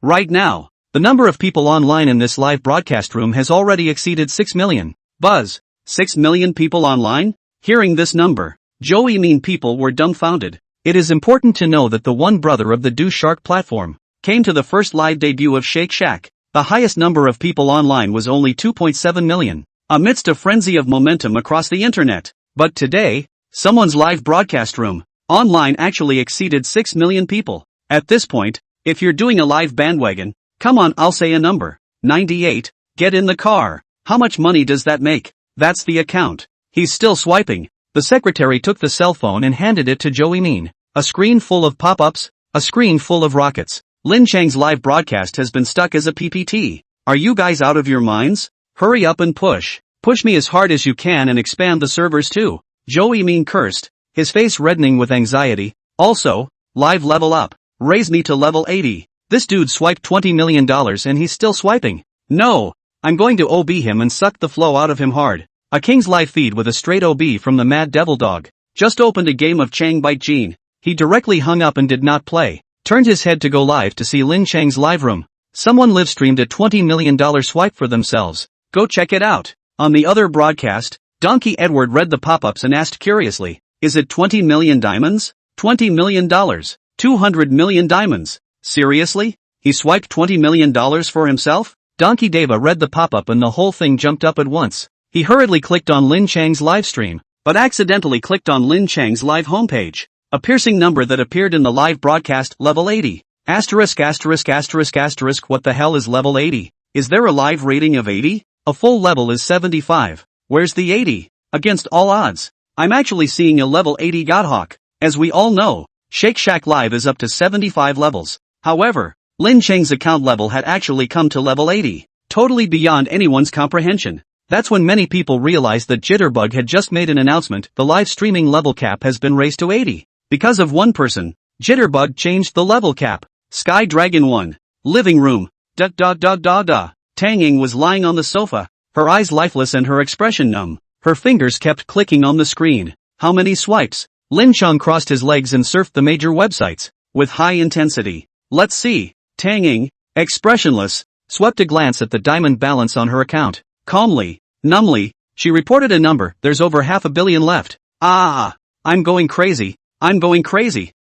Right now, the number of people online in this live broadcast room has already exceeded 6 million. Buzz. 6 million people online? Hearing this number, Joey Mean people were dumbfounded. It is important to know that the one brother of the Do Shark platform came to the first live debut of Shake Shack. The highest number of people online was only 2.7 million, amidst a frenzy of momentum across the internet. But today, someone's live broadcast room online actually exceeded 6 million people. At this point, if you're doing a live bandwagon, come on, I'll say a number. 98. Get in the car. How much money does that make? That's the account. He's still swiping. The secretary took the cell phone and handed it to Joey Mean. A screen full of pop-ups, a screen full of rockets. Lin Cheng's live broadcast has been stuck as a PPT. Are you guys out of your minds? Hurry up and push. Push me as hard as you can and expand the servers too. Joey Mean cursed, his face reddening with anxiety. Also, live level up. Raise me to level 80. This dude swiped $20 million and he's still swiping. No, I'm going to OB him and suck the flow out of him hard. A King's live feed with a straight OB from the Mad Devil Dog. Just opened a game of Chang Bite Gene. He directly hung up and did not play. Turned his head to go live to see Lin Cheng's live room. Someone livestreamed a $20 million swipe for themselves. Go check it out. On the other broadcast, Donkey Edward read the pop-ups and asked curiously, is it 20 million diamonds? $20 million. 200 million diamonds. Seriously? He swiped $20 million for himself? Donkey Deva read the pop-up and the whole thing jumped up at once. He hurriedly clicked on Lin Cheng's live stream, but accidentally clicked on Lin Cheng's live homepage. A piercing number that appeared in the live broadcast, level 80. Asterisk. What the hell is level 80? Is there a live rating of 80? A full level is 75. Where's the 80? Against all odds, I'm actually seeing a level 80 Godhawk. As we all know, Shake Shack Live is up to 75 levels. However, Lin Cheng's account level had actually come to level 80. Totally beyond anyone's comprehension. That's when many people realized that Jitterbug had just made an announcement. The live streaming level cap has been raised to 80. Because of one person, Jitterbug changed the level cap. Sky Dragon 1. Living room. Tanging was lying on the sofa, her eyes lifeless and her expression numb. Her fingers kept clicking on the screen. How many swipes? Lin Cheng crossed his legs and surfed the major websites with high intensity. Let's see. Tanging, expressionless, swept a glance at the diamond balance on her account. Calmly, numbly, she reported a number. There's over 500 million left. I'm going crazy.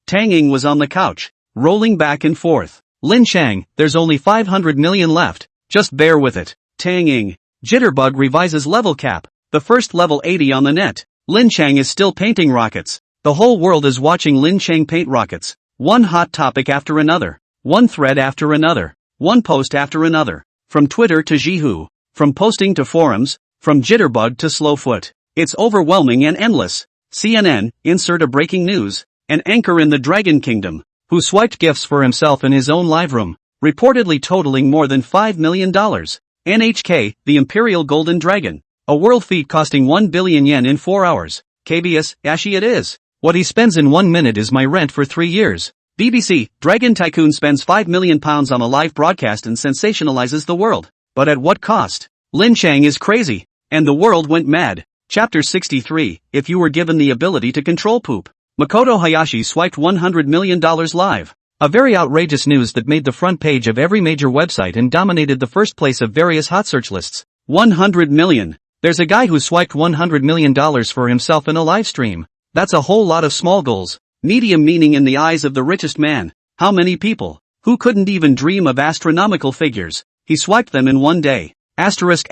Tanging was on the couch, rolling back and forth. Lin Cheng, there's only 500 million left. Just bear with it. Tanging. Jitterbug revises level cap. The first level 80 on the net. Lin Cheng is still painting rockets. The whole world is watching Lin Cheng paint rockets. One hot topic after another. One thread after another. One post after another. From Twitter to Zhihu. From posting to forums. From Jitterbug to Slowfoot. It's overwhelming and endless. CNN, insert a breaking news. An anchor in the Dragon Kingdom, who swiped gifts for himself in his own live room, reportedly totaling more than $5 million. NHK, the Imperial Golden Dragon. A world feat costing 1 billion yen in 4 hours. KBS, Ashi it is. What he spends in 1 minute is my rent for 3 years. BBC, Dragon Tycoon spends £5 million on a live broadcast and sensationalizes the world. But at what cost? Lin Cheng is crazy. And the world went mad. Chapter 63, if you were given the ability to control poop. Makoto Hayashi swiped $100 million live. A very outrageous news that made the front page of every major website and dominated the first place of various hot search lists. 100 million. There's a guy who swiped $100 million for himself in a live stream. That's a whole lot of small goals. Medium meaning in the eyes of the richest man. How many people? Who couldn't even dream of astronomical figures? He swiped them in 1 day. Asterisk.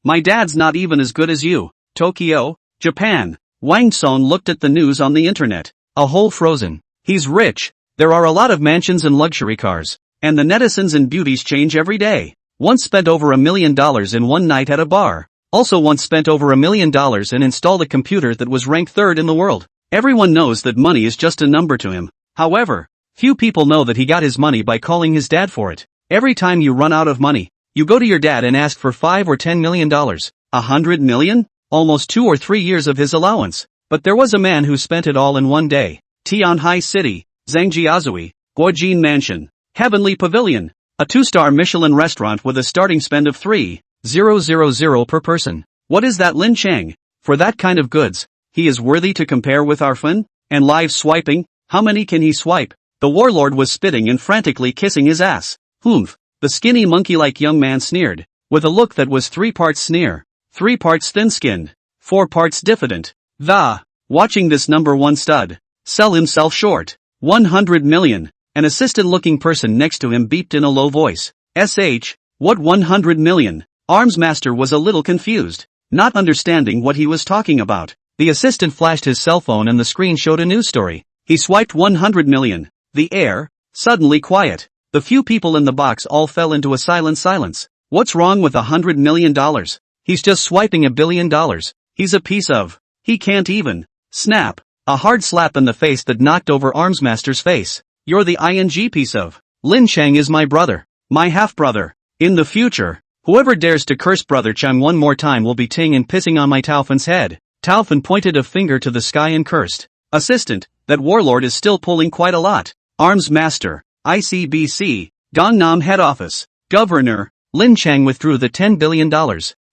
My dad's not even as good as you. Tokyo, Japan. Wang Son looked at the news on the internet. A hole frozen. He's rich. There are a lot of mansions and luxury cars. And the netizens and beauties change every day. Once spent over $1 million in one night at a bar. Also once spent over $1 million and installed a computer that was ranked 3rd in the world. Everyone knows that money is just a number to him. However, few people know that he got his money by calling his dad for it. Every time you run out of money, you go to your dad and ask for $5 or $10 million. 100 million? Almost 2 or 3 years of his allowance. But there was a man who spent it all in 1 day. Tianhai City, Zhangjiazui, Guojin Mansion, Heavenly Pavilion, a 2-star Michelin restaurant with a starting spend of 3,000 per person. What is that, Lin Cheng? For that kind of goods, he is worthy to compare with our Fun? And live swiping, how many can he swipe? The warlord was spitting and frantically kissing his ass. Humph, the skinny monkey-like young man sneered, with a look that was 3 parts sneer, 3 parts thin-skinned, 4 parts diffident. Watching this number 1 stud sell himself short. 100 million. An assistant-looking person next to him beeped in a low voice. What 100 million? Armsmaster was a little confused, not understanding what he was talking about. The assistant flashed his cell phone and the screen showed a news story. He swiped 100 million. The air, suddenly quiet. The few people in the box all fell into a silent silence. What's wrong with $100 million? He's just swiping $1 billion. He's a piece of. He can't even. Snap. A hard slap in the face that knocked over Armsmaster's face. You're the ing piece of. Lin Cheng is my brother. My half-brother. In the future, whoever dares to curse Brother Cheng one more time will be ting and pissing on my Taofan's head. Taofan pointed a finger to the sky and cursed. Assistant, that warlord is still pulling quite a lot. Armsmaster, ICBC, Gangnam head office, governor. Lin Cheng withdrew the $10 billion.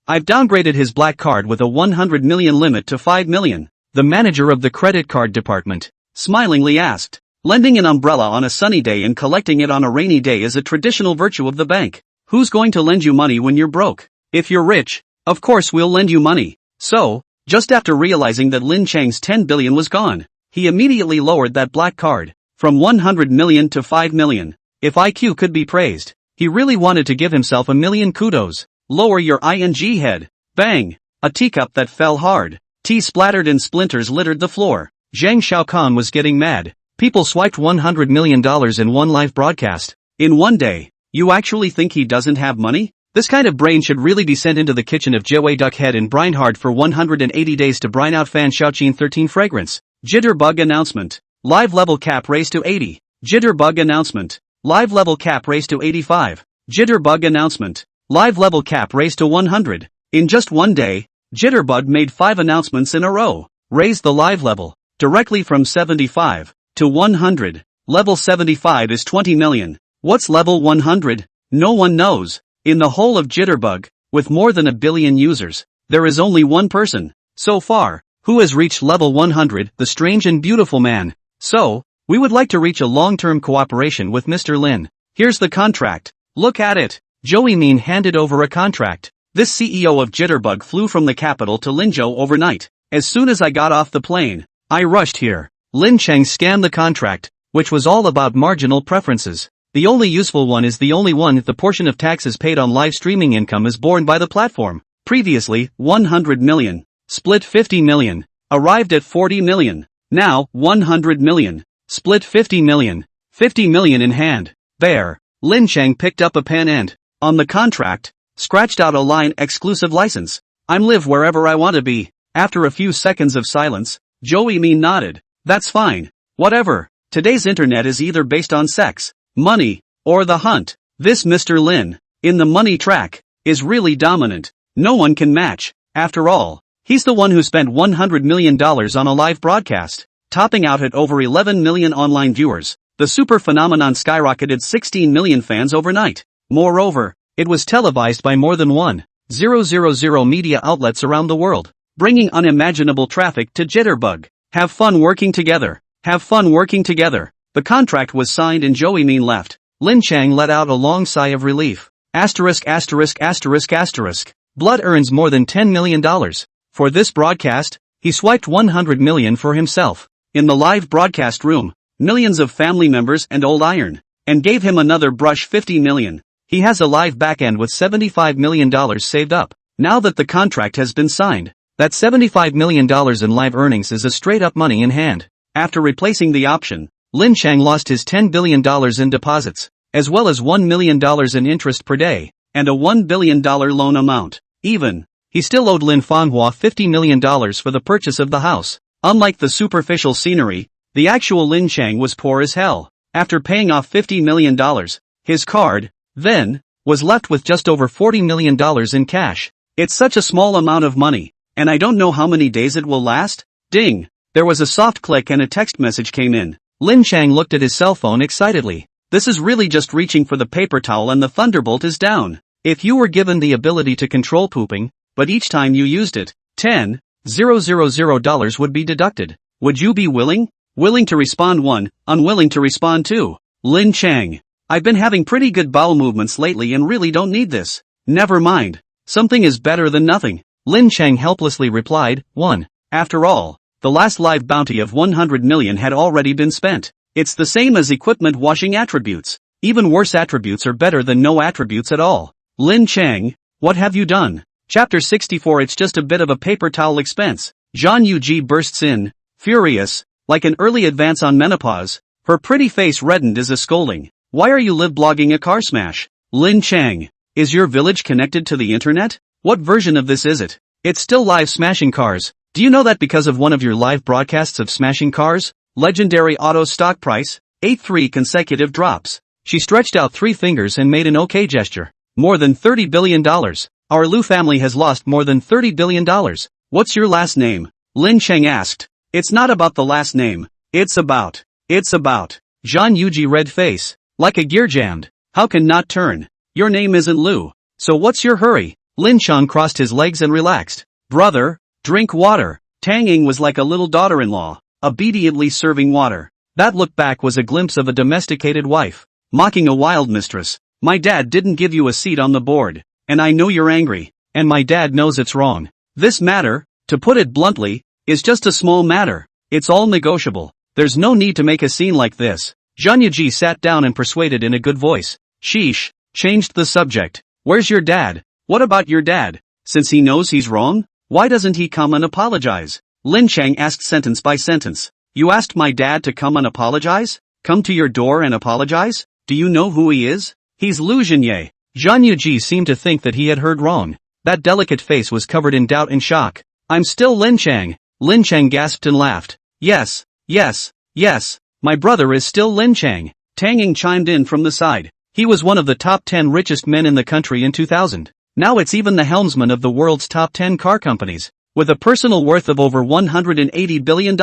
I've downgraded his black card with a 100 million limit to 5 million. The manager of the credit card department smilingly asked. Lending an umbrella on a sunny day and collecting it on a rainy day is a traditional virtue of the bank. Who's going to lend you money when you're broke? If you're rich, of course we'll lend you money. So, just after realizing that Lin Cheng's 10 billion was gone, he immediately lowered that black card from 100 million to 5 million. If IQ could be praised, he really wanted to give himself a million kudos. Lower your ing head. Bang! A teacup that fell hard. Tea splattered and splinters littered the floor. Zhang Xiaokan was getting mad. People swiped $100 million in one live broadcast. In one day. You actually think he doesn't have money? This kind of brain should really be sent into the kitchen of Jiwei Duckhead in Breinhard for 180 days to brine out Fan Xiaoqin 13 fragrance. Jitterbug announcement. Live level cap raised to 80. Jitterbug announcement. Live level cap raised to 85. Jitterbug announcement. Live level cap raised to 100. In just one day, Jitterbug made 5 announcements in a row. Raised the live level directly from 75 to 100. Level 75 is 20 million. What's level 100? No one knows. In the whole of Jitterbug, with more than 1 billion users, there is only one person, so far, who has reached level 100, the strange and beautiful man. So, we would like to reach a long-term cooperation with Mr. Lin. Here's the contract. Look at it. Joey Min handed over a contract. This CEO of Jitterbug flew from the capital to Linzhou overnight. As soon as I got off the plane, I rushed here. Lin Cheng scanned the contract, which was all about marginal preferences. The only useful one is the only one if the portion of taxes paid on live streaming income is borne by the platform. Previously, 100 million. Split 50 million. Arrived at 40 million. Now, 100 million. Split 50 million. 50 million in hand. There. Lin Cheng picked up a pen and, on the contract, scratched out a line exclusive license. I'm live wherever I want to be. After a few seconds of silence, Joey Min nodded. That's fine. Whatever. Today's internet is either based on sex, money, or the hunt. This Mr. Lin, in the money track, is really dominant. No one can match. After all, he's the one who spent $100 million on a live broadcast, topping out at over 11 million online viewers. The super phenomenon skyrocketed 16 million fans overnight. Moreover, it was televised by more than 1,000 media outlets around the world, bringing unimaginable traffic to Jitterbug. Have fun working together. Have fun working together. The contract was signed and Joey Min left. Lin Cheng let out a long sigh of relief. Asterisk. Blood earns more than $10 million. For this broadcast, he swiped 100 million for himself. In the live broadcast room, millions of family members and old iron, and gave him another brush 50 million. He has a live backend with $75 million saved up. Now that the contract has been signed, that $75 million in live earnings is a straight-up money in hand. After replacing the option, Lin Cheng lost his $10 billion in deposits, as well as $1 million in interest per day, and a $1 billion loan amount. Even, he still owed Lin Fanghua $50 million for the purchase of the house. Unlike the superficial scenery, the actual Lin Cheng was poor as hell. After paying off $50 million, his card, then, was left with just over $40 million in cash. It's such a small amount of money, and I don't know how many days it will last. Ding! There was a soft click and a text message came in. Lin Cheng looked at his cell phone excitedly. This is really just reaching for the paper towel and the thunderbolt is down. If you were given the ability to control pooping, but each time you used it, $10,000 would be deducted. Would you be willing? Willing to respond 1, unwilling to respond 2. Lin Cheng. I've been having pretty good bowel movements lately and really don't need this. Never mind. Something is better than nothing. Lin Cheng helplessly replied, 1. After all, the last live bounty of 100 million had already been spent. It's the same as equipment washing attributes. Even worse attributes are better than no attributes at all. Lin Cheng, what have you done? Chapter 64. It's just a bit of a paper towel expense. Zhang Yuji bursts in, furious, like an early advance on menopause. Her pretty face reddened as a scolding. Why are you live blogging a car smash? Lin Cheng, is your village connected to the internet? What version of this is it? It's still live smashing cars. Do you know that because of one of your live broadcasts of smashing cars? Legendary auto stock price, 3 consecutive drops. She stretched out 3 fingers and made an OK gesture. More than $30 billion. Our Lu family has lost more than $30 billion. What's your last name? Lin Cheng asked. It's not about the last name. It's about. Zhang Yuji red face. Like a gear jammed. How can not turn? Your name isn't Lu. So what's your hurry? Lin Cheng crossed his legs and relaxed. Brother, drink water. Tang Ying was like a little daughter-in-law, obediently serving water. That look back was a glimpse of a domesticated wife, mocking a wild mistress. My dad didn't give you a seat on the board, and I know you're angry, and my dad knows it's wrong. This matter, to put it bluntly, is just a small matter. It's all negotiable. There's no need to make a scene like this. Zhang Yuji sat down and persuaded in a good voice. Sheesh, changed the subject. Where's your dad? What about your dad? Since he knows he's wrong, why doesn't he come and apologize? Lin Cheng asked sentence by sentence. You asked my dad to come and apologize? Come to your door and apologize? Do you know who he is? He's Lu Zhenye. Zhang Yuji seemed to think that he had heard wrong. That delicate face was covered in doubt and shock. I'm still Lin Cheng. Lin Cheng gasped and laughed. Yes. My brother is still Lin Cheng. Tang Ying chimed in from the side. He was one of the top 10 richest men in the country in 2000. Now it's even the helmsman of the world's top 10 car companies, with a personal worth of over $180 billion.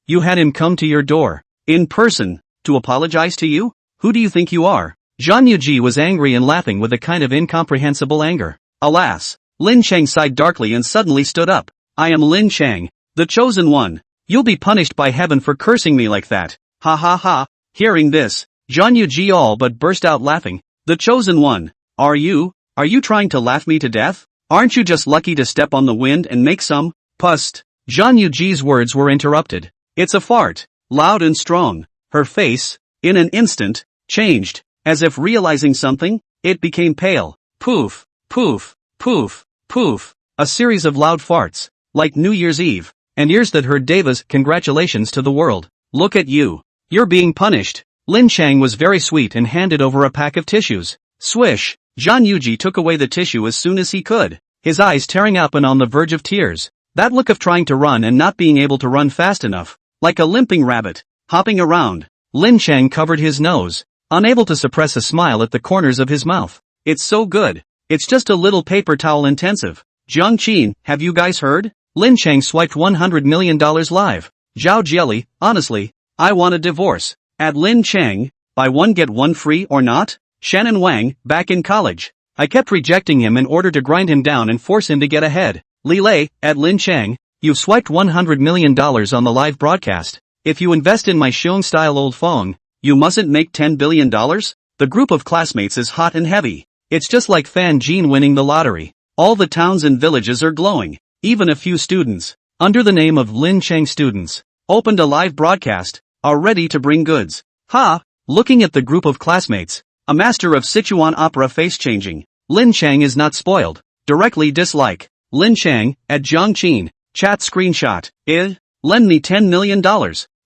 You had him come to your door, in person, to apologize to you? Who do you think you are? Zhang Yuji was angry and laughing with a kind of incomprehensible anger. Alas! Lin Cheng sighed darkly and suddenly stood up. I am Lin Cheng, the chosen one. You'll be punished by heaven for cursing me like that. Ha ha ha. Hearing this, Zhang Yuji all but burst out laughing. The chosen one. Are you trying to laugh me to death? Aren't you just lucky to step on the wind and make some pust? Zhang Yuji's words were interrupted. It's a fart. Loud and strong. Her face, in an instant, changed. As if realizing something, it became pale. Poof, poof, poof, poof. A series of loud farts, like New Year's Eve. And ears that heard Deva's congratulations to the world. Look at you. You're being punished. Lin Cheng was very sweet and handed over a pack of tissues. Swish. Zhang Yuji took away the tissue as soon as he could, his eyes tearing up and on the verge of tears. That look of trying to run and not being able to run fast enough, like a limping rabbit, hopping around. Lin Cheng covered his nose, unable to suppress a smile at the corners of his mouth. It's so good. It's just a little paper towel intensive. Jiang Qin, have you guys heard? Lin Cheng swiped $100 million live. Zhao Jieli, honestly, I want a divorce. At Lin Cheng, buy one get one free or not? Shannon Wang, back in college. I kept rejecting him in order to grind him down and force him to get ahead. Li Lei, at Lin Cheng, you've swiped $100 million on the live broadcast. If you invest in my Xiong-style old phone, you mustn't make $10 billion? The group of classmates is hot and heavy. It's just like Fan Jin winning the lottery. All the towns and villages are glowing. Even a few students, under the name of Lin Cheng students, opened a live broadcast, are ready to bring goods. Ha! Looking at the group of classmates, a master of Sichuan opera face changing. Lin Cheng is not spoiled. Directly dislike. Lin Cheng, at Jiang Qin, chat screenshot. Lend me $10 million.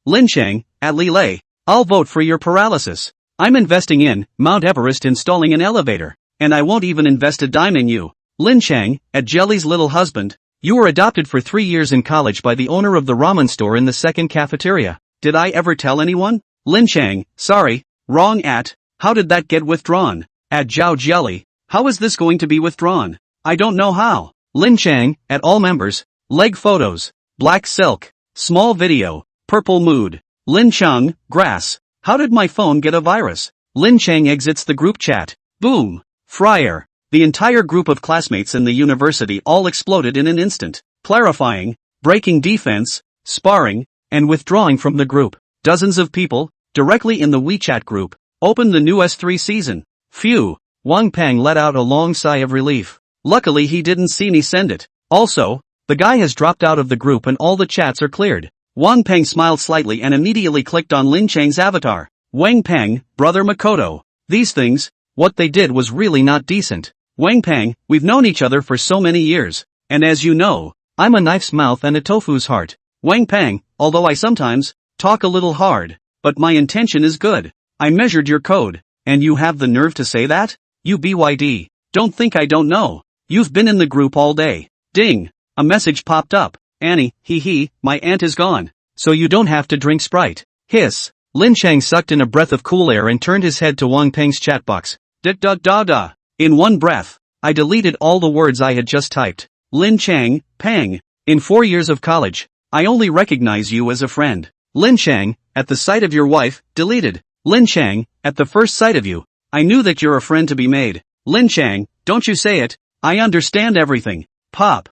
Lin Cheng, at Li Lei, I'll vote for your paralysis. I'm investing in Mount Everest installing an elevator, and I won't even invest a dime in you. Lin Cheng, at Jelly's little husband, you were adopted for 3 years in college by the owner of the ramen store in the second cafeteria. Did I ever tell anyone? Lin Cheng, sorry, wrong at, how did that get withdrawn? At Zhao Jelly, how is this going to be withdrawn? I don't know how. Lin Cheng, at all members, leg photos, black silk, Small video. Purple mood. Lin Cheng, grass. How did my phone get a virus? Lin Cheng exits the group chat. Boom. Fryer. The entire group of classmates in the university all exploded in an instant, clarifying, breaking defense, sparring, and withdrawing from the group. Dozens of people, directly in the WeChat group, opened the new S3 season. Phew. Wang Peng let out a long sigh of relief. Luckily he didn't see me send it. Also, the guy has dropped out of the group and all the chats are cleared. Wang Peng smiled slightly and immediately clicked on Lin Cheng's avatar. Wang Peng, brother Makoto. These things, what they did was really not decent. Wang Peng, we've known each other for so many years, and as you know, I'm a knife's mouth and a tofu's heart. Wang Peng, although I sometimes talk a little hard, but my intention is good. I measured your code, and you have the nerve to say that? You BYD, don't think I don't know. You've been in the group all day. Ding, a message popped up. Annie, my aunt is gone, so you don't have to drink Sprite. Hiss. Lin Cheng sucked in a breath of cool air and turned his head to Wang Peng's chat box. Da. In one breath, I deleted all the words I had just typed. Lin Cheng, Peng. In 4 years of college, I only recognize you as a friend. Lin Cheng, at the sight of your wife, deleted. Lin Cheng, at the first sight of you, I knew that you're a friend to be made. Lin Cheng, don't you say it, I understand everything. Pop,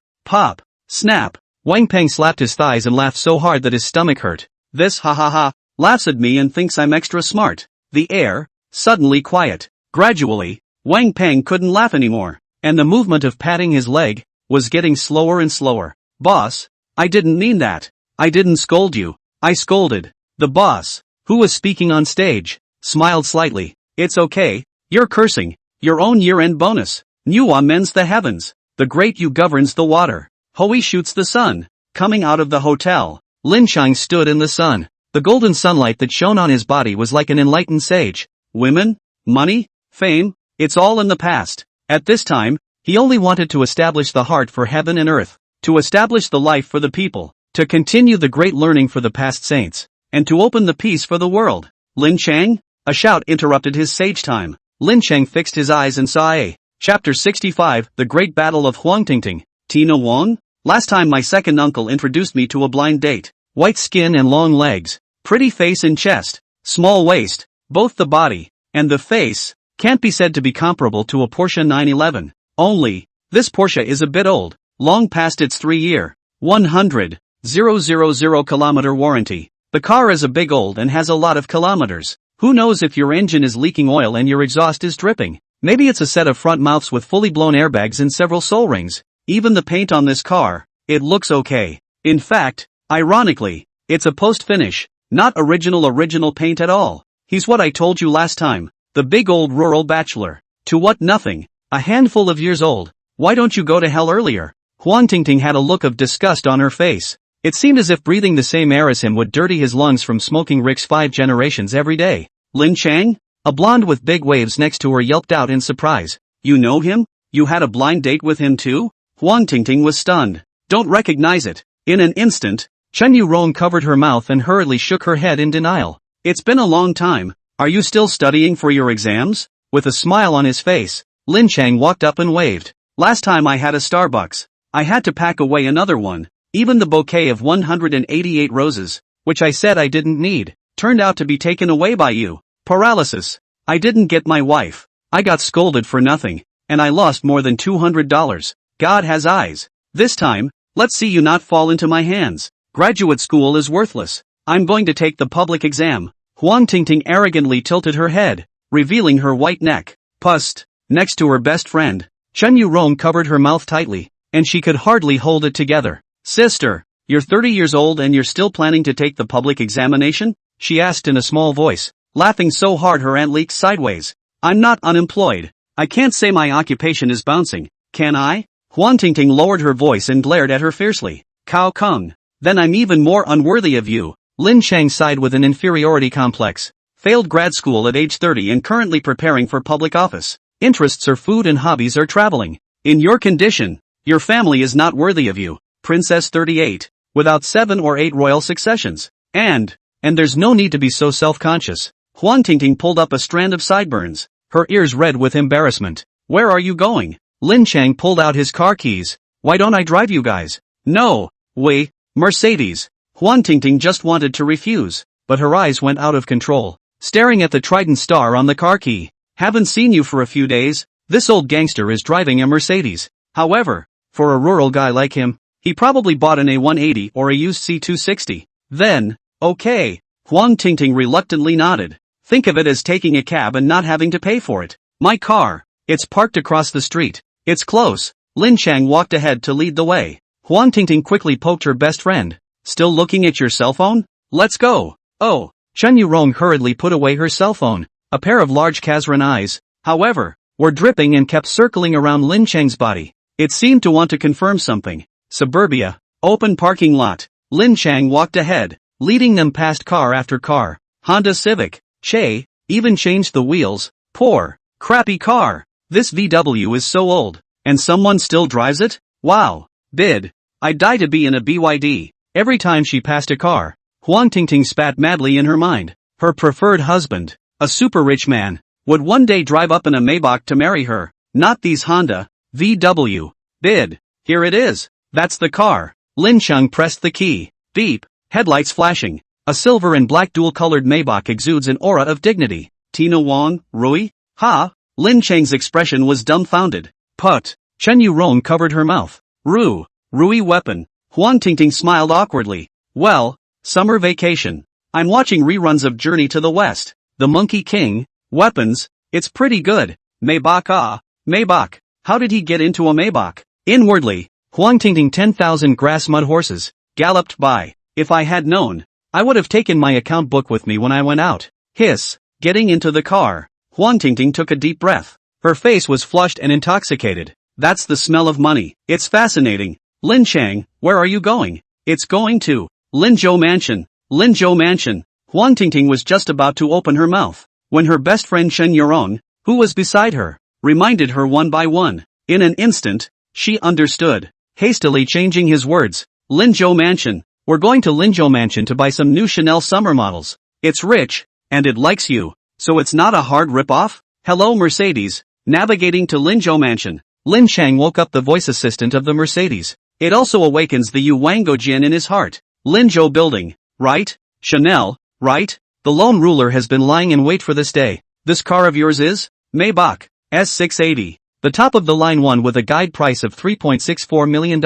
snap. Wang Peng slapped his thighs and laughed so hard that his stomach hurt. This laughs at me and thinks I'm extra smart. The air, suddenly quiet. Gradually, Wang Peng couldn't laugh anymore, and the movement of patting his leg was getting slower and slower. Boss, I didn't mean that. I didn't scold you. I scolded. The boss, who was speaking on stage, smiled slightly. It's okay, you're cursing. Your own year-end bonus. Nuwa mends the heavens. The great Yu governs the water. Hui shoots the sun. Coming out of the hotel, Lin Cheng stood in the sun. The golden sunlight that shone on his body was like an enlightened sage. Women, money, fame, it's all in the past. At this time, he only wanted to establish the heart for heaven and earth, to establish the life for the people, to continue the great learning for the past saints, and to open the peace for the world. Lin Cheng? A shout interrupted his sage time. Lin Cheng fixed his eyes and saw a Chapter 65, The Great Battle of Huangtingting. Tina Wong? Last time my second uncle introduced me to a blind date. White skin and long legs. Pretty face and chest. Small waist. Both the body and the face can't be said to be comparable to a Porsche 911. Only, this Porsche is a bit old. Long past its 3-year, 100,000 kilometer warranty. The car is a big old and has a lot of kilometers. Who knows if your engine is leaking oil and your exhaust is dripping? Maybe it's a set of front mounts with fully blown airbags and several soul rings. Even the paint on this car, it looks okay. In fact, ironically, it's a post-finish, not original paint at all. He's what I told you last time, the big old rural bachelor. To what nothing, a handful of years old. Why don't you go to hell earlier? Huangtingting had a look of disgust on her face. It seemed as if breathing the same air as him would dirty his lungs from smoking Rick's 5 generations every day. Lin Cheng? A blonde with big waves next to her yelped out in surprise. You know him? You had a blind date with him too? Huangtingting was stunned. Don't recognize it. In an instant, Chen Yurong covered her mouth and hurriedly shook her head in denial. It's been a long time. Are you still studying for your exams? With a smile on his face, Lin Cheng walked up and waved. Last time I had a Starbucks, I had to pack away another one. Even the bouquet of 188 roses, which I said I didn't need, turned out to be taken away by you. Paralysis. I didn't get my wife. I got scolded for nothing, and I lost more than $200. God has eyes. This time, let's see you not fall into my hands. Graduate school is worthless. I'm going to take the public exam. Huangtingting arrogantly tilted her head, revealing her white neck. Pust. Next to her best friend, Chen Yurong covered her mouth tightly, and she could hardly hold it together. Sister, you're 30 years old and you're still planning to take the public examination? She asked in a small voice, laughing so hard her aunt leaked sideways. I'm not unemployed. I can't say my occupation is bouncing, can I? Huangtingting lowered her voice and glared at her fiercely. Cao Kung. Then I'm even more unworthy of you. Lin Cheng sighed with an inferiority complex. Failed grad school at age 30 and currently preparing for public office. Interests are food and hobbies are traveling. In your condition, your family is not worthy of you. Princess 38. Without 7 or 8 royal successions. And there's no need to be so self-conscious. Huangtingting pulled up a strand of sideburns, her ears red with embarrassment. Where are you going? Lin Cheng pulled out his car keys. Why don't I drive you guys? No, we, Mercedes. Huang Tingting just wanted to refuse, but her eyes went out of control, staring at the trident star on the car key. Haven't seen you for a few days. This old gangster is driving a Mercedes. However, for a rural guy like him, he probably bought an A180 or a used C260. Then, okay. Huang Tingting reluctantly nodded. Think of it as taking a cab and not having to pay for it. My car. It's parked across the street. It's close. Lin Cheng walked ahead to lead the way. Huang Tingting quickly poked her best friend. Still looking at your cell phone? Let's go. Oh. Chen Yurong hurriedly put away her cell phone. A pair of large Kazran eyes, however, were dripping and kept circling around Lin Cheng's body. It seemed to want to confirm something. Suburbia. Open parking lot. Lin Cheng walked ahead, leading them past car after car. Honda Civic. Che, even changed the wheels. Poor, crappy car. This VW is so old. And someone still drives it? Wow. Bid. I'd die to be in a BYD. Every time she passed a car, Huang Tingting spat madly in her mind. Her preferred husband, a super rich man, would one day drive up in a Maybach to marry her. Not these Honda, VW. Bid. Here it is. That's the car. Lin Cheng pressed the key. Beep. Headlights flashing. A silver and black dual-colored Maybach exudes an aura of dignity. Tina Wang, Rui? Ha? Lin Cheng's expression was dumbfounded. Put. Chen Yurong covered her mouth. Rui weapon. Huang Tingting smiled awkwardly. Well, summer vacation. I'm watching reruns of Journey to the West. The Monkey King. Weapons. It's pretty good. Maybach. Maybach. How did he get into a Maybach? Inwardly, Huang Tingting 10,000 grass mud horses galloped by. If I had known, I would have taken my account book with me when I went out. Hiss. Getting into the car. Huang Tingting took a deep breath. Her face was flushed and intoxicated. That's the smell of money. It's fascinating. Lin Cheng, where are you going? It's going to Linzhou Mansion. Linzhou Mansion. Huang Tingting was just about to open her mouth, when her best friend Chen Yurong, who was beside her, reminded her one by one. In an instant, she understood. Hastily changing his words. Linzhou Mansion. We're going to Linzhou Mansion to buy some new Chanel summer models. It's rich, and it likes you, so it's not a hard rip-off? Hello Mercedes. Navigating to Linzhou Mansion. Lin Cheng woke up the voice assistant of the Mercedes. It also awakens the Yuango Jin in his heart. Linzhou building, right? Chanel, right? The lone ruler has been lying in wait for this day. This car of yours is? Maybach, S680. The top of the line one with a guide price of $3.64 million.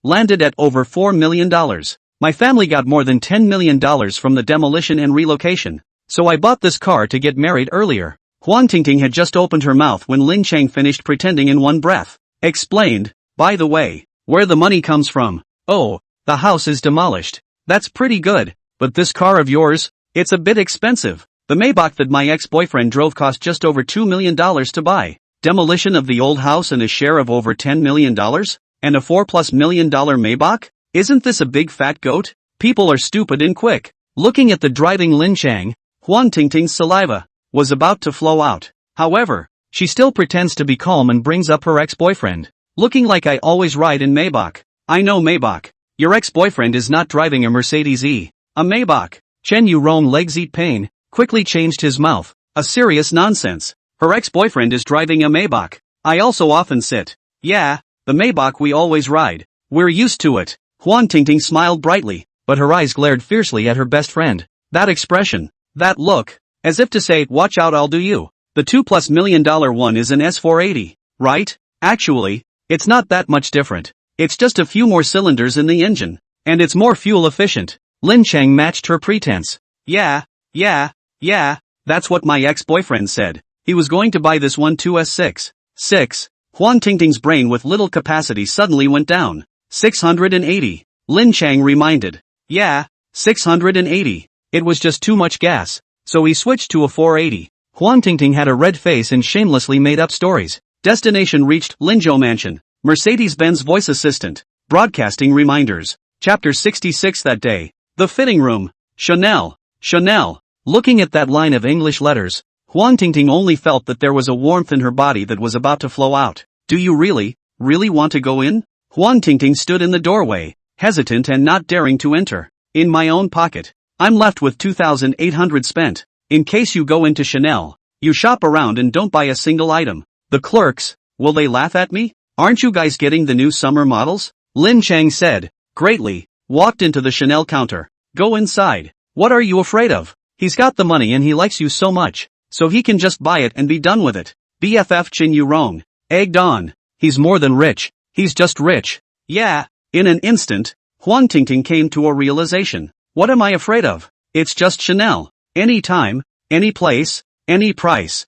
Landed at over $4 million. My family got more than $10 million from the demolition and relocation. So I bought this car to get married earlier. Huang Tingting had just opened her mouth when Lin Cheng finished pretending in one breath. Explained, by the way, where the money comes from. Oh, the house is demolished. That's pretty good, but this car of yours, it's a bit expensive. The Maybach that my ex-boyfriend drove cost just over $2 million to buy. Demolition of the old house and a share of over $10 million? And a $4+ million Maybach? Isn't this a big fat goat? People are stupid and quick. Looking at the driving Lin Cheng, Huang Tingting's saliva was about to flow out. However, she still pretends to be calm and brings up her ex-boyfriend. Looking like I always ride in Maybach. I know Maybach. Your ex-boyfriend is not driving a Mercedes-E. A Maybach. Chen Yurong legs eat pain, quickly changed his mouth. A serious nonsense. Her ex-boyfriend is driving a Maybach. I also often sit. Yeah, the Maybach we always ride. We're used to it. Huang Tingting smiled brightly, but her eyes glared fiercely at her best friend. That expression. That look. As if to say, watch out I'll do you. The $2+ million one is an S480, right? Actually, it's not that much different. It's just a few more cylinders in the engine. And it's more fuel efficient. Lin Cheng matched her pretense. Yeah, that's what my ex-boyfriend said. He was going to buy this one too S6. Huang Tingting's brain with little capacity suddenly went down. 680. Lin Cheng reminded. Yeah, 680. It was just too much gas. So he switched to a 480. Huang Tingting had a red face and shamelessly made up stories. Destination reached, Linzhou Mansion. Mercedes-Benz voice assistant. Broadcasting reminders. Chapter 66 that day. The fitting room. Chanel. Looking at that line of English letters, Huang Tingting only felt that there was a warmth in her body that was about to flow out. Do you really want to go in? Huang Tingting stood in the doorway, hesitant and not daring to enter. In my own pocket. I'm left with 2,800 spent. In case you go into Chanel, you shop around and don't buy a single item. The clerks, will they laugh at me? Aren't you guys getting the new summer models? Lin Cheng said, greatly, walked into the Chanel counter. Go inside. What are you afraid of? He's got the money and he likes you so much, so he can just buy it and be done with it. BFF Chin Yu Rong. Egged on. He's more than rich. He's just rich. Yeah. In an instant, Huang Tingting came to a realization. What am I afraid of? It's just Chanel. Any time, any place, any price.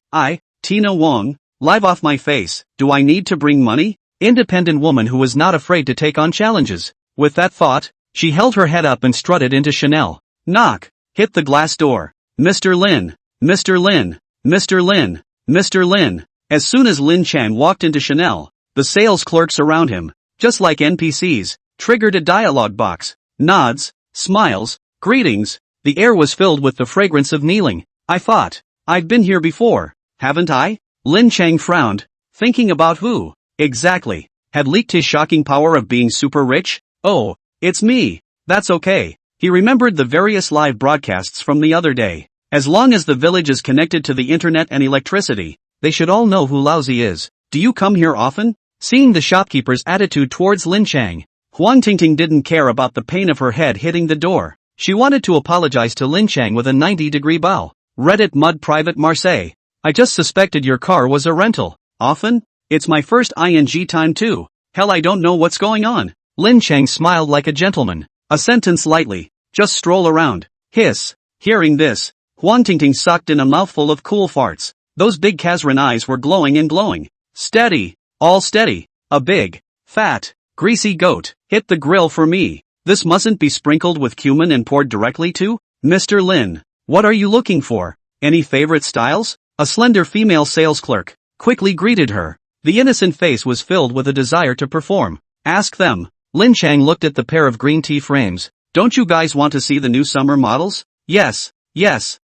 Tina Wong, live off my face. Do I need to bring money? Independent woman who was not afraid to take on challenges. With that thought, she held her head up and strutted into Chanel. Knock. Hit the glass door. Mr. Lin. Mr. Lin. Mr. Lin. Mr. Lin. As soon as Lin Cheng walked into Chanel, the sales clerks around him, just like NPCs, triggered a dialogue box. Nods, smiles, greetings. The air was filled with the fragrance of kneeling. I thought, I've been here before, haven't I? Lin Cheng frowned, thinking about who, exactly, had leaked his shocking power of being super rich. Oh, it's me. That's okay. He remembered the various live broadcasts from the other day. As long as the village is connected to the internet and electricity, they should all know who Lousy is. Do you come here often? Seeing the shopkeeper's attitude towards Lin Cheng, Huang Tingting didn't care about the pain of her head hitting the door. She wanted to apologize to Lin Cheng with a 90-degree bow. Reddit Mud Private Marseille. I just suspected your car was a rental. Often? It's my first ing time too. Hell, I don't know what's going on. Lin Cheng smiled like a gentleman. A sentence lightly. Just stroll around. Hiss. Hearing this, Huang Tingting sucked in a mouthful of cool farts. Those big Kazran eyes were glowing and glowing. Steady. All steady. A big, fat, greasy goat. Hit the grill for me. This mustn't be sprinkled with cumin and poured directly to? Mr. Lin. What are you looking for? Any favorite styles? A slender female sales clerk quickly greeted her. The innocent face was filled with a desire to perform. Ask them. Lin Cheng looked at the pair of green tea frames. Don't you guys want to see the new summer models? Yes.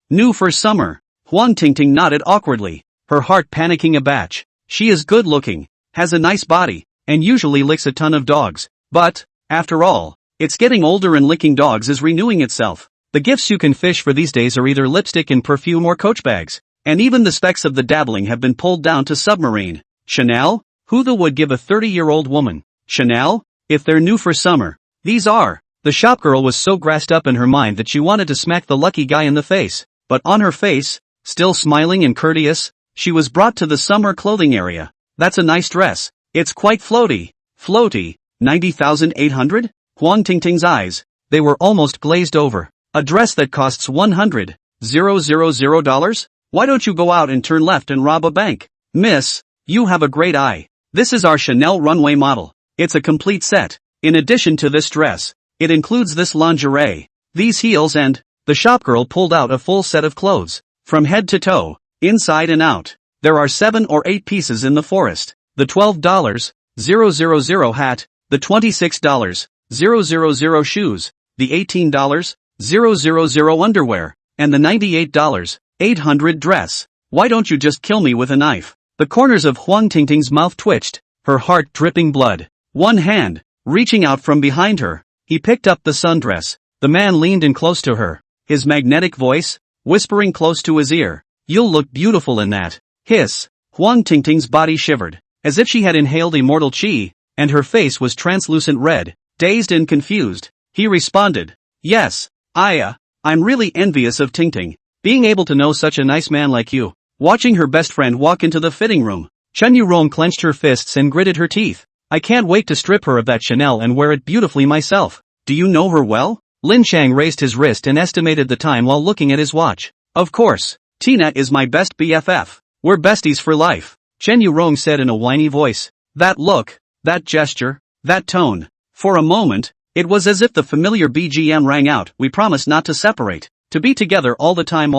New for summer. Huang Tingting nodded awkwardly, her heart panicking a batch. She is good looking, has a nice body, and usually licks a ton of dogs. But, after all, it's getting older and licking dogs is renewing itself. The gifts you can fish for these days are either lipstick and perfume or coach bags. And even the specs of the dabbling have been pulled down to submarine. Chanel? Who the would give a 30-year-old woman? Chanel? If they're new for summer. These are. The shopgirl was so grassed up in her mind that she wanted to smack the lucky guy in the face. But on her face, still smiling and courteous, she was brought to the summer clothing area. That's a nice dress. It's quite floaty. Floaty. 90,800? Huang Tingting's eyes. They were almost glazed over. A dress that costs $100,000? Why don't you go out and turn left and rob a bank? Miss, you have a great eye. This is our Chanel runway model. It's a complete set. In addition to this dress, it includes this lingerie, these heels and, the shopgirl pulled out a full set of clothes, from head to toe, inside and out. There are 7 or 8 pieces in the forest. The $12,000 hat, the $26,000 shoes, the $18,000 underwear, and the $98,800 dress. Why don't you just kill me with a knife? The corners of Huang Tingting's mouth twitched, her heart dripping blood. One hand, reaching out from behind her, he picked up the sundress. The man leaned in close to her, his magnetic voice, whispering close to his ear. You'll look beautiful in that. Hiss. Huang Tingting's body shivered, as if she had inhaled immortal qi, and her face was translucent red, dazed and confused. He responded. Yes, I'm really envious of Tingting, being able to know such a nice man like you. Watching her best friend walk into the fitting room, Chen Yurong clenched her fists and gritted her teeth. I can't wait to strip her of that Chanel and wear it beautifully myself. Do you know her well? Lin Cheng raised his wrist and estimated the time while looking at his watch. Of course. Tina is my best BFF. We're besties for life. Chen Yurong said in a whiny voice. That look, that gesture, that tone. For a moment, it was as if the familiar BGM rang out. We promise not to separate, to be together all the time.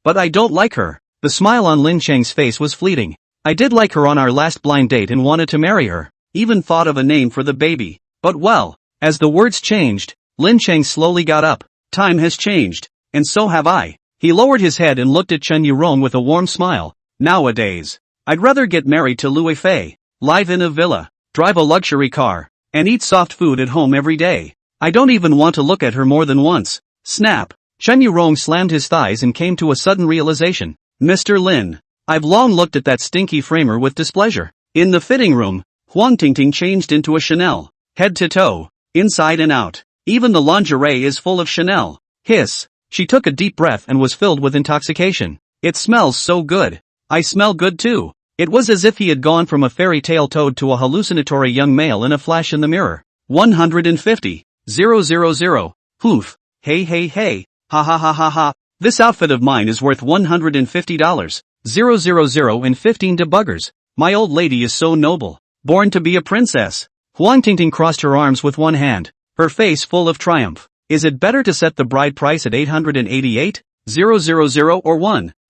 But I don't like her. The smile on Lin Cheng's face was fleeting. I did like her on our last blind date and wanted to marry her. Even thought of a name for the baby. But well, as the words changed, Lin Cheng slowly got up. Time has changed, and so have I. He lowered his head and looked at Chen Yurong with a warm smile. Nowadays, I'd rather get married to Lui Fei, live in a villa, drive a luxury car, and eat soft food at home every day. I don't even want to look at her more than once. Snap. Chen Yurong slammed his thighs and came to a sudden realization. Mr. Lin, I've long looked at that stinky framer with displeasure. In the fitting room, Huang Tingting changed into a Chanel, head to toe, inside and out. Even the lingerie is full of Chanel. Hiss. She took a deep breath and was filled with intoxication. It smells so good. I smell good too. It was as if he had gone from a fairy tale toad to a hallucinatory young male in a flash in the mirror. 150. 000. Hoof. Hey hey hey. Ha ha ha ha ha. This outfit of mine is worth $150. 000 and 15 debuggers. My old lady is so noble. Born to be a princess. Huang Tingting crossed her arms with one hand, her face full of triumph. Is it better to set the bride price at 888? 000 or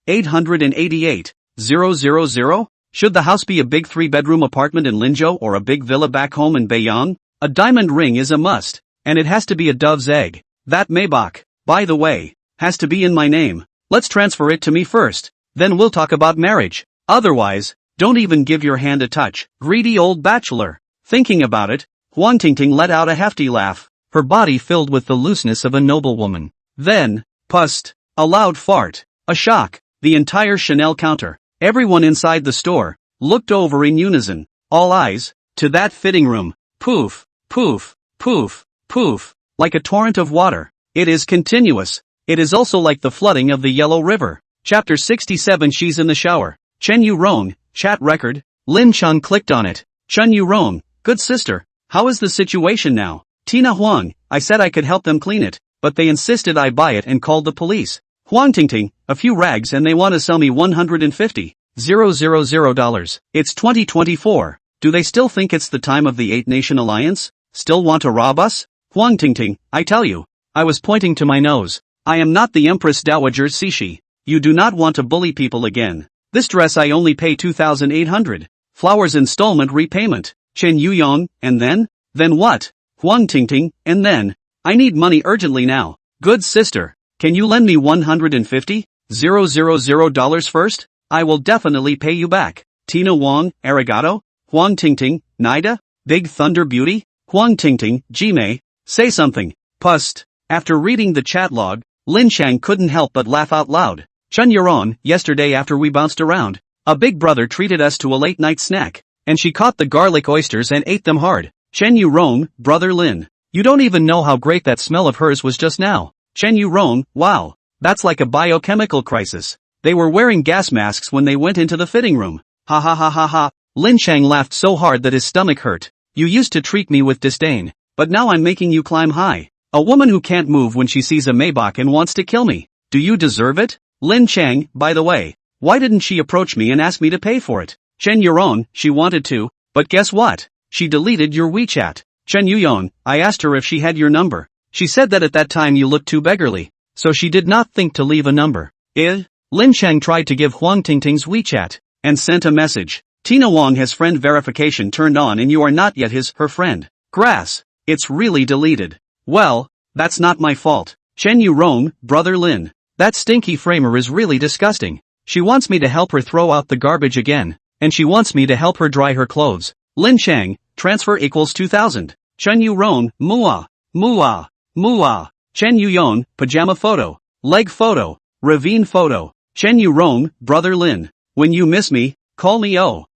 1-888? 000? Should the house be a big 3-bedroom apartment in Linzhou or a big villa back home in Beiyang? A diamond ring is a must. And it has to be a dove's egg. That Maybach, by the way, has to be in my name. Let's transfer it to me first. Then we'll talk about marriage. Otherwise, don't even give your hand a touch. Greedy old bachelor. Thinking about it, Huang Tingting let out a hefty laugh, her body filled with the looseness of a noblewoman. Then, pussed. A loud fart. A shock. The entire Chanel counter, everyone inside the store, looked over in unison. All eyes, to that fitting room. Poof, poof, poof, poof. Like a torrent of water. It is continuous. It is also like the flooding of the Yellow River. Chapter 67. She's in the shower. Chen Yurong, chat record. Lin Cheng clicked on it. Chen Yurong, good sister, how is the situation now? Tina Huang, I said I could help them clean it, but they insisted I buy it and called the police. Huang Tingting, a few rags and they want to sell me $150,000. It's 2024. Do they still think it's the time of the 8-Nation Alliance? Still want to rob us? Huang Tingting, I tell you. I was pointing to my nose. I am not the Empress Dowager Cixi. You do not want to bully people again. This dress I only pay 2,800. Flowers installment repayment. Chen Yuyong, and then? Then what? Huang Tingting, and then? I need money urgently now. Good sister, can you lend me $150,000 first? I will definitely pay you back. Tina Wang, arigato. Huang Tingting, Nida? Big Thunder Beauty? Huang Tingting, Jimei, say something. Pussed. After reading the chat log, Lin Cheng couldn't help but laugh out loud. Chen Yuron, yesterday after we bounced around, a big brother treated us to a late night snack, and she caught the garlic oysters and ate them hard. Chen Yuron, brother Lin, you don't even know how great that smell of hers was just now. Chen Yuron, wow, that's like a biochemical crisis. They were wearing gas masks when they went into the fitting room. Ha ha ha ha ha. Lin Cheng laughed so hard that his stomach hurt. You used to treat me with disdain, but now I'm making you climb high. A woman who can't move when she sees a Maybach and wants to kill me. Do you deserve it? Lin Cheng, by the way, why didn't she approach me and ask me to pay for it? Chen Yuron, she wanted to, but guess what? She deleted your WeChat. Chen Yuyon, I asked her if she had your number. She said that at that time you looked too beggarly, so she did not think to leave a number. Lin Cheng tried to give Huang Tingting's WeChat, and sent a message. Tina Wang has friend verification turned on and you are not yet her friend. Grass. It's really deleted. Well, that's not my fault. Chen Yurong, brother Lin. That stinky framer is really disgusting. She wants me to help her throw out the garbage again, and she wants me to help her dry her clothes. Lin Cheng, transfer equals 2,000. Chen Yurong, mua, mua, mua. Chen Yuyon, pajama photo, leg photo, ravine photo. Chen Yurong, brother Lin. When you miss me, call me I'll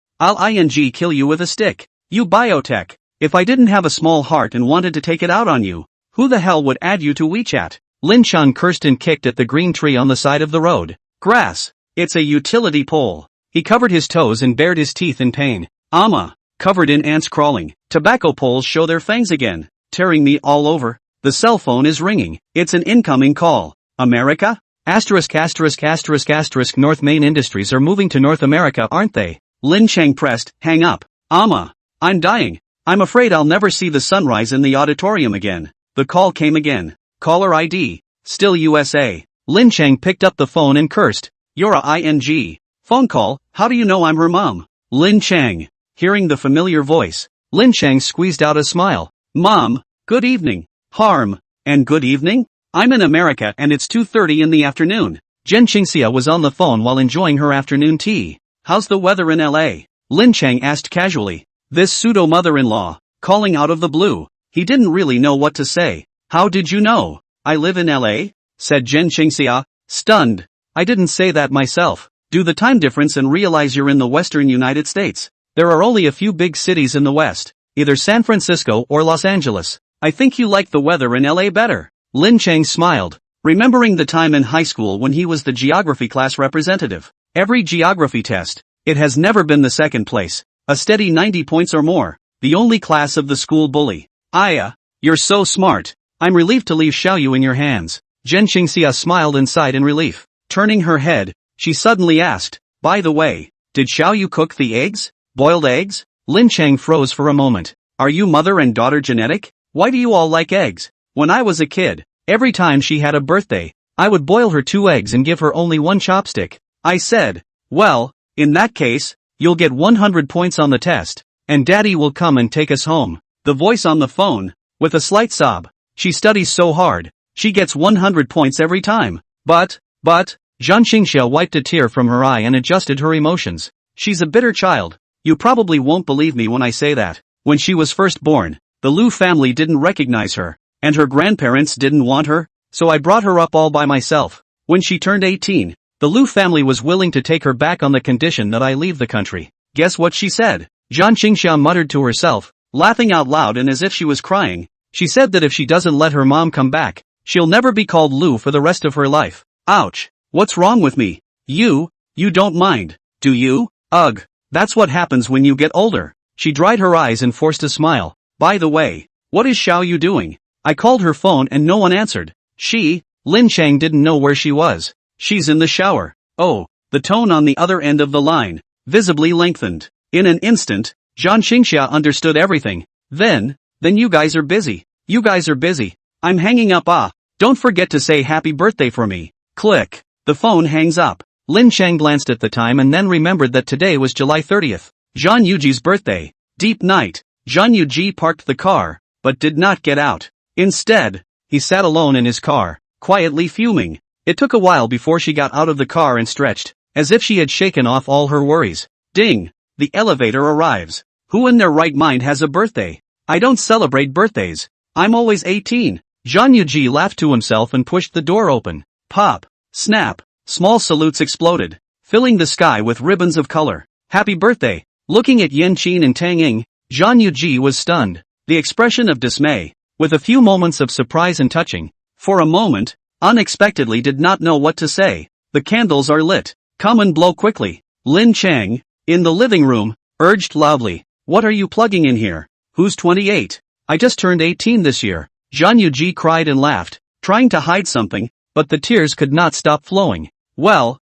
kill you with a stick. You biotech. If I didn't have a small heart and wanted to take it out on you, who the hell would add you to WeChat? Lin Cheng cursed and kicked at the green tree on the side of the road. Grass. It's a utility pole. He covered his toes and bared his teeth in pain. Covered in ants crawling. Tobacco poles show their fangs again, tearing me all over. The cell phone is ringing. It's an incoming call. America? ******. North Main Industries are moving to North America, aren't they? Lin Cheng pressed, hang up. I'm dying. I'm afraid I'll never see the sunrise in the auditorium again. The call came again. Caller ID. Still USA. Lin Cheng picked up the phone and cursed. You're a ing. Phone call, how do you know I'm her mom? Lin Cheng. Hearing the familiar voice, Lin Cheng squeezed out a smile. Mom, good evening. Harm, and good evening? I'm in America and it's 2:30 in the afternoon. Jen Qingxia was on the phone while enjoying her afternoon tea. How's the weather in LA? Lin Cheng asked casually. This pseudo-mother-in-law, calling out of the blue. He didn't really know what to say. How did you know? I live in LA? Said Jen Qingxia, stunned. I didn't say that myself. Do the time difference and realize you're in the western United States. There are only a few big cities in the west, either San Francisco or Los Angeles. I think you like the weather in LA better. Lin Cheng smiled, remembering the time in high school when he was the geography class representative. Every geography test, it has never been the second place, a steady 90 points or more, the only class of the school bully. You're so smart. I'm relieved to leave Xiaoyu in your hands. Zhen Xingxia smiled inside in relief. Turning her head, she suddenly asked, by the way, did Xiaoyu cook the eggs? Boiled eggs? Lin Cheng froze for a moment. Are you mother and daughter genetic? Why do you all like eggs? When I was a kid, every time she had a birthday, I would boil her 2 eggs and give her only 1 chopstick. I said, well, in that case, you'll get 100 points on the test, and Daddy will come and take us home. The voice on the phone, with a slight sob, she studies so hard, she gets 100 points every time. But, Zhan Xingxia wiped a tear from her eye and adjusted her emotions. She's a bitter child. You probably won't believe me when I say that. When she was first born, the Liu family didn't recognize her, and her grandparents didn't want her, so I brought her up all by myself. When she turned 18, the Liu family was willing to take her back on the condition that I leave the country. Guess what she said? Zhan Xingxia muttered to herself, laughing out loud and as if she was crying. She said that if she doesn't let her mom come back, she'll never be called Liu for the rest of her life. Ouch. What's wrong with me? You don't mind, do you? Ugh. That's what happens when you get older. She dried her eyes and forced a smile. By the way, what is Xiaoyu doing? I called her phone and no one answered. Lin Cheng didn't know where she was. She's in the shower. Oh, the tone on the other end of the line, visibly lengthened. In an instant, Zhan Xingxia understood everything. Then you guys are busy. You guys are busy. I'm hanging up. Don't forget to say happy birthday for me. Click. The phone hangs up. Lin Cheng glanced at the time and then remembered that today was July 30th, Zhan Yuji's birthday. Deep night. Zhan Yuji parked the car, but did not get out. Instead, he sat alone in his car, quietly fuming. It took a while before she got out of the car and stretched, as if she had shaken off all her worries. Ding! The elevator arrives. Who in their right mind has a birthday? I don't celebrate birthdays. I'm always 18. Zhan Yuji laughed to himself and pushed the door open. Pop! Snap! Small salutes exploded, filling the sky with ribbons of color. Happy birthday! Looking at Yan Qin and Tang Ying, Zhan Yuji was stunned. The expression of dismay, with a few moments of surprise and touching. For a moment, unexpectedly did not know what to say. The candles are lit. Come and blow quickly. Lin Cheng, in the living room, urged loudly. What are you plugging in here? Who's 28? I just turned 18 this year. Zhan Yuji cried and laughed, trying to hide something, but the tears could not stop flowing. Well,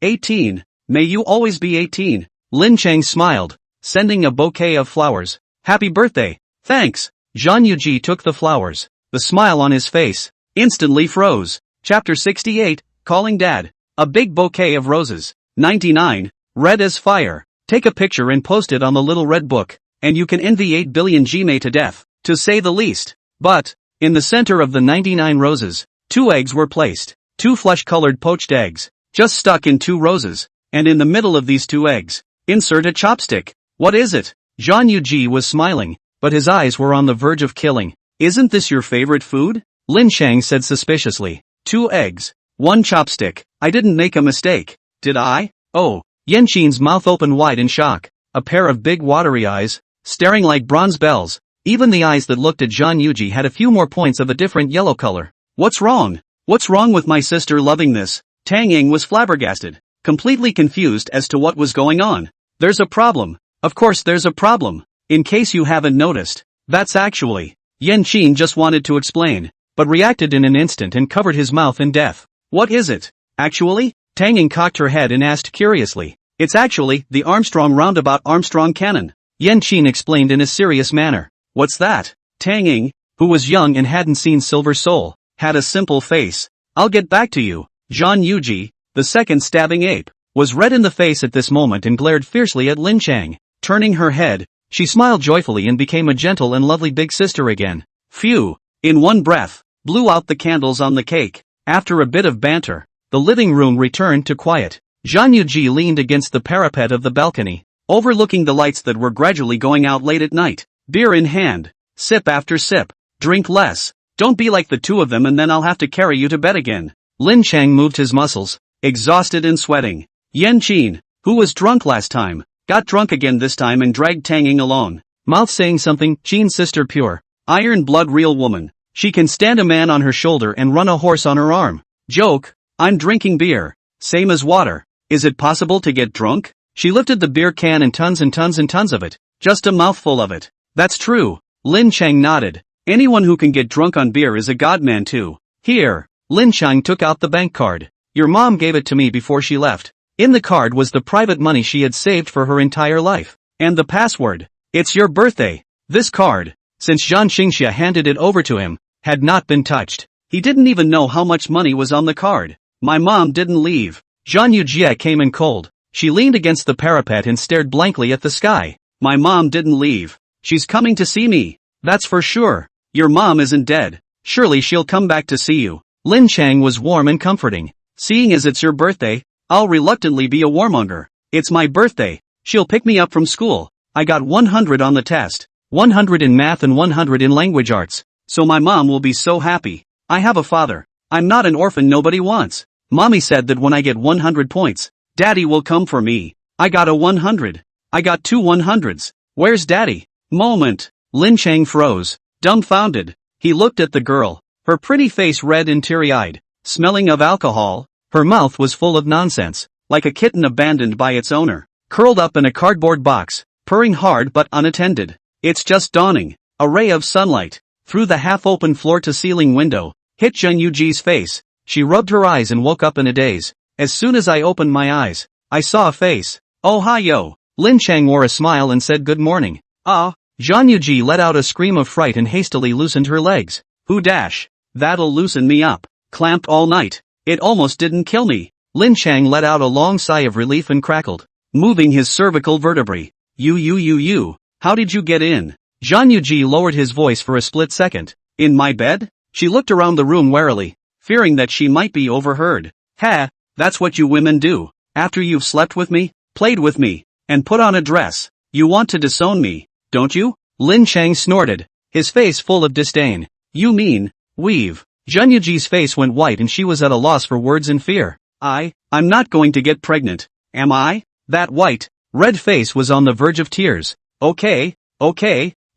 18. May you always be 18. Lin Cheng smiled, sending a bouquet of flowers. Happy birthday. Thanks. Zhan Yuji took the flowers. The smile on his face instantly froze. Chapter 68, Calling Dad. A big bouquet of roses. 99. Red as fire. Take a picture and post it on the little red book, and you can envy 8 billion Gmail to death, to say the least. But, in the center of the 99 roses, 2 eggs were placed. 2 flesh-colored poached eggs, just stuck in 2 roses, and in the middle of these 2 eggs, insert a chopstick. What is it? Zhan Yuji was smiling, but his eyes were on the verge of killing. Isn't this your favorite food? Lin Cheng said suspiciously. 2 eggs, 1 chopstick. I didn't make a mistake, did I? Oh, Yan Qin's mouth opened wide in shock. A pair of big watery eyes, staring like bronze bells. Even the eyes that looked at Zhan Yuji had a few more points of a different yellow color. What's wrong? What's wrong with my sister loving this? Tang Ying was flabbergasted, completely confused as to what was going on. There's a problem. Of course there's a problem. In case you haven't noticed, that's actually. Yan Qin just wanted to explain, but reacted in an instant and covered his mouth in death. What is it? Actually? Tang Ying cocked her head and asked curiously. It's actually the Armstrong Roundabout Armstrong Cannon. Yan Qin explained in a serious manner. What's that? Tang Ying, who was young and hadn't seen Silver Soul, had a simple face. I'll get back to you. Zhan Yuji, the second stabbing ape, was red in the face at this moment and glared fiercely at Lin Cheng. Turning her head, she smiled joyfully and became a gentle and lovely big sister again. Phew! In one breath, blew out the candles on the cake. After a bit of banter, the living room returned to quiet. Zhan Yuji leaned against the parapet of the balcony, overlooking the lights that were gradually going out late at night. Beer in hand, sip after sip. Drink less. Don't be like the 2 of them and then I'll have to carry you to bed again. Lin Cheng moved his muscles, exhausted and sweating. Yan Qin, who was drunk last time, got drunk again this time and dragged Tang Ying along. Mouth saying something, Qin's sister pure, Iron blood real woman. She can stand a man on her shoulder and run a horse on her arm. Joke. I'm drinking beer. Same as water. Is it possible to get drunk? She lifted the beer can and tons of it. Just a mouthful of it. That's true. Lin Cheng nodded. Anyone who can get drunk on beer is a godman too. Here. Lin Cheng took out the bank card. Your mom gave it to me before she left. In the card was the private money she had saved for her entire life. And the password. It's your birthday. This card, since Zhang Xingxia handed it over to him, had not been touched. He didn't even know how much money was on the card. My mom didn't leave. Zhang Yujie came in cold. She leaned against the parapet and stared blankly at the sky. My mom didn't leave. She's coming to see me. That's for sure. Your mom isn't dead. Surely she'll come back to see you. Lin Cheng was warm and comforting. Seeing as it's your birthday, I'll reluctantly be a warmonger. It's my birthday. She'll pick me up from school. I got 100 on the test. 100 in math and 100 in language arts. So my mom will be so happy. I have a father. I'm not an orphan nobody wants. Mommy said that when I get 100 points, Daddy will come for me. I got a 100. I got 2 100s. Where's Daddy? Moment. Lin Cheng froze, dumbfounded. He looked at the girl. Her pretty face red and teary-eyed, smelling of alcohol. Her mouth was full of nonsense, like a kitten abandoned by its owner, curled up in a cardboard box, purring hard but unattended. It's just dawning. A ray of sunlight, through the half-open floor-to-ceiling window, hit Zhang Yuji's face. She rubbed her eyes and woke up in a daze. As soon as I opened my eyes, I saw a face. Oh hi yo. Lin Cheng wore a smile and said good morning. Ah. Zhang Yuji let out a scream of fright and hastily loosened her legs. Who dash? That'll loosen me up. Clamped all night. It almost didn't kill me. Lin Cheng let out a long sigh of relief and crackled, moving his cervical vertebrae. You. How did you get in? Zhang Yuji lowered his voice for a split second. In my bed? She looked around the room warily, fearing that she might be overheard. Ha, that's what you women do. After you've slept with me, played with me, and put on a dress, you want to disown me, don't you? Lin Cheng snorted, his face full of disdain. You mean, weave. Zhang Yuji's face went white and she was at a loss for words in fear. I'm not going to get pregnant, am I? That white, red face was on the verge of tears. Okay,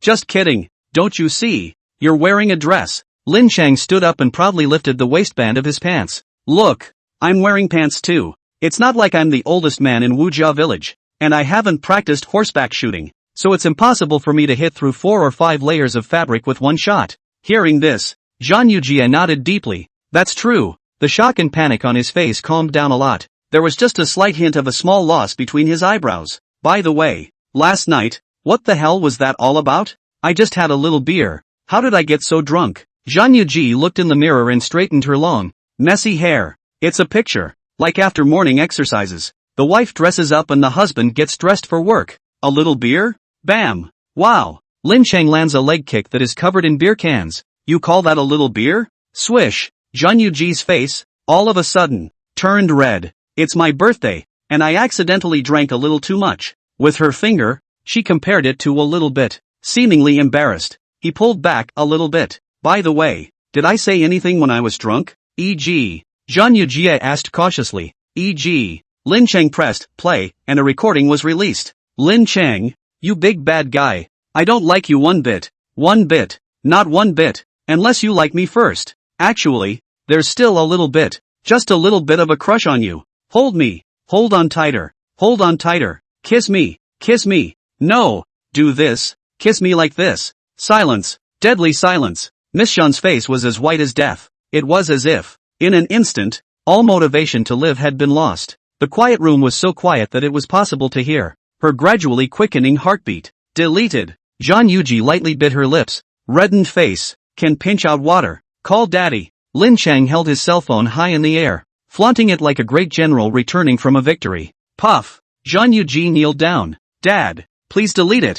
just kidding, don't you see? You're wearing a dress. Lin Cheng stood up and proudly lifted the waistband of his pants. Look, I'm wearing pants too. It's not like I'm the oldest man in Wujia village, and I haven't practiced horseback shooting, so it's impossible for me to hit through 4 or 5 layers of fabric with one shot. Hearing this, Zhang Yujie nodded deeply. That's true. The shock and panic on his face calmed down a lot. There was just a slight hint of a small loss between his eyebrows. By the way, last night, what the hell was that all about? I just had a little beer. How did I get so drunk? Zhang Yuji looked in the mirror and straightened her long, messy hair. It's a picture. Like after morning exercises, the wife dresses up and the husband gets dressed for work. A little beer? Bam! Wow! Lin Cheng lands a leg kick that is covered in beer cans. You call that a little beer? Swish! Zhang Yuji's face, all of a sudden, turned red. It's my birthday, and I accidentally drank a little too much. With her finger, she compared it to a little bit. Seemingly embarrassed, he pulled back a little bit. By the way, did I say anything when I was drunk? E.g. Zhang Yujie asked cautiously. E.g. Lin Cheng pressed play, and a recording was released. Lin Cheng, you big bad guy. I don't like you one bit. One bit. Not one bit. Unless you like me first. Actually, there's still a little bit. Just a little bit of a crush on you. Hold me. Hold on tighter. Hold on tighter. Kiss me. Kiss me. No. Do this. Kiss me like this. Silence. Deadly silence. Miss Shan's face was as white as death. It was as if, in an instant, all motivation to live had been lost. The quiet room was so quiet that it was possible to hear her gradually quickening heartbeat. Deleted. Zhang Yuji lightly bit her lips. Reddened face. Can pinch out water. Call daddy. Lin Cheng held his cell phone high in the air, flaunting it like a great general returning from a victory. Puff. Zhang Yuji kneeled down. Dad, please delete it.